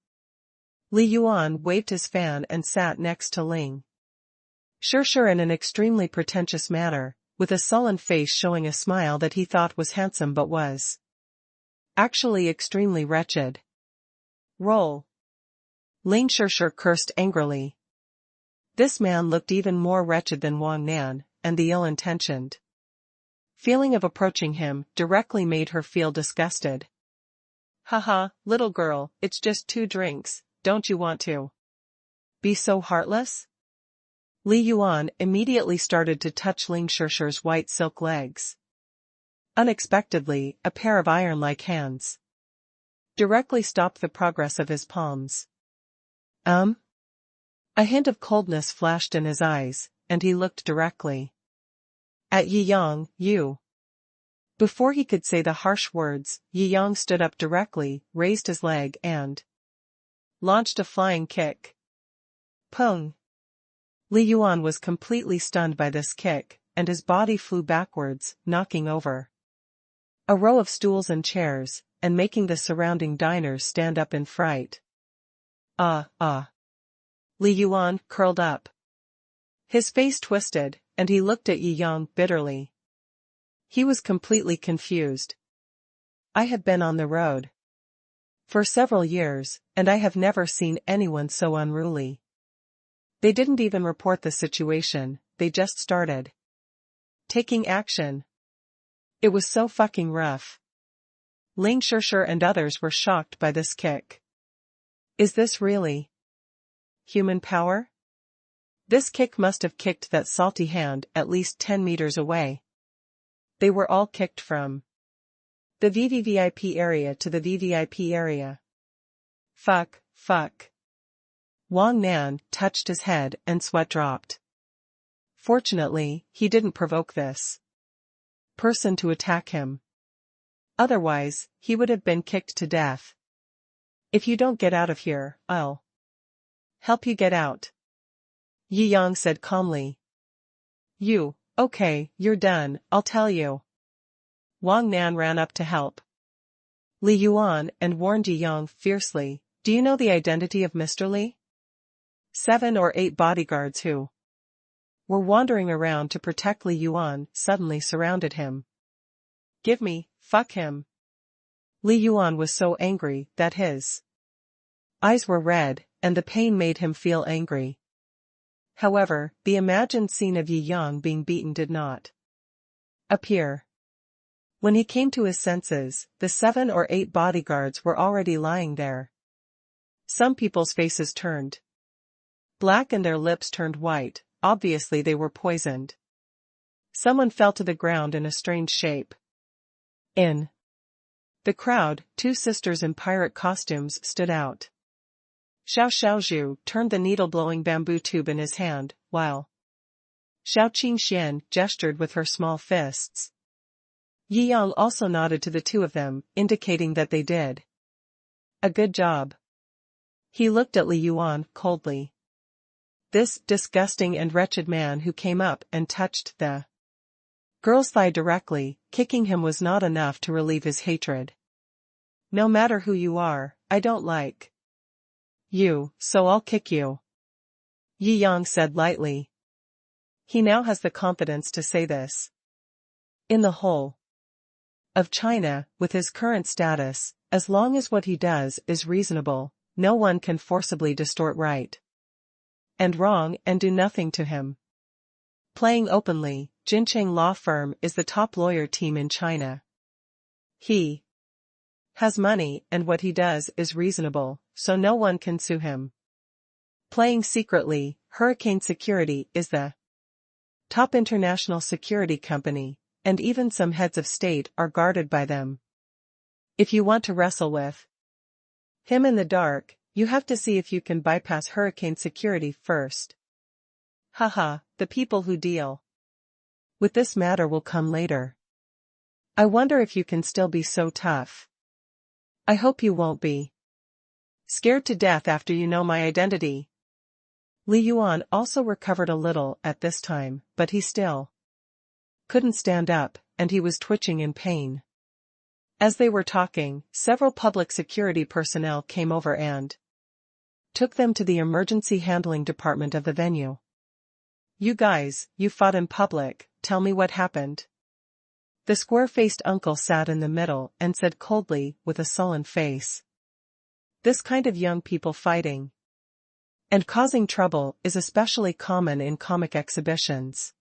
Li Yuan waved his fan and sat next to Ling Shou in an extremely pretentious manner, with a sullen face showing a smile that he thought was handsome but was actually extremely wretched. Roll. Ling Shou cursed angrily. This man looked even more wretched than Wang Nan, and the ill-intentioned feeling of approaching him directly made her feel disgusted. Haha, little girl, it's just 2 drinks, don't you want to be so heartless? Li Yuan immediately started to touch Ling Shou's white silk legs. Unexpectedly, a pair of iron-like hands directly stopped the progress of his palms. A hint of coldness flashed in his eyes, and he looked directly at Yi Yang. You. Before he could say the harsh words, Yi Yang stood up directly, raised his leg and launched a flying kick. Pung! Li Yuan was completely stunned by this kick, and his body flew backwards, knocking over a row of stools and chairs, and making the surrounding diners stand up in fright. Li Yuan curled up. His face twisted, and he looked at Yi Yang bitterly. He was completely confused. I have been on the road for several years, and I have never seen anyone so unruly. They didn't even report the situation, they just started taking action. It was so fucking rough. Ling Shou and others were shocked by this kick. Is this really human power? This kick must have kicked that salty hand at least 10 meters away. They were all kicked from the VVVIP area to the VVIP area. Fuck. Wang Nan touched his head and sweat dropped. Fortunately, he didn't provoke this person to attack him. Otherwise, he would have been kicked to death. If you don't get out of here, I'll help you get out, Yi Yang said calmly. Okay, you're done, I'll tell you. Wang Nan ran up to help Li Yuan and warned Yi Yang fiercely, do you know the identity of Mr. Li? 7 or 8 bodyguards who were wandering around to protect Li Yuan suddenly surrounded him. Give me, fuck him. Li Yuan was so angry that his eyes were red, and the pain made him feel angry. However, the imagined scene of Yi Yang being beaten did not appear. When he came to his senses, the 7 or 8 bodyguards were already lying there. Some people's faces turned black and their lips turned white, obviously they were poisoned. Someone fell to the ground in a strange shape. In the crowd, 2 sisters in pirate costumes stood out. Xiao turned the needle-blowing bamboo tube in his hand, while Xiao Qingxian gestured with her small fists. Yi Yang also nodded to the 2 of them, indicating that they did a good job. He looked at Li Yuan coldly. This disgusting and wretched man who came up and touched the girl's thigh directly, kicking him was not enough to relieve his hatred. No matter who you are, I don't like you, so I'll kick you, Yi Yang said lightly. He now has the confidence to say this. In the whole of China, with his current status, as long as what he does is reasonable, no one can forcibly distort right and wrong and do nothing to him. Playing openly, Jincheng Law Firm is the top lawyer team in China. He has money and what he does is reasonable, so no one can sue him. Playing secretly, Hurricane Security is the top international security company, and even some heads of state are guarded by them. If you want to wrestle with him in the dark, you have to see if you can bypass Hurricane Security first. Haha, the people who deal with this matter will come later. I wonder if you can still be so tough. I hope you won't be scared to death after you know my identity. Li Yuan also recovered a little at this time, but he still couldn't stand up, and he was twitching in pain. As they were talking, several public security personnel came over and took them to the emergency handling department of the venue. You guys, you fought in public, tell me what happened. The square-faced uncle sat in the middle and said coldly, with a sullen face. This kind of young people fighting and causing trouble is especially common in comic exhibitions.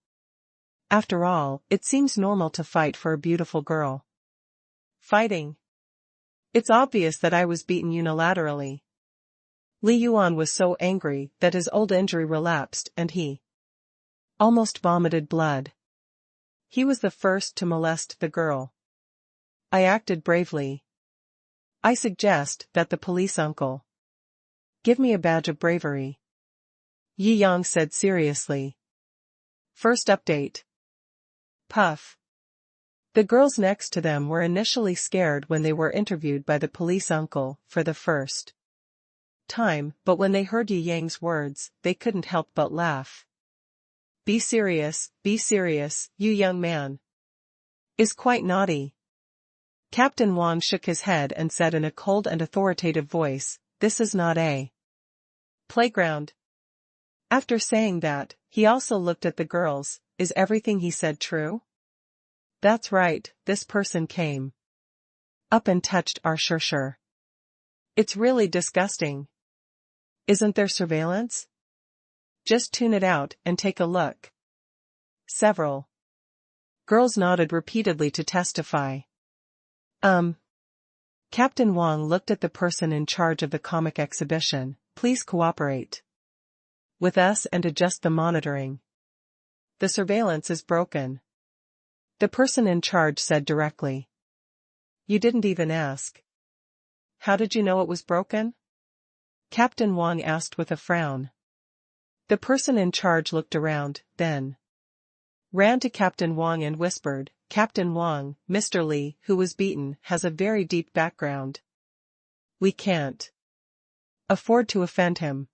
After all, it seems normal to fight for a beautiful girl. Fighting. It's obvious that I was beaten unilaterally. Li Yuan was so angry that his old injury relapsed and he almost vomited blood. He was the first to molest the girl. I acted bravely. I suggest that the police uncle give me a badge of bravery, Yi Yang said seriously. First update. Puff. The girls next to them were initially scared when they were interviewed by the police uncle for the first time, but when they heard Yi Yang's words, they couldn't help but laugh. Be serious, you young man. Is quite naughty. Captain Wang shook his head and said in a cold and authoritative voice, this is not a playground. After saying that, he also looked at the girls, is everything he said true? That's right, this person came up and touched our Shou. It's really disgusting. Isn't there surveillance? Just tune it out and take a look. Several girls nodded repeatedly to testify. Captain Wang looked at the person in charge of the comic exhibition, please cooperate. with us and adjust the monitoring. The surveillance is broken. The person in charge said directly. You didn't even ask. How did you know it was broken? Captain Wang asked with a frown. The person in charge looked around, then ran to Captain Wang and whispered, Captain Wang, Mr. Li, who was beaten, has a very deep background. We can't afford to offend him.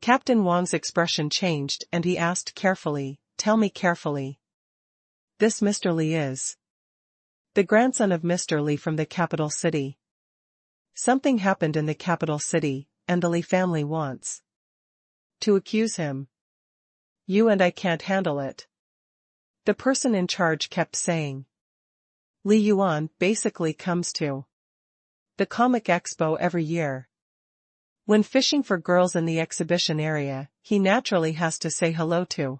Captain Wang's expression changed and he asked carefully, tell me carefully. This Mr. Li is the grandson of Mr. Li from the capital city. Something happened in the capital city, and the Li family wants to accuse him. You and I can't handle it. The person in charge kept saying. Li Yuan basically comes to the comic expo every year. When fishing for girls in the exhibition area, he naturally has to say hello to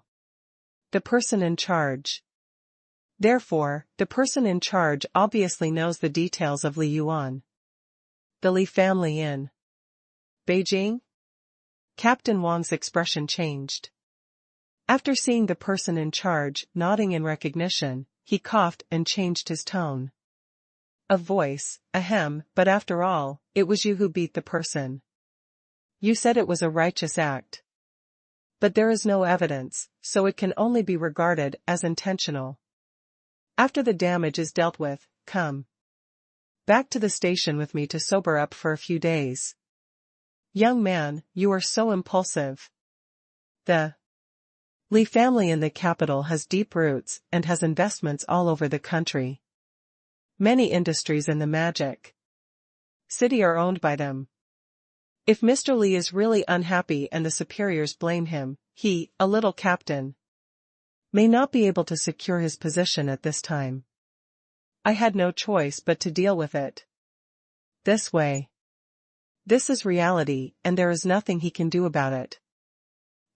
the person in charge. Therefore, the person in charge obviously knows the details of Li Yuan. The Li family in Beijing? Captain Wang's expression changed. After seeing the person in charge nodding in recognition, he coughed and changed his tone of voice, ahem, but after all, it was you who beat the person. You said it was a righteous act. But there is no evidence, so it can only be regarded as intentional. After the damage is dealt with, come back to the station with me to sober up for a few days. Young man, you are so impulsive. The Li family in the capital has deep roots and has investments all over the country. Many industries in the magic city are owned by them. If Mr. Li is really unhappy and the superiors blame him, he, a little captain, may not be able to secure his position at this time. I had no choice but to deal with it this way. This is reality and there is nothing he can do about it.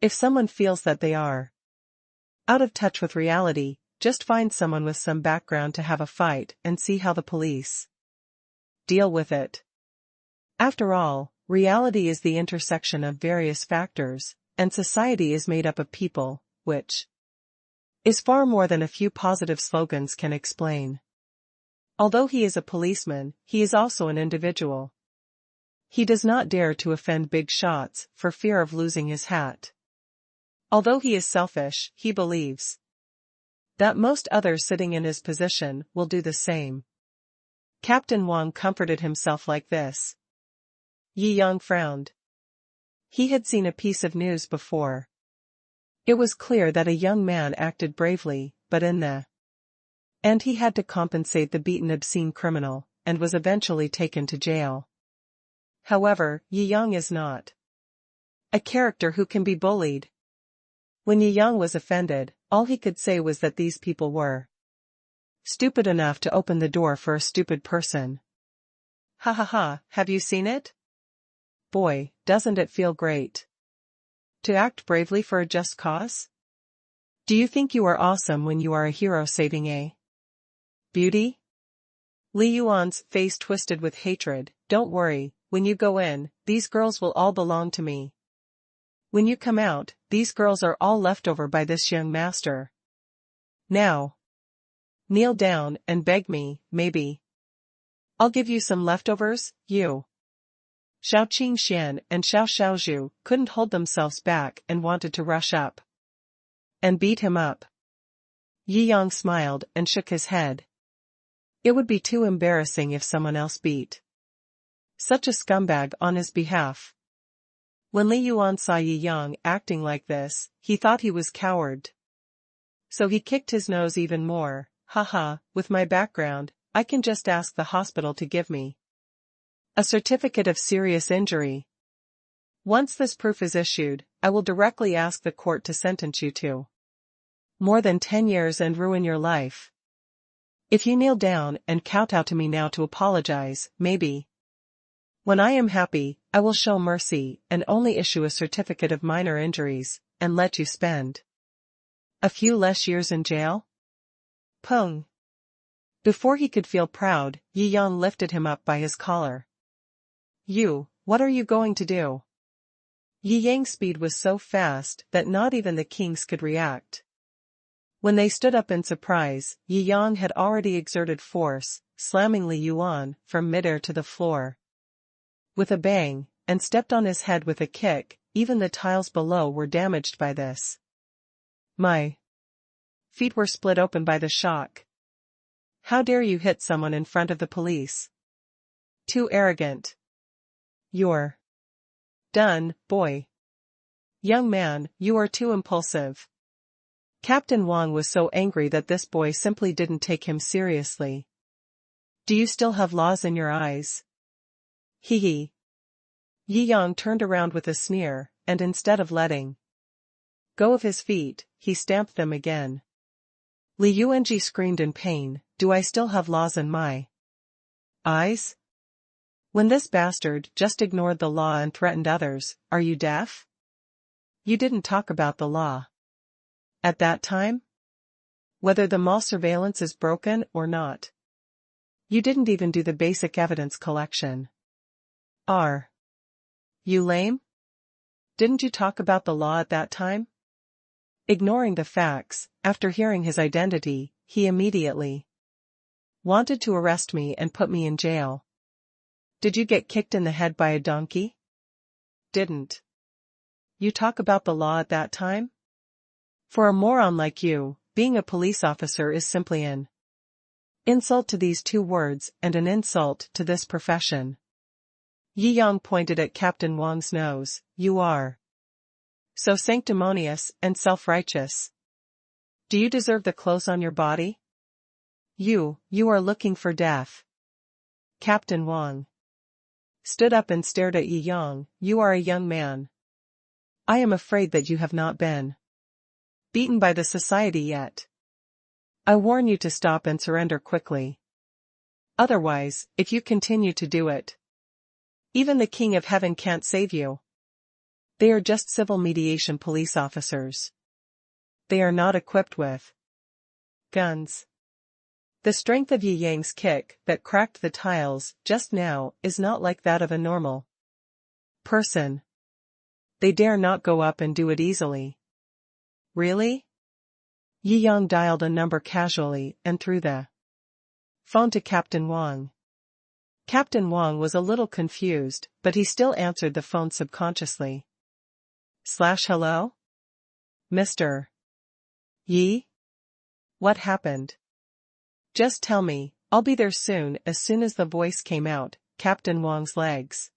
If someone feels that they are out of touch with reality, just find someone with some background to have a fight and see how the police deal with it. After all, reality is the intersection of various factors, and society is made up of people, which is far more than a few positive slogans can explain. Although he is a policeman, he is also an individual. He does not dare to offend big shots for fear of losing his hat. Although he is selfish, he believes that most others sitting in his position will do the same. Captain Wang comforted himself like this. Yi Yang frowned. He had seen a piece of news before. It was clear that a young man acted bravely, but in the end he had to compensate the beaten obscene criminal, and was eventually taken to jail. However, Yi Yang is not a character who can be bullied. When Yi Yang was offended, all he could say was that these people were stupid enough to open the door for a stupid person. Ha ha ha, have you seen it? Boy, doesn't it feel great to act bravely for a just cause? Do you think you are awesome when you are a hero saving a beauty? Li Yuan's face twisted with hatred. Don't worry, when you go in, these girls will all belong to me. When you come out, these girls are all left over by this young master. Now, kneel down and beg me, maybe I'll give you some leftovers, you. Shou Qingxian and Xiao Xiaozhu couldn't hold themselves back and wanted to rush up and beat him up. Yi Yang smiled and shook his head. It would be too embarrassing if someone else beat such a scumbag on his behalf. When Li Yuan saw Yi Yang acting like this, he thought he was coward. So he kicked his nose even more. Haha, with my background, I can just ask the hospital to give me a certificate of serious injury. Once this proof is issued, I will directly ask the court to sentence you to more than 10 years and ruin your life. If you kneel down and kowtow to me now to apologize, maybe when I am happy, I will show mercy and only issue a certificate of minor injuries, and let you spend a few less years in jail? Pung. Before he could feel proud, Yi Yang lifted him up by his collar. You, what are you going to do? Yi Yang's speed was so fast that not even the kings could react. When they stood up in surprise, Yi Yang had already exerted force, slamming Li Yuan from midair to the floor with a bang, and stepped on his head with a kick. Even the tiles below were damaged by this. My feet were split open by the shock. How dare you hit someone in front of the police? Too arrogant. You're done, boy. Young man, you are too impulsive. Captain Wang was so angry that this boy simply didn't take him seriously. Do you still have laws in your eyes? Hee hee. Yi Yang turned around with a sneer, and instead of letting go of his feet, he stamped them again. Li Yuanji screamed in pain, do I still have laws in my eyes? When this bastard just ignored the law and threatened others, are you deaf? You didn't talk about the law at that time? Whether the mall surveillance is broken or not. You didn't even do the basic evidence collection. Are you lame? Didn't you talk about the law at that time? Ignoring the facts, after hearing his identity, he immediately wanted to arrest me and put me in jail. Did you get kicked in the head by a donkey? Didn't you talk about the law at that time? For a moron like you, being a police officer is simply an insult to these two words and an insult to this profession. Yi Yang pointed at Captain Wang's nose, you are so sanctimonious and self-righteous. Do you deserve the clothes on your body? You are looking for death. Captain Wang stood up and stared at Yi Yang, you are a young man. I am afraid that you have not been beaten by the society yet. I warn you to stop and surrender quickly. Otherwise, if you continue to do it, even the King of Heaven can't save you. They are just civil mediation police officers. They are not equipped with guns. The strength of Yi Yang's kick that cracked the tiles just now is not like that of a normal person. They dare not go up and do it easily. Really? Yi Yang dialed a number casually and threw the phone to Captain Wang. Captain Wang was a little confused, but he still answered the phone subconsciously. Hello? Mr. Yi? What happened? Just tell me, I'll be there soon. As soon as the voice came out, Captain Wang's legs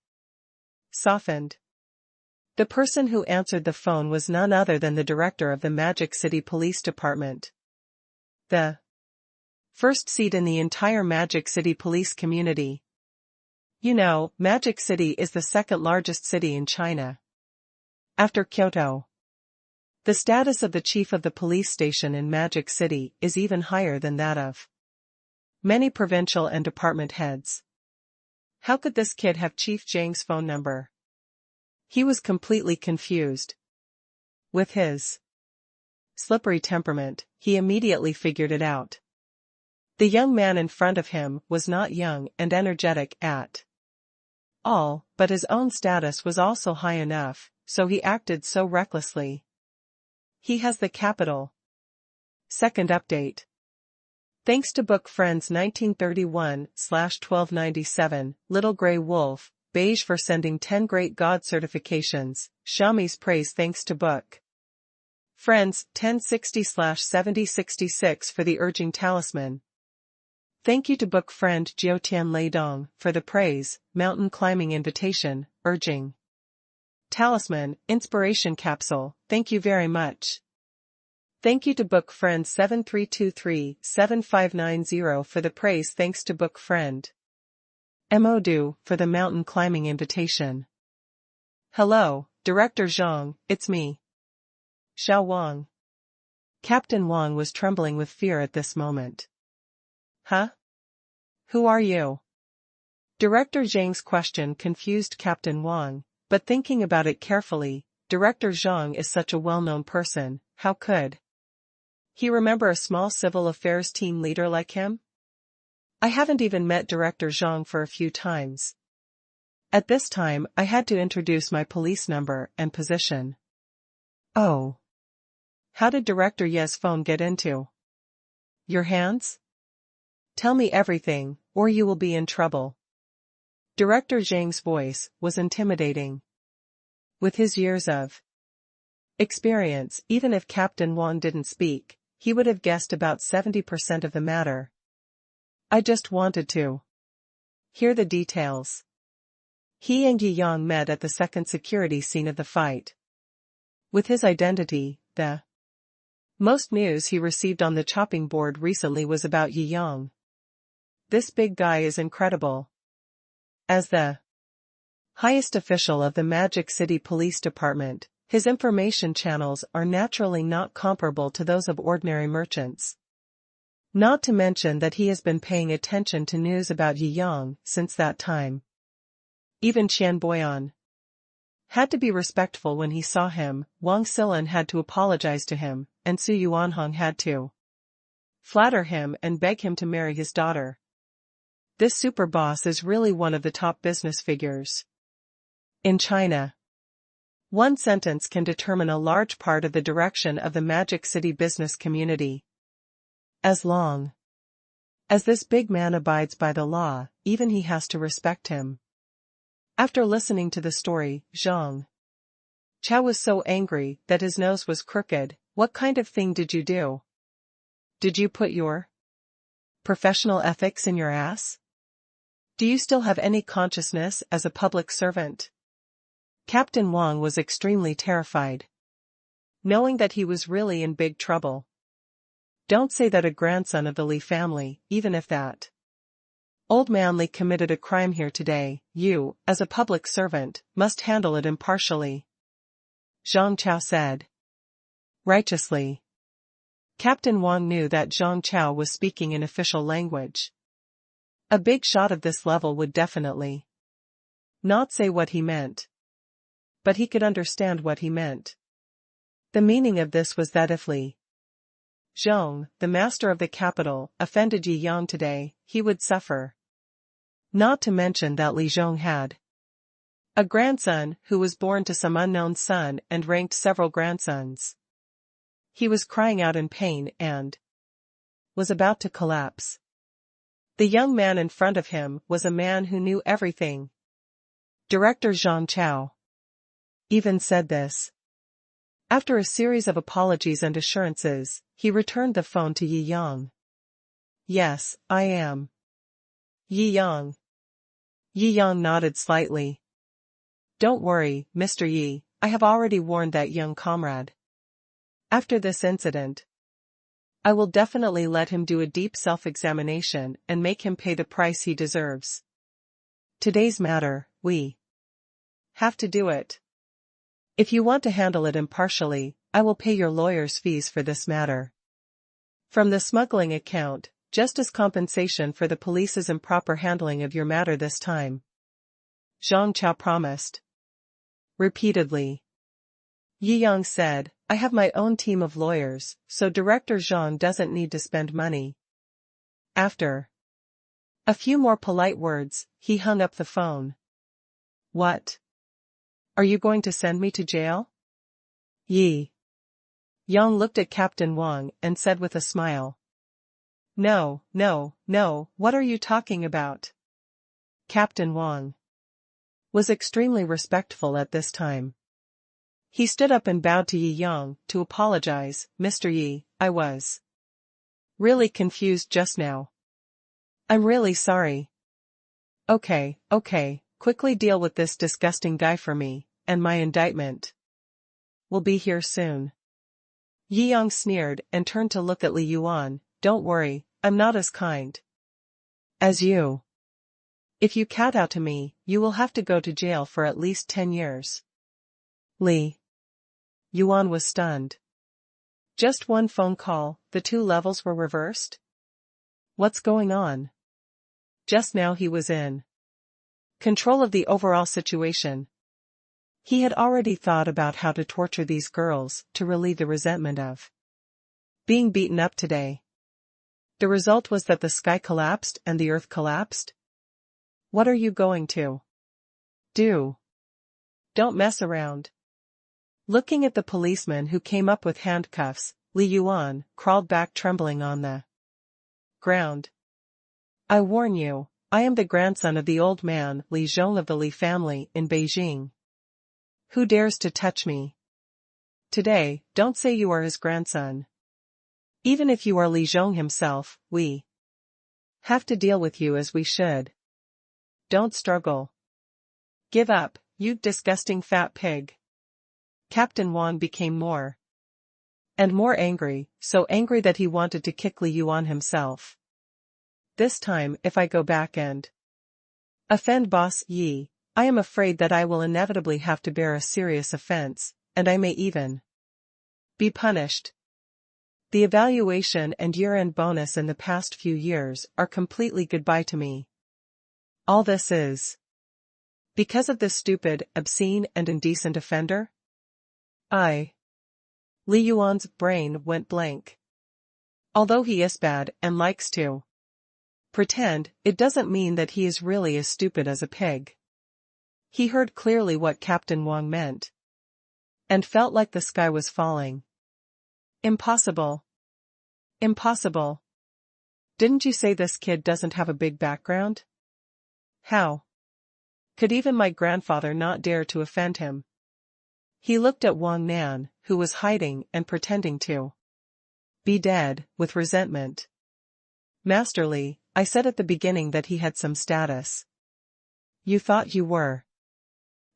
softened. The person who answered the phone was none other than the director of the Magic City Police Department. The first seat in the entire Magic City police community. You know, Magic City is the second largest city in China, after Kyoto. The status of the chief of the police station in Magic City is even higher than that of many provincial and department heads. How could this kid have Chief Zhang's phone number? He was completely confused. With his slippery temperament, he immediately figured it out. The young man in front of him was not young and energetic at all, but his own status was also high enough, so he acted so recklessly. He has the capital. Second update. Thanks to Book Friends 1931/1297, Little Grey Wolf, Beige for sending 10 Great God certifications, Xiaomi's praise thanks to Book Friends 1060/7066 for the urging talisman. Thank you to Book Friend Jiutian Leidong for the praise, mountain climbing invitation, urging talisman, inspiration capsule, thank you very much. Thank you to Book Friend 7323/7590 for the praise thanks to Book Friend Modu for the mountain climbing invitation. Hello, Director Zhang, it's me. Shou Wang. Captain Wang was trembling with fear at this moment. Huh? Who are you? Director Zhang's question confused Captain Wang, but thinking about it carefully, Director Zhang is such a well-known person, how could he remember a small civil affairs team leader like him? I haven't even met Director Zhang for a few times. At this time, I had to introduce my police number and position. Oh. How did Director Ye's phone get into your hands? Tell me everything, or you will be in trouble. Director Zhang's voice was intimidating. With his years of experience, even if Captain Wang didn't speak, he would have guessed about 70% of the matter. I just wanted to hear the details. He and Yi Yang met at the second security scene of the fight. With his identity, the most news he received on the chopping board recently was about Yi Yang. This big guy is incredible. As the highest official of the Magic City Police Department, his information channels are naturally not comparable to those of ordinary merchants. Not to mention that he has been paying attention to news about Yi Yang since that time. Even Qian Boyan had to be respectful when he saw him, Wang Xilan had to apologize to him, and Su Yuanhong had to flatter him and beg him to marry his daughter. This super boss is really one of the top business figures in China. One sentence can determine a large part of the direction of the Magic City business community. As long as this big man abides by the law, even he has to respect him. After listening to the story, Zhang Chao was so angry that his nose was crooked. What kind of thing did you do? Did you put your professional ethics in your ass? Do you still have any consciousness as a public servant? Captain Wang was extremely terrified, knowing that he was really in big trouble. Don't say that a grandson of the Li family, even if that old man Li committed a crime here today, you, as a public servant, must handle it impartially. Zhang Chao said. Righteously. Captain Wang knew that Zhang Chao was speaking in official language. A big shot of this level would definitely not say what he meant. But he could understand what he meant. The meaning of this was that if Li Zhong, the master of the capital, offended Yi Yang today, he would suffer. Not to mention that Li Zhong had a grandson who was born to some unknown son and ranked several grandsons. He was crying out in pain and was about to collapse. The young man in front of him was a man who knew everything. Director Zhang Chao even said this. After a series of apologies and assurances, he returned the phone to Yi Yang. Yes, I am. Yi Yang. Yi Yang nodded slightly. Don't worry, Mr. Yi, I have already warned that young comrade. After this incident, I will definitely let him do a deep self-examination and make him pay the price he deserves. Today's matter, we have to do it. If you want to handle it impartially, I will pay your lawyer's fees for this matter. From the smuggling account, just as compensation for the police's improper handling of your matter this time. Zhang Chao promised. Repeatedly. Yi Yang said, I have my own team of lawyers, so Director Zhang doesn't need to spend money. After a few more polite words, he hung up the phone. What? Are you going to send me to jail? Yi Yang looked at Captain Wang and said with a smile. No, no, no, what are you talking about? Captain Wang was extremely respectful at this time. He stood up and bowed to Yi Yang to apologize. Mr. Yi, I was really confused just now. I'm really sorry. Okay, quickly deal with this disgusting guy for me, and my indictment will be here soon. Yi Yang sneered and turned to look at Li Yuan. Don't worry, I'm not as kind as you. If you kowtow to me, you will have to go to jail for at least 10 years. Li Yuan was stunned. Just one phone call, the two levels were reversed? What's going on? Just now he was in control of the overall situation. He had already thought about how to torture these girls to relieve the resentment of being beaten up today. The result was that the sky collapsed and the earth collapsed? What are you going to Don't mess around. Looking at the policeman who came up with handcuffs, Li Yuan crawled back trembling on the ground. I warn you, I am the grandson of the old man Li Zhong of the Li family in Beijing. Who dares to touch me? Today, don't say you are his grandson. Even if you are Li Zhong himself, we have to deal with you as we should. Don't struggle. Give up, you disgusting fat pig. Captain Wang became more and more angry, so angry that he wanted to kick Li Yuan himself. This time, if I go back and offend Boss Yi, I am afraid that I will inevitably have to bear a serious offense, and I may even be punished. The evaluation and year-end bonus in the past few years are completely goodbye to me. All this is because of this stupid, obscene and indecent offender? Li Yuan's brain went blank. Although he is bad and likes to pretend, it doesn't mean that he is really as stupid as a pig. He heard clearly what Captain Wang meant and felt like the sky was falling. Impossible. Impossible. Didn't you say this kid doesn't have a big background? How could even my grandfather not dare to offend him? He looked at Wang Nan, who was hiding and pretending to be dead, with resentment. Master Li, I said at the beginning that he had some status. You thought you were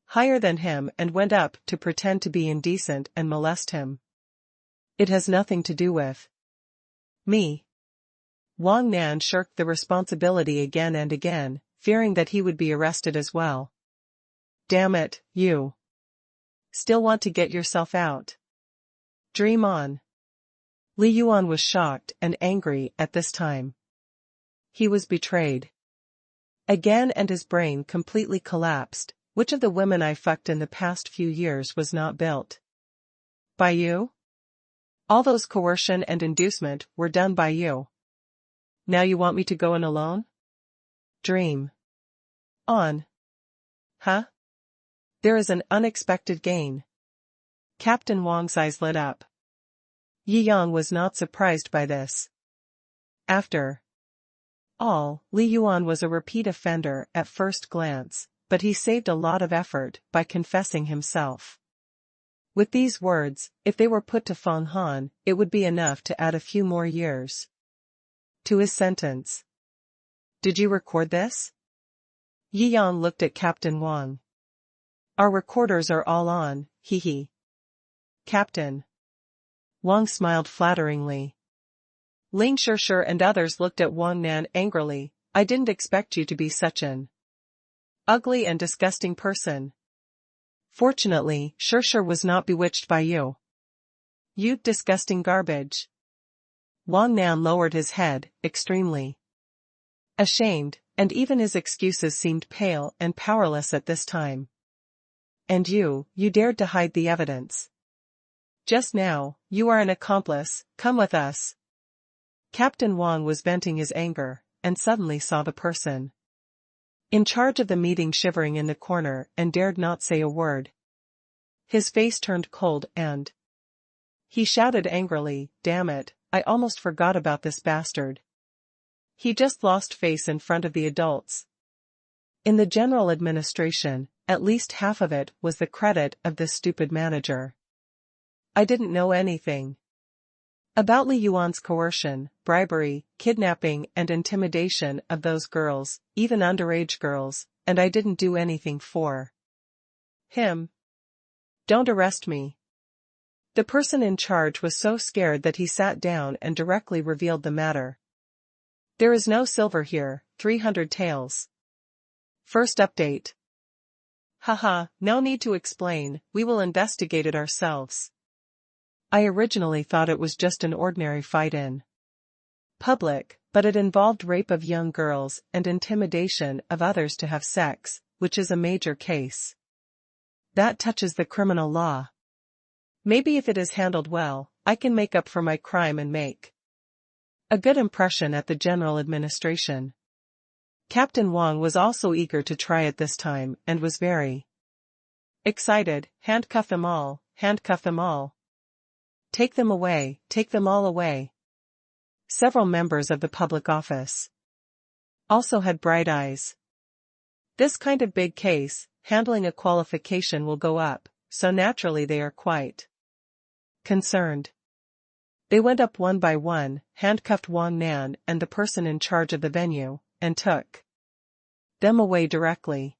higher than him and went up to pretend to be indecent and molest him. It has nothing to do with me. Wang Nan shirked the responsibility again and again, fearing that he would be arrested as well. Damn it, you still want to get yourself out? Dream on. Li Yuan was shocked and angry at this time. He was betrayed again and his brain completely collapsed. Which of the women I fucked in the past few years was not built by you? All those coercion and inducement were done by you. Now you want me to go in alone? Dream on. Huh? There is an unexpected gain. Captain Wang's eyes lit up. Yi Yang was not surprised by this. After all, Li Yuan was a repeat offender at first glance, but he saved a lot of effort by confessing himself. With these words, if they were put to Feng Han, it would be enough to add a few more years to his sentence. Did you record this? Yi Yang looked at Captain Wang. Our recorders are all on, hee hee. Captain Wang smiled flatteringly. Ling Shishir and others looked at Wang Nan angrily. I didn't expect you to be such an ugly and disgusting person. Fortunately, Shishir was not bewitched by you. You disgusting garbage. Wang Nan lowered his head, extremely ashamed, and even his excuses seemed pale and powerless at this time. And you dared to hide the evidence. Just now, you are an accomplice, come with us. Captain Wang was venting his anger, and suddenly saw the person in charge of the meeting shivering in the corner and dared not say a word. His face turned cold and he shouted angrily, damn it, I almost forgot about this bastard. He just lost face in front of the adults. In the general administration, at least half of it was the credit of this stupid manager. I didn't know anything about Li Yuan's coercion, bribery, kidnapping and intimidation of those girls, even underage girls, and I didn't do anything for him. Don't arrest me. The person in charge was so scared that he sat down and directly revealed the matter. There is no silver here, 300 taels. First update. Haha, no need to explain, we will investigate it ourselves. I originally thought it was just an ordinary fight in public, but it involved rape of young girls and intimidation of others to have sex, which is a major case. That touches the criminal law. Maybe if it is handled well, I can make up for my crime and make a good impression at the general administration. Captain Wang was also eager to try it this time and was very excited. Handcuff them all, handcuff them all. Take them away, take them all away. Several members of the public office also had bright eyes. This kind of big case, handling a qualification will go up, so naturally they are quite concerned. They went up one by one, handcuffed Wang Nan and the person in charge of the venue, and took them away directly.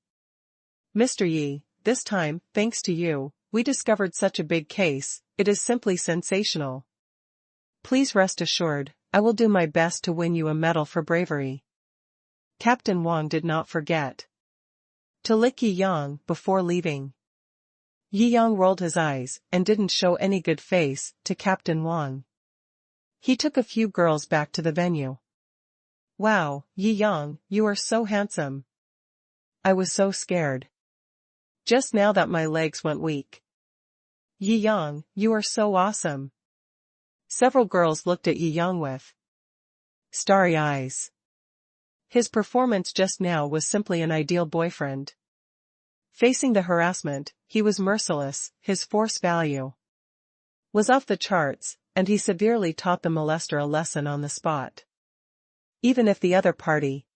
Mr. Yi, this time, thanks to you, we discovered such a big case, it is simply sensational. Please rest assured, I will do my best to win you a medal for bravery. Captain Wang did not forget to lick Yi Yang before leaving. Yi Yang rolled his eyes and didn't show any good face to Captain Wang. He took a few girls back to the venue. Wow, Yi Yang, you are so handsome. I was so scared just now that my legs went weak. Yi Yang, you are so awesome. Several girls looked at Yi Yang with starry eyes. His performance just now was simply an ideal boyfriend. Facing the harassment, he was merciless, his force value was off the charts, and he severely taught the molester a lesson on the spot. Even if the other party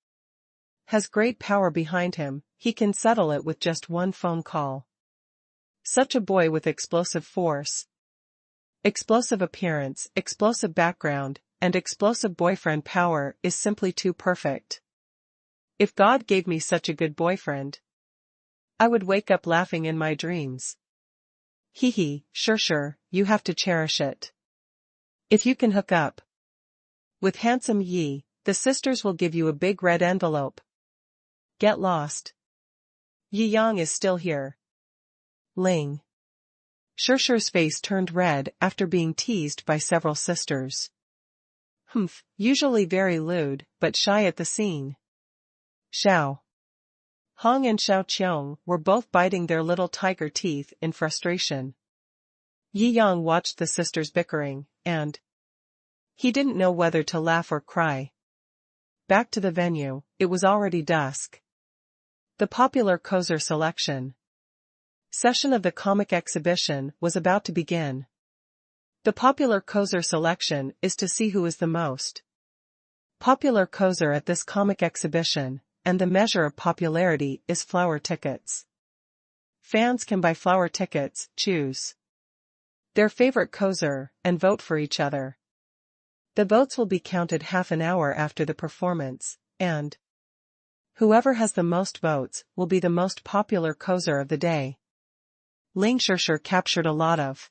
has great power behind him, he can settle it with just one phone call. Such a boy with explosive force, explosive appearance, explosive background, and explosive boyfriend power is simply too perfect. If God gave me such a good boyfriend, I would wake up laughing in my dreams. Hee, sure, you have to cherish it. If you can hook up with handsome Yi, the sisters will give you a big red envelope. Get lost. Yi Yang is still here. Ling. Shurshu's face turned red after being teased by several sisters. Usually very lewd, but shy at the scene. Shou Hong and Shou Qiong were both biting their little tiger teeth in frustration. Yi Yang watched the sisters bickering, and he didn't know whether to laugh or cry. Back to the venue, it was already dusk. The popular Kozer selection session of the comic exhibition was about to begin. The popular Kozer selection is to see who is the most popular Kozer at this comic exhibition, and the measure of popularity is flower tickets. Fans can buy flower tickets, choose their favorite Kozer, and vote for each other. The votes will be counted half an hour after the performance, and whoever has the most votes will be the most popular Kozer of the day. Ling Shurshur captured a lot of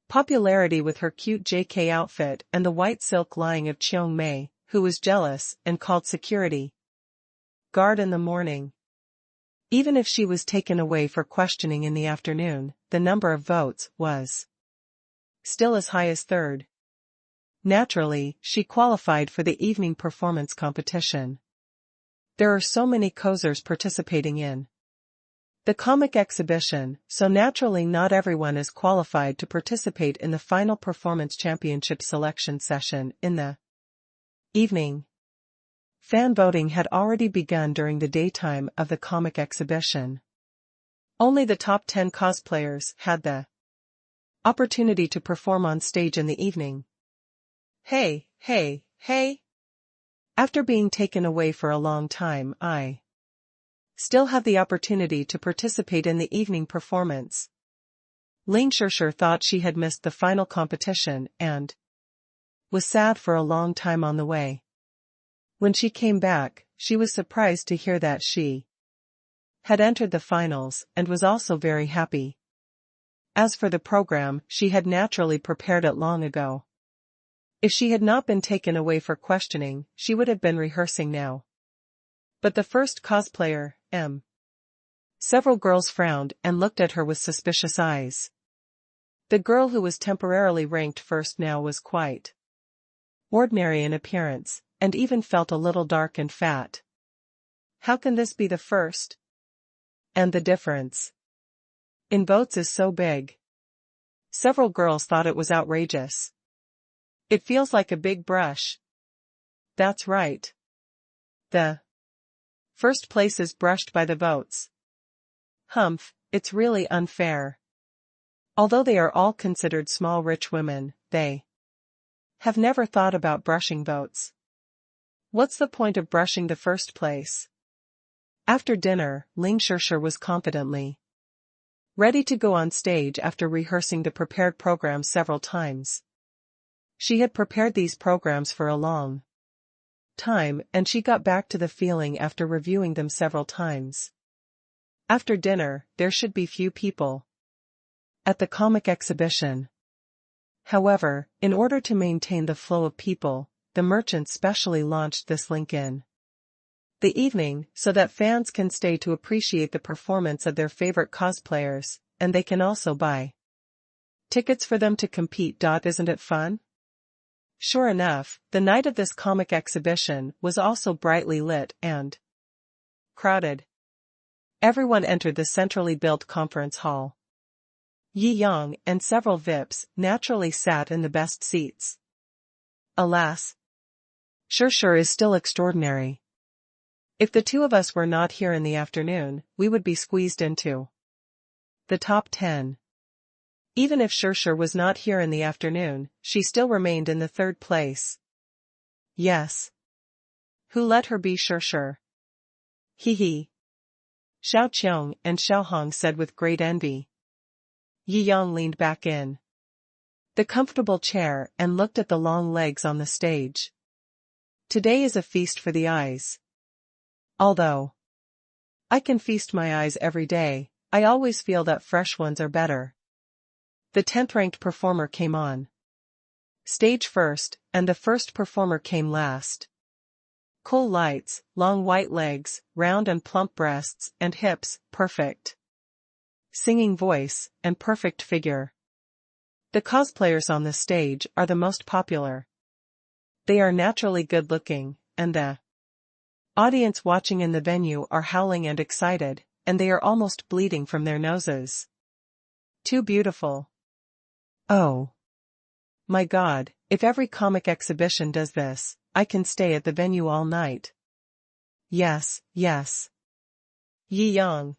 popularity with her cute JK outfit and the white silk lying of Cheong Mei, who was jealous and called security guard in the morning. Even if she was taken away for questioning in the afternoon, the number of votes was still as high as third. Naturally, she qualified for the evening performance competition. There are so many Kozers participating in the comic exhibition, so naturally not everyone is qualified to participate in the final performance championship selection session in the evening. Fan voting had already begun during the daytime of the comic exhibition. Only the top 10 cosplayers had the opportunity to perform on stage in the evening. Hey! After being taken away for a long time, I still have the opportunity to participate in the evening performance. Ling Shurshur thought she had missed the final competition and was sad for a long time on the way. When she came back, she was surprised to hear that she had entered the finals and was also very happy. As for the program, she had naturally prepared it long ago. If she had not been taken away for questioning, she would have been rehearsing now. But the first cosplayer, Several girls frowned and looked at her with suspicious eyes. The girl who was temporarily ranked first now was quite ordinary in appearance, and even felt a little dark and fat. How can this be the first? And the difference in votes is so big. Several girls thought it was outrageous. It feels like a big brush. That's right. The First place is brushed by the votes. Humph, it's really unfair. Although they are all considered small rich women, they have never thought about brushing votes. What's the point of brushing the first place? After dinner, Ling Shirshir was confidently ready to go on stage after rehearsing the prepared program several times. She had prepared these programs for a long time, and she got back to the feeling after reviewing them several times. After dinner, there should be few people at the comic exhibition. However, in order to maintain the flow of people, the merchants specially launched this link in the evening so that fans can stay to appreciate the performance of their favorite cosplayers, and they can also buy tickets for them to compete. Isn't it fun? Sure enough, the night of this comic exhibition was also brightly lit and crowded. Everyone entered the centrally built conference hall. Yi Yang and several VIPs naturally sat in the best seats. Alas, Shirshir is still extraordinary. If the two of us were not here in the afternoon, we would be squeezed into the top 10. Even if Shirshir was not here in the afternoon, she still remained in the third place. Yes. Who let her be Shirshir? Hee hee. Xiao Qiong and Xiao Hong said with great envy. Yi Yang leaned back in the comfortable chair and looked at the long legs on the stage. Today is a feast for the eyes. Although I can feast my eyes every day, I always feel that fresh ones are better. The 10th-ranked performer came on stage first, and the first performer came last. Cool lights, long white legs, round and plump breasts and hips, perfect singing voice, and perfect figure. The cosplayers on the stage are the most popular. They are naturally good-looking, and the audience watching in the venue are howling and excited, and they are almost bleeding from their noses. Too beautiful. Oh my God, if every comic exhibition does this, I can stay at the venue all night. Yes, yes. Yi Yang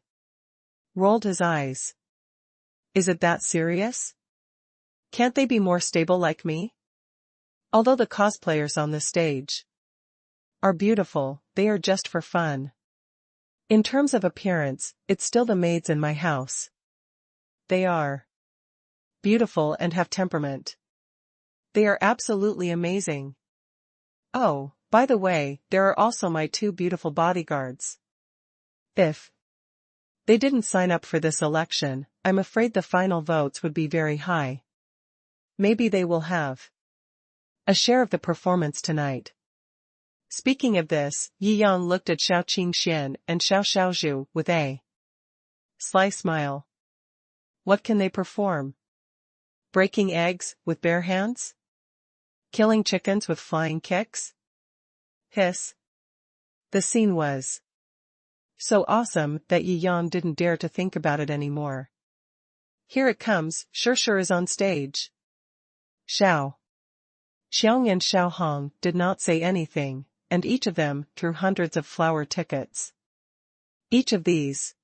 rolled his eyes. Is it that serious? Can't they be more stable like me? Although the cosplayers on the stage are beautiful, they are just for fun. In terms of appearance, it's still the maids in my house. They are beautiful and have temperament. They are absolutely amazing. Oh, by the way, there are also my two beautiful bodyguards. If they didn't sign up for this election, I'm afraid the final votes would be very high. Maybe they will have a share of the performance tonight. Speaking of this, Yi Yang looked at Xiao Qingxian and Xiao Xiaozhu with a sly smile. What can they perform? Breaking eggs with bare hands? Killing chickens with flying kicks? Hiss. The scene was so awesome that Yi Yang didn't dare to think about it anymore. Here it comes, Shirshir is on stage. Xiao Qiong and Xiao Hong did not say anything, and each of them drew hundreds of flower tickets. Each of these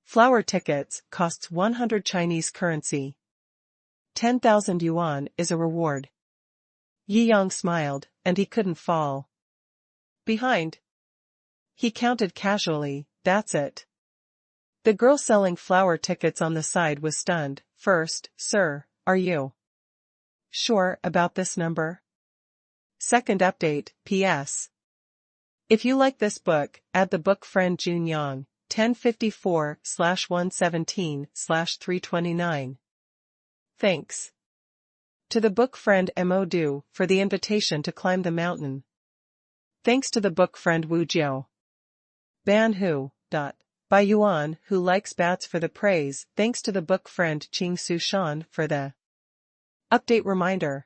flower tickets costs 100 Chinese currency. 10,000 yuan is a reward. Yi Yang smiled, and he couldn't fall behind. He counted casually, that's it. The girl selling flower tickets on the side was stunned. First, sir, are you sure about this number? Second update, P.S. If you like this book, add the book friend Jun Yang, 1054/117/329. Thanks to the book friend Mo Du for the invitation to climb the mountain. Thanks to the book friend Wu Jiao Ban Hu. By Yuan who likes bats for the praise. Thanks to the book friend Qing Su Shan for the update reminder.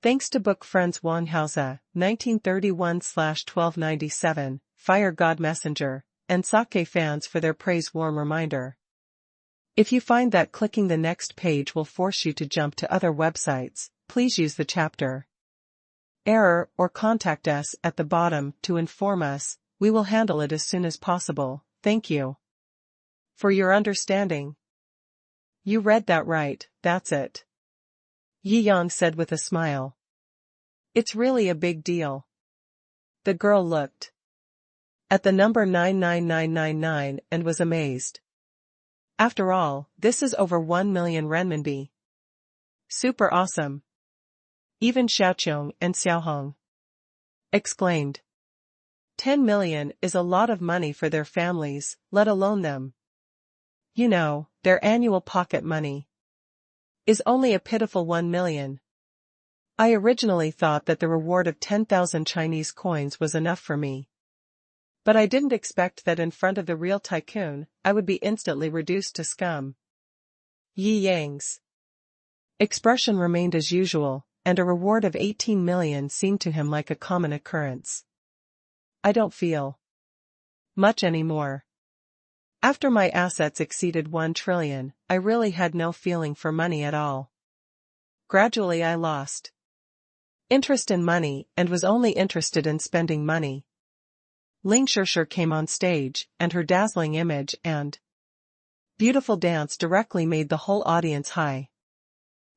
Thanks to book friends Wang Haoza, 1931/1297, Fire God Messenger, and Sake fans for their praise warm reminder. If you find that clicking the next page will force you to jump to other websites, please use the chapter error or contact us at the bottom to inform us. We will handle it as soon as possible, thank you. For your understanding. You read that right, that's it. Yi Yang said with a smile. It's really a big deal. The girl looked at the number 99999 and was amazed. After all, this is over 1 million renminbi. Super awesome. Even Xiaoqiong and Xiaohong exclaimed. 10 million is a lot of money for their families, let alone them. You know, their annual pocket money is only a pitiful 1 million. I originally thought that the reward of 10,000 Chinese coins was enough for me. But I didn't expect that in front of the real tycoon, I would be instantly reduced to scum. Yi Yang's expression remained as usual, and a reward of 18 million seemed to him like a common occurrence. I don't feel much anymore. After my assets exceeded 1 trillion, I really had no feeling for money at all. Gradually I lost interest in money and was only interested in spending money. Ling Shirshir came on stage, and her dazzling image and beautiful dance directly made the whole audience high.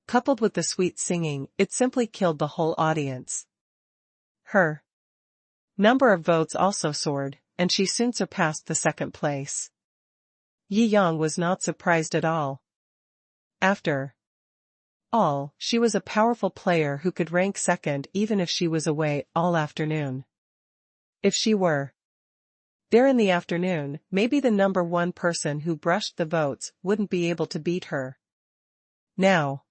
Coupled with the sweet singing, it simply killed the whole audience. Her number of votes also soared, and she soon surpassed the second place. Yi Yang was not surprised at all. After all, she was a powerful player who could rank second even if she was away all afternoon. If she were there in the afternoon, maybe the number 1 person who brushed the votes wouldn't be able to beat her. Now,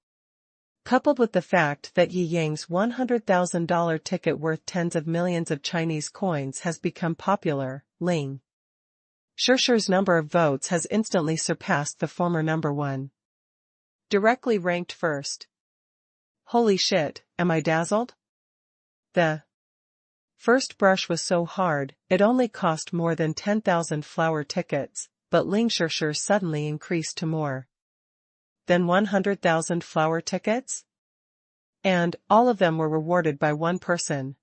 coupled with the fact that Yi Yang's $100,000 ticket worth tens of millions of Chinese coins has become popular, Ling Shirshir's number of votes has instantly surpassed the former number 1. Directly ranked first. Holy shit, am I dazzled? The first brush was so hard, it only cost more than 10,000 flower tickets, but Ling Shirshir suddenly increased to more than 100,000 flower tickets? And all of them were rewarded by 1 person.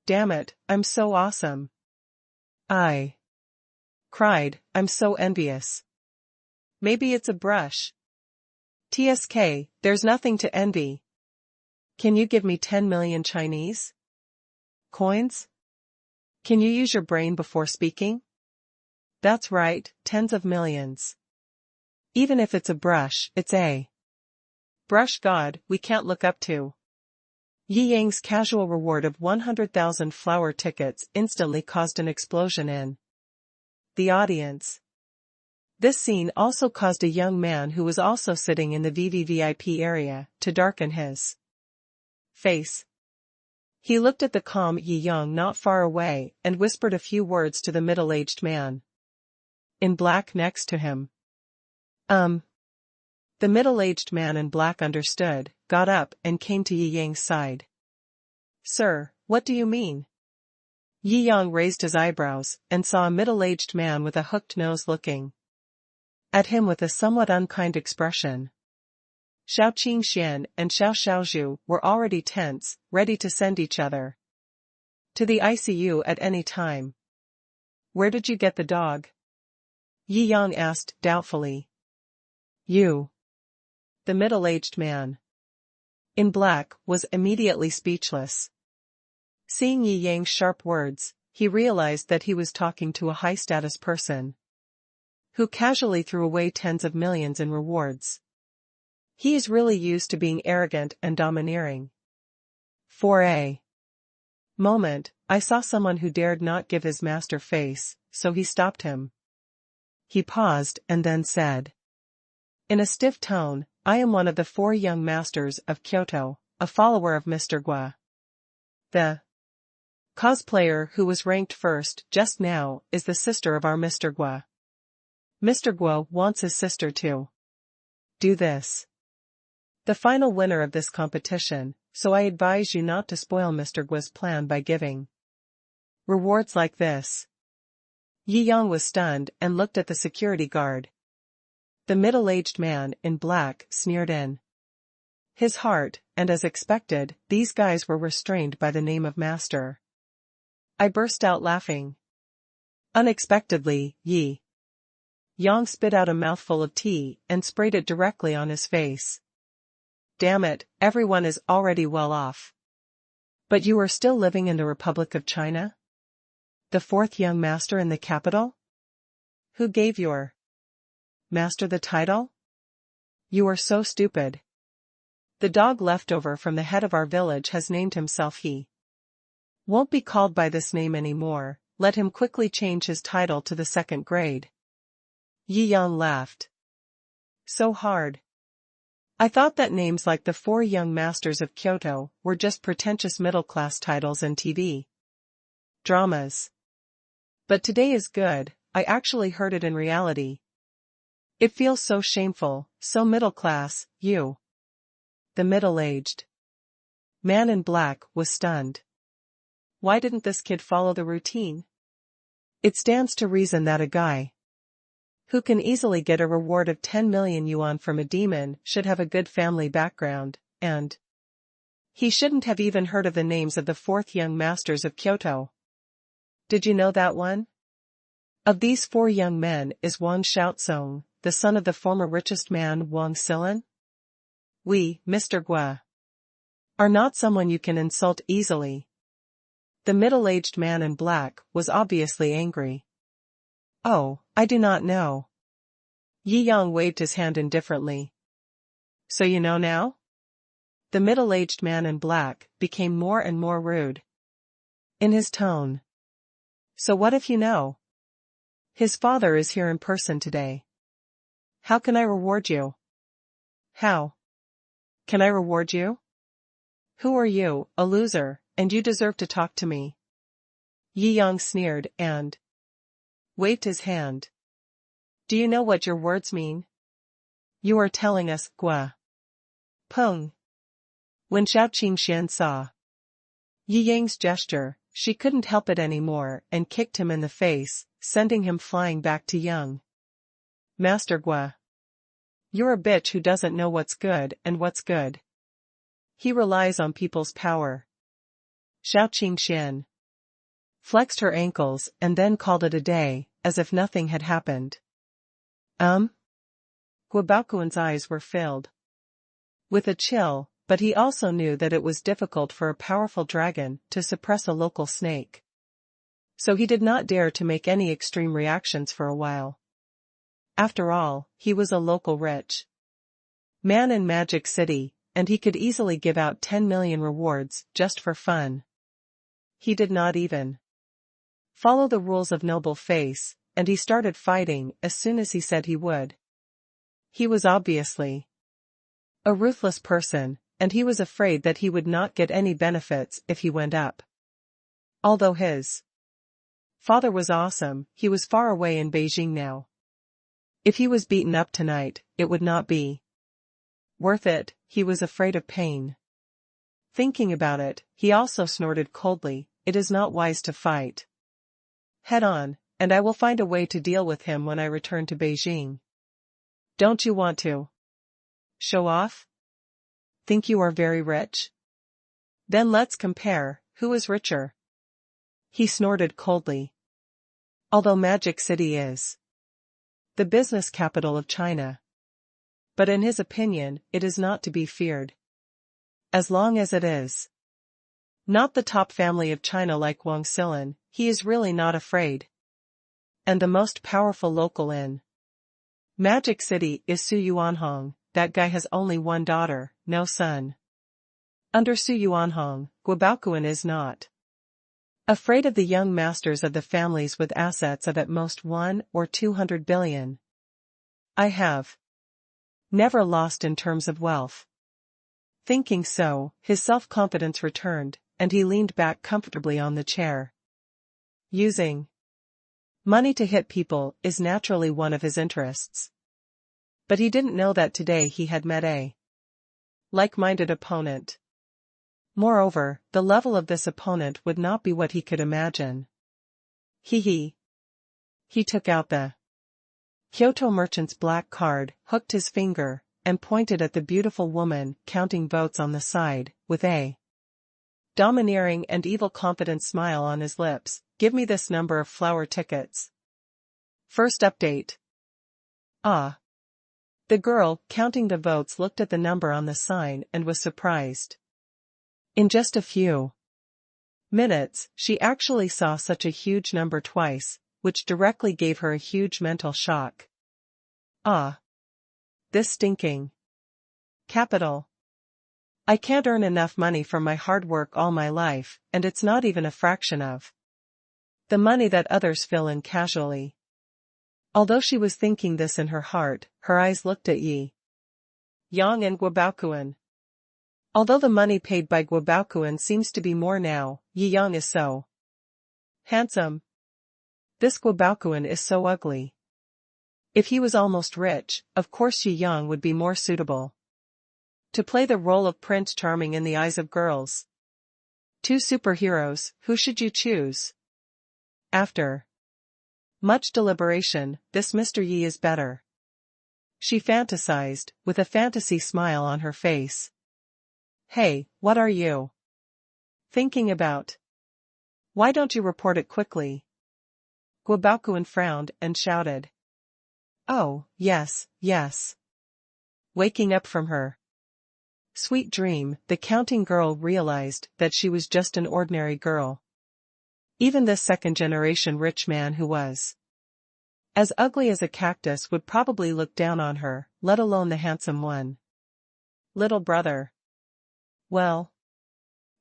Damn it, I'm so awesome. I cried, I'm so envious. Maybe it's a brush. TSK, there's nothing to envy. Can you give me 10 million Chinese coins? Can you use your brain before speaking? That's right, tens of millions. Even if it's a brush, it's a brush god we can't look up to. Yi Yang's casual reward of 100,000 flower tickets instantly caused an explosion in the audience. This scene also caused a young man who was also sitting in the VVVIP area to darken his face. He looked at the calm Yi Yang not far away and whispered a few words to the middle-aged man in black next to him. The middle-aged man in black understood, got up and came to Yi Yang's side. Sir, what do you mean? Yi Yang raised his eyebrows and saw a middle-aged man with a hooked nose looking at him with a somewhat unkind expression. Shao Qingxian and Xiao Xiaozhu were already tense, ready to send each other to the ICU at any time. Where did you get the dog? Yi Yang asked doubtfully. You. The middle-aged man in black was immediately speechless. Seeing Yi Yang's sharp words, he realized that he was talking to a high-status person who casually threw away tens of millions in rewards. He is really used to being arrogant and domineering. For a moment, I saw someone who dared not give his master face, so he stopped him. He paused and then said, in a stiff tone, I am one of the 4 young masters of Kyoto, a follower of Mr. Gua. The cosplayer who was ranked first just now is the sister of our Mr. Gua. Mr. Gua wants his sister to do this. The final winner of this competition, so I advise you not to spoil Mr. Gua's plan by giving rewards like this. Yi Yang was stunned and looked at the security guard. The middle-aged man in black sneered in his heart, and as expected, these guys were restrained by the name of master. I burst out laughing. Unexpectedly, Yang spit out a mouthful of tea and sprayed it directly on his face. Damn it, everyone is already well off. But you are still living in the Republic of China? The fourth young master in the capital? Who gave your master the title? You are so stupid. The dog left over from the head of our village has named himself he. Won't be called by this name anymore, let him quickly change his title to the second grade. Yi Yang laughed. So hard. I thought that names like the four young masters of Kyoto were just pretentious middle-class titles in TV dramas. But today is good, I actually heard it in reality. It feels so shameful, so middle-class, you. The middle-aged man in black was stunned. Why didn't this kid follow the routine? It stands to reason that a guy who can easily get a reward of 10 million yuan from a demon should have a good family background, and he shouldn't have even heard of the names of the fourth young masters of Kyoto. Did you know that one of these four young men is Wang Xiaozong, the son of the former richest man Wang Silan? We, Mr. Gua, are not someone you can insult easily. The middle-aged man in black was obviously angry. Oh, I do not know. Yi Yang waved his hand indifferently. So you know now? The middle-aged man in black became more and more rude in his tone. So what if you know? His father is here in person today. How can I reward you? How can I reward you? Who are you, a loser, and you deserve to talk to me? Yi Yang sneered and waved his hand. Do you know what your words mean? You are telling us, Gua. Peng. When Shou Qingxian saw Yi Yang's gesture, she couldn't help it anymore and kicked him in the face, sending him flying back to Young Master Gua. You're a bitch who doesn't know what's good and what's good. He relies on people's power. Shou Qingxian flexed her ankles and then called it a day, as if nothing had happened. Guobaoquan's eyes were filled with a chill, but he also knew that it was difficult for a powerful dragon to suppress a local snake. So he did not dare to make any extreme reactions for a while. After all, he was a local rich man in Magic City, and he could easily give out 10 million rewards just for fun. He did not even follow the rules of noble face, and he started fighting as soon as he said he would. He was obviously a ruthless person, and he was afraid that he would not get any benefits if he went up. Although his father was awesome, he was far away in Beijing now. If he was beaten up tonight, it would not be worth it. He was afraid of pain. Thinking about it, he also snorted coldly, it is not wise to fight head on, and I will find a way to deal with him when I return to Beijing. Don't you want to show off? Think you are very rich? Then let's compare, who is richer? He snorted coldly. Although Magic City is the business capital of China, but in his opinion, it is not to be feared. As long as it is not the top family of China like Wang Silan, he is really not afraid. And the most powerful local in Magic City is Su Yuanhong. That guy has only one daughter, no son. Under Su Yuanhong, Guobaoquan is not afraid of the young masters of the families with assets of at most 1 or 200 billion. I have never lost in terms of wealth. Thinking so, his self-confidence returned, and he leaned back comfortably on the chair. Using money to hit people is naturally one of his interests. But he didn't know that today he had met a like-minded opponent. Moreover, the level of this opponent would not be what he could imagine. He took out the Kyoto merchant's black card, hooked his finger, and pointed at the beautiful woman counting votes on the side, with a Domineering and evil confident smile on his lips. Give me this number of flower tickets. First update. Ah. The girl, counting the votes, looked at the number on the sign and was surprised. In just a few minutes, she actually saw such a huge number twice, which directly gave her a huge mental shock. Ah. This stinking capital. I can't earn enough money from my hard work all my life, and it's not even a fraction of the money that others fill in casually. Although she was thinking this in her heart, her eyes looked at Yi Yang and Guobaokuan. Although the money paid by Guobaokuan seems to be more now, Yi Yang is so handsome. This Guobaokuan is so ugly. If he was almost rich, of course Yi Yang would be more suitable to play the role of Prince Charming in the eyes of girls. Two superheroes, who should you choose? After much deliberation, this Mr. Yi is better. She fantasized, with a fantasy smile on her face. Hey, what are you thinking about? Why don't you report it quickly? Guobaokuan frowned and shouted. Oh, yes, yes. Waking up from her sweet dream, the counting girl realized that she was just an ordinary girl. Even this second-generation rich man who was as ugly as a cactus would probably look down on her, let alone the handsome one. Little brother. Well,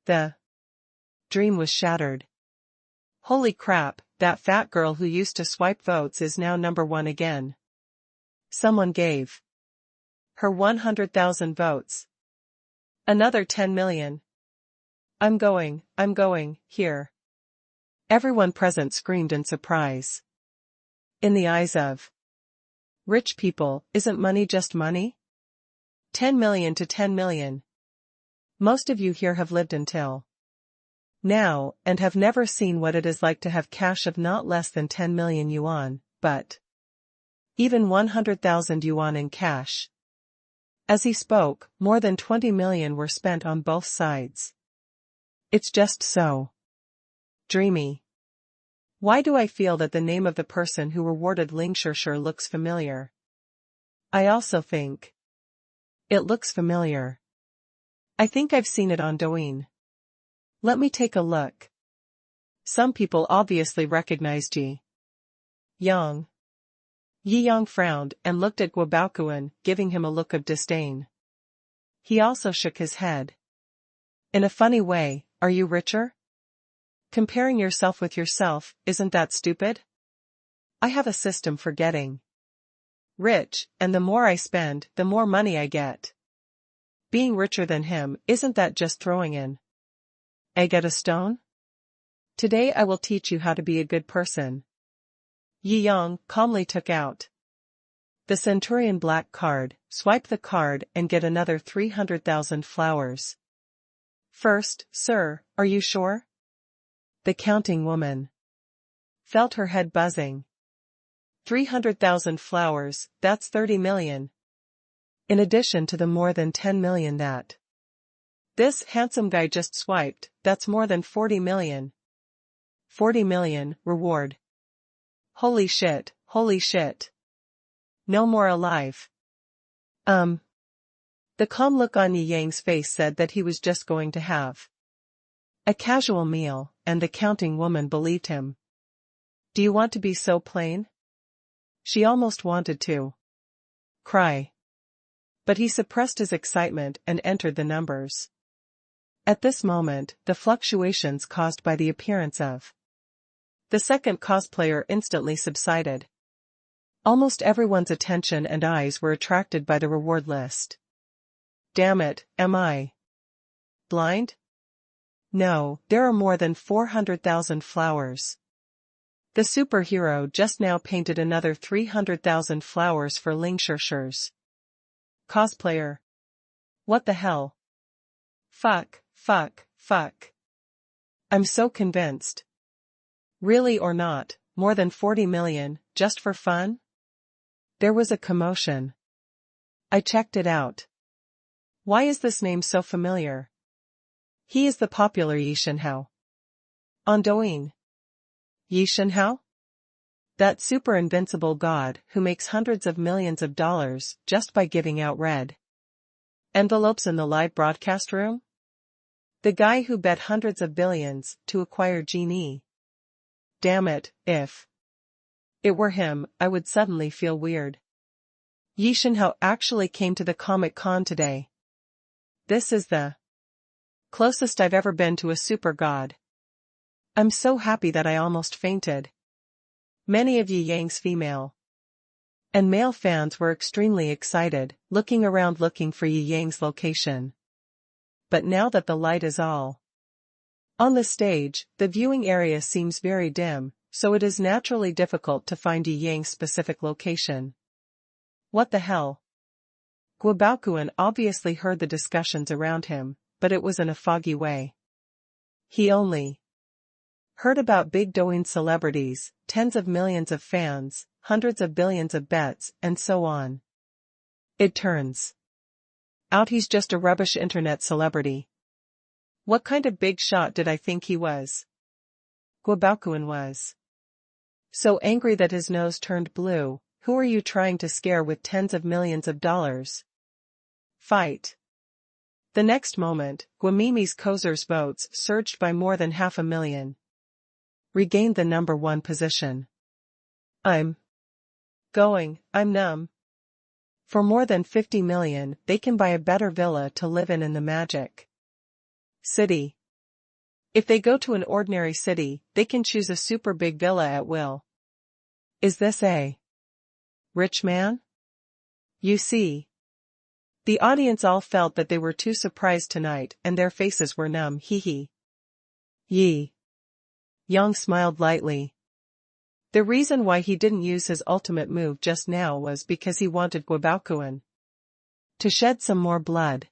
the dream was shattered. Holy crap, that fat girl who used to swipe votes is now number one again. Someone gave her 100,000 votes. Another 10 million. I'm going, here. Everyone present screamed in surprise. In the eyes of rich people, isn't money just money? 10 million to 10 million. Most of you here have lived until now, and have never seen what it is like to have cash of not less than 10 million yuan, but even 100,000 yuan in cash. As he spoke, more than 20 million were spent on both sides. It's just so dreamy. Why do I feel that the name of the person who rewarded Ling Shishir looks familiar? I also think it looks familiar. I think I've seen it on Douyin. Let me take a look. Some people obviously recognized Yi Yang. Yi Yang frowned and looked at Guobaokuan, giving him a look of disdain. He also shook his head. In a funny way, are you richer? Comparing yourself with yourself, isn't that stupid? I have a system for getting rich, and the more I spend, the more money I get. Being richer than him, isn't that just throwing an egg at a stone? Today I will teach you how to be a good person. Yi Yang calmly took out the Centurion black card, swipe the card and get another 300,000 flowers. First, sir, are you sure? The counting woman felt her head buzzing. 300,000 flowers, that's 30 million. In addition to the more than 10 million that this handsome guy just swiped, that's more than 40 million. 40 million, reward. Holy shit, holy shit. No more alive. The calm look on Yi Yang's face said that he was just going to have a casual meal, and the counting woman believed him. Do you want to be so plain? She almost wanted to cry. But he suppressed his excitement and entered the numbers. At this moment, the fluctuations caused by the appearance of the second cosplayer instantly subsided. Almost everyone's attention and eyes were attracted by the reward list. Damn it, am I blind? No, there are more than 400,000 flowers. The superhero just now painted another 300,000 flowers for Ling Shishir's cosplayer. What the hell? Fuck. I'm so convinced. Really or not, more than 40 million, just for fun? There was a commotion. I checked it out. Why is this name so familiar? He is the popular Yi Shenhao. On Douyin. Yi Shenhao? That super invincible god who makes hundreds of millions of dollars just by giving out red envelopes in the live broadcast room? The guy who bet hundreds of billions to acquire Genie. Damn it, if it were him, I would suddenly feel weird. Yi Shenhao actually came to the Comic-Con today. This is the closest I've ever been to a super god. I'm so happy that I almost fainted. Many of Yi Yang's female and male fans were extremely excited, looking around looking for Yi Yang's location. But now that the light is all on the stage, the viewing area seems very dim, so it is naturally difficult to find Yi Yang's specific location. What the hell? Guo Baoquan obviously heard the discussions around him, but it was in a foggy way. He only heard about big Douyin celebrities, tens of millions of fans, hundreds of billions of bets, and so on. It turns out he's just a rubbish internet celebrity. What kind of big shot did I think he was? Guo Baoquan was so angry that his nose turned blue. Who are you trying to scare with tens of millions of dollars? Fight. The next moment, Guamimi's Kozer's votes surged by more than 500,000. Regained the number 1 position. I'm numb. For more than 50 million, they can buy a better villa to live in the Magic City. If they go to an ordinary city, they can choose a super big villa at will. Is this a rich man? You see. The audience all felt that they were too surprised tonight and their faces were numb. Hee. Yi Yang smiled lightly. The reason why he didn't use his ultimate move just now was because he wanted Guo Baoquan to shed some more blood.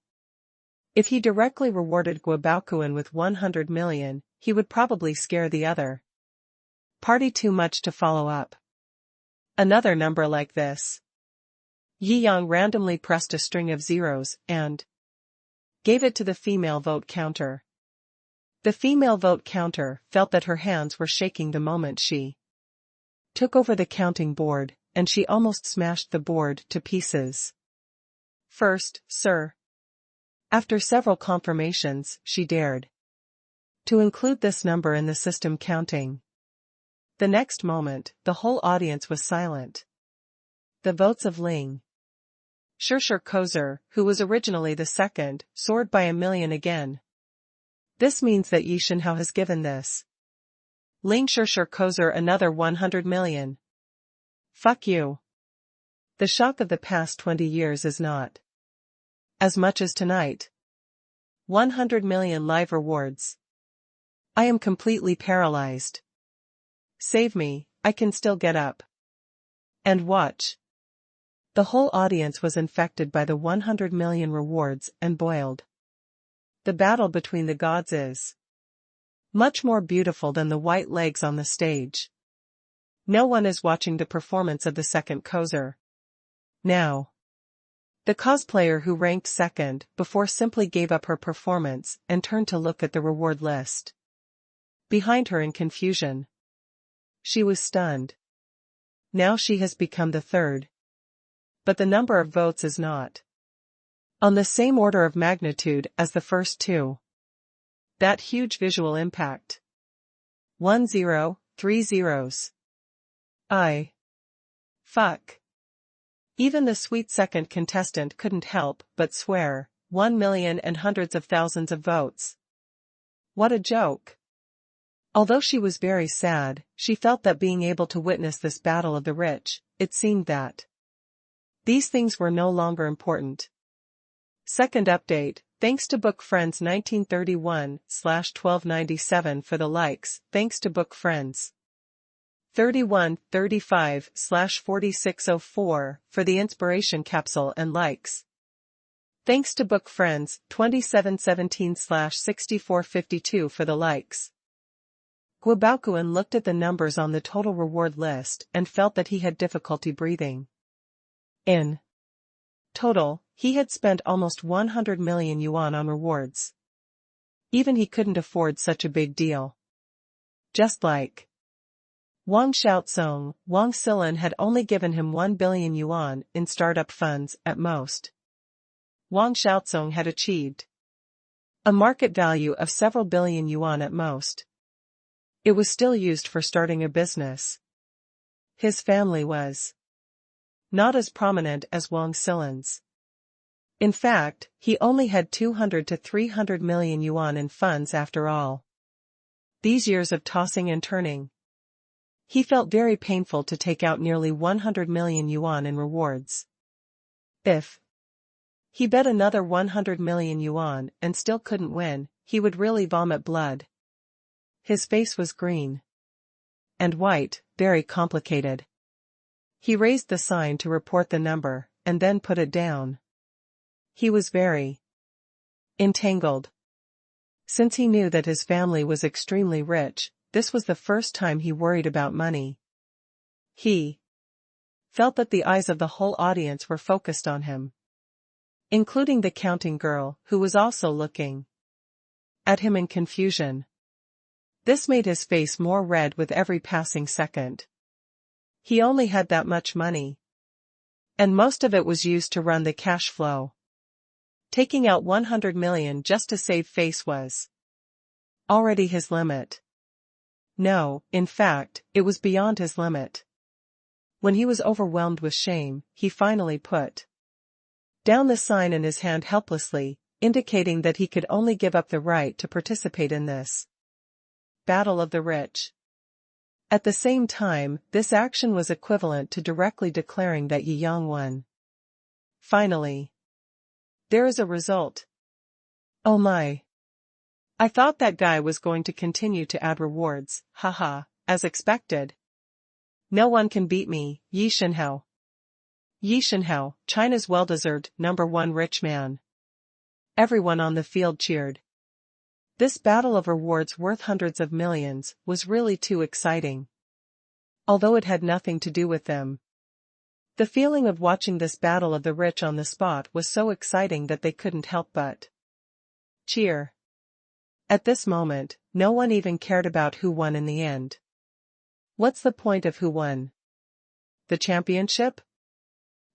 If he directly rewarded Guo Baoquan with 100 million, he would probably scare the other party too much to follow up another number like this. Yi Yang randomly pressed a string of zeros and gave it to the female vote counter. The female vote counter felt that her hands were shaking the moment she took over the counting board, and she almost smashed the board to pieces. First, sir. After several confirmations, she dared to include this number in the system counting. The next moment, the whole audience was silent. The votes of Ling Shou Kozer, who was originally the second, soared by 1 million again. This means that Yi Shenhao has given this Ling Shou Kozer another 100 million. Fuck you. The shock of the past 20 years is not as much as tonight. 100 million live rewards. I am completely paralyzed. Save me, I can still get up and watch. The whole audience was infected by the 100 million rewards and boiled. The battle between the gods is much more beautiful than the white legs on the stage. No one is watching the performance of the second Kozer. Now, the cosplayer who ranked second before simply gave up her performance and turned to look at the reward list behind her in confusion. She was stunned. Now she has become the third. But the number of votes is not on the same order of magnitude as the first two. That huge visual impact. 1 0, 3 zeros. Fuck. Even the sweet second contestant couldn't help but swear, 1 million and hundreds of thousands of votes. What a joke. Although she was very sad, she felt that being able to witness this battle of the rich, it seemed that these things were no longer important. Second update, thanks to Book Friends 1931/1297 for the likes, thanks to Book Friends 3135/4604 for the inspiration capsule and likes. Thanks to Book Friends 2717/6452 for the likes. Guo Baoquan looked at the numbers on the total reward list and felt that he had difficulty breathing. In total, he had spent almost 100 million yuan on rewards. Even he couldn't afford such a big deal. Just like Wang Xiaozong, Wang Xilin had only given him 1 billion yuan in startup funds at most. Wang Xiaozong had achieved a market value of several billion yuan at most. It was still used for starting a business. His family was not as prominent as Wang Xilin's. In fact, he only had 200 to 300 million yuan in funds after all these years of tossing and turning. He felt very painful to take out nearly 100 million yuan in rewards. If he bet another 100 million yuan and still couldn't win, he would really vomit blood. His face was green and white, very complicated. He raised the sign to report the number, and then put it down. He was very entangled. Since he knew that his family was extremely rich, this was the first time he worried about money. He felt that the eyes of the whole audience were focused on him, including the counting girl, who was also looking at him in confusion. This made his face more red with every passing second. He only had that much money, and most of it was used to run the cash flow. Taking out 100 million just to save face was already his limit. No, in fact, it was beyond his limit. When he was overwhelmed with shame, he finally put down the sign in his hand helplessly, indicating that he could only give up the right to participate in this battle of the rich. At the same time, this action was equivalent to directly declaring that Yi Yang won. Finally, there is a result. Oh my. I thought that guy was going to continue to add rewards, haha, as expected. No one can beat me, Yi Shenhao. Yi Shenhao, China's well-deserved #1 rich man. Everyone on the field cheered. This battle of rewards worth hundreds of millions was really too exciting. Although it had nothing to do with them. The feeling of watching this battle of the rich on the spot was so exciting that they couldn't help but cheer. At this moment, no one even cared about who won in the end. What's the point of who won? The championship?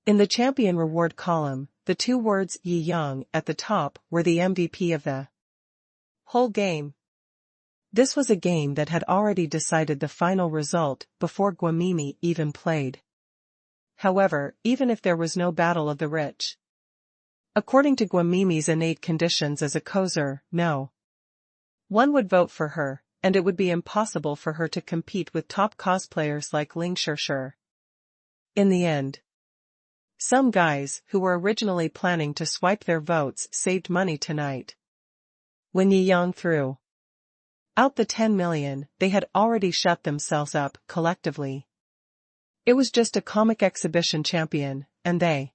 In the champion reward column, the two words Yi Yang at the top were the MVP of the whole game. This was a game that had already decided the final result before Guamimi even played. However, even if there was no battle of the rich, according to Guamimi's innate conditions as a causer, no one would vote for her, and it would be impossible for her to compete with top cosplayers like Ling Shirshir. In the end, some guys who were originally planning to swipe their votes saved money tonight. When Yi Yang threw out the 10 million, they had already shut themselves up collectively. It was just a comic exhibition champion, and they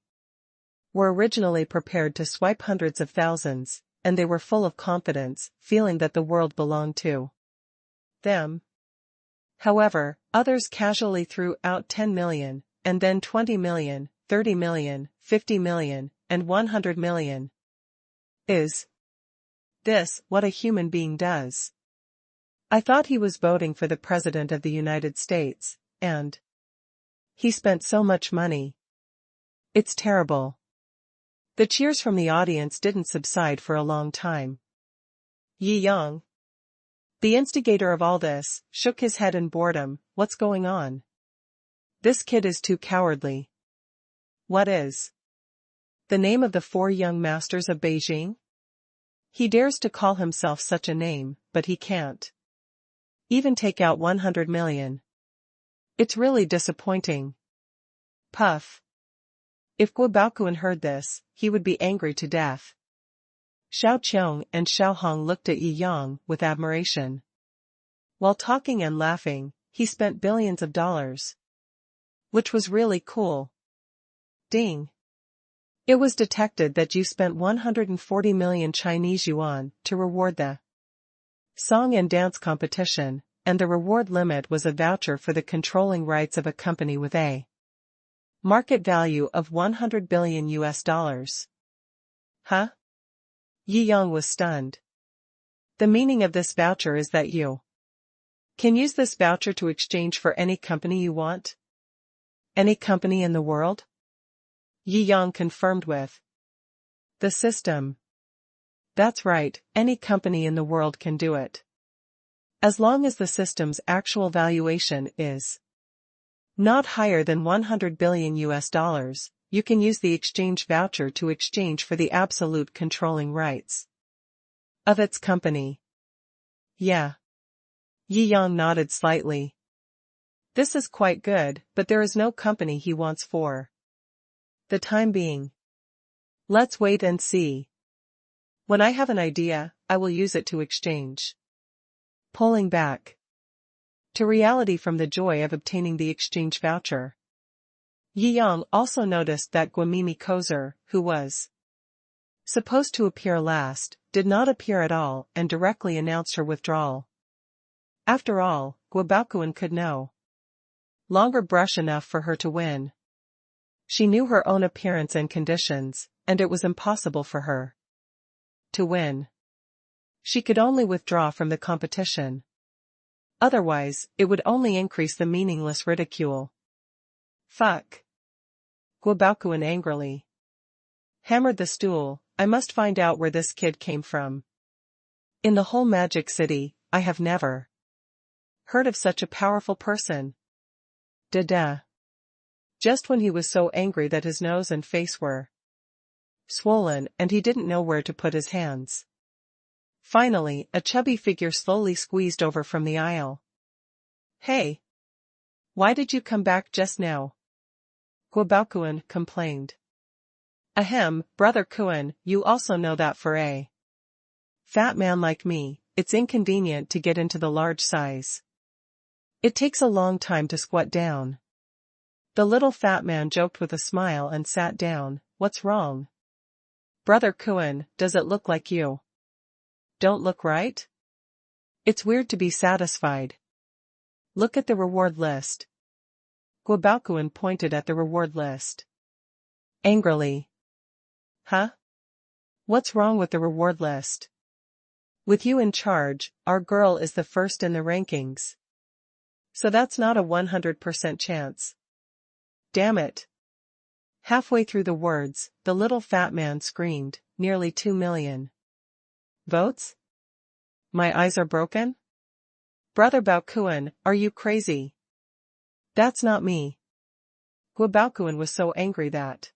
were originally prepared to swipe hundreds of thousands, and they were full of confidence, feeling that the world belonged to them. However, others casually threw out 10 million, and then 20 million, 30 million, 50 million, and 100 million. Is this what a human being does? I thought he was voting for the President of the United States, and he spent so much money. It's terrible. The cheers from the audience didn't subside for a long time. Yi Yang, the instigator of all this, shook his head in boredom. What's going on? This kid is too cowardly. What is the name of the 4 young masters of Beijing? He dares to call himself such a name, but he can't even take out 100 million. It's really disappointing. Puff. If Guo Baoquan heard this, he would be angry to death. Xiao Qiong and Xiao Hong looked at Yi Yang with admiration. While talking and laughing, he spent billions of dollars. Which was really cool. Ding. It was detected that you spent 140 million Chinese yuan to reward the song and dance competition, and the reward limit was a voucher for the controlling rights of a company with a market value of 100 billion US dollars. Huh? Yi Yang was stunned. The meaning of this voucher is that you can use this voucher to exchange for any company you want. Any company in the world? Yi Yang confirmed with the system. That's right, any company in the world can do it. As long as the system's actual valuation is not higher than 100 billion US dollars, you can use the exchange voucher to exchange for the absolute controlling rights of its company. Yeah. Yi Yang nodded slightly. This is quite good, but there is no company he wants for the time being. Let's wait and see. When I have an idea, I will use it to exchange. Pulling back to reality from the joy of obtaining the exchange voucher, Yi Yang also noticed that Guamimi Kozer, who was supposed to appear last, did not appear at all and directly announced her withdrawal. After all, Guobaokuan could no longer brush enough for her to win. She knew her own appearance and conditions, and it was impossible for her to win. She could only withdraw from the competition. Otherwise, it would only increase the meaningless ridicule. Fuck. Guobaokuan angrily hammered the stool. I must find out where this kid came from. In the whole Magic City, I have never heard of such a powerful person. Da-da. Just when he was so angry that his nose and face were swollen and he didn't know where to put his hands. Finally, a chubby figure slowly squeezed over from the aisle. Hey! Why did you come back just now? Guobaokuan complained. Ahem, Brother Kuan, you also know that for a fat man like me, it's inconvenient to get into the large size. It takes a long time to squat down. The little fat man joked with a smile and sat down. What's wrong? Brother Kuan, does it look like you don't look right? It's weird to be satisfied. Look at the reward list. Guobaokuan pointed at the reward list angrily. Huh? What's wrong with the reward list? With you in charge, our girl is the first in the rankings. So that's not a 100% chance. Damn it. Halfway through the words, the little fat man screamed, nearly 2 million votes? My eyes are broken? Brother Baokuan, are you crazy? That's not me. Guobaokuan was so angry that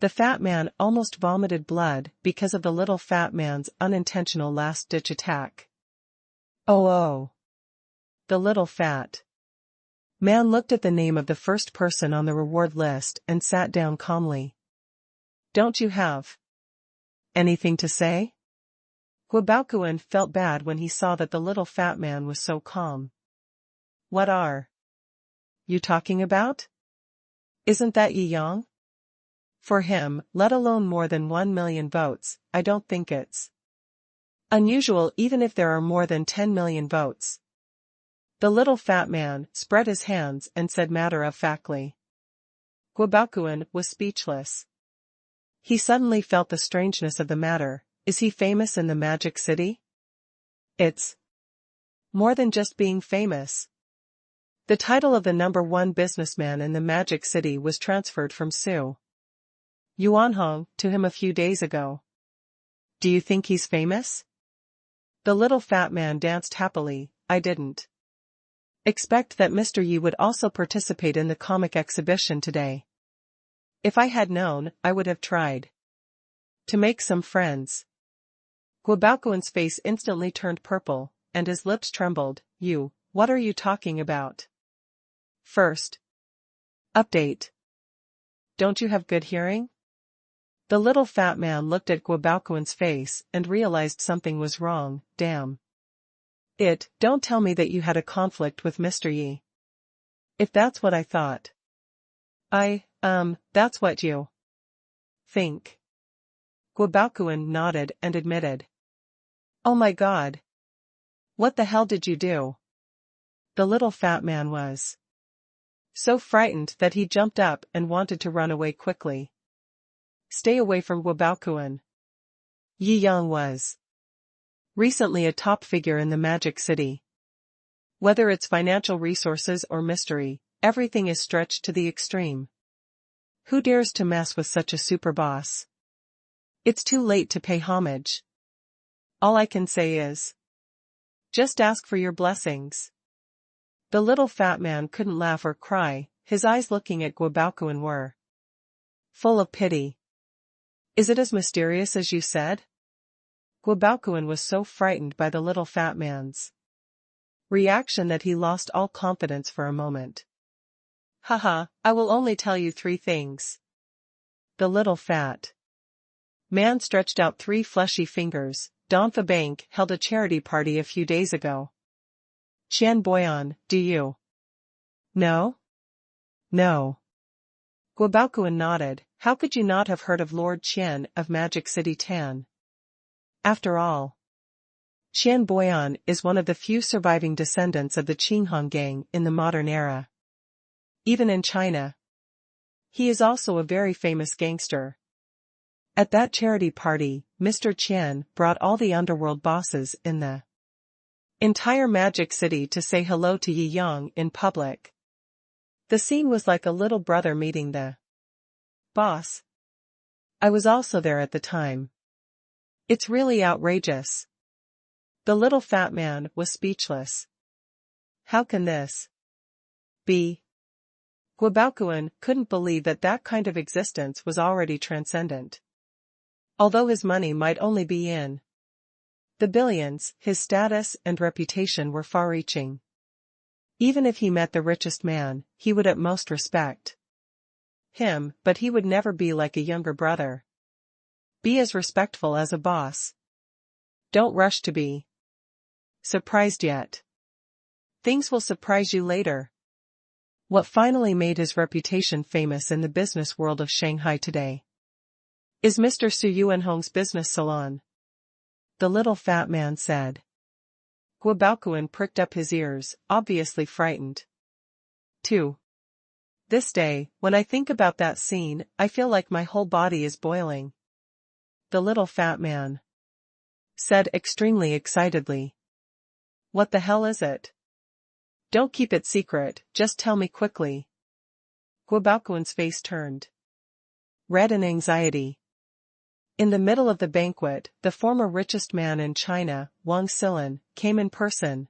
the fat man almost vomited blood because of the little fat man's unintentional last-ditch attack. Oh. The little fat man looked at the name of the first person on the reward list and sat down calmly. Don't you have anything to say? Guobaokuan felt bad when he saw that the little fat man was so calm. What are you talking about? Isn't that Yi Yang? For him, let alone more than 1 million votes, I don't think it's unusual even if there are more than 10 million votes. The little fat man spread his hands and said matter-of-factly. Guobaokuan was speechless. He suddenly felt the strangeness of the matter. Is he famous in the Magic City? It's more than just being famous. The title of the #1 businessman in the Magic City was transferred from Shou Yuanhong to him a few days ago. Do you think he's famous? The little fat man danced happily. I didn't expect that Mr. Yi would also participate in the comic exhibition today. If I had known, I would have tried to make some friends. Guobaokuan's face instantly turned purple, and his lips trembled. What are you talking about? First update. Don't you have good hearing? The little fat man looked at Guobaokuan's face and realized something was wrong. Damn. Don't tell me that you had a conflict with Mr. Yi. If that's what I thought. That's what you think. Guobaokuan nodded and admitted. Oh my god. What the hell did you do? The little fat man was so frightened that he jumped up and wanted to run away quickly. Stay away from Guobaokuan. Yi Yang was Recently a top figure in the Magic City. Whether it's financial resources or mystery, everything is stretched to the extreme. Who dares to mess with such a super boss? It's too late to pay homage. All I can say is, just ask for your blessings. The little fat man couldn't laugh or cry, his eyes looking at Guobaoquan were full of pity. Is it as mysterious as you said? Guobaoquan was so frightened by the little fat man's reaction that he lost all confidence for a moment. Haha, I will only tell you 3 things. The little fat man stretched out 3 fleshy fingers. Donfa Bank held a charity party a few days ago. Qian Boyan, do you know? No. Guobaoquan nodded. How could you not have heard of Lord Qian of Magic City Tan? After all, Qian Boyan is one of the few surviving descendants of the Qinghong gang in the modern era. Even in China, he is also a very famous gangster. At that charity party, Mr. Qian brought all the underworld bosses in the entire Magic City to say hello to Yi Yang in public. The scene was like a little brother meeting the boss. I was also there at the time. It's really outrageous. The little fat man was speechless. How can this be? Guobaoquan couldn't believe that that kind of existence was already transcendent. Although his money might only be in the billions, his status and reputation were far-reaching. Even if he met the richest man, he would at most respect him, but he would never be like a younger brother. Be as respectful as a boss. Don't rush to be surprised yet. Things will surprise you later. What finally made his reputation famous in the business world of Shanghai today is Mr. Su Yuanhong's business salon. The little fat man said. Guobaoquan pricked up his ears, obviously frightened. 2. This day, when I think about that scene, I feel like my whole body is boiling. The little fat man said extremely excitedly. What the hell is it? Don't keep it secret, just tell me quickly. Guobaoquan's face turned red in anxiety. In the middle of the banquet, the former richest man in China, Wang Silin, came in person.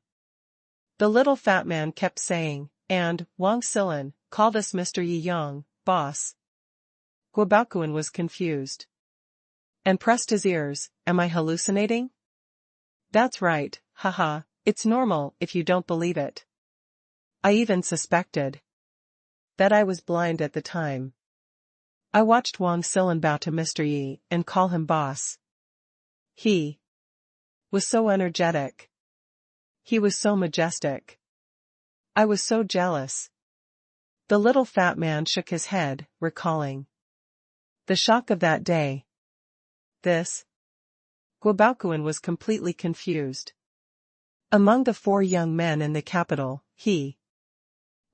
The little fat man kept saying, and, Wang Silin, called us Mr. Yi Yang, boss. Guobaoquan was confused and pressed his ears. Am I hallucinating? That's right, haha, it's normal if you don't believe it. I even suspected that I was blind at the time. I watched Wang Silin bow to Mr. Yi and call him boss. He was so energetic. He was so majestic. I was so jealous. The little fat man shook his head, recalling the shock of that day. Guobaoquan was completely confused. Among the 4 young men in the capital, he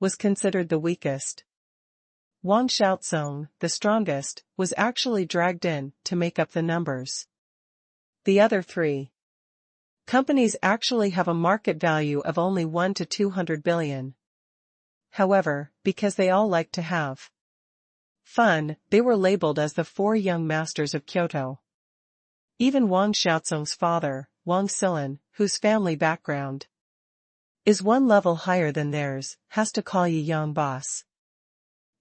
was considered the weakest. Wang Xiaozong, the strongest, was actually dragged in to make up the numbers. The other 3 companies actually have a market value of only 1 to 200 billion. However, because they all like to have fun, they were labeled as the 4 young masters of Kyoto. Even Wang Xiaozong's father, Wang Silin, whose family background is 1 level higher than theirs, has to call Yi Yang boss.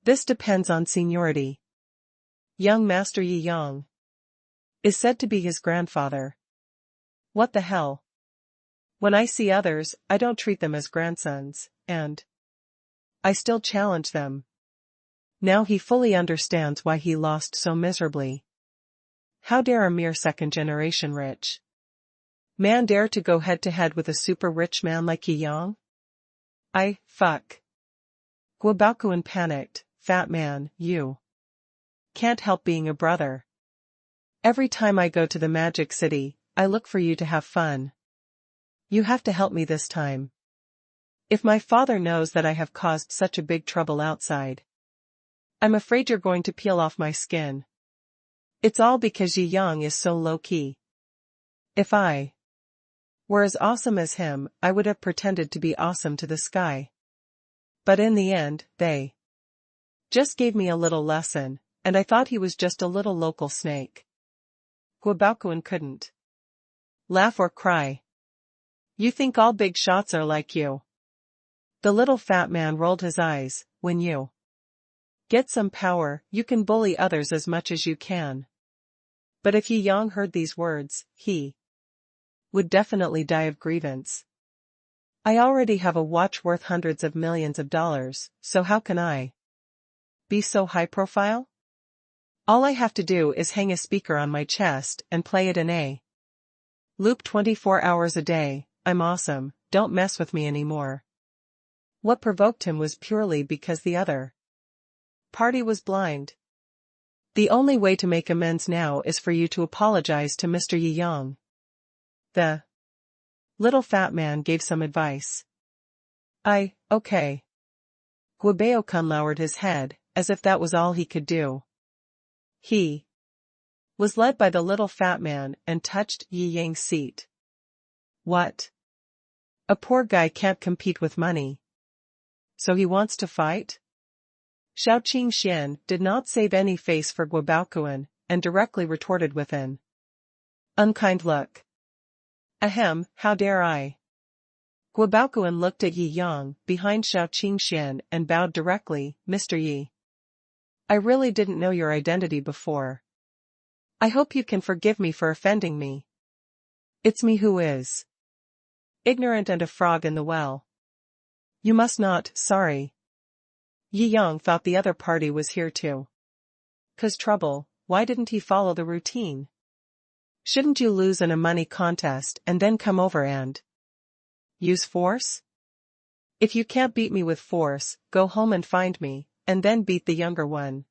This depends on seniority. Young Master Yi Yang is said to be his grandfather. What the hell? When I see others, I don't treat them as grandsons, and I still challenge them. Now he fully understands why he lost so miserably. How dare a mere second-generation rich man dare to go head-to-head with a super-rich man like Yi Yang? Fuck. Guobaoquan panicked. Fat man, you can't help being a brother. Every time I go to the Magic City, I look for you to have fun. You have to help me this time. If my father knows that I have caused such a big trouble outside, I'm afraid you're going to peel off my skin. It's all because Yi Yang is so low-key. If I were as awesome as him, I would have pretended to be awesome to the sky. But in the end, they just gave me a little lesson, and I thought he was just a little local snake. Guobaoquan couldn't laugh or cry. You think all big shots are like you? The little fat man rolled his eyes. When you get some power, you can bully others as much as you can. But if Yi Yang heard these words, he would definitely die of grievance. I already have a watch worth hundreds of millions of dollars, so how can I be so high profile? All I have to do is hang a speaker on my chest and play it in a loop 24 hours a day. I'm awesome, don't mess with me anymore. What provoked him was purely because the other party was blind. The only way to make amends now is for you to apologize to Mr. Yi Yang. The little fat man gave some advice. Okay. Guobaoquan lowered his head, as if that was all he could do. He was led by the little fat man and touched Yi Yang's seat. What? A poor guy can't compete with money. So he wants to fight? Shou Qingxian did not save any face for Guobaoquan, and directly retorted with an unkind look. Ahem, how dare I? Guobaoquan looked at Yi Yang behind Shou Qingxian and bowed directly. Mr. Yi, I really didn't know your identity before. I hope you can forgive me for offending me. It's me who is ignorant and a frog in the well. You must not, sorry. Yi Yang thought the other party was here too. 'Cause trouble, why didn't he follow the routine? Shouldn't you lose in a money contest and then come over and use force? If you can't beat me with force, go home and find me, and then beat the younger one.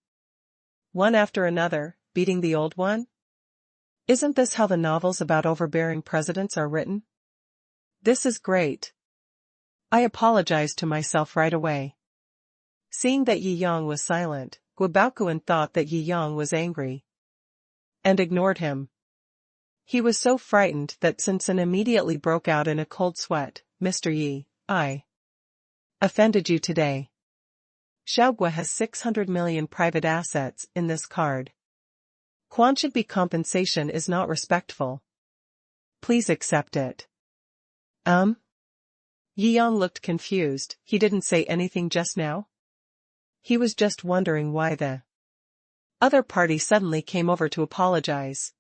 One after another, beating the old one? Isn't this how the novels about overbearing presidents are written? This is great. I apologized to myself right away. Seeing that Yi Yang was silent, Guobaoquan thought that Yi Yang was angry and ignored him. He was so frightened that Sinsen immediately broke out in a cold sweat. Mr. Yi, I offended you today. Xiaogua has 600 million private assets in this card. Quan should be compensation is not respectful. Please accept it. Yi Yang looked confused. He didn't say anything just now? He was just wondering why the other party suddenly came over to apologize.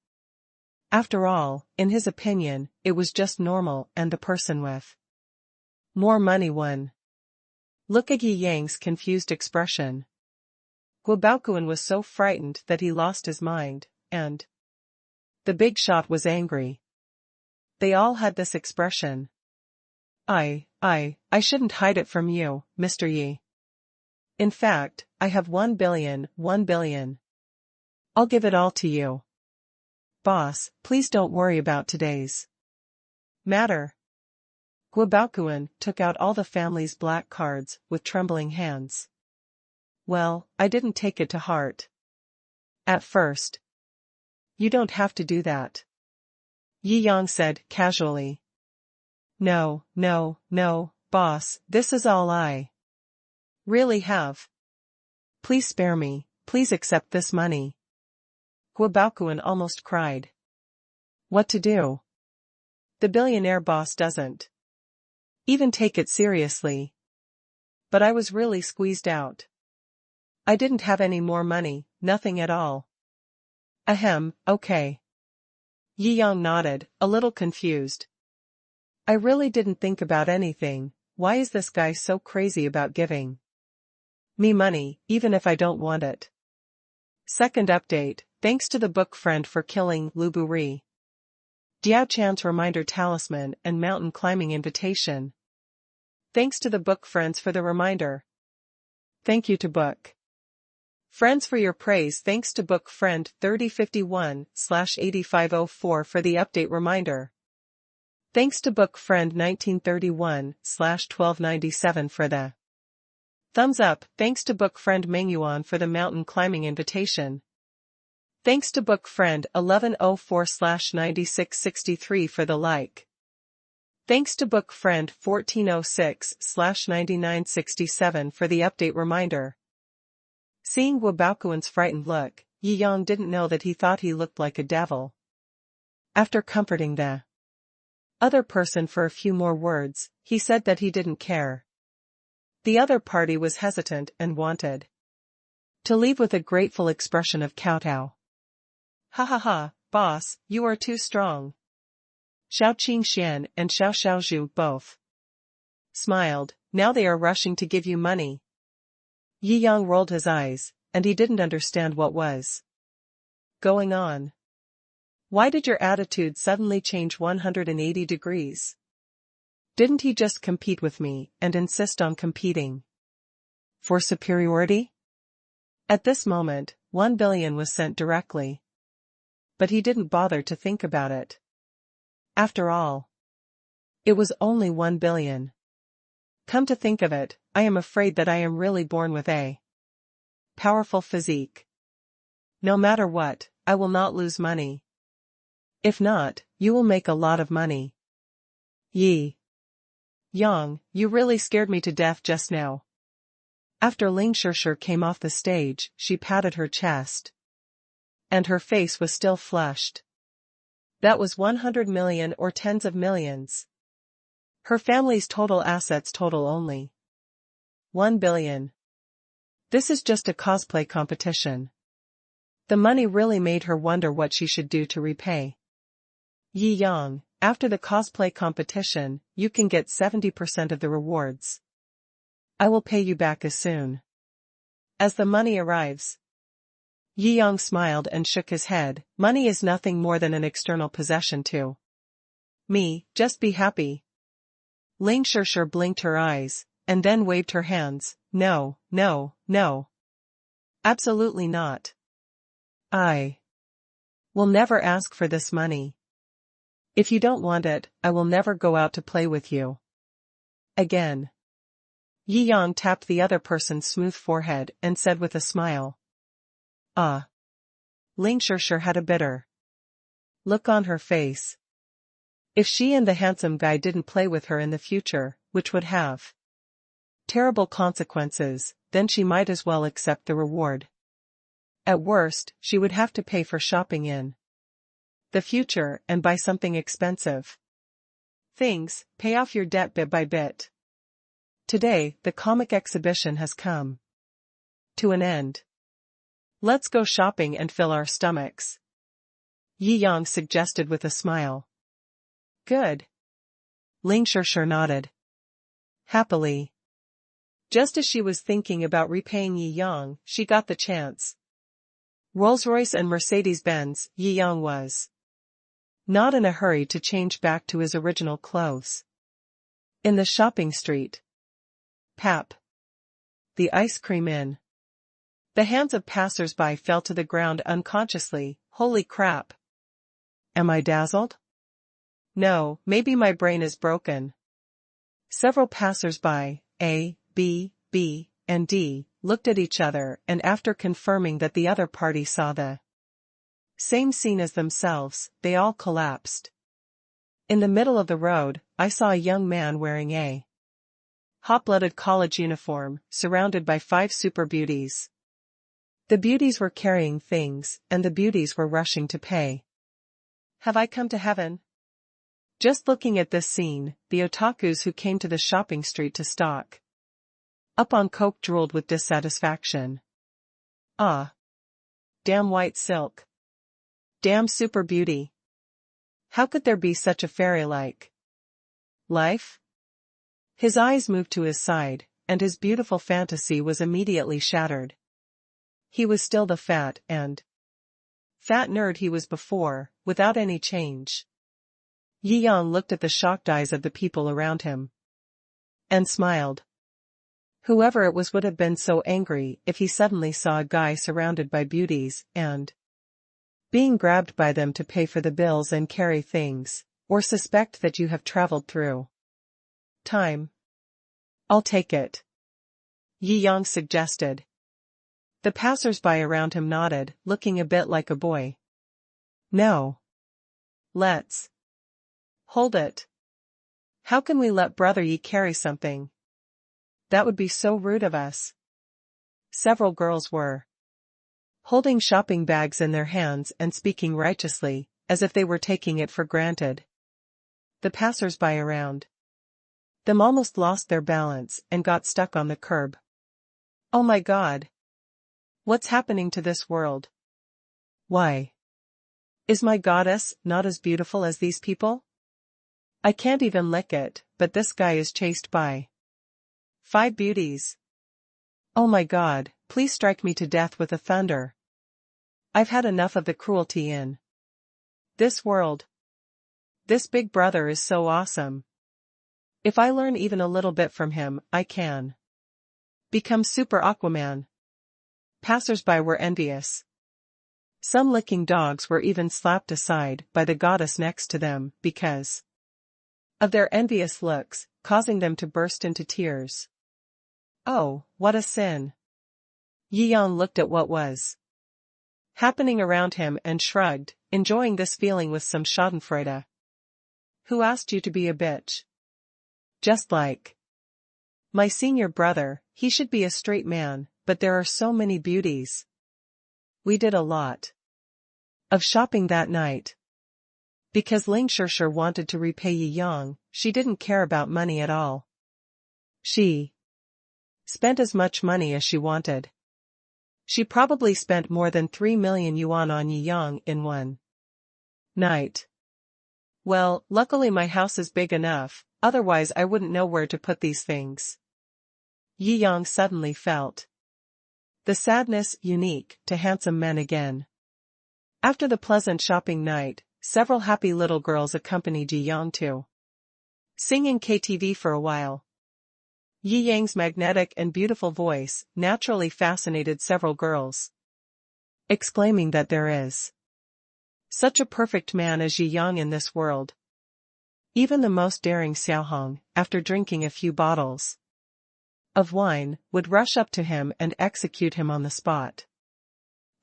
After all, in his opinion, it was just normal, and the person with more money won. Look at Yi Yang's confused expression. Guobaoquan was so frightened that he lost his mind, and the big shot was angry. They all had this expression. I shouldn't hide it from you, Mr. Yi. In fact, I have 1 billion. I'll give it all to you. Boss, please don't worry about today's matter. Guobaoquan took out all the family's black cards with trembling hands. Well, I didn't take it to heart at first. You don't have to do that, Yi Yang said casually. No, boss, this is all I really have. Please spare me, please accept this money. Guobaoquan almost cried. What to do? The billionaire boss doesn't even take it seriously. But I was really squeezed out. I didn't have any more money, nothing at all. Ahem, okay. Yi Yang nodded, a little confused. I really didn't think about anything. Why is this guy so crazy about giving me money, even if I don't want it? Second update, thanks to the book friend for killing Lu Buri. Diao Chan's reminder talisman and mountain climbing invitation. Thanks to the book friends for the reminder. Thank you to book friends for your praise. Thanks to book friend 3051/8504 for the update reminder. Thanks to book friend 1931/1297 for the thumbs up. Thanks to book friend Mengyuan for the mountain climbing invitation. Thanks to book friend 1104/9663 for the like. Thanks to book friend 1406/9967 for the update reminder. Seeing Wu Baoquan's frightened look, Yi Yang didn't know that he thought he looked like a devil. After comforting the other person for a few more words, he said that he didn't care. The other party was hesitant and wanted to leave with a grateful expression of kowtow. Ha ha ha, boss, you are too strong. Shou Qingxian and Shou Xiaozhu both smiled. Now they are rushing to give you money. Yi Yang rolled his eyes, and he didn't understand what was going on. Why did your attitude suddenly change 180 degrees? Didn't he just compete with me and insist on competing for superiority? At this moment, 1 billion was sent directly. But he didn't bother to think about it. After all, it was only 1 billion. Come to think of it, I am afraid that I am really born with a powerful physique. No matter what, I will not lose money. If not, you will make a lot of money. Yi Yang, you really scared me to death just now. After Ling Shirshir came off the stage, she patted her chest. And her face was still flushed. That was 100 million or tens of millions. Her family's total assets total only 1 billion. This is just a cosplay competition. The money really made her wonder what she should do to repay. Yi Yang, after the cosplay competition, you can get 70% of the rewards. I will pay you back as soon as the money arrives. Yi Yang smiled and shook his head. Money is nothing more than an external possession to me, just be happy. Ling Shirshir blinked her eyes, and then waved her hands. No, no, no. Absolutely not. I will never ask for this money. If you don't want it, I will never go out to play with you again. Yi Yang tapped the other person's smooth forehead and said with a smile. Ah. Ling Shirshir had a bitter look on her face. If she and the handsome guy didn't play with her in the future, which would have terrible consequences, then she might as well accept the reward. At worst, she would have to pay for shopping in the future and buy something expensive. Things, pay off your debt bit by bit. Today, the comic exhibition has come to an end. Let's go shopping and fill our stomachs. Yi Yang suggested with a smile. Good. Ling Shirshir nodded happily. Just as she was thinking about repaying Yi Yang, she got the chance. Rolls-Royce and Mercedes-Benz. Yi Yang was not in a hurry to change back to his original clothes. In the shopping street. Pap. The ice cream inn. The hands of passers-by fell to the ground unconsciously. Holy crap. Am I dazzled? No, maybe my brain is broken. Several passers-by, A, B, and D, looked at each other and after confirming that the other party saw the same scene as themselves, they all collapsed. In the middle of the road, I saw a young man wearing a hot-blooded college uniform, surrounded by 5 super beauties. The beauties were carrying things, and the beauties were rushing to pay. Have I come to heaven? Just looking at this scene, the otakus who came to the shopping street to stock up on coke drooled with dissatisfaction. Ah. Damn white silk. Damn super beauty. How could there be such a fairy-like life? His eyes moved to his side, and his beautiful fantasy was immediately shattered. He was still the fat nerd he was before, without any change. Yi Yang looked at the shocked eyes of the people around him and smiled. Whoever it was would have been so angry if he suddenly saw a guy surrounded by beauties and being grabbed by them to pay for the bills and carry things, or suspect that you have traveled through time. I'll take it. Yi Yang suggested. The passers-by around him nodded, looking a bit like a boy. No. Let's. Hold it. How can we let brother Yi carry something? That would be so rude of us. Several girls were holding shopping bags in their hands and speaking righteously, as if they were taking it for granted. The passers-by around them almost lost their balance and got stuck on the curb. Oh my God! What's happening to this world? Why is my goddess not as beautiful as these people? I can't even lick it, but this guy is chased by 5 beauties. Oh my God, please strike me to death with a thunder. I've had enough of the cruelty in this world. This big brother is so awesome. If I learn even a little bit from him, I can become Super Aquaman. Passers-by were envious. Some licking dogs were even slapped aside by the goddess next to them because of their envious looks, causing them to burst into tears. Oh, what a sin. Jiangjing looked at what was happening around him and shrugged, enjoying this feeling with some schadenfreude. Who asked you to be a bitch? Just like my senior brother, he should be a straight man, but there are so many beauties. We did a lot of shopping that night. Because Ling Shirshir wanted to repay Jiangjing, she didn't care about money at all. She spent as much money as she wanted. She probably spent more than 3 million yuan on Jiangjing in one night. Well, luckily my house is big enough, otherwise I wouldn't know where to put these things. Jiangjing suddenly felt the sadness unique to handsome men again. After the pleasant shopping night, several happy little girls accompanied Jiangjing to singing KTV for a while. Jiangjing's magnetic and beautiful voice naturally fascinated several girls, exclaiming that there is such a perfect man as Jiangjing in this world. Even the most daring Xiaohong, after drinking a few bottles of wine, would rush up to him and execute him on the spot.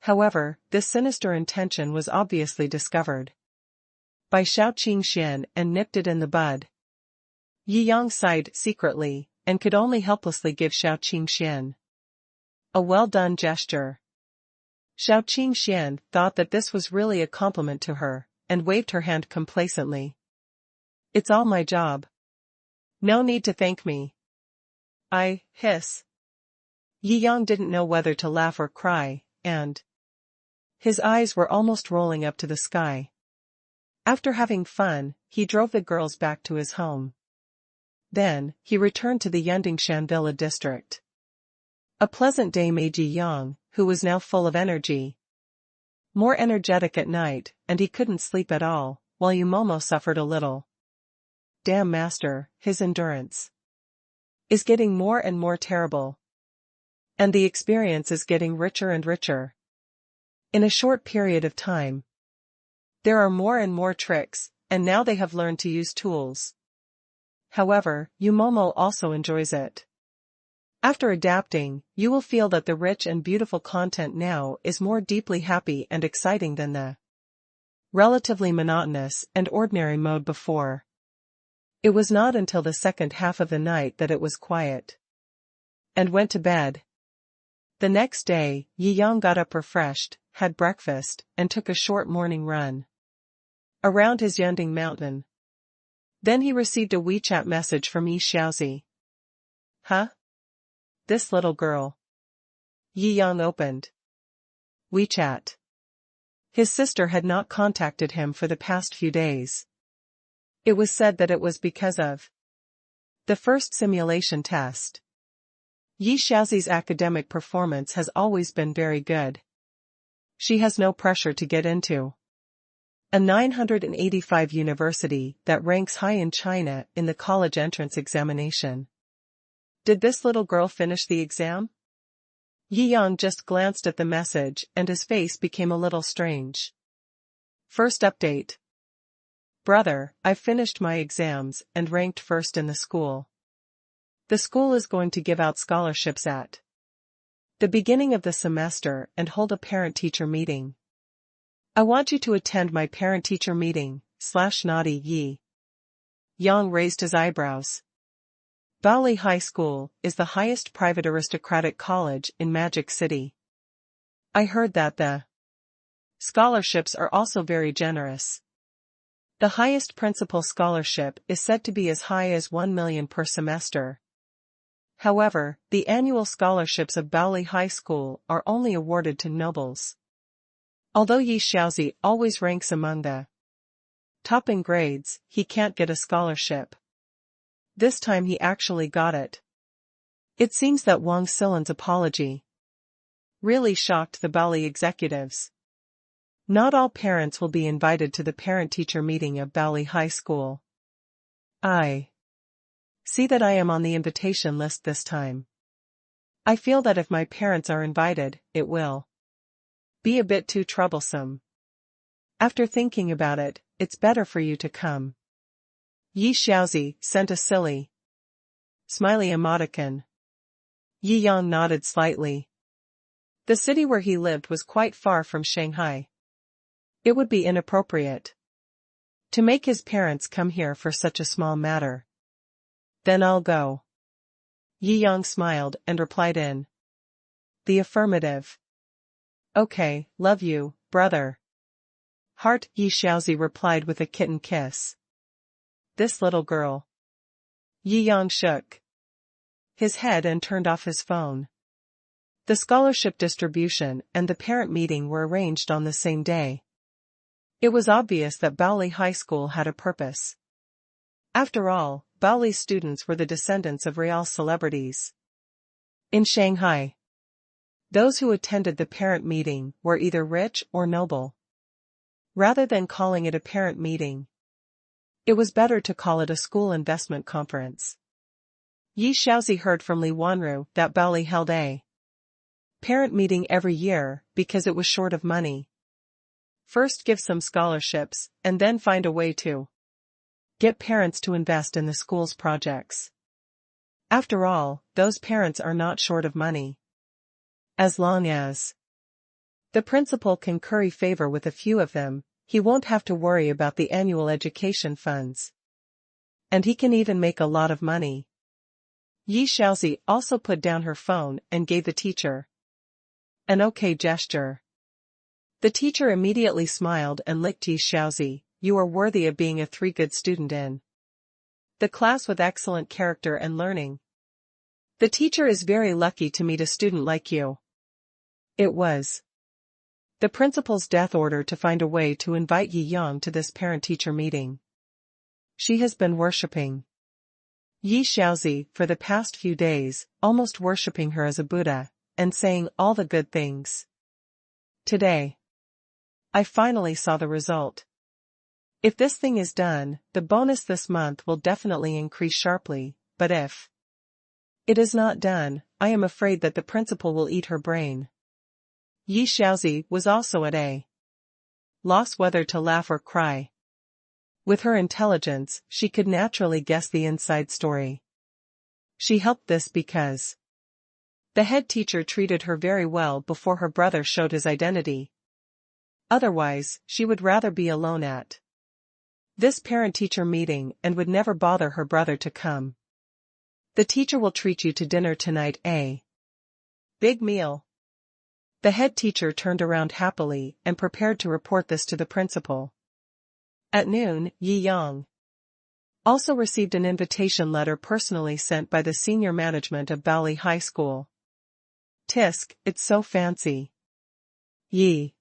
However, this sinister intention was obviously discovered by Shou Qingxian and nipped it in the bud. Jiangjing sighed secretly, and could only helplessly give Shou Qingxian a well-done gesture. Shou Qingxian thought that this was really a compliment to her, and waved her hand complacently. It's all my job. No need to thank me. Hiss. Jiangjing didn't know whether to laugh or cry, and his eyes were almost rolling up to the sky. After having fun, he drove the girls back to his home. Then, he returned to the Yundingshan Villa district. A pleasant day made Jiangjing, who was now full of energy, more energetic at night, and he couldn't sleep at all, while Yumomo suffered a little. Damn master, his endurance is getting more and more terrible. And the experience is getting richer and richer. In a short period of time, there are more and more tricks, and now they have learned to use tools. However, Yumomo also enjoys it. After adapting, you will feel that the rich and beautiful content now is more deeply happy and exciting than the relatively monotonous and ordinary mode before. It was not until the second half of the night that it was quiet and went to bed. The next day, Jiangjing got up refreshed, had breakfast, and took a short morning run around his Yunding mountain. Then he received a WeChat message from Yi Xiaozi. Huh? This little girl. Jiangjing opened WeChat. His sister had not contacted him for the past few days. It was said that it was because of the first simulation test. Yi Xiaozi's academic performance has always been very good. She has no pressure to get into a 985 university that ranks high in China in the college entrance examination. Did this little girl finish the exam? Jiangjing just glanced at the message and his face became a little strange. First update. Brother, I've finished my exams and ranked first in the school. The school is going to give out scholarships at the beginning of the semester and hold a parent-teacher meeting. I want you to attend my parent-teacher meeting, /naughty Yi. Yang raised his eyebrows. Baoli High School is the highest private aristocratic college in Magic City. I heard that the scholarships are also very generous. The highest principal scholarship is said to be as high as 1 million per semester. However, the annual scholarships of Baoli High School are only awarded to nobles. Although Yi Xiaozi always ranks among the top in grades, he can't get a scholarship. This time he actually got it. It seems that Wang Xilan's apology really shocked the Baoli executives. Not all parents will be invited to the parent-teacher meeting of Baoli High School. I see that I am on the invitation list this time. I feel that if my parents are invited, it will be a bit too troublesome. After thinking about it, it's better for you to come. Yi Xiaozi sent a silly, smiley emoticon. Yi Yang nodded slightly. The city where he lived was quite far from Shanghai. It would be inappropriate to make his parents come here for such a small matter. Then I'll go. Yi Yang smiled and replied in the affirmative. Okay, love you, brother. Heart, Yi Xiaozi replied with a kitten kiss. This little girl. Yi Yang shook his head and turned off his phone. The scholarship distribution and the parent meeting were arranged on the same day. It was obvious that Baoli High School had a purpose. After all, Baoli's students were the descendants of real celebrities. In Shanghai, those who attended the parent meeting were either rich or noble. Rather than calling it a parent meeting, it was better to call it a school investment conference. Yi Xiaozi heard from Li Wanru that Baoli held a parent meeting every year because it was short of money. First give some scholarships, and then find a way to get parents to invest in the school's projects. After all, those parents are not short of money. As long as the principal can curry favor with a few of them, he won't have to worry about the annual education funds. And he can even make a lot of money. Yi Xiaozi also put down her phone and gave the teacher an okay gesture. The teacher immediately smiled and licked Yi Xiaozi. You are worthy of being a 3-good student in the class with excellent character and learning. The teacher is very lucky to meet a student like you. It was the principal's death order to find a way to invite Yi Yang to this parent-teacher meeting. She has been worshipping Yi Xiaozi for the past few days, almost worshipping her as a Buddha, and saying all the good things. Today, I finally saw the result. If this thing is done, the bonus this month will definitely increase sharply, but if it is not done, I am afraid that the principal will eat her brain. Yi Xiaozi was also at a loss whether to laugh or cry. With her intelligence, she could naturally guess the inside story. She helped this because the head teacher treated her very well before her brother showed his identity. Otherwise, she would rather be alone at this parent-teacher meeting and would never bother her brother to come. The teacher will treat you to dinner tonight, a big meal. The head teacher turned around happily and prepared to report this to the principal. At noon, Yi Yang also received an invitation letter personally sent by the senior management of Baoli High School. Tisk, it's so fancy. Yi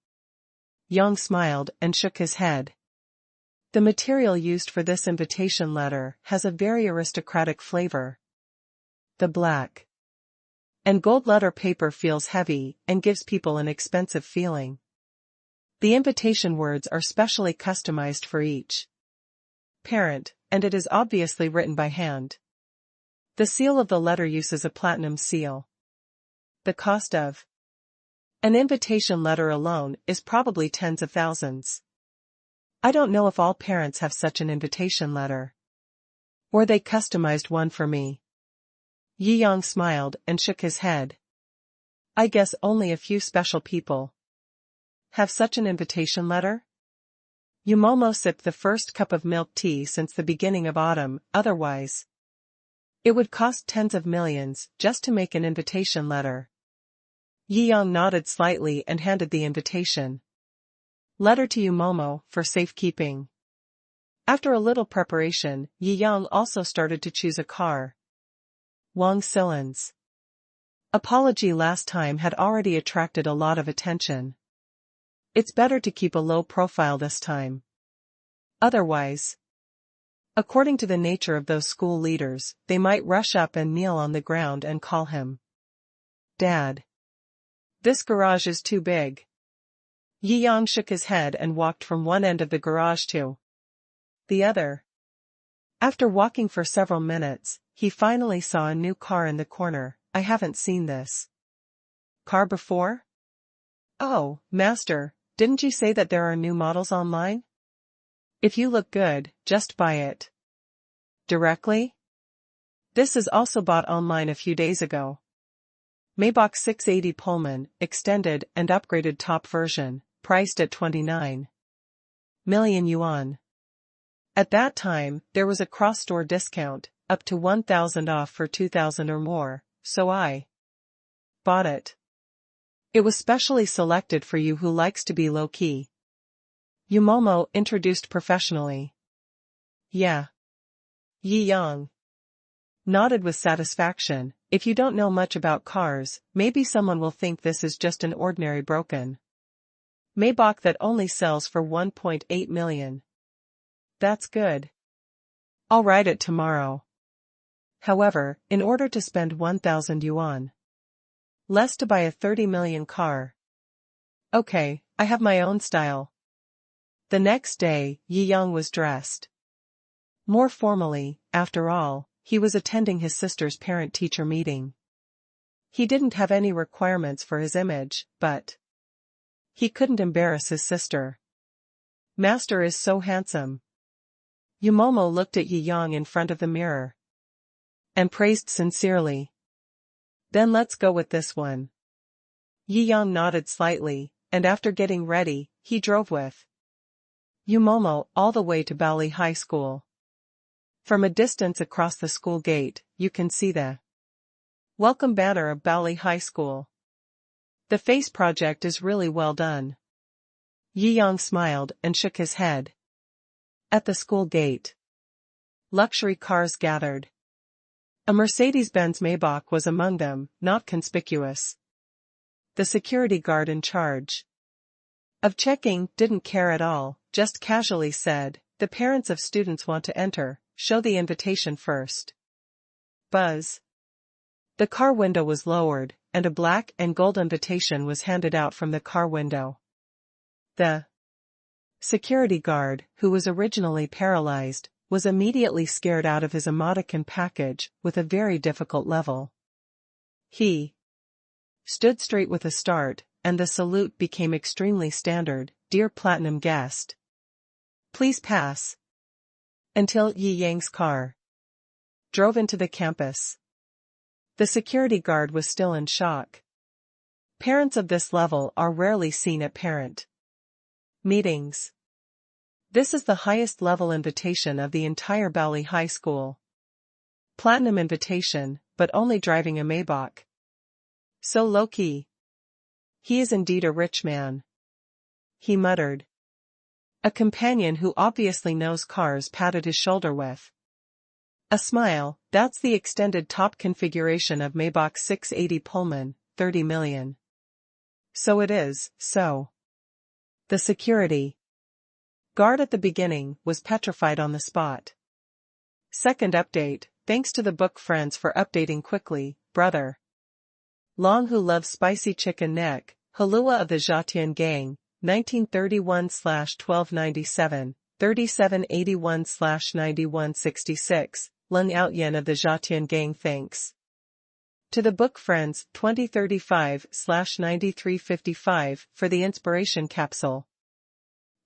Yang smiled and shook his head. The material used for this invitation letter has a very aristocratic flavor. The black and gold letter paper feels heavy and gives people an expensive feeling. The invitation words are specially customized for each parent, and it is obviously written by hand. The seal of the letter uses a platinum seal. The cost of an invitation letter alone is probably tens of thousands. I don't know if all parents have such an invitation letter. Or they customized one for me. Yi Yang smiled and shook his head. I guess only a few special people have such an invitation letter? Yumomo sipped the first cup of milk tea since the beginning of autumn, otherwise it would cost tens of millions just to make an invitation letter. Yiyang nodded slightly and handed the invitation letter to Yumomo for safekeeping. After a little preparation, Yiyang also started to choose a car. Wang Silan's apology last time had already attracted a lot of attention. It's better to keep a low profile this time. Otherwise, according to the nature of those school leaders, they might rush up and kneel on the ground and call him Dad. This garage is too big. Yiyang shook his head and walked from one end of the garage to the other. After walking for several minutes, he finally saw a new car in the corner. I haven't seen this car before? Oh, master, didn't you say that there are new models online? If you look good, just buy it directly? This is also bought online a few days ago. Maybach 680 Pullman, extended and upgraded top version, priced at 29 million yuan. At that time, there was a cross-store discount, up to 1,000 off for 2,000 or more, so I bought it. It was specially selected for you who likes to be low-key. Yumomo introduced professionally. Yeah. Yiyang nodded with satisfaction. If you don't know much about cars, maybe someone will think this is just an ordinary broken Maybach that only sells for 1.8 million. That's good. I'll ride it tomorrow. However, in order to spend 1,000 yuan less to buy a 30 million car. Okay, I have my own style. The next day, Yiyang was dressed more formally. After all, he was attending his sister's parent-teacher meeting. He didn't have any requirements for his image, but he couldn't embarrass his sister. Master is so handsome. Yumomo looked at Yiyang in front of the mirror and praised sincerely. Then let's go with this one. Yiyang nodded slightly, and after getting ready, he drove with Yumomo all the way to Bali High School. From a distance across the school gate, you can see the welcome banner of Bali High School. The face project is really well done. Yiyang smiled and shook his head. At the school gate, luxury cars gathered. A Mercedes-Benz Maybach was among them, not conspicuous. The security guard in charge of checking didn't care at all, just casually said, "The parents of students want to enter, show the invitation first." Buzz. The car window was lowered, and a black and gold invitation was handed out from the car window. The security guard, who was originally paralyzed, was immediately scared out of his emoticon package with a very difficult level. He stood straight with a start, and the salute became extremely standard. "Dear Platinum Guest, please pass," until Yiyang's car drove into the campus. The security guard was still in shock. Parents of this level are rarely seen at parent meetings. This is the highest level invitation of the entire Bali High School. Platinum invitation, but only driving a Maybach. So low-key. He is indeed a rich man, he muttered. A companion who obviously knows cars patted his shoulder with a smile. "That's the extended top configuration of Maybach 680 Pullman, 30 million. So it is, so." The security guard at the beginning was petrified on the spot. Second update, thanks to the book Friends for updating quickly, brother Long who loves spicy chicken neck, Halua of the Jiangjing Gang, 1931/1297, 3781/9166, Lung Outyen of the Jiangjing Gang thanks to the book Friends 2035/9355 for the inspiration capsule.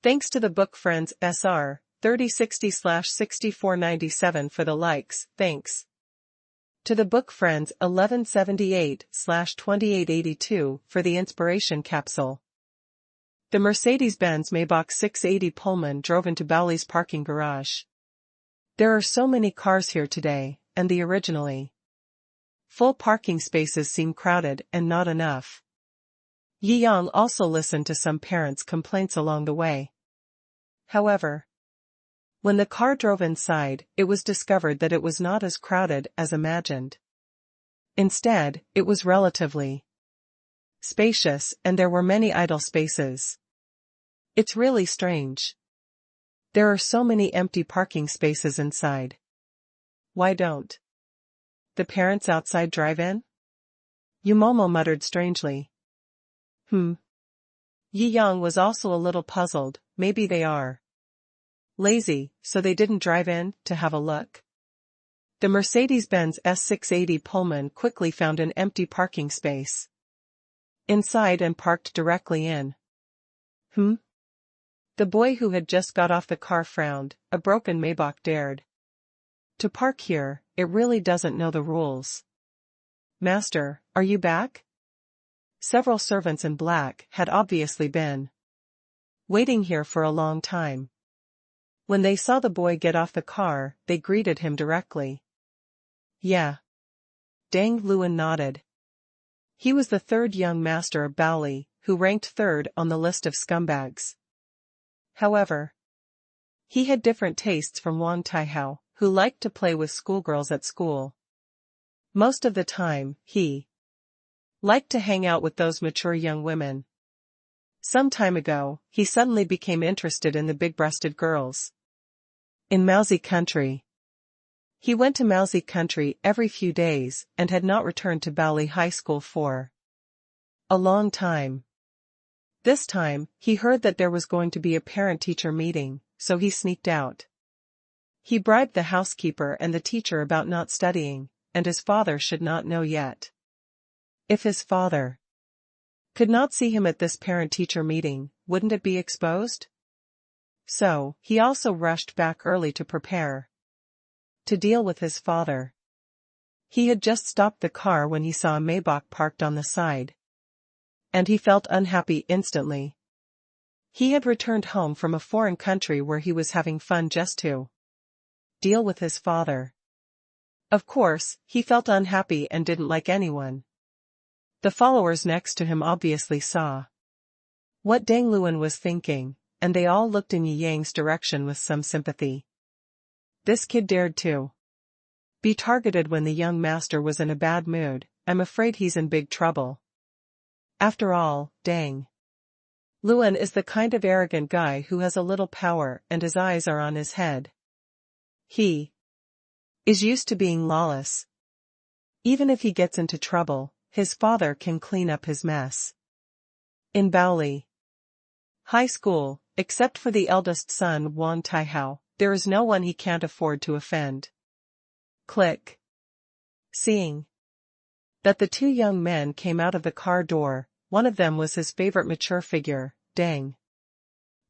Thanks to the book Friends SR 3060/6497 for the likes, thanks to the book Friends 1178/2882 for the inspiration capsule. The Mercedes-Benz Maybach 680 Pullman drove into Bali's parking garage. There are so many cars here today, and the originally full parking spaces seem crowded and not enough. Yang also listened to some parents' complaints along the way. However, when the car drove inside, it was discovered that it was not as crowded as imagined. Instead, it was relatively spacious and there were many idle spaces. It's really strange. There are so many empty parking spaces inside. Why don't the parents outside drive in? Yumomo muttered strangely. Yi Yang was also a little puzzled. Maybe they are lazy, so they didn't drive in to have a look. The Mercedes-Benz S680 Pullman quickly found an empty parking space inside and parked directly in. The boy who had just got off the car frowned. A broken Maybach dared to park here. It really doesn't know the rules. Master, are you back? Several servants in black had obviously been waiting here for a long time. When they saw the boy get off the car, they greeted him directly. Yeah. Deng Luan nodded. He was the third young master of Bali, who ranked third on the list of scumbags. However, he had different tastes from Wang Taihao, who liked to play with schoolgirls at school. Most of the time, he liked to hang out with those mature young women. Some time ago, he suddenly became interested in the big-breasted girls in Maozi country. He went to Maozi country every few days and had not returned to Bali High School for a long time. This time, he heard that there was going to be a parent-teacher meeting, so he sneaked out. He bribed the housekeeper and the teacher about not studying, and his father should not know yet. If his father could not see him at this parent-teacher meeting, wouldn't it be exposed? So, he also rushed back early to prepare to deal with his father. He had just stopped the car when he saw a Maybach parked on the side, and he felt unhappy instantly. He had returned home from a foreign country where he was having fun just to deal with his father. Of course, he felt unhappy and didn't like anyone. The followers next to him obviously saw what Deng Luan was thinking, and they all looked in Yi Yang's direction with some sympathy. This kid dared to be targeted when the young master was in a bad mood. I'm afraid he's in big trouble. After all, Deng Luan is the kind of arrogant guy who has a little power and his eyes are on his head. He is used to being lawless. Even if he gets into trouble, his father can clean up his mess. In Bali High School, except for the eldest son Wang Taihao, there is no one he can't afford to offend. Click. Seeing that the two young men came out of the car door, one of them was his favorite mature figure, Deng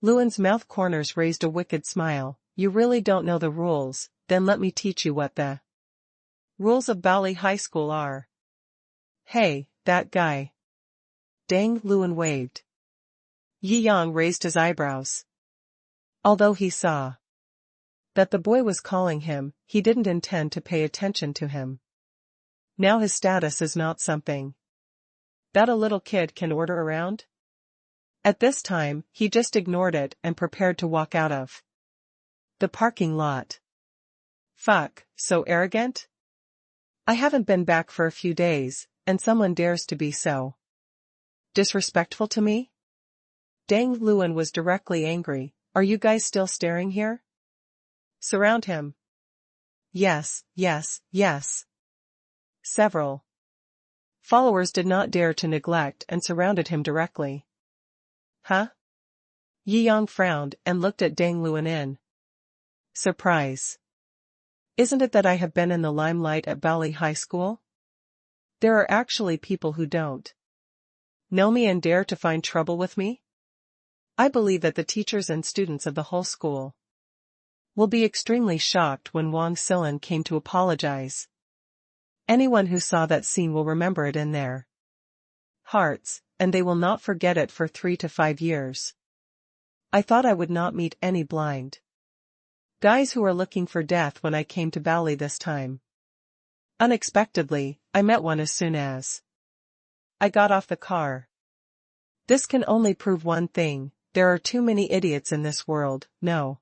Luan's mouth corners raised a wicked smile. You really don't know the rules, then let me teach you what the rules of Bali High School are. Hey, that guy. Deng Luan waved. Yi Yang raised his eyebrows. Although he saw that the boy was calling him, he didn't intend to pay attention to him. Now his status is not something that a little kid can order around. At this time, he just ignored it and prepared to walk out of the parking lot. Fuck, so arrogant? I haven't been back for a few days, and someone dares to be so disrespectful to me? Deng Luan was directly angry. Are you guys still staring here? Surround him. Yes, yes, yes. Several followers did not dare to neglect and surrounded him directly. Huh? Yi Yang frowned and looked at Deng Luan in surprise. Isn't it that I have been in the limelight at Bali High School? There are actually people who don't know me and dare to find trouble with me? I believe that the teachers and students of the whole school will be extremely shocked when Wang Silan came to apologize. Anyone who saw that scene will remember it in their hearts, and they will not forget it for 3 to 5 years. I thought I would not meet any blind guys who are looking for death when I came to Bali this time. Unexpectedly, I met one as soon as I got off the car. This can only prove one thing: there are too many idiots in this world. No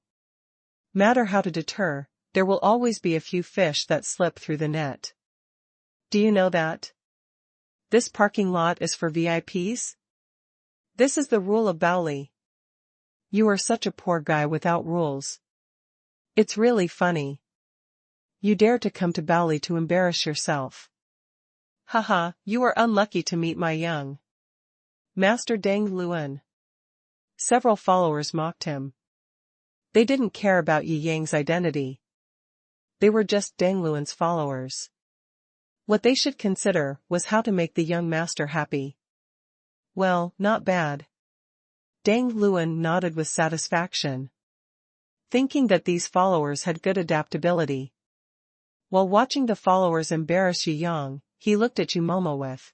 matter how to deter, there will always be a few fish that slip through the net. Do you know that? This parking lot is for VIPs? This is the rule of Bali. You are such a poor guy without rules. It's really funny. You dare to come to Bali to embarrass yourself. Haha, you are unlucky to meet my young master Deng Luan. Several followers mocked him. They didn't care about Yi Yang's identity. They were just Deng Luan's followers. What they should consider was how to make the young master happy. Well, not bad. Deng Luan nodded with satisfaction, thinking that these followers had good adaptability. While watching the followers embarrass Yi Yang, he looked at Yumomo with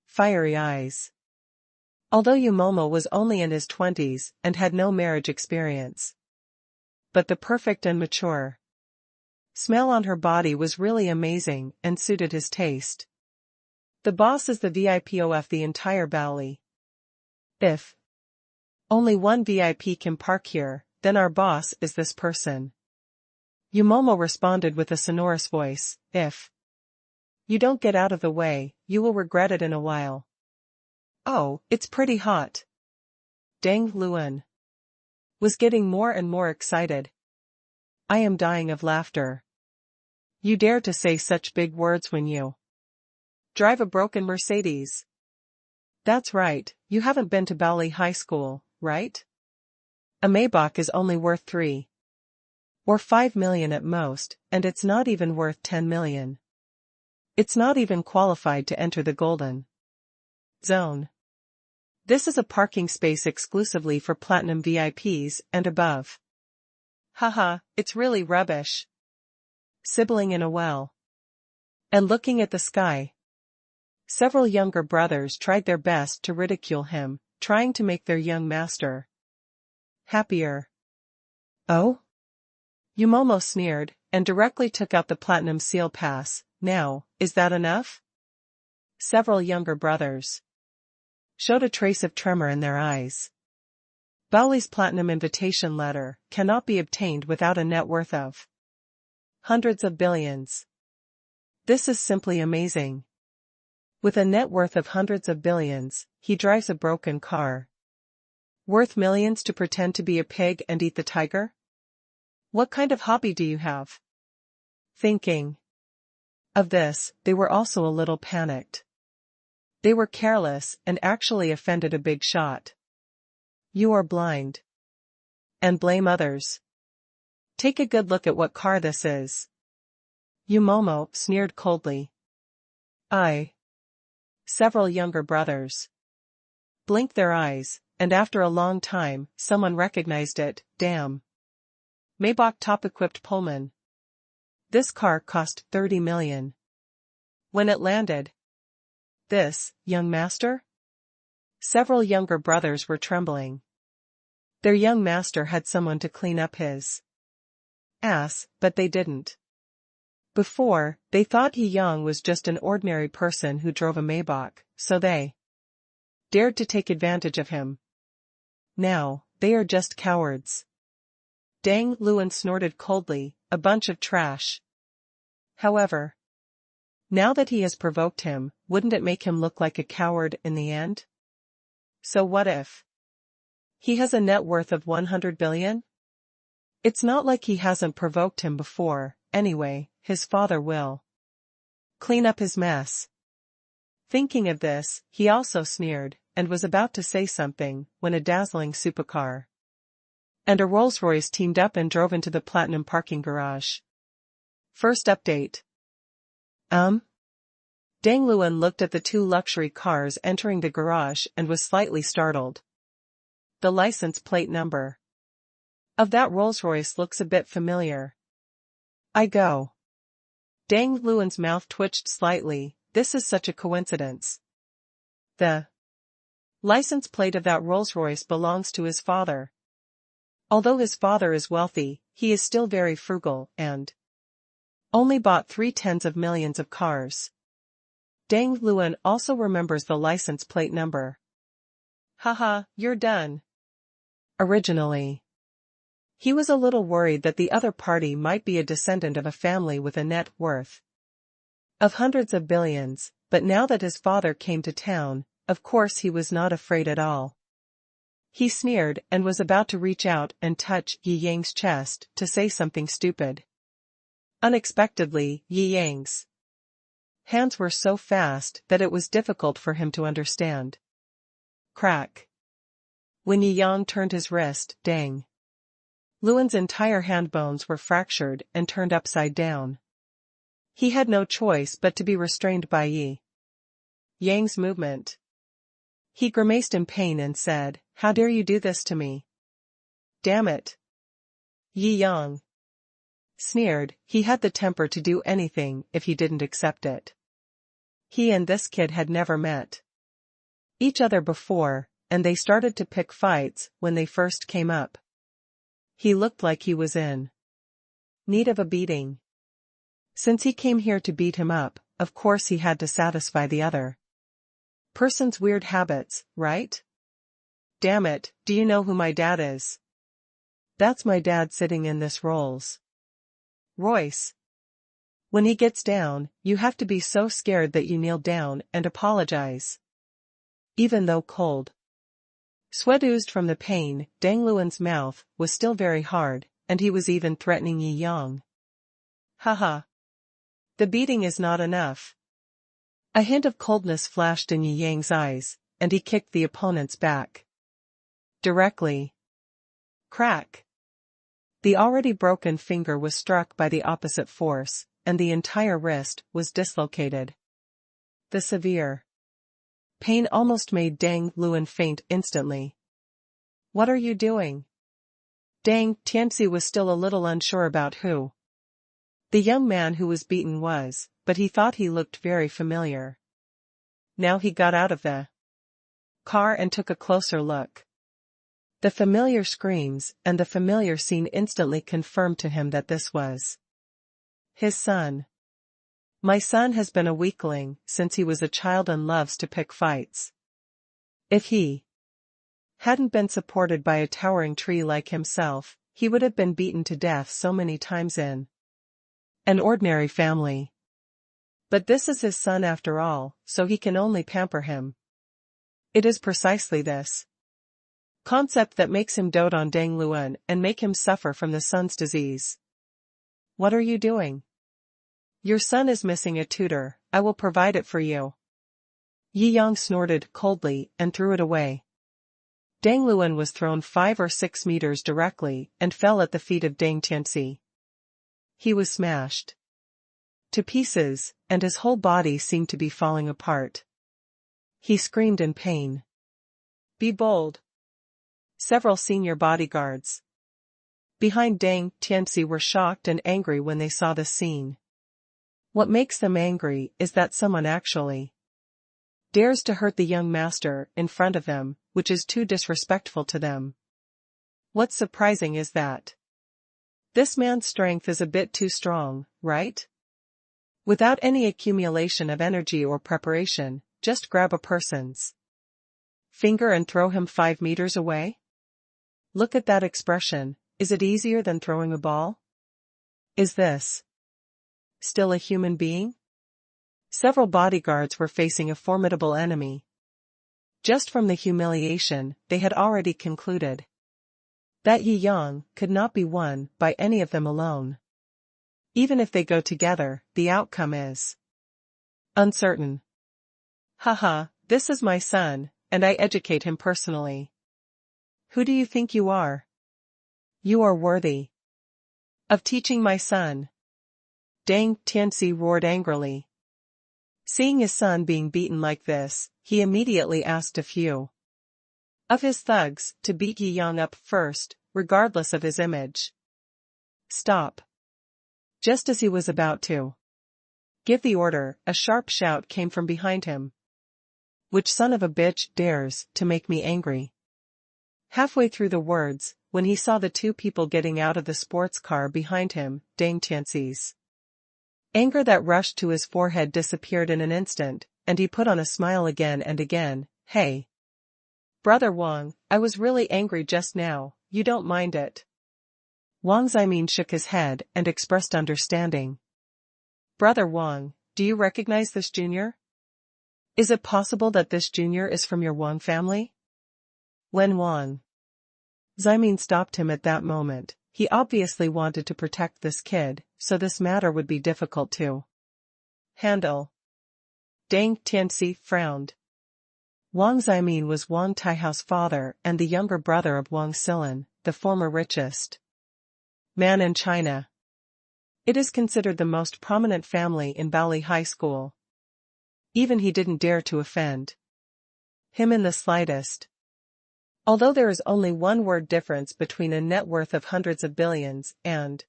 fiery eyes. Although Yumomo was only in his 20s and had no marriage experience, but the perfect and mature smell on her body was really amazing and suited his taste. The boss is the VIPO of the entire Bali. If only one VIP can park here, then our boss is this person. Yumomo responded with a sonorous voice. If you don't get out of the way, you will regret it in a while. Oh, it's pretty hot. Deng Luan was getting more and more excited. I am dying of laughter. You dare to say such big words when you drive a broken Mercedes. That's right, you haven't been to Bali High School, right? A Maybach is only worth 3 or 5 million at most, and it's not even worth 10 million. It's not even qualified to enter the golden zone. This is a parking space exclusively for platinum VIPs and above. Haha, it's really rubbish. Sibbling in a well and looking at the sky. Several younger brothers tried their best to ridicule him, trying to make their young master happier. Oh? Yumomo sneered, and directly took out the platinum seal pass. Now, is that enough? Several younger brothers showed a trace of tremor in their eyes. Bali's platinum invitation letter cannot be obtained without a net worth of hundreds of billions. This is simply amazing. With a net worth of hundreds of billions, he drives a broken car. Worth millions to pretend to be a pig and eat the tiger? What kind of hobby do you have? Thinking of this, they were also a little panicked. They were careless and actually offended a big shot. You are blind and blame others. Take a good look at what car this is. Yumomo sneered coldly. Several younger brothers blinked their eyes, and after a long time, someone recognized it. Damn. Maybach top-equipped Pullman. This car cost 30 million. When it landed. This, young master? Several younger brothers were trembling. Their young master had someone to clean up his ass, but they didn't. Before, they thought Yi Yang was just an ordinary person who drove a Maybach, so they dared to take advantage of him. Now, they are just cowards. Deng Luan snorted coldly, a bunch of trash. However, now that he has provoked him, wouldn't it make him look like a coward in the end? So what if he has a net worth of 100 billion? It's not like he hasn't provoked him before. Anyway, his father will clean up his mess. Thinking of this, he also sneered, and was about to say something, when a dazzling supercar and a Rolls-Royce teamed up and drove into the platinum parking garage. First update. Deng Luan looked at the 2 luxury cars entering the garage and was slightly startled. The license plate number of that Rolls-Royce looks a bit familiar. I go. Deng Luan's mouth twitched slightly. This is such a coincidence. The License plate of that Rolls-Royce belongs to his father. Although his father is wealthy, he is still very frugal and only bought 3/10 of millions of cars. Deng Luan also remembers the license plate number. Haha, you're done. Originally, he was a little worried that the other party might be a descendant of a family with a net worth of hundreds of billions, but now that his father came to town, of course he was not afraid at all. He sneered and was about to reach out and touch Yi Yang's chest to say something stupid. Unexpectedly, Yi Yang's hands were so fast that it was difficult for him to understand. Crack. When Yi Yang turned his wrist, Deng Luan's entire hand bones were fractured and turned upside down. He had no choice but to be restrained by Yi Yang's movement. He grimaced in pain and said, "How dare you do this to me? Damn it." Yi Yang sneered. He had the temper to do anything if he didn't accept it. He and this kid had never met each other before, and they started to pick fights when they first came up. He looked like he was in need of a beating. Since he came here to beat him up, of course he had to satisfy the other person's weird habits, right? Damn it, do you know who my dad is? That's my dad sitting in this Rolls Royce. When he gets down, you have to be so scared that you kneel down and apologize. Even though cold sweat oozed from the pain, Deng Luan's mouth was still very hard, and he was even threatening Yi Yang. Haha. The beating is not enough. A hint of coldness flashed in Yi Yang's eyes, and he kicked the opponent's back directly. Crack. The already broken finger was struck by the opposite force, and the entire wrist was dislocated. The severe pain almost made Deng Luan faint instantly. What are you doing? Deng Tianxi was still a little unsure about who the young man who was beaten was, but he thought he looked very familiar. Now he got out of the car and took a closer look. The familiar screams and the familiar scene instantly confirmed to him that this was his son. My son has been a weakling since he was a child and loves to pick fights. If he hadn't been supported by a towering tree like himself, he would have been beaten to death so many times in an ordinary family. But this is his son after all, so he can only pamper him. It is precisely this concept that makes him dote on Deng Luan and make him suffer from the son's disease. What are you doing? Your son is missing a tutor, I will provide it for you. Yi Yang snorted coldly and threw it away. Deng Luan was thrown 5 or 6 meters directly and fell at the feet of Deng Tianxi. He was smashed to pieces, and his whole body seemed to be falling apart. He screamed in pain. Be bold. Several senior bodyguards behind Deng Tianxi were shocked and angry when they saw this scene. What makes them angry is that someone actually dares to hurt the young master in front of them, which is too disrespectful to them. What's surprising is that this man's strength is a bit too strong, right? Without any accumulation of energy or preparation, just grab a person's finger and throw him 5 meters away? Look at that expression, is it easier than throwing a ball? Is this still a human being? Several bodyguards were facing a formidable enemy. Just from the humiliation, they had already concluded that Yi Yang could not be won by any of them alone. Even if they go together, the outcome is uncertain. Haha, this is my son, and I educate him personally. Who do you think you are? You are worthy of teaching my son. Deng Tianxi roared angrily. Seeing his son being beaten like this, he immediately asked a few of his thugs to beat Yi Yang up first, regardless of his image. Stop. Just as he was about to give the order, a sharp shout came from behind him. Which son of a bitch dares to make me angry? Halfway through the words, when he saw the two people getting out of the sports car behind him, Deng Tianxi's anger that rushed to his forehead disappeared in an instant, and he put on a smile again and again. Hey, Brother Wang, I was really angry just now, you don't mind it? Wang Zimin shook his head and expressed understanding. Brother Wang, do you recognize this junior? Is it possible that this junior is from your Wang family? When Wang Zimin stopped him at that moment, he obviously wanted to protect this kid, so this matter would be difficult to handle. Deng Tianxi frowned. Wang Zimin was Wang Taihao's father and the younger brother of Wang Xilin, the former richest man in China. It is considered the most prominent family in Bali High School. Even he didn't dare to offend him in the slightest. Although there is only one word difference between a net worth of hundreds of billions and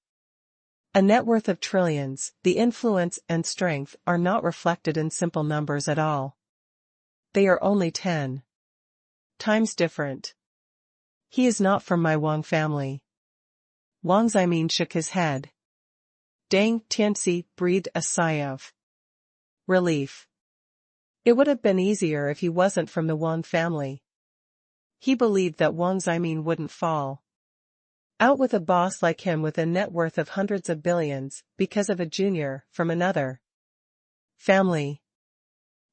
a net worth of trillions, the influence and strength are not reflected in simple numbers at all. They are only 10 times different. He is not from my Wang family. Wang Zimin shook his head. Deng Tianxi breathed a sigh of relief. It would have been easier if he wasn't from the Wang family. He believed that Wang Zimin wouldn't fall out with a boss like him with a net worth of hundreds of billions because of a junior from another family.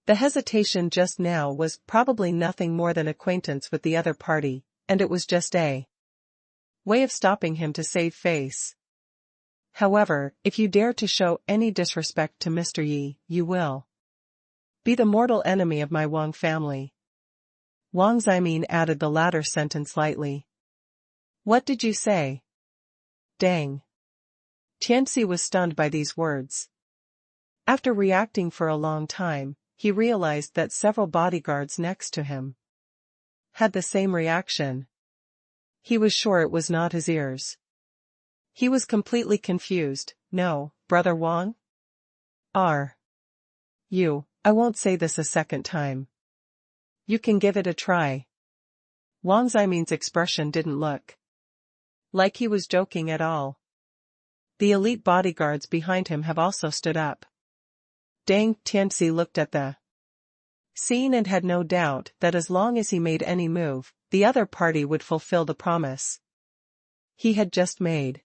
The hesitation just now was probably nothing more than acquaintance with the other party, and it was just a way of stopping him to save face. However, if you dare to show any disrespect to Mr. Yi, you will be the mortal enemy of my Wang family. Wang Zimin added the latter sentence lightly. What did you say? Deng Tianxi was stunned by these words. After reacting for a long time, he realized that several bodyguards next to him had the same reaction. He was sure it was not his ears. He was completely confused. No, Brother Wang? Are you? I won't say this a second time. You can give it a try. Wang Zimin's expression didn't look like he was joking at all. The elite bodyguards behind him have also stood up. Deng Tianxi looked at the scene and had no doubt that as long as he made any move, the other party would fulfill the promise he had just made.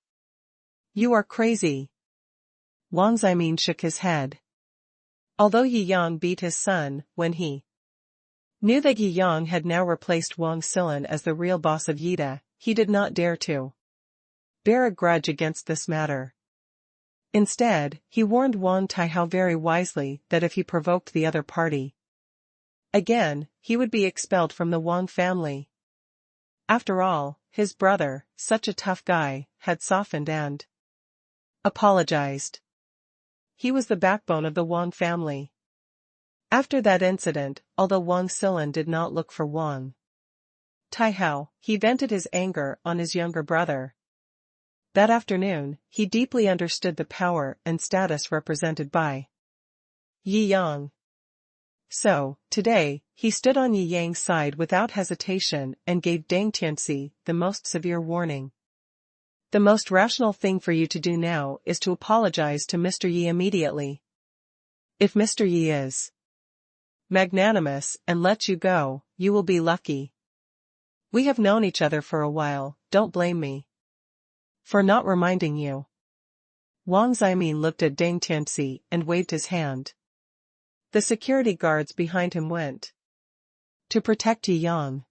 You are crazy. Wang Zimin shook his head. Although Yi Yang beat his son when he knew that Yi Yang had now replaced Wang Xilin as the real boss of Yida, he did not dare to bear a grudge against this matter. Instead, he warned Wang Taihao very wisely that if he provoked the other party again, he would be expelled from the Wang family. After all, his brother, such a tough guy, had softened and apologized. He was the backbone of the Wang family. After that incident, although Wang Xilin did not look for Wang Taihao, he vented his anger on his younger brother. That afternoon, he deeply understood the power and status represented by Yi Yang. So, today, he stood on Yi Yang's side without hesitation and gave Deng Tianxi the most severe warning. The most rational thing for you to do now is to apologize to Mr. Yi immediately. If Mr. Yi is magnanimous and lets you go, you will be lucky. We have known each other for a while, don't blame me for not reminding you. Wang Zimin looked at Deng Tianxi and waved his hand. The security guards behind him went to protect Yi Yang.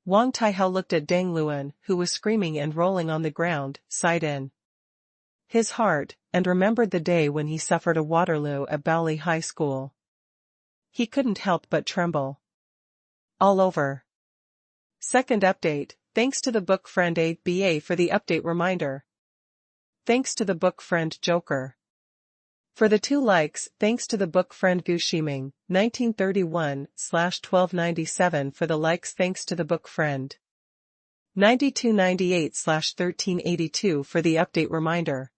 Wang Taihao looked at Deng Luan, who was screaming and rolling on the ground, sighed in his heart, and remembered the day when he suffered a Waterloo at Bali High School. He couldn't help but tremble all over. Second update, thanks to the book friend ABA for the update reminder. Thanks to the book friend Joker for the 2 likes, thanks to the book friend Gu Shiming, 1931/1297 for the likes, thanks to the book friend 9298/1382 for the update reminder.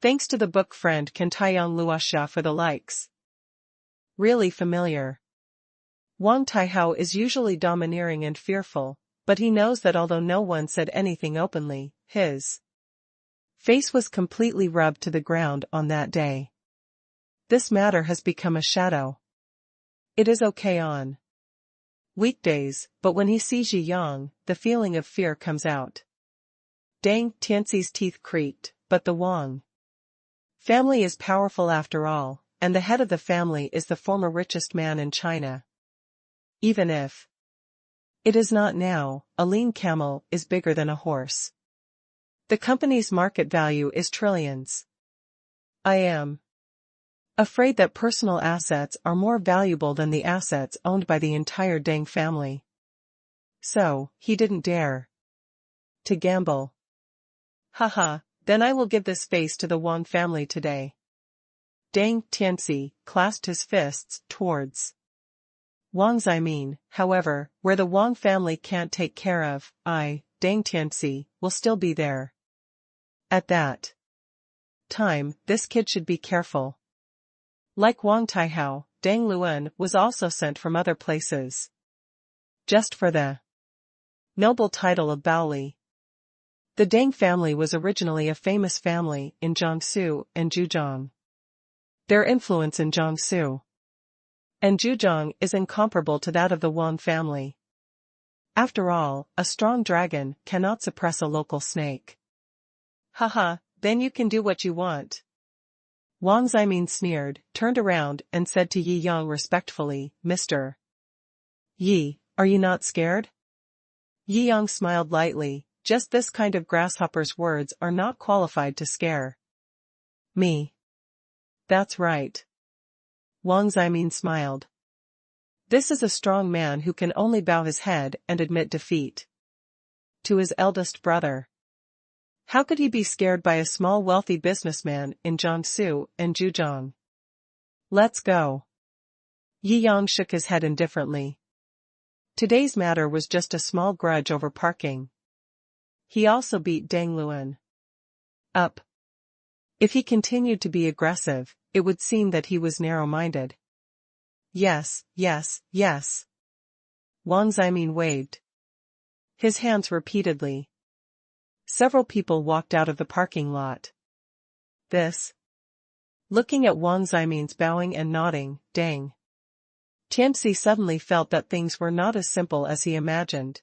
Thanks to the book friend Kentayang Luasha for the likes. Really familiar. Wang Taihao is usually domineering and fearful, but he knows that although no one said anything openly, his face was completely rubbed to the ground on that day. This matter has become a shadow. It is okay on weekdays, but when he sees Yi Yang, the feeling of fear comes out. Dang, Tianxi's teeth creaked, but the Wang family is powerful after all, and the head of the family is the former richest man in China. Even if it is not now, a lean camel is bigger than a horse. The company's market value is trillions. I am afraid that personal assets are more valuable than the assets owned by the entire Deng family. So, he didn't dare to gamble. Haha, then I will give this face to the Wang family today. Deng Tianxi clasped his fists towards Wang's however, where the Wang family can't take care of, Deng Tianxi, will still be there. At that time, this kid should be careful. Like Wang Taihao, Deng Luan was also sent from other places. Just for the noble title of Baoli. The Deng family was originally a famous family in Jiangsu and Zhejiang. Their influence in Jiangsu and Zhejiang is incomparable to that of the Wang family. After all, a strong dragon cannot suppress a local snake. Haha, then you can do what you want. Wang Zimin sneered, turned around and said to Yi Yang respectfully, Mr. Yi, are you not scared? Yi Yang smiled lightly, just this kind of grasshopper's words are not qualified to scare me. That's right. Wang Zimin smiled. This is a strong man who can only bow his head and admit defeat to his eldest brother. How could he be scared by a small wealthy businessman in Jiangsu and Zhejiang? Let's go. Yi Yang shook his head indifferently. Today's matter was just a small grudge over parking. He also beat Deng Luan up. If he continued to be aggressive, it would seem that he was narrow-minded. Yes, yes, yes. Wang Zimin waved his hands repeatedly. Several people walked out of the parking lot. Looking at Wang Zimin's bowing and nodding, Deng Tianxi suddenly felt that things were not as simple as he imagined.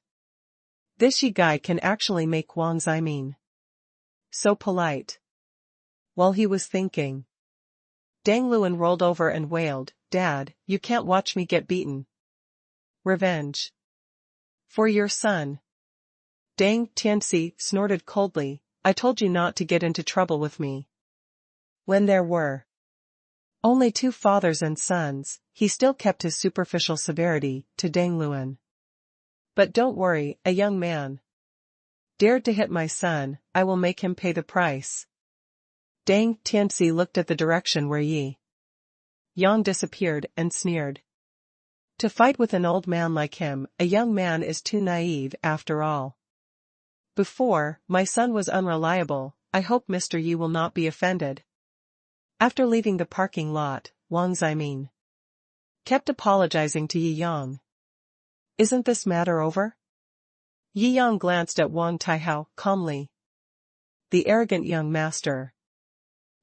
This Yi guy can actually make Wang Zimin so polite. While he was thinking, Deng Luan rolled over and wailed, Dad, you can't watch me get beaten. Revenge. For your son. Deng Tianxi snorted coldly, I told you not to get into trouble with me. When there were only two fathers and sons, he still kept his superficial severity to Deng Luan. But don't worry, a young man dared to hit my son, I will make him pay the price. Deng Tianxi looked at the direction where Yi Yang disappeared and sneered. To fight with an old man like him, a young man is too naive after all. Before, my son was unreliable, I hope Mr. Yi will not be offended. After leaving the parking lot, Wang Zimin kept apologizing to Yi Yang. Isn't this matter over? Yi Yang glanced at Wang Taihao calmly. The arrogant young master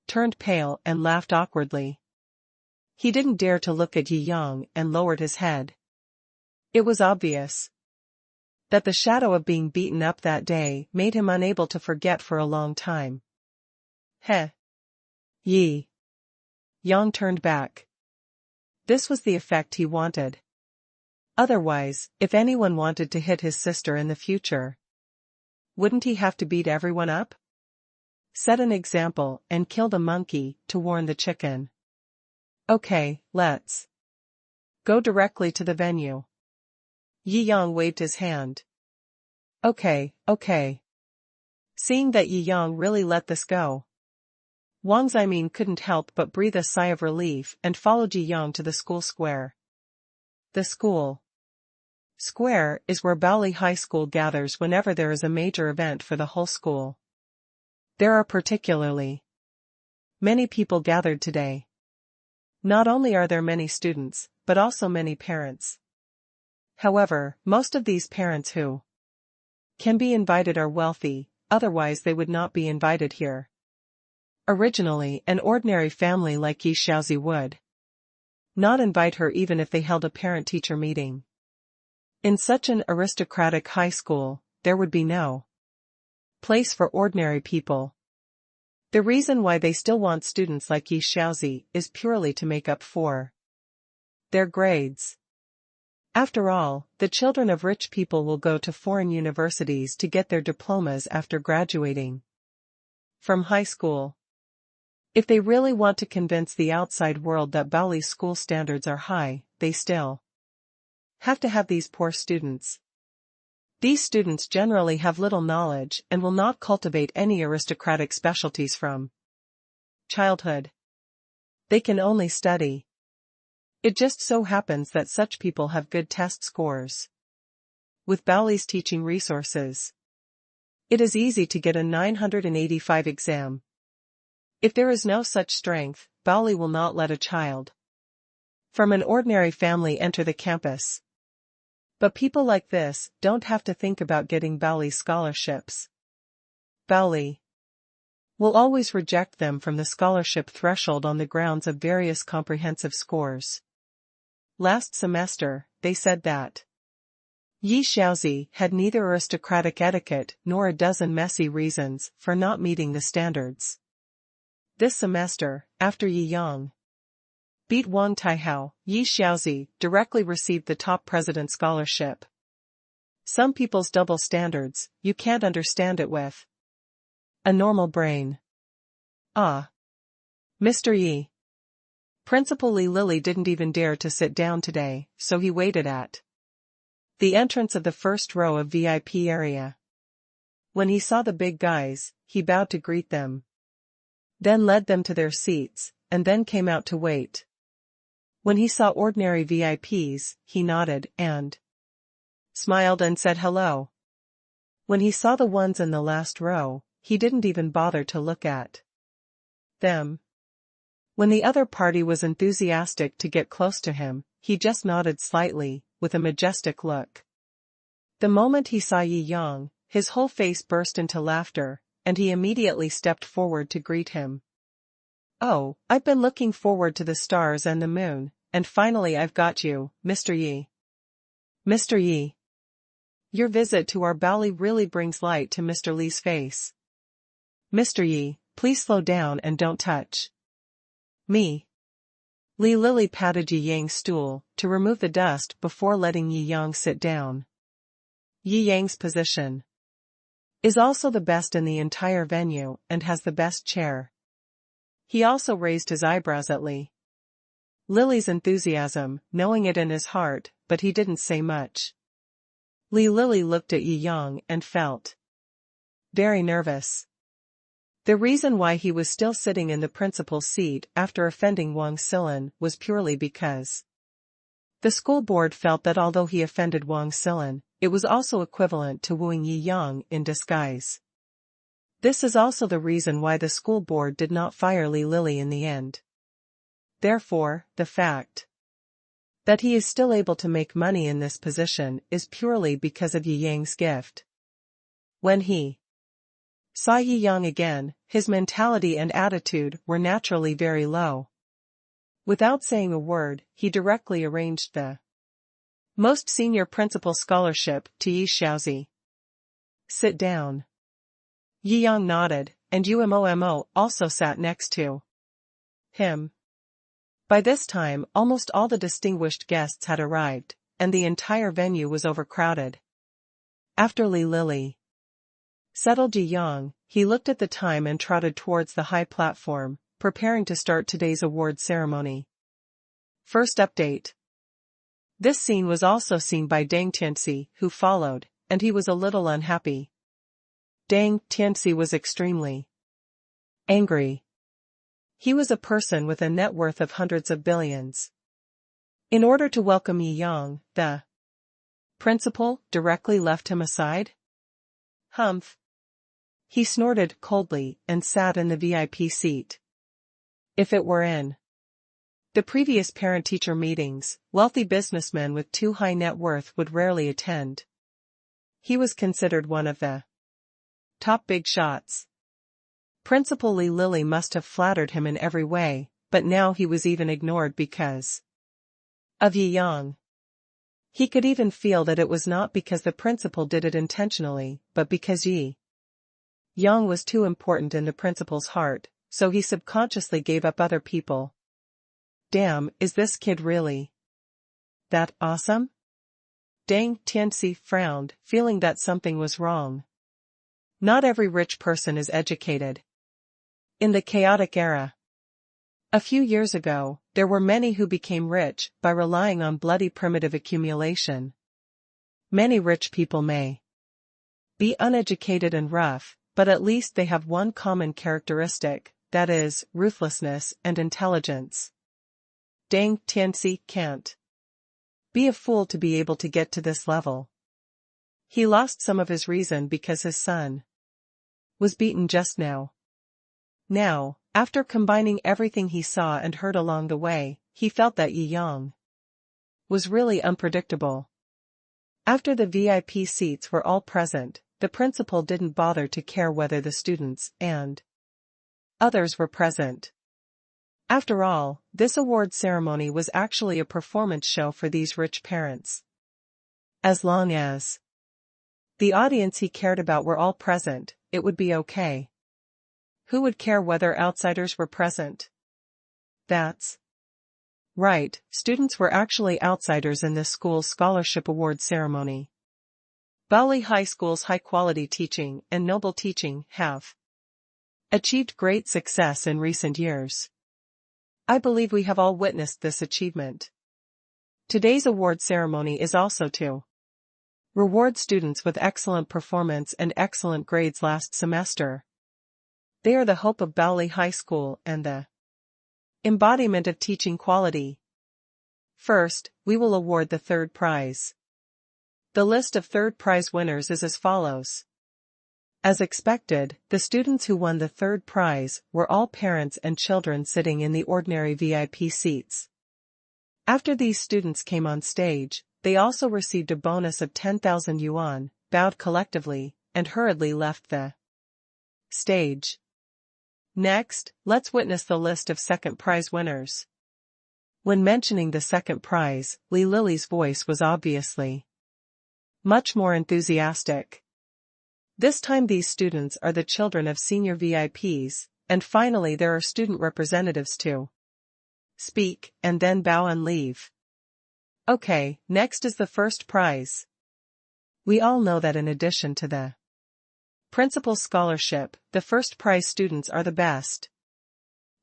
turned pale and laughed awkwardly. He didn't dare to look at Yi Yang and lowered his head. It was obvious that the shadow of being beaten up that day made him unable to forget for a long time. Heh. Yi Yang turned back. This was the effect he wanted. Otherwise, if anyone wanted to hit his sister in the future, wouldn't he have to beat everyone up? Set an example and kill the monkey to warn the chicken. Okay, let's go directly to the venue. Yi Yang waved his hand. Okay. Seeing that Yi Yang really let this go, Wang Zimin couldn't help but breathe a sigh of relief and followed Yi Yang to the school square. The school square is where Baoli High School gathers whenever there is a major event for the whole school. There are particularly many people gathered today. Not only are there many students, but also many parents. However, most of these parents who can be invited are wealthy, otherwise they would not be invited here. Originally, an ordinary family like Yi Xiaozi would not invite her even if they held a parent-teacher meeting. In such an aristocratic high school, there would be no place for ordinary people. The reason why they still want students like Yi Xiaozi is purely to make up for their grades. After all, the children of rich people will go to foreign universities to get their diplomas after graduating from high school. If they really want to convince the outside world that Bali's school standards are high, they still have to have these poor students. These students generally have little knowledge and will not cultivate any aristocratic specialties from childhood. They can only study. It just so happens that such people have good test scores. With Bali's teaching resources, it is easy to get a 985 exam. If there is no such strength, Bali will not let a child from an ordinary family enter the campus. But people like this don't have to think about getting Bali scholarships. Bali will always reject them from the scholarship threshold on the grounds of various comprehensive scores. Last semester, they said that Yi Xiaozi had neither aristocratic etiquette nor a dozen messy reasons for not meeting the standards. This semester, after Yi Yang beat Wang Taihao, Yi Xiaozi directly received the top president scholarship. Some people's double standards, you can't understand it with a normal brain. Ah. Mr. Yi. Principal Li Lili didn't even dare to sit down today, so he waited at the entrance of the first row of VIP area. When he saw the big guys, he bowed to greet them, then led them to their seats, and then came out to wait. When he saw ordinary VIPs, he nodded and smiled and said hello. When he saw the ones in the last row, he didn't even bother to look at them. When the other party was enthusiastic to get close to him, he just nodded slightly, with a majestic look. The moment he saw Yi Yang, his whole face burst into laughter, and he immediately stepped forward to greet him. Oh, I've been looking forward to the stars and the moon, and finally I've got you, Mr. Yi. Mr. Yi. Your visit to our Bali really brings light to Mr. Li's face. Mr. Yi, please slow down and don't touch me. Li Lili patted Yi Yang's stool to remove the dust before letting Yi Yang sit down. Yi Yang's position is also the best in the entire venue and has the best chair. He also raised his eyebrows at Li Lili's enthusiasm, knowing it in his heart, but he didn't say much. Li Lili looked at Yi Yang and felt very nervous. The reason why he was still sitting in the principal's seat after offending Wang Xilin was purely because the school board felt that although he offended Wang Xilin, it was also equivalent to wooing Yi Yang in disguise. This is also the reason why the school board did not fire Li Lili in the end. Therefore, the fact that he is still able to make money in this position is purely because of Yi Yang's gift. When he saw Yi Yang again, his mentality and attitude were naturally very low. Without saying a word, he directly arranged the most senior principal scholarship to Yi Xiaozi. Sit down. Yi Yang nodded, and Umomo also sat next to him. By this time, almost all the distinguished guests had arrived, and the entire venue was overcrowded. After Li Lili settled Yi Yang, he looked at the time and trotted towards the high platform, preparing to start today's award ceremony. First update. This scene was also seen by Deng Tianxi, who followed, and he was a little unhappy. Deng Tianxi was extremely angry. He was a person with a net worth of hundreds of billions. In order to welcome Yi Yang, the principal directly left him aside? Humph. He snorted coldly and sat in the VIP seat. If it were in The previous parent-teacher meetings, wealthy businessmen with too high net worth would rarely attend. He was considered one of the top big shots. Principal Li Lili must have flattered him in every way, but now he was even ignored because of Yi Yang. He could even feel that it was not because the principal did it intentionally, but because Yi Yang was too important in the principal's heart, so he subconsciously gave up other people. Damn, is this kid really that awesome? Deng Tianxi frowned, feeling that something was wrong. Not every rich person is educated. In the chaotic era a few years ago, there were many who became rich by relying on bloody primitive accumulation. Many rich people may be uneducated and rough, but at least they have one common characteristic, that is, ruthlessness and intelligence. Deng Tianxi can't be a fool to be able to get to this level. He lost some of his reason because his son was beaten just now. Now, after combining everything he saw and heard along the way, he felt that Yi Yang was really unpredictable. After the VIP seats were all present, the principal didn't bother to care whether the students and others were present. After all, this award ceremony was actually a performance show for these rich parents. As long as the audience he cared about were all present, it would be okay. Who would care whether outsiders were present? That's right, students were actually outsiders in this school's scholarship award ceremony. Baoli High School's high-quality teaching and noble teaching have achieved great success in recent years. I believe we have all witnessed this achievement. Today's award ceremony is also to reward students with excellent performance and excellent grades last semester. They are the hope of Baoli High School and the embodiment of teaching quality. First, we will award the third prize. The list of third prize winners is as follows. As expected, the students who won the third prize were all parents and children sitting in the ordinary VIP seats. After these students came on stage, they also received a bonus of 10,000 yuan, bowed collectively, and hurriedly left the stage. Next, let's witness the list of second prize winners. When mentioning the second prize, Li Lili's voice was obviously much more enthusiastic. This time these students are the children of senior VIPs, and finally there are student representatives to speak and then bow and leave. Okay, next is the first prize. We all know that in addition to the principal scholarship, the first prize students are the best.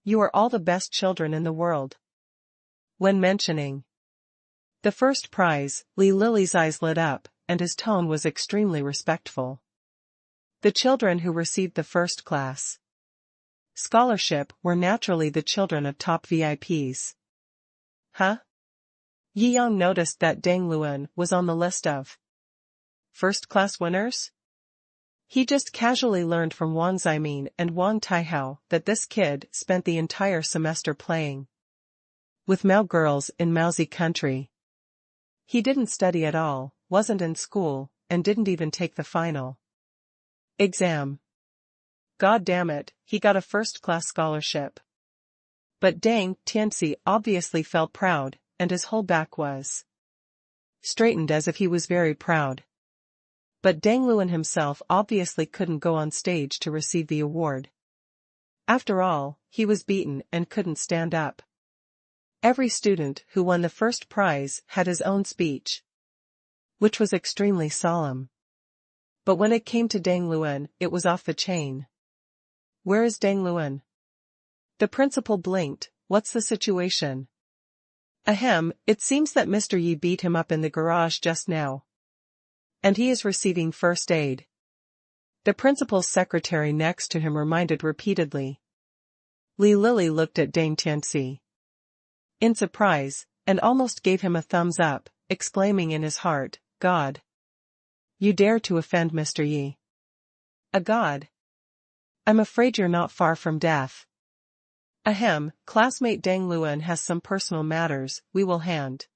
You are all the best children in the world. When mentioning the first prize, Li Lili's eyes lit up, and his tone was extremely respectful. The children who received the first class scholarship were naturally the children of top VIPs. Huh? Yi Yang noticed that Deng Luan was on the list of first-class winners. He just casually learned from Wang Ximin and Wang Taihao that this kid spent the entire semester playing with Mao girls in Maozi country. He didn't study at all, wasn't in school, and didn't even take the final exam. God damn it, he got a first-class scholarship. But Deng Tianxi obviously felt proud, and his whole back was straightened as if he was very proud. But Deng Luan himself obviously couldn't go on stage to receive the award. After all, he was beaten and couldn't stand up. Every student who won the first prize had his own speech, which was extremely solemn. But when it came to Deng Luan, it was off the chain. Where is Deng Luan? The principal blinked. What's the situation? Ahem, it seems that Mr. Yi beat him up in the garage just now. And he is receiving first aid. The principal's secretary next to him reminded repeatedly. Li Lili looked at Deng Tianxi in surprise, and almost gave him a thumbs up, exclaiming in his heart, God! You dare to offend Mr. Yi? A god? I'm afraid you're not far from death. Ahem, classmate Deng Luan has some personal matters, we will hand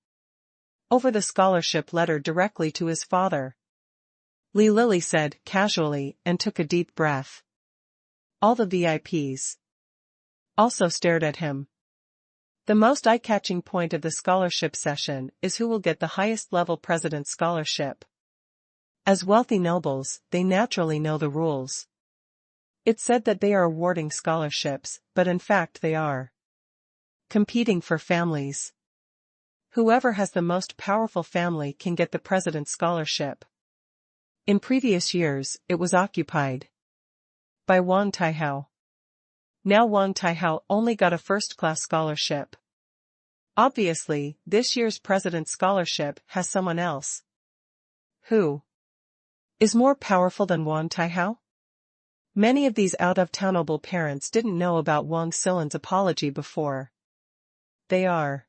over the scholarship letter directly to his father. Li Lily said, casually, and took a deep breath. All the VIPs also stared at him. The most eye-catching point of the scholarship session is who will get the highest-level president's scholarship. As wealthy nobles, they naturally know the rules. It's said that they are awarding scholarships, but in fact they are competing for families. Whoever has the most powerful family can get the president's scholarship. In previous years, it was occupied by Wang Taihao. Now Wang Taihao only got a first-class scholarship. Obviously, this year's president's scholarship has someone else. Who is more powerful than Wang Taihao? Many of these out-of-town noble parents didn't know about Wang Xilin's apology before. They are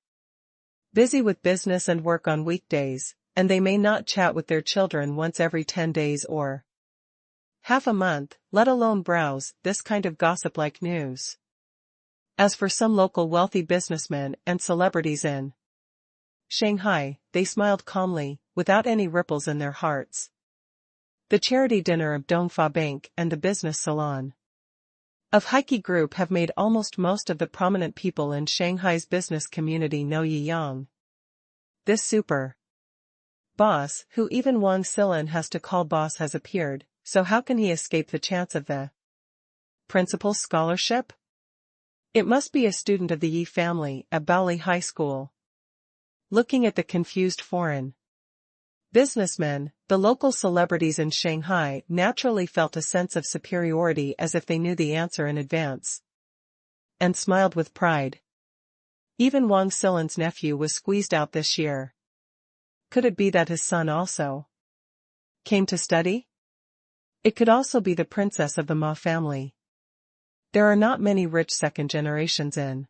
busy with business and work on weekdays, and they may not chat with their children once every 10 days or half a month, let alone browse this kind of gossip-like news. As for some local wealthy businessmen and celebrities in Shanghai, they smiled calmly, without any ripples in their hearts. The charity dinner of Dongfa Bank and the business salon of Heike Group have made almost most of the prominent people in Shanghai's business community know Yi Yang. This super boss, who even Wang Xilin has to call boss, has appeared, so how can he escape the chance of the principal's scholarship? It must be a student of the Yi family at Baoli High School. Looking at the confused foreign businessmen, the local celebrities in Shanghai naturally felt a sense of superiority as if they knew the answer in advance, and smiled with pride. Even Wang Xilin's nephew was squeezed out this year. Could it be that his son also came to study? It could also be the princess of the Ma family. There are not many rich second generations in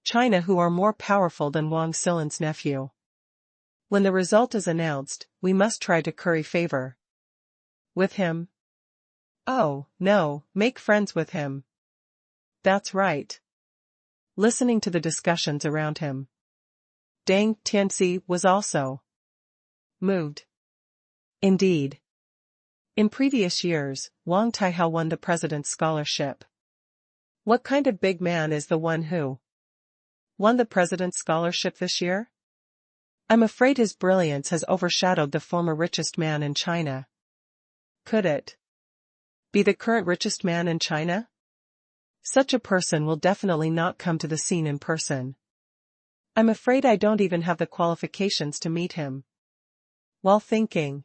China who are more powerful than Wang Xilin's nephew. When the result is announced, we must try to curry favor with him. Oh, no, make friends with him. That's right. Listening to the discussions around him, Deng Tianxi was also moved. Indeed. In previous years, Wang Taihao won the president's scholarship. What kind of big man is the one who won the president's scholarship this year? I'm afraid his brilliance has overshadowed the former richest man in China. Could it be the current richest man in China? Such a person will definitely not come to the scene in person. I'm afraid I don't even have the qualifications to meet him. While thinking,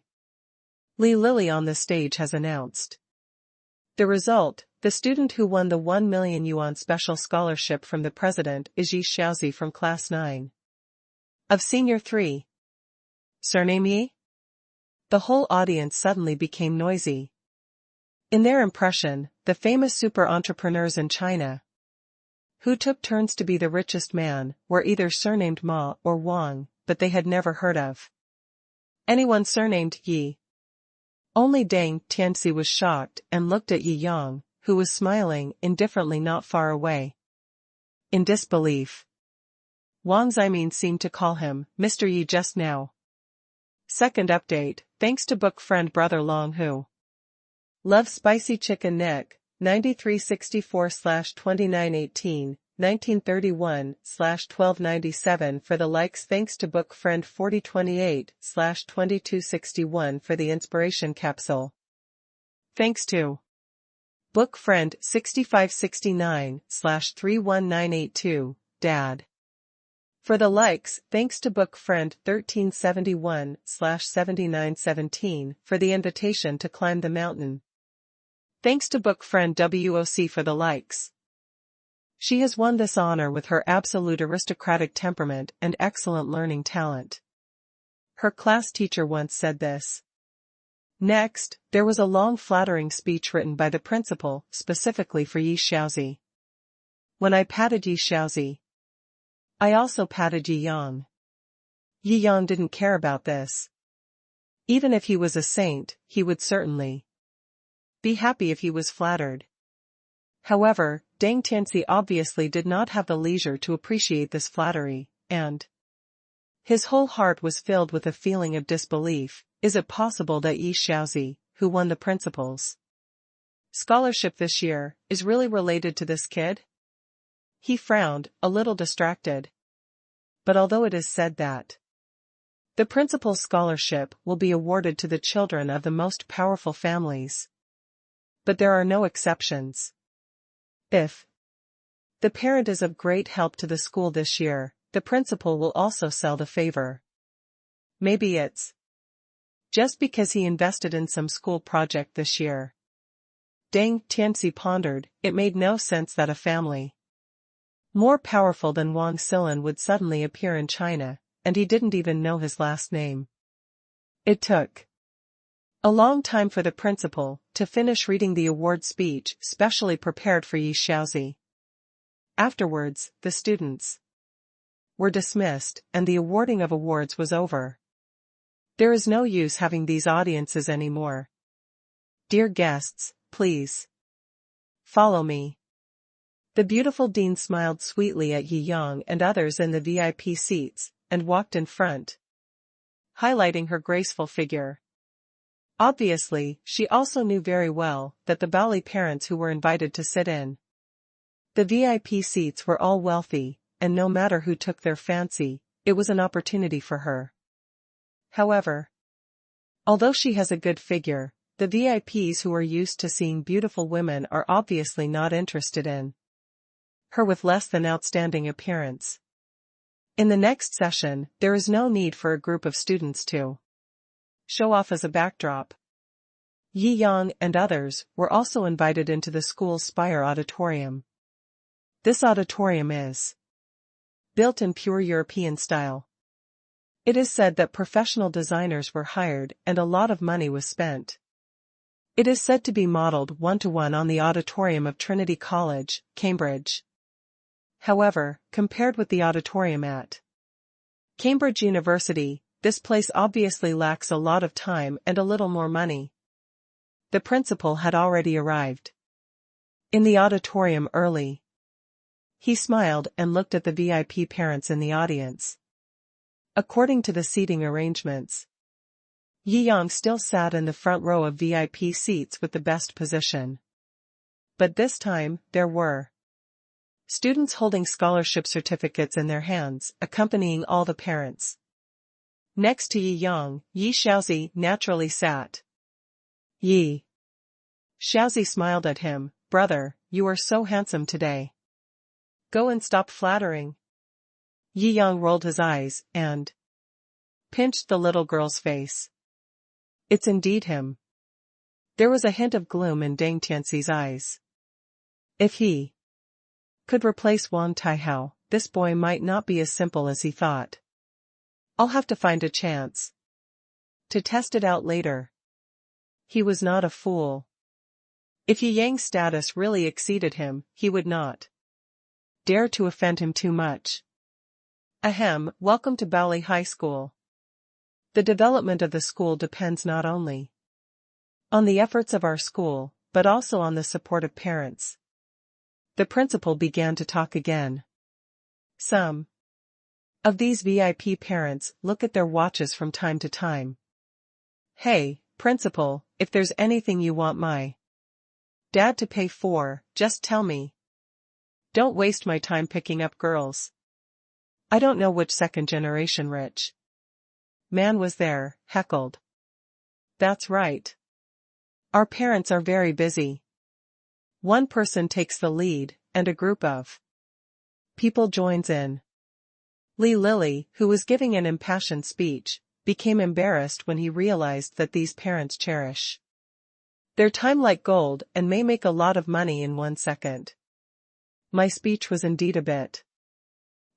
Li Lily on the stage has announced the result. The student who won the 1 million yuan special scholarship from the president is Yi Xiaozi from class 9 of senior 3. Surname Yi? The whole audience suddenly became noisy. In their impression, the famous super entrepreneurs in China, who took turns to be the richest man, were either surnamed Ma or Wang, but they had never heard of anyone surnamed Yi. Only Deng Tianxi was shocked and looked at Yi Yang, who was smiling indifferently not far away. In disbelief, Wang Ximin seemed to call him Mr. Yi just now. Second update, thanks to book friend brother Long who loves spicy chicken neck, 9364/2918, 1931/1297 for the likes. Thanks to book friend 4028/2261 for the inspiration capsule. Thanks to book friend 6569/31982, Dad. For the likes. Thanks to book friend 1371/7917 for the invitation to climb the mountain. Thanks to book friend WOC for the likes. She has won this honor with her absolute aristocratic temperament and excellent learning talent. Her class teacher once said this. Next, there was a long flattering speech written by the principal specifically for Yi Xiaozi. When I patted Yi Xiaozi, I also patted Yi Yang. Yi Yang didn't care about this. Even if he was a saint, he would certainly be happy if he was flattered. However, Deng Tianxi obviously did not have the leisure to appreciate this flattery, and his whole heart was filled with a feeling of disbelief. Is it possible that Yi Xiaozi, who won the principal's scholarship this year, is really related to this kid? He frowned, a little distracted. But although it is said that the principal's scholarship will be awarded to the children of the most powerful families, but there are no exceptions. If the parent is of great help to the school this year, the principal will also sell the favor. Maybe it's just because he invested in some school project this year. Deng Tianxi pondered. It made no sense that a family more powerful than Wang Xilin would suddenly appear in China, and he didn't even know his last name. It took a long time for the principal to finish reading the award speech specially prepared for Yi Xiaozi. Afterwards, the students were dismissed, and the awarding of awards was over. There is no use having these audiences anymore. Dear guests, please follow me. The beautiful dean smiled sweetly at Yi Yang and others in the VIP seats, and walked in front, highlighting her graceful figure. Obviously, she also knew very well that the Bali parents who were invited to sit in the VIP seats were all wealthy, and no matter who took their fancy, it was an opportunity for her. However, although she has a good figure, the VIPs who are used to seeing beautiful women are obviously not interested in her with less than outstanding appearance. In the next session, there is no need for a group of students to show off as a backdrop. Yi Yang and others were also invited into the school's Spire auditorium. This auditorium is built in pure European style. It is said that professional designers were hired and a lot of money was spent. It is said to be modeled one-to-one on the auditorium of Trinity College, Cambridge. However, compared with the auditorium at Cambridge University, this place obviously lacks a lot of time and a little more money. The principal had already arrived in the auditorium early. He smiled and looked at the VIP parents in the audience. According to the seating arrangements, Yi Yang still sat in the front row of VIP seats with the best position. But this time, there were students holding scholarship certificates in their hands, accompanying all the parents. Next to Yi Yang, Yi Xiaozi naturally sat. Yi Xiaozi smiled at him. Brother, you are so handsome today. Go and stop flattering. Yi Yang rolled his eyes and pinched the little girl's face. It's indeed him. There was a hint of gloom in Deng Tianxi's eyes. If he could replace Wang Taihao, this boy might not be as simple as he thought. I'll have to find a chance to test it out later. He was not a fool. If Yi Yang's status really exceeded him, he would not dare to offend him too much. Ahem, welcome to Bali High School. The development of the school depends not only on the efforts of our school, but also on the support of parents. The principal began to talk again. Some of these VIP parents look at their watches from time to time. Hey, principal, if there's anything you want my dad to pay for, just tell me. Don't waste my time picking up girls. I don't know which second-generation rich man was there, heckled. That's right. Our parents are very busy. One person takes the lead, and a group of people joins in. Li Lily, who was giving an impassioned speech, became embarrassed when he realized that these parents cherish their time like gold and may make a lot of money in 1 second. My speech was indeed a bit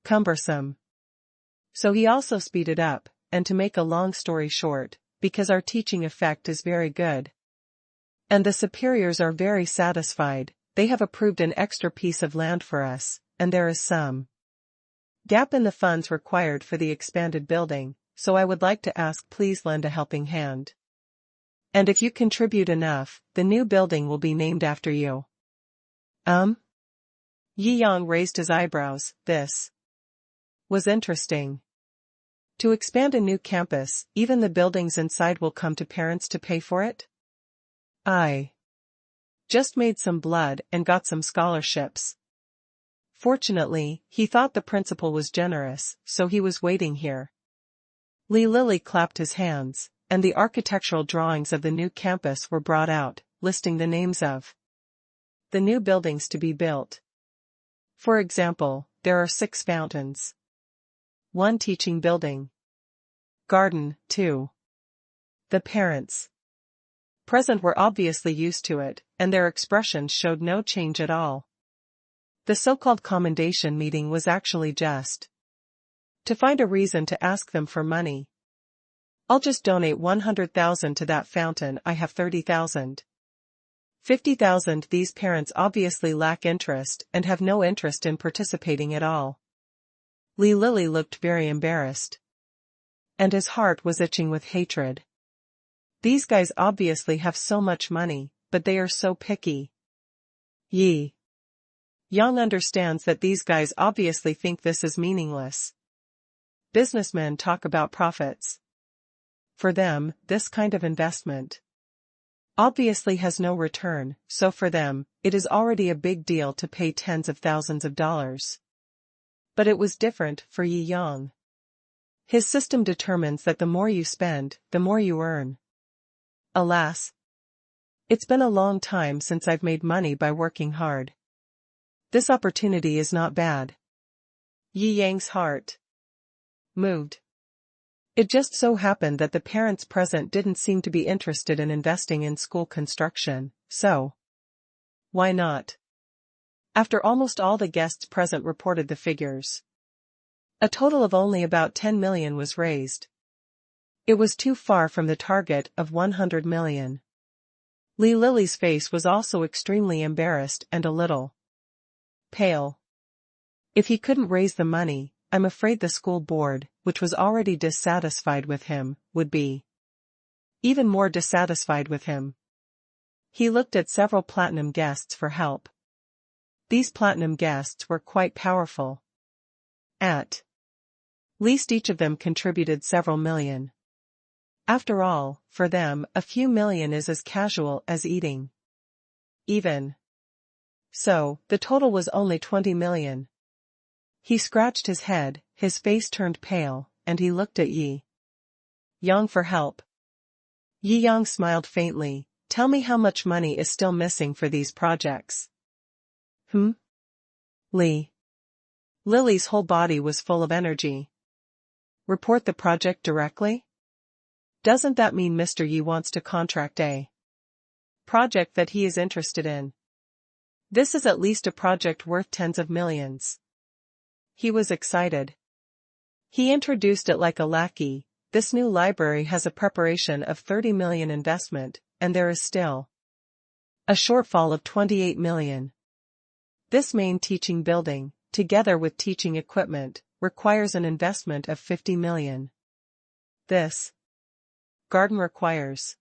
cumbersome. So he also speeded up, and to make a long story short, because our teaching effect is very good, and the superiors are very satisfied, they have approved an extra piece of land for us, and there is some gap in the funds required for the expanded building, so I would like to ask please lend a helping hand. And if you contribute enough, the new building will be named after you. Yi Yang raised his eyebrows. This was interesting. To expand a new campus, even the buildings inside will come to parents to pay for it? I just made some blood and got some scholarships. Fortunately, he thought the principal was generous, so he was waiting here. Li Lily clapped his hands, and the architectural drawings of the new campus were brought out, listing the names of the new buildings to be built. For example, there are 6 fountains. 1 teaching building. Garden, 2. The parents present were obviously used to it, and their expressions showed no change at all. The so-called commendation meeting was actually just to find a reason to ask them for money. I'll just donate 100,000 to that fountain. I have 30,000. 50,000. These parents obviously lack interest and have no interest in participating at all. Li Lily looked very embarrassed. And his heart was itching with hatred. These guys obviously have so much money, but they are so picky. Yi Yang understands that these guys obviously think this is meaningless. Businessmen talk about profits. For them, this kind of investment obviously has no return, so for them, it is already a big deal to pay tens of thousands of dollars. But it was different for Yi Yang. His system determines that the more you spend, the more you earn. Alas, it's been a long time since I've made money by working hard. This opportunity is not bad. Yi Yang's heart moved. It just so happened that the parents present didn't seem to be interested in investing in school construction, so why not? After almost all the guests present reported the figures, a total of only about 10 million was raised. It was too far from the target of 100 million. Li Lily's face was also extremely embarrassed and a little pale. If he couldn't raise the money, I'm afraid the school board, which was already dissatisfied with him, would be even more dissatisfied with him. He looked at several platinum guests for help. These platinum guests were quite powerful. At least each of them contributed several million. After all, for them, a few million is as casual as eating. Even so, the total was only 20 million. He scratched his head, his face turned pale, and he looked at Yi Yang for help. Yi Yang smiled faintly. Tell me how much money is still missing for these projects. Li Lily's whole body was full of energy. Report the project directly? Doesn't that mean Mr. Yi wants to contract a project that he is interested in? This is at least a project worth tens of millions. He was excited. He introduced it like a lackey. This new library has a preparation of 30 million investment, and there is still a shortfall of 28 million. This main teaching building, together with teaching equipment, requires an investment of 50 million. This garden requires.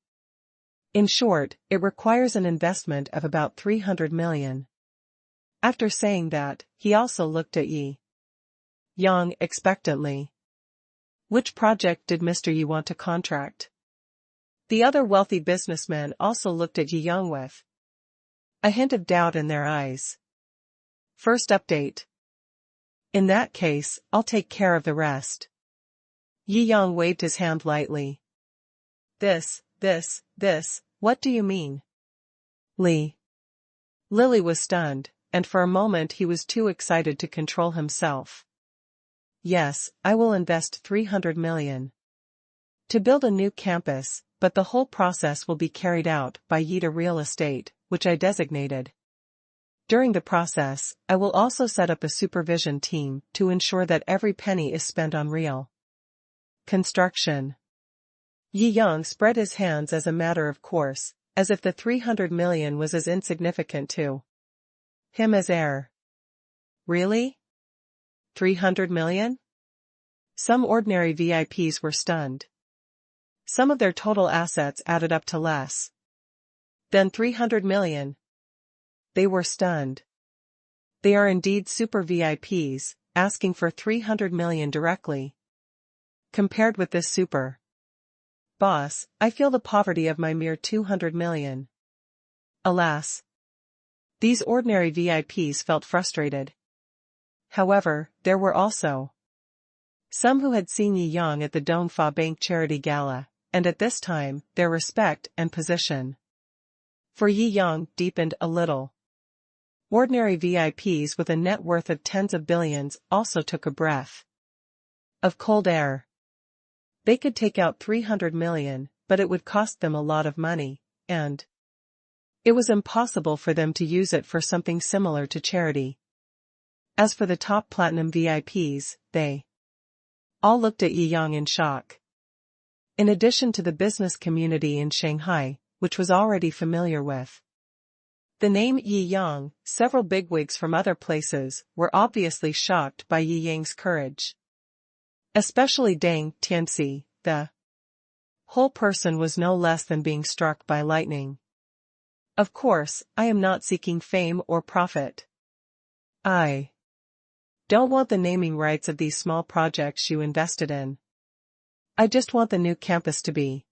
In short, it requires an investment of about 300 million. After saying that, he also looked at Yi Yang expectantly. Which project did Mr. Yi want to contract? The other wealthy businessmen also looked at Yi Yang with a hint of doubt in their eyes. First update. In that case, I'll take care of the rest. Yi Yang waved his hand lightly. This, what do you mean? Li Lily was stunned, and for a moment he was too excited to control himself. Yes, I will invest 300 million to build a new campus, but the whole process will be carried out by Jiangjing Real Estate, which I designated. During the process, I will also set up a supervision team to ensure that every penny is spent on real construction. Yi Yang spread his hands as a matter of course, as if the 300 million was as insignificant to him as air. Really? 300 million? Some ordinary VIPs were stunned. Some of their total assets added up to less than 300 million. They were stunned. They are indeed super VIPs, asking for 300 million directly. Compared with this super boss, I feel the poverty of my mere 200 million. Alas. These ordinary VIPs felt frustrated. However, there were also some who had seen Yi Yang at the Dongfa Bank Charity Gala, and at this time, their respect and position for Yi Yang deepened a little. Ordinary VIPs with a net worth of tens of billions also took a breath of cold air. They could take out 300 million, but it would cost them a lot of money, and it was impossible for them to use it for something similar to charity. As for the top platinum VIPs, they all looked at Yi Yang in shock. In addition to the business community in Shanghai, which was already familiar with the name Yi Yang, several bigwigs from other places were obviously shocked by Yi Yang's courage. Especially Deng Tianxi, the whole person was no less than being struck by lightning. Of course, I am not seeking fame or profit. I don't want the naming rights of these small projects you invested in. I just want the new campus to be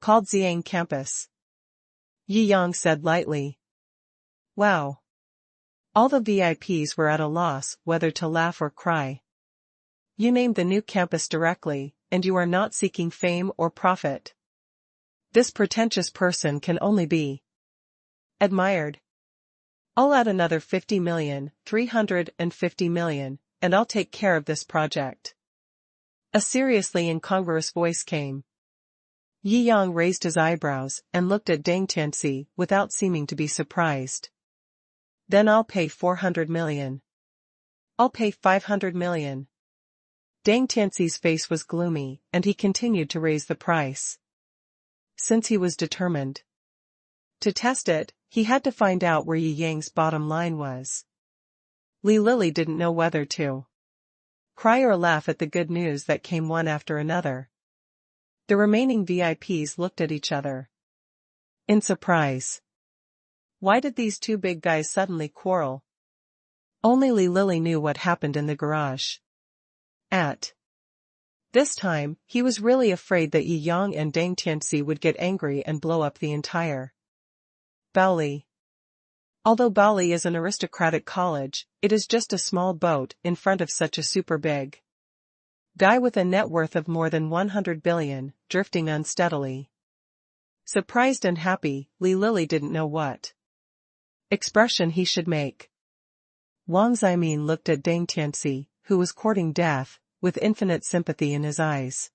called Xiang Campus. Yi Yang said lightly. Wow. All the VIPs were at a loss whether to laugh or cry. You named the new campus directly, and you are not seeking fame or profit. This pretentious person can only be admired. I'll add another 50 million, 350 million, and I'll take care of this project. A seriously incongruous voice came. Yi Yang raised his eyebrows and looked at Deng Tianxi without seeming to be surprised. Then I'll pay 400 million. I'll pay 500 million. Deng Tianxi's face was gloomy, and he continued to raise the price. Since he was determined to test it, he had to find out where Yi Yang's bottom line was. Li Lily didn't know whether to cry or laugh at the good news that came one after another. The remaining VIPs looked at each other in surprise. Why did these two big guys suddenly quarrel? Only Li Lily knew what happened in the garage. At this time, he was really afraid that Yi Yang and Deng Tianxi would get angry and blow up the entire Baoli. Although Baoli is an aristocratic college, it is just a small boat in front of such a super big guy with a net worth of more than 100 billion, drifting unsteadily. Surprised and happy, Li Lily didn't know what expression he should make. Wang Ximin looked at Deng Tianxi, who was courting death, with infinite sympathy in his eyes.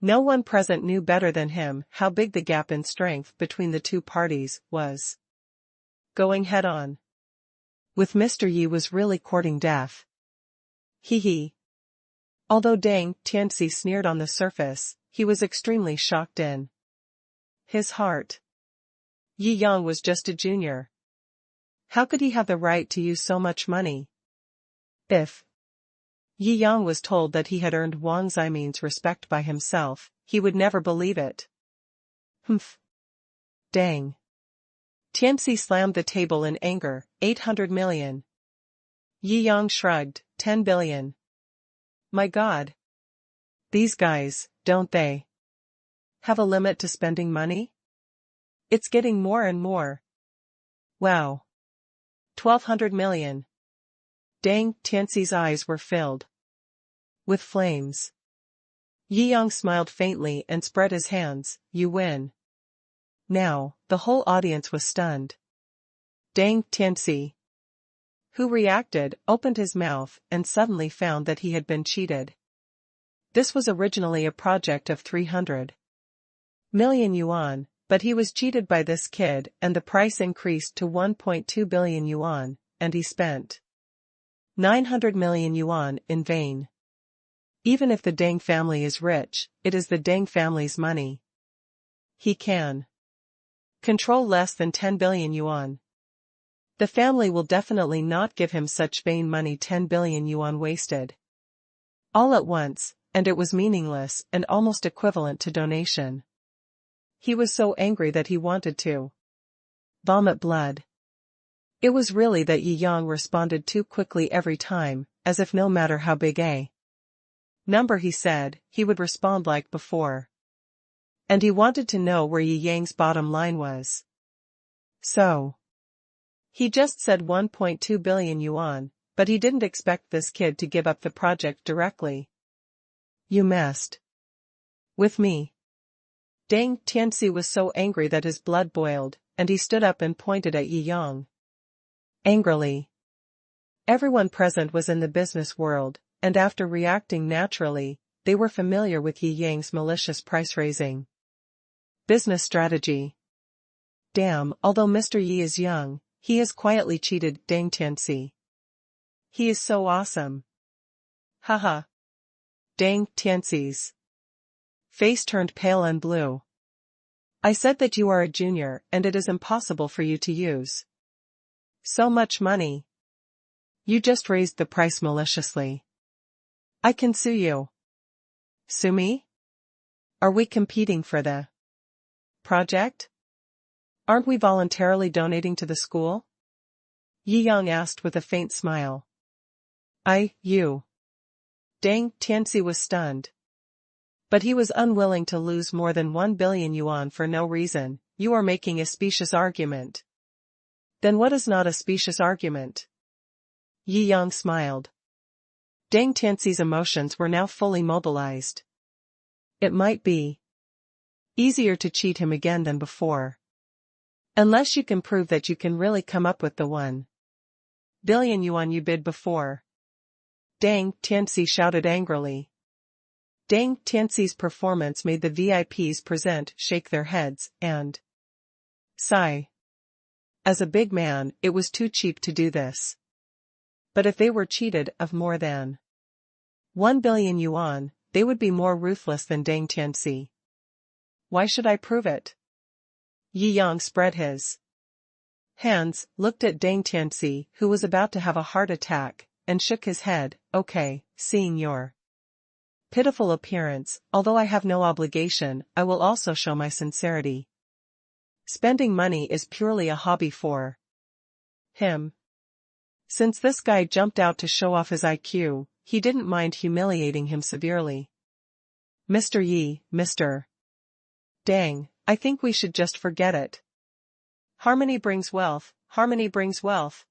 No one present knew better than him how big the gap in strength between the two parties was. Going head-on with Mr. Yi was really courting death. He. Although Deng Tianxi sneered on the surface, he was extremely shocked in his heart. Yi Yang was just a junior. How could he have the right to use so much money? If Yi Yang was told that he had earned Wang Ximin's respect by himself, he would never believe it. Humph. Dang. Tianxi slammed the table in anger. 800 million. Yi Yang shrugged. 10 billion. My God. These guys, don't they have a limit to spending money? It's getting more and more. Wow. 1,200 million. Deng Tianxi's eyes were filled with flames. Yi Yang smiled faintly and spread his hands. You win. Now, the whole audience was stunned. Deng Tianxi, who reacted, opened his mouth and suddenly found that he had been cheated. This was originally a project of 300 million yuan, but he was cheated by this kid and the price increased to 1.2 billion yuan, and he spent 900 million yuan in vain. Even if the Deng family is rich, it is the Deng family's money. He can control less than 10 billion yuan. The family will definitely not give him such vain money. 10 billion yuan wasted all at once, and it was meaningless and almost equivalent to donation. He was so angry that he wanted to vomit blood. It was really that Yi Yang responded too quickly every time, as if no matter how big a number he said, he would respond like before. And he wanted to know where Yi Yang's bottom line was. So he just said 1.2 billion yuan, but he didn't expect this kid to give up the project directly. You messed with me. Deng Tianxi was so angry that his blood boiled, and he stood up and pointed at Yi Yang angrily. Everyone present was in the business world, and after reacting naturally, they were familiar with Yi Yang's malicious price-raising business strategy. Damn, although Mr. Yi is young, he has quietly cheated Deng Tianxi. He is so awesome. Haha. Deng Tianxi's face turned pale and blue. I said that you are a junior and it is impossible for you to use so much money. You just raised the price maliciously. I can sue you. Sue me? Are we competing for the project? Aren't we voluntarily donating to the school? Yi Yang asked with a faint smile. You. Deng Tianxi was stunned. But he was unwilling to lose more than 1 billion yuan for no reason. You are making a specious argument. Then what is not a specious argument? Yi Yang smiled. Deng Tianxi's emotions were now fully mobilized. It might be easier to cheat him again than before. Unless you can prove that you can really come up with the 1 billion yuan you bid before. Deng Tianxi shouted angrily. Deng Tianxi's performance made the VIPs present shake their heads and sigh. As a big man, it was too cheap to do this. But if they were cheated of more than 1 billion yuan, they would be more ruthless than Deng Tianxi. Why should I prove it? Yi Yang spread his hands, looked at Deng Tianxi, who was about to have a heart attack, and shook his head. Okay, seeing your pitiful appearance, although I have no obligation, I will also show my sincerity. Spending money is purely a hobby for him. Since this guy jumped out to show off his IQ, he didn't mind humiliating him severely. Mr. Yi, Mr. Deng, I think we should just forget it. Harmony brings wealth, harmony brings wealth.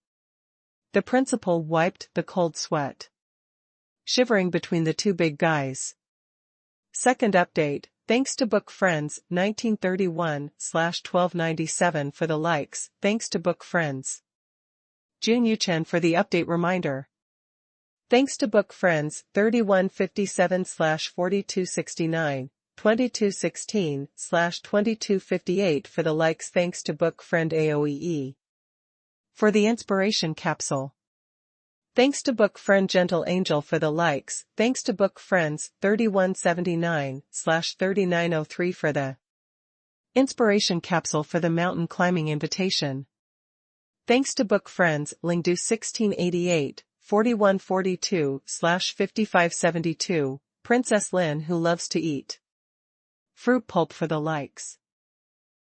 The principal wiped the cold sweat shivering between the two big guys. Second update, thanks to Book Friends 1931/1297 for the likes, thanks to Book Friends. Jun Yuchen for the update reminder. Thanks to Book Friends 3157/4269, 2216/2258 for the likes, thanks to Book Friend AOEE. For the inspiration capsule. Thanks to Book Friend Gentle Angel for the likes, thanks to Book Friends 3179/3903 for the inspiration capsule for the mountain climbing invitation. Thanks to Book Friends Lingdu 1688, 4142/5572, Princess Lin who loves to eat fruit pulp for the likes.